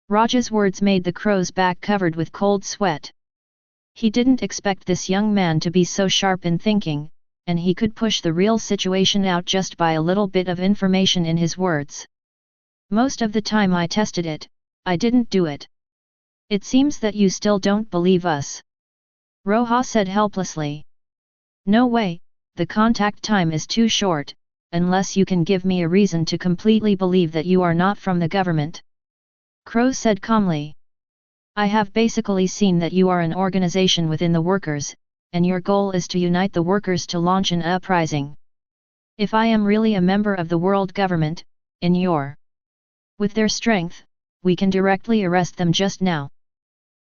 Roja's words made the crow's back covered with cold sweat. He didn't expect this young man to be so sharp in thinking, and he could push the real situation out just by a little bit of information in his words. Most of the time I tested it, I didn't do it. It seems that you still don't believe us. Roja said helplessly. No way, the contact time is too short, unless you can give me a reason to completely believe that you are not from the government. Crow said calmly. I have basically seen that you are an organization within the workers, and your goal is to unite the workers to launch an uprising. If I am really a member of the world government, with their strength, we can directly arrest them just now.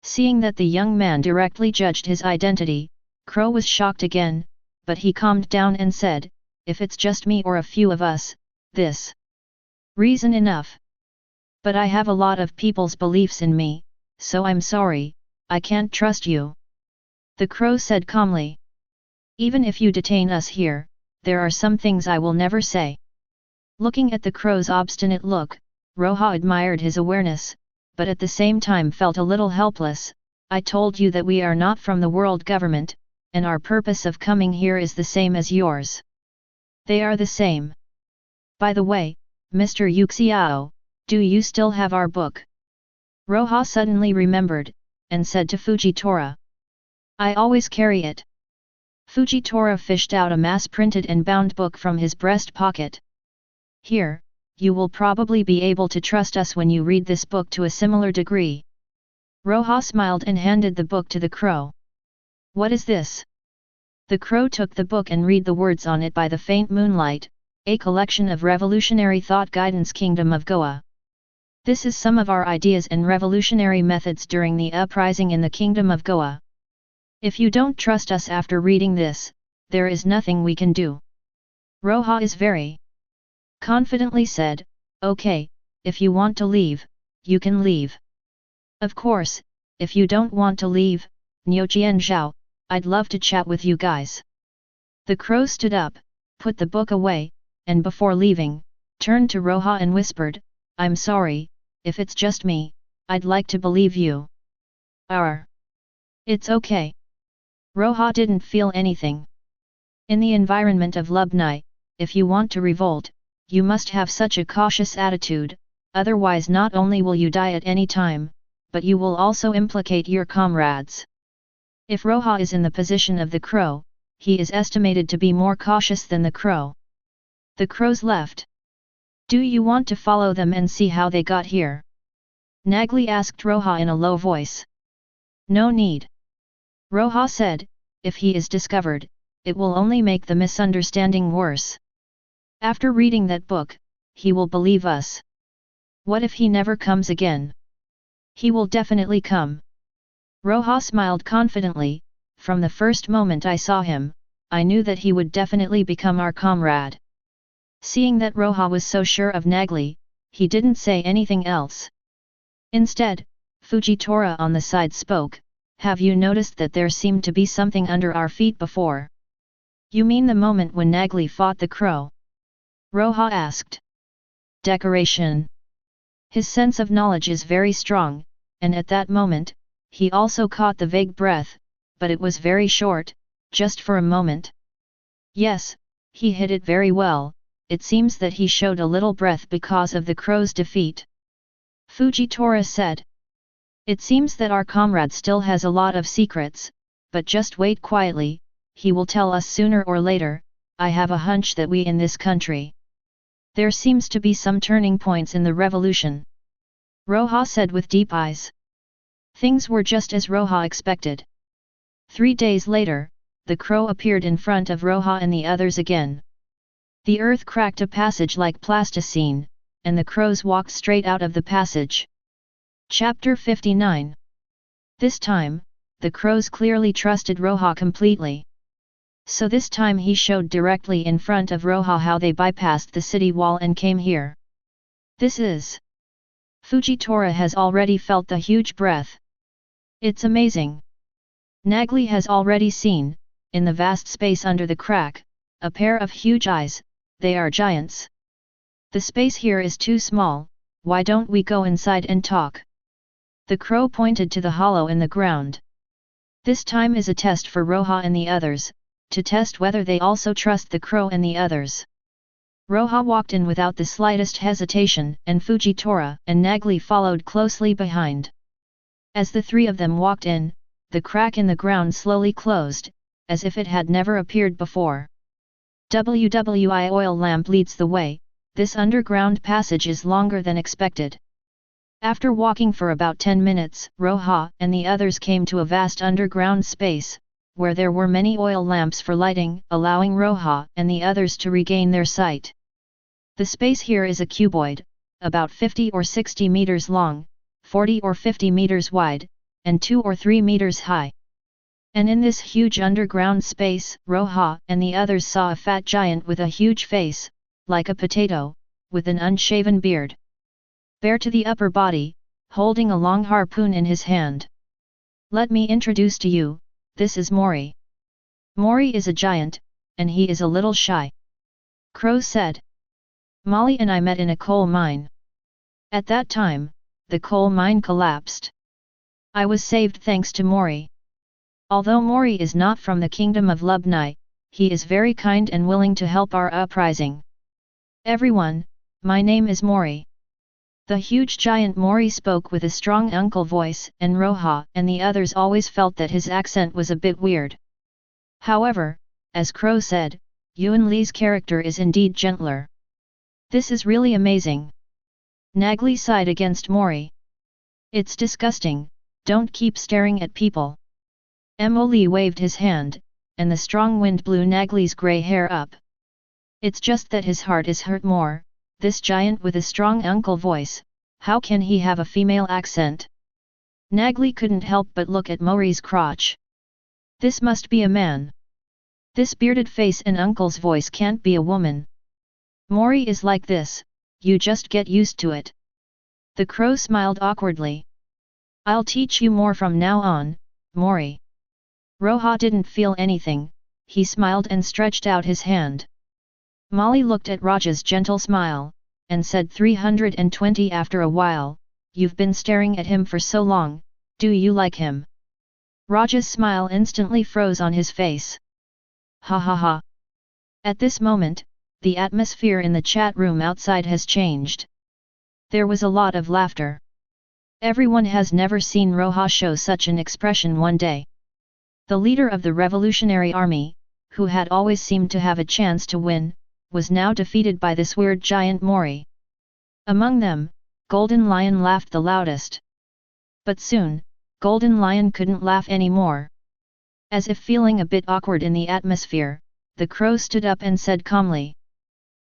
Seeing that the young man directly judged his identity, Crow was shocked again, but he calmed down and said, if it's just me or a few of us, this reason enough. But I have a lot of people's beliefs in me, so I'm sorry, I can't trust you. The crow said calmly. Even if you detain us here, there are some things I will never say. Looking at the crow's obstinate look, Roja admired his awareness, but at the same time felt a little helpless, I told you that we are not from the world government, and our purpose of coming here is the same as yours. They are the same. By the way, Mr. Yuxiao, do you still have our book? Roja suddenly remembered, and said to Fujitora. I always carry it. Fujitora fished out a mass-printed and bound book from his breast pocket. Here, you will probably be able to trust us when you read this book to a similar degree. Roja smiled and handed the book to the crow. What is this? The crow took the book and read the words on it by the faint moonlight, a collection of revolutionary thought guidance Kingdom of Goa. This is some of our ideas and revolutionary methods during the uprising in the Kingdom of Goa. If you don't trust us after reading this, there is nothing we can do. Roja is very confidently said, okay, if you want to leave, you can leave. Of course, if you don't want to leave, Nyojian Zhao, I'd love to chat with you guys. The crow stood up, put the book away, and before leaving, turned to Roja and whispered, I'm sorry, if it's just me, I'd like to believe you. It's okay. Roja didn't feel anything. In the environment of Lubnai, if you want to revolt, you must have such a cautious attitude, otherwise not only will you die at any time, but you will also implicate your comrades. If Roja is in the position of the crow, he is estimated to be more cautious than the crow. The crows left. Do you want to follow them and see how they got here? Nagli asked Roja in a low voice. No need. Roja said, if he is discovered, it will only make the misunderstanding worse. After reading that book, he will believe us. What if he never comes again? He will definitely come. Roja smiled confidently, from the first moment I saw him, I knew that he would definitely become our comrade. Seeing that Roja was so sure of Nagli, he didn't say anything else. Instead, Fujitora on the side spoke, have you noticed that there seemed to be something under our feet before? You mean the moment when Nagli fought the crow? Roja asked. Decoration. His sense of knowledge is very strong, and at that moment, he also caught the vague breath, but it was very short, just for a moment. Yes, he hit it very well, it seems that he showed a little breath because of the crow's defeat. Fujitora said. It seems that our comrade still has a lot of secrets, but just wait quietly, he will tell us sooner or later, I have a hunch that we in this country. There seems to be some turning points in the revolution. Roja said with deep eyes. Things were just as Roja expected. 3 days later, the crow appeared in front of Roja and the others again. The earth cracked a passage like plasticine, and the crows walked straight out of the passage. Chapter 59. This time, the crows clearly trusted Roja completely. So this time he showed directly in front of Roja how they bypassed the city wall and came here. This is... Fujitora has already felt the huge breath. It's amazing. Nagli has already seen, in the vast space under the crack, a pair of huge eyes, they are giants. The space here is too small, why don't we go inside and talk? The crow pointed to the hollow in the ground. This time is a test for Roja and the others, to test whether they also trust the crow and the others. Roja walked in without the slightest hesitation, and Fujitora and Nagli followed closely behind. As the three of them walked in, the crack in the ground slowly closed, as if it had never appeared before. WWI oil lamp leads the way, this underground passage is longer than expected. After walking for about 10 minutes, Roja and the others came to a vast underground space, where there were many oil lamps for lighting, allowing Roja and the others to regain their sight. The space here is a cuboid, about 50 or 60 meters long, 40 or 50 meters wide, and 2 or 3 meters high. And in this huge underground space, Roja and the others saw a fat giant with a huge face, like a potato, with an unshaven beard. Bare to the upper body, holding a long harpoon in his hand. Let me introduce to you, this is Mori. Mori is a giant, and he is a little shy. Crow said. Molly and I met in a coal mine. At that time, the coal mine collapsed. I was saved thanks to Mori. Although Mori is not from the kingdom of Lubnai, he is very kind and willing to help our uprising. Everyone, my name is Mori. The huge giant Mori spoke with a strong uncle voice, and Roja and the others always felt that his accent was a bit weird. However, as Crow said, Yuan Li's character is indeed gentler. This is really amazing. Nagli sighed against Mori. It's disgusting, don't keep staring at people. Mo Li waved his hand, and the strong wind blew Nagli's grey hair up. It's just that his heart is hurt more, this giant with a strong uncle voice, how can he have a female accent? Nagli couldn't help but look at Mori's crotch. This must be a man. This bearded face and uncle's voice can't be a woman. Mori is like this, you just get used to it. The crow smiled awkwardly. I'll teach you more from now on, Mori. Roja didn't feel anything, he smiled and stretched out his hand. Molly looked at Raja's gentle smile, and said 320 after a while, you've been staring at him for so long, do you like him? Raja's smile instantly froze on his face. Ha ha ha. At this moment, the atmosphere in the chat room outside has changed. There was a lot of laughter. Everyone has never seen Roja show such an expression one day. The leader of the revolutionary army, who had always seemed to have a chance to win, was now defeated by this weird giant Mori. Among them, Golden Lion laughed the loudest. But soon, Golden Lion couldn't laugh anymore. As if feeling a bit awkward in the atmosphere, the crow stood up and said calmly.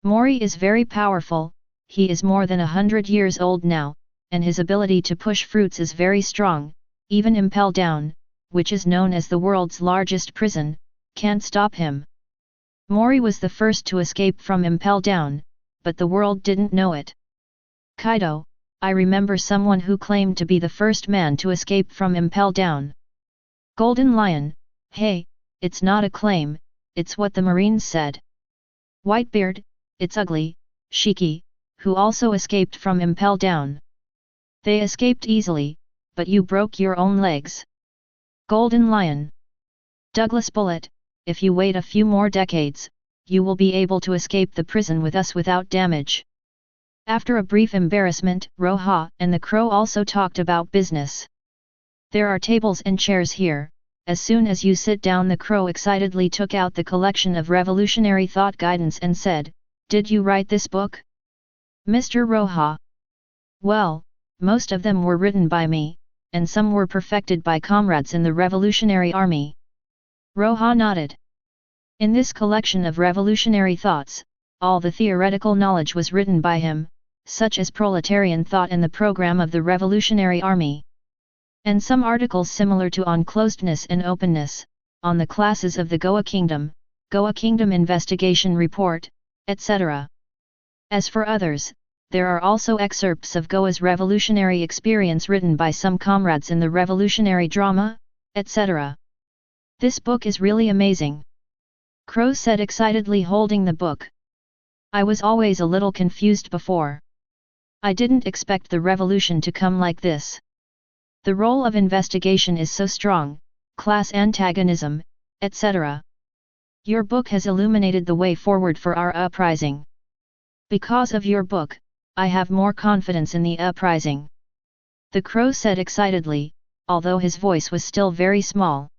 Mori is very powerful, he is more than 100 years old now, and his ability to push fruits is very strong, even Impel Down, which is known as the world's largest prison, can't stop him. Mori was the first to escape from Impel Down, but the world didn't know it. Kaido, I remember someone who claimed to be the first man to escape from Impel Down. Golden Lion, hey, it's not a claim, it's what the Marines said. Whitebeard, it's ugly, Shiki, who also escaped from Impel Down. They escaped easily, but you broke your own legs. Golden Lion. Douglas Bullet, if you wait a few more decades, you will be able to escape the prison with us without damage. After a brief embarrassment, Roja and the crow also talked about business. There are tables and chairs here, as soon as you sit down. The crow excitedly took out the collection of revolutionary thought guidance and said, did you write this book? Mr. Roja? Well, most of them were written by me, and some were perfected by comrades in the revolutionary army. Roja nodded. In this collection of revolutionary thoughts, all the theoretical knowledge was written by him, such as proletarian thought and the program of the revolutionary army. And some articles similar to on closedness and openness, on the classes of the Goa Kingdom Investigation Report, etc. As for others, there are also excerpts of Goa's revolutionary experience written by some comrades in the revolutionary drama, etc. This book is really amazing. Crow said excitedly, holding the book. I was always a little confused before. I didn't expect the revolution to come like this. The role of investigation is so strong, class antagonism, etc. Your book has illuminated the way forward for our uprising. Because of your book, I have more confidence in the uprising. The crow said excitedly, although his voice was still very small.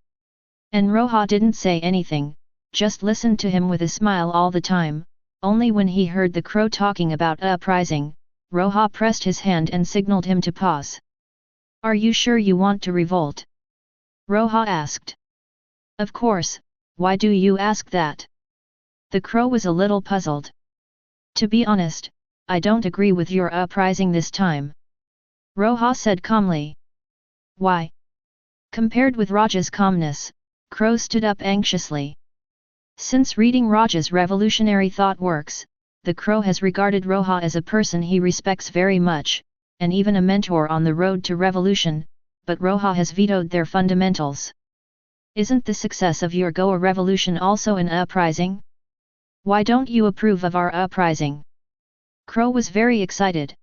And Roja didn't say anything, just listened to him with a smile all the time. Only when he heard the crow talking about uprising, Roja pressed his hand and signaled him to pause. Are you sure you want to revolt? Roja asked. Of course, why do you ask that? The crow was a little puzzled. To be honest, I don't agree with your uprising this time. Roja said calmly. Why? Compared with Raja's calmness, Crow stood up anxiously. Since reading Raja's revolutionary thought works, the crow has regarded Roja as a person he respects very much, and even a mentor on the road to revolution, but Roja has vetoed their fundamentals. Isn't the success of your Goa revolution also an uprising? Why don't you approve of our uprising? Crow was very excited.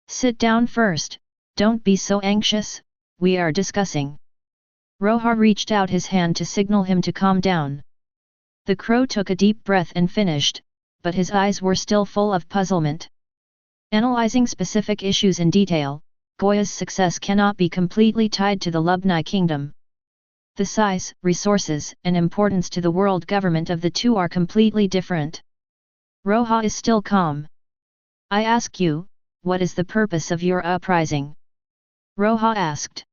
Sit down first, don't be so anxious, we are discussing. Roja reached out his hand to signal him to calm down. The crow took a deep breath and finished, but his eyes were still full of puzzlement. Analyzing specific issues in detail, Goya's success cannot be completely tied to the Lubni kingdom. The size, resources, and importance to the world government of the two are completely different. Roja is still calm. I ask you, what is the purpose of your uprising? Roja asked.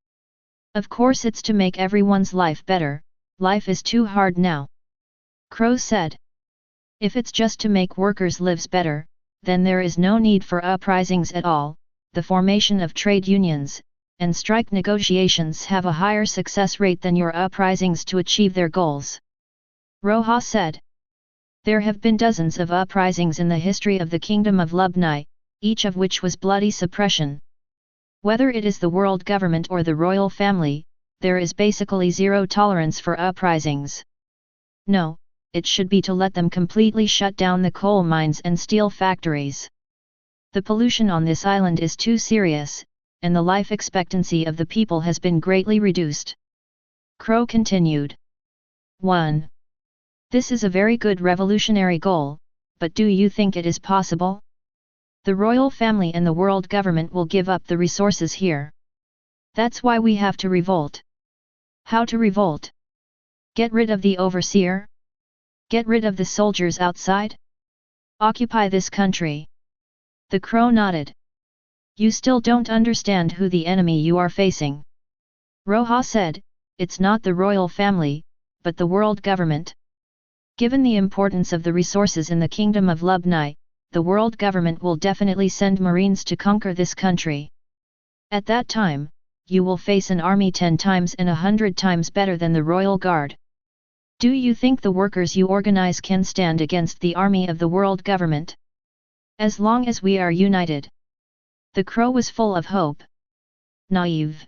Of course it's to make everyone's life better, life is too hard now. Crow said. If it's just to make workers' lives better, then there is no need for uprisings at all. The formation of trade unions and strike negotiations have a higher success rate than your uprisings to achieve their goals. Roja said. There have been dozens of uprisings in the history of the Kingdom of Lubni, each of which was bloody suppression. Whether it is the world government or the royal family, there is basically zero tolerance for uprisings. No, it should be to let them completely shut down the coal mines and steel factories. The pollution on this island is too serious, and the life expectancy of the people has been greatly reduced. Crow continued. 1. This is a very good revolutionary goal, but do you think it is possible? The royal family and the world government will give up the resources here. That's why we have to revolt. How to revolt? Get rid of the overseer? Get rid of the soldiers outside? Occupy this country. The crow nodded. You still don't understand who the enemy you are facing. Roja said, it's not the royal family, but the world government. Given the importance of the resources in the Kingdom of Lubni, the world government will definitely send marines to conquer this country. At that time, you will face an army 10 times and 100 times better than the royal guard. Do you think the workers you organize can stand against the army of the world government? As long as we are united. The crow was full of hope. Naive.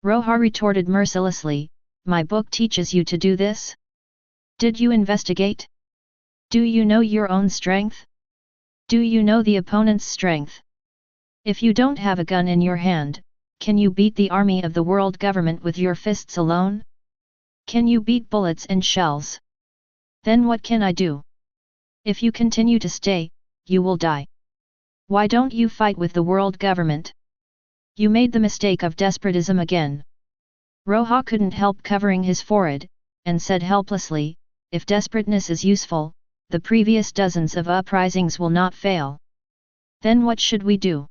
Roja retorted mercilessly, my book teaches you to do this? Did you investigate? Do you know your own strength? Do you know the opponent's strength? If you don't have a gun in your hand, can you beat the army of the world government with your fists alone? Can you beat bullets and shells? Then what can I do? If you continue to stay, you will die. Why don't you fight with the world government? You made the mistake of despotism again. Roja couldn't help covering his forehead, and said helplessly, if desperateness is useful, the previous dozens of uprisings will not fail. Then what should we do?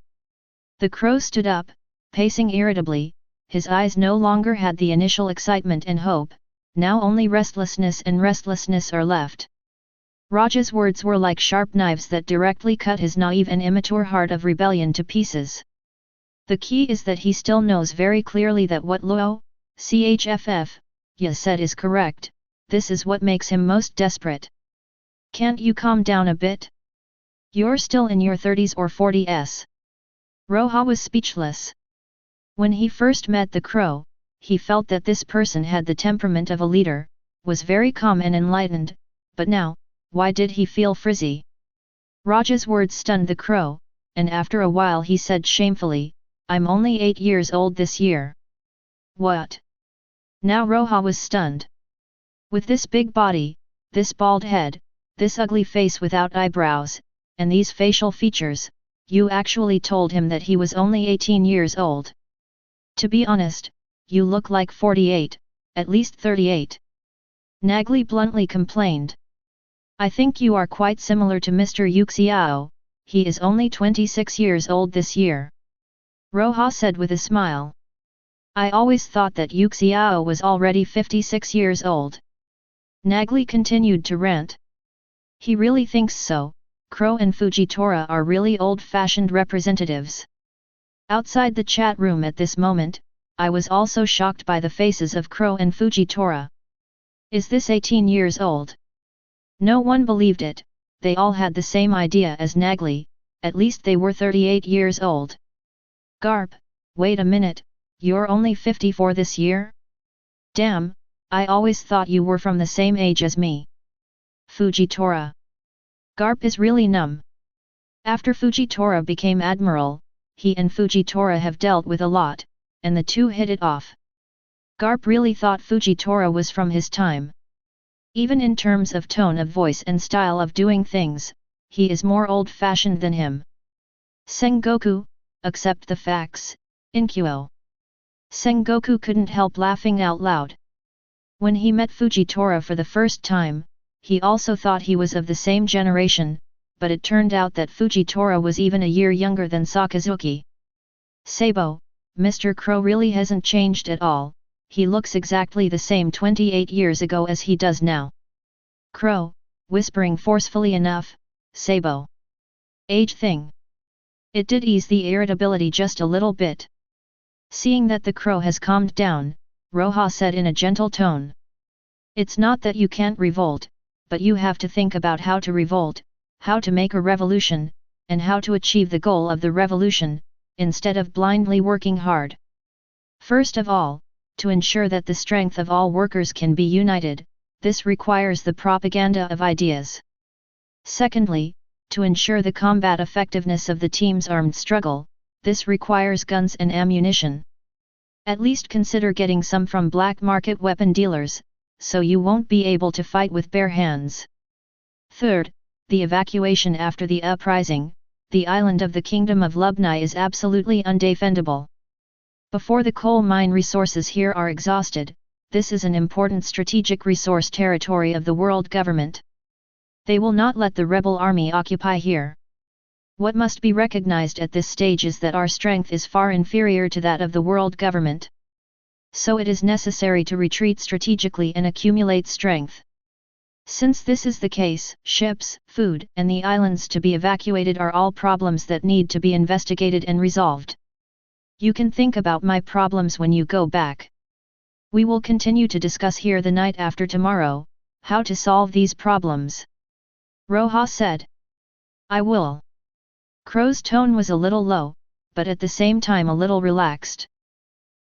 The crow stood up, pacing irritably, his eyes no longer had the initial excitement and hope, now only restlessness and restlessness are left. Roja's words were like sharp knives that directly cut his naive and immature heart of rebellion to pieces. The key is that he still knows very clearly that what Luo, Chff, Ya said is correct, this is what makes him most desperate. Can't you calm down a bit? You're still in your 30s or 40s. Roja was speechless. When he first met the crow, he felt that this person had the temperament of a leader, was very calm and enlightened, but now, why did he feel frizzy? Roja's words stunned the crow, and after a while he said shamefully, I'm only 8 years old this year. What? Now Roja was stunned. With this big body, this bald head, this ugly face without eyebrows, and these facial features, you actually told him that he was only 18 years old. To be honest, you look like 48, at least 38. Nagli bluntly complained. I think you are quite similar to Mr. Yuxiao, he is only 26 years old this year. Roja said with a smile. I always thought that Yuxiao was already 56 years old. Nagli continued to rant. He really thinks so, Crow and Fujitora are really old-fashioned representatives. Outside the chat room at this moment, I was also shocked by the faces of Crow and Fujitora. Is this 18 years old? No one believed it, they all had the same idea as Nagli, at least they were 38 years old. Garp, wait a minute, you're only 54 this year? Damn, I always thought you were from the same age as me. Fujitora. Garp is really numb. After Fujitora became admiral, he and Fujitora have dealt with a lot, and the two hit it off. Garp really thought Fujitora was from his time. Even in terms of tone of voice and style of doing things, he is more old-fashioned than him. Sengoku, accept the facts, Inkyuo. Sengoku couldn't help laughing out loud. When he met Fujitora for the first time, he also thought he was of the same generation, but it turned out that Fujitora was even a year younger than Sakazuki. Sabo, Mr. Crow really hasn't changed at all, he looks exactly the same 28 years ago as he does now. Crow, whispering forcefully enough, Sabo. Age thing. It did ease the irritability just a little bit. Seeing that the crow has calmed down, Roja said in a gentle tone. It's not that you can't revolt, but you have to think about how to revolt, how to make a revolution, and how to achieve the goal of the revolution, instead of blindly working hard. First of all, to ensure that the strength of all workers can be united, this requires the propaganda of ideas. Secondly, to ensure the combat effectiveness of the team's armed struggle, this requires guns and ammunition. At least consider getting some from black market weapon dealers, so you won't be able to fight with bare hands. Third, the evacuation after the uprising, the island of the Kingdom of Lubnai is absolutely undefendable. Before the coal mine resources here are exhausted, this is an important strategic resource territory of the world government. They will not let the rebel army occupy here. What must be recognized at this stage is that our strength is far inferior to that of the world government. So it is necessary to retreat strategically and accumulate strength. Since this is the case, ships, food, and the islands to be evacuated are all problems that need to be investigated and resolved. You can think about my problems when you go back. We will continue to discuss here the night after tomorrow, how to solve these problems. Roja said. I will. Crow's tone was a little low, but at the same time a little relaxed.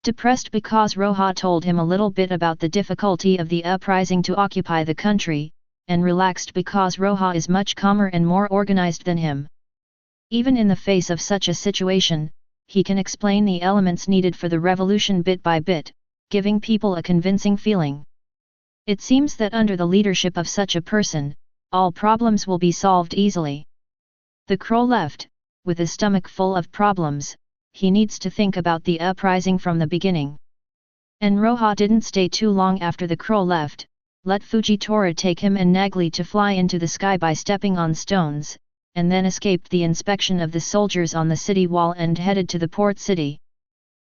Depressed because Roja told him a little bit about the difficulty of the uprising to occupy the country, and relaxed because Roja is much calmer and more organized than him. Even in the face of such a situation, he can explain the elements needed for the revolution bit by bit, giving people a convincing feeling. It seems that under the leadership of such a person, all problems will be solved easily. The crow left, with his stomach full of problems. He needs to think about the uprising from the beginning. And Roja didn't stay too long after the crow left, let Fujitora take him and Nagli to fly into the sky by stepping on stones, and then escaped the inspection of the soldiers on the city wall and headed to the port city.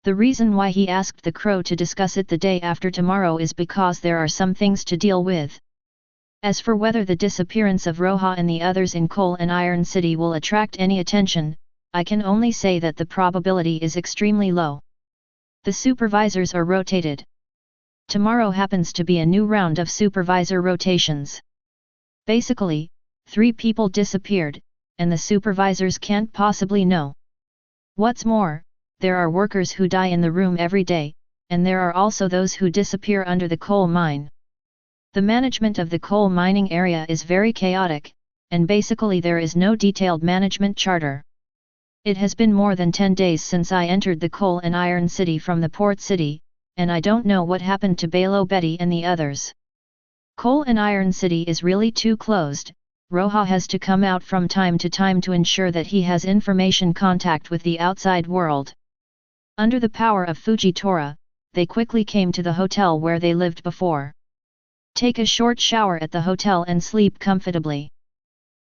The reason why he asked the crow to discuss it the day after tomorrow is because there are some things to deal with. As for whether the disappearance of Roja and the others in Coal and Iron City will attract any attention, I can only say that the probability is extremely low. The supervisors are rotated. Tomorrow happens to be a new round of supervisor rotations. Basically, 3 people disappeared, and the supervisors can't possibly know. What's more, there are workers who die in the room every day, and there are also those who disappear under the coal mine. The management of the coal mining area is very chaotic, and basically there is no detailed management charter. It has been more than 10 days since I entered the Coal and Iron City from the port city, and I don't know what happened to Balo Betty and the others. Coal and Iron City is really too closed. Roja has to come out from time to time to ensure that he has information contact with the outside world. Under the power of Fujitora, they quickly came to the hotel where they lived before. Take a short shower at the hotel and sleep comfortably.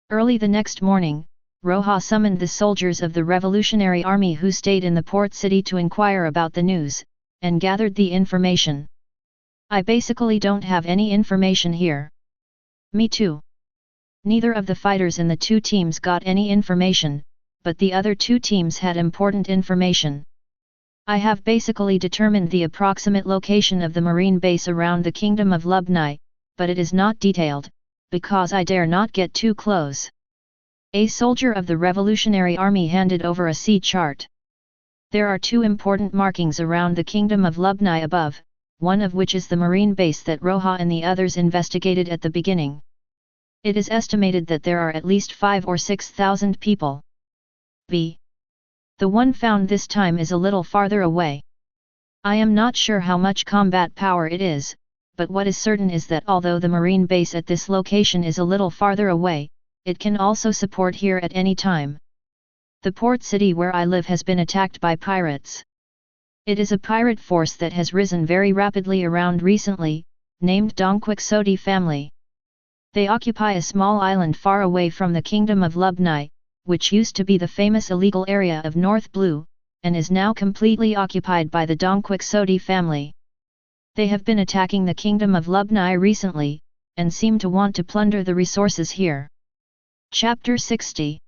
Early the next morning, Roja summoned the soldiers of the Revolutionary Army who stayed in the port city to inquire about the news, and gathered the information. I basically don't have any information here. Me too. Neither of the fighters in the 2 teams got any information, but the other 2 teams had important information. I have basically determined the approximate location of the marine base around the Kingdom of Lubnai, but it is not detailed, because I dare not get too close. A soldier of the Revolutionary Army handed over a sea chart. There are 2 important markings around the Kingdom of Lubnai above, one of which is the marine base that Roja and the others investigated at the beginning. It is estimated that there are at least 5 or 6,000 people. B. The one found this time is a little farther away. I am not sure how much combat power it is, but what is certain is that although the marine base at this location is a little farther away, it can also support here at any time. The port city where I live has been attacked by pirates. It is a pirate force that has risen very rapidly around recently, named Dongquixote family. They occupy a small island far away from the kingdom of Lubnai, which used to be the famous illegal area of North Blue, and is now completely occupied by the Dongquixote family. They have been attacking the kingdom of Lubnai recently, and seem to want to plunder the resources here. Chapter 60.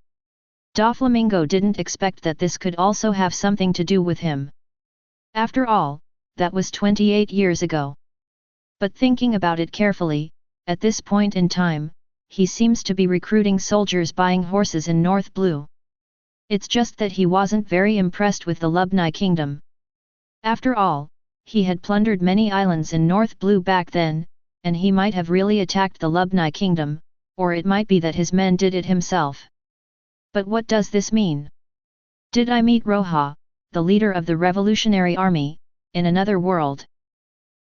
Doflamingo didn't expect that this could also have something to do with him. After all, that was 28 years ago. But thinking about it carefully, at this point in time, he seems to be recruiting soldiers buying horses in North Blue. It's just that he wasn't very impressed with the Lubnai kingdom. After all, he had plundered many islands in North Blue back then, and he might have really attacked the Lubnai kingdom, or it might be that his men did it himself. But what does this mean? Did I meet Roja, the leader of the revolutionary army, in another world?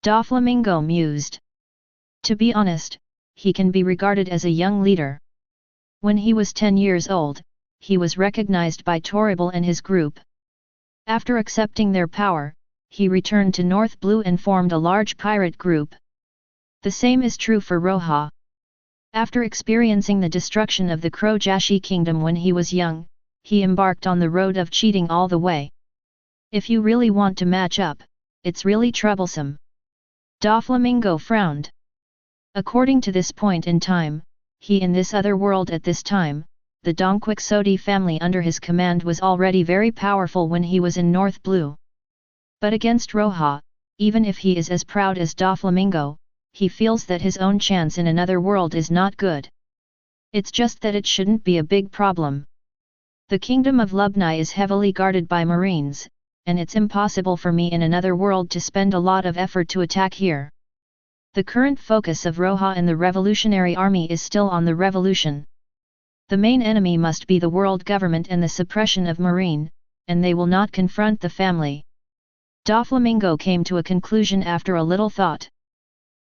Doflamingo mused. To be honest, he can be regarded as a young leader. When he was 10 years old, he was recognized by Toribel and his group. After accepting their power, he returned to North Blue and formed a large pirate group. The same is true for Roja. After experiencing the destruction of the Krojashi kingdom when he was young, he embarked on the road of cheating all the way. If you really want to match up, it's really troublesome. Doflamingo frowned. According to this point in time, he in this other world at this time, the Dongquixote family under his command was already very powerful when he was in North Blue. But against Roja, even if he is as proud as Doflamingo, he feels that his own chance in another world is not good. It's just that it shouldn't be a big problem. The kingdom of Lubnai is heavily guarded by marines, and it's impossible for me in another world to spend a lot of effort to attack here. The current focus of Roja and the revolutionary army is still on the revolution. The main enemy must be the world government and the suppression of marine, and they will not confront the family. Doflamingo came to a conclusion after a little thought.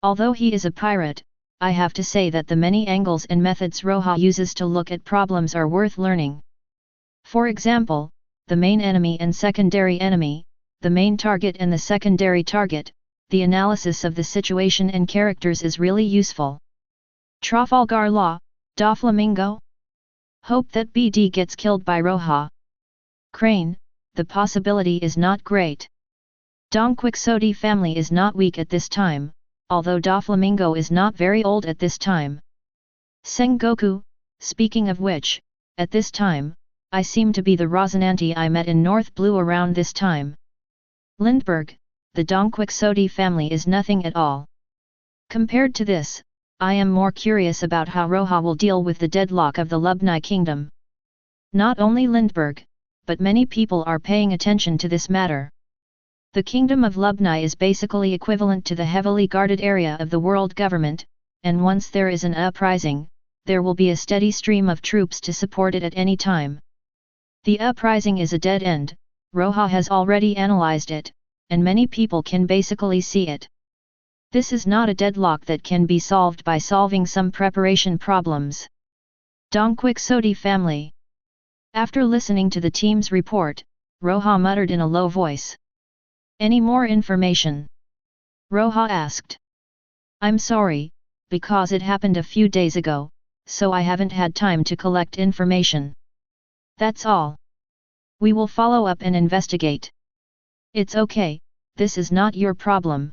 Although he is a pirate, I have to say that the many angles and methods Roja uses to look at problems are worth learning. For example, the main enemy and secondary enemy, the main target and the secondary target, the analysis of the situation and characters is really useful. Trafalgar Law, Doflamingo? Hope that BD gets killed by Roja. Crane, the possibility is not great. Dongquixote family is not weak at this time, although Doflamingo is not very old at this time. Sengoku, speaking of which, at this time, I seem to be the Rosinante I met in North Blue around this time. Lindbergh, the Dongquixote family is nothing at all. Compared to this, I am more curious about how Roja will deal with the deadlock of the Lubnai kingdom. Not only Lindbergh, but many people are paying attention to this matter. The kingdom of Lubnai is basically equivalent to the heavily guarded area of the world government, and once there is an uprising, there will be a steady stream of troops to support it at any time. The uprising is a dead end, Roja has already analyzed it, and many people can basically see it. This is not a deadlock that can be solved by solving some preparation problems. Dongquixote family. After listening to the team's report, Roja muttered in a low voice. Any more information? Roja asked. I'm sorry, because it happened a few days ago, so I haven't had time to collect information. That's all. We will follow up and investigate. It's okay, this is not your problem.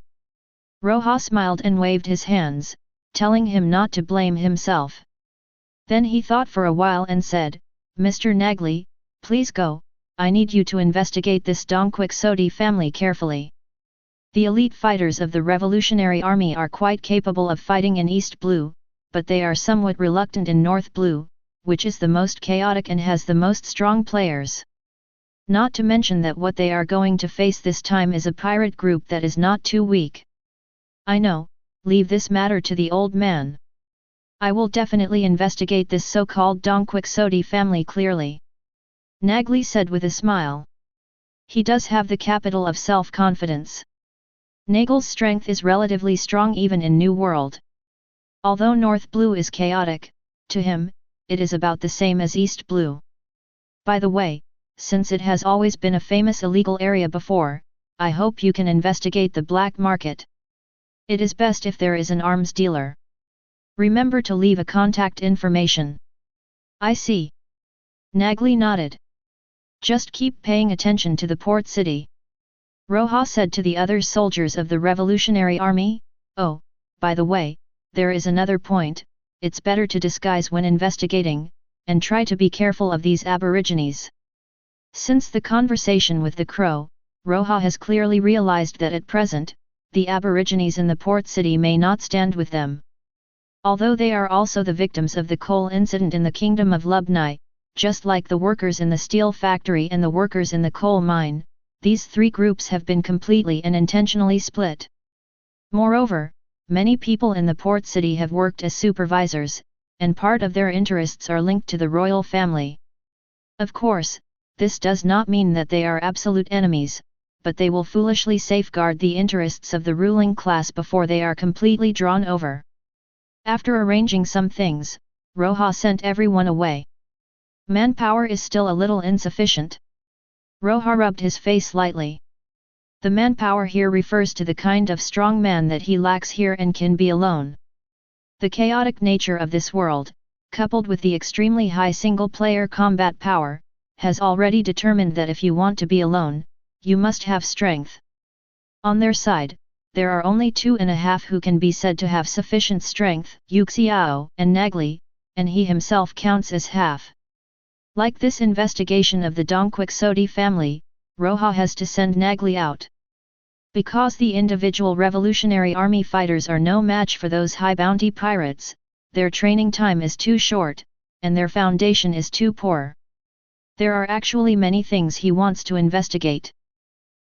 Roja smiled and waved his hands, telling him not to blame himself. Then he thought for a while and said, Mr. Nagli, please go, I need you to investigate this Dongquixote family carefully. The elite fighters of the Revolutionary Army are quite capable of fighting in East Blue, but they are somewhat reluctant in North Blue, which is the most chaotic and has the most strong players. Not to mention that what they are going to face this time is a pirate group that is not too weak. I know, leave this matter to the old man. I will definitely investigate this so-called Dongquixote family clearly. Nagli said with a smile. He does have the capital of self-confidence. Nagel's strength is relatively strong even in New World. Although North Blue is chaotic, to him, it is about the same as East Blue. By the way, since it has always been a famous illegal area before, I hope you can investigate the black market. It is best if there is an arms dealer. Remember to leave a contact information. I see. Nagli nodded. Just keep paying attention to the port city. Roja said to the other soldiers of the Revolutionary Army, oh, by the way, there is another point, it's better to disguise when investigating, and try to be careful of these aborigines. Since the conversation with the crow, Roja has clearly realized that at present, the aborigines in the port city may not stand with them. Although they are also the victims of the coal incident in the kingdom of Lubni, just like the workers in the steel factory and the workers in the coal mine, these three groups have been completely and intentionally split. Moreover, many people in the port city have worked as supervisors, and part of their interests are linked to the royal family. Of course, this does not mean that they are absolute enemies, but they will foolishly safeguard the interests of the ruling class before they are completely drawn over. After arranging some things, Roja sent everyone away. Manpower is still a little insufficient. Roja rubbed his face lightly. The manpower here refers to the kind of strong man that he lacks here and can be alone. The chaotic nature of this world, coupled with the extremely high single-player combat power, has already determined that if you want to be alone, you must have strength. On their side, there are only 2.5 who can be said to have sufficient strength, Yuxiao and Nagli, and he himself counts as half. Like this investigation of the Dongquixote family, Roja has to send Nagli out. Because the individual Revolutionary Army fighters are no match for those high-bounty pirates, their training time is too short, and their foundation is too poor. There are actually many things he wants to investigate.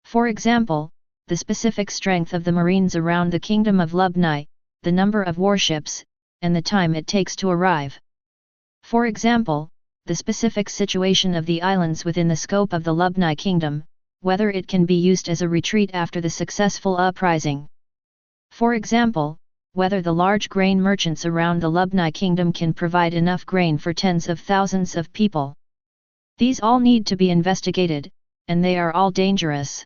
For example, the specific strength of the marines around the kingdom of Lubni, the number of warships, and the time it takes to arrive. For example, the specific situation of the islands within the scope of the Lubni kingdom, whether it can be used as a retreat after the successful uprising. For example, whether the large grain merchants around the Lubni kingdom can provide enough grain for tens of thousands of people. These all need to be investigated, and they are all dangerous.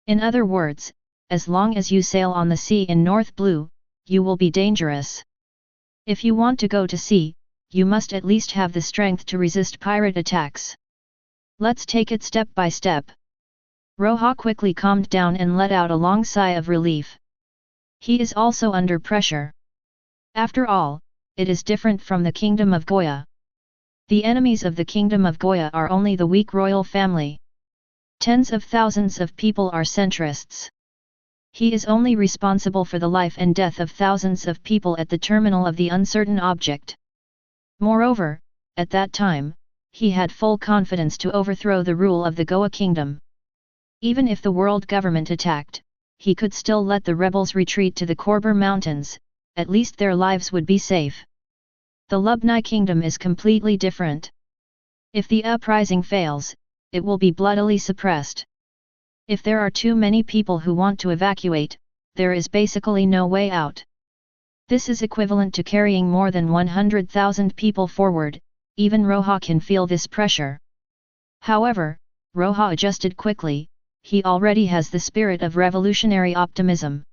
In other words, as long as you sail on the sea in North Blue, you will be dangerous. If you want to go to sea, you must at least have the strength to resist pirate attacks. Let's take it step by step. Roja quickly calmed down and let out a long sigh of relief. He is also under pressure. After all, it is different from the kingdom of Goya. The enemies of the kingdom of Goya are only the weak royal family. Tens of thousands of people are centrists. He is only responsible for the life and death of thousands of people at the terminal of the uncertain object. Moreover, at that time, he had full confidence to overthrow the rule of the Goa kingdom. Even if the world government attacked, he could still let the rebels retreat to the Korber Mountains, at least their lives would be safe. The Lubni kingdom is completely different. If the uprising fails, it will be bloodily suppressed. If there are too many people who want to evacuate, there is basically no way out. This is equivalent to carrying more than 100,000 people forward. Even Roja can feel this pressure. However, Roja adjusted quickly. He already has the spirit of revolutionary optimism.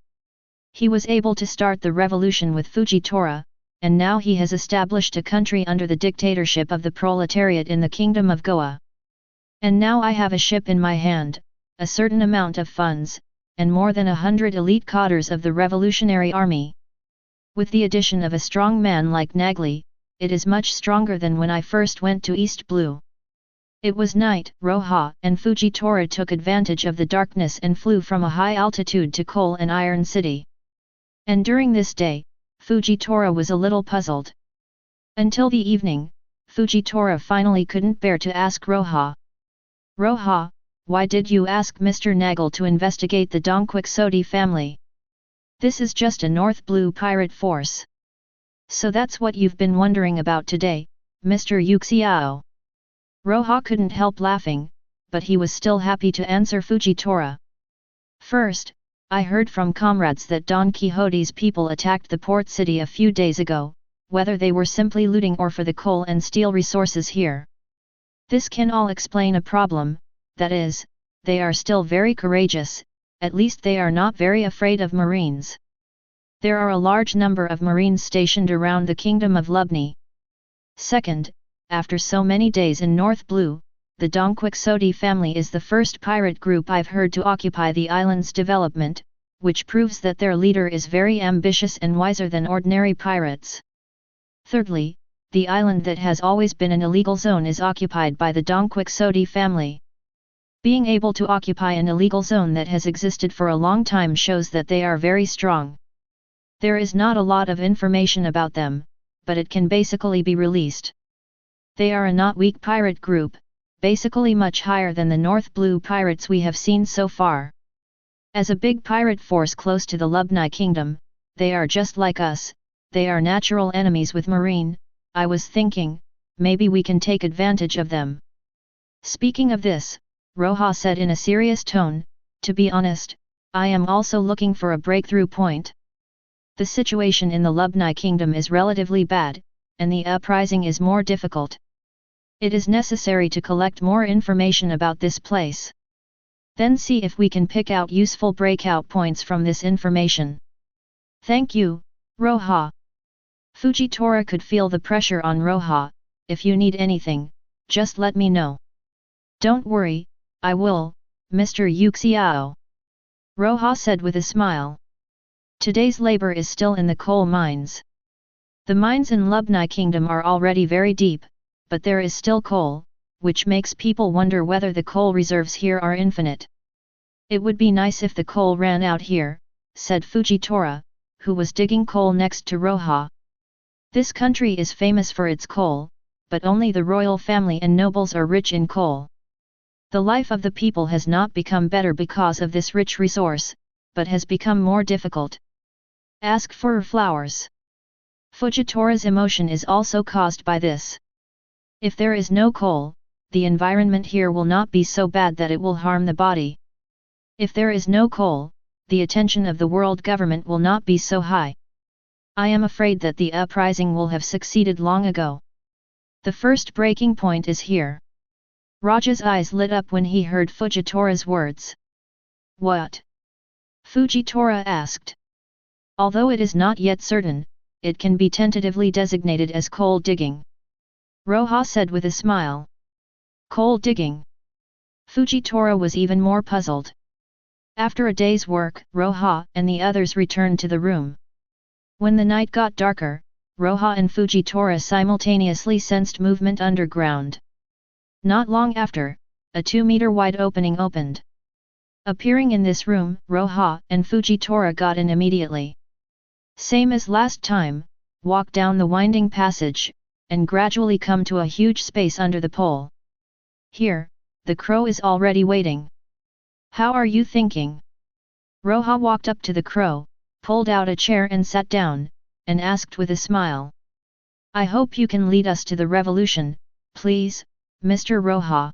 He was able to start the revolution with Fujitora, and now he has established a country under the dictatorship of the proletariat in the kingdom of Goa. And now I have a ship in my hand, a certain amount of funds, and more than 100 elite cadres of the Revolutionary Army. With the addition of a strong man like Nagli, it is much stronger than when I first went to East Blue. It was night. Roja and Fujitora took advantage of the darkness and flew from a high altitude to Coal and Iron City. And during this day, Fujitora was a little puzzled. Until the evening, Fujitora finally couldn't bear to ask Roja. Roja, why did you ask Mr. Nagel to investigate the Dongquixote family? This is just a North Blue pirate force. So that's what you've been wondering about today, Mr. Yuxiao. Roja couldn't help laughing, but he was still happy to answer Fujitora. First, I heard from comrades that Don Quixote's people attacked the port city a few days ago, whether they were simply looting or for the coal and steel resources here. This can all explain a problem, that is, they are still very courageous, at least they are not very afraid of marines. There are a large number of marines stationed around the kingdom of Lubni. Second, after so many days in North Blue, the Don Quixote family is the first pirate group I've heard to occupy the island's development, which proves that their leader is very ambitious and wiser than ordinary pirates. Thirdly, the island that has always been an illegal zone is occupied by the Don Quixote family. Being able to occupy an illegal zone that has existed for a long time shows that they are very strong. There is not a lot of information about them, but it can basically be released. They are a not weak pirate group, basically much higher than the North Blue pirates we have seen so far. As a big pirate force close to the Lubni kingdom, they are just like us, they are natural enemies with marine. I was thinking, maybe we can take advantage of them. Speaking of this, Roja said in a serious tone, to be honest, I am also looking for a breakthrough point. The situation in the Lubni kingdom is relatively bad, and the uprising is more difficult. It is necessary to collect more information about this place. Then see if we can pick out useful breakout points from this information. Thank you, Roja. Fujitora could feel the pressure on Roja. If you need anything, just let me know. Don't worry, I will, Mr. Yuxiao. Roja said with a smile. Today's labor is still in the coal mines. The mines in Lubni Kingdom are already very deep, but there is still coal, which makes people wonder whether the coal reserves here are infinite. It would be nice if the coal ran out here, said Fujitora, who was digging coal next to Roja. This country is famous for its coal, but only the royal family and nobles are rich in coal. The life of the people has not become better because of this rich resource, but has become more difficult. Ask for flowers. Fujitora's emotion is also caused by this. If there is no coal, the environment here will not be so bad that it will harm the body. If there is no coal, the attention of the world government will not be so high. I am afraid that the uprising will have succeeded long ago. The first breaking point is here. Roja's eyes lit up when he heard Fujitora's words. What? Fujitora asked. Although it is not yet certain, it can be tentatively designated as coal digging. Roja said with a smile. Coal digging. Fujitora was even more puzzled. After a day's work, Roja and the others returned to the room. When the night got darker, Roja and Fujitora simultaneously sensed movement underground. Not long after, a 2-meter-wide opening opened. Appearing in this room, Roja and Fujitora got in immediately. Same as last time, walk down the winding passage, and gradually come to a huge space under the pole. Here, the crow is already waiting. How are you thinking? Roja walked up to the crow, pulled out a chair and sat down, and asked with a smile. I hope you can lead us to the revolution, please, Mr. Roja.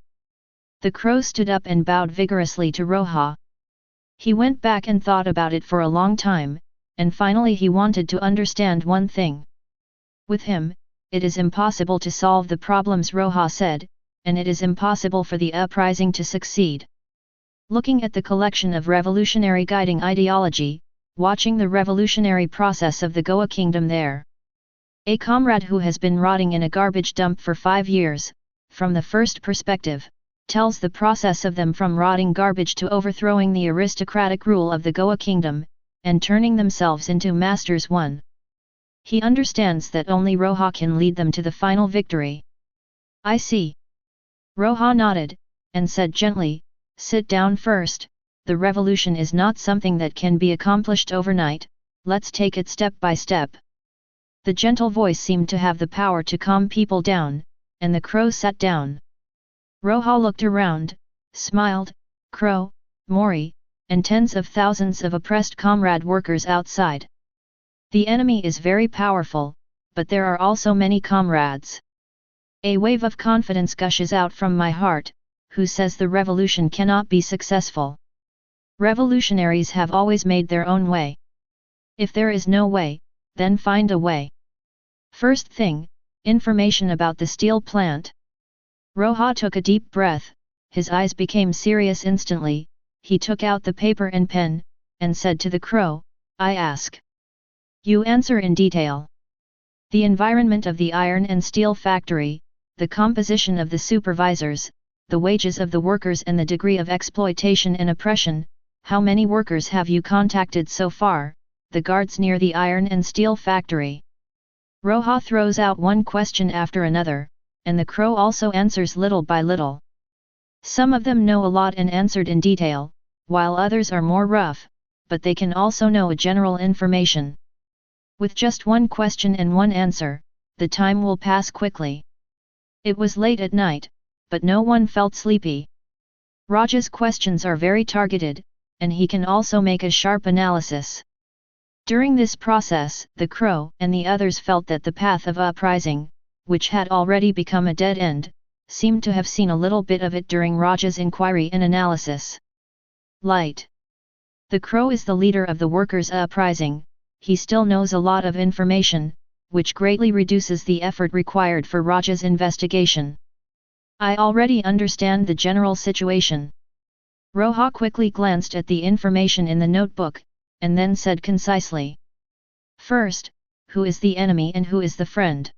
The crow stood up and bowed vigorously to Roja. He went back and thought about it for a long time, and finally he wanted to understand one thing. With him, it is impossible to solve the problems Roja said, and it is impossible for the uprising to succeed. Looking at the collection of revolutionary guiding ideology, watching the revolutionary process of the Goa kingdom there. A comrade who has been rotting in a garbage dump for 5 years, from the first perspective, tells the process of them from rotting garbage to overthrowing the aristocratic rule of the Goa kingdom, and turning themselves into masters one. He understands that only Roja can lead them to the final victory. I see. Roja nodded, and said gently, sit down first, the revolution is not something that can be accomplished overnight, let's take it step by step. The gentle voice seemed to have the power to calm people down, and the crow sat down. Roja looked around, smiled, Crow, Mori, and tens of thousands of oppressed comrade workers outside. The enemy is very powerful, but there are also many comrades. A wave of confidence gushes out from my heart, who says the revolution cannot be successful? Revolutionaries have always made their own way. If there is no way, then find a way. First thing, information about the steel plant. Roja took a deep breath, his eyes became serious instantly, he took out the paper and pen, and said to the crow, I ask. You answer in detail. The environment of the iron and steel factory, the composition of the supervisors, the wages of the workers and the degree of exploitation and oppression, how many workers have you contacted so far, the guards near the iron and steel factory. Roja throws out one question after another, and the crow also answers little by little. Some of them know a lot and answered in detail, while others are more rough, but they can also know a general information. With just one question and one answer, the time will pass quickly. It was late at night, but no one felt sleepy. Roja's questions are very targeted, and he can also make a sharp analysis. During this process, the crow and the others felt that the path of uprising, which had already become a dead end, seemed to have seen a little bit of it during Roja's inquiry and analysis. Light. The crow is the leader of the workers' uprising, he still knows a lot of information, which greatly reduces the effort required for Roja's investigation. I already understand the general situation. Roja quickly glanced at the information in the notebook, and then said concisely. First, who is the enemy and who is the friend?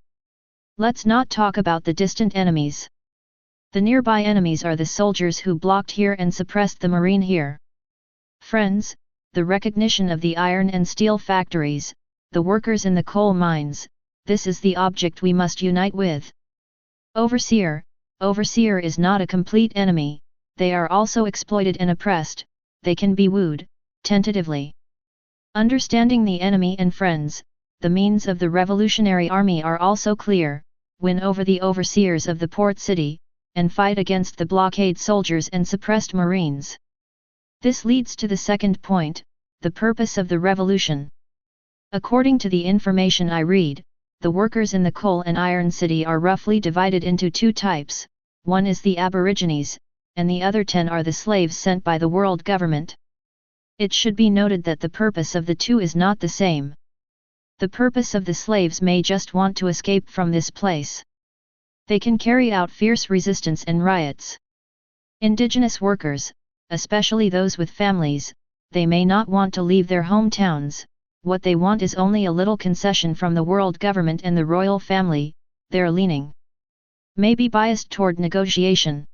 Let's not talk about the distant enemies. The nearby enemies are the soldiers who blocked here and suppressed the marine here. Friends, the recognition of the iron and steel factories, the workers in the coal mines, this is the object we must unite with. Overseer is not a complete enemy, they are also exploited and oppressed, they can be wooed, tentatively. Understanding the enemy and friends, the means of the revolutionary army are also clear, win over the overseers of the port city, and fight against the blockade soldiers and suppressed marines. This leads to the second point, the purpose of the revolution. According to the information I read, the workers in the coal and iron city are roughly divided into two types, one is the aborigines, and the other 10 are the slaves sent by the world government. It should be noted that the purpose of the two is not the same. The purpose of the slaves may just want to escape from this place. They can carry out fierce resistance and riots. Indigenous workers, especially those with families, they may not want to leave their hometowns, what they want is only a little concession from the world government and the royal family, their leaning may be biased toward negotiation.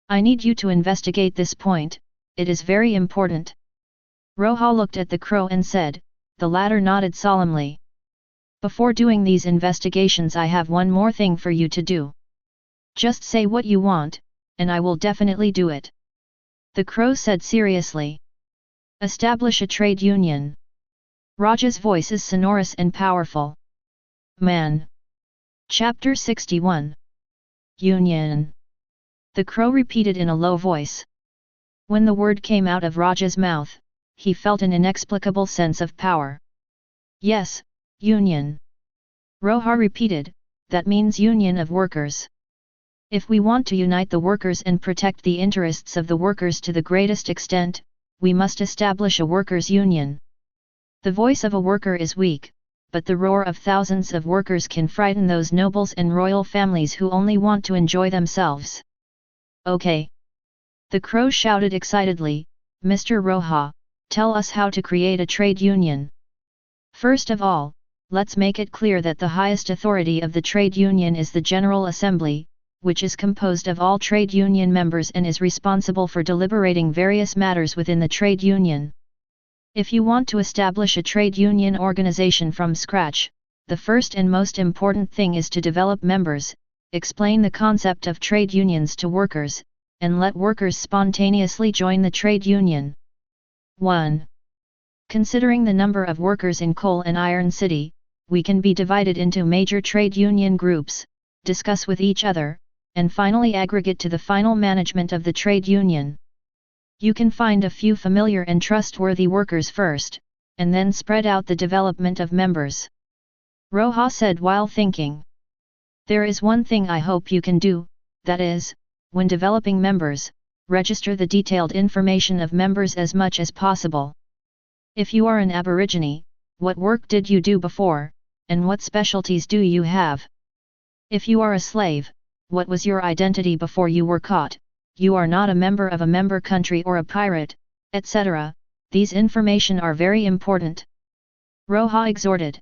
I need you to investigate this point, it is very important. Roja looked at the crow and said, the latter nodded solemnly. Before doing these investigations I have one more thing for you to do. Just say what you want, and I will definitely do it. The crow said seriously. Establish a trade union. Roja's voice is sonorous and powerful. Man. Chapter 61. Union. The crow repeated in a low voice. When the word came out of Roja's mouth, he felt an inexplicable sense of power. Yes, union. Roja repeated, that means union of workers. If we want to unite the workers and protect the interests of the workers to the greatest extent, we must establish a workers' union. The voice of a worker is weak, but the roar of thousands of workers can frighten those nobles and royal families who only want to enjoy themselves. Okay. The crow shouted excitedly, Mr. Roja, tell us how to create a trade union. First of all, let's make it clear that the highest authority of the trade union is the General Assembly, which is composed of all trade union members and is responsible for deliberating various matters within the trade union. If you want to establish a trade union organization from scratch, the first and most important thing is to develop members, explain the concept of trade unions to workers, and let workers spontaneously join the trade union. 1. Considering the number of workers in Coal and Iron City, we can be divided into major trade union groups, discuss with each other, and finally aggregate to the final management of the trade union. You can find a few familiar and trustworthy workers first, and then spread out the development of members. Roja said while thinking. There is one thing I hope you can do, that is, when developing members, register the detailed information of members as much as possible. If you are an aborigine, what work did you do before, and what specialties do you have? If you are a slave, what was your identity before you were caught? You are not a member of a member country or a pirate, etc. These information are very important. Roja exhorted.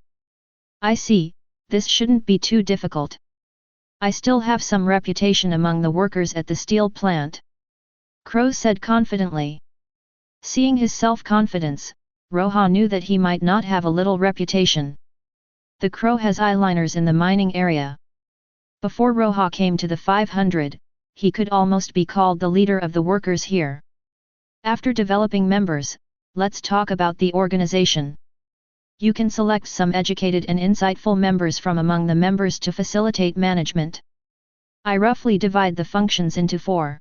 I see, this shouldn't be too difficult. I still have some reputation among the workers at the steel plant. Crow said confidently. Seeing his self-confidence, Roja knew that he might not have a little reputation. The Crow has eyeliners in the mining area. Before Roja came to the 500, he could almost be called the leader of the workers here. After developing members, let's talk about the organization. You can select some educated and insightful members from among the members to facilitate management. I roughly divide the functions into 4.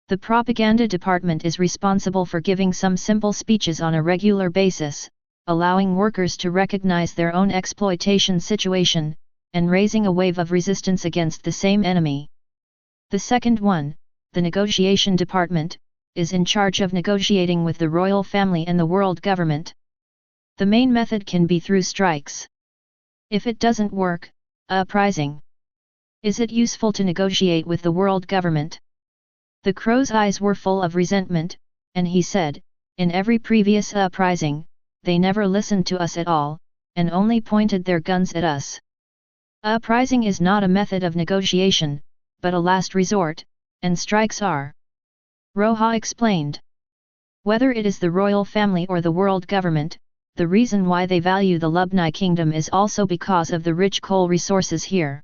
The propaganda department is responsible for giving some simple speeches on a regular basis, allowing workers to recognize their own exploitation situation, and raising a wave of resistance against the same enemy. The second one, the negotiation department, is in charge of negotiating with the royal family and the world government. The main method can be through strikes. If it doesn't work, uprising. Is it useful to negotiate with the world government? The Crow's eyes were full of resentment, and he said, in every previous uprising, they never listened to us at all, and only pointed their guns at us. Uprising is not a method of negotiation, but a last resort, and strikes are. Roja explained. Whether it is the royal family or the world government, the reason why they value the Lubni kingdom is also because of the rich coal resources here.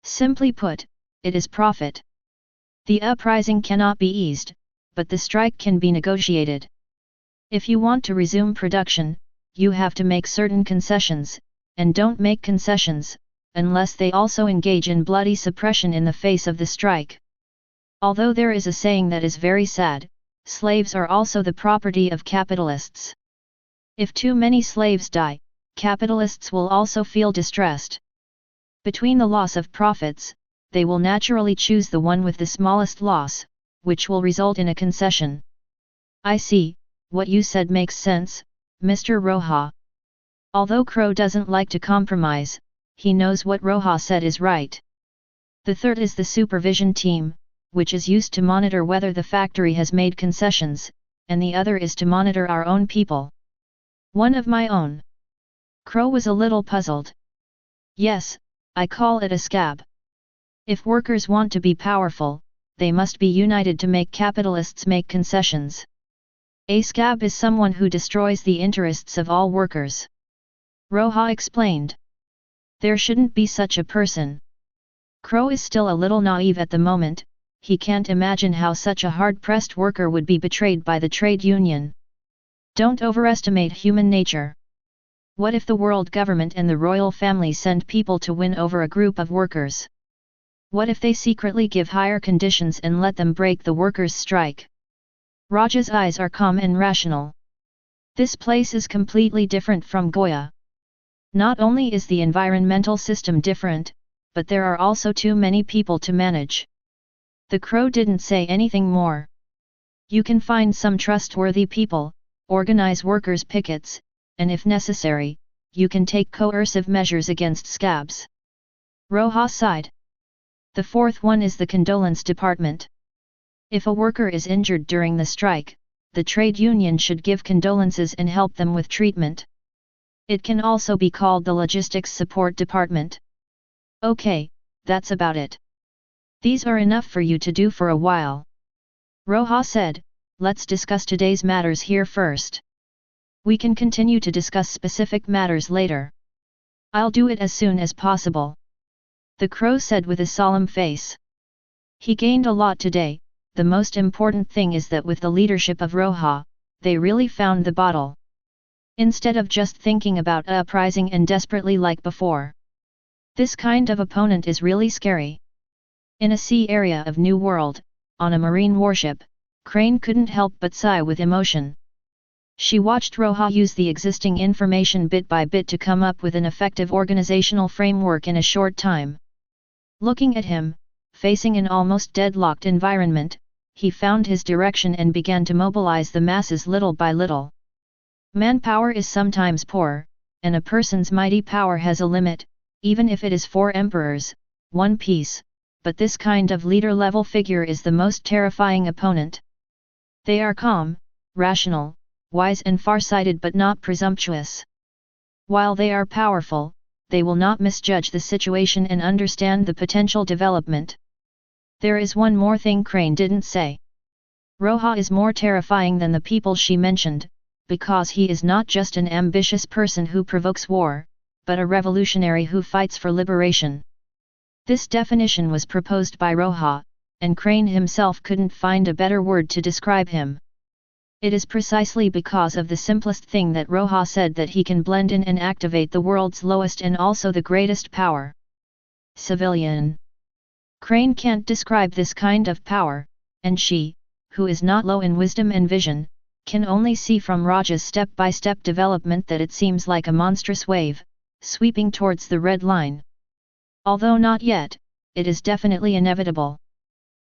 Simply put, it is profit. The uprising cannot be eased, but the strike can be negotiated. If you want to resume production, you have to make certain concessions, and don't make concessions, unless they also engage in bloody suppression in the face of the strike. Although there is a saying that is very sad, slaves are also the property of capitalists. If too many slaves die, capitalists will also feel distressed. Between the loss of profits, they will naturally choose the one with the smallest loss, which will result in a concession. I see, what you said makes sense, Mr. Roja. Although Crow doesn't like to compromise, he knows what Roja said is right. The third is the supervision team, which is used to monitor whether the factory has made concessions, and the other is to monitor our own people. One of my own. Crow was a little puzzled. Yes, I call it a scab. If workers want to be powerful, they must be united to make capitalists make concessions. A scab is someone who destroys the interests of all workers. Roja explained. There shouldn't be such a person. Crow is still a little naive at the moment, he can't imagine how such a hard-pressed worker would be betrayed by the trade union. Don't overestimate human nature. What if the world government and the royal family send people to win over a group of workers? What if they secretly give higher conditions and let them break the workers' strike? Roja's eyes are calm and rational. This place is completely different from Goya. Not only is the environmental system different, but there are also too many people to manage. The Crow didn't say anything more. You can find some trustworthy people, organize workers' pickets, and if necessary, you can take coercive measures against scabs. Roja sighed. The fourth one is the condolence department. If a worker is injured during the strike, the trade union should give condolences and help them with treatment. It can also be called the logistics support department. Okay, that's about it. These are enough for you to do for a while. Roja said, let's discuss today's matters here first. We can continue to discuss specific matters later. I'll do it as soon as possible. The Crow said with a solemn face. He gained a lot today. The most important thing is that with the leadership of Roja, they really found the bottle. Instead of just thinking about uprising and desperately like before. This kind of opponent is really scary. In a sea area of New World, on a marine warship, Crane couldn't help but sigh with emotion. She watched Roja use the existing information bit by bit to come up with an effective organizational framework in a short time. Looking at him, facing an almost deadlocked environment, he found his direction and began to mobilize the masses little by little. Manpower is sometimes poor, and a person's mighty power has a limit, even if it is 4 emperors, 1 piece, but this kind of leader-level figure is the most terrifying opponent. They are calm, rational, wise and far-sighted but not presumptuous. While they are powerful, they will not misjudge the situation and understand the potential development. There is one more thing Crane didn't say. Roja is more terrifying than the people she mentioned, because he is not just an ambitious person who provokes war, but a revolutionary who fights for liberation. This definition was proposed by Roja, and Crane himself couldn't find a better word to describe him. It is precisely because of the simplest thing that Roja said that he can blend in and activate the world's lowest and also the greatest power. Civilian. Crane can't describe this kind of power, and she, who is not low in wisdom and vision, can only see from Roja's step-by-step development that it seems like a monstrous wave, sweeping towards the red line. Although not yet, it is definitely inevitable.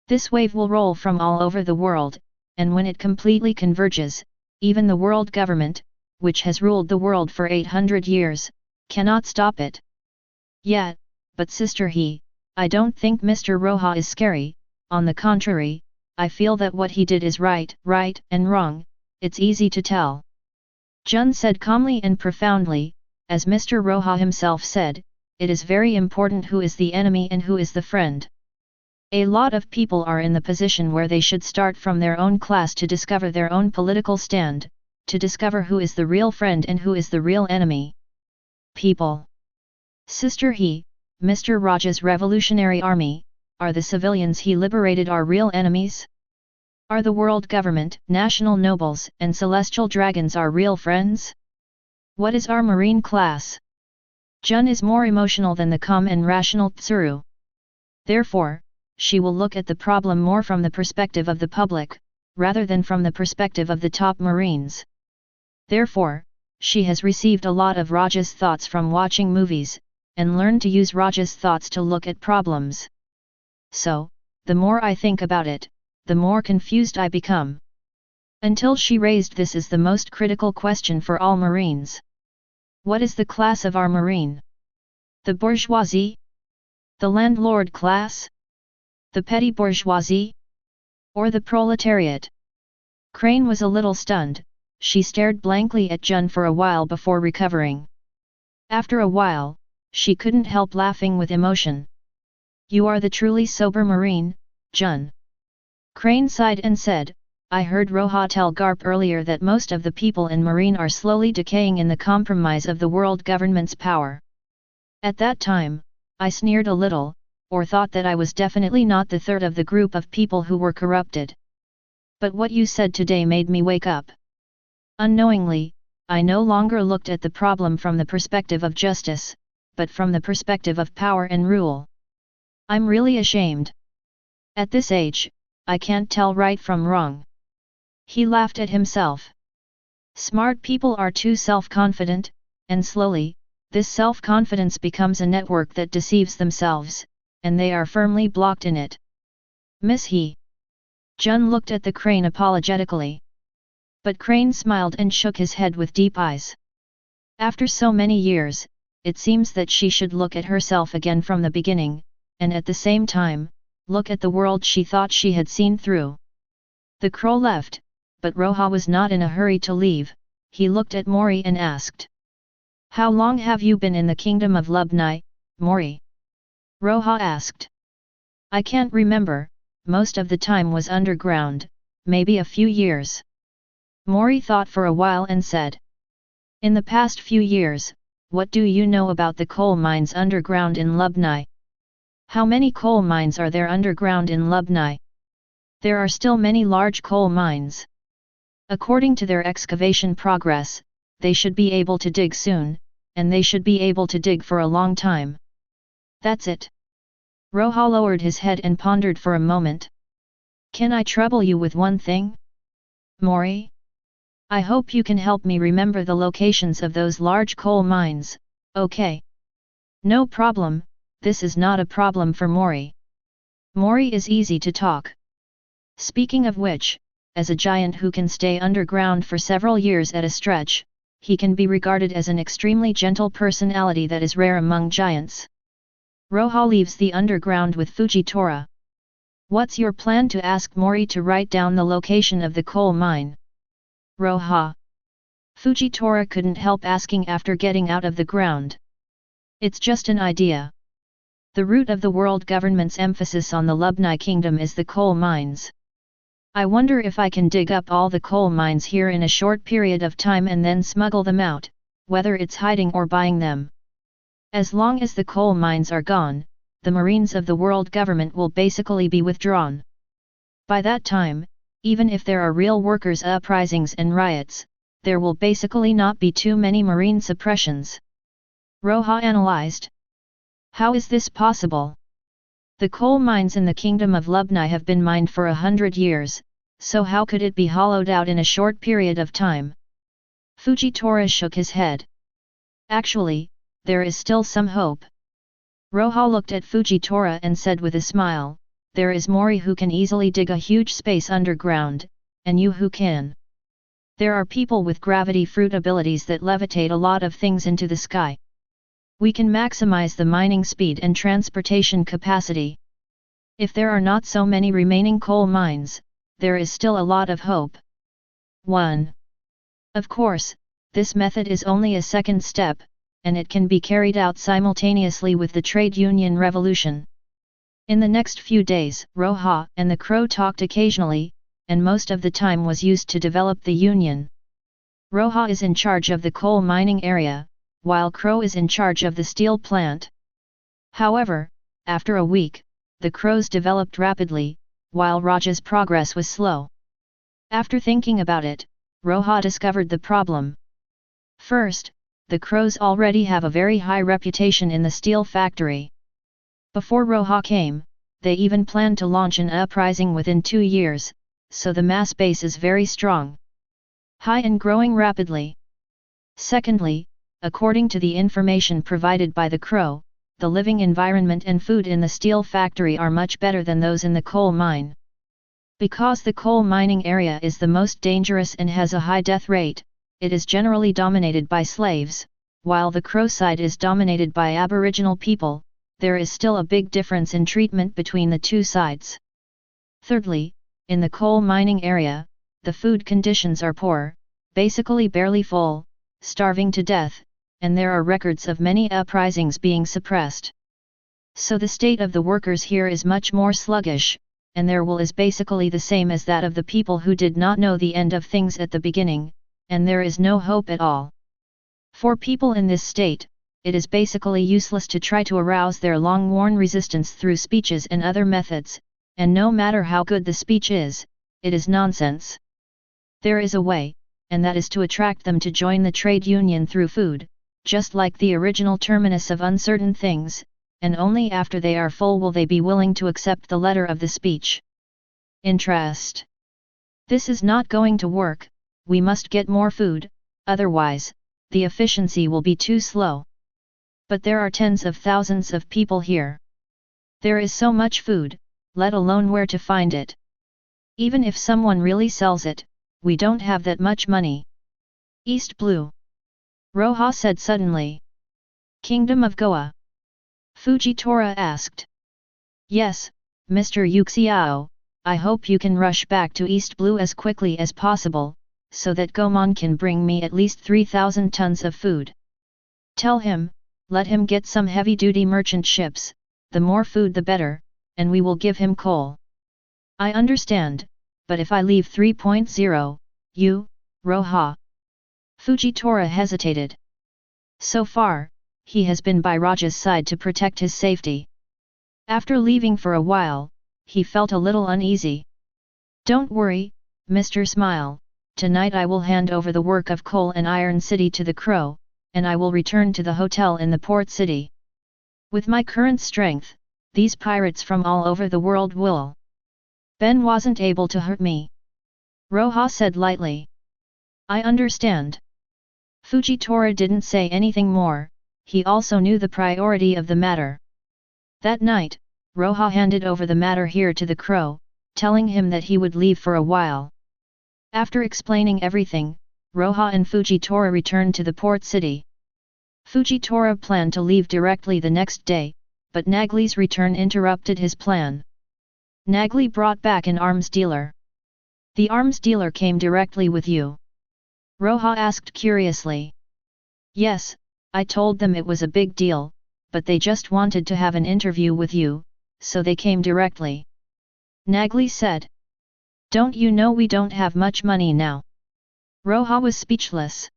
This wave will roll from all over the world, and when it completely converges, even the world government, which has ruled the world for 800 years, cannot stop it. Yet, but Sister He, I don't think Mr. Roja is scary, on the contrary, I feel that what he did is right and wrong, it's easy to tell. Jun said calmly and profoundly, as Mr. Roja himself said, it is very important who is the enemy and who is the friend. A lot of people are in the position where they should start from their own class to discover their own political stand, to discover who is the real friend and who is the real enemy. People. Sister He, Mr. Roja's revolutionary army, are the civilians he liberated our real enemies? Are the world government, national nobles and celestial dragons our real friends? What is our marine class? Jun is more emotional than the calm and rational Tsuru. Therefore, she will look at the problem more from the perspective of the public, rather than from the perspective of the top marines. Therefore, she has received a lot of Roja's thoughts from watching movies, and learned to use Roja's thoughts to look at problems. So, the more I think about it, the more confused I become. Until she raised this as the most critical question for all marines. What is the class of our marine? The bourgeoisie? The landlord class? The petty bourgeoisie? Or the proletariat? Crane was a little stunned, she stared blankly at Jun for a while before recovering. After a while, she couldn't help laughing with emotion. You are the truly sober marine, Jun. Crane sighed and said, I heard Roja tell Garp earlier that most of the people in marine are slowly decaying in the compromise of the world government's power. At that time, I sneered a little, or thought that I was definitely not the third of the group of people who were corrupted. But what you said today made me wake up. Unknowingly, I no longer looked at the problem from the perspective of justice, but from the perspective of power and rule. I'm really ashamed. At this age, I can't tell right from wrong. He laughed at himself. Smart people are too self-confident, and slowly, this self-confidence becomes a network that deceives themselves, and they are firmly blocked in it. Miss He. Jun looked at the Crane apologetically. But Crane smiled and shook his head with deep eyes. After so many years, it seems that she should look at herself again from the beginning, and at the same time, look at the world she thought she had seen through. The crow left, but Roja was not in a hurry to leave. He looked at Mori and asked. How long have you been in the kingdom of Lubnai, Mori? Roja asked. I can't remember, most of the time was underground, maybe a few years. Mori thought for a while and said. In the past few years, what do you know about the coal mines underground in Lubnai? How many coal mines are there underground in Lubnai? There are still many large coal mines. According to their excavation progress, they should be able to dig soon, and they should be able to dig for a long time. That's it. Roja lowered his head and pondered for a moment. Can I trouble you with one thing? Mori? I hope you can help me remember the locations of those large coal mines, okay? No problem, this is not a problem for Mori. Mori is easy to talk. Speaking of which, as a giant who can stay underground for several years at a stretch, he can be regarded as an extremely gentle personality that is rare among giants. Roja leaves the underground with Fujitora. What's your plan to ask Mori to write down the location of the coal mine? Roja. Fujitora couldn't help asking after getting out of the ground. It's just an idea. The root of the world government's emphasis on the Lubni kingdom is the coal mines. I wonder if I can dig up all the coal mines here in a short period of time and then smuggle them out, whether it's hiding or buying them. As long as the coal mines are gone, the Marines of the world government will basically be withdrawn. By that time, even if there are real workers' uprisings and riots, there will basically not be too many Marine suppressions. Roja analyzed. How is this possible? The coal mines in the kingdom of Lubni have been mined for 100 years, so how could it be hollowed out in a short period of time? Fujitora shook his head. Actually, there is still some hope. Roja looked at Fujitora and said with a smile, there is Mori who can easily dig a huge space underground, and you who can. There are people with gravity fruit abilities that levitate a lot of things into the sky. We can maximize the mining speed and transportation capacity. If there are not so many remaining coal mines, there is still a lot of hope. 1. Of course, this method is only a second step, and it can be carried out simultaneously with the trade union revolution. In the next few days, Roja and the Crow talked occasionally, and most of the time was used to develop the union. Roja is in charge of the coal mining area, while Crow is in charge of the steel plant. However, after a week, the Crows developed rapidly, while Roja's progress was slow. After thinking about it, Roja discovered the problem. First, the Crows already have a very high reputation in the steel factory. Before Roja came, they even planned to launch an uprising within 2 years, so the mass base is very strong. High and growing rapidly. Secondly, according to the information provided by the Crow, the living environment and food in the steel factory are much better than those in the coal mine. Because the coal mining area is the most dangerous and has a high death rate, it is generally dominated by slaves, while the Crow side is dominated by Aboriginal people. There is still a big difference in treatment between the two sides. Thirdly, in the coal mining area, the food conditions are poor, basically barely full, starving to death, and there are records of many uprisings being suppressed. So the state of the workers here is much more sluggish, and their will is basically the same as that of the people who did not know the end of things at the beginning, and there is no hope at all. For people in this state, it is basically useless to try to arouse their long-worn resistance through speeches and other methods, and no matter how good the speech is, it is nonsense. There is a way, and that is to attract them to join the trade union through food, just like the original terminus of uncertain things, and only after they are full will they be willing to accept the letter of the speech. Interest. This is not going to work. We must get more food, otherwise, the efficiency will be too slow. But there are tens of thousands of people here. There is so much food, let alone where to find it. Even if someone really sells it, we don't have that much money. East Blue. Roja said suddenly. Kingdom of Goa. Fujitora asked. Yes, Mr. Yuxiao, I hope you can rush back to East Blue as quickly as possible, so that Gomon can bring me at least 3,000 tons of food. Tell him, let him get some heavy-duty merchant ships, the more food the better, and we will give him coal. I understand, but if I leave 3.0, you, Roja. Fujitora hesitated. So far, he has been by Roja's side to protect his safety. After leaving for a while, he felt a little uneasy. Don't worry, Mr. Smile. Tonight I will hand over the work of Coal and Iron City to the Crow, and I will return to the hotel in the port city. With my current strength, these pirates from all over the world will. Ben wasn't able to hurt me. Roja said lightly. I understand. Fujitora didn't say anything more, he also knew the priority of the matter. That night, Roja handed over the matter here to the crow, telling him that he would leave for a while. After explaining everything, Roja and Fujitora returned to the port city. Fujitora planned to leave directly the next day, but Nagli's return interrupted his plan. Nagli brought back an arms dealer. The arms dealer came directly with you? Roja asked curiously. Yes, I told them it was a big deal, but they just wanted to have an interview with you, so they came directly. Nagli said. Don't you know we don't have much money now? Roja was speechless.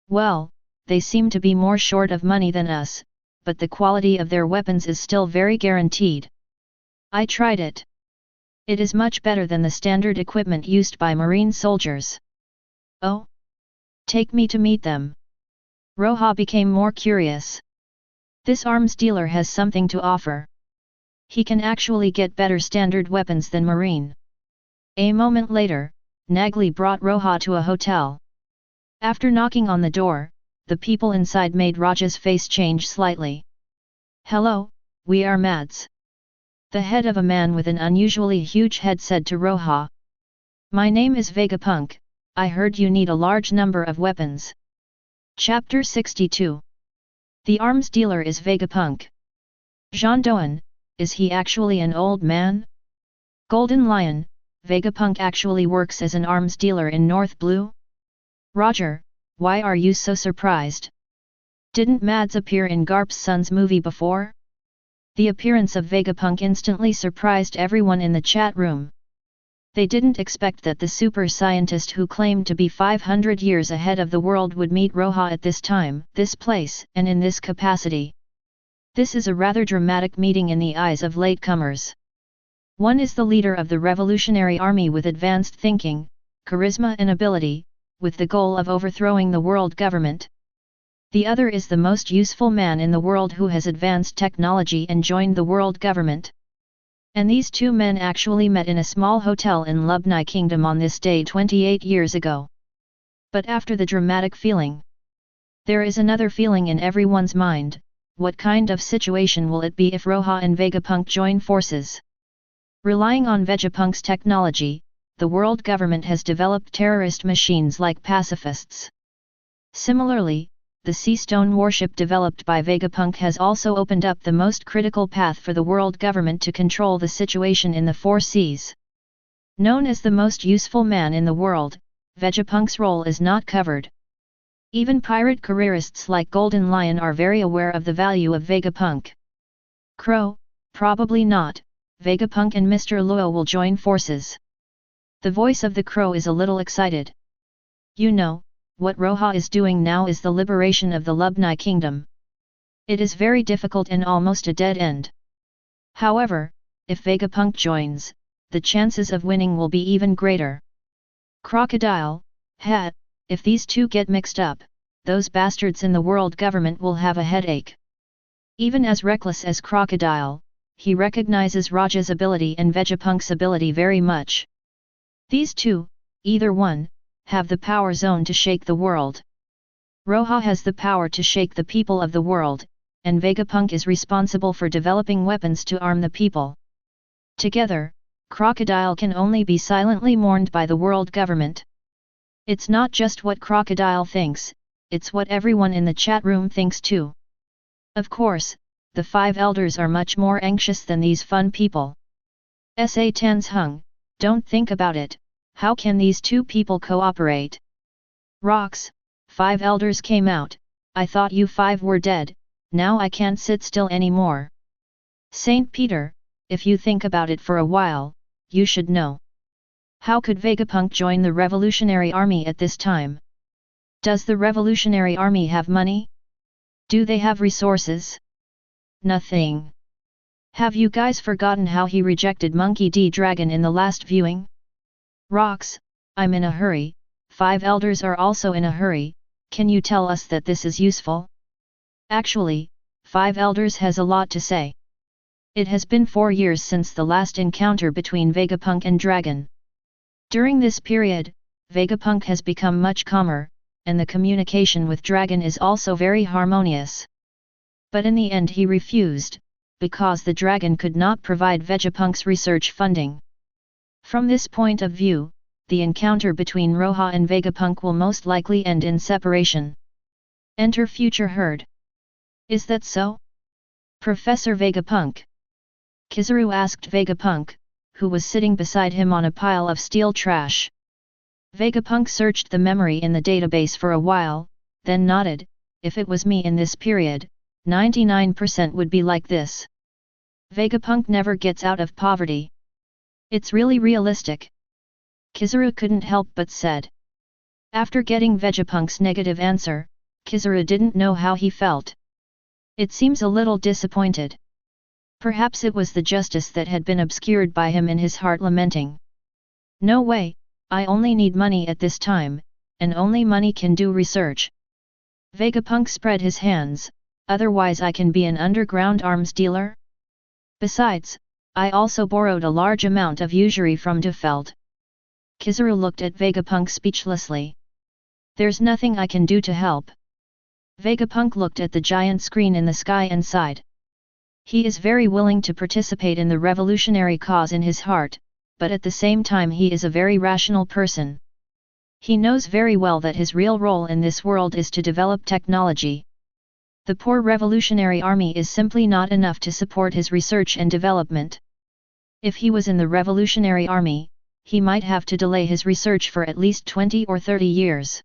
Well, they seem to be more short of money than us, but the quality of their weapons is still very guaranteed. I tried it. It is much better than the standard equipment used by marine soldiers. Oh? Take me to meet them. Roja became more curious. This arms dealer has something to offer. He can actually get better standard weapons than marine. A moment later, Nagli brought Roja to a hotel. After knocking on the door, the people inside made Roja's face change slightly. Hello, we are Mads. The head of a man with an unusually huge head said to Roja. My name is Vegapunk, I heard you need a large number of weapons. Chapter 62. The arms dealer is Vegapunk. Jean Doan, is he actually an old man? Golden Lion, Vegapunk actually works as an arms dealer in North Blue? Roger, why are you so surprised? Didn't Mads appear in Garp's son's movie before? The appearance of Vegapunk instantly surprised everyone in the chat room. They didn't expect that the super scientist who claimed to be 500 years ahead of the world would meet Roja at this time, this place, and in this capacity. This is a rather dramatic meeting in the eyes of latecomers. One is the leader of the revolutionary army with advanced thinking, charisma and ability, with the goal of overthrowing the world government. The other is the most useful man in the world who has advanced technology and joined the world government. And these two men actually met in a small hotel in Lubni Kingdom on this day 28 years ago. But after the dramatic feeling, there is another feeling in everyone's mind. What kind of situation will it be if Roja and Vegapunk join forces? Relying on Vegapunk's technology, the world government has developed terrorist machines like pacifists. Similarly, the Sea Stone warship developed by Vegapunk has also opened up the most critical path for the world government to control the situation in the four seas. Known as the most useful man in the world, Vegapunk's role is not covered. Even pirate careerists like Golden Lion are very aware of the value of Vegapunk. Crow, probably not, Vegapunk and Mr. Luo will join forces. The voice of the crow is a little excited. You know, what Roja is doing now is the liberation of the Lubni Kingdom. It is very difficult and almost a dead end. However, if Vegapunk joins, the chances of winning will be even greater. Crocodile, Hat, if these two get mixed up, those bastards in the world government will have a headache. Even as reckless as Crocodile, he recognizes Roja's ability and Vegapunk's ability very much. These two, either one, have the power zone to shake the world. Roja has the power to shake the people of the world, and Vegapunk is responsible for developing weapons to arm the people. Together, Crocodile can only be silently mourned by the world government. It's not just what Crocodile thinks, it's what everyone in the chat room thinks too. Of course, the five elders are much more anxious than these fun people. Sa Tans Hung, don't think about it. How can these two people cooperate? Rocks, five elders came out, I thought you five were dead, now I can't sit still anymore. Saint Peter, if you think about it for a while, you should know. How could Vegapunk join the revolutionary army at this time? Does the revolutionary army have money? Do they have resources? Nothing. Have you guys forgotten how he rejected Monkey D. Dragon in the last viewing? Rocks, I'm in a hurry, five elders are also in a hurry, can you tell us that this is useful? Actually, five elders has a lot to say. It has been 4 years since the last encounter between Vegapunk and Dragon. During this period, Vegapunk has become much calmer, and the communication with Dragon is also very harmonious. But in the end he refused, because the dragon could not provide Vegapunk's research funding. From this point of view, the encounter between Roja and Vegapunk will most likely end in separation. Enter future herd. Is that so? Professor Vegapunk? Kizaru asked Vegapunk, who was sitting beside him on a pile of steel trash. Vegapunk searched the memory in the database for a while, then nodded. If it was me in this period, 99% would be like this. Vegapunk never gets out of poverty. It's really realistic. Kizaru couldn't help but said. After getting Vegapunk's negative answer, Kizaru didn't know how he felt. It seems a little disappointed. Perhaps it was the justice that had been obscured by him in his heart lamenting. No way, I only need money at this time, and only money can do research. Vegapunk spread his hands, otherwise I can be an underground arms dealer? Besides, I also borrowed a large amount of usury from Defeld. Kizaru looked at Vegapunk speechlessly. There's nothing I can do to help. Vegapunk looked at the giant screen in the sky and sighed. He is very willing to participate in the revolutionary cause in his heart, but at the same time he is a very rational person. He knows very well that his real role in this world is to develop technology. The poor revolutionary army is simply not enough to support his research and development. If he was in the revolutionary army, he might have to delay his research for at least 20 or 30 years.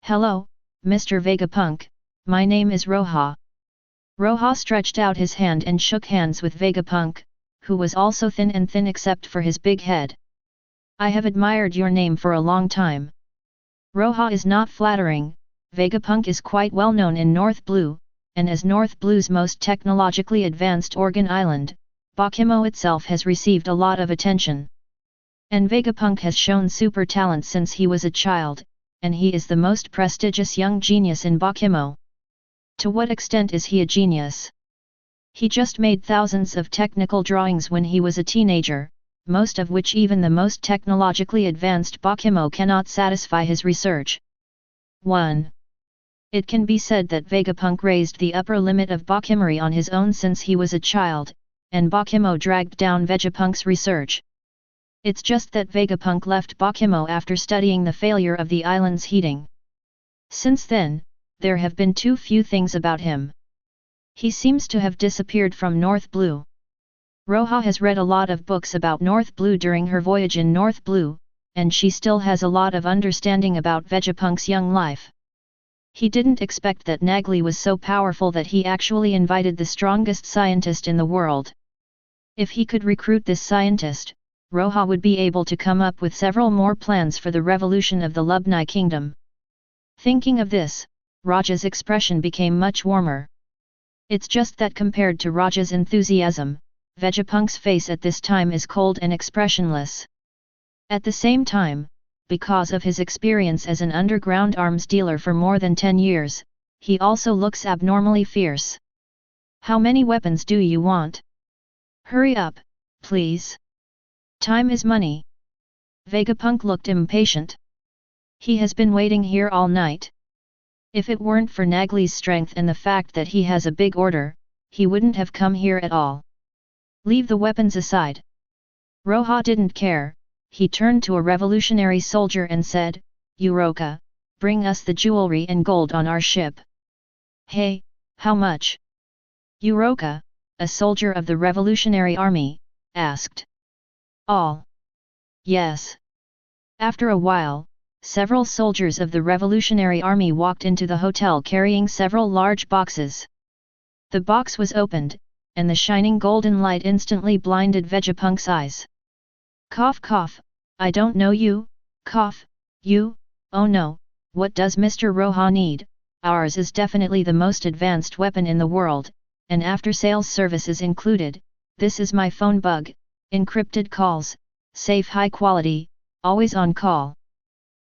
Hello, Mr. Vegapunk, my name is Roja. Roja stretched out his hand and shook hands with Vegapunk, who was also thin except for his big head. I have admired your name for a long time. Roja is not flattering. Vegapunk is quite well known in North Blue, and as North Blue's most technologically advanced organ island, Bakimo itself has received a lot of attention. And Vegapunk has shown super talent since he was a child, and he is the most prestigious young genius in Bakimo. To what extent is he a genius? He just made thousands of technical drawings when he was a teenager, most of which even the most technologically advanced Bakimo cannot satisfy his research. 1. It can be said that Vegapunk raised the upper limit of Bakimory on his own since he was a child, and Bakimo dragged down Vegapunk's research. It's just that Vegapunk left Bakimo after studying the failure of the island's heating. Since then, there have been too few things about him. He seems to have disappeared from North Blue. Roja has read a lot of books about North Blue during her voyage in North Blue, and she still has a lot of understanding about Vegapunk's young life. He didn't expect that Nagli was so powerful that he actually invited the strongest scientist in the world. If he could recruit this scientist, Roja would be able to come up with several more plans for the revolution of the Lubni kingdom. Thinking of this, Roja's expression became much warmer. It's just that compared to Roja's enthusiasm, Vegapunk's face at this time is cold and expressionless. At the same time, because of his experience as an underground arms dealer for more than 10 years, he also looks abnormally fierce. How many weapons do you want? Hurry up, please. Time is money. Vegapunk looked impatient. He has been waiting here all night. If it weren't for Nagli's strength and the fact that he has a big order, he wouldn't have come here at all. Leave the weapons aside. Roja didn't care. He turned to a revolutionary soldier and said, Uroka, bring us the jewelry and gold on our ship. Hey, how much? Uroka, a soldier of the revolutionary army, asked. All. Yes. After a while, several soldiers of the revolutionary army walked into the hotel carrying several large boxes. The box was opened, and the shining golden light instantly blinded Vegapunk's eyes. Cough cough, I don't know you, cough, you, oh no, what does Mr. Roja need? Ours is definitely the most advanced weapon in the world, and after-sales services included. This is my phone bug, encrypted calls, safe high quality, always on call.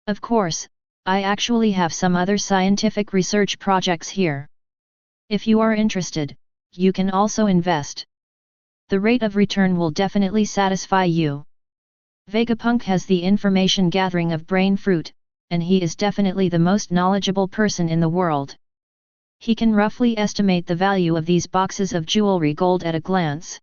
Of course, I actually have some other scientific research projects here. If you are interested, you can also invest. The rate of return will definitely satisfy you. Vegapunk has the information gathering of brain fruit, and he is definitely the most knowledgeable person in the world. He can roughly estimate the value of these boxes of jewelry gold at a glance.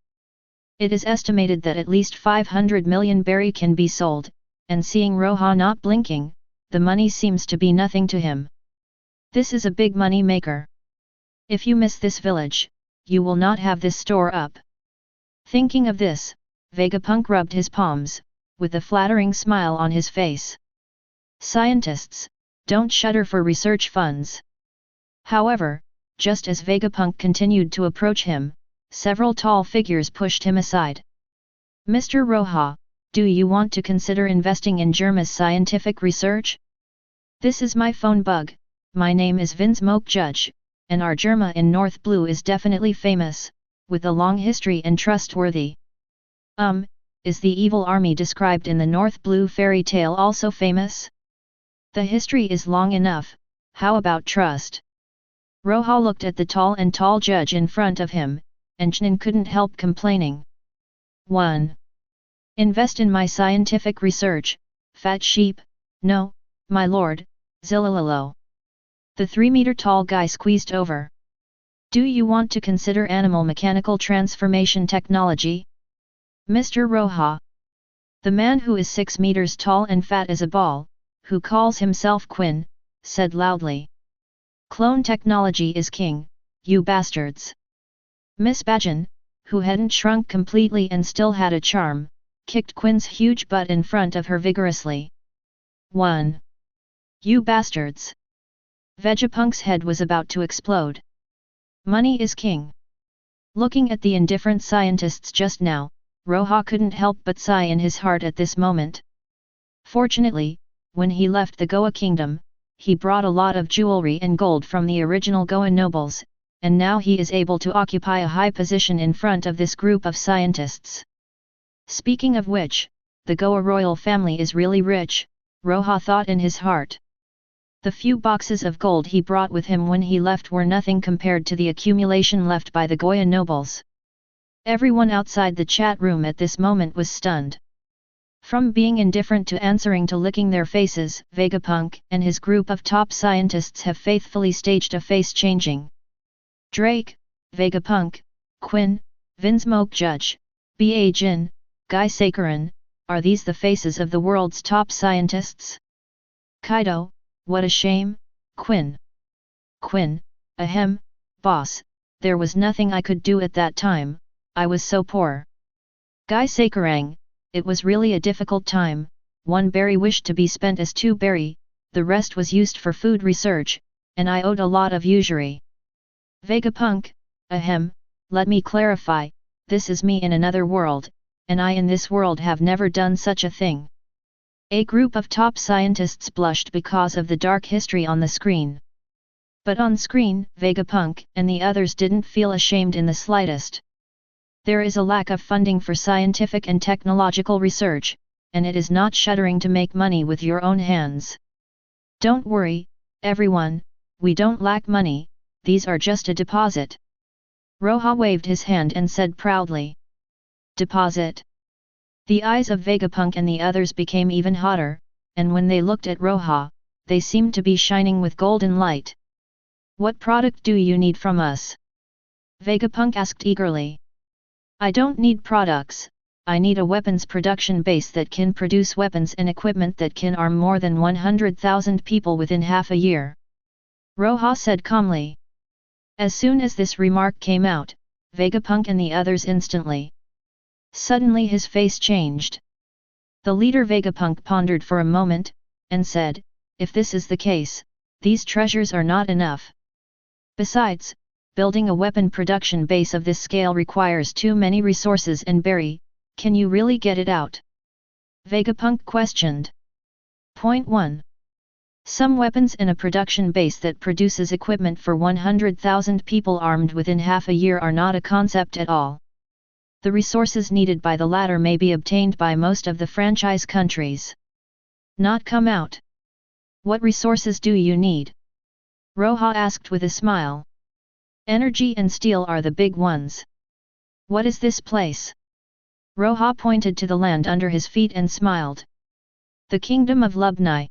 It is estimated that at least 500 million berry can be sold, and seeing Roja not blinking, the money seems to be nothing to him. This is a big money maker. If you miss this village, you will not have this store up. Thinking of this, Vegapunk rubbed his palms, with a flattering smile on his face. Scientists, don't shudder for research funds. However, just as Vegapunk continued to approach him, several tall figures pushed him aside. Mr. Roja, do you want to consider investing in Germa's scientific research? This is my phone bug, my name is Vinsmoke Judge, and our Germa in North Blue is definitely famous, with a long history and trustworthy. Is the evil army described in the North Blue fairy tale also famous? The history is long enough, how about trust? Roja looked at the tall judge in front of him, and Chnin couldn't help complaining. 1. Invest in my scientific research, fat sheep. No, my lord, Zillalalo. The 3-meter-tall guy squeezed over. Do you want to consider animal mechanical transformation technology? Mr. Roja. The man who is 6 meters tall and fat as a ball, who calls himself Quinn, said loudly. Clone technology is king, you bastards. Miss Bajan, who hadn't shrunk completely and still had a charm, kicked Quinn's huge butt in front of her vigorously. 1. You bastards! Vegapunk's head was about to explode. Money is king. Looking at the indifferent scientists just now, Roja couldn't help but sigh in his heart at this moment. Fortunately, when he left the Goa kingdom, he brought a lot of jewelry and gold from the original Goa nobles, and now he is able to occupy a high position in front of this group of scientists. Speaking of which, the Goa royal family is really rich, Roja thought in his heart. The few boxes of gold he brought with him when he left were nothing compared to the accumulation left by the Goya nobles. Everyone outside the chat room at this moment was stunned. From being indifferent to answering to licking their faces, Vegapunk and his group of top scientists have faithfully staged a face-changing. Drake, Vegapunk, Quinn, Vinsmoke Judge, B.A. Jin, Guy Sakaran, are these the faces of the world's top scientists? Kaido, what a shame, Quinn. Quinn, ahem, boss, there was nothing I could do at that time, I was so poor. Guy Sakarang, it was really a difficult time, 1 berry wished to be spent as 2 berry, the rest was used for food research, and I owed a lot of usury. Vegapunk, ahem, let me clarify, this is me in another world, and I in this world have never done such a thing. A group of top scientists blushed because of the dark history on the screen. But on screen, Vegapunk and the others didn't feel ashamed in the slightest. There is a lack of funding for scientific and technological research, and it is not shuddering to make money with your own hands. Don't worry, everyone, we don't lack money, these are just a deposit. Roja waved his hand and said proudly. Deposit. The eyes of Vegapunk and the others became even hotter, and when they looked at Roja, they seemed to be shining with golden light. What product do you need from us? Vegapunk asked eagerly. I don't need products, I need a weapons production base that can produce weapons and equipment that can arm more than 100,000 people within half a year. Roja said calmly. As soon as this remark came out, Vegapunk and the others instantly. Suddenly his face changed. The leader Vegapunk pondered for a moment, and said, if this is the case, these treasures are not enough. Besides, building a weapon production base of this scale requires too many resources and berry, can you really get it out? Vegapunk questioned. Point 1. Some weapons in a production base that produces equipment for 100,000 people armed within half a year are not a concept at all. The resources needed by the latter may be obtained by most of the franchise countries. Not come out. What resources do you need? Roja asked with a smile. Energy and steel are the big ones. What is this place? Roja pointed to the land under his feet and smiled. The kingdom of Lubnai.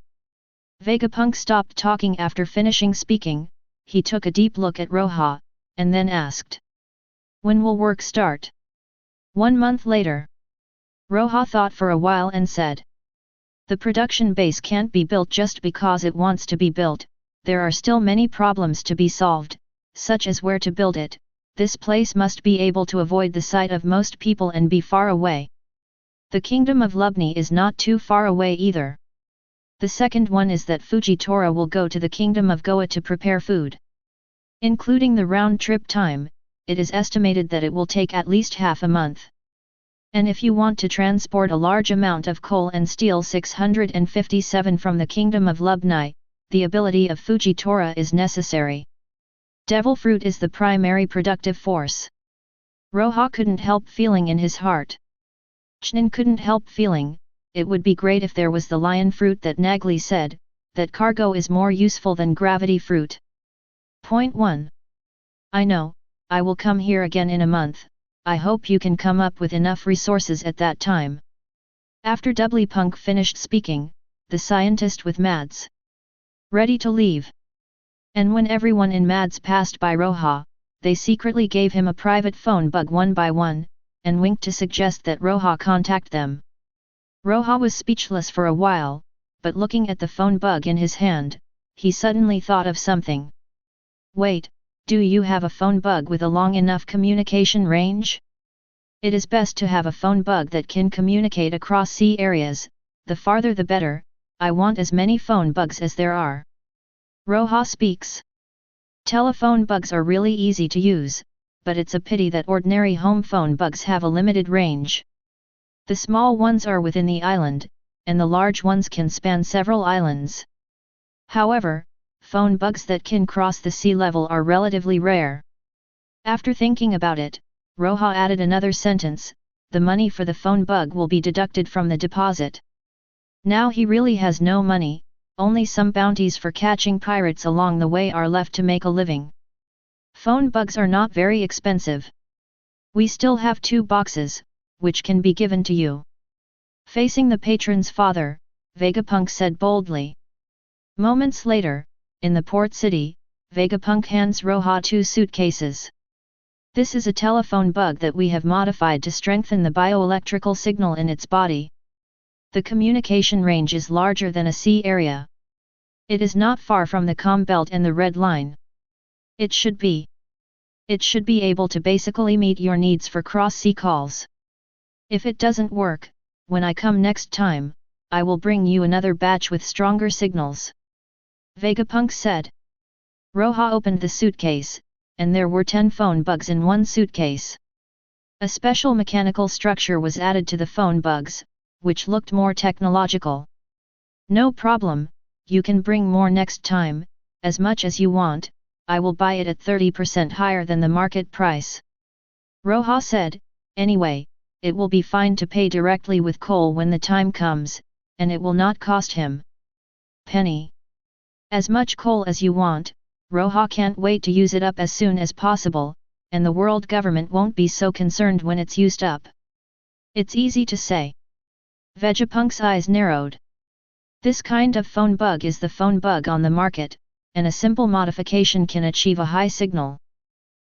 Vegapunk stopped talking after finishing speaking, he took a deep look at Roja, and then asked. When will work start? 1 month later. Roja thought for a while and said. The production base can't be built just because it wants to be built, there are still many problems to be solved, such as where to build it. This place must be able to avoid the sight of most people and be far away. The kingdom of Lubni is not too far away either. The second one is that Fujitora will go to the kingdom of Goa to prepare food. Including the round-trip time, it is estimated that it will take at least half a month. And if you want to transport a large amount of coal and steel 657 from the kingdom of Lubni, the ability of Fujitora is necessary. Devil fruit is the primary productive force. Roja couldn't help feeling in his heart. Chnin couldn't help feeling, it would be great if there was the lion fruit that Nagli said, that cargo is more useful than gravity fruit. Point 1. I know, I will come here again in a month, I hope you can come up with enough resources at that time. After Punk finished speaking, the scientist with Mads ready to leave. And when everyone in Mads passed by Roja, they secretly gave him a private phone bug one by one, and winked to suggest that Roja contact them. Roja was speechless for a while, but looking at the phone bug in his hand, he suddenly thought of something. Wait, do you have a phone bug with a long enough communication range? It is best to have a phone bug that can communicate across sea areas, the farther the better, I want as many phone bugs as there are. Roja speaks. Telephone bugs are really easy to use, but it's a pity that ordinary home phone bugs have a limited range. The small ones are within the island, and the large ones can span several islands. However, phone bugs that can cross the sea level are relatively rare. After thinking about it, Roja added another sentence, the money for the phone bug will be deducted from the deposit. Now he really has no money, only some bounties for catching pirates along the way are left to make a living. Phone bugs are not very expensive. We still have 2 boxes, which can be given to you. Facing the patron's father, Vegapunk said boldly. Moments later, in the port city, Vegapunk hands Roja 2 suitcases. This is a telephone bug that we have modified to strengthen the bioelectrical signal in its body. The communication range is larger than a sea area. It is not far from the Com Belt and the Red Line. It should be able to basically meet your needs for cross-sea calls. If it doesn't work, when I come next time, I will bring you another batch with stronger signals. Vegapunk said. Roja opened the suitcase, and there were 10 phone bugs in one suitcase. A special mechanical structure was added to the phone bugs, which looked more technological. No problem, you can bring more next time, as much as you want, I will buy it at 30% higher than the market price. Roja said, anyway, it will be fine to pay directly with coal when the time comes, and it will not cost him penny. As much coal as you want, Roja can't wait to use it up as soon as possible, and the world government won't be so concerned when it's used up. It's easy to say. Vegapunk's eyes narrowed. This kind of phone bug is the phone bug on the market, and a simple modification can achieve a high signal.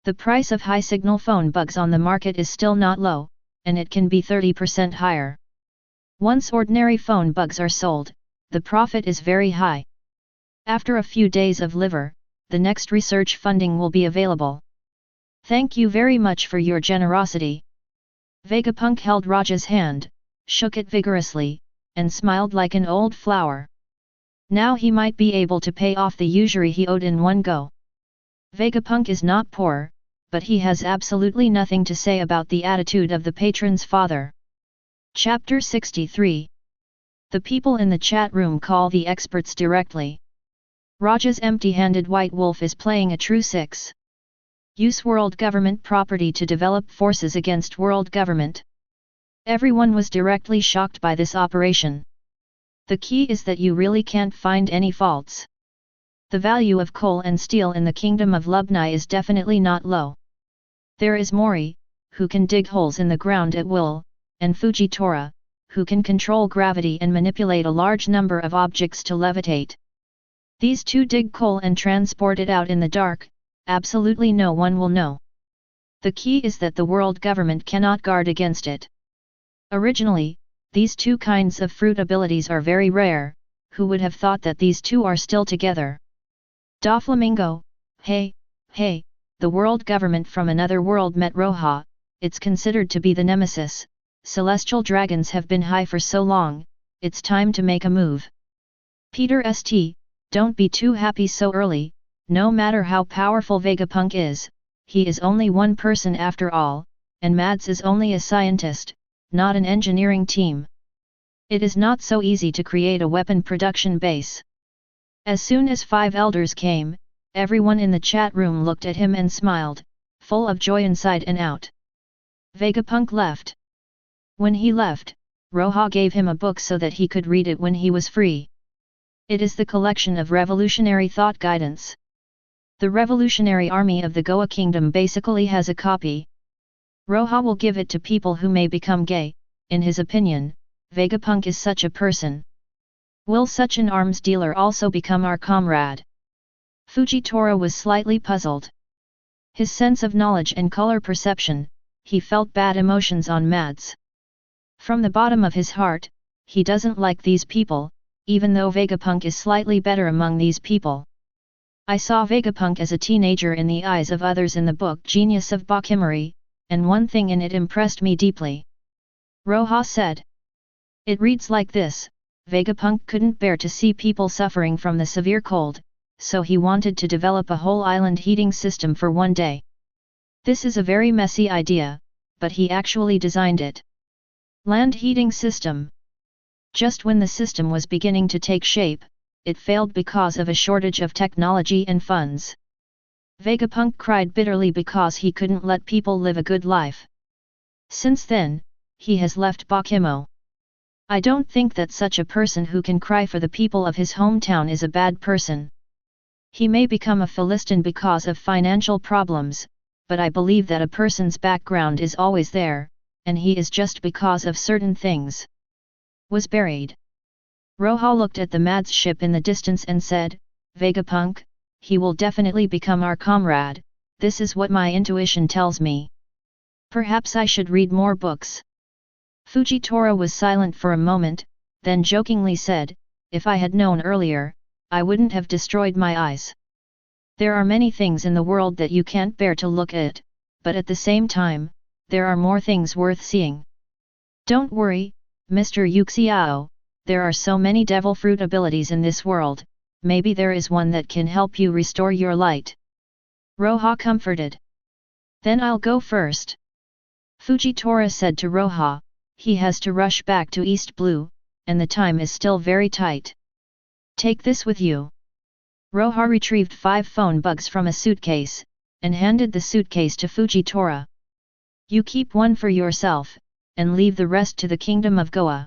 The price of high signal phone bugs on the market is still not low, and it can be 30% higher. Once ordinary phone bugs are sold, the profit is very high. After a few days of liver, the next research funding will be available. Thank you very much for your generosity. Vegapunk held Roja's hand, shook it vigorously, and smiled like an old flower. Now he might be able to pay off the usury he owed in one go. Vegapunk is not poor, but he has absolutely nothing to say about the attitude of the patron's father. Chapter 63. The people in the chat room call the experts directly. Roja's empty-handed white wolf is playing a true 6. Use world government property to develop forces against world government. Everyone was directly shocked by this operation. The key is that you really can't find any faults. The value of coal and steel in the kingdom of Lubni is definitely not low. There is Mori, who can dig holes in the ground at will, and Fujitora, who can control gravity and manipulate a large number of objects to levitate. These two dig coal and transport it out in the dark, absolutely no one will know. The key is that the world government cannot guard against it. Originally, these two kinds of fruit abilities are very rare, who would have thought that these two are still together? Doflamingo, hey, the world government from another world met Roja, it's considered to be the nemesis, celestial dragons have been high for so long, it's time to make a move. Peter St, don't be too happy so early, no matter how powerful Vegapunk is, he is only one person after all, and Mads is only a scientist, not an engineering team. It is not so easy to create a weapon production base. As soon as 5 elders came, everyone in the chat room looked at him and smiled, full of joy inside and out. Vegapunk left. When he left, Roja gave him a book so that he could read it when he was free. It is the collection of revolutionary thought guidance. The revolutionary army of the Goa kingdom basically has a copy. Roja will give it to people who may become gay. In his opinion, Vegapunk is such a person. Will such an arms dealer also become our comrade? Fujitora was slightly puzzled. His sense of knowledge and color perception, he felt bad emotions on Mads. From the bottom of his heart, he doesn't like these people, even though Vegapunk is slightly better among these people. I saw Vegapunk as a teenager in the eyes of others in the book Genius of Bakimori, and one thing in it impressed me deeply. Roja said. It reads like this: Vegapunk couldn't bear to see people suffering from the severe cold, so he wanted to develop a whole island heating system for one day. This is a very messy idea, but he actually designed it. Land heating system. Just when the system was beginning to take shape, it failed because of a shortage of technology and funds. Vegapunk cried bitterly because he couldn't let people live a good life. Since then, he has left Bakimo. I don't think that such a person who can cry for the people of his hometown is a bad person. He may become a Philistine because of financial problems, but I believe that a person's background is always there, and he is just because of certain things. Was buried. Roja looked at the Mads ship in the distance and said, Vegapunk, he will definitely become our comrade, this is what my intuition tells me. Perhaps I should read more books. Fujitora was silent for a moment, then jokingly said, if I had known earlier, I wouldn't have destroyed my eyes. There are many things in the world that you can't bear to look at, but at the same time, there are more things worth seeing. Don't worry, Mr. Yuxiao, there are so many devil fruit abilities in this world, maybe there is one that can help you restore your light. Roja comforted. Then I'll go first. Fujitora said to Roja, he has to rush back to East Blue, and the time is still very tight. Take this with you. Roja retrieved 5 phone bugs from a suitcase, and handed the suitcase to Fujitora. You keep one for yourself, and leave the rest to the Kingdom of Goa.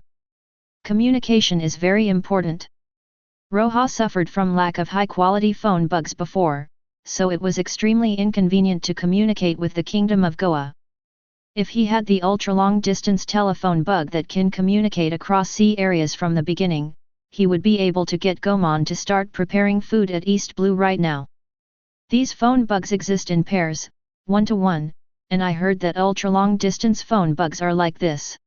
Communication is very important. Roja suffered from lack of high-quality phone bugs before, so it was extremely inconvenient to communicate with the Kingdom of Goa. If he had the ultra-long-distance telephone bug that can communicate across sea areas from the beginning, he would be able to get Gomon to start preparing food at East Blue right now. These phone bugs exist in pairs, 1-to-1, and I heard that ultra-long-distance phone bugs are like this.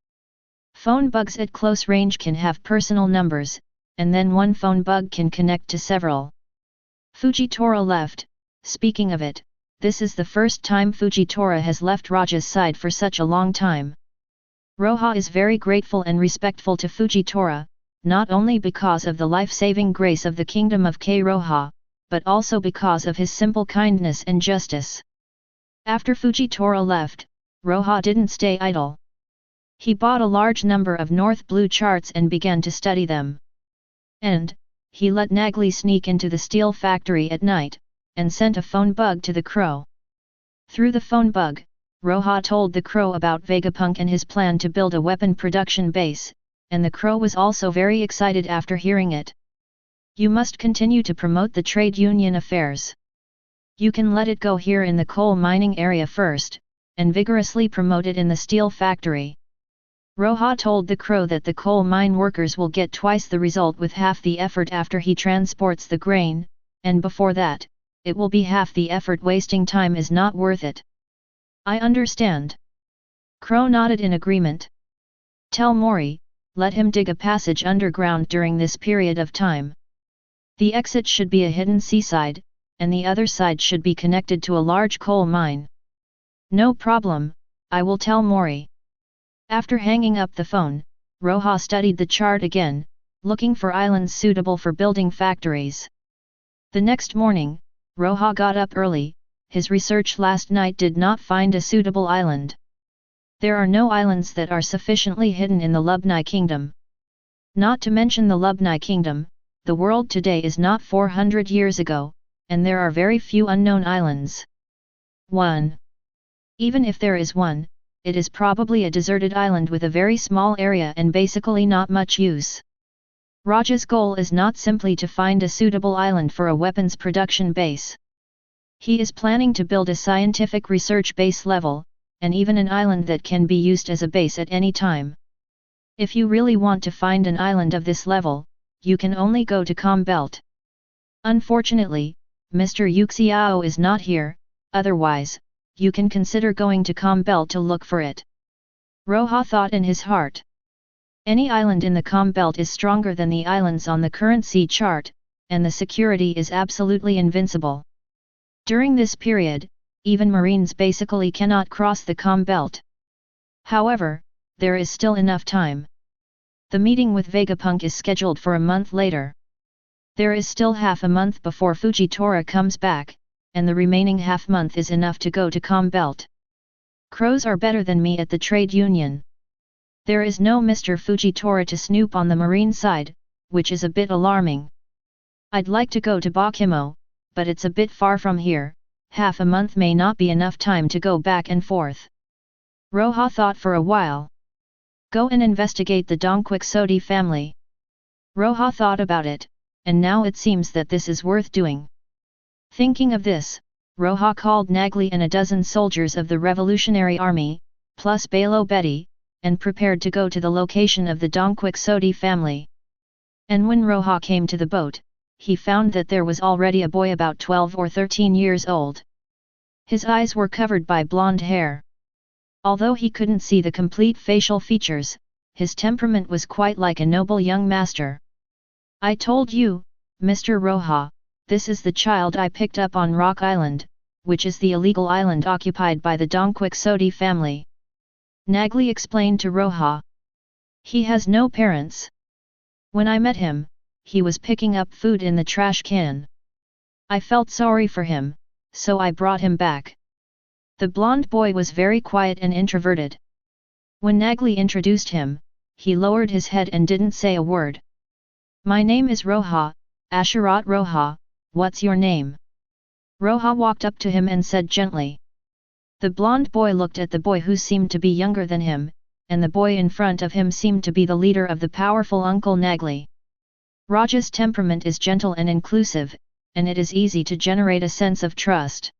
Phone bugs at close range can have personal numbers, and then one phone bug can connect to several. Fujitora left. Speaking of it, this is the first time Fujitora has left Roja's side for such a long time. Roja is very grateful and respectful to Fujitora, not only because of the life-saving grace of the kingdom of K. Roja, but also because of his simple kindness and justice. After Fujitora left, Roja didn't stay idle. He bought a large number of North Blue charts and began to study them. And, he let Nagli sneak into the steel factory at night, and sent a phone bug to the crow. Through the phone bug, Roja told the crow about Vegapunk and his plan to build a weapon production base, and the crow was also very excited after hearing it. You must continue to promote the trade union affairs. You can let it go here in the coal mining area first, and vigorously promote it in the steel factory. Roja told the crow that the coal mine workers will get twice the result with half the effort after he transports the grain, and before that, it will be half the effort. Wasting time is not worth it. I understand. Crow nodded in agreement. Tell Mori, let him dig a passage underground during this period of time. The exit should be a hidden seaside, and the other side should be connected to a large coal mine. No problem, I will tell Mori. After hanging up the phone, Roja studied the chart again, looking for islands suitable for building factories. The next morning, Roja got up early. His research last night did not find a suitable island. There are no islands that are sufficiently hidden in the Lubni Kingdom. Not to mention the Lubni Kingdom, the world today is not 400 years ago, and there are very few unknown islands. 1. Even if there is one, it is probably a deserted island with a very small area and basically not much use. Roja's goal is not simply to find a suitable island for a weapons production base. He is planning to build a scientific research base level, and even an island that can be used as a base at any time. If you really want to find an island of this level, you can only go to Com Belt. Unfortunately, Mr. Yuxiao is not here, otherwise, you can consider going to Com Belt to look for it. Roja thought in his heart. Any island in the Com Belt is stronger than the islands on the current sea chart, and the security is absolutely invincible. During this period, even Marines basically cannot cross the Com Belt. However, there is still enough time. The meeting with Vegapunk is scheduled for a month later. There is still half a month before Fujitora comes back, and the remaining half month is enough to go to Com Belt. Crows are better than me at the trade union. There is no Mr. Fujitora to snoop on the marine side, which is a bit alarming. I'd like to go to Bakimo, but it's a bit far from here. Half a month may not be enough time to go back and forth. Roja thought for a while. Go and investigate the Dongquixote family. Roja thought about it, and now it seems that this is worth doing. Thinking of this, Roja called Nagli and a dozen soldiers of the Revolutionary Army, plus Balo Betty, and prepared to go to the location of the Dongquixote family. And when Roja came to the boat, he found that there was already a boy about 12 or 13 years old. His eyes were covered by blonde hair. Although he couldn't see the complete facial features, his temperament was quite like a noble young master. I told you, Mr. Roja, this is the child I picked up on Rock Island, which is the illegal island occupied by the Dongquixote family. Nagli explained to Roja. He has no parents. When I met him, he was picking up food in the trash can. I felt sorry for him, so I brought him back. The blonde boy was very quiet and introverted. When Nagli introduced him, he lowered his head and didn't say a word. My name is Roja, Asherat Roja, what's your name? Roja walked up to him and said gently. The blonde boy looked at the boy who seemed to be younger than him, and the boy in front of him seemed to be the leader of the powerful Uncle Nagli. Roja's temperament is gentle and inclusive, and it is easy to generate a sense of trust.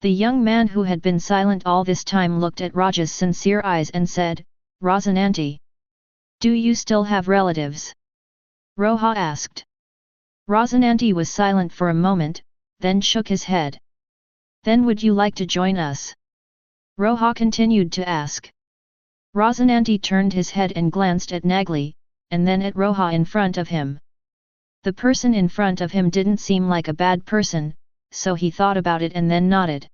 The young man who had been silent all this time looked at Roja's sincere eyes and said, Rosananti. Do you still have relatives? Roja asked. Rosananti was silent for a moment, then shook his head. Then would you like to join us? Roja continued to ask. Rosananti turned his head and glanced at Nagli, and then at Roja in front of him. The person in front of him didn't seem like a bad person, so he thought about it and then nodded.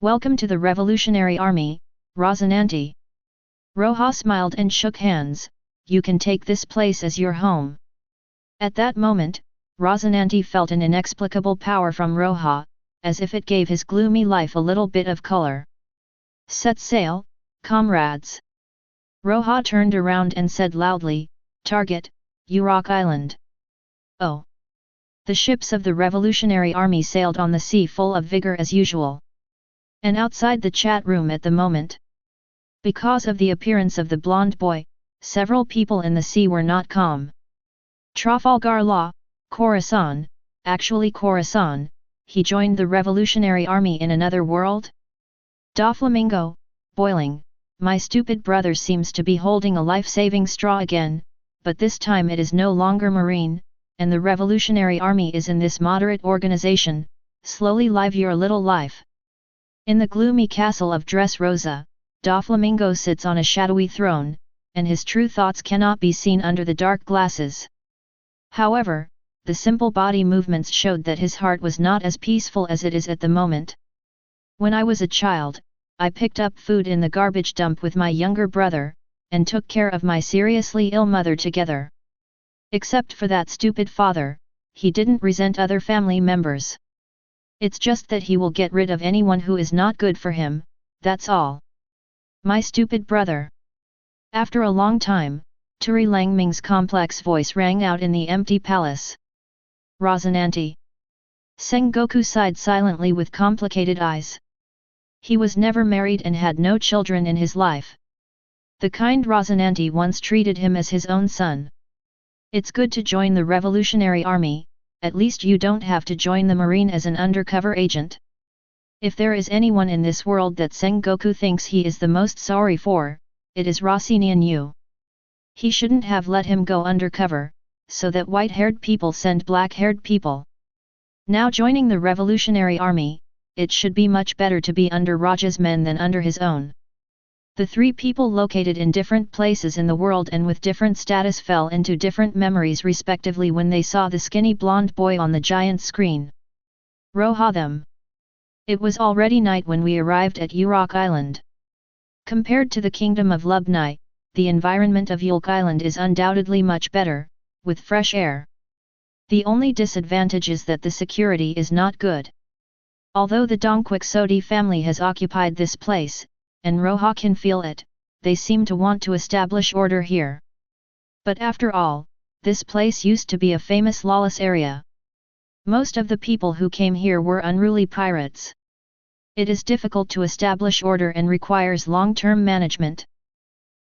Welcome to the Revolutionary Army, Rosananti. Roja smiled and shook hands. You can take this place as your home. At that moment, Rosananti felt an inexplicable power from Roja, as if it gave his gloomy life a little bit of color. Set sail, comrades. Roja turned around and said loudly, Target, Urok Island. Oh! The ships of the Revolutionary Army sailed on the sea full of vigor as usual. And outside the chat room at the moment, because of the appearance of the blonde boy, several people in the sea were not calm. Trafalgar Law, Khorasan, actually Khorasan, he joined the Revolutionary Army in another world? Doflamingo, boiling, My stupid brother seems to be holding a life-saving straw again, but this time it is no longer marine, and the Revolutionary Army is in this moderate organization. Slowly live your little life. In the gloomy castle of Dressrosa, Doflamingo sits on a shadowy throne, and his true thoughts cannot be seen under the dark glasses. However, the simple body movements showed that his heart was not as peaceful as it is at the moment. When I was a child, I picked up food in the garbage dump with my younger brother, and took care of my seriously ill mother together. Except for that stupid father, he didn't resent other family members. It's just that he will get rid of anyone who is not good for him, that's all. My stupid brother. After a long time, Turi Langming's complex voice rang out in the empty palace. Rosinante. Sengoku sighed silently with complicated eyes. He was never married and had no children in his life. The kind Rosinante once treated him as his own son. It's good to join the Revolutionary Army, at least you don't have to join the Marine as an undercover agent. If there is anyone in this world that Sengoku thinks he is the most sorry for, it is Rosinante Yu. He shouldn't have let him go undercover, so that white-haired people send black-haired people. Now joining the Revolutionary Army, it should be much better to be under Roja's men than under his own. The three people located in different places in the world and with different status fell into different memories respectively when they saw the skinny blonde boy on the giant screen. Roja them. It was already night when we arrived at Yurok Island. Compared to the kingdom of Lubnai, the environment of Yulk Island is undoubtedly much better, with fresh air. The only disadvantage is that the security is not good. Although the Dongquixote family has occupied this place, and Roja can feel it, they seem to want to establish order here. But after all, this place used to be a famous lawless area. Most of the people who came here were unruly pirates. It is difficult to establish order and requires long-term management.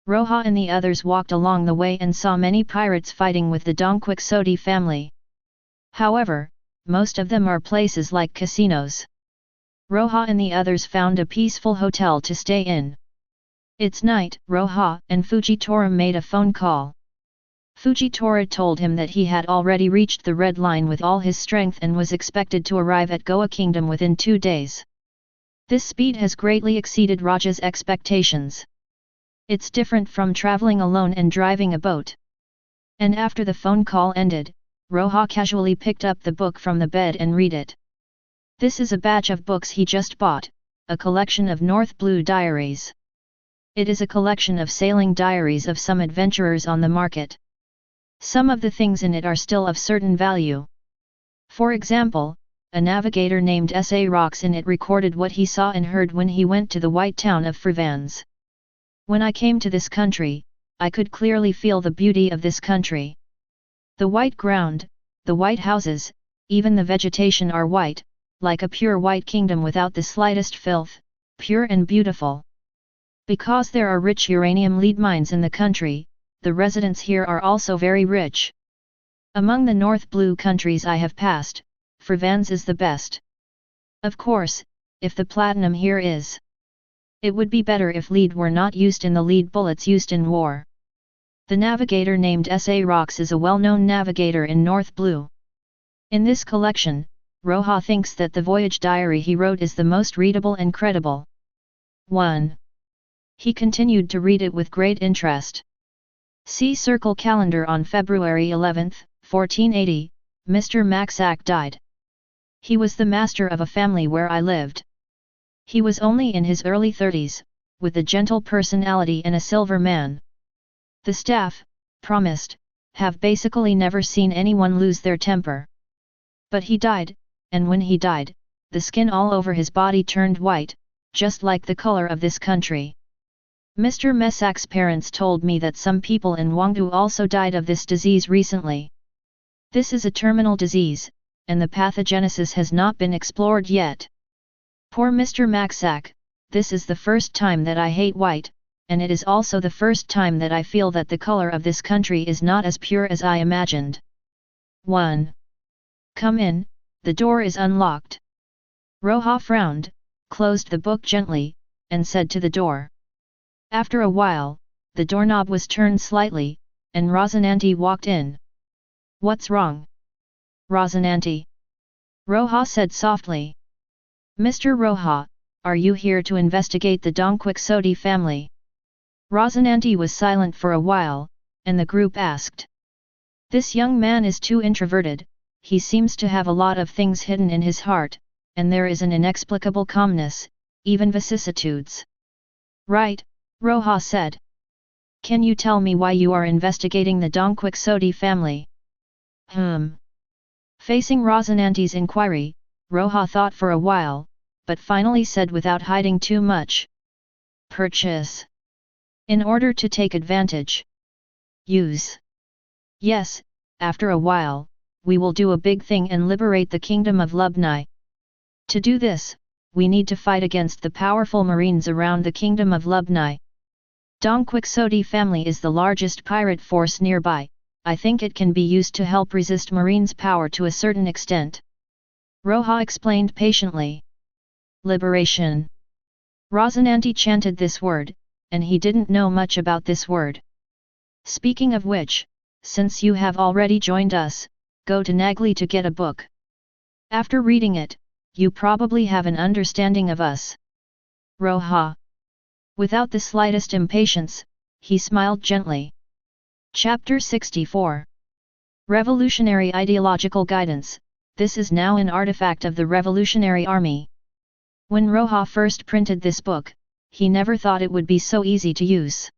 Roja and the others walked along the way and saw many pirates fighting with the Dongquixote family. However, most of them are places like casinos. Roja and the others found a peaceful hotel to stay in. It's night. Roja and Fujitora made a phone call. Fujitora told him that he had already reached the red line with all his strength and was expected to arrive at Goa Kingdom within 2 days. This speed has greatly exceeded Roja's expectations. It's different from traveling alone and driving a boat. And after the phone call ended, Roja casually picked up the book from the bed and read it. This is a batch of books he just bought, a collection of North Blue diaries. It is a collection of sailing diaries of some adventurers on the market. Some of the things in it are still of certain value. For example, a navigator named S.A. Rocks in it recorded what he saw and heard when he went to the white town of Frevans. When I came to this country, I could clearly feel the beauty of this country. The white ground, the white houses, even the vegetation are white, like a pure white kingdom without the slightest filth, pure and beautiful. Because there are rich uranium lead mines in the country, the residents here are also very rich. Among the North Blue countries I have passed, Frevans is the best. Of course, if the platinum here is. It would be better if lead were not used in the lead bullets used in war. The navigator named S.A. Rocks is a well-known navigator in North Blue. In this collection, Roja thinks that the voyage diary he wrote is the most readable and credible. 1. He continued to read it with great interest. See Circle Calendar on February 11, 1480, Mr. Maxack died. He was the master of a family where I lived. He was only in his early 30s, with a gentle personality and a silver man. The staff, promised, have basically never seen anyone lose their temper. But he died, and when he died, the skin all over his body turned white, just like the color of this country. Mr. Messack's parents told me that some people in Wangdu also died of this disease recently. This is a terminal disease, and the pathogenesis has not been explored yet. Poor Mr. Maxack, this is the first time that I hate white, and it is also the first time that I feel that the color of this country is not as pure as I imagined. 1. Come in, the door is unlocked. Roja frowned, closed the book gently, and said to the door. After a while, the doorknob was turned slightly, and Rosinante walked in. "What's wrong, Rosinante?" Roja said softly. "Mr. Roja, are you here to investigate the Dongquixote family?" Rosinante was silent for a while, and the group asked. "This young man is too introverted, he seems to have a lot of things hidden in his heart, and there is an inexplicable calmness, even vicissitudes." "Right," Roja said. "Can you tell me why you are investigating the Dongquixote family?" Facing Rosinante's inquiry, Roja thought for a while, but finally said without hiding too much. "Purchase. In order to take advantage. Use. Yes, after a while, we will do a big thing and liberate the kingdom of Lubni. To do this, we need to fight against the powerful marines around the kingdom of Lubni. Dongquixote family is the largest pirate force nearby. I think it can be used to help resist marines' power to a certain extent." Roja explained patiently. "Liberation." Rosinante chanted this word, and he didn't know much about this word. "Speaking of which, since you have already joined us, go to Nagli to get a book. After reading it, you probably have an understanding of us." Roja. Without the slightest impatience, he smiled gently. Chapter 64. Revolutionary Ideological Guidance. This is now an artifact of the Revolutionary Army. When Roja first printed this book, he never thought it would be so easy to use.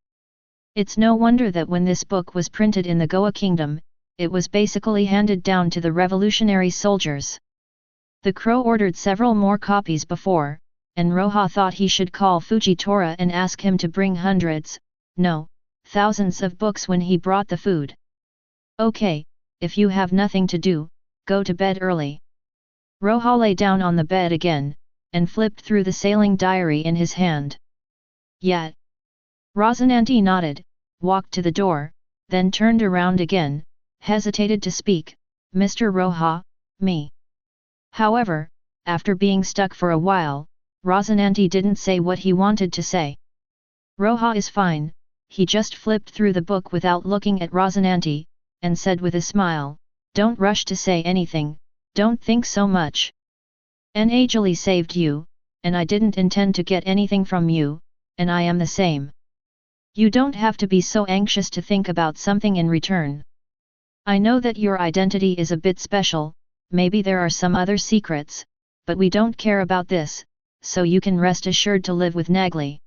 It's no wonder that when this book was printed in the Goa Kingdom, it was basically handed down to the revolutionary soldiers. The crow ordered several more copies before, and Roja thought he should call Fujitora and ask him to bring hundreds, no, thousands of books when he brought the food. "Okay, if you have nothing to do, go to bed early." Roja lay down on the bed again, and flipped through the sailing diary in his hand. "Yet." Rosinante nodded, walked to the door, then turned around again, hesitated to speak. "Mr. Roja, me." However, after being stuck for a while, Rosinante didn't say what he wanted to say. "Roja is fine," he just flipped through the book without looking at Rosinante, and said with a smile, "Don't rush to say anything, don't think so much. Angeli saved you, and I didn't intend to get anything from you, and I am the same. You don't have to be so anxious to think about something in return. I know that your identity is a bit special, maybe there are some other secrets, but we don't care about this, so you can rest assured to live with Nagli.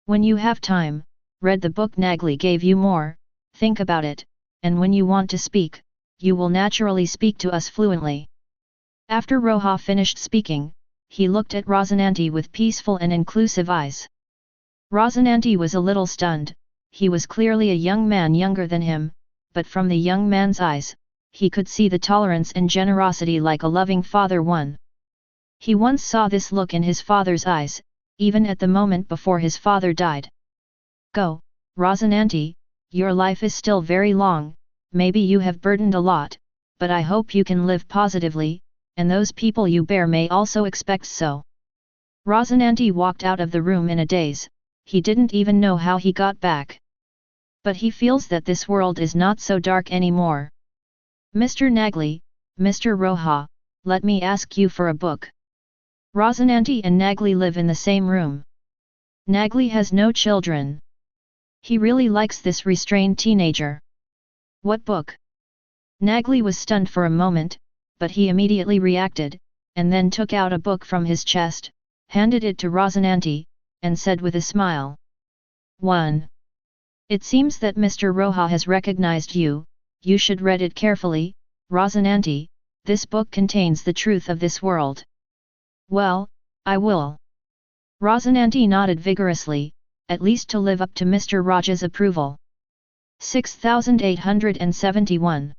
When you have time, read the book Nagli gave you more, think about it, and when you want to speak, you will naturally speak to us fluently." After Roja finished speaking, he looked at Rosinante with peaceful and inclusive eyes. Rosinante was a little stunned. He was clearly a young man younger than him, but from the young man's eyes, he could see the tolerance and generosity like a loving father one. He once saw this look in his father's eyes, even at the moment before his father died. "Go, Rosinante, your life is still very long, maybe you have burdened a lot, but I hope you can live positively, and those people you bear may also expect so." Rosinante walked out of the room in a daze. He didn't even know how he got back. But he feels that this world is not so dark anymore. "Mr. Nagli, Mr. Roja, let me ask you for a book." Rosinante and Nagli live in the same room. Nagli has no children. He really likes this restrained teenager. "What book?" Nagli was stunned for a moment, but he immediately reacted, and then took out a book from his chest, handed it to Rosinante, and said with a smile. "1. It seems that Mr. Roja has recognized you, you should read it carefully, Rosinante, this book contains the truth of this world." "Well, I will." Rosinante nodded vigorously, at least to live up to Mr. Roja's approval. 6871.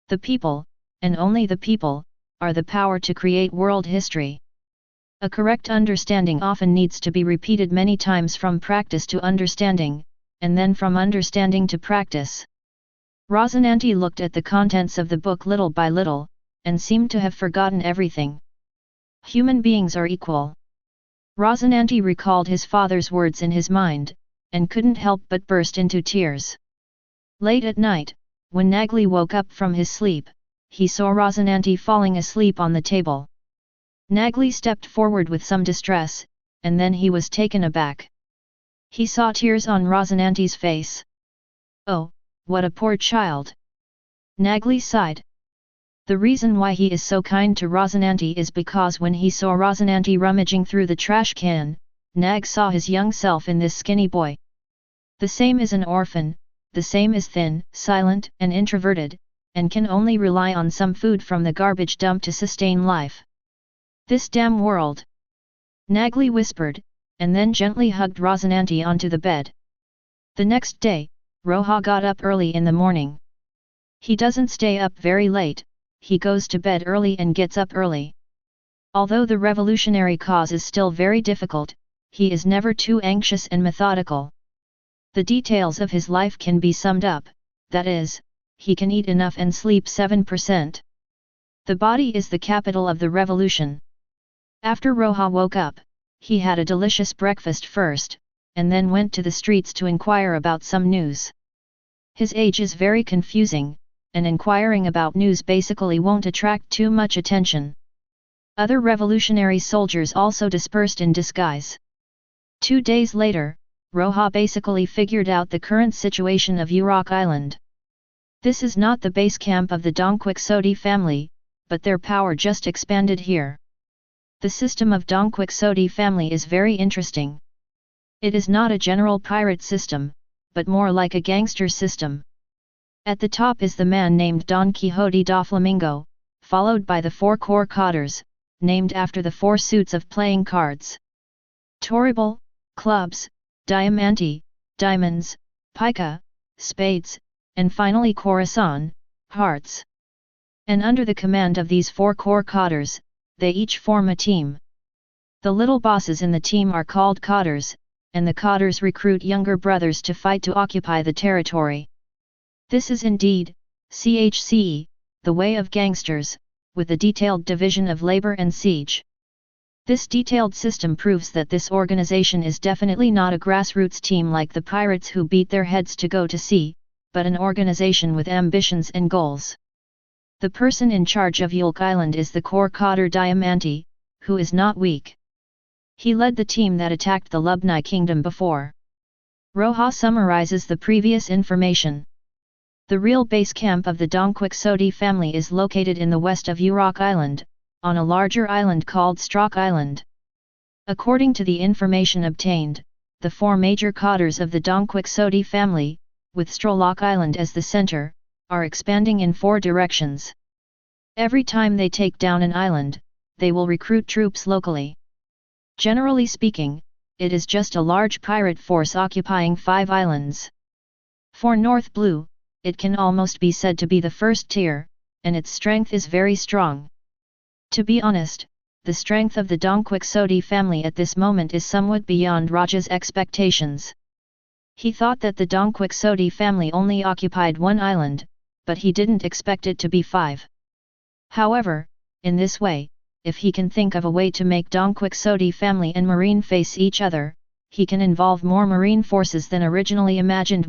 The people, and only the people, are the power to create world history. A correct understanding often needs to be repeated many times from practice to understanding, and then from understanding to practice. Rosinante looked at the contents of the book little by little, and seemed to have forgotten everything. Human beings are equal. Rosinante recalled his father's words in his mind, and couldn't help but burst into tears. Late at night, when Nagli woke up from his sleep, he saw Rosinante falling asleep on the table. Nagli stepped forward with some distress, and then he was taken aback. He saw tears on Rosinante's face. "Oh, what a poor child!" Nagli sighed. The reason why he is so kind to Rosinante is because when he saw Rosinante rummaging through the trash can, Nag saw his young self in this skinny boy. The same is an orphan, the same is thin, silent and introverted, and can only rely on some food from the garbage dump to sustain life. "This damn world!" Nagli whispered, and then gently hugged Rosinante onto the bed. The next day, Roja got up early in the morning. He doesn't stay up very late, he goes to bed early and gets up early. Although the revolutionary cause is still very difficult, he is never too anxious and methodical. The details of his life can be summed up, that is, he can eat enough and sleep 7%. The body is the capital of the revolution. After Roja woke up, he had a delicious breakfast first, and then went to the streets to inquire about some news. His age is very confusing, and inquiring about news basically won't attract too much attention. Other revolutionary soldiers also dispersed in disguise. 2 days later, Roja basically figured out the current situation of Urok Island. This is not the base camp of the Dongquixote family, but their power just expanded here. The system of Dongquixote family is very interesting. It is not a general pirate system, but more like a gangster system. At the top is the man named Don Quixote da Flamingo, followed by the 4 core cotters, named after the 4 suits of playing cards. Toribal, clubs, diamante, diamonds, pica, spades, and finally corazon, hearts. And under the command of these 4 core cotters, they each form a team. The little bosses in the team are called cotters, and the cotters recruit younger brothers to fight to occupy the territory. This is indeed, CHCE, the way of gangsters, with a detailed division of labor and siege. This detailed system proves that this organization is definitely not a grassroots team like the pirates who beat their heads to go to sea, but an organization with ambitions and goals. The person in charge of Yulk Island is the core cotter Diamante, who is not weak. He led the team that attacked the Lubni kingdom before. Roja summarizes the previous information. The real base camp of the Dongquixote family is located in the west of Urok Island, on a larger island called Strock Island. According to the information obtained, the 4 major cotters of the Dongquixote family, with Strolok Island as the center, are expanding in 4 directions. Every time they take down an island, they will recruit troops locally. Generally speaking, it is just a large pirate force occupying 5 islands. For North Blue, it can almost be said to be the first tier, and its strength is very strong. To be honest, the strength of the Dongquixote family at this moment is somewhat beyond Roja's expectations. He thought that the Dongquixote family only occupied 1 island, but he didn't expect it to be 5. However, in this way, if he can think of a way to make Dongquixote family and Marine face each other, he can involve more Marine forces than originally imagined.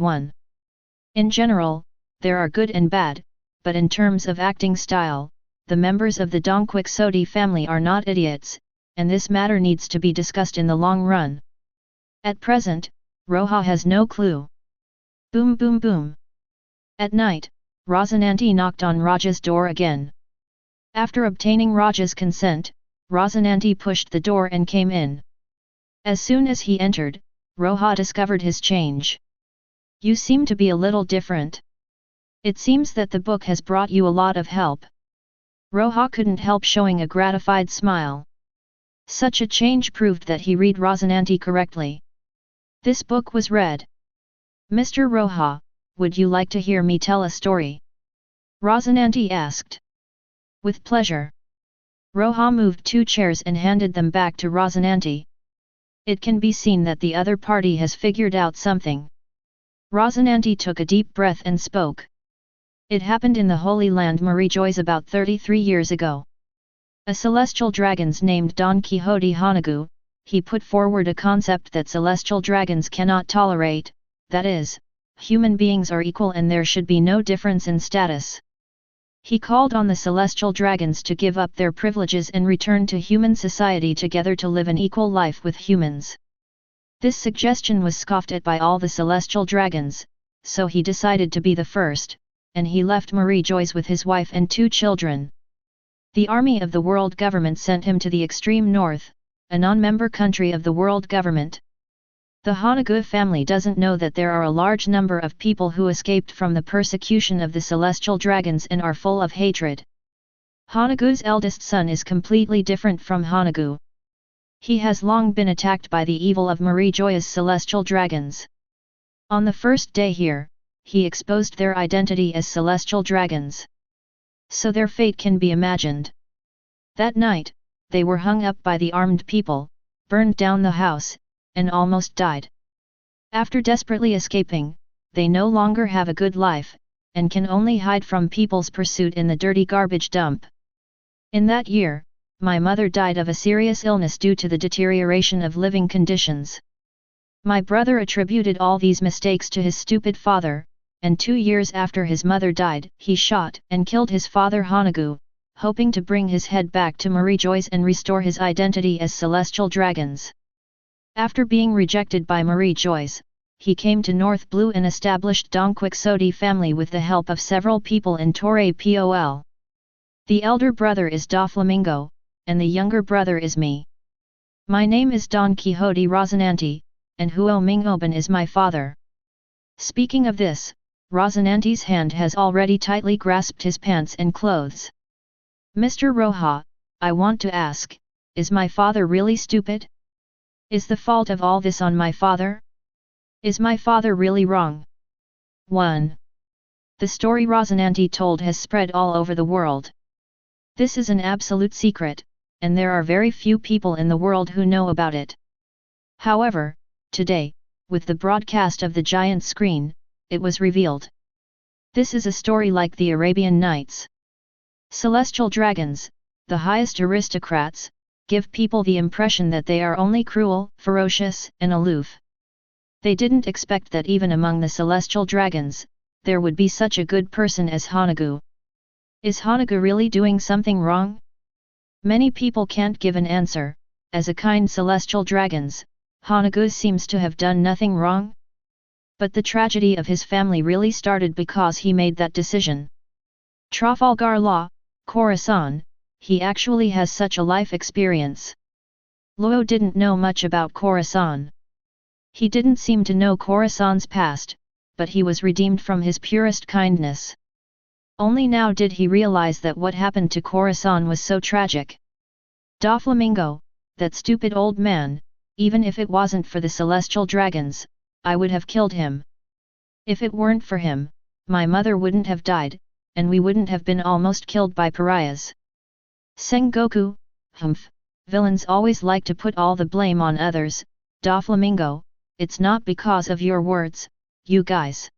In general, there are good and bad, but in terms of acting style, the members of the Dongquixote family are not idiots, and this matter needs to be discussed in the long run. At present, Roja has no clue. Boom boom boom. At night, Rosinante knocked on Roja's door again. After obtaining Roja's consent, Rosinante pushed the door and came in. As soon as he entered, Roja discovered his change. "You seem to be a little different. It seems that the book has brought you a lot of help." Roja couldn't help showing a gratified smile. Such a change proved that he read Rosinante correctly. This book was read. "Mr. Roja, would you like to hear me tell a story?" Rosinante asked. "With pleasure." Roja moved 2 chairs and handed them back to Rosinante. It can be seen that the other party has figured out something. Rosinante took a deep breath and spoke. "It happened in the Holy Land Mariejois about 33 years ago. A celestial dragon named Don Quixote Hanagu, he put forward a concept that celestial dragons cannot tolerate, that is, human beings are equal and there should be no difference in status. He called on the celestial dragons to give up their privileges and return to human society together to live an equal life with humans. This suggestion was scoffed at by all the celestial dragons, so he decided to be the first, and he left Mariejois with his wife and 2 children. The army of the world government sent him to the extreme north, a non-member country of the world government. The Hanagu family doesn't know that there are a large number of people who escaped from the persecution of the celestial dragons and are full of hatred. Hanagu's eldest son is completely different from Hanagu. He has long been attacked by the evil of Mariejois' celestial dragons. On the first day here, he exposed their identity as celestial dragons. So their fate can be imagined. That night, they were hung up by the armed people, burned down the house, and almost died. After desperately escaping, they no longer have a good life, and can only hide from people's pursuit in the dirty garbage dump. In that year, my mother died of a serious illness due to the deterioration of living conditions. My brother attributed all these mistakes to his stupid father, and 2 years after his mother died, he shot and killed his father Hanagu, hoping to bring his head back to Mariejois and restore his identity as celestial dragons. After being rejected by Mariejois, he came to North Blue and established Dongquixote family with the help of several people in Torre Pol. The elder brother is Doflamingo, and the younger brother is me. My name is Don Quixote Rosinante, and Huo Mingoban is my father. Speaking of this, Rosinante's hand has already tightly grasped his pants and clothes. Mr. Roja, I want to ask, is my father really stupid? Is the fault of all this on my father? Is my father really wrong? 1. The story Rosinante told has spread all over the world. This is an absolute secret, and there are very few people in the world who know about it. However, today, with the broadcast of the giant screen, it was revealed. This is a story like the Arabian Nights. Celestial dragons, the highest aristocrats, give people the impression that they are only cruel, ferocious, and aloof. They didn't expect that even among the celestial dragons, there would be such a good person as Hanagu. Is Hanagu really doing something wrong? Many people can't give an answer. As a kind celestial dragons, Hanagu seems to have done nothing wrong. But the tragedy of his family really started because he made that decision. Trafalgar Law, Khorasan, he actually has such a life experience. Luo didn't know much about Khorasan. He didn't seem to know Khorasan's past, but he was redeemed from his purest kindness. Only now did he realize that what happened to Khorasan was so tragic. Doflamingo, that stupid old man, even if it wasn't for the celestial dragons, I would have killed him. If it weren't for him, my mother wouldn't have died, and we wouldn't have been almost killed by pariahs. Sengoku, humph, villains always like to put all the blame on others. Doflamingo, it's not because of your words, you guys.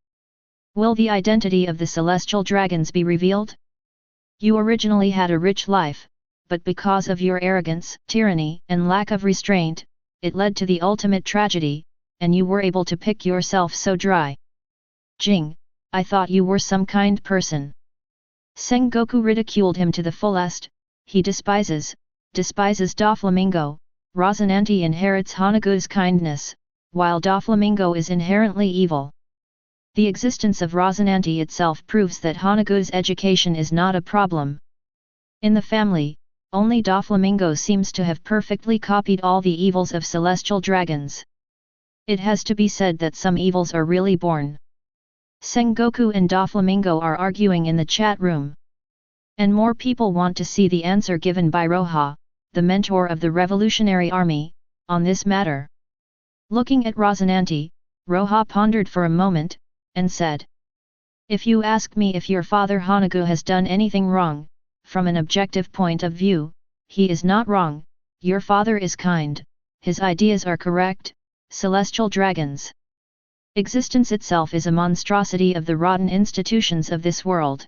Will the identity of the celestial dragons be revealed? You originally had a rich life, but because of your arrogance, tyranny, and lack of restraint, it led to the ultimate tragedy, and you were able to pick yourself so dry. Jing, I thought you were some kind person. Sengoku ridiculed him to the fullest. He despises Doflamingo. Rosinante inherits Hanagu's kindness, while Doflamingo is inherently evil. The existence of Rosinante itself proves that Hanagu's education is not a problem. In the family, only Doflamingo seems to have perfectly copied all the evils of celestial dragons. It has to be said that some evils are really born. Sengoku and Doflamingo are arguing in the chat room. And more people want to see the answer given by Roja, the mentor of the Revolutionary Army, on this matter. Looking at Rosinante, Roja pondered for a moment, and said, "If you ask me if your father Hanagu has done anything wrong, from an objective point of view, he is not wrong. Your father is kind, his ideas are correct, celestial dragons. Existence itself is a monstrosity of the rotten institutions of this world.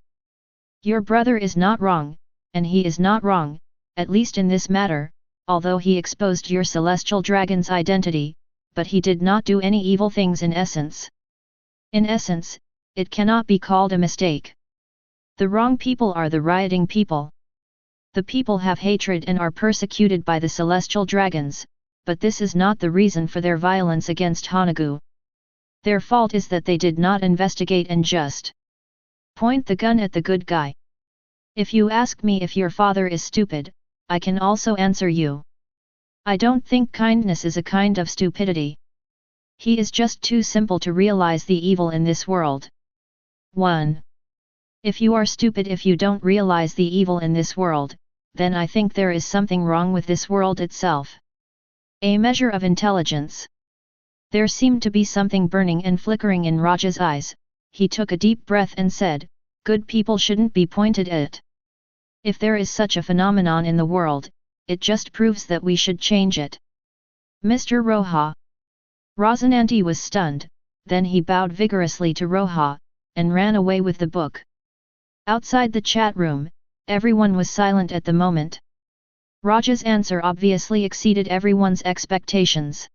Your brother is not wrong, and he is not wrong, at least in this matter, although he exposed your celestial dragon's identity, but he did not do any evil things in essence. In essence, it cannot be called a mistake. The wrong people are the rioting people. The people have hatred and are persecuted by the celestial dragons, but this is not the reason for their violence against Hanagu. Their fault is that they did not investigate and just point the gun at the good guy. If you ask me if your father is stupid, I can also answer you. I don't think kindness is a kind of stupidity. He is just too simple to realize the evil in this world. 1. If you are stupid if you don't realize the evil in this world, then I think there is something wrong with this world itself. A measure of intelligence. There seemed to be something burning and flickering in Roja's eyes. He took a deep breath and said, "Good people shouldn't be pointed at. If there is such a phenomenon in the world, it just proves that we should change it." Mr. Roja. Rosinante was stunned, then he bowed vigorously to Roja, and ran away with the book. Outside the chat room, everyone was silent at the moment. Roja's answer obviously exceeded everyone's expectations.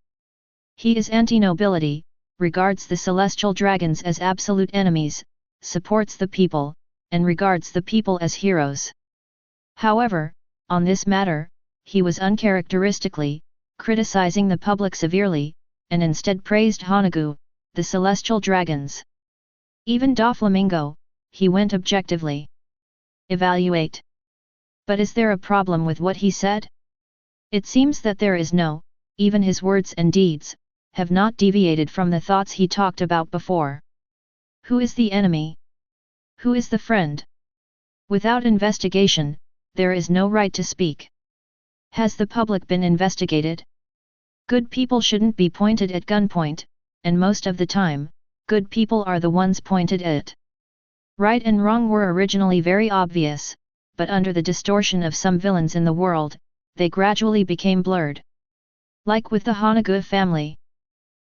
He is anti-nobility, regards the celestial dragons as absolute enemies, supports the people, and regards the people as heroes. However, on this matter, he was uncharacteristically criticizing the public severely, and instead praised Hanagu, the celestial dragons. Even Doflamingo, he went objectively. Evaluate. But is there a problem with what he said? It seems that there is no, even his words and deeds have not deviated from the thoughts he talked about before. Who is the enemy? Who is the friend? Without investigation, there is no right to speak. Has the public been investigated? Good people shouldn't be pointed at gunpoint, and most of the time, good people are the ones pointed at. Right and wrong were originally very obvious, but under the distortion of some villains in the world, they gradually became blurred. Like with the Hanagu family.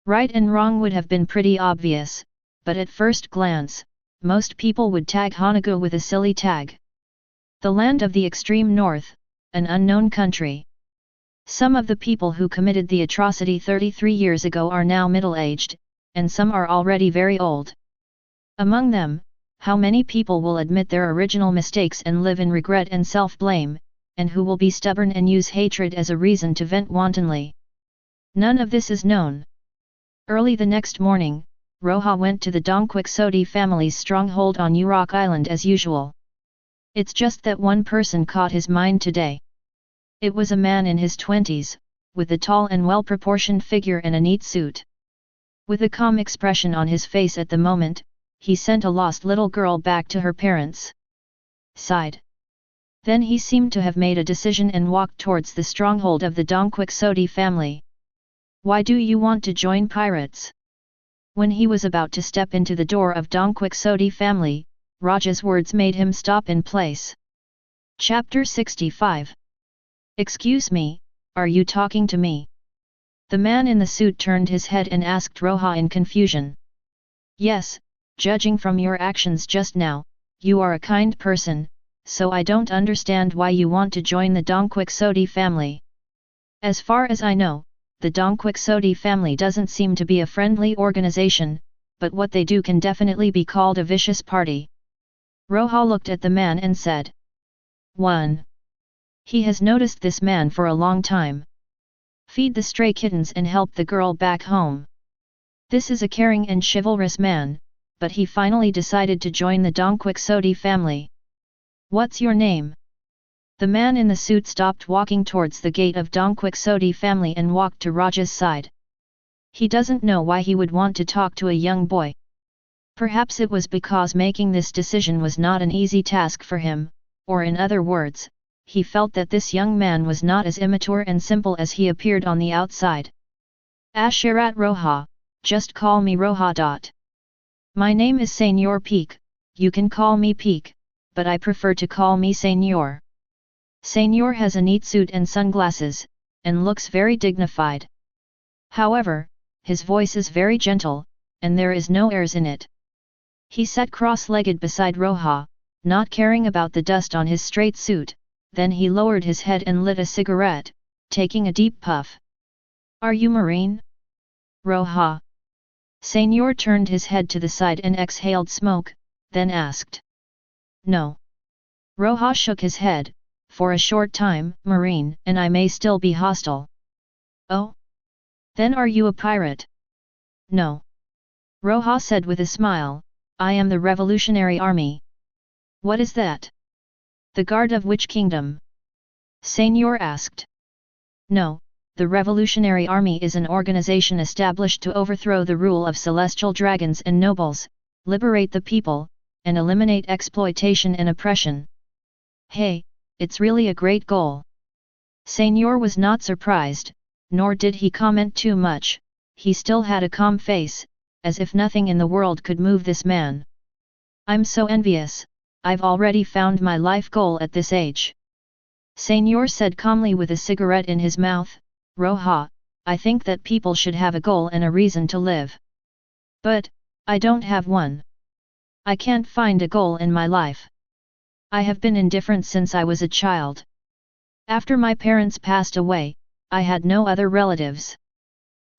Right and wrong would have been pretty obvious, but at first glance, most people would tag Hanagu with a silly tag. The land of the extreme north, an unknown country. Some of the people who committed the atrocity 33 years ago are now middle-aged, and some are already very old. Among them, how many people will admit their original mistakes and live in regret and self-blame, and who will be stubborn and use hatred as a reason to vent wantonly? None of this is known. Early the next morning, Roja went to the Dongquixote family's stronghold on Urok Island as usual. It's just that one person caught his mind today. It was a man in his 20s, with a tall and well-proportioned figure and a neat suit. With a calm expression on his face at the moment, he sent a lost little girl back to her parents' side. Then he seemed to have made a decision and walked towards the stronghold of the Dongquixote family. "Why do you want to join pirates?" When he was about to step into the door of Dongquixote family, Roja's words made him stop in place. Chapter 65. "Excuse me, are you talking to me?" The man in the suit turned his head and asked Roja in confusion. "Yes, judging from your actions just now, you are a kind person, so I don't understand why you want to join the Dongquixote family. As far as I know, the Dongquixote family doesn't seem to be a friendly organization, but what they do can definitely be called a vicious party." Roja looked at the man and said. 1. He has noticed this man for a long time. Feed the stray kittens and help the girl back home. This is a caring and chivalrous man, but he finally decided to join the Dongquixote family. "What's your name?" The man in the suit stopped walking towards the gate of Dongquixote family and walked to Roja's side. He doesn't know why he would want to talk to a young boy. Perhaps it was because making this decision was not an easy task for him, or in other words, he felt that this young man was not as immature and simple as he appeared on the outside. "Ashirat Roja, just call me Roja. My name is Senor Peak, you can call me Peak, but I prefer to call me Senor." Senor has a neat suit and sunglasses, and looks very dignified. However, his voice is very gentle, and there is no airs in it. He sat cross-legged beside Roja, not caring about the dust on his straight suit, then he lowered his head and lit a cigarette, taking a deep puff. Are you Marine? Roja. Senior turned his head to the side and exhaled smoke, then asked. No. Roja shook his head. For a short time, Marine, and I may still be hostile. Oh? Then are you a pirate? No. Roja said with a smile, I am the Revolutionary Army. What is that? The guard of which kingdom? Senior asked. No, the Revolutionary Army is an organization established to overthrow the rule of celestial dragons and nobles, liberate the people, and eliminate exploitation and oppression. Hey, it's really a great goal. Senior was not surprised, nor did he comment too much. He still had a calm face, as if nothing in the world could move this man. I'm so envious, I've already found my life goal at this age. Senior said calmly with a cigarette in his mouth, Roja, I think that people should have a goal and a reason to live. But, I don't have one. I can't find a goal in my life. I have been indifferent since I was a child. After my parents passed away, I had no other relatives.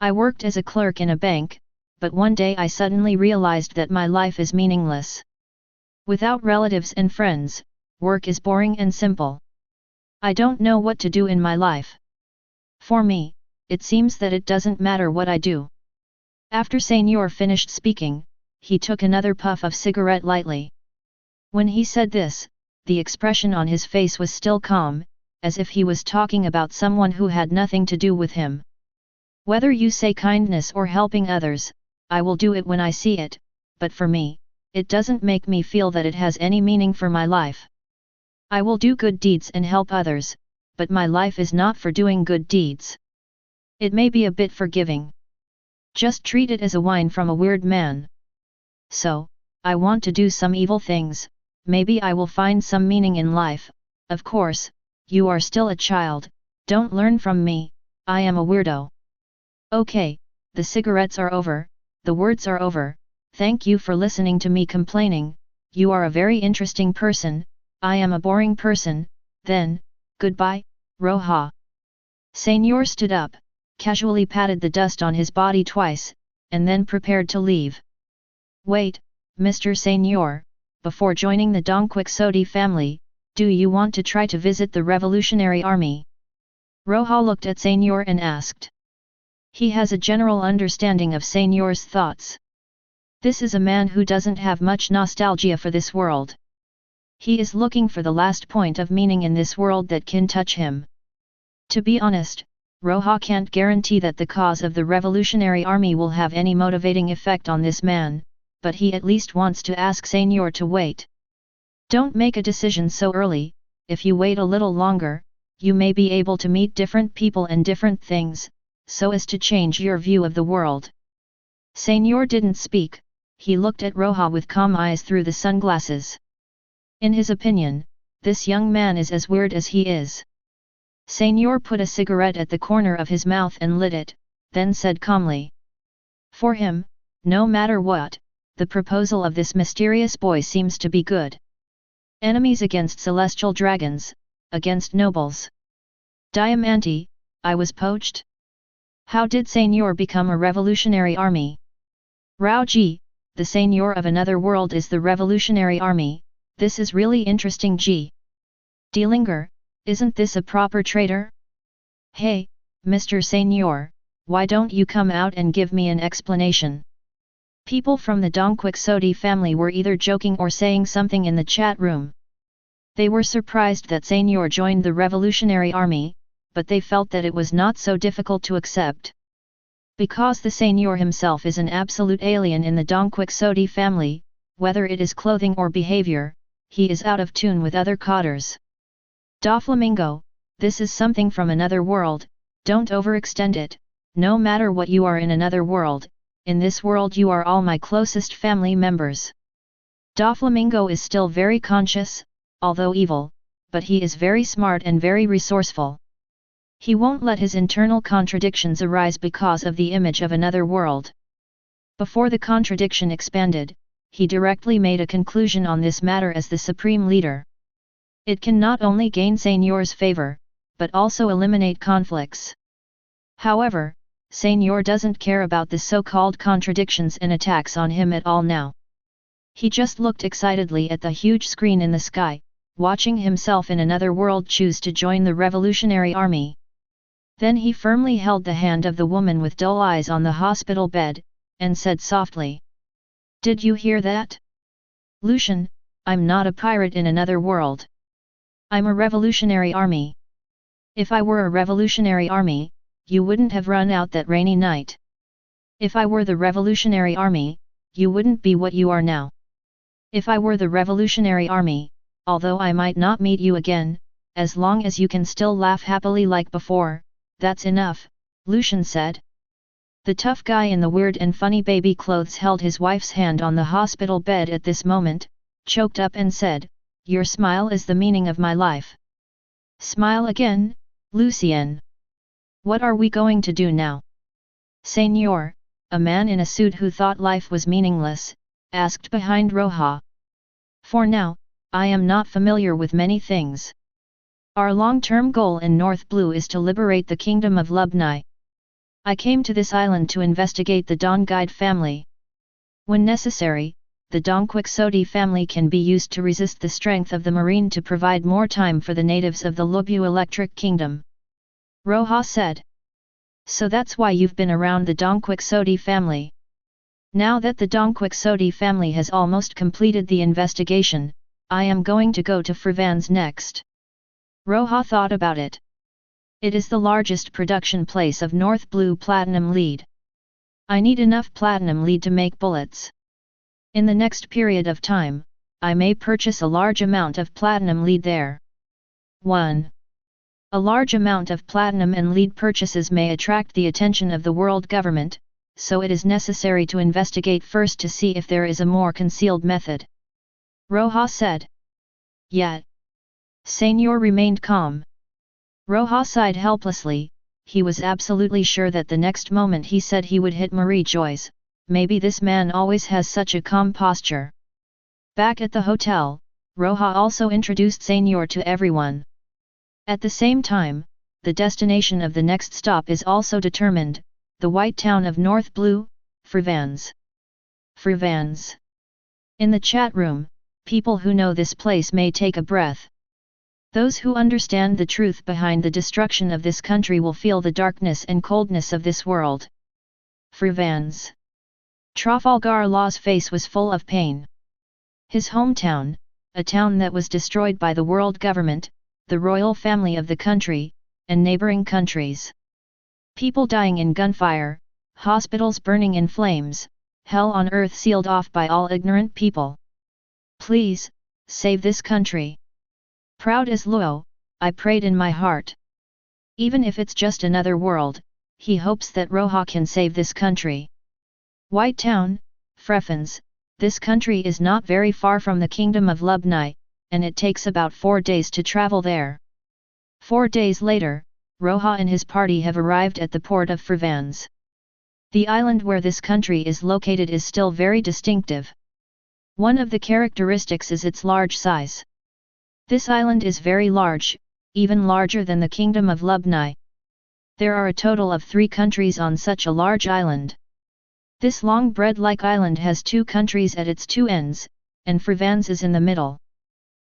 I worked as a clerk in a bank, but one day I suddenly realized that my life is meaningless. Without relatives and friends, work is boring and simple. I don't know what to do in my life. For me, it seems that it doesn't matter what I do. After Senior finished speaking, he took another puff of cigarette lightly. When he said this, the expression on his face was still calm, as if he was talking about someone who had nothing to do with him. Whether you say kindness or helping others, I will do it when I see it, but for me, it doesn't make me feel that it has any meaning for my life. I will do good deeds and help others, but my life is not for doing good deeds. It may be a bit forgiving. Just treat it as a whine from a weird man. So, I want to do some evil things, maybe I will find some meaning in life. Of course, you are still a child, don't learn from me, I am a weirdo. Okay, the cigarettes are over, the words are over, thank you for listening to me complaining, you are a very interesting person, I am a boring person, then, goodbye, Roja. Senior stood up, casually patted the dust on his body twice, and then prepared to leave. Wait, Mr. Senior, before joining the Dongquixote family, do you want to try to visit the Revolutionary Army? Roja looked at Senior and asked. He has a general understanding of Senior's thoughts. This is a man who doesn't have much nostalgia for this world. He is looking for the last point of meaning in this world that can touch him. To be honest, Roja can't guarantee that the cause of the Revolutionary Army will have any motivating effect on this man, but he at least wants to ask Senior to wait. Don't make a decision so early, if you wait a little longer, you may be able to meet different people and different things, so as to change your view of the world. Senior didn't speak, he looked at Roja with calm eyes through the sunglasses. In his opinion, this young man is as weird as he is. Senior put a cigarette at the corner of his mouth and lit it, then said calmly. For him, no matter what, the proposal of this mysterious boy seems to be good. Enemies against celestial dragons, against nobles. Diamante, I was poached? How did Senior become a revolutionary army? Raoji, the Senior of another world is the revolutionary army, this is really interesting. G. Delinger, isn't this a proper traitor? Hey, Mr. Senior, why don't you come out and give me an explanation? People from the Dongquixote family were either joking or saying something in the chat room. They were surprised that Senior joined the Revolutionary Army, but they felt that it was not so difficult to accept. Because the Senior himself is an absolute alien in the Dongquixote family, whether it is clothing or behavior, he is out of tune with other cotters. Doflamingo, this is something from another world, don't overextend it, no matter what you are in another world, in this world you are all my closest family members. Doflamingo is still very conscious, although evil, but he is very smart and very resourceful. He won't let his internal contradictions arise because of the image of another world. Before the contradiction expanded, he directly made a conclusion on this matter as the supreme leader. It can not only gain Senior's favor, but also eliminate conflicts. However, Senior doesn't care about the so-called contradictions and attacks on him at all now. He just looked excitedly at the huge screen in the sky, watching himself in another world choose to join the Revolutionary Army. Then he firmly held the hand of the woman with dull eyes on the hospital bed, and said softly, "Did you hear that? Lucian, I'm not a pirate in another world. I'm a revolutionary army. If I were a revolutionary army, you wouldn't have run out that rainy night. If I were the revolutionary army, you wouldn't be what you are now. If I were the revolutionary army, although I might not meet you again, as long as you can still laugh happily like before, that's enough," Lucian said. The tough guy in the weird and funny baby clothes held his wife's hand on the hospital bed at this moment, choked up and said, "Your smile is the meaning of my life." "Smile again, Lucien. What are we going to do now?" Senior, a man in a suit who thought life was meaningless, asked behind Roja. "For now, I am not familiar with many things. Our long-term goal in North Blue is to liberate the kingdom of Lubni. I came to this island to investigate the Dong Guide family. When necessary, the Dong Quixote family can be used to resist the strength of the marine to provide more time for the natives of the Lubu Electric Kingdom," Roja said. "So that's why you've been around the Dong Quixote family. Now that the Dong Quixote family has almost completed the investigation, I am going to go to Frevans next." Roja thought about it. It is the largest production place of North Blue platinum lead. I need enough platinum lead to make bullets. In the next period of time, I may purchase a large amount of platinum lead there. 1. A large amount of platinum and lead purchases may attract the attention of the world government, so it is necessary to investigate first to see if there is a more concealed method," Roja said. Yet, Senior remained calm. Roja sighed helplessly. He was absolutely sure that the next moment he said he would hit Mariejois. Maybe this man always has such a calm posture. Back at the hotel, Roja also introduced Senior to everyone. At the same time, the destination of the next stop is also determined, the white town of North Blue, Frevans. Frevans. In the chat room, people who know this place may take a breath. Those who understand the truth behind the destruction of this country will feel the darkness and coldness of this world. Frevans. Trafalgar Law's face was full of pain. His hometown, a town that was destroyed by the world government, the royal family of the country, and neighboring countries. People dying in gunfire, hospitals burning in flames, hell on earth sealed off by all ignorant people. Please, save this country. Proud as Luo, I prayed in my heart. Even if it's just another world, he hopes that Roja can save this country. White Town, Frevans, this country is not very far from the kingdom of Lubni, and it takes about 4 days to travel there. 4 days later, Roja and his party have arrived at the port of Frevans. The island where this country is located is still very distinctive. One of the characteristics is its large size. This island is very large, even larger than the kingdom of Lubni. There are a total of 3 countries on such a large island. This long bread-like island has 2 countries at its 2 ends, and Frevans is in the middle.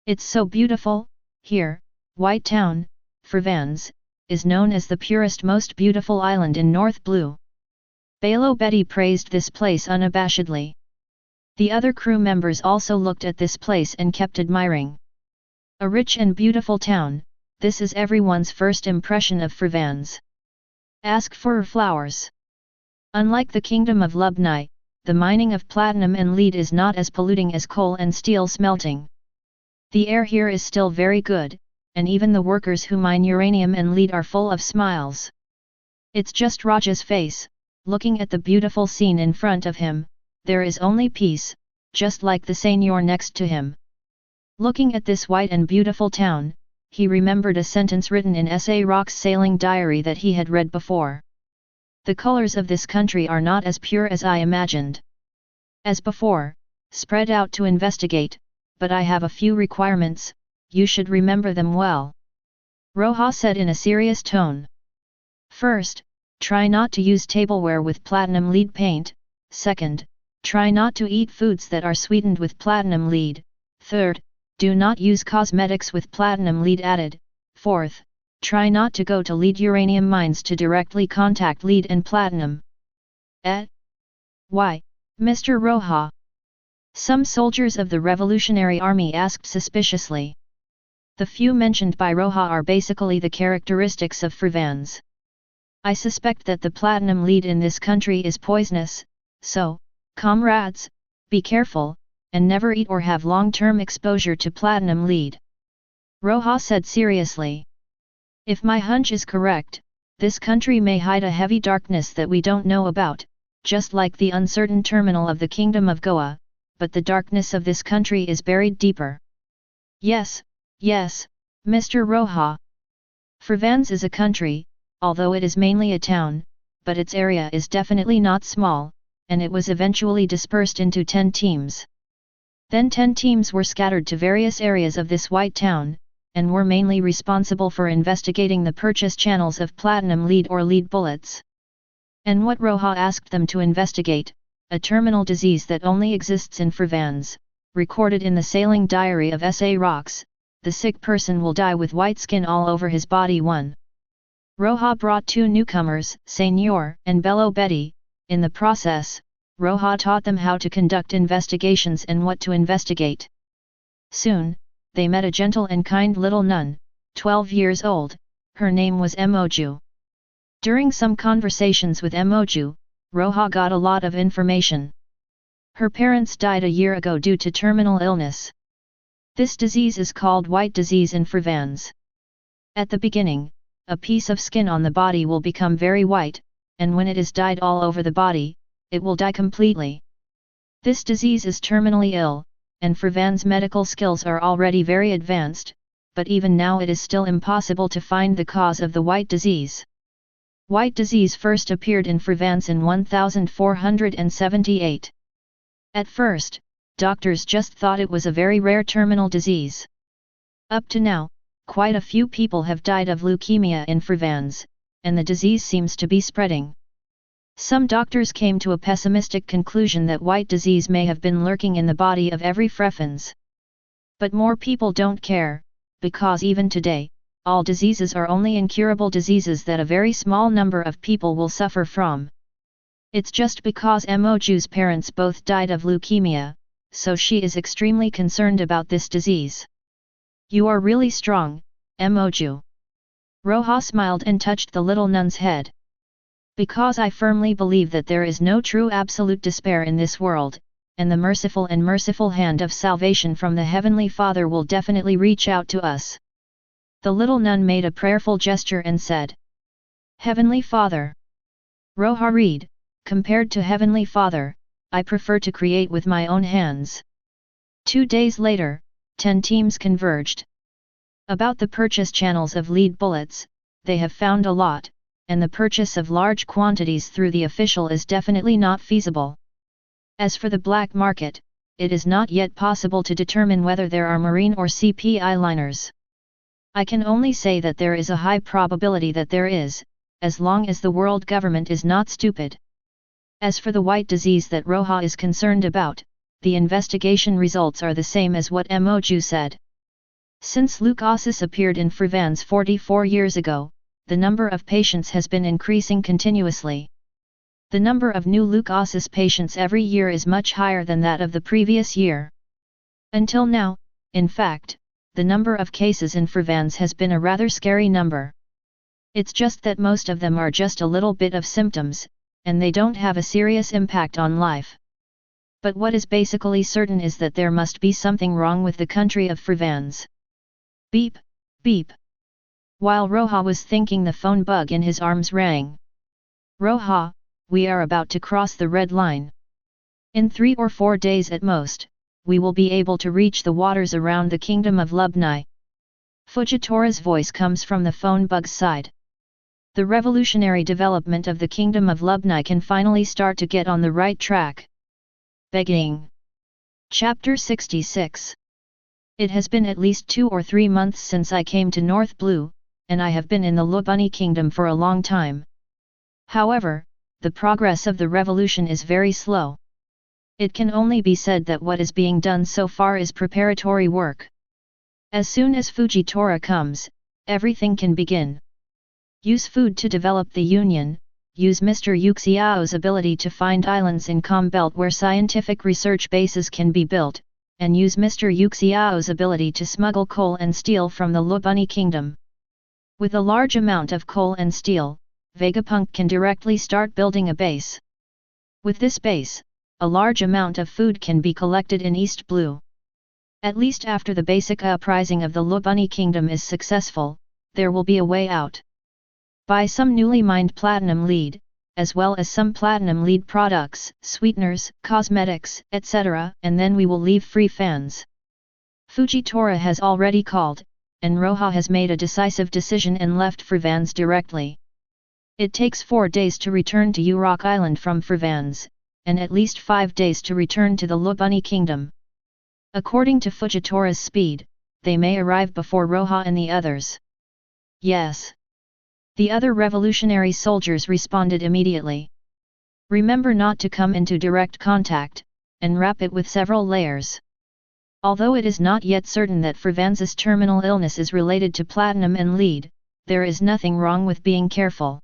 It's so beautiful, here, White Town, Frevans, is known as the purest most beautiful island in North Blue. Balo Betty praised this place unabashedly. The other crew members also looked at this place and kept admiring. A rich and beautiful town, this is everyone's first impression of Frevans. Ask for flowers. Unlike the kingdom of Lubni, the mining of platinum and lead is not as polluting as coal and steel smelting. The air here is still very good, and even the workers who mine uranium and lead are full of smiles. It's just Roja's face, looking at the beautiful scene in front of him, there is only peace, just like the senior next to him. Looking at this white and beautiful town, he remembered a sentence written in S.A. Rock's sailing diary that he had read before. The colors of this country are not as pure as I imagined. As before, spread out to investigate, but I have a few requirements, you should remember them well. Roja said in a serious tone. First, try not to use tableware with platinum lead paint. Second, try not to eat foods that are sweetened with platinum lead. Third, do not use cosmetics with platinum lead added. Fourth, try not to go to lead uranium mines to directly contact lead and platinum. Why, Mr. Roja? Some soldiers of the Revolutionary Army asked suspiciously. The few mentioned by Roja are basically the characteristics of Frivans. I suspect that the platinum lead in this country is poisonous, so, comrades, be careful, and never eat or have long-term exposure to platinum lead. Roja said seriously. If my hunch is correct, this country may hide a heavy darkness that we don't know about, just like the uncertain terminal of the Kingdom of Goa, but the darkness of this country is buried deeper. Yes, Mr. Roja. Frivans is a country, although it is mainly a town, but its area is definitely not small, and it was eventually dispersed into 10 teams. Then 10 teams were scattered to various areas of this white town, and were mainly responsible for investigating the purchase channels of platinum lead or lead bullets. And what Roja asked them to investigate, a terminal disease that only exists in Frivans, recorded in the sailing diary of S.A. Rocks, the sick person will die with white skin all over his body. 1. Roja brought 2 newcomers, Senor and Bello Betty. In the process, Roja taught them how to conduct investigations and what to investigate. Soon, they met a gentle and kind little nun, 12 years old. Her name was Emoju. During some conversations with Emoju, Roja got a lot of information. Her parents died a year ago due to terminal illness. This disease is called white disease in Frivans. At the beginning, a piece of skin on the body will become very white, and when it is dyed all over the body, it will die completely. This disease is terminally ill, and Frivans' medical skills are already very advanced, but even now it is still impossible to find the cause of the white disease. White disease first appeared in Frivans in 1478. At first, doctors just thought it was a very rare terminal disease. Up to now, quite a few people have died of leukemia in Frivans, and the disease seems to be spreading. Some doctors came to a pessimistic conclusion that white disease may have been lurking in the body of every Frevans. But more people don't care, because even today, all diseases are only incurable diseases that a very small number of people will suffer from. It's just because Emoju's parents both died of leukemia, so she is extremely concerned about this disease. You are really strong, Emoju. Roja smiled and touched the little nun's head. Because I firmly believe that there is no true absolute despair in this world, and the merciful hand of salvation from the Heavenly Father will definitely reach out to us. The little nun made a prayerful gesture and said, Heavenly Father. Roja read, compared to Heavenly Father, I prefer to create with my own hands. 2 days later, 10 teams converged. About the purchase channels of lead bullets, they have found a lot, and the purchase of large quantities through the official is definitely not feasible. As for the black market, it is not yet possible to determine whether there are marine or CPI liners. I can only say that there is a high probability that there is, as long as the world government is not stupid. As for the white disease that Roja is concerned about, the investigation results are the same as what Emoju said. Since leukosis appeared in Frivans 44 years ago, the number of patients has been increasing continuously. The number of new leukosis patients every year is much higher than that of the previous year. Until now, in fact, the number of cases in Frivans has been a rather scary number. It's just that most of them are just a little bit of symptoms, and they don't have a serious impact on life. But what is basically certain is that there must be something wrong with the country of Frivans. Beep, beep. While Roja was thinking, the phone bug in his arms rang. Roja, we are about to cross the red line. In 3 or 4 days at most, we will be able to reach the waters around the kingdom of Lubni. Fujitora's voice comes from the phone bug's side. The revolutionary development of the kingdom of Lubni can finally start to get on the right track. Begging. Chapter 66. It has been at least 2 or 3 months since I came to North Blue, and I have been in the Lubuni kingdom for a long time. However, the progress of the revolution is very slow. It can only be said that what is being done so far is preparatory work. As soon as Fujitora comes, everything can begin. Use food to develop the union, use Mr. Yuxiao's ability to find islands in Combelt where scientific research bases can be built, and use Mr. Yuxiao's ability to smuggle coal and steel from the Lubuni kingdom. With a large amount of coal and steel, Vegapunk can directly start building a base. With this base, a large amount of food can be collected in East Blue. At least after the basic uprising of the Lubuni kingdom is successful, there will be a way out. Buy some newly mined platinum lead, as well as some platinum lead products, sweeteners, cosmetics, etc., and then we will leave free fans. Fujitora has already called, and Roja has made a decisive decision and left Frivans directly. It takes 4 days to return to Urok Island from Frivans, and at least 5 days to return to the Lubuni kingdom. According to Fujitora's speed, they may arrive before Roja and the others. Yes. The other revolutionary soldiers responded immediately. Remember not to come into direct contact, and wrap it with several layers. Although it is not yet certain that Frivans' terminal illness is related to platinum and lead, there is nothing wrong with being careful.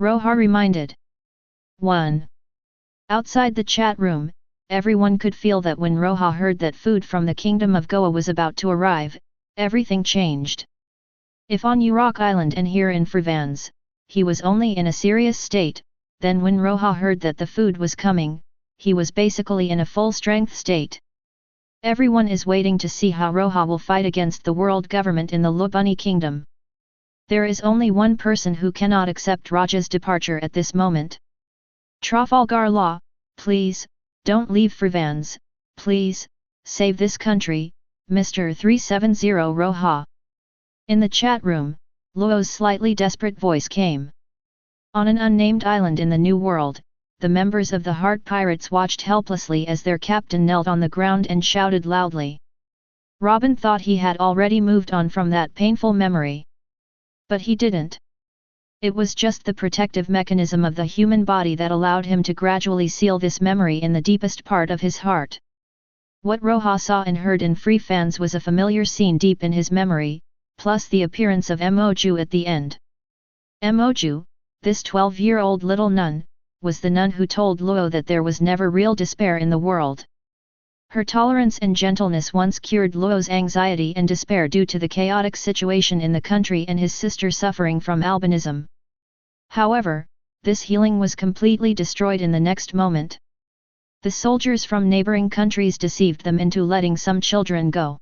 Roja reminded. 1. Outside the chat room, everyone could feel that when Roja heard that food from the kingdom of Goa was about to arrive, everything changed. If on Urok Island and here in Frivans, he was only in a serious state, then when Roja heard that the food was coming, he was basically in a full-strength state. Everyone is waiting to see how Roja will fight against the world government in the Lubuni kingdom. There is only one person who cannot accept Roja's departure at this moment. Trafalgar Law, please, don't leave Frivans, please, save this country, Mr. 370 Roja. In the chat room, Luo's slightly desperate voice came. On an unnamed island in the New World, the members of the Heart Pirates watched helplessly as their captain knelt on the ground and shouted loudly. Robin thought he had already moved on from that painful memory. But he didn't. It was just the protective mechanism of the human body that allowed him to gradually seal this memory in the deepest part of his heart. What Roja saw and heard in Free Fans was a familiar scene deep in his memory, plus the appearance of Moju at the end. Moju, this 12-year-old little nun, was the nun who told Luo that there was never real despair in the world. Her tolerance and gentleness once cured Luo's anxiety and despair due to the chaotic situation in the country and his sister suffering from albinism. However, this healing was completely destroyed in the next moment. The soldiers from neighboring countries deceived them into letting some children go.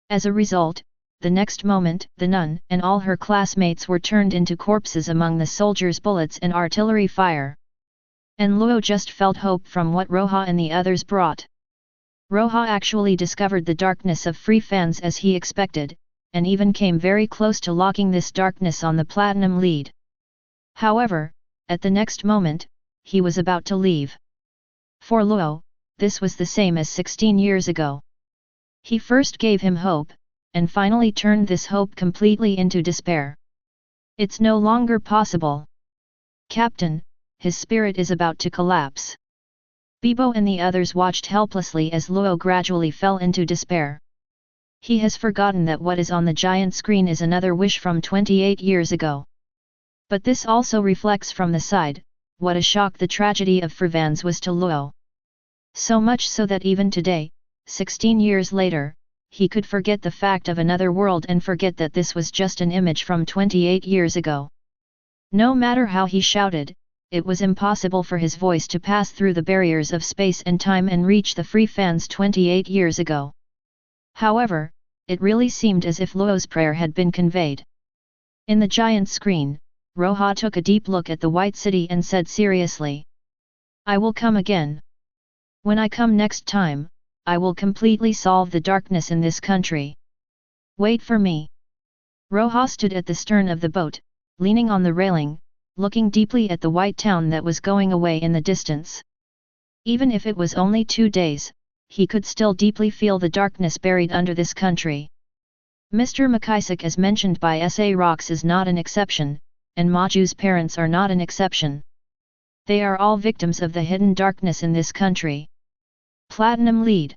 As a result, the next moment, the nun and all her classmates were turned into corpses among the soldiers' bullets and artillery fire. And Luo just felt hope from what Roja and the others brought. Roja actually discovered the darkness of Free Fans as he expected, and even came very close to locking this darkness on the platinum lead. However, at the next moment, he was about to leave. For Luo, this was the same as 16 years ago. He first gave him hope, and finally turned this hope completely into despair. It's no longer possible. Captain, his spirit is about to collapse. Bibo and the others watched helplessly as Luo gradually fell into despair. He has forgotten that what is on the giant screen is another wish from 28 years ago. But this also reflects from the side, what a shock the tragedy of Frivans was to Luo. So much so that even today, 16 years later, he could forget the fact of another world and forget that this was just an image from 28 years ago. No matter how he shouted, it was impossible for his voice to pass through the barriers of space and time and reach the Free Fans 28 years ago. However, it really seemed as if Luo's prayer had been conveyed. In the giant screen, Roja took a deep look at the White City and said seriously, "I will come again. When I come next time, I will completely solve the darkness in this country. Wait for me." Roja stood at the stern of the boat, leaning on the railing, looking deeply at the white town that was going away in the distance. Even if it was only 2 days, he could still deeply feel the darkness buried under this country. Mr. Makaisak as mentioned by S.A. Rocks is not an exception, and Maju's parents are not an exception. They are all victims of the hidden darkness in this country. Platinum lead.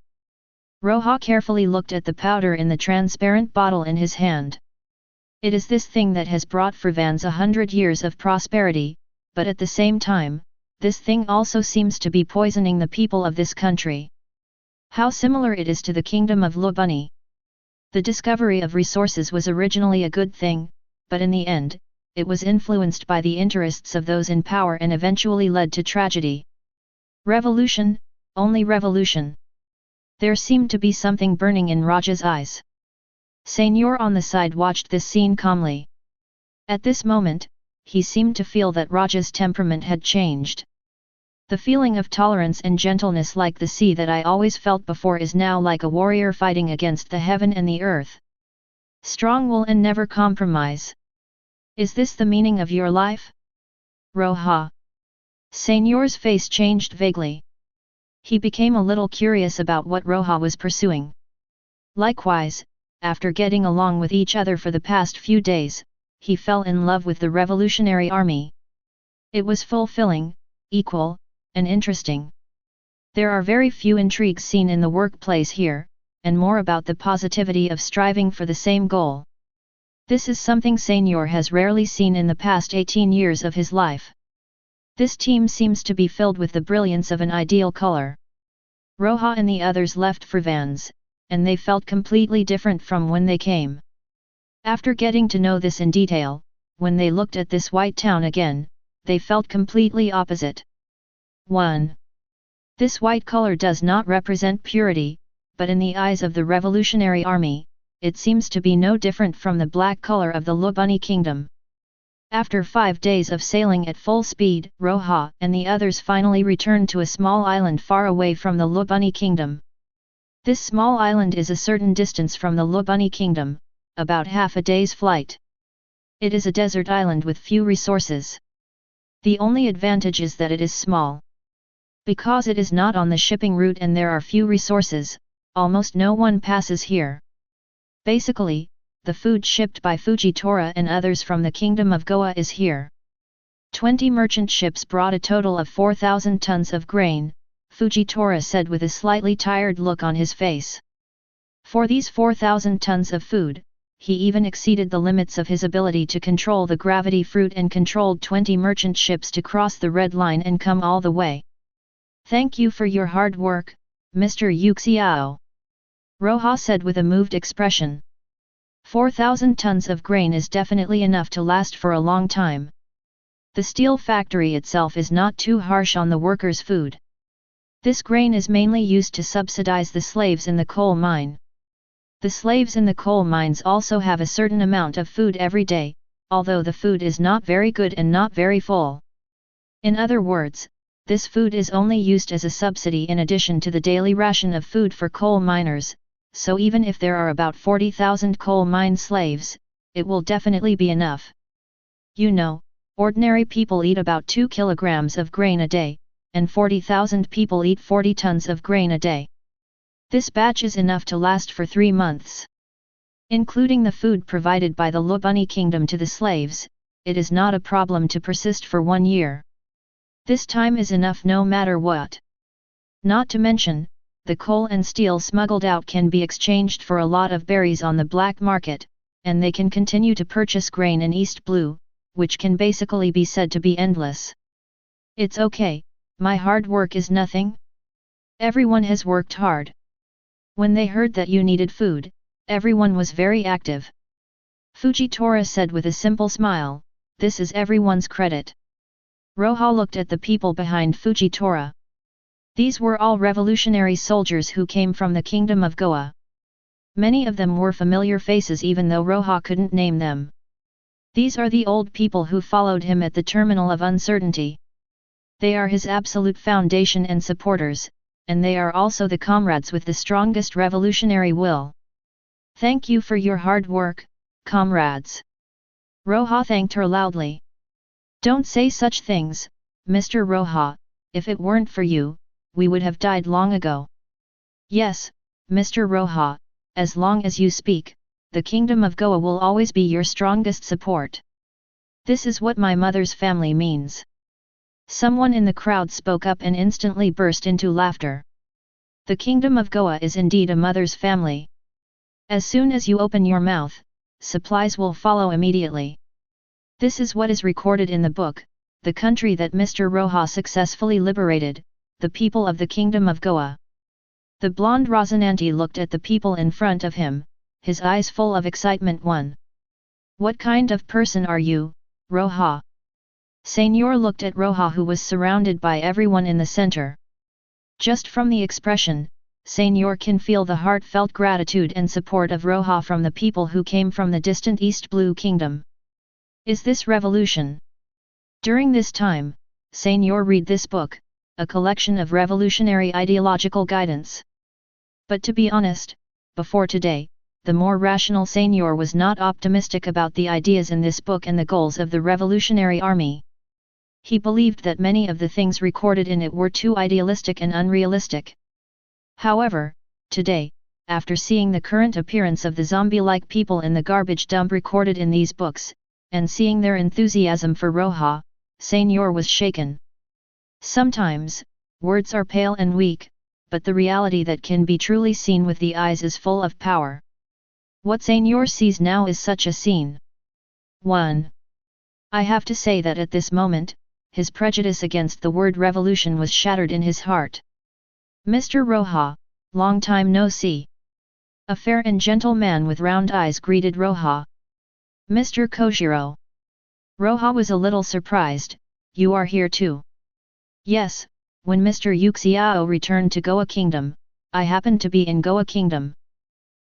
Roja carefully looked at the powder in the transparent bottle in his hand. It is this thing that has brought Furvans 100 years of prosperity, but at the same time, this thing also seems to be poisoning the people of this country. How similar it is to the kingdom of Lobunny. The discovery of resources was originally a good thing, but in the end, it was influenced by the interests of those in power and eventually led to tragedy. Revolution, only revolution. There seemed to be something burning in Roja's eyes. Senor on the side watched this scene calmly. At this moment, he seemed to feel that Roja's temperament had changed. The feeling of tolerance and gentleness like the sea that I always felt before is now like a warrior fighting against the heaven and the earth. Strong will and never compromise. Is this the meaning of your life? Roja. Senor's face changed vaguely. He became a little curious about what Roja was pursuing. Likewise, after getting along with each other for the past few days, he fell in love with the Revolutionary Army. It was fulfilling, equal, and interesting. There are very few intrigues seen in the workplace here, and more about the positivity of striving for the same goal. This is something Senor has rarely seen in the past 18 years of his life. This team seems to be filled with the brilliance of an ideal color. Roja and the others left Furvans, and they felt completely different from when they came. After getting to know this in detail, when they looked at this white town again, they felt completely opposite. 1. This white color does not represent purity, but in the eyes of the Revolutionary Army, it seems to be no different from the black color of the Lobunny kingdom. After 5 days of sailing at full speed, Roja and the others finally returned to a small island far away from the Lobunny kingdom. This small island is a certain distance from the Lobunny kingdom, about half a day's flight. It is a desert island with few resources. The only advantage is that it is small. Because it is not on the shipping route and there are few resources, almost no one passes here. Basically, the food shipped by Fujitora and others from the Kingdom of Goa is here. 20 merchant ships brought a total of 4,000 tons of grain, Fujitora said with a slightly tired look on his face. For these 4,000 tons of food, he even exceeded the limits of his ability to control the gravity fruit and controlled 20 merchant ships to cross the red line and come all the way. Thank you for your hard work, Mr. Yuxiao. Roja said with a moved expression. 4,000 tons of grain is definitely enough to last for a long time. The steel factory itself is not too harsh on the workers' food. This grain is mainly used to subsidize the slaves in the coal mine. The slaves in the coal mines also have a certain amount of food every day, although the food is not very good and not very full. In other words, this food is only used as a subsidy in addition to the daily ration of food for coal miners, so even if there are about 40,000 coal mine slaves, it will definitely be enough. You know, ordinary people eat about 2 kilograms of grain a day, and 40,000 people eat 40 tons of grain a day. This batch is enough to last for 3 months. Including the food provided by the Lobunny kingdom to the slaves, it is not a problem to persist for 1 year. This time is enough no matter what. Not to mention, the coal and steel smuggled out can be exchanged for a lot of berries on the black market, and they can continue to purchase grain in East Blue, which can basically be said to be endless. It's okay, my hard work is nothing. Everyone has worked hard. When they heard that you needed food, everyone was very active. Fujitora said with a simple smile, this is everyone's credit. Roja looked at the people behind Fujitora. These were all revolutionary soldiers who came from the Kingdom of Goa. Many of them were familiar faces even though Roja couldn't name them. These are the old people who followed him at the terminal of uncertainty. They are his absolute foundation and supporters, and they are also the comrades with the strongest revolutionary will. Thank you for your hard work, comrades. Roja thanked her loudly. Don't say such things, Mr. Roja, if it weren't for you, we would have died long ago. Yes, Mr. Roja, as long as you speak, the kingdom of Goa will always be your strongest support. This is what my mother's family means. Someone in the crowd spoke up and instantly burst into laughter. The kingdom of Goa is indeed a mother's family. As soon as you open your mouth, supplies will follow immediately. This is what is recorded in the book, the country that Mr. Roja successfully liberated, the people of the kingdom of Goa. The blonde Rosinante looked at the people in front of him, his eyes full of excitement. 1. What kind of person are you, Roja? Senor looked at Roja, who was surrounded by everyone in the center. Just from the expression, Senor can feel the heartfelt gratitude and support of Roja from the people who came from the distant East Blue Kingdom. Is this revolution? During this time, Senor read this book, a collection of revolutionary ideological guidance. But to be honest, before today, the more rational Senor was not optimistic about the ideas in this book and the goals of the Revolutionary Army. He believed that many of the things recorded in it were too idealistic and unrealistic. However, today, after seeing the current appearance of the zombie-like people in the garbage dump recorded in these books, and seeing their enthusiasm for Roja, Senor was shaken. Sometimes, words are pale and weak, but the reality that can be truly seen with the eyes is full of power. What Senor sees now is such a scene. 1. I have to say that at this moment, his prejudice against the word revolution was shattered in his heart. Mr. Roja, long time no see. A fair and gentle man with round eyes greeted Roja. Mr. Kojiro. Roja was a little surprised. You are here too. Yes, when Mr. Yuxiao returned to Goa Kingdom, I happened to be in Goa Kingdom.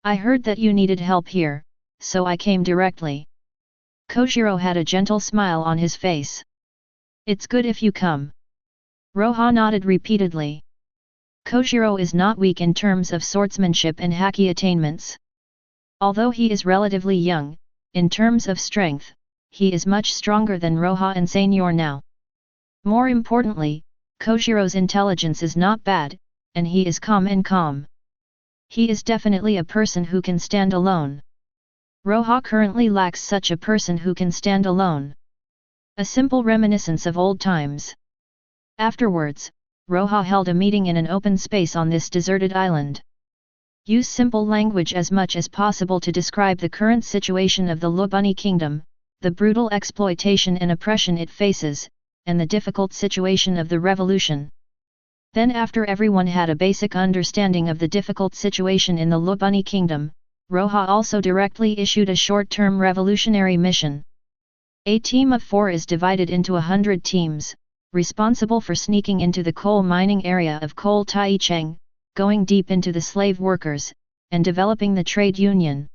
I heard that you needed help here, so I came directly. Kojiro had a gentle smile on his face. It's good if you come. Roja nodded repeatedly. Kojiro is not weak in terms of swordsmanship and haki attainments. Although he is relatively young, in terms of strength, he is much stronger than Roja and Senor now. More importantly, Kojiro's intelligence is not bad, and he is calm. He is definitely a person who can stand alone. Roja currently lacks such a person who can stand alone. A simple reminiscence of old times. Afterwards, Roja held a meeting in an open space on this deserted island. Use simple language as much as possible to describe the current situation of the Lubani Kingdom, the brutal exploitation and oppression it faces, and the difficult situation of the revolution. Then after everyone had a basic understanding of the difficult situation in the Lubani Kingdom, Roja also directly issued a short-term revolutionary mission. A team of 4 is divided into 100 teams, responsible for sneaking into the coal mining area of Coal Taicheng, going deep into the slave workers, and developing the trade union.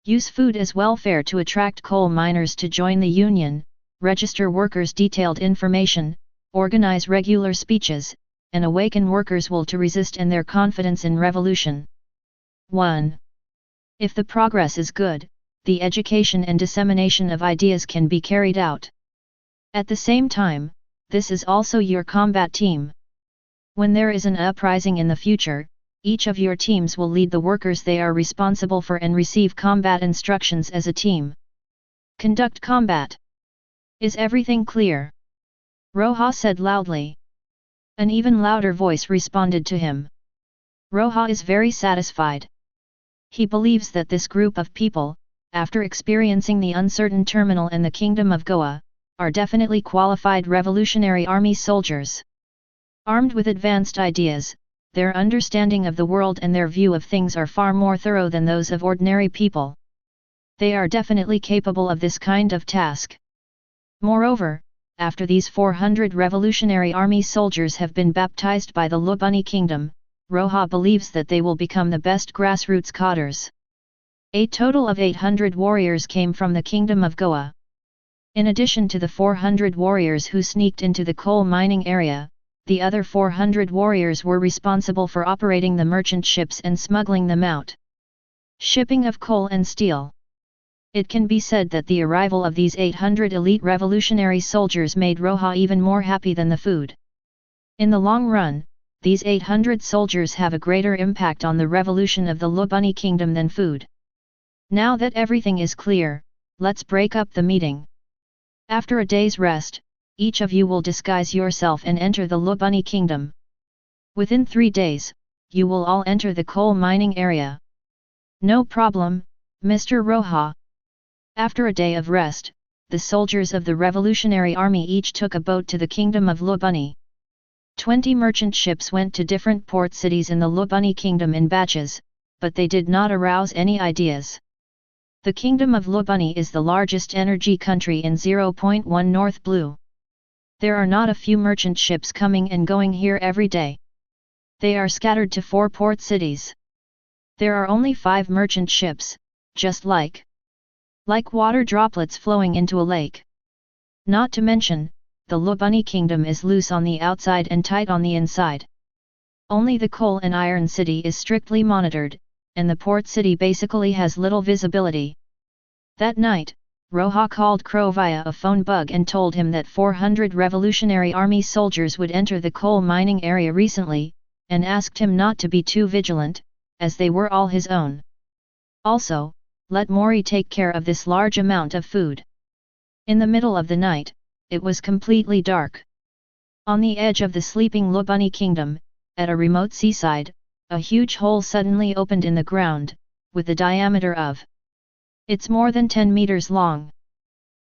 Use food as welfare to attract coal miners to join the union, register workers' detailed information, organize regular speeches, and awaken workers' will to resist and their confidence in revolution. 1. If the progress is good, the education and dissemination of ideas can be carried out. At the same time, this is also your combat team. When there is an uprising in the future, each of your teams will lead the workers they are responsible for and receive combat instructions as a team. Conduct combat. Is everything clear? Roja said loudly. An even louder voice responded to him. Roja is very satisfied. He believes that this group of people, after experiencing the uncertain terminal and the Kingdom of Goa, are definitely qualified Revolutionary Army soldiers. Armed with advanced ideas, their understanding of the world and their view of things are far more thorough than those of ordinary people. They are definitely capable of this kind of task. Moreover, after these 400 Revolutionary Army soldiers have been baptized by the Lubani Kingdom, Roja believes that they will become the best grassroots cadres. A total of 800 warriors came from the Kingdom of Goa. In addition to the 400 warriors who sneaked into the coal mining area, the other 400 warriors were responsible for operating the merchant ships and smuggling them out. Shipping of coal and steel. It can be said that the arrival of these 800 elite revolutionary soldiers made Roja even more happy than the food. In the long run, these 800 soldiers have a greater impact on the revolution of the Lubani Kingdom than food. Now that everything is clear, let's break up the meeting. After a day's rest, each of you will disguise yourself and enter the Lubani kingdom. Within 3 days, you will all enter the coal mining area. No problem, Mr. Roja. After a day of rest, the soldiers of the Revolutionary Army each took a boat to the kingdom of Lubani. 20 merchant ships went to different port cities in the Lubani kingdom in batches, but they did not arouse any ideas. The kingdom of Lubani is the largest energy country in 0.1 North Blue. There are not a few merchant ships coming and going here every day. They are scattered to 4 port cities. There are only 5 merchant ships, just like water droplets flowing into a lake. Not to mention, the Lubani kingdom is loose on the outside and tight on the inside. Only the coal and iron city is strictly monitored, and the port city basically has little visibility. That night, Roja called Crow via a phone bug and told him that 400 Revolutionary Army soldiers would enter the coal mining area recently, and asked him not to be too vigilant, as they were all his own. Also, let Mori take care of this large amount of food. In the middle of the night, it was completely dark. On the edge of the sleeping Lubani kingdom, at a remote seaside, a huge hole suddenly opened in the ground, with a diameter of it's more than 10 meters long.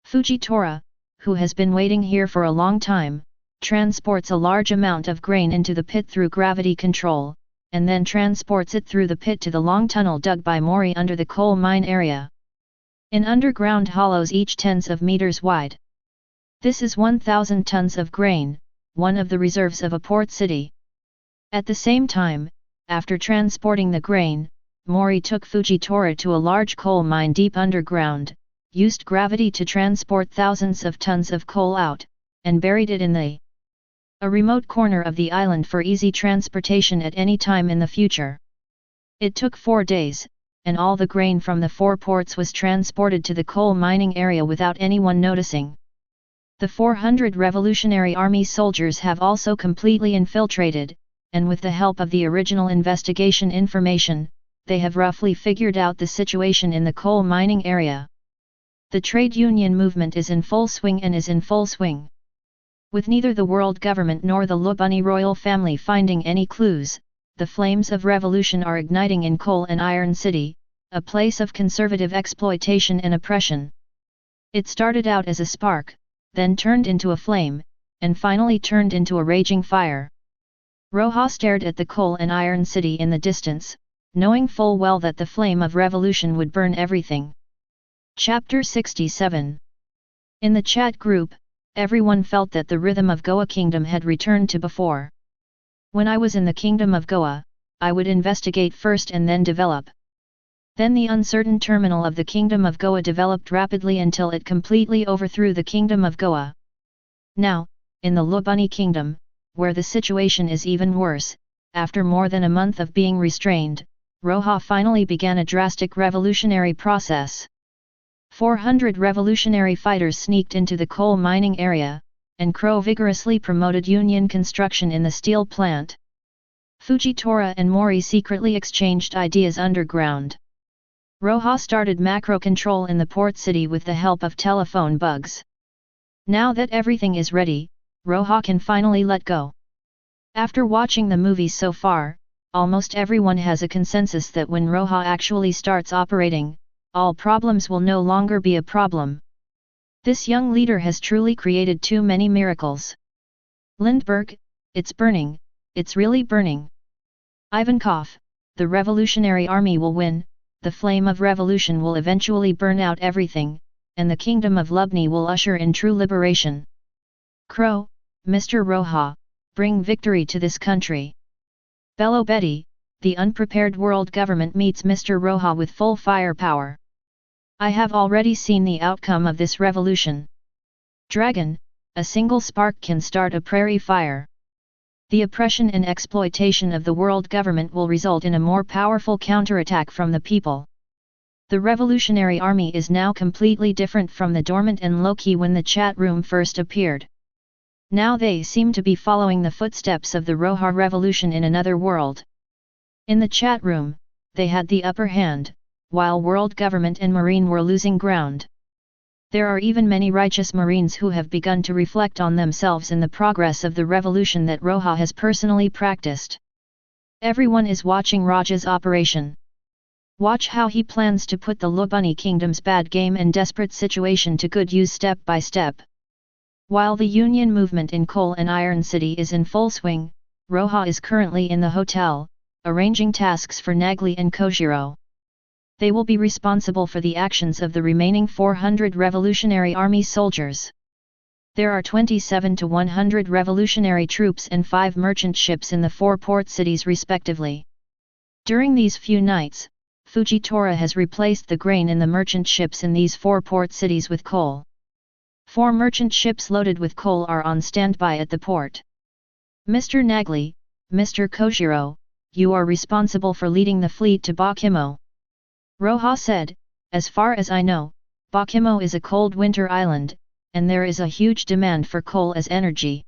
Fujitora, who has been waiting here for a long time, transports a large amount of grain into the pit through gravity control, and then transports it through the pit to the long tunnel dug by Mori under the coal mine area. In underground hollows each tens of meters wide. This is 1,000 tons of grain, one of the reserves of a port city. At the same time, after transporting the grain, Mori took Fujitora to a large coal mine deep underground, used gravity to transport thousands of tons of coal out, and buried it in a remote corner of the island for easy transportation at any time in the future. It took 4 days, and all the grain from the 4 ports was transported to the coal mining area without anyone noticing. The 400 Revolutionary Army soldiers have also completely infiltrated, and with the help of the original investigation information, they have roughly figured out the situation in the coal mining area. The trade union movement is in full swing and is in full swing. With neither the world government nor the Lubani royal family finding any clues, the flames of revolution are igniting in Coal and Iron City, a place of conservative exploitation and oppression. It started out as a spark, then turned into a flame, and finally turned into a raging fire. Roja stared at the Coal and Iron City in the distance, knowing full well that the flame of revolution would burn everything. Chapter 67. In the chat group, everyone felt that the rhythm of Goa Kingdom had returned to before. When I was in the Kingdom of Goa, I would investigate first and then develop. Then the uncertain terminal of the Kingdom of Goa developed rapidly until it completely overthrew the Kingdom of Goa. Now, in the Lubani Kingdom, where the situation is even worse, after more than a month of being restrained, Roja finally began a drastic revolutionary process. 400 revolutionary fighters sneaked into the coal mining area, and Crow vigorously promoted union construction in the steel plant. Fujitora and Mori secretly exchanged ideas underground. Roja started macro control in the port city with the help of telephone bugs. Now that everything is ready, Roja can finally let go. After watching the movies so far, almost everyone has a consensus that when Roja actually starts operating, all problems will no longer be a problem. This young leader has truly created too many miracles. Lindbergh, it's burning, it's really burning. Ivankov, the Revolutionary Army will win, the flame of revolution will eventually burn out everything, and the Kingdom of Lubni will usher in true liberation. Crow, Mr. Roja, bring victory to this country. Bello Betty, the unprepared world government meets Mr. Roja with full firepower. I have already seen the outcome of this revolution. Dragon, a single spark can start a prairie fire. The oppression and exploitation of the world government will result in a more powerful counterattack from the people. The Revolutionary Army is now completely different from the dormant and low-key when the chat room first appeared. Now they seem to be following the footsteps of the Roja revolution in another world. In the chat room, they had the upper hand, while world government and marine were losing ground. There are even many righteous marines who have begun to reflect on themselves in the progress of the revolution that Roja has personally practiced. Everyone is watching Roja's operation. Watch how he plans to put the Lubani Kingdom's bad game and desperate situation to good use step by step. While the union movement in Coal and Iron City is in full swing, Roja is currently in the hotel, arranging tasks for Nagli and Kojiro. They will be responsible for the actions of the remaining 400 Revolutionary Army soldiers. There are 27 to 100 revolutionary troops and 5 merchant ships in the 4 port cities respectively. During these few nights, Fujitora has replaced the grain in the merchant ships in these 4 port cities with coal. 4 merchant ships loaded with coal are on standby at the port. Mr. Nagli, Mr. Kojiro, you are responsible for leading the fleet to Bakimo. Roja said, as far as I know, Bakimo is a cold winter island, and there is a huge demand for coal as energy.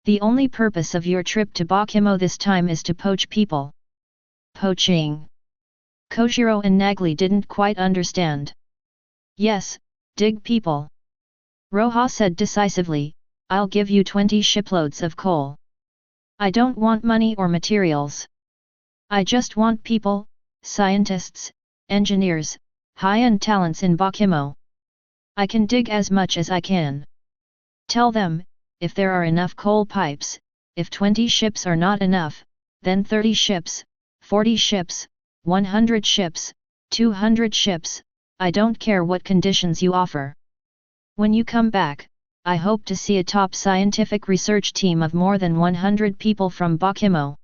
The only purpose of your trip to Bakimo this time is to poach people. Poaching. Kojiro and Nagli didn't quite understand. Yes, dig people. Roja said decisively, I'll give you 20 shiploads of coal. I don't want money or materials. I just want people, scientists, engineers, high-end talents in Bakimo. I can dig as much as I can. Tell them, if there are enough coal pipes, if 20 ships are not enough, then 30 ships, 40 ships, 100 ships, 200 ships, I don't care what conditions you offer. When you come back, I hope to see a top scientific research team of more than 100 people from Bakimo.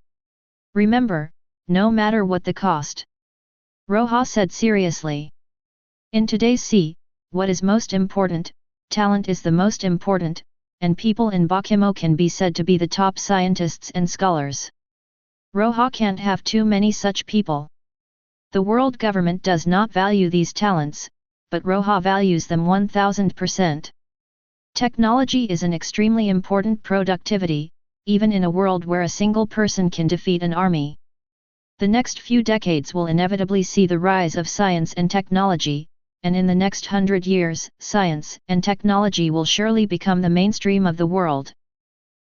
Remember, no matter what the cost. Roja said seriously. In today's sea, what is most important, talent is the most important, and people in Bakimo can be said to be the top scientists and scholars. Roja can't have too many such people. The world government does not value these talents, but Roja values them 1000%. Technology is an extremely important productivity, even in a world where a single person can defeat an army. The next few decades will inevitably see the rise of science and technology, and in the next 100 years, science and technology will surely become the mainstream of the world.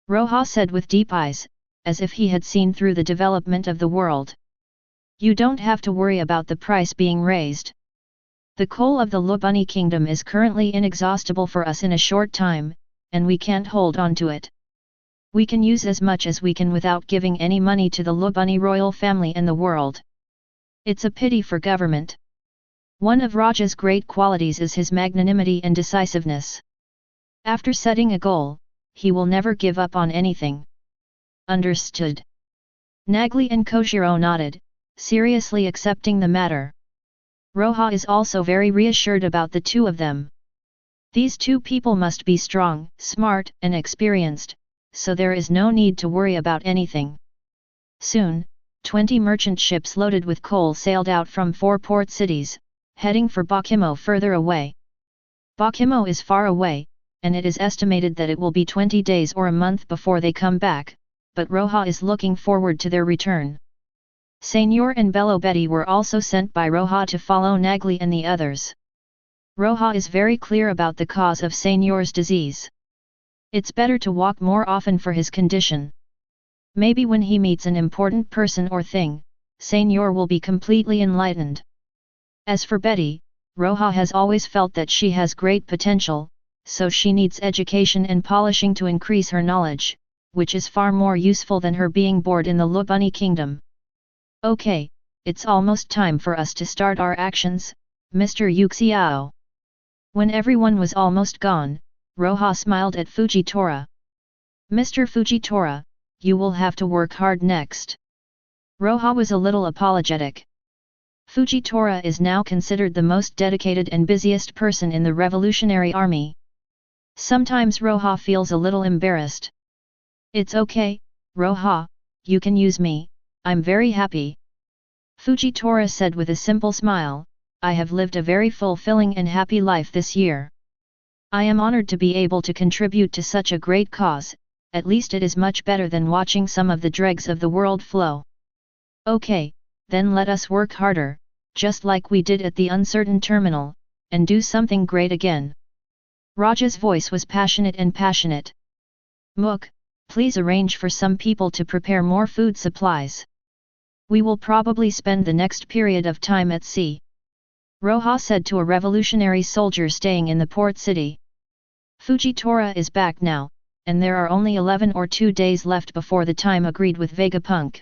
Roja said with deep eyes, as if he had seen through the development of the world. You don't have to worry about the price being raised. The coal of the Lubani Kingdom is currently inexhaustible for us in a short time, and we can't hold on to it. We can use as much as we can without giving any money to the Lubani royal family and the world. It's a pity for government. One of Roja's great qualities is his magnanimity and decisiveness. After setting a goal, he will never give up on anything. Understood. Nagli and Kojiro nodded, seriously accepting the matter. Roja is also very reassured about the two of them. These two people must be strong, smart, and experienced, so there is no need to worry about anything. Soon, 20 merchant ships loaded with coal sailed out from 4 port cities, heading for Bakimo further away. Bakimo is far away, and it is estimated that it will be 20 days or a month before they come back, but Roja is looking forward to their return. Senor and Bello Betty were also sent by Roja to follow Nagli and the others. Roja is very clear about the cause of Senor's disease. It's better to walk more often for his condition. Maybe when he meets an important person or thing, Senor will be completely enlightened. As for Betty, Roja has always felt that she has great potential, so she needs education and polishing to increase her knowledge, which is far more useful than her being bored in the Lubani Kingdom. Okay, it's almost time for us to start our actions, Mr. Yuxiao. When everyone was almost gone, Roja smiled at Fujitora. Mr. Fujitora, you will have to work hard next. Roja was a little apologetic. Fujitora is now considered the most dedicated and busiest person in the Revolutionary Army. Sometimes Roja feels a little embarrassed. It's okay, Roja, you can use me, I'm very happy. Fujitora said with a simple smile, I have lived a very fulfilling and happy life this year. I am honored to be able to contribute to such a great cause, at least it is much better than watching some of the dregs of the world flow. Okay, then let us work harder, just like we did at the uncertain terminal, and do something great again." Roja's voice was passionate and passionate. "Mook, please arrange for some people to prepare more food supplies. We will probably spend the next period of time at sea," Roja said to a revolutionary soldier staying in the port city. "Fujitora is back now, and there are only 11 or 2 days left before the time agreed with Vegapunk.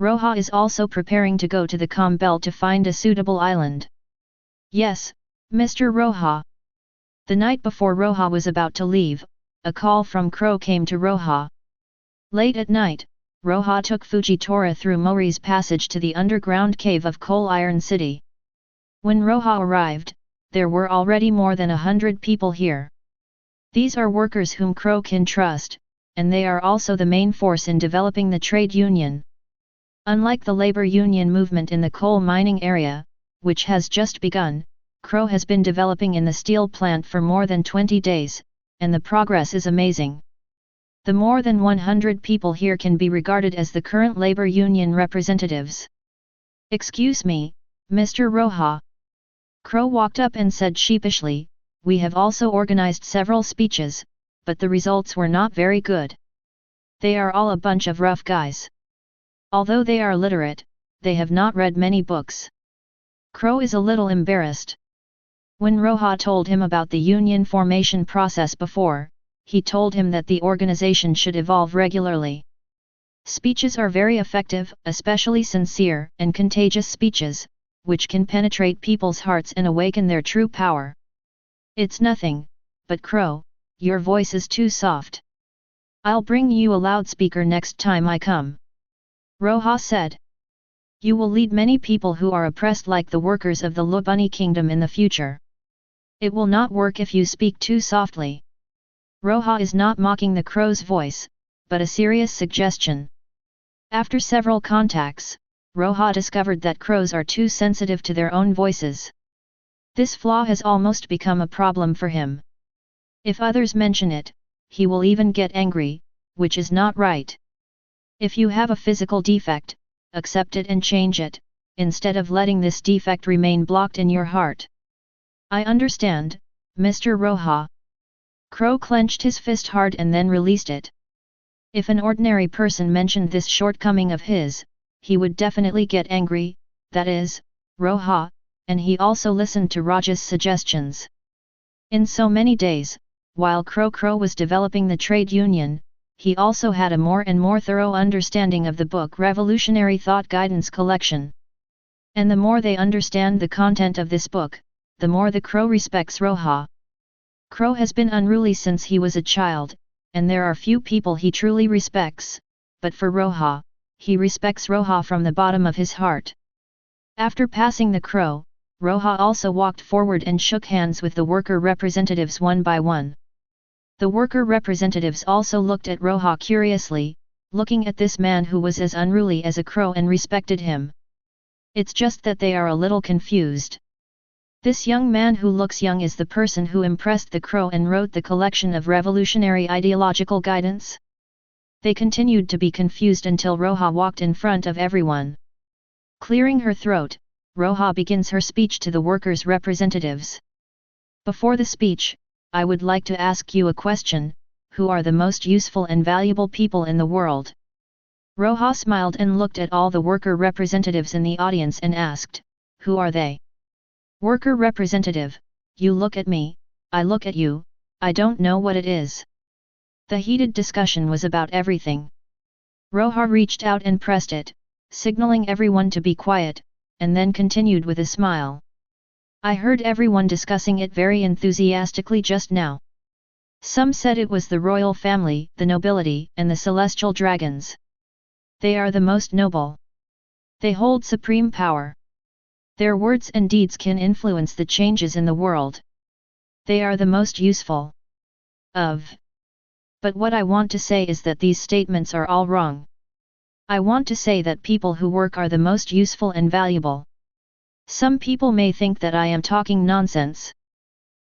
Roja is also preparing to go to the calm belt to find a suitable island." "Yes, Mr. Roja." The night before Roja was about to leave, a call from Crow came to Roja. Late at night, Roja took Fujitora through Mori's passage to the underground cave of Coal Iron City. When Roja arrived, there were already more than 100 people here. These are workers whom Crow can trust, and they are also the main force in developing the trade union. Unlike the labor union movement in the coal mining area, which has just begun, Crow has been developing in the steel plant for more than 20 days, and the progress is amazing. The more than 100 people here can be regarded as the current labor union representatives. "Excuse me, Mr. Roja." Crow walked up and said sheepishly, "We have also organized several speeches, but the results were not very good. They are all a bunch of rough guys. Although they are literate, they have not read many books." Crow is a little embarrassed. When Roja told him about the union formation process before, he told him that the organization should evolve regularly. Speeches are very effective, especially sincere and contagious speeches, which can penetrate people's hearts and awaken their true power. "It's nothing, but Crow, your voice is too soft. I'll bring you a loudspeaker next time I come," Roja said. "You will lead many people who are oppressed like the workers of the Lubuni kingdom in the future. It will not work if you speak too softly." Roja is not mocking the Crow's voice, but a serious suggestion. After several contacts, Roja discovered that Crows are too sensitive to their own voices. This flaw has almost become a problem for him. If others mention it, he will even get angry, which is not right. If you have a physical defect, accept it and change it, instead of letting this defect remain blocked in your heart. "I understand, Mr. Roja." Crow clenched his fist hard and then released it. If an ordinary person mentioned this shortcoming of his, he would definitely get angry, that is, Roja, and he also listened to Roja's suggestions. In so many days, while Crow was developing the trade union, he also had a more and more thorough understanding of the book Revolutionary Thought Guidance Collection. And the more they understand the content of this book, the more the Crow respects Roja. Crow has been unruly since he was a child, and there are few people he truly respects, but for Roja, he respects Roja from the bottom of his heart. After passing the Crow, Roja also walked forward and shook hands with the worker representatives one by one. The worker representatives also looked at Roja curiously, looking at this man who was as unruly as a crow and respected him. It's just that they are a little confused. This young man who looks young is the person who impressed the Crow and wrote the collection of revolutionary ideological guidance? They continued to be confused until Roja walked in front of everyone. Clearing her throat, Roja begins her speech to the workers' representatives. "Before the speech, I would like to ask you a question: who are the most useful and valuable people in the world?" Roja smiled and looked at all the worker representatives in the audience and asked, "Who are they?" "Worker representative, you look at me, I look at you, I don't know what it is." The heated discussion was about everything. Roja reached out and pressed it, signaling everyone to be quiet, and then continued with a smile. "I heard everyone discussing it very enthusiastically just now. Some said it was the royal family, the nobility, and the celestial dragons. They are the most noble. They hold supreme power. Their words and deeds can influence the changes in the world. They are the most useful. But what I want to say is that these statements are all wrong. I want to say that people who work are the most useful and valuable. Some people may think that I am talking nonsense.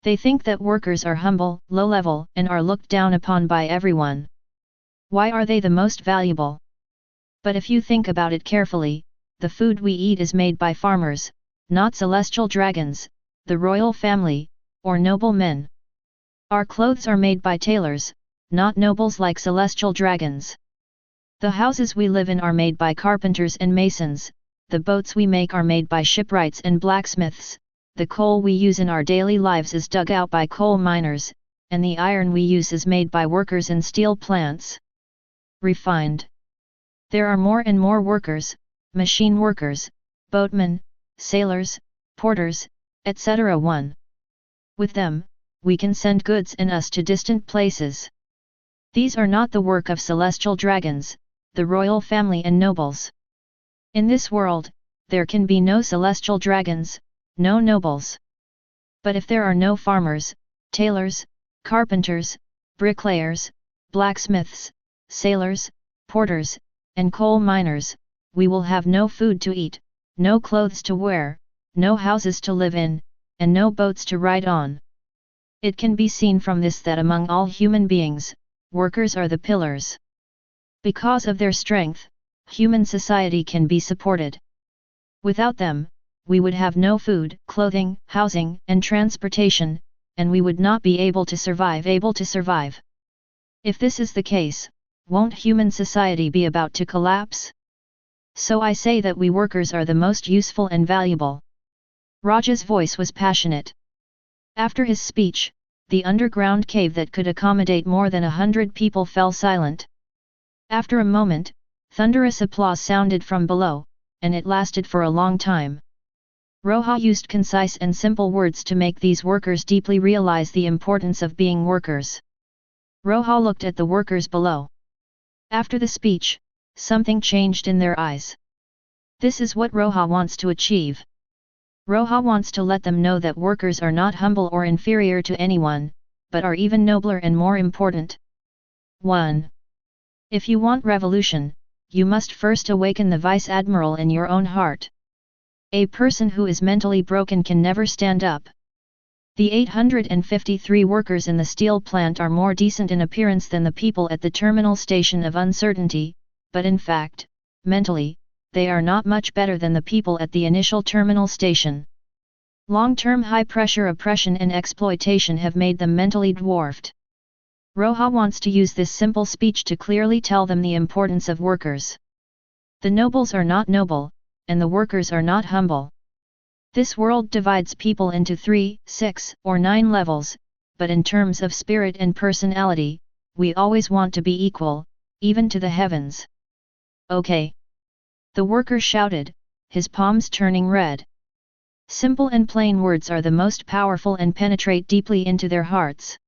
They think that workers are humble, low-level, and are looked down upon by everyone. Why are they the most valuable? But if you think about it carefully, the food we eat is made by farmers, not celestial dragons, the royal family, or noble men. Our clothes are made by tailors, not nobles like celestial dragons. The houses we live in are made by carpenters and masons, the boats we make are made by shipwrights and blacksmiths, the coal we use in our daily lives is dug out by coal miners, and the iron we use is made by workers in steel plants. Refined. There are more and more workers, machine workers, boatmen, sailors, porters, etc. 1. With them, we can send goods and us to distant places. These are not the work of celestial dragons, the royal family and nobles. In this world, there can be no celestial dragons, no nobles. But if there are no farmers, tailors, carpenters, bricklayers, blacksmiths, sailors, porters, and coal miners, we will have no food to eat, no clothes to wear, no houses to live in, and no boats to ride on. It can be seen from this that among all human beings, workers are the pillars. Because of their strength, human society can be supported. Without them, we would have no food, clothing, housing, and transportation, and we would not be able to survive. If this is the case, won't human society be about to collapse? So I say that we workers are the most useful and valuable. Roja's voice was passionate. After his speech, the underground cave that could accommodate more than 100 people fell silent. After a moment, thunderous applause sounded from below, and it lasted for a long time. Roja used concise and simple words to make these workers deeply realize the importance of being workers. Roja looked at the workers below. After the speech, something changed in their eyes. This is what Roja wants to achieve. Roja wants to let them know that workers are not humble or inferior to anyone, but are even nobler and more important. 1. If you want revolution, you must first awaken the Vice Admiral in your own heart. A person who is mentally broken can never stand up. The 853 workers in the steel plant are more decent in appearance than the people at the terminal station of uncertainty, but in fact, mentally, they are not much better than the people at the initial terminal station. Long-term high-pressure oppression and exploitation have made them mentally dwarfed. Roja wants to use this simple speech to clearly tell them the importance of workers. The nobles are not noble, and the workers are not humble. This world divides people into 3, 6, or 9 levels, but in terms of spirit and personality, we always want to be equal, even to the heavens. Okay. The worker shouted, his palms turning red. Simple and plain words are the most powerful and penetrate deeply into their hearts.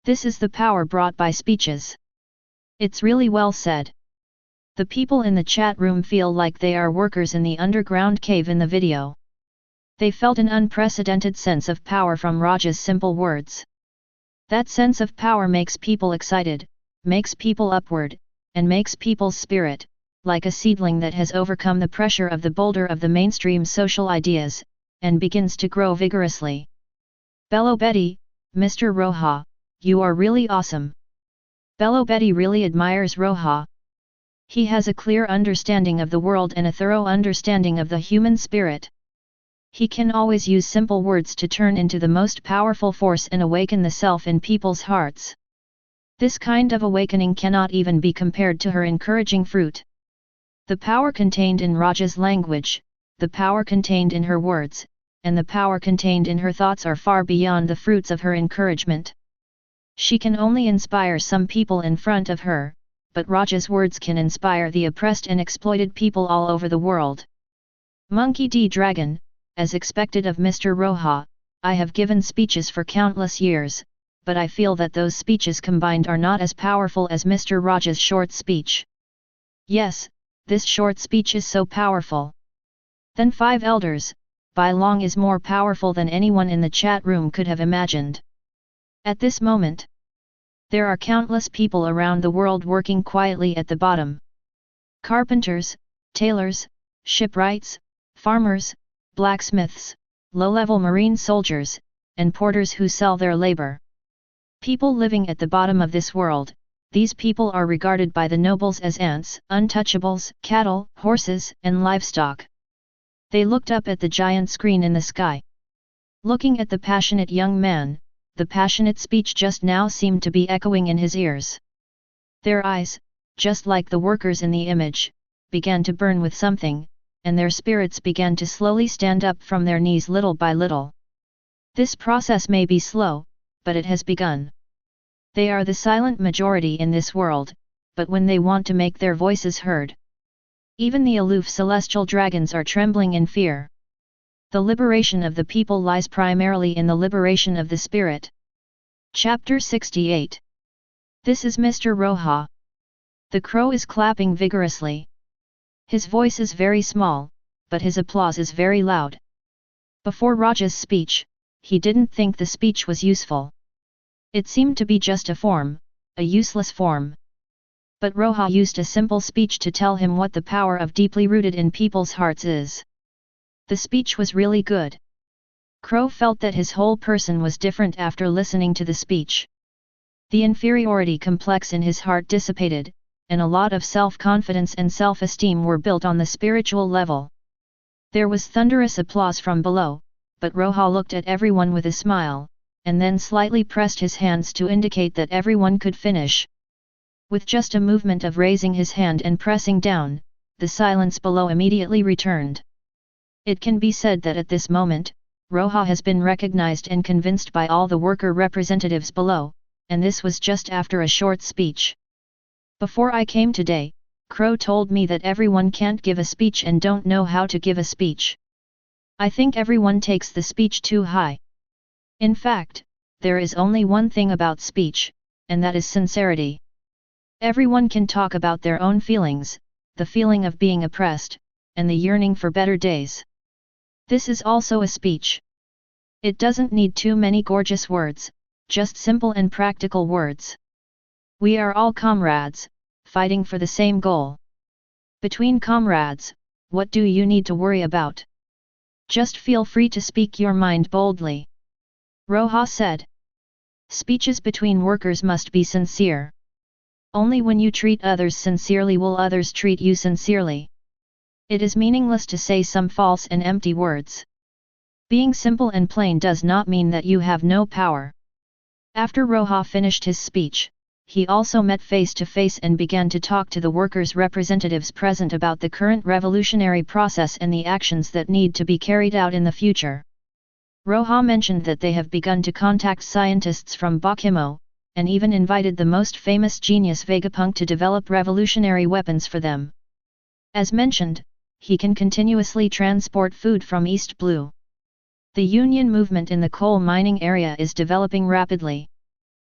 This is the power brought by speeches. It's really well said. The people in the chat room feel like they are workers in the underground cave in the video. They felt an unprecedented sense of power from Roja's simple words. That sense of power makes people excited, makes people upward, and makes people's spirit, like a seedling that has overcome the pressure of the boulder of the mainstream social ideas, and begins to grow vigorously. Bello Betty, Mr. Roja, you are really awesome. Bello Betty really admires Roja. He has a clear understanding of the world and a thorough understanding of the human spirit. He can always use simple words to turn into the most powerful force and awaken the self in people's hearts. This kind of awakening cannot even be compared to her encouraging fruit. The power contained in Roja's language, the power contained in her words, and the power contained in her thoughts are far beyond the fruits of her encouragement. She can only inspire some people in front of her, but Roja's words can inspire the oppressed and exploited people all over the world. Monkey D. Dragon, as expected of Mr. Roja, I have given speeches for countless years, but I feel that those speeches combined are not as powerful as Mr. Roja's short speech. Yes, this short speech is so powerful. Then 5 elders, by long is more powerful than anyone in the chat room could have imagined. At this moment, there are countless people around the world working quietly at the bottom. Carpenters, tailors, shipwrights, farmers, blacksmiths, low-level marine soldiers, and porters who sell their labor. People living at the bottom of this world, these people are regarded by the nobles as ants, untouchables, cattle, horses, and livestock. They looked up at the giant screen in the sky. Looking at the passionate young man, the passionate speech just now seemed to be echoing in his ears. Their eyes, just like the workers in the image, began to burn with something, and their spirits began to slowly stand up from their knees little by little. This process may be slow, but it has begun. They are the silent majority in this world, but when they want to make their voices heard, even the aloof celestial dragons are trembling in fear. The liberation of the people lies primarily in the liberation of the spirit. Chapter 68. This is Mr. Roja. The crow is clapping vigorously. His voice is very small, but his applause is very loud. Before Roja's speech, he didn't think the speech was useful. It seemed to be just a form, a useless form. But Roja used a simple speech to tell him what the power of deeply rooted in people's hearts is. The speech was really good. Crow felt that his whole person was different after listening to the speech. The inferiority complex in his heart dissipated, and a lot of self-confidence and self-esteem were built on the spiritual level. There was thunderous applause from below, but Roja looked at everyone with a smile, and then slightly pressed his hands to indicate that everyone could finish. With just a movement of raising his hand and pressing down, the silence below immediately returned. It can be said that at this moment, Roja has been recognized and convinced by all the worker representatives below, and this was just after a short speech. Before I came today, Crow told me that everyone can't give a speech and don't know how to give a speech. I think everyone takes the speech too high. In fact, there is only one thing about speech, and that is sincerity. Everyone can talk about their own feelings, the feeling of being oppressed, and the yearning for better days. This is also a speech. It doesn't need too many gorgeous words, just simple and practical words. We are all comrades, fighting for the same goal. Between comrades, what do you need to worry about? Just feel free to speak your mind boldly. Roja said. Speeches between workers must be sincere. Only when you treat others sincerely will others treat you sincerely. It is meaningless to say some false and empty words. Being simple and plain does not mean that you have no power. After Roja finished his speech, he also met face to face and began to talk to the workers' representatives present about the current revolutionary process and the actions that need to be carried out in the future. Roja mentioned that they have begun to contact scientists from Bakimo, and even invited the most famous genius Vegapunk to develop revolutionary weapons for them. As mentioned, he can continuously transport food from East Blue. The union movement in the coal mining area is developing rapidly.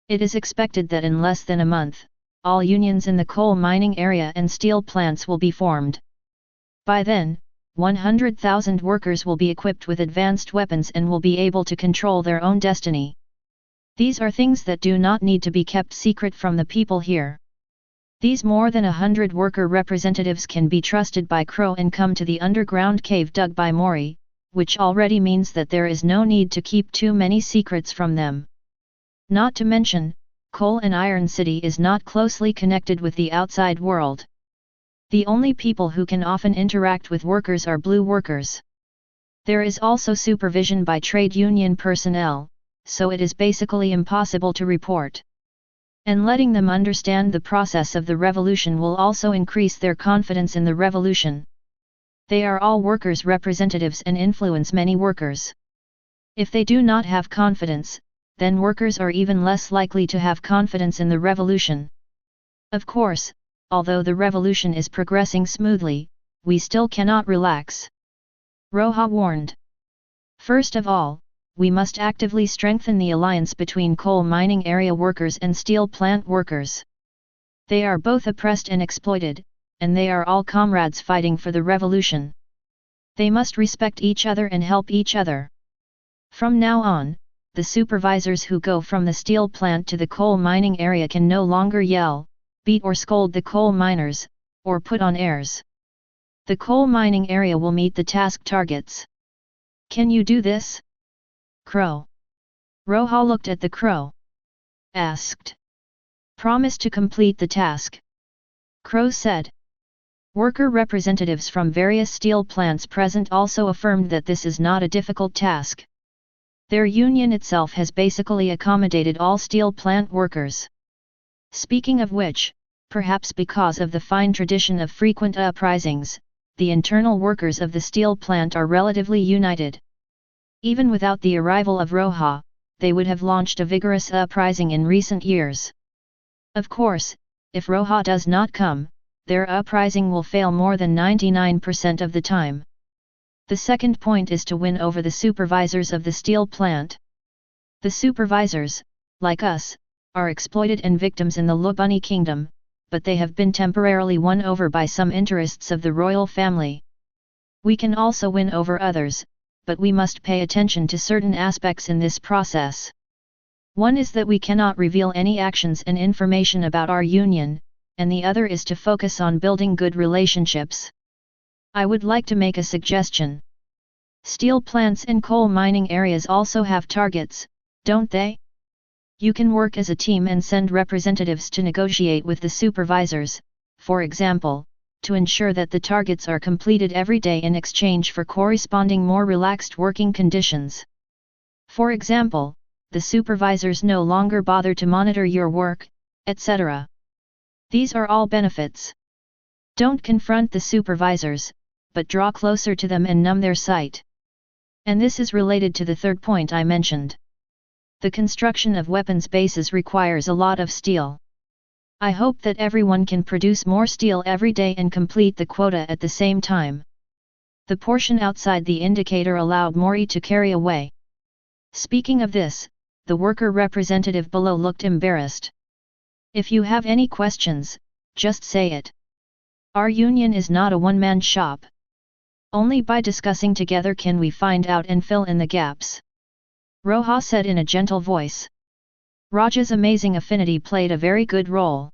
It is expected that in less than a month, all unions in the coal mining area and steel plants will be formed. By then, 100,000 workers will be equipped with advanced weapons and will be able to control their own destiny. These are things that do not need to be kept secret from the people here. These more than 100 worker representatives can be trusted by Crow and come to the underground cave dug by Mori, which already means that there is no need to keep too many secrets from them. Not to mention, Coal and Iron City is not closely connected with the outside world. The only people who can often interact with workers are blue workers. There is also supervision by trade union personnel, so it is basically impossible to report. And letting them understand the process of the revolution will also increase their confidence in the revolution. They are all workers' representatives and influence many workers. If they do not have confidence, then workers are even less likely to have confidence in the revolution. Of course, although the revolution is progressing smoothly, we still cannot relax. Roja warned. First of all, we must actively strengthen the alliance between coal mining area workers and steel plant workers. They are both oppressed and exploited, and they are all comrades fighting for the revolution. They must respect each other and help each other. From now on, the supervisors who go from the steel plant to the coal mining area can no longer yell, beat or scold the coal miners, or put on airs. The coal mining area will meet the task targets. Can you do this? Crow. Roja looked at the crow. Asked. Promise to complete the task. Crow said. Worker representatives from various steel plants present also affirmed that this is not a difficult task. Their union itself has basically accommodated all steel plant workers. Speaking of which, perhaps because of the fine tradition of frequent uprisings, the internal workers of the steel plant are relatively united. Even without the arrival of Roja, they would have launched a vigorous uprising in recent years. Of course, if Roja does not come, their uprising will fail more than 99% of the time. The second point is to win over the supervisors of the steel plant. The supervisors, like us, are exploited and victims in the Lubuni kingdom, but they have been temporarily won over by some interests of the royal family. We can also win over others, but we must pay attention to certain aspects in this process. One is that we cannot reveal any actions and information about our union, and the other is to focus on building good relationships. I would like to make a suggestion. Steel plants and coal mining areas also have targets, don't they? You can work as a team and send representatives to negotiate with the supervisors, for example, to ensure that the targets are completed every day in exchange for corresponding more relaxed working conditions. For example, the supervisors no longer bother to monitor your work, etc. These are all benefits. Don't confront the supervisors, but draw closer to them and numb their sight. And this is related to the third point I mentioned. The construction of weapons bases requires a lot of steel. I hope that everyone can produce more steel every day and complete the quota at the same time. The portion outside the indicator allowed Mori to carry away. Speaking of this, the worker representative below looked embarrassed. If you have any questions, just say it. Our union is not a one-man shop. Only by discussing together can we find out and fill in the gaps. Roja said in a gentle voice. Roja's amazing affinity played a very good role.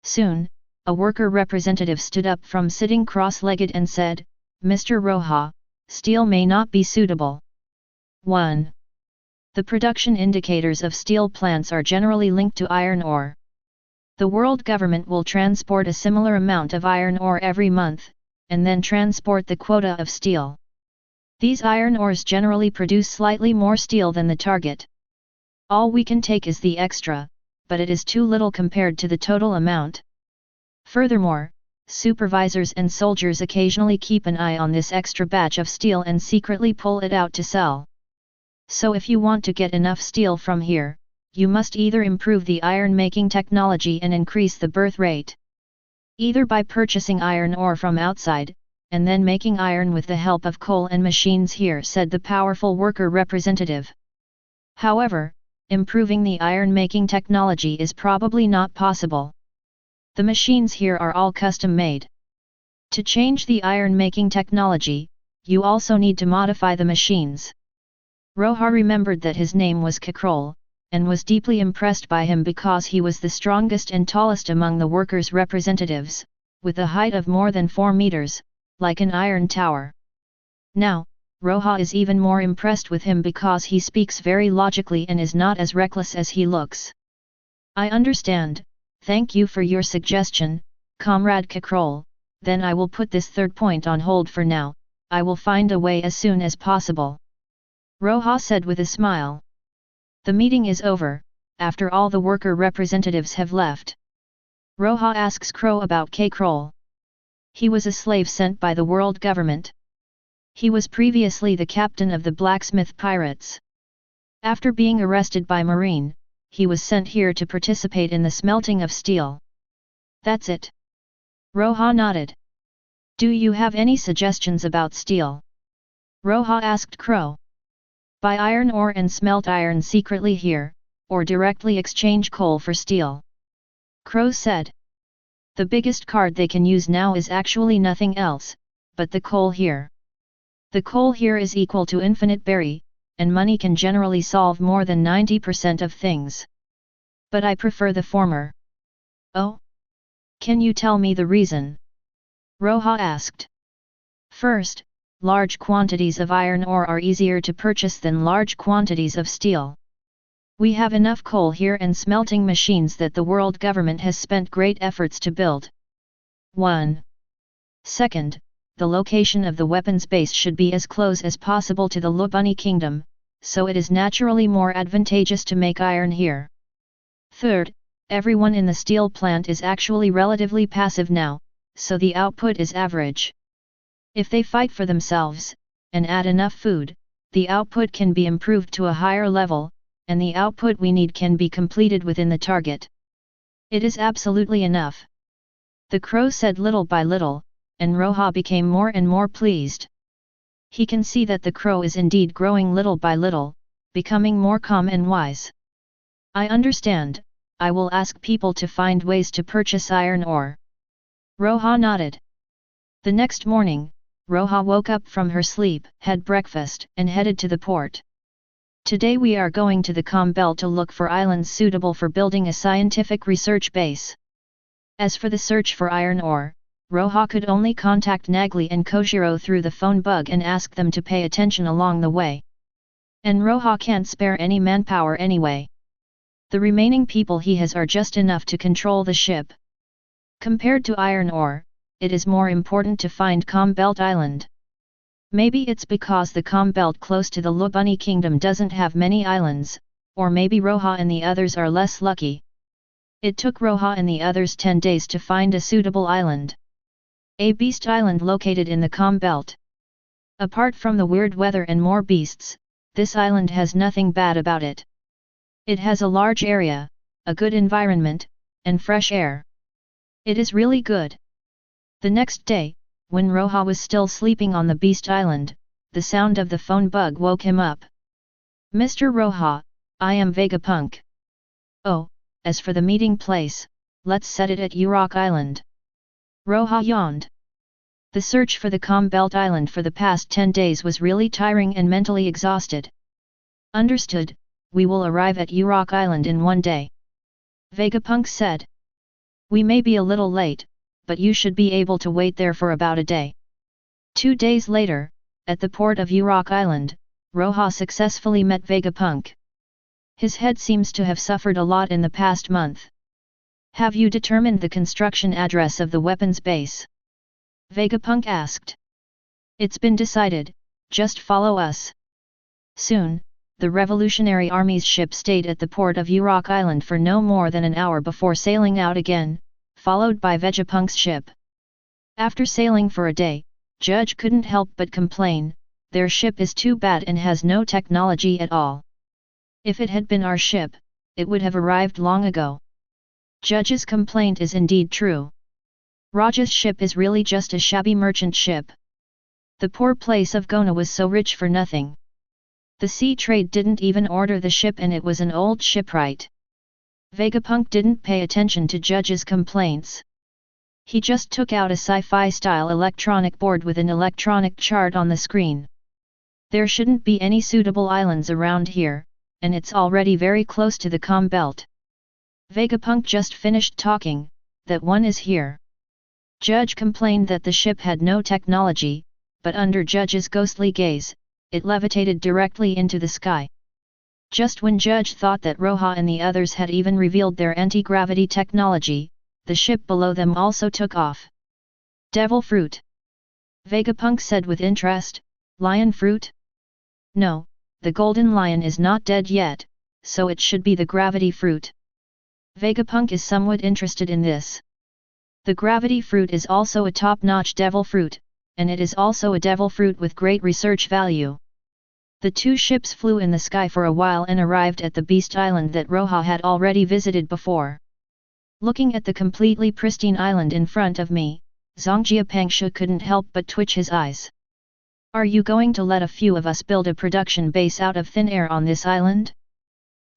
Soon, a worker representative stood up from sitting cross-legged and said, Mr. Roja, steel may not be suitable. 1. The production indicators of steel plants are generally linked to iron ore. The world government will transport a similar amount of iron ore every month, and then transport the quota of steel. These iron ores generally produce slightly more steel than the target. All we can take is the extra, but it is too little compared to the total amount. Furthermore, supervisors and soldiers occasionally keep an eye on this extra batch of steel and secretly pull it out to sell. So if you want to get enough steel from here, you must either improve the iron-making technology and increase the birth rate. Either by purchasing iron ore from outside, and then making iron with the help of coal and machines here, said the powerful worker representative. However, improving the iron-making technology is probably not possible. The machines here are all custom-made. To change the iron-making technology, you also need to modify the machines. Roja remembered that his name was Kakrol, and was deeply impressed by him because he was the strongest and tallest among the workers' representatives, with a height of more than 4 meters, like an iron tower. Now, Roja is even more impressed with him because he speaks very logically and is not as reckless as he looks. I understand, thank you for your suggestion, Comrade Kakrol, then I will put this third point on hold for now, I will find a way as soon as possible. Roja said with a smile. The meeting is over, after all the worker representatives have left. Roja asks Crow about Kakrol. He was a slave sent by the world government. He was previously the captain of the blacksmith pirates. After being arrested by Marine, he was sent here to participate in the smelting of steel. That's it. Roja nodded. Do you have any suggestions about steel? Roja asked Crow. Buy iron ore and smelt iron secretly here, or directly exchange coal for steel. Crow said. The biggest card they can use now is actually nothing else, but the coal here. The coal here is equal to infinite berry, and money can generally solve more than 90% of things. But I prefer the former. Oh? Can you tell me the reason? Roja asked. First, large quantities of iron ore are easier to purchase than large quantities of steel. We have enough coal here and smelting machines that the world government has spent great efforts to build. 1. Second, the location of the weapons base should be as close as possible to the Lubani kingdom, so it is naturally more advantageous to make iron here. Third, everyone in the steel plant is actually relatively passive now, so the output is average. If they fight for themselves, and add enough food, the output can be improved to a higher level, and the output we need can be completed within the target. It is absolutely enough. The crow said little by little, and Roja became more and more pleased. He can see that the crow is indeed growing little by little, becoming more calm and wise. I understand, I will ask people to find ways to purchase iron ore. Roja nodded. The next morning, Roja woke up from her sleep, had breakfast, and headed to the port. Today we are going to the Calm Belt to look for islands suitable for building a scientific research base. As for the search for iron ore, Roja could only contact Nagli and Kojiro through the phone bug and ask them to pay attention along the way. And Roja can't spare any manpower anyway. The remaining people he has are just enough to control the ship. Compared to iron ore, it is more important to find Calm Belt Island. Maybe it's because the Calm Belt close to the Lubani kingdom doesn't have many islands, or maybe Roja and the others are less lucky. It took Roja and the others 10 days to find a suitable island. A beast island located in the Calm Belt. Apart from the weird weather and more beasts, this island has nothing bad about it. It has a large area, a good environment, and fresh air. It is really good. The next day, when Roja was still sleeping on the beast island, the sound of the phone bug woke him up. Mr. Roja, I am Vegapunk. Oh, as for the meeting place, let's set it at Yurok Island. Roja yawned. The search for the Calm Belt Island for the past 10 days was really tiring and mentally exhausted. Understood, we will arrive at Yurok Island in 1 day. Vegapunk said. We may be a little late, but you should be able to wait there for about a day. 2 days later, at the port of Yurok Island, Roja successfully met Vegapunk. His head seems to have suffered a lot in the past month. Have you determined the construction address of the weapons base? Vegapunk asked. It's been decided, just follow us. Soon, the Revolutionary Army's ship stayed at the port of Yurok Island for no more than an hour before sailing out again, followed by Vegapunk's ship. After sailing for a day, Judge couldn't help but complain, their ship is too bad and has no technology at all. If it had been our ship, it would have arrived long ago. Judge's complaint is indeed true. Roja's ship is really just a shabby merchant ship. The poor place of Gona was so rich for nothing. The sea trade didn't even order the ship and it was an old shipwright. Vegapunk didn't pay attention to Judge's complaints. He just took out a sci-fi style electronic board with an electronic chart on the screen. There shouldn't be any suitable islands around here, and it's already very close to the Calm Belt. Vegapunk just finished talking, that one is here. Judge complained that the ship had no technology, but under Judge's ghostly gaze, it levitated directly into the sky. Just when Judge thought that Roja and the others had even revealed their anti-gravity technology, the ship below them also took off. Devil fruit. Vegapunk said with interest, lion fruit? No, the golden lion is not dead yet, so it should be the gravity fruit. Vegapunk is somewhat interested in this. The gravity fruit is also a top-notch devil fruit, and it is also a devil fruit with great research value. The two ships flew in the sky for a while and arrived at the Beast Island that Roja had already visited before. Looking at the completely pristine island in front of me, Zhongjiapangsha couldn't help but twitch his eyes. Are you going to let a few of us build a production base out of thin air on this island?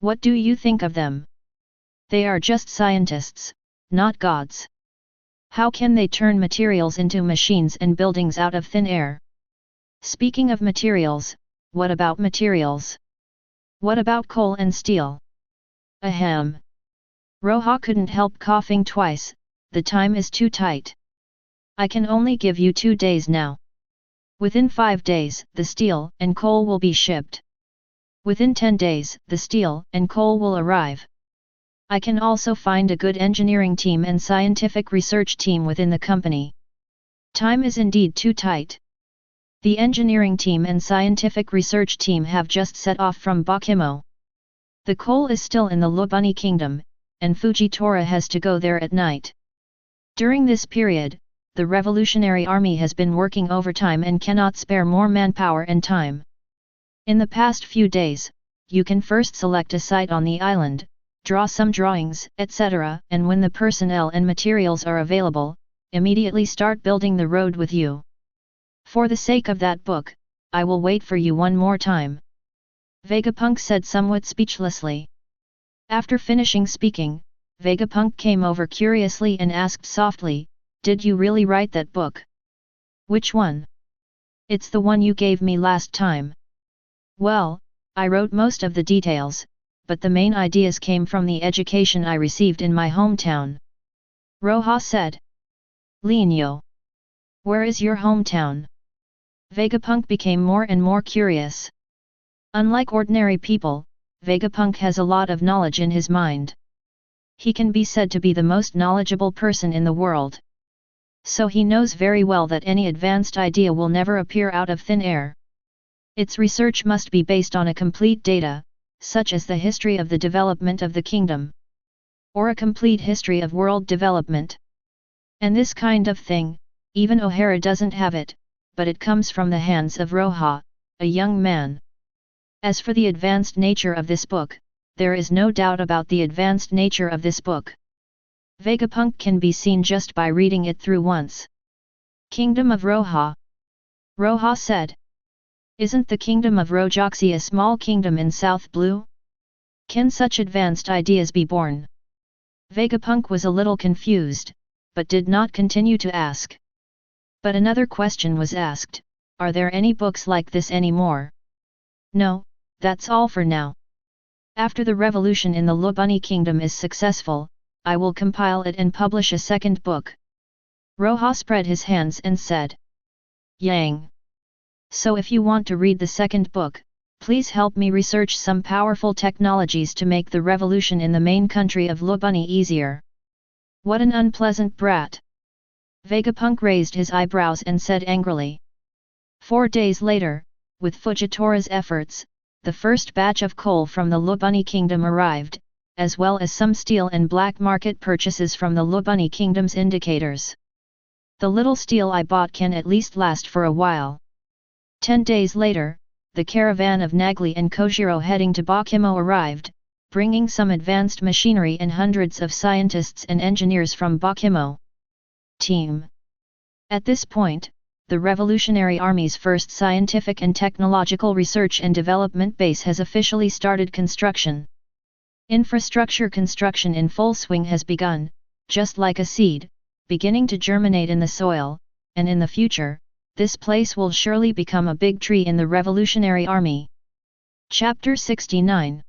What do you think of them? They are just scientists, not gods. How can they turn materials into machines and buildings out of thin air? Speaking of materials, what about materials? What about coal and steel? Ahem. Roja couldn't help coughing twice, the time is too tight. I can only give you 2 days now. Within 5 days, the steel and coal will be shipped. Within 10 days, the steel and coal will arrive. I can also find a good engineering team and scientific research team within the company. Time is indeed too tight. The engineering team and scientific research team have just set off from Bakimo. The coal is still in the Lobunny Kingdom, and Fujitora has to go there at night. During this period, the Revolutionary Army has been working overtime and cannot spare more manpower and time. In the past few days, you can first select a site on the island, draw some drawings, etc., and when the personnel and materials are available, immediately start building the road with you. For the sake of that book, I will wait for you one more time. Vegapunk said somewhat speechlessly. After finishing speaking, Vegapunk came over curiously and asked softly, "Did you really write that book?" "Which one?" "It's the one you gave me last time." "Well, I wrote most of the details, but the main ideas came from the education I received in my hometown," Roja said. "Linyo. Where is your hometown?" Vegapunk became more and more curious. Unlike ordinary people, Vegapunk has a lot of knowledge in his mind. He can be said to be the most knowledgeable person in the world. So he knows very well that any advanced idea will never appear out of thin air. Its research must be based on a complete data, such as the history of the development of the kingdom, or a complete history of world development. And this kind of thing, even Ohara doesn't have it, but it comes from the hands of Roja, a young man. As for the advanced nature of this book, there is no doubt about the advanced nature of this book. Vegapunk can be seen just by reading it through once. Kingdom of Roja. Roja said. Isn't the kingdom of Rojoxi a small kingdom in South Blue? Can such advanced ideas be born? Vegapunk was a little confused, but did not continue to ask. But another question was asked, are there any books like this anymore? No, that's all for now. After the revolution in the Lobunny Kingdom is successful, I will compile it and publish a second book. Roja spread his hands and said. Yang. So if you want to read the second book, please help me research some powerful technologies to make the revolution in the main country of Lobunny easier. What an unpleasant brat! Vegapunk raised his eyebrows and said angrily. 4 days later, with Fujitora's efforts, the first batch of coal from the Lobunny Kingdom arrived, as well as some steel and black market purchases from the Lobunny Kingdom's indicators. The little steel I bought can at least last for a while. 10 days later, the caravan of Nagli and Kojiro heading to Bakimo arrived, bringing some advanced machinery and hundreds of scientists and engineers from Bakimo. Team. At this point, the Revolutionary Army's first scientific and technological research and development base has officially started construction. Infrastructure construction in full swing has begun, just like a seed, beginning to germinate in the soil, and in the future, this place will surely become a big tree in the Revolutionary Army. Chapter 69.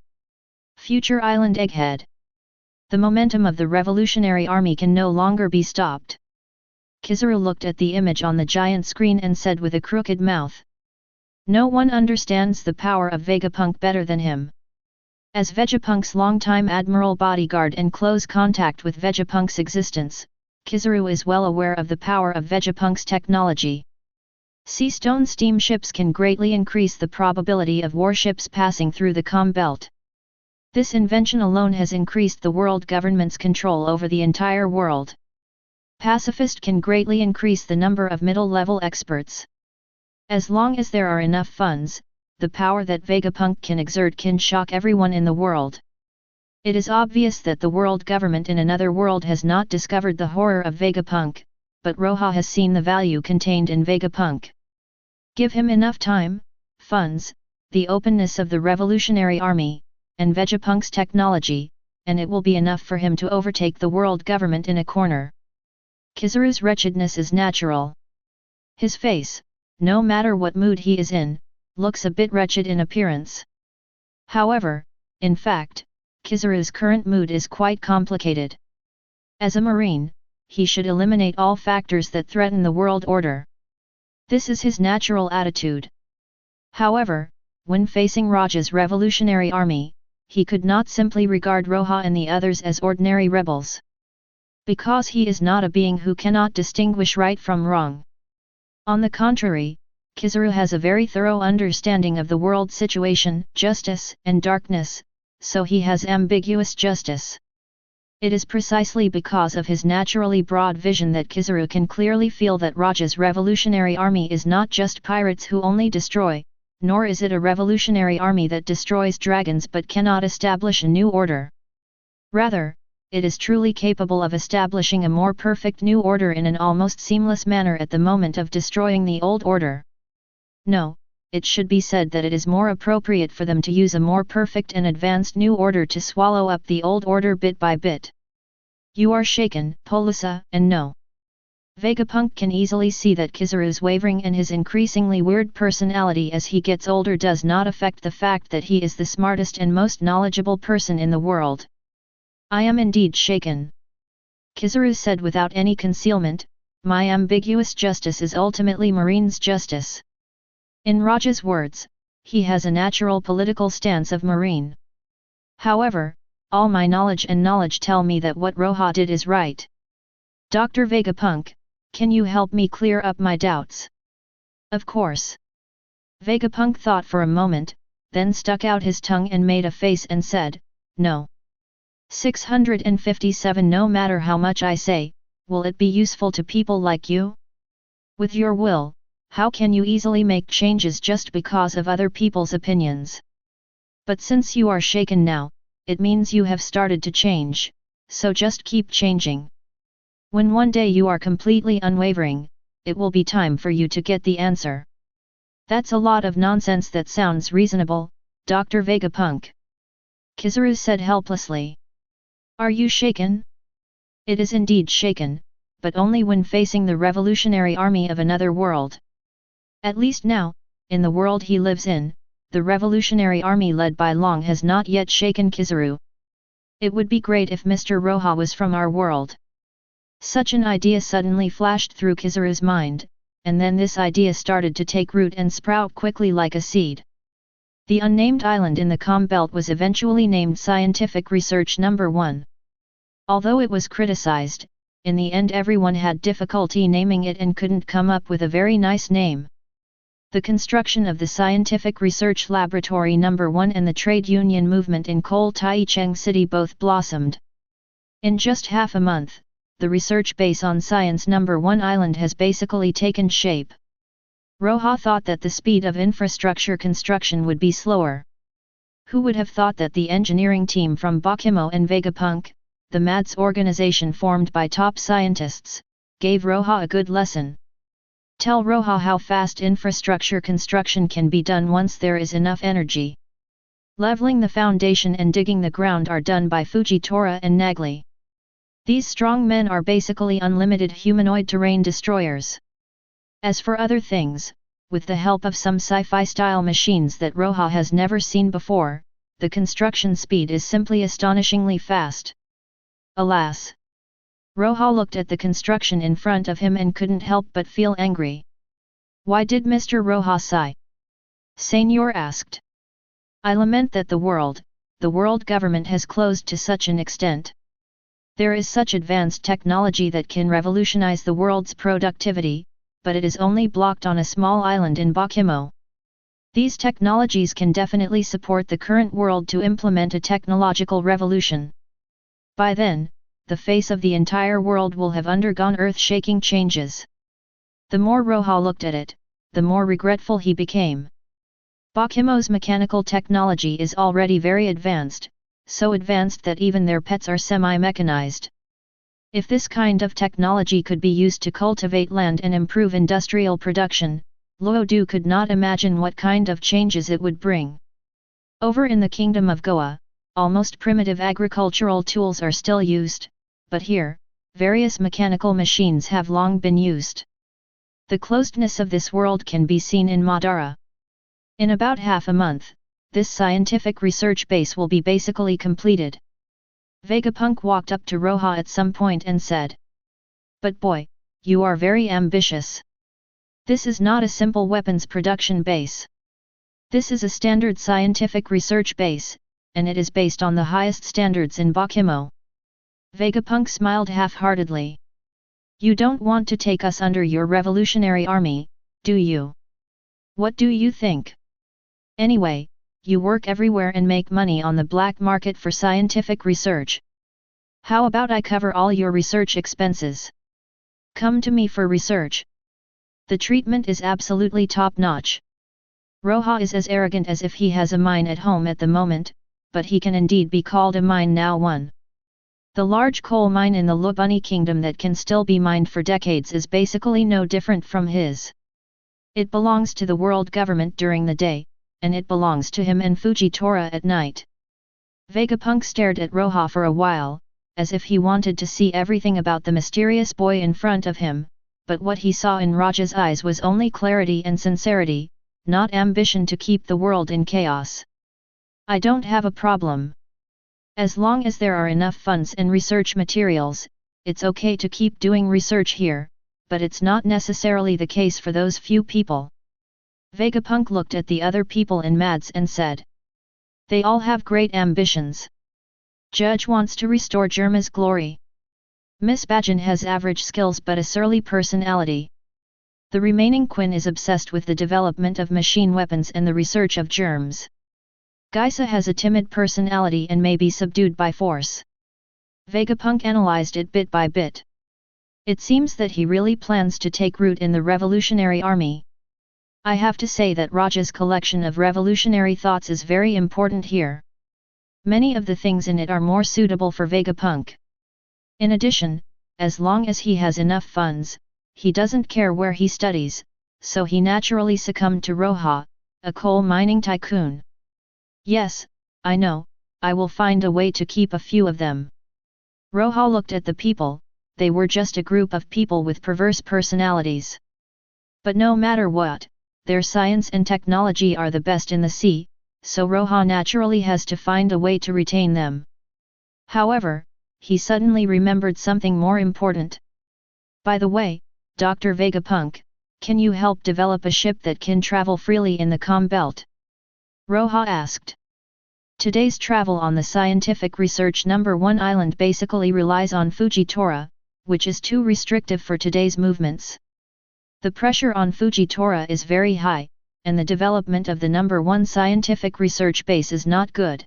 Future Island Egghead. The momentum of the Revolutionary Army can no longer be stopped. Kizaru looked at the image on the giant screen and said with a crooked mouth. No one understands the power of Vegapunk better than him. As Vegapunk's longtime admiral bodyguard and close contact with Vegapunk's existence, Kizaru is well aware of the power of Vegapunk's technology. Sea stone steamships can greatly increase the probability of warships passing through the calm belt. This invention alone has increased the world government's control over the entire world. Pacifist can greatly increase the number of middle-level experts. As long as there are enough funds, the power that Vegapunk can exert can shock everyone in the world. It is obvious that the world government in another world has not discovered the horror of Vegapunk, but Roja has seen the value contained in Vegapunk. Give him enough time, funds, the openness of the Revolutionary Army, and Vegapunk's technology, and it will be enough for him to overtake the world government in a corner. Kizaru's wretchedness is natural. His face, no matter what mood he is in, looks a bit wretched in appearance. However, in fact, Kizaru's current mood is quite complicated. As a marine, he should eliminate all factors that threaten the world order. This is his natural attitude. However, when facing Roja's revolutionary army, he could not simply regard Roja and the others as ordinary rebels. Because he is not a being who cannot distinguish right from wrong. On the contrary, Kizaru has a very thorough understanding of the world situation, justice, and darkness, so he has ambiguous justice. It is precisely because of his naturally broad vision that Kizaru can clearly feel that Roja's revolutionary army is not just pirates who only destroy, nor is it a revolutionary army that destroys dragons but cannot establish a new order. Rather, it is truly capable of establishing a more perfect new order in an almost seamless manner at the moment of destroying the old order. No, it should be said that it is more appropriate for them to use a more perfect and advanced new order to swallow up the old order bit by bit. You are shaken, Polusa, and no. Vegapunk can easily see that Kizaru's wavering and his increasingly weird personality as he gets older does not affect the fact that he is the smartest and most knowledgeable person in the world. I am indeed shaken. Kizaru said without any concealment, my ambiguous justice is ultimately Marine's justice. In Roja's words, he has a natural political stance of Marine. However, all my knowledge tell me that what Roja did is right. Dr. Vegapunk, can you help me clear up my doubts? Of course. Vegapunk thought for a moment, then stuck out his tongue and made a face and said, no. 657. No matter how much I say, will it be useful to people like you? With your will, how can you easily make changes just because of other people's opinions? But since you are shaken now, it means you have started to change, so just keep changing. When one day you are completely unwavering, it will be time for you to get the answer. That's a lot of nonsense that sounds reasonable, Dr. Vegapunk. Kizaru said helplessly. Are you shaken? It is indeed shaken, but only when facing the revolutionary army of another world. At least now, in the world he lives in, the revolutionary army led by Long has not yet shaken Kizaru. It would be great if Mr. Roja was from our world. Such an idea suddenly flashed through Kizaru's mind, and then this idea started to take root and sprout quickly like a seed. The unnamed island in the Calm Belt was eventually named Scientific Research No. 1. Although it was criticized, in the end everyone had difficulty naming it and couldn't come up with a very nice name. The construction of the Scientific Research Laboratory No. 1 and the trade union movement in Coal Taichung City both blossomed. In just half a month, the research base on Science No. 1 Island has basically taken shape. Roja thought that the speed of infrastructure construction would be slower. Who would have thought that the engineering team from Bakumo and Vegapunk, the MADS organization formed by top scientists, gave Roja a good lesson. Tell Roja how fast infrastructure construction can be done once there is enough energy. Leveling the foundation and digging the ground are done by Fujitora and Nagli. These strong men are basically unlimited humanoid terrain destroyers. As for other things, with the help of some sci-fi style machines that Roja has never seen before, the construction speed is simply astonishingly fast. Alas! Roja looked at the construction in front of him and couldn't help but feel angry. Why did Mr. Roja sigh? Senor asked. I lament that the world government has closed to such an extent. There is such advanced technology that can revolutionize the world's productivity, but it is only blocked on a small island in Bakumo. These technologies can definitely support the current world to implement a technological revolution. By then, the face of the entire world will have undergone earth-shaking changes. The more Roja looked at it, the more regretful he became. Bakumo's mechanical technology is already very advanced, so advanced that even their pets are semi-mechanized. If this kind of technology could be used to cultivate land and improve industrial production, Luodu could not imagine what kind of changes it would bring. Over in the Kingdom of Goa, almost primitive agricultural tools are still used, but here, various mechanical machines have long been used. The closedness of this world can be seen in Madara. In about half a month, this scientific research base will be basically completed. Vegapunk walked up to Roja at some point and said. But boy, you are very ambitious. This is not a simple weapons production base. This is a standard scientific research base, and it is based on the highest standards in Bakumo. Vegapunk smiled half-heartedly. You don't want to take us under your revolutionary army, Do you? What do you think? Anyway, you work everywhere and make money on the black market for scientific research. How about I cover all your research expenses? Come to me for research. The treatment is absolutely top-notch. Roja is as arrogant as if he has a mine at home at the moment, but he can indeed be called a mine now one. The large coal mine in the Lubuni kingdom that can still be mined for decades is basically no different from his. It belongs to the world government during the day, and it belongs to him and Fujitora at night. Vegapunk stared at Roja for a while, as if he wanted to see everything about the mysterious boy in front of him, but what he saw in Roja's eyes was only clarity and sincerity, not ambition to keep the world in chaos. I don't have a problem. As long as there are enough funds and research materials, it's okay to keep doing research here, but it's not necessarily the case for those few people. Vegapunk looked at the other people in Mads and said. They all have great ambitions. Judge wants to restore Germa's glory. Miss Bajan has average skills but a surly personality. The remaining Quinn is obsessed with the development of machine weapons and the research of germs. Geisa has a timid personality and may be subdued by force. Vegapunk analyzed it bit by bit. It seems that he really plans to take root in the revolutionary army. I have to say that Roja's collection of revolutionary thoughts is very important here. Many of the things in it are more suitable for Vegapunk. In addition, as long as he has enough funds, he doesn't care where he studies, so he naturally succumbed to Roja, a coal mining tycoon. Yes, I know, I will find a way to keep a few of them. Roja looked at the people, they were just a group of people with perverse personalities. But no matter what, their science and technology are the best in the sea, so Roja naturally has to find a way to retain them. However, he suddenly remembered something more important. By the way, Dr. Vegapunk, can you help develop a ship that can travel freely in the Com Belt? Roja asked. Today's travel on the scientific research number 1 island basically relies on Fujitora, which is too restrictive for today's movements. The pressure on Fujitora is very high, and the development of the number 1 scientific research base is not good.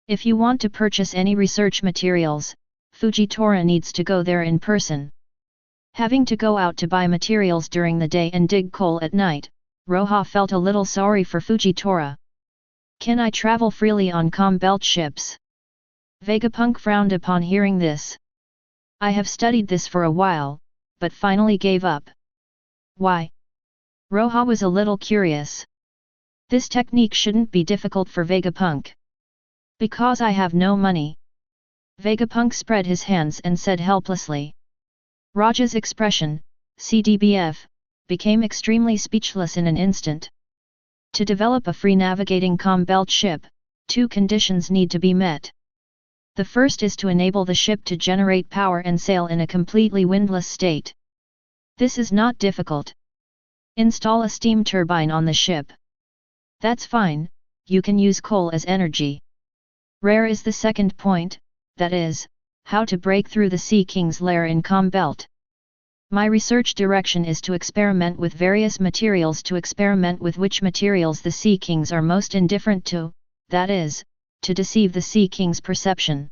If you want to purchase any research materials, Fujitora needs to go there in person. Having to go out to buy materials during the day and dig coal at night, Roja felt a little sorry for Fujitora. Can I travel freely on Com Belt ships? Vegapunk frowned upon hearing this. I have studied this for a while, but finally gave up. Why? Roja was a little curious. This technique shouldn't be difficult for Vegapunk. Because I have no money. Vegapunk spread his hands and said helplessly. Roja's expression, CDBF, became extremely speechless in an instant. To develop a free navigating Com Belt ship, 2 conditions need to be met. The first is to enable the ship to generate power and sail in a completely windless state. This is not difficult. Install a steam turbine on the ship. That's fine, you can use coal as energy. Rare is the second point, that is, how to break through the Sea King's lair in Com Belt. My research direction is to experiment with various materials to experiment with which materials the Sea Kings are most indifferent to, that is, to deceive the Sea King's perception.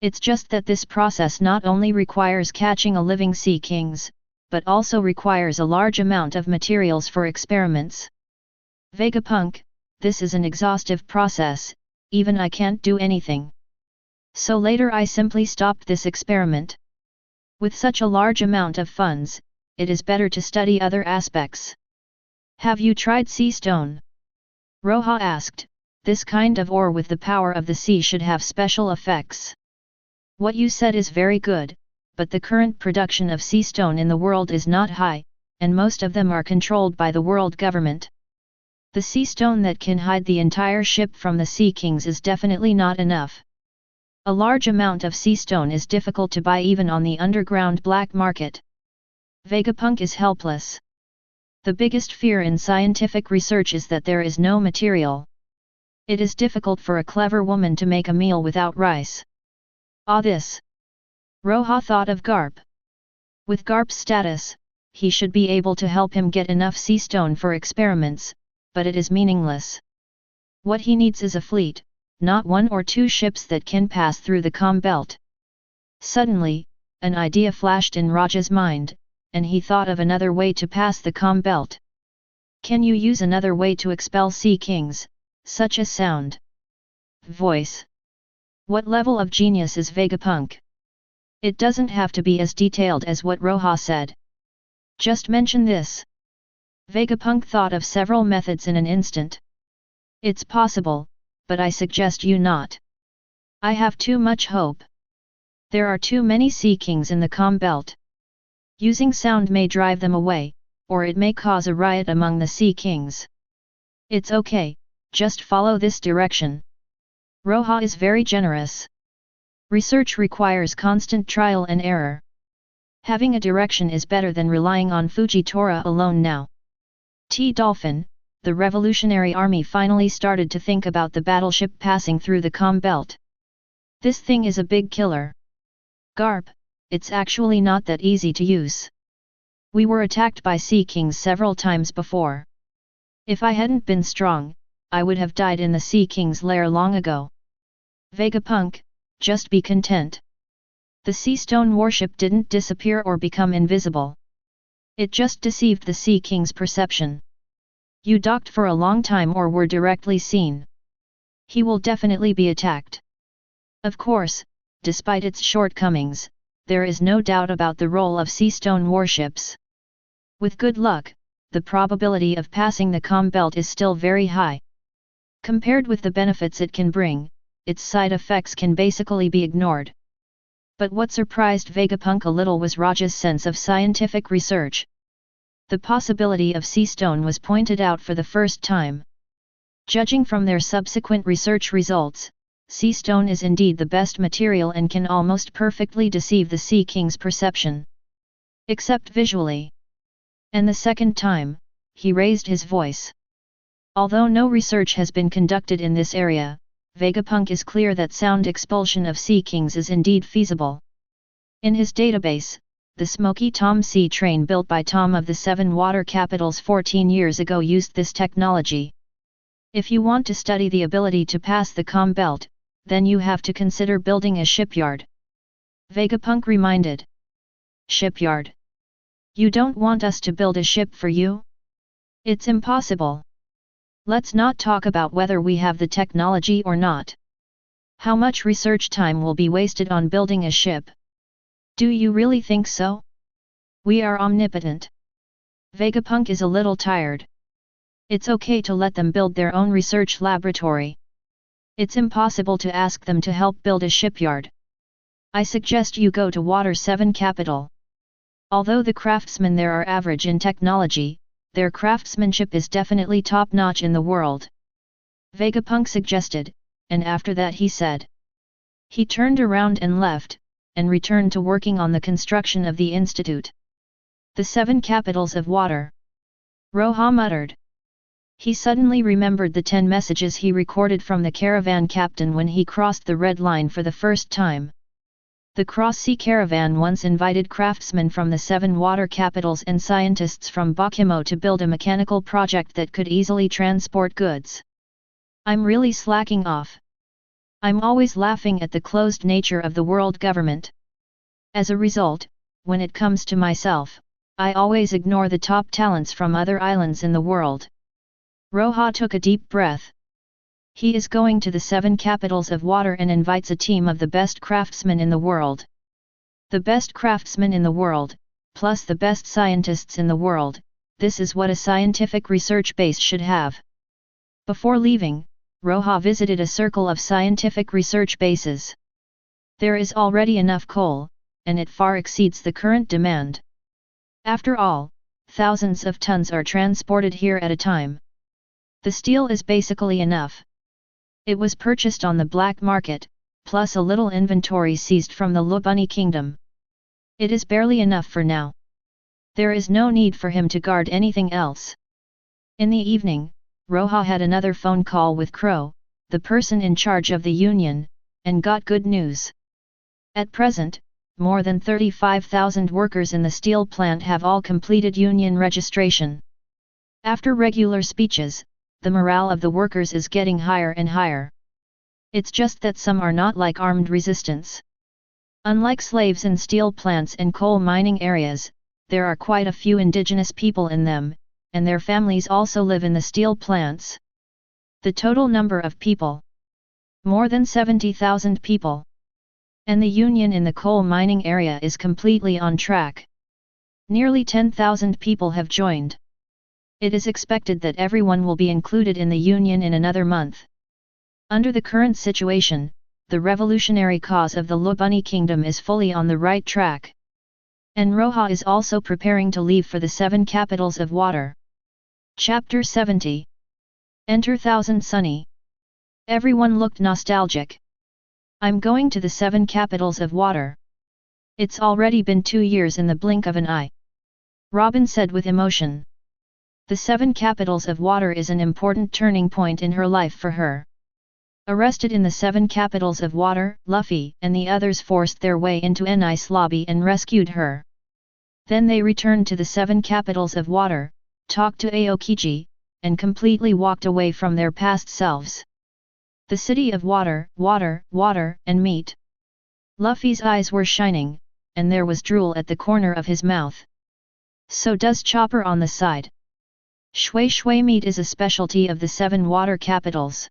It's just that this process not only requires catching a living Sea Kings, but also requires a large amount of materials for experiments. Vegapunk, this is an exhaustive process, even I can't do anything. So later I simply stopped this experiment. With such a large amount of funds, it is better to study other aspects. Have you tried sea stone? Roja asked. This kind of ore with the power of the sea should have special effects. What you said is very good, but the current production of sea stone in the world is not high, and most of them are controlled by the world government. The sea stone that can hide the entire ship from the Sea Kings is definitely not enough. A large amount of sea stone is difficult to buy even on the underground black market. Vegapunk is helpless. The biggest fear in scientific research is that there is no material. It is difficult for a clever woman to make a meal without rice. Ah, this! Roja thought of Garp. With Garp's status, he should be able to help him get enough sea stone for experiments, but it is meaningless. What he needs is a fleet, not 1 or 2 ships that can pass through the calm belt. Suddenly, an idea flashed in Roja's mind, and he thought of another way to pass the calm belt. Can you use another way to expel sea kings, such as sound? Voice. What level of genius is Vegapunk? It doesn't have to be as detailed as what Roja said. Just mention this. Vegapunk thought of several methods in an instant. It's possible, but I suggest you not. I have too much hope. There are too many sea kings in the calm belt. Using sound may drive them away, or it may cause a riot among the sea kings. It's okay, just follow this direction. Roja is very generous. Research requires constant trial and error. Having a direction is better than relying on Fujitora alone now. Dolphin, the revolutionary army finally started to think about the battleship passing through the calm belt. This thing is a big killer. Garp, it's actually not that easy to use. We were attacked by sea kings several times before. If I hadn't been strong, I would have died in the sea king's lair long ago. Vegapunk, just be content. The sea stone warship didn't disappear or become invisible. It just deceived the sea king's perception. You docked for a long time or were directly seen. He will definitely be attacked. Of course, despite its shortcomings, there is no doubt about the role of sea stone warships. With good luck, the probability of passing the calm belt is still very high. Compared with the benefits it can bring, its side effects can basically be ignored. But what surprised Vegapunk a little was Roja's sense of scientific research. The possibility of sea stone was pointed out for the first time. Judging from their subsequent research results, sea stone is indeed the best material and can almost perfectly deceive the sea king's perception. Except visually. And the second time, he raised his voice. Although no research has been conducted in this area, Vegapunk is clear that sound expulsion of sea kings is indeed feasible. In his database, the Smoky Tom sea train built by Tom of the 7 water capitals 14 years ago used this technology. If you want to study the ability to pass the calm belt, then you have to consider building a shipyard. Vegapunk reminded. Shipyard? You don't want us to build a ship for you? It's impossible. Let's not talk about whether we have the technology or not. How much research time will be wasted on building a ship? Do you really think so? We are omnipotent. Vegapunk is a little tired. It's okay to let them build their own research laboratory. It's impossible to ask them to help build a shipyard. I suggest you go to Water 7 capital. Although the craftsmen there are average in technology, their craftsmanship is definitely top-notch in the world. Vegapunk suggested, and after that he said. He turned around and left, and returned to working on the construction of the institute. The 7 capitals of water. Roja muttered. He suddenly remembered the 10 messages he recorded from the caravan captain when he crossed the red line for the first time. The cross-sea caravan once invited craftsmen from the 7 water capitals and scientists from Bakumo to build a mechanical project that could easily transport goods. I'm really slacking off. I'm always laughing at the closed nature of the world government. As a result, when it comes to myself, I always ignore the top talents from other islands in the world. Roja took a deep breath. He is going to the 7 capitals of water and invites a team of the best craftsmen in the world. The best craftsmen in the world, plus the best scientists in the world, this is what a scientific research base should have. Before leaving, Roja visited a circle of scientific research bases. There is already enough coal, and it far exceeds the current demand. After all, thousands of tons are transported here at a time. The steel is basically enough. It was purchased on the black market, plus a little inventory seized from the Lubuni kingdom. It is barely enough for now. There is no need for him to guard anything else. In the evening, Roja had another phone call with Crow, the person in charge of the union, and got good news. At present, more than 35,000 workers in the steel plant have all completed union registration. After regular speeches, the morale of the workers is getting higher and higher. It's just that some are not like armed resistance. Unlike slaves in steel plants and coal mining areas, there are quite a few indigenous people in them, and their families also live in the steel plants. The total number of people: more than 70,000 people. And the union in the coal mining area is completely on track. Nearly 10,000 people have joined. It is expected that everyone will be included in the union in another month. Under the current situation, the revolutionary cause of the Lubuni kingdom is fully on the right track. And Roja is also preparing to leave for the 7 capitals of water. Chapter 70. Enter Thousand Sunny. Everyone looked nostalgic. I'm going to the 7 capitals of water. It's already been 2 years in the blink of an eye. Robin said with emotion. The 7 capitals of water is an important turning point in her life for her. Arrested in the 7 capitals of water, Luffy and the others forced their way into an ice lobby and rescued her. Then they returned to the 7 capitals of water, talked to Aokiji, and completely walked away from their past selves. The city of water, water, water, and meat. Luffy's eyes were shining, and there was drool at the corner of his mouth. So does Chopper on the side. Shui shui meat is a specialty of the 7 water capitals.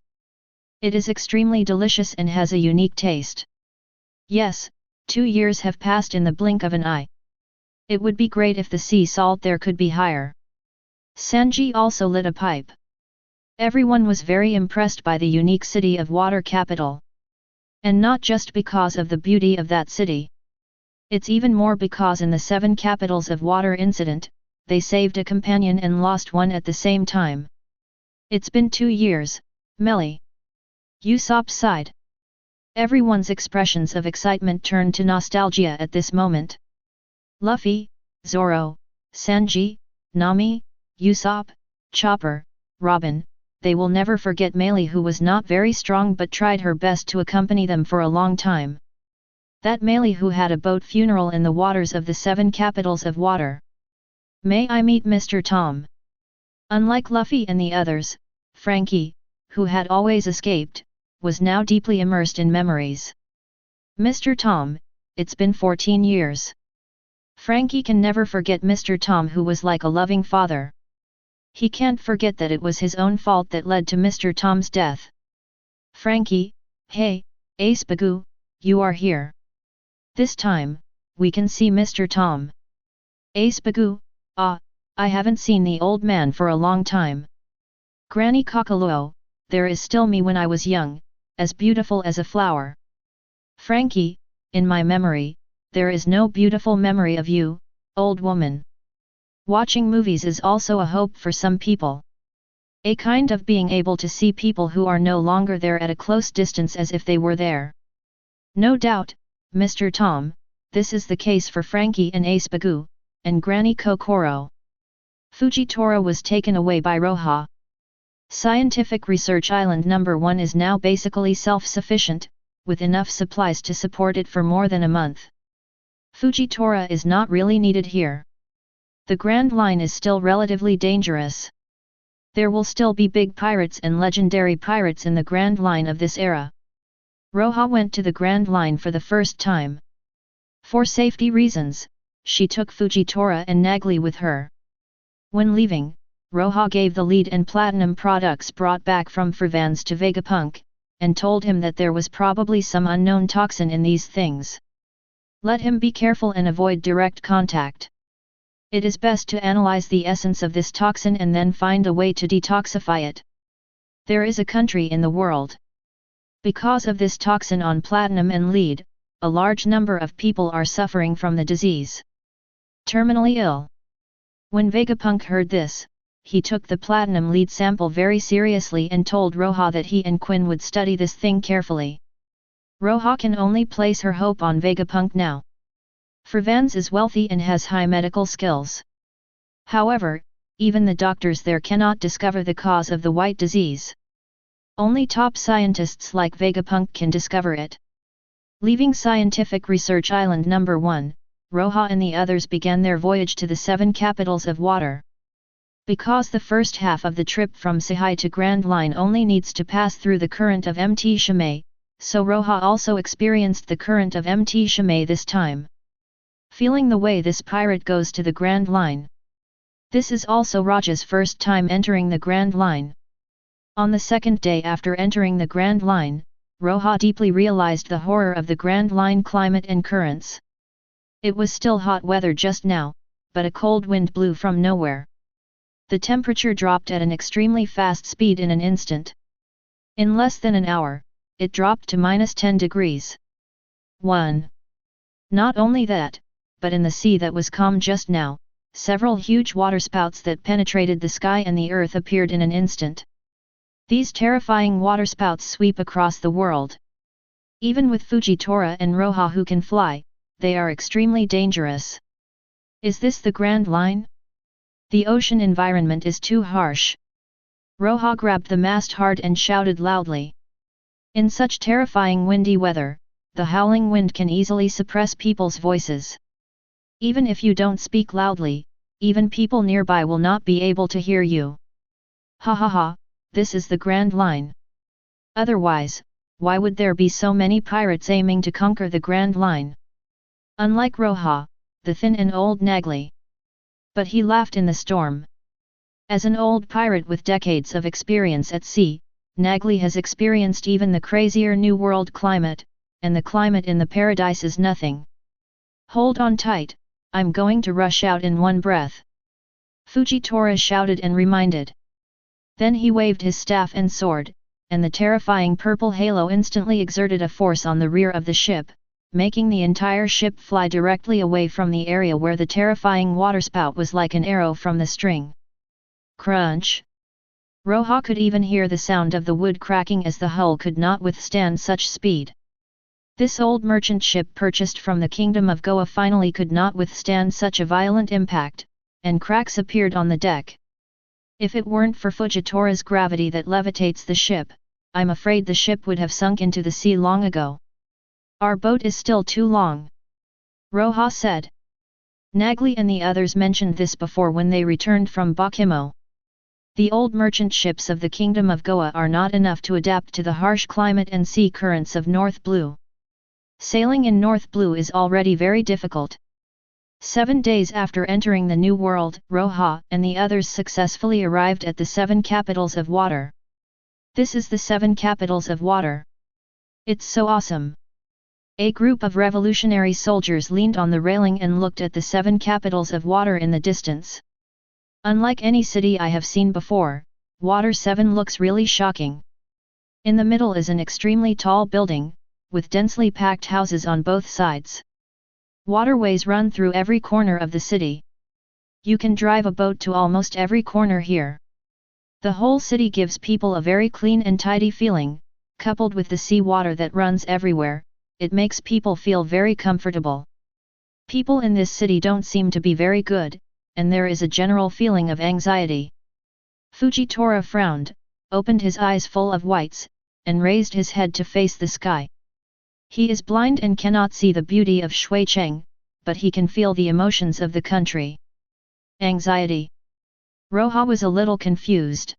It is extremely delicious and has a unique taste. Yes, 2 years have passed in the blink of an eye. It would be great if the sea salt there could be higher. Sanji also lit a pipe. Everyone was very impressed by the unique city of water capital. And not just because of the beauty of that city. It's even more because in the 7 capitals of water incident, they saved a companion and lost one at the same time. It's been 2 years, Melly. Usopp sighed. Everyone's expressions of excitement turned to nostalgia at this moment. Luffy, Zoro, Sanji, Nami, Usopp, Chopper, Robin, they will never forget Meili, who was not very strong but tried her best to accompany them for a long time. That Meili who had a boat funeral in the waters of the 7 capitals of water. May I meet Mr. Tom? Unlike Luffy and the others, Frankie, who had always escaped, was now deeply immersed in memories. Mr. Tom, it's been 14 years. Frankie can never forget Mr. Tom, who was like a loving father. He can't forget that it was his own fault that led to Mr. Tom's death. Frankie, hey, Ace Bagoo, you are here. This time, we can see Mr. Tom. Ace Bagoo, I haven't seen the old man for a long time. Granny Cockaluo, there is still me when I was young, as beautiful as a flower. Frankie, in my memory, there is no beautiful memory of you, old woman. Watching movies is also a hope for some people. A kind of being able to see people who are no longer there at a close distance as if they were there. No doubt, Mr. Tom, this is the case for Frankie and Ace Bagoo, and Granny Kokoro. Fujitora was taken away by Roja. Scientific Research Island No. 1 is now basically self-sufficient, with enough supplies to support it for more than a month. Fujitora is not really needed here. The Grand Line is still relatively dangerous. There will still be big pirates and legendary pirates in the Grand Line of this era. Roja went to the Grand Line for the first time. For safety reasons, she took Fujitora and Nagli with her. When leaving, Roja gave the lead and platinum products brought back from Fervans to Vegapunk, and told him that there was probably some unknown toxin in these things. Let him be careful and avoid direct contact. It is best to analyze the essence of this toxin and then find a way to detoxify it. There is a country in the world. Because of this toxin on platinum and lead, a large number of people are suffering from the disease. Terminally ill. When Vegapunk heard this, he took the platinum lead sample very seriously and told Roja that he and Quinn would study this thing carefully. Roja can only place her hope on Vegapunk now. Fervans is wealthy and has high medical skills. However, even the doctors there cannot discover the cause of the white disease. Only top scientists like Vegapunk can discover it. Leaving Scientific Research Island No. 1, Roja and the others began their voyage to the 7 capitals of water. Because the first half of the trip from Sihai to Grand Line only needs to pass through the current of Mt. Chimay, so Roja also experienced the current of Mt. Chimay this time. Feeling the way this pirate goes to the Grand Line. This is also Roja's first time entering the Grand Line. On the second day after entering the Grand Line, Roja deeply realized the horror of the Grand Line climate and currents. It was still hot weather just now, but a cold wind blew from nowhere. The temperature dropped at an extremely fast speed in an instant. In less than an hour, it dropped to -10 degrees. 1. Not only that, but in the sea that was calm just now, several huge waterspouts that penetrated the sky and the earth appeared in an instant. These terrifying waterspouts sweep across the world. Even with Fujitora and Roja who can fly, they are extremely dangerous. Is this the Grand Line? The ocean environment is too harsh. Roja grabbed the mast hard and shouted loudly. In such terrifying windy weather, the howling wind can easily suppress people's voices. Even if you don't speak loudly, even people nearby will not be able to hear you. Ha ha ha, this is the Grand Line. Otherwise, why would there be so many pirates aiming to conquer the Grand Line? Unlike Roja, the thin and old Nagli. But he laughed in the storm. As an old pirate with decades of experience at sea, Nagli has experienced even the crazier New World climate, and the climate in the paradise is nothing. Hold on tight, I'm going to rush out in one breath. Fujitora shouted and reminded. Then he waved his staff and sword, and the terrifying purple halo instantly exerted a force on the rear of the ship, making the entire ship fly directly away from the area where the terrifying waterspout was like an arrow from the string. Crunch! Roja could even hear the sound of the wood cracking as the hull could not withstand such speed. This old merchant ship purchased from the Kingdom of Goa finally could not withstand such a violent impact, and cracks appeared on the deck. If it weren't for Fujitora's gravity that levitates the ship, I'm afraid the ship would have sunk into the sea long ago. Our boat is still too long. Roja said. Nagli and the others mentioned this before when they returned from Bokimo. The old merchant ships of the Kingdom of Goa are not enough to adapt to the harsh climate and sea currents of North Blue. Sailing in North Blue is already very difficult. 7 days after entering the New World, Roja and the others successfully arrived at the 7 capitals of water. This is the 7 capitals of water. It's so awesome. A group of revolutionary soldiers leaned on the railing and looked at the 7 capitals of water in the distance. Unlike any city I have seen before, Water 7 looks really shocking. In the middle is an extremely tall building, with densely packed houses on both sides. Waterways run through every corner of the city. You can drive a boat to almost every corner here. The whole city gives people a very clean and tidy feeling, coupled with the sea water that runs everywhere. It makes people feel very comfortable. People in this city don't seem to be very good, and there is a general feeling of anxiety. Fujitora frowned, opened his eyes full of whites, and raised his head to face the sky. He is blind and cannot see the beauty of Shuicheng, but he can feel the emotions of the country. Anxiety. Roja was a little confused.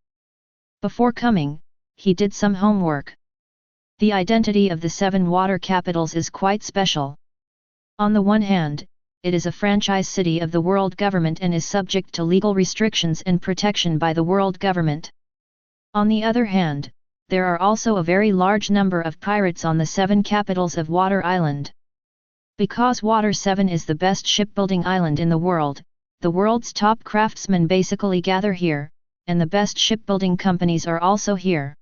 Before coming, he did some homework. The identity of the 7 water capitals is quite special. On the one hand, it is a franchise city of the world government and is subject to legal restrictions and protection by the world government. On the other hand, there are also a very large number of pirates on the 7 capitals of Water Island. Because Water 7 is the best shipbuilding island in the world's top craftsmen basically gather here, and the best shipbuilding companies are also here.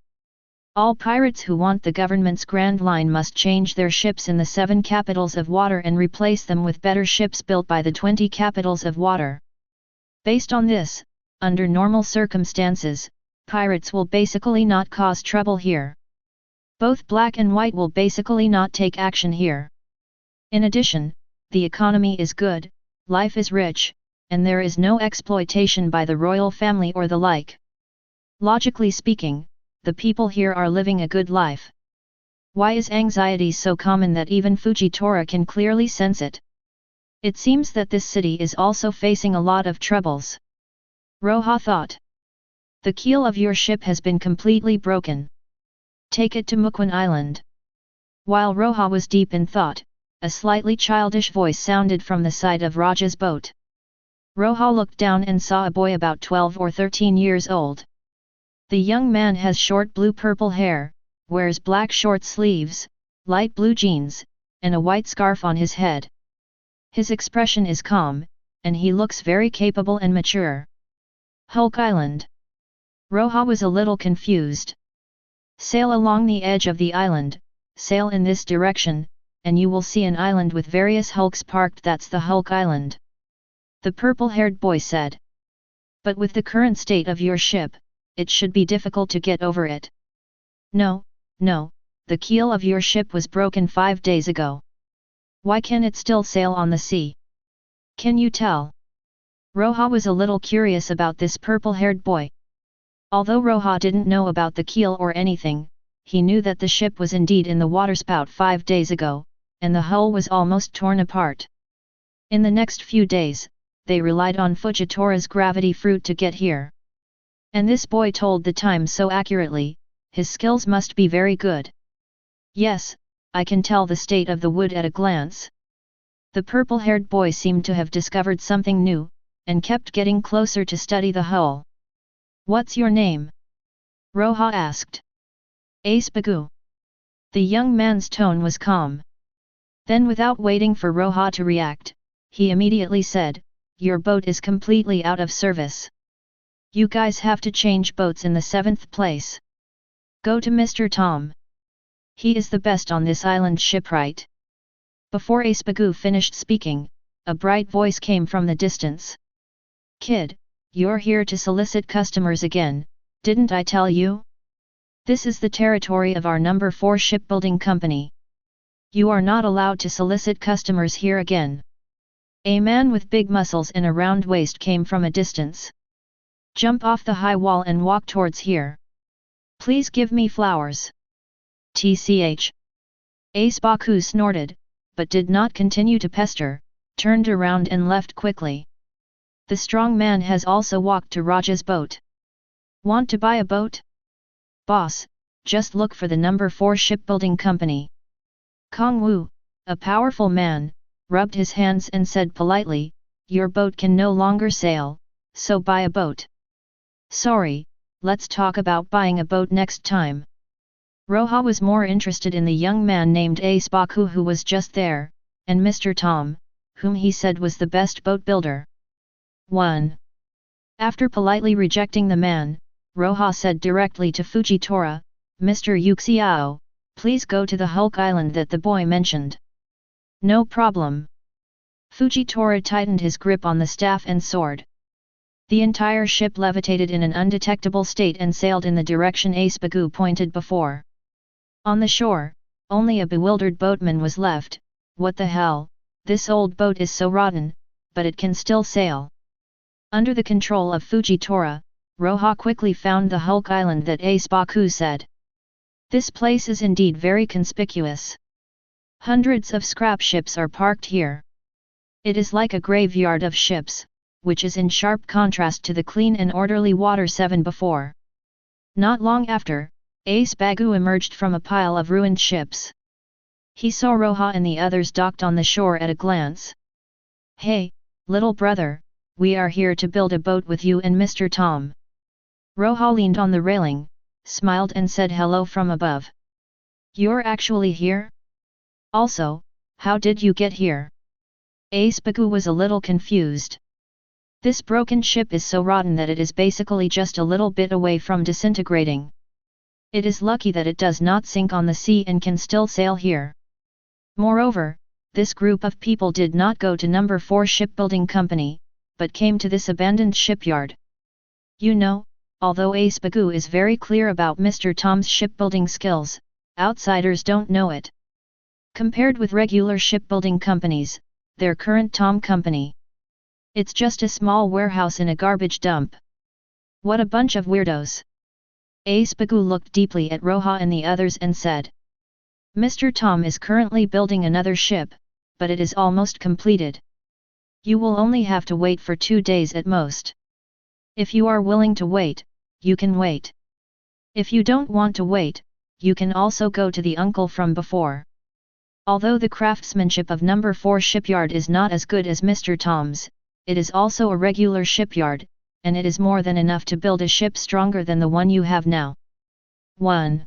All pirates who want the government's Grand Line must change their ships in the 7 capitals of water and replace them with better ships built by the 20 capitals of water. Based on this, under normal circumstances, pirates will basically not cause trouble here. Both black and white will basically not take action here. In addition, the economy is good, life is rich, and there is no exploitation by the royal family or the like. Logically speaking, the people here are living a good life. Why is anxiety so common that even Fujitora can clearly sense it? It seems that this city is also facing a lot of troubles. Roja thought. The keel of your ship has been completely broken. Take it to Mukwan Island. While Roja was deep in thought, a slightly childish voice sounded from the side of Roja's boat. Roja looked down and saw a boy about 12 or 13 years old. The young man has short blue-purple hair, wears black short sleeves, light blue jeans, and a white scarf on his head. His expression is calm, and he looks very capable and mature. Hulk Island. Roja was a little confused. Sail along the edge of the island, sail in this direction, and you will see an island with various hulks parked. That's the Hulk Island. The purple-haired boy said. But with the current state of your ship, it should be difficult to get over it. No, the keel of your ship was broken 5 days ago. Why can it still sail on the sea? Can you tell? Roja was a little curious about this purple-haired boy. Although Roja didn't know about the keel or anything, he knew that the ship was indeed in the waterspout 5 days ago, and the hull was almost torn apart. In the next few days, they relied on Fujitora's gravity fruit to get here. And this boy told the time so accurately, his skills must be very good. Yes, I can tell the state of the wood at a glance. The purple-haired boy seemed to have discovered something new, and kept getting closer to study the hull. What's your name? Roja asked. Ace Bagu. The young man's tone was calm. Then without waiting for Roja to react, he immediately said, your boat is completely out of service. You guys have to change boats in the 7th place. Go to Mr. Tom. He is the best on this island shipwright. Before Ace Bagu finished speaking, a bright voice came from the distance. Kid, you're here to solicit customers again, didn't I tell you? This is the territory of our number 4 shipbuilding company. You are not allowed to solicit customers here again. A man with big muscles and a round waist came from a distance. Jump off the high wall and walk towards here. Please give me flowers. TCH. Ace Baku snorted, but did not continue to pester, turned around and left quickly. The strong man has also walked to Roja's boat. Want to buy a boat? Boss, just look for the number 4 shipbuilding company. Kong Wu, a powerful man, rubbed his hands and said politely, your boat can no longer sail, so buy a boat. Sorry, let's talk about buying a boat next time. Roja was more interested in the young man named Ace Baku who was just there, and Mr. Tom, whom he said was the best boat builder. 1. After politely rejecting the man, Roja said directly to Fujitora, Mr. Yuxiao, please go to the Hulk Island that the boy mentioned. No problem. Fujitora tightened his grip on the staff and sword. The entire ship levitated in an undetectable state and sailed in the direction Ace Bagu pointed before. On the shore, only a bewildered boatman was left. What the hell, this old boat is so rotten, but it can still sail. Under the control of Fujitora, Roja quickly found the Hulk Island that Ace Baku said. This place is indeed very conspicuous. Hundreds of scrap ships are parked here. It is like a graveyard of ships, which is in sharp contrast to the clean and orderly Water 7 before. Not long after, Ace Bagu emerged from a pile of ruined ships. He saw Roja and the others docked on the shore at a glance. Hey, little brother, we are here to build a boat with you and Mr. Tom. Roja leaned on the railing, smiled and said hello from above. You're actually here? Also, how did you get here? Ace Bagu was a little confused. This broken ship is so rotten that it is basically just a little bit away from disintegrating. It is lucky that it does not sink on the sea and can still sail here. Moreover, this group of people did not go to number 4 shipbuilding company, but came to this abandoned shipyard. You know, although Ace Bagu is very clear about Mr. Tom's shipbuilding skills, outsiders don't know it. Compared with regular shipbuilding companies, their current Tom company, it's just a small warehouse in a garbage dump. What a bunch of weirdos. Ace Bagu looked deeply at Roja and the others and said. Mr. Tom is currently building another ship, but it is almost completed. You will only have to wait for 2 days at most. If you are willing to wait, you can wait. If you don't want to wait, you can also go to the uncle from before. Although the craftsmanship of number 4 shipyard is not as good as Mr. Tom's, it is also a regular shipyard, and it is more than enough to build a ship stronger than the one you have now. 1.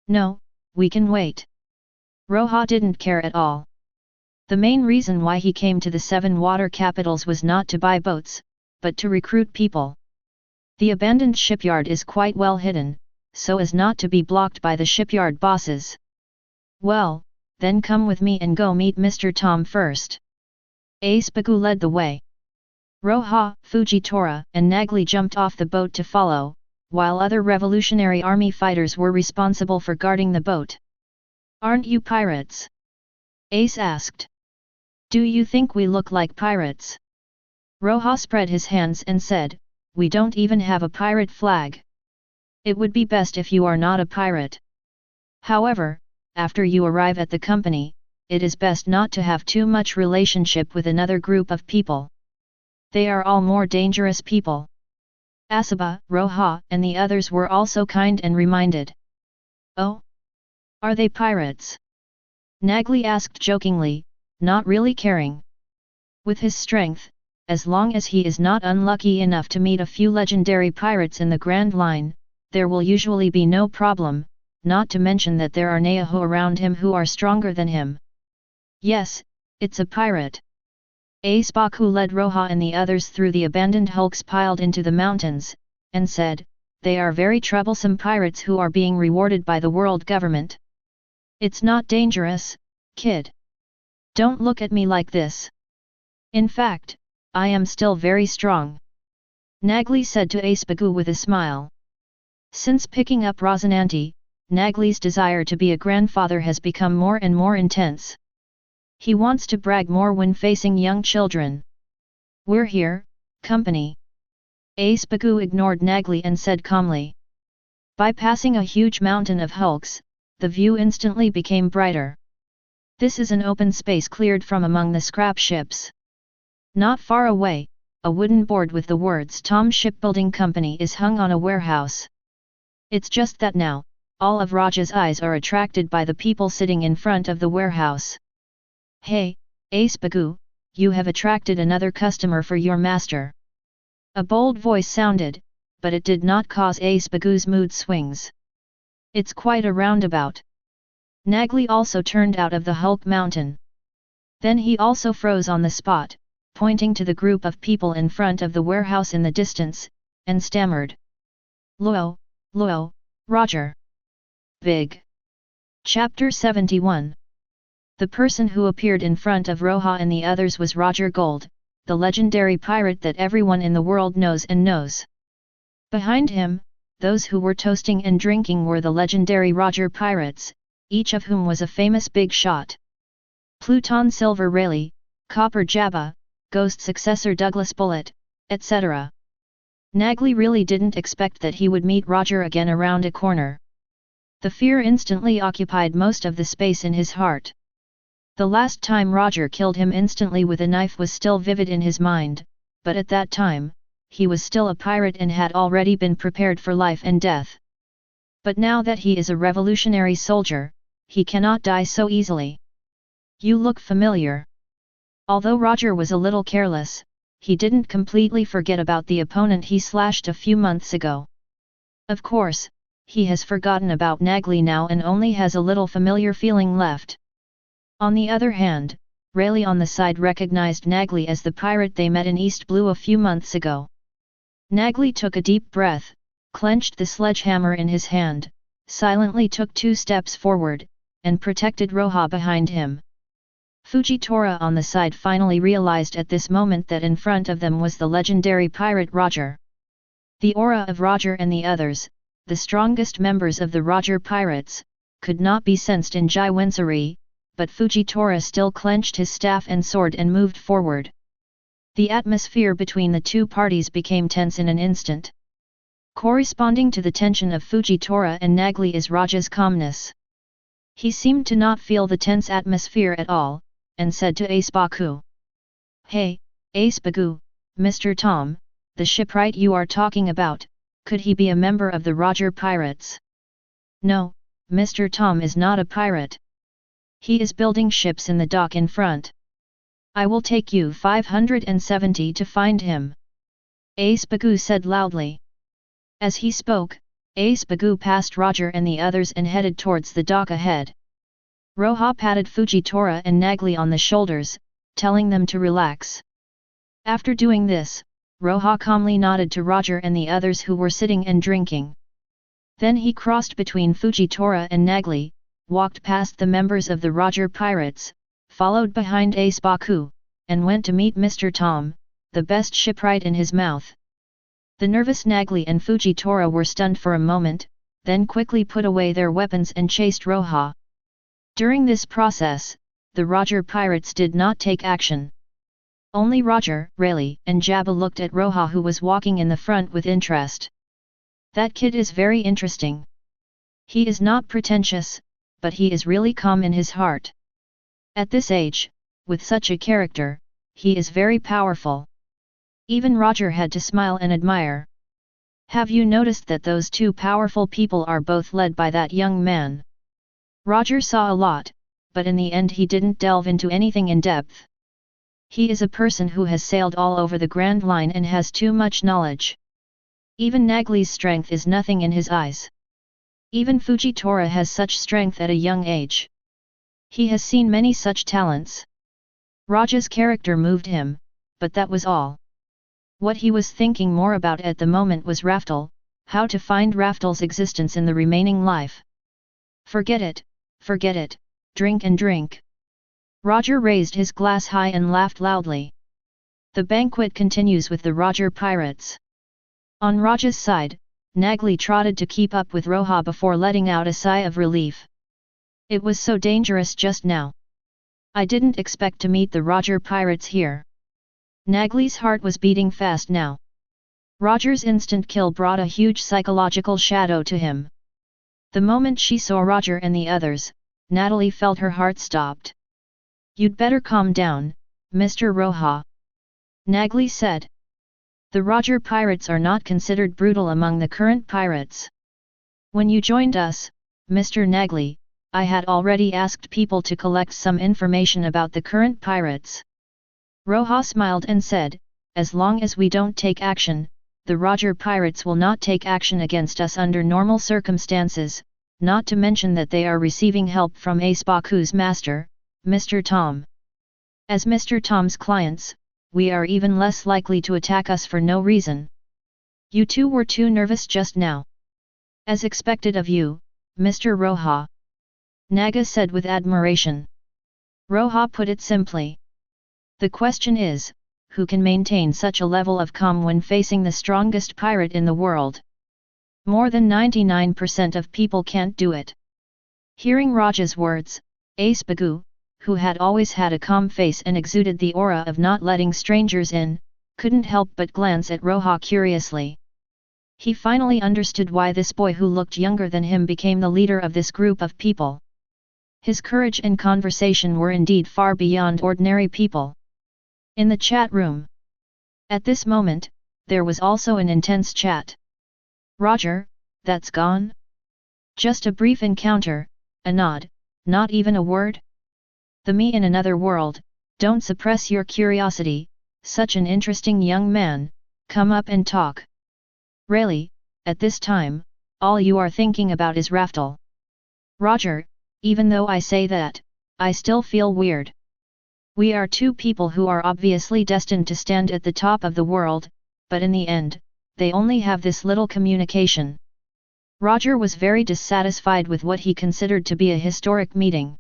No, we can wait. Roja didn't care at all. The main reason why he came to the 7 water capitals was not to buy boats, but to recruit people. The abandoned shipyard is quite well hidden, so as not to be blocked by the shipyard bosses. Well, then come with me and go meet Mr. Tom first. Aespagu led the way. Roja, Fujitora, and Nagli jumped off the boat to follow, while other Revolutionary Army fighters were responsible for guarding the boat. Aren't you pirates? Ace asked. Do you think we look like pirates? Roja spread his hands and said, we don't even have a pirate flag. It would be best if you are not a pirate. However, after you arrive at the company, it is best not to have too much relationship with another group of people. They are all more dangerous people. Asaba, Roja, and the others were also kind and reminded. Oh? Are they pirates? Nagli asked jokingly, not really caring. With his strength, as long as he is not unlucky enough to meet a few legendary pirates in the Grand Line, there will usually be no problem, not to mention that there are Naahu around him who are stronger than him. Yes, it's a pirate. Aespagu led Roja and the others through the abandoned hulks piled into the mountains, and said, they are very troublesome pirates who are being rewarded by the world government. It's not dangerous, kid. Don't look at me like this. In fact, I am still very strong. Nagli said to Aespagu with a smile. Since picking up Rosinante, Nagli's desire to be a grandfather has become more and more intense. He wants to brag more when facing young children. We're here, company. Aespagu ignored Nagli and said calmly. By passing a huge mountain of hulks, the view instantly became brighter. This is an open space cleared from among the scrap ships. Not far away, a wooden board with the words Tom Shipbuilding Company is hung on a warehouse. It's just that now, all of Roja's eyes are attracted by the people sitting in front of the warehouse. Hey, Aespagu, you have attracted another customer for your master. A bold voice sounded, but it did not cause Aespagu's mood swings. It's quite a roundabout. Nagli also turned out of the Hulk Mountain. Then he also froze on the spot, pointing to the group of people in front of the warehouse in the distance, and stammered. Luo, Roger. Big. Chapter 71. The person who appeared in front of Roja and the others was Roger Gold, the legendary pirate that everyone in the world knows and knows. Behind him, those who were toasting and drinking were the legendary Roger pirates, each of whom was a famous big shot. Pluton Silver Rayleigh, Copper Jabba, Ghost Successor Douglas Bullet, etc. Nagli really didn't expect that he would meet Roger again around a corner. The fear instantly occupied most of the space in his heart. The last time Roger killed him instantly with a knife was still vivid in his mind, but at that time, he was still a pirate and had already been prepared for life and death. But now that he is a revolutionary soldier, he cannot die so easily. You look familiar. Although Roger was a little careless, he didn't completely forget about the opponent he slashed a few months ago. Of course, he has forgotten about Nagli now and only has a little familiar feeling left. On the other hand, Rayleigh on the side recognized Nagli as the pirate they met in East Blue a few months ago. Nagli took a deep breath, clenched the sledgehammer in his hand, silently took 2 steps forward, and protected Roja behind him. Fujitora on the side finally realized at this moment that in front of them was the legendary pirate Roger. The aura of Roger and the others, the strongest members of the Roger pirates, could not be sensed in Jaiwensari, but Fujitora still clenched his staff and sword and moved forward. The atmosphere between the two parties became tense in an instant. Corresponding to the tension of Fujitora and Nagli is Roja's calmness. He seemed to not feel the tense atmosphere at all, and said to Ace Baku. Hey, Ace Baku, Mr. Tom, the shipwright you are talking about, could he be a member of the Roger pirates? No, Mr. Tom is not a pirate. He is building ships in the dock in front. I will take you 570 to find him. Ace Baku said loudly. As he spoke, Ace Baku passed Roger and the others and headed towards the dock ahead. Roja patted Fujitora and Nagli on the shoulders, telling them to relax. After doing this, Roja calmly nodded to Roger and the others who were sitting and drinking. Then he crossed between Fujitora and Nagli, walked past the members of the Roger pirates, followed behind Ace Baku, and went to meet Mr. Tom, the best shipwright in his mouth. The nervous Nagli and Fujitora were stunned for a moment, then quickly put away their weapons and chased Roja. During this process, the Roger pirates did not take action. Only Roger, Rayleigh, and Jabba looked at Roja, who was walking in the front with interest. That kid is very interesting. He is not pretentious, but he is really calm in his heart. At this age, with such a character, he is very powerful. Even Roger had to smile and admire. Have you noticed that those two powerful people are both led by that young man? Roger saw a lot, but in the end he didn't delve into anything in depth. He is a person who has sailed all over the Grand Line and has too much knowledge. Even Nagli's strength is nothing in his eyes. Even Fujitora has such strength at a young age. He has seen many such talents. Roja's character moved him, but that was all. What he was thinking more about at the moment was Raftel, how to find Raftel's existence in the remaining life. Forget it, drink and drink. Roger raised his glass high and laughed loudly. The banquet continues with the Roger pirates. On Roja's side, Nagli trotted to keep up with Roja before letting out a sigh of relief. It was so dangerous just now. I didn't expect to meet the Roger pirates here. Nagli's heart was beating fast now. Roger's instant kill brought a huge psychological shadow to him. The moment she saw Roger and the others, Natalie felt her heart stopped. You'd better calm down, Mr. Roja. Nagli said. The Roger pirates are not considered brutal among the current pirates. When you joined us, Mr. Nagli, I had already asked people to collect some information about the current pirates. Roja smiled and said, as long as we don't take action, the Roger pirates will not take action against us under normal circumstances, not to mention that they are receiving help from Ace Baku's master, Mr. Tom. As Mr. Tom's clients, we are even less likely to attack us for no reason. You two were too nervous just now. As expected of you, Mr. Roja. Naga said with admiration. Roja put it simply. The question is, who can maintain such a level of calm when facing the strongest pirate in the world? More than 99% of people can't do it. Hearing Roja's words, Ace Baku, who had always had a calm face and exuded the aura of not letting strangers in, couldn't help but glance at Roja curiously. He finally understood why this boy who looked younger than him became the leader of this group of people. His courage and conversation were indeed far beyond ordinary people. In the chat room. At this moment, there was also an intense chat. Roger, that's gone? Just a brief encounter, a nod, not even a word? The me in another world, don't suppress your curiosity, such an interesting young man, come up and talk. Rayleigh, at this time, all you are thinking about is Raftel. Roger, even though I say that, I still feel weird. We are two people who are obviously destined to stand at the top of the world, but in the end, they only have this little communication. Roger was very dissatisfied with what he considered to be a historic meeting.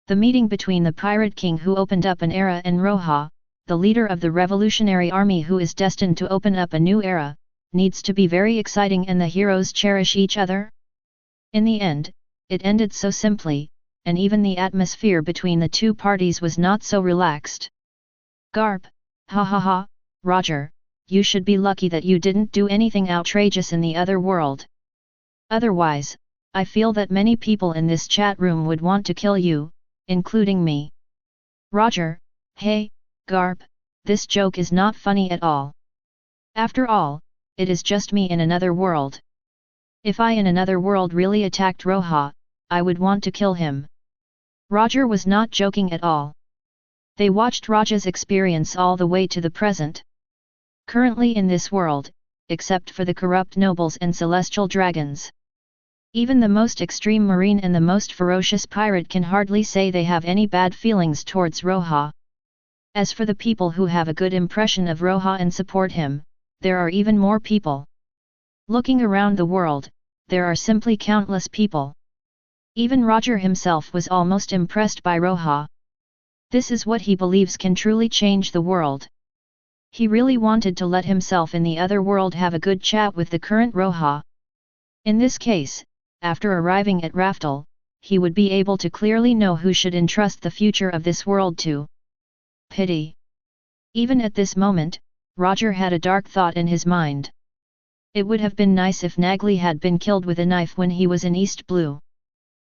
The meeting between the Pirate King who opened up an era and Roja, the leader of the Revolutionary Army who is destined to open up a new era, needs to be very exciting and the heroes cherish each other. In the end, it ended so simply, and even the atmosphere between the two parties was not so relaxed. Garp, ha ha ha, Roger, you should be lucky that you didn't do anything outrageous in the other world. Otherwise, I feel that many people in this chat room would want to kill you, including me. Roger, hey, Garp, this joke is not funny at all. After all, it is just me in another world. If I in another world really attacked Roja, I would want to kill him. Roger was not joking at all. They watched Roja's experience all the way to the present. Currently in this world, except for the corrupt nobles and celestial dragons, even the most extreme marine and the most ferocious pirate can hardly say they have any bad feelings towards Roja. As for the people who have a good impression of Roja and support him, there are even more people. Looking around the world, there are simply countless people. Even Roger himself was almost impressed by Roja. This is what he believes can truly change the world. He really wanted to let himself in the other world have a good chat with the current Roja. In this case, after arriving at Raftel, he would be able to clearly know who should entrust the future of this world to. Pity. Even at this moment, Roger had a dark thought in his mind. It would have been nice if Nagli had been killed with a knife when he was in East Blue.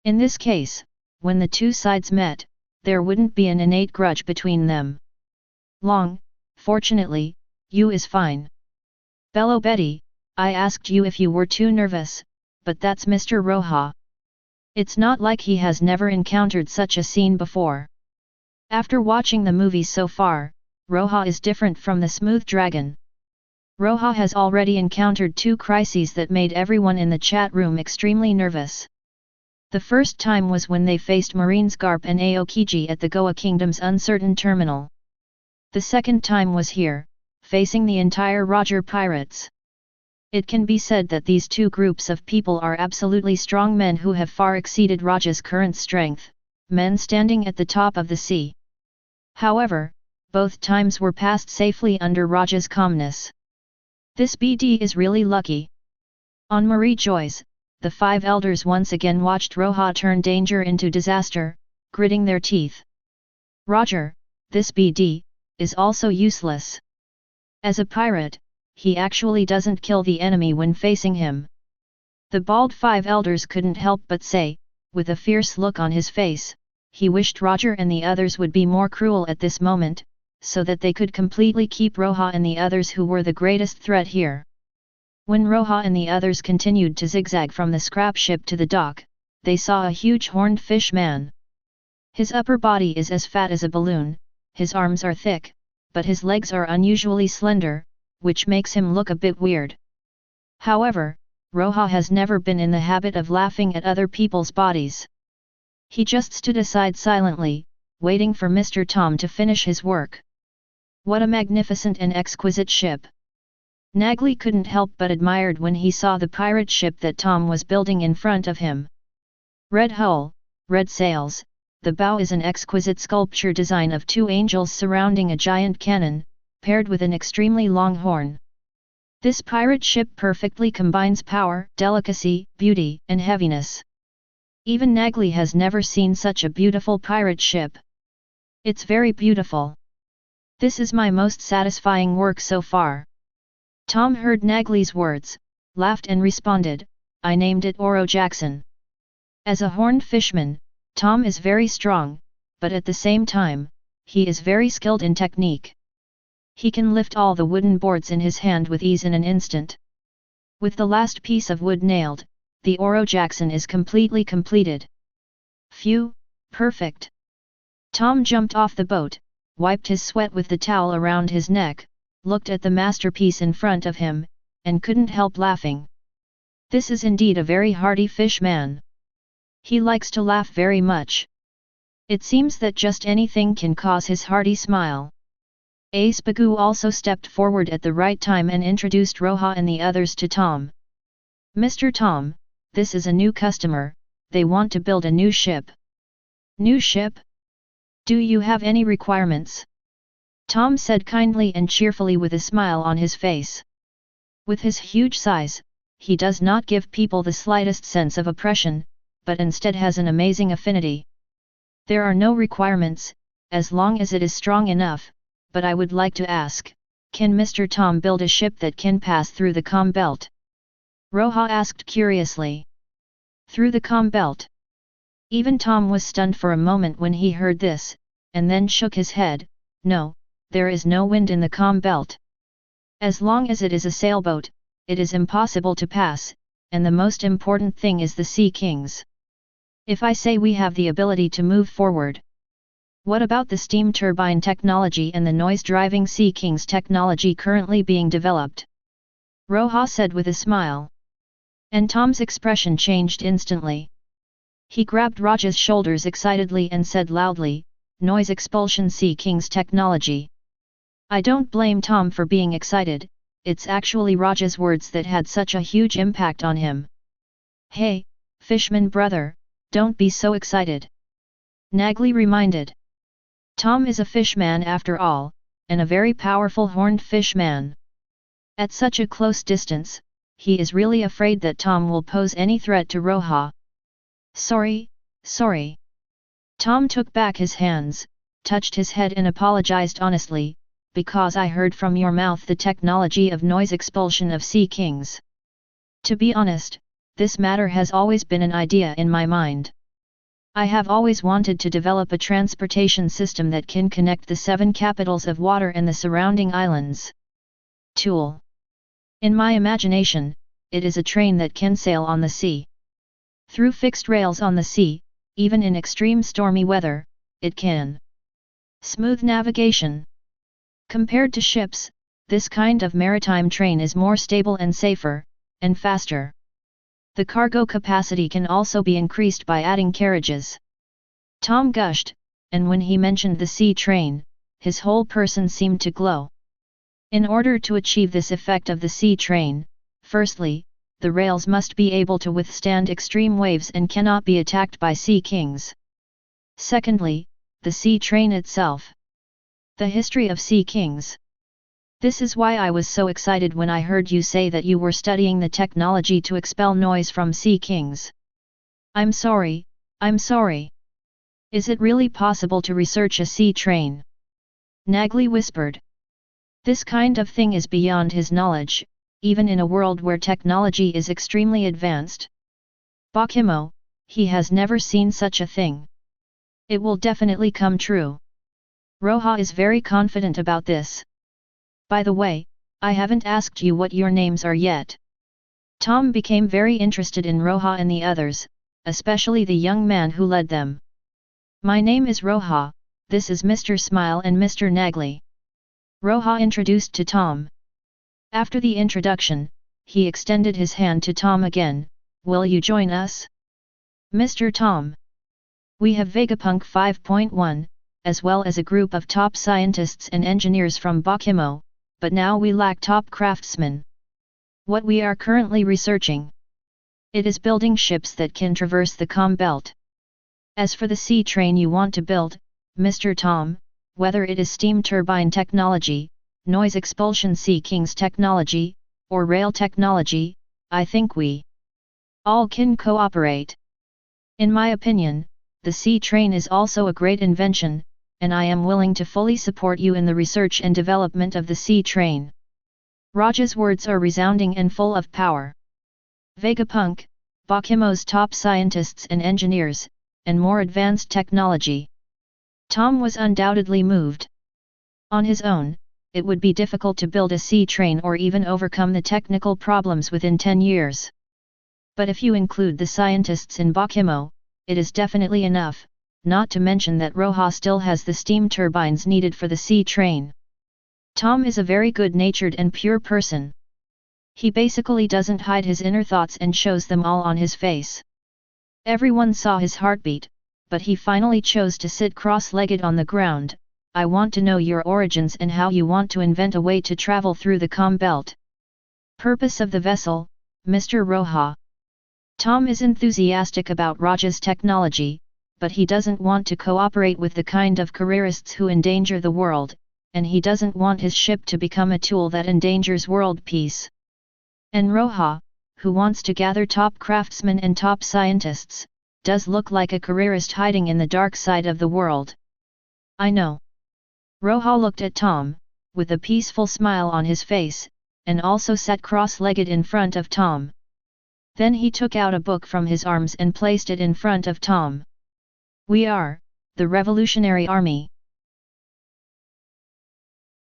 In this case, when the two sides met, there wouldn't be an innate grudge between them. Fortunately, you is fine. Bello Betty, I asked you if you were too nervous, but that's Mr. Roja. It's not like he has never encountered such a scene before. After watching the movie so far, Roja is different from the smooth dragon. Roja has already encountered two crises that made everyone in the chat room extremely nervous. The first time was when they faced Marines Garp and Aokiji at the Goa Kingdom's uncertain terminal. The second time was here, facing the entire Roger pirates. It can be said that these two groups of people are absolutely strong men who have far exceeded Roja's current strength, men standing at the top of the sea. However, both times were passed safely under Roja's calmness. This BD is really lucky. On Mariejois, the five elders once again watched Roja turn danger into disaster, gritting their teeth. Roger, this BD, is also useless. As a pirate, he actually doesn't kill the enemy when facing him. The bald five elders couldn't help but say, with a fierce look on his face, he wished Roger and the others would be more cruel at this moment, so that they could completely keep Roja and the others who were the greatest threat here. When Roja and the others continued to zigzag from the scrap ship to the dock, they saw a huge horned fish man. His upper body is as fat as a balloon, his arms are thick, but his legs are unusually slender, which makes him look a bit weird. However, Roja has never been in the habit of laughing at other people's bodies. He just stood aside silently, waiting for Mr. Tom to finish his work. What a magnificent and exquisite ship! Nagli couldn't help but admired when he saw the pirate ship that Tom was building in front of him. Red hull, red sails, the bow is an exquisite sculpture design of two angels surrounding a giant cannon, paired with an extremely long horn. This pirate ship perfectly combines power, delicacy, beauty, and heaviness. Even Nagli has never seen such a beautiful pirate ship. It's very beautiful. This is my most satisfying work so far. Tom heard Nagli's words, laughed and responded, I named it Oro Jackson. As a horned fishman, Tom is very strong, but at the same time, he is very skilled in technique. He can lift all the wooden boards in his hand with ease in an instant. With the last piece of wood nailed, the Oro Jackson is completely completed. Phew, perfect. Tom jumped off the boat, wiped his sweat with the towel around his neck, looked at the masterpiece in front of him, and couldn't help laughing. This is indeed a very hearty fish man. He likes to laugh very much. It seems that just anything can cause his hearty smile. Ace Bagu also stepped forward at the right time and introduced Roja and the others to Tom. Mr. Tom, this is a new customer, they want to build a new ship. New ship? Do you have any requirements? Tom said kindly and cheerfully with a smile on his face. With his huge size, he does not give people the slightest sense of oppression, but instead has an amazing affinity. There are no requirements, as long as it is strong enough, but I would like to ask, can Mr. Tom build a ship that can pass through the calm belt? Roja asked curiously. through the calm belt. Even Tom was stunned for a moment when he heard this, and then shook his head. No, there is no wind in the calm belt. As long as it is a sailboat, it is impossible to pass, and the most important thing is the Sea Kings. If I say we have the ability to move forward, what about the steam turbine technology and the noise-driving Sea Kings technology currently being developed? Roja said with a smile. And Tom's expression changed instantly. He grabbed Roja's shoulders excitedly and said loudly, "Noise expulsion Sea Kings technology." I don't blame Tom for being excited, it's actually Roja's words that had such a huge impact on him. "Hey, fishman brother, don't be so excited," Nagli reminded. Tom is a fishman after all, and a very powerful horned fishman. At such a close distance, he is really afraid that Tom will pose any threat to Roja. Sorry. Tom took back his hands, touched his head and apologized honestly, because I heard from your mouth the technology of noise expulsion of Sea Kings. To be honest, this matter has always been an idea in my mind. I have always wanted to develop a transportation system that can connect the 7 capitals of water and the surrounding islands. Tool. In my imagination, it is a train that can sail on the sea. Through fixed rails on the sea, even in extreme stormy weather, it can. Smooth navigation. Compared to ships, this kind of maritime train is more stable and safer, and faster. The cargo capacity can also be increased by adding carriages. Tom gushed, and when he mentioned the sea train, his whole person seemed to glow. In order to achieve this effect of the sea train, firstly, the rails must be able to withstand extreme waves and cannot be attacked by Sea Kings. Secondly, the sea train itself. The history of Sea Kings. This is why I was so excited when I heard you say that you were studying the technology to expel noise from Sea Kings. I'm sorry. Is it really possible to research a sea train? Nagli whispered. This kind of thing is beyond his knowledge, even in a world where technology is extremely advanced. Bakimo, he has never seen such a thing. It will definitely come true. Roja is very confident about this. By the way, I haven't asked you what your names are yet. Tom became very interested in Roja and the others, especially the young man who led them. My name is Roja, this is Mr. Smile and Mr. Nagli. Roja introduced to Tom. After the introduction, he extended his hand to Tom again. Will you join us? Mr. Tom. We have Vegapunk 5.1, as well as a group of top scientists and engineers from Bakimo, but now we lack top craftsmen. What we are currently researching? It is building ships that can traverse the calm belt. As for the sea train you want to build, Mr. Tom, whether it is steam turbine technology, noise expulsion Sea Kings technology, or rail technology, I think we all can cooperate. In my opinion, the sea train is also a great invention, and I am willing to fully support you in the research and development of the sea train. Roja's words are resounding and full of power. Vegapunk, Bakimo's top scientists and engineers, and more advanced technology. Tom was undoubtedly moved. On his own, it would be difficult to build a sea train or even overcome the technical problems within 10 years. But if you include the scientists in Bakimo, it is definitely enough, not to mention that Roja still has the steam turbines needed for the sea train. Tom is a very good-natured and pure person. He basically doesn't hide his inner thoughts and shows them all on his face. Everyone saw his heartbeat, but he finally chose to sit cross-legged on the ground. I want to know your origins and how you want to invent a way to travel through the calm belt. Purpose of the vessel, Mr. Roja. Tom is enthusiastic about Roja's technology, but he doesn't want to cooperate with the kind of careerists who endanger the world, and he doesn't want his ship to become a tool that endangers world peace. And Roja, who wants to gather top craftsmen and top scientists, does look like a careerist hiding in the dark side of the world. I know. Roja looked at Tom, with a peaceful smile on his face, and also sat cross-legged in front of Tom. Then he took out a book from his arms and placed it in front of Tom. "We are, the Revolutionary Army.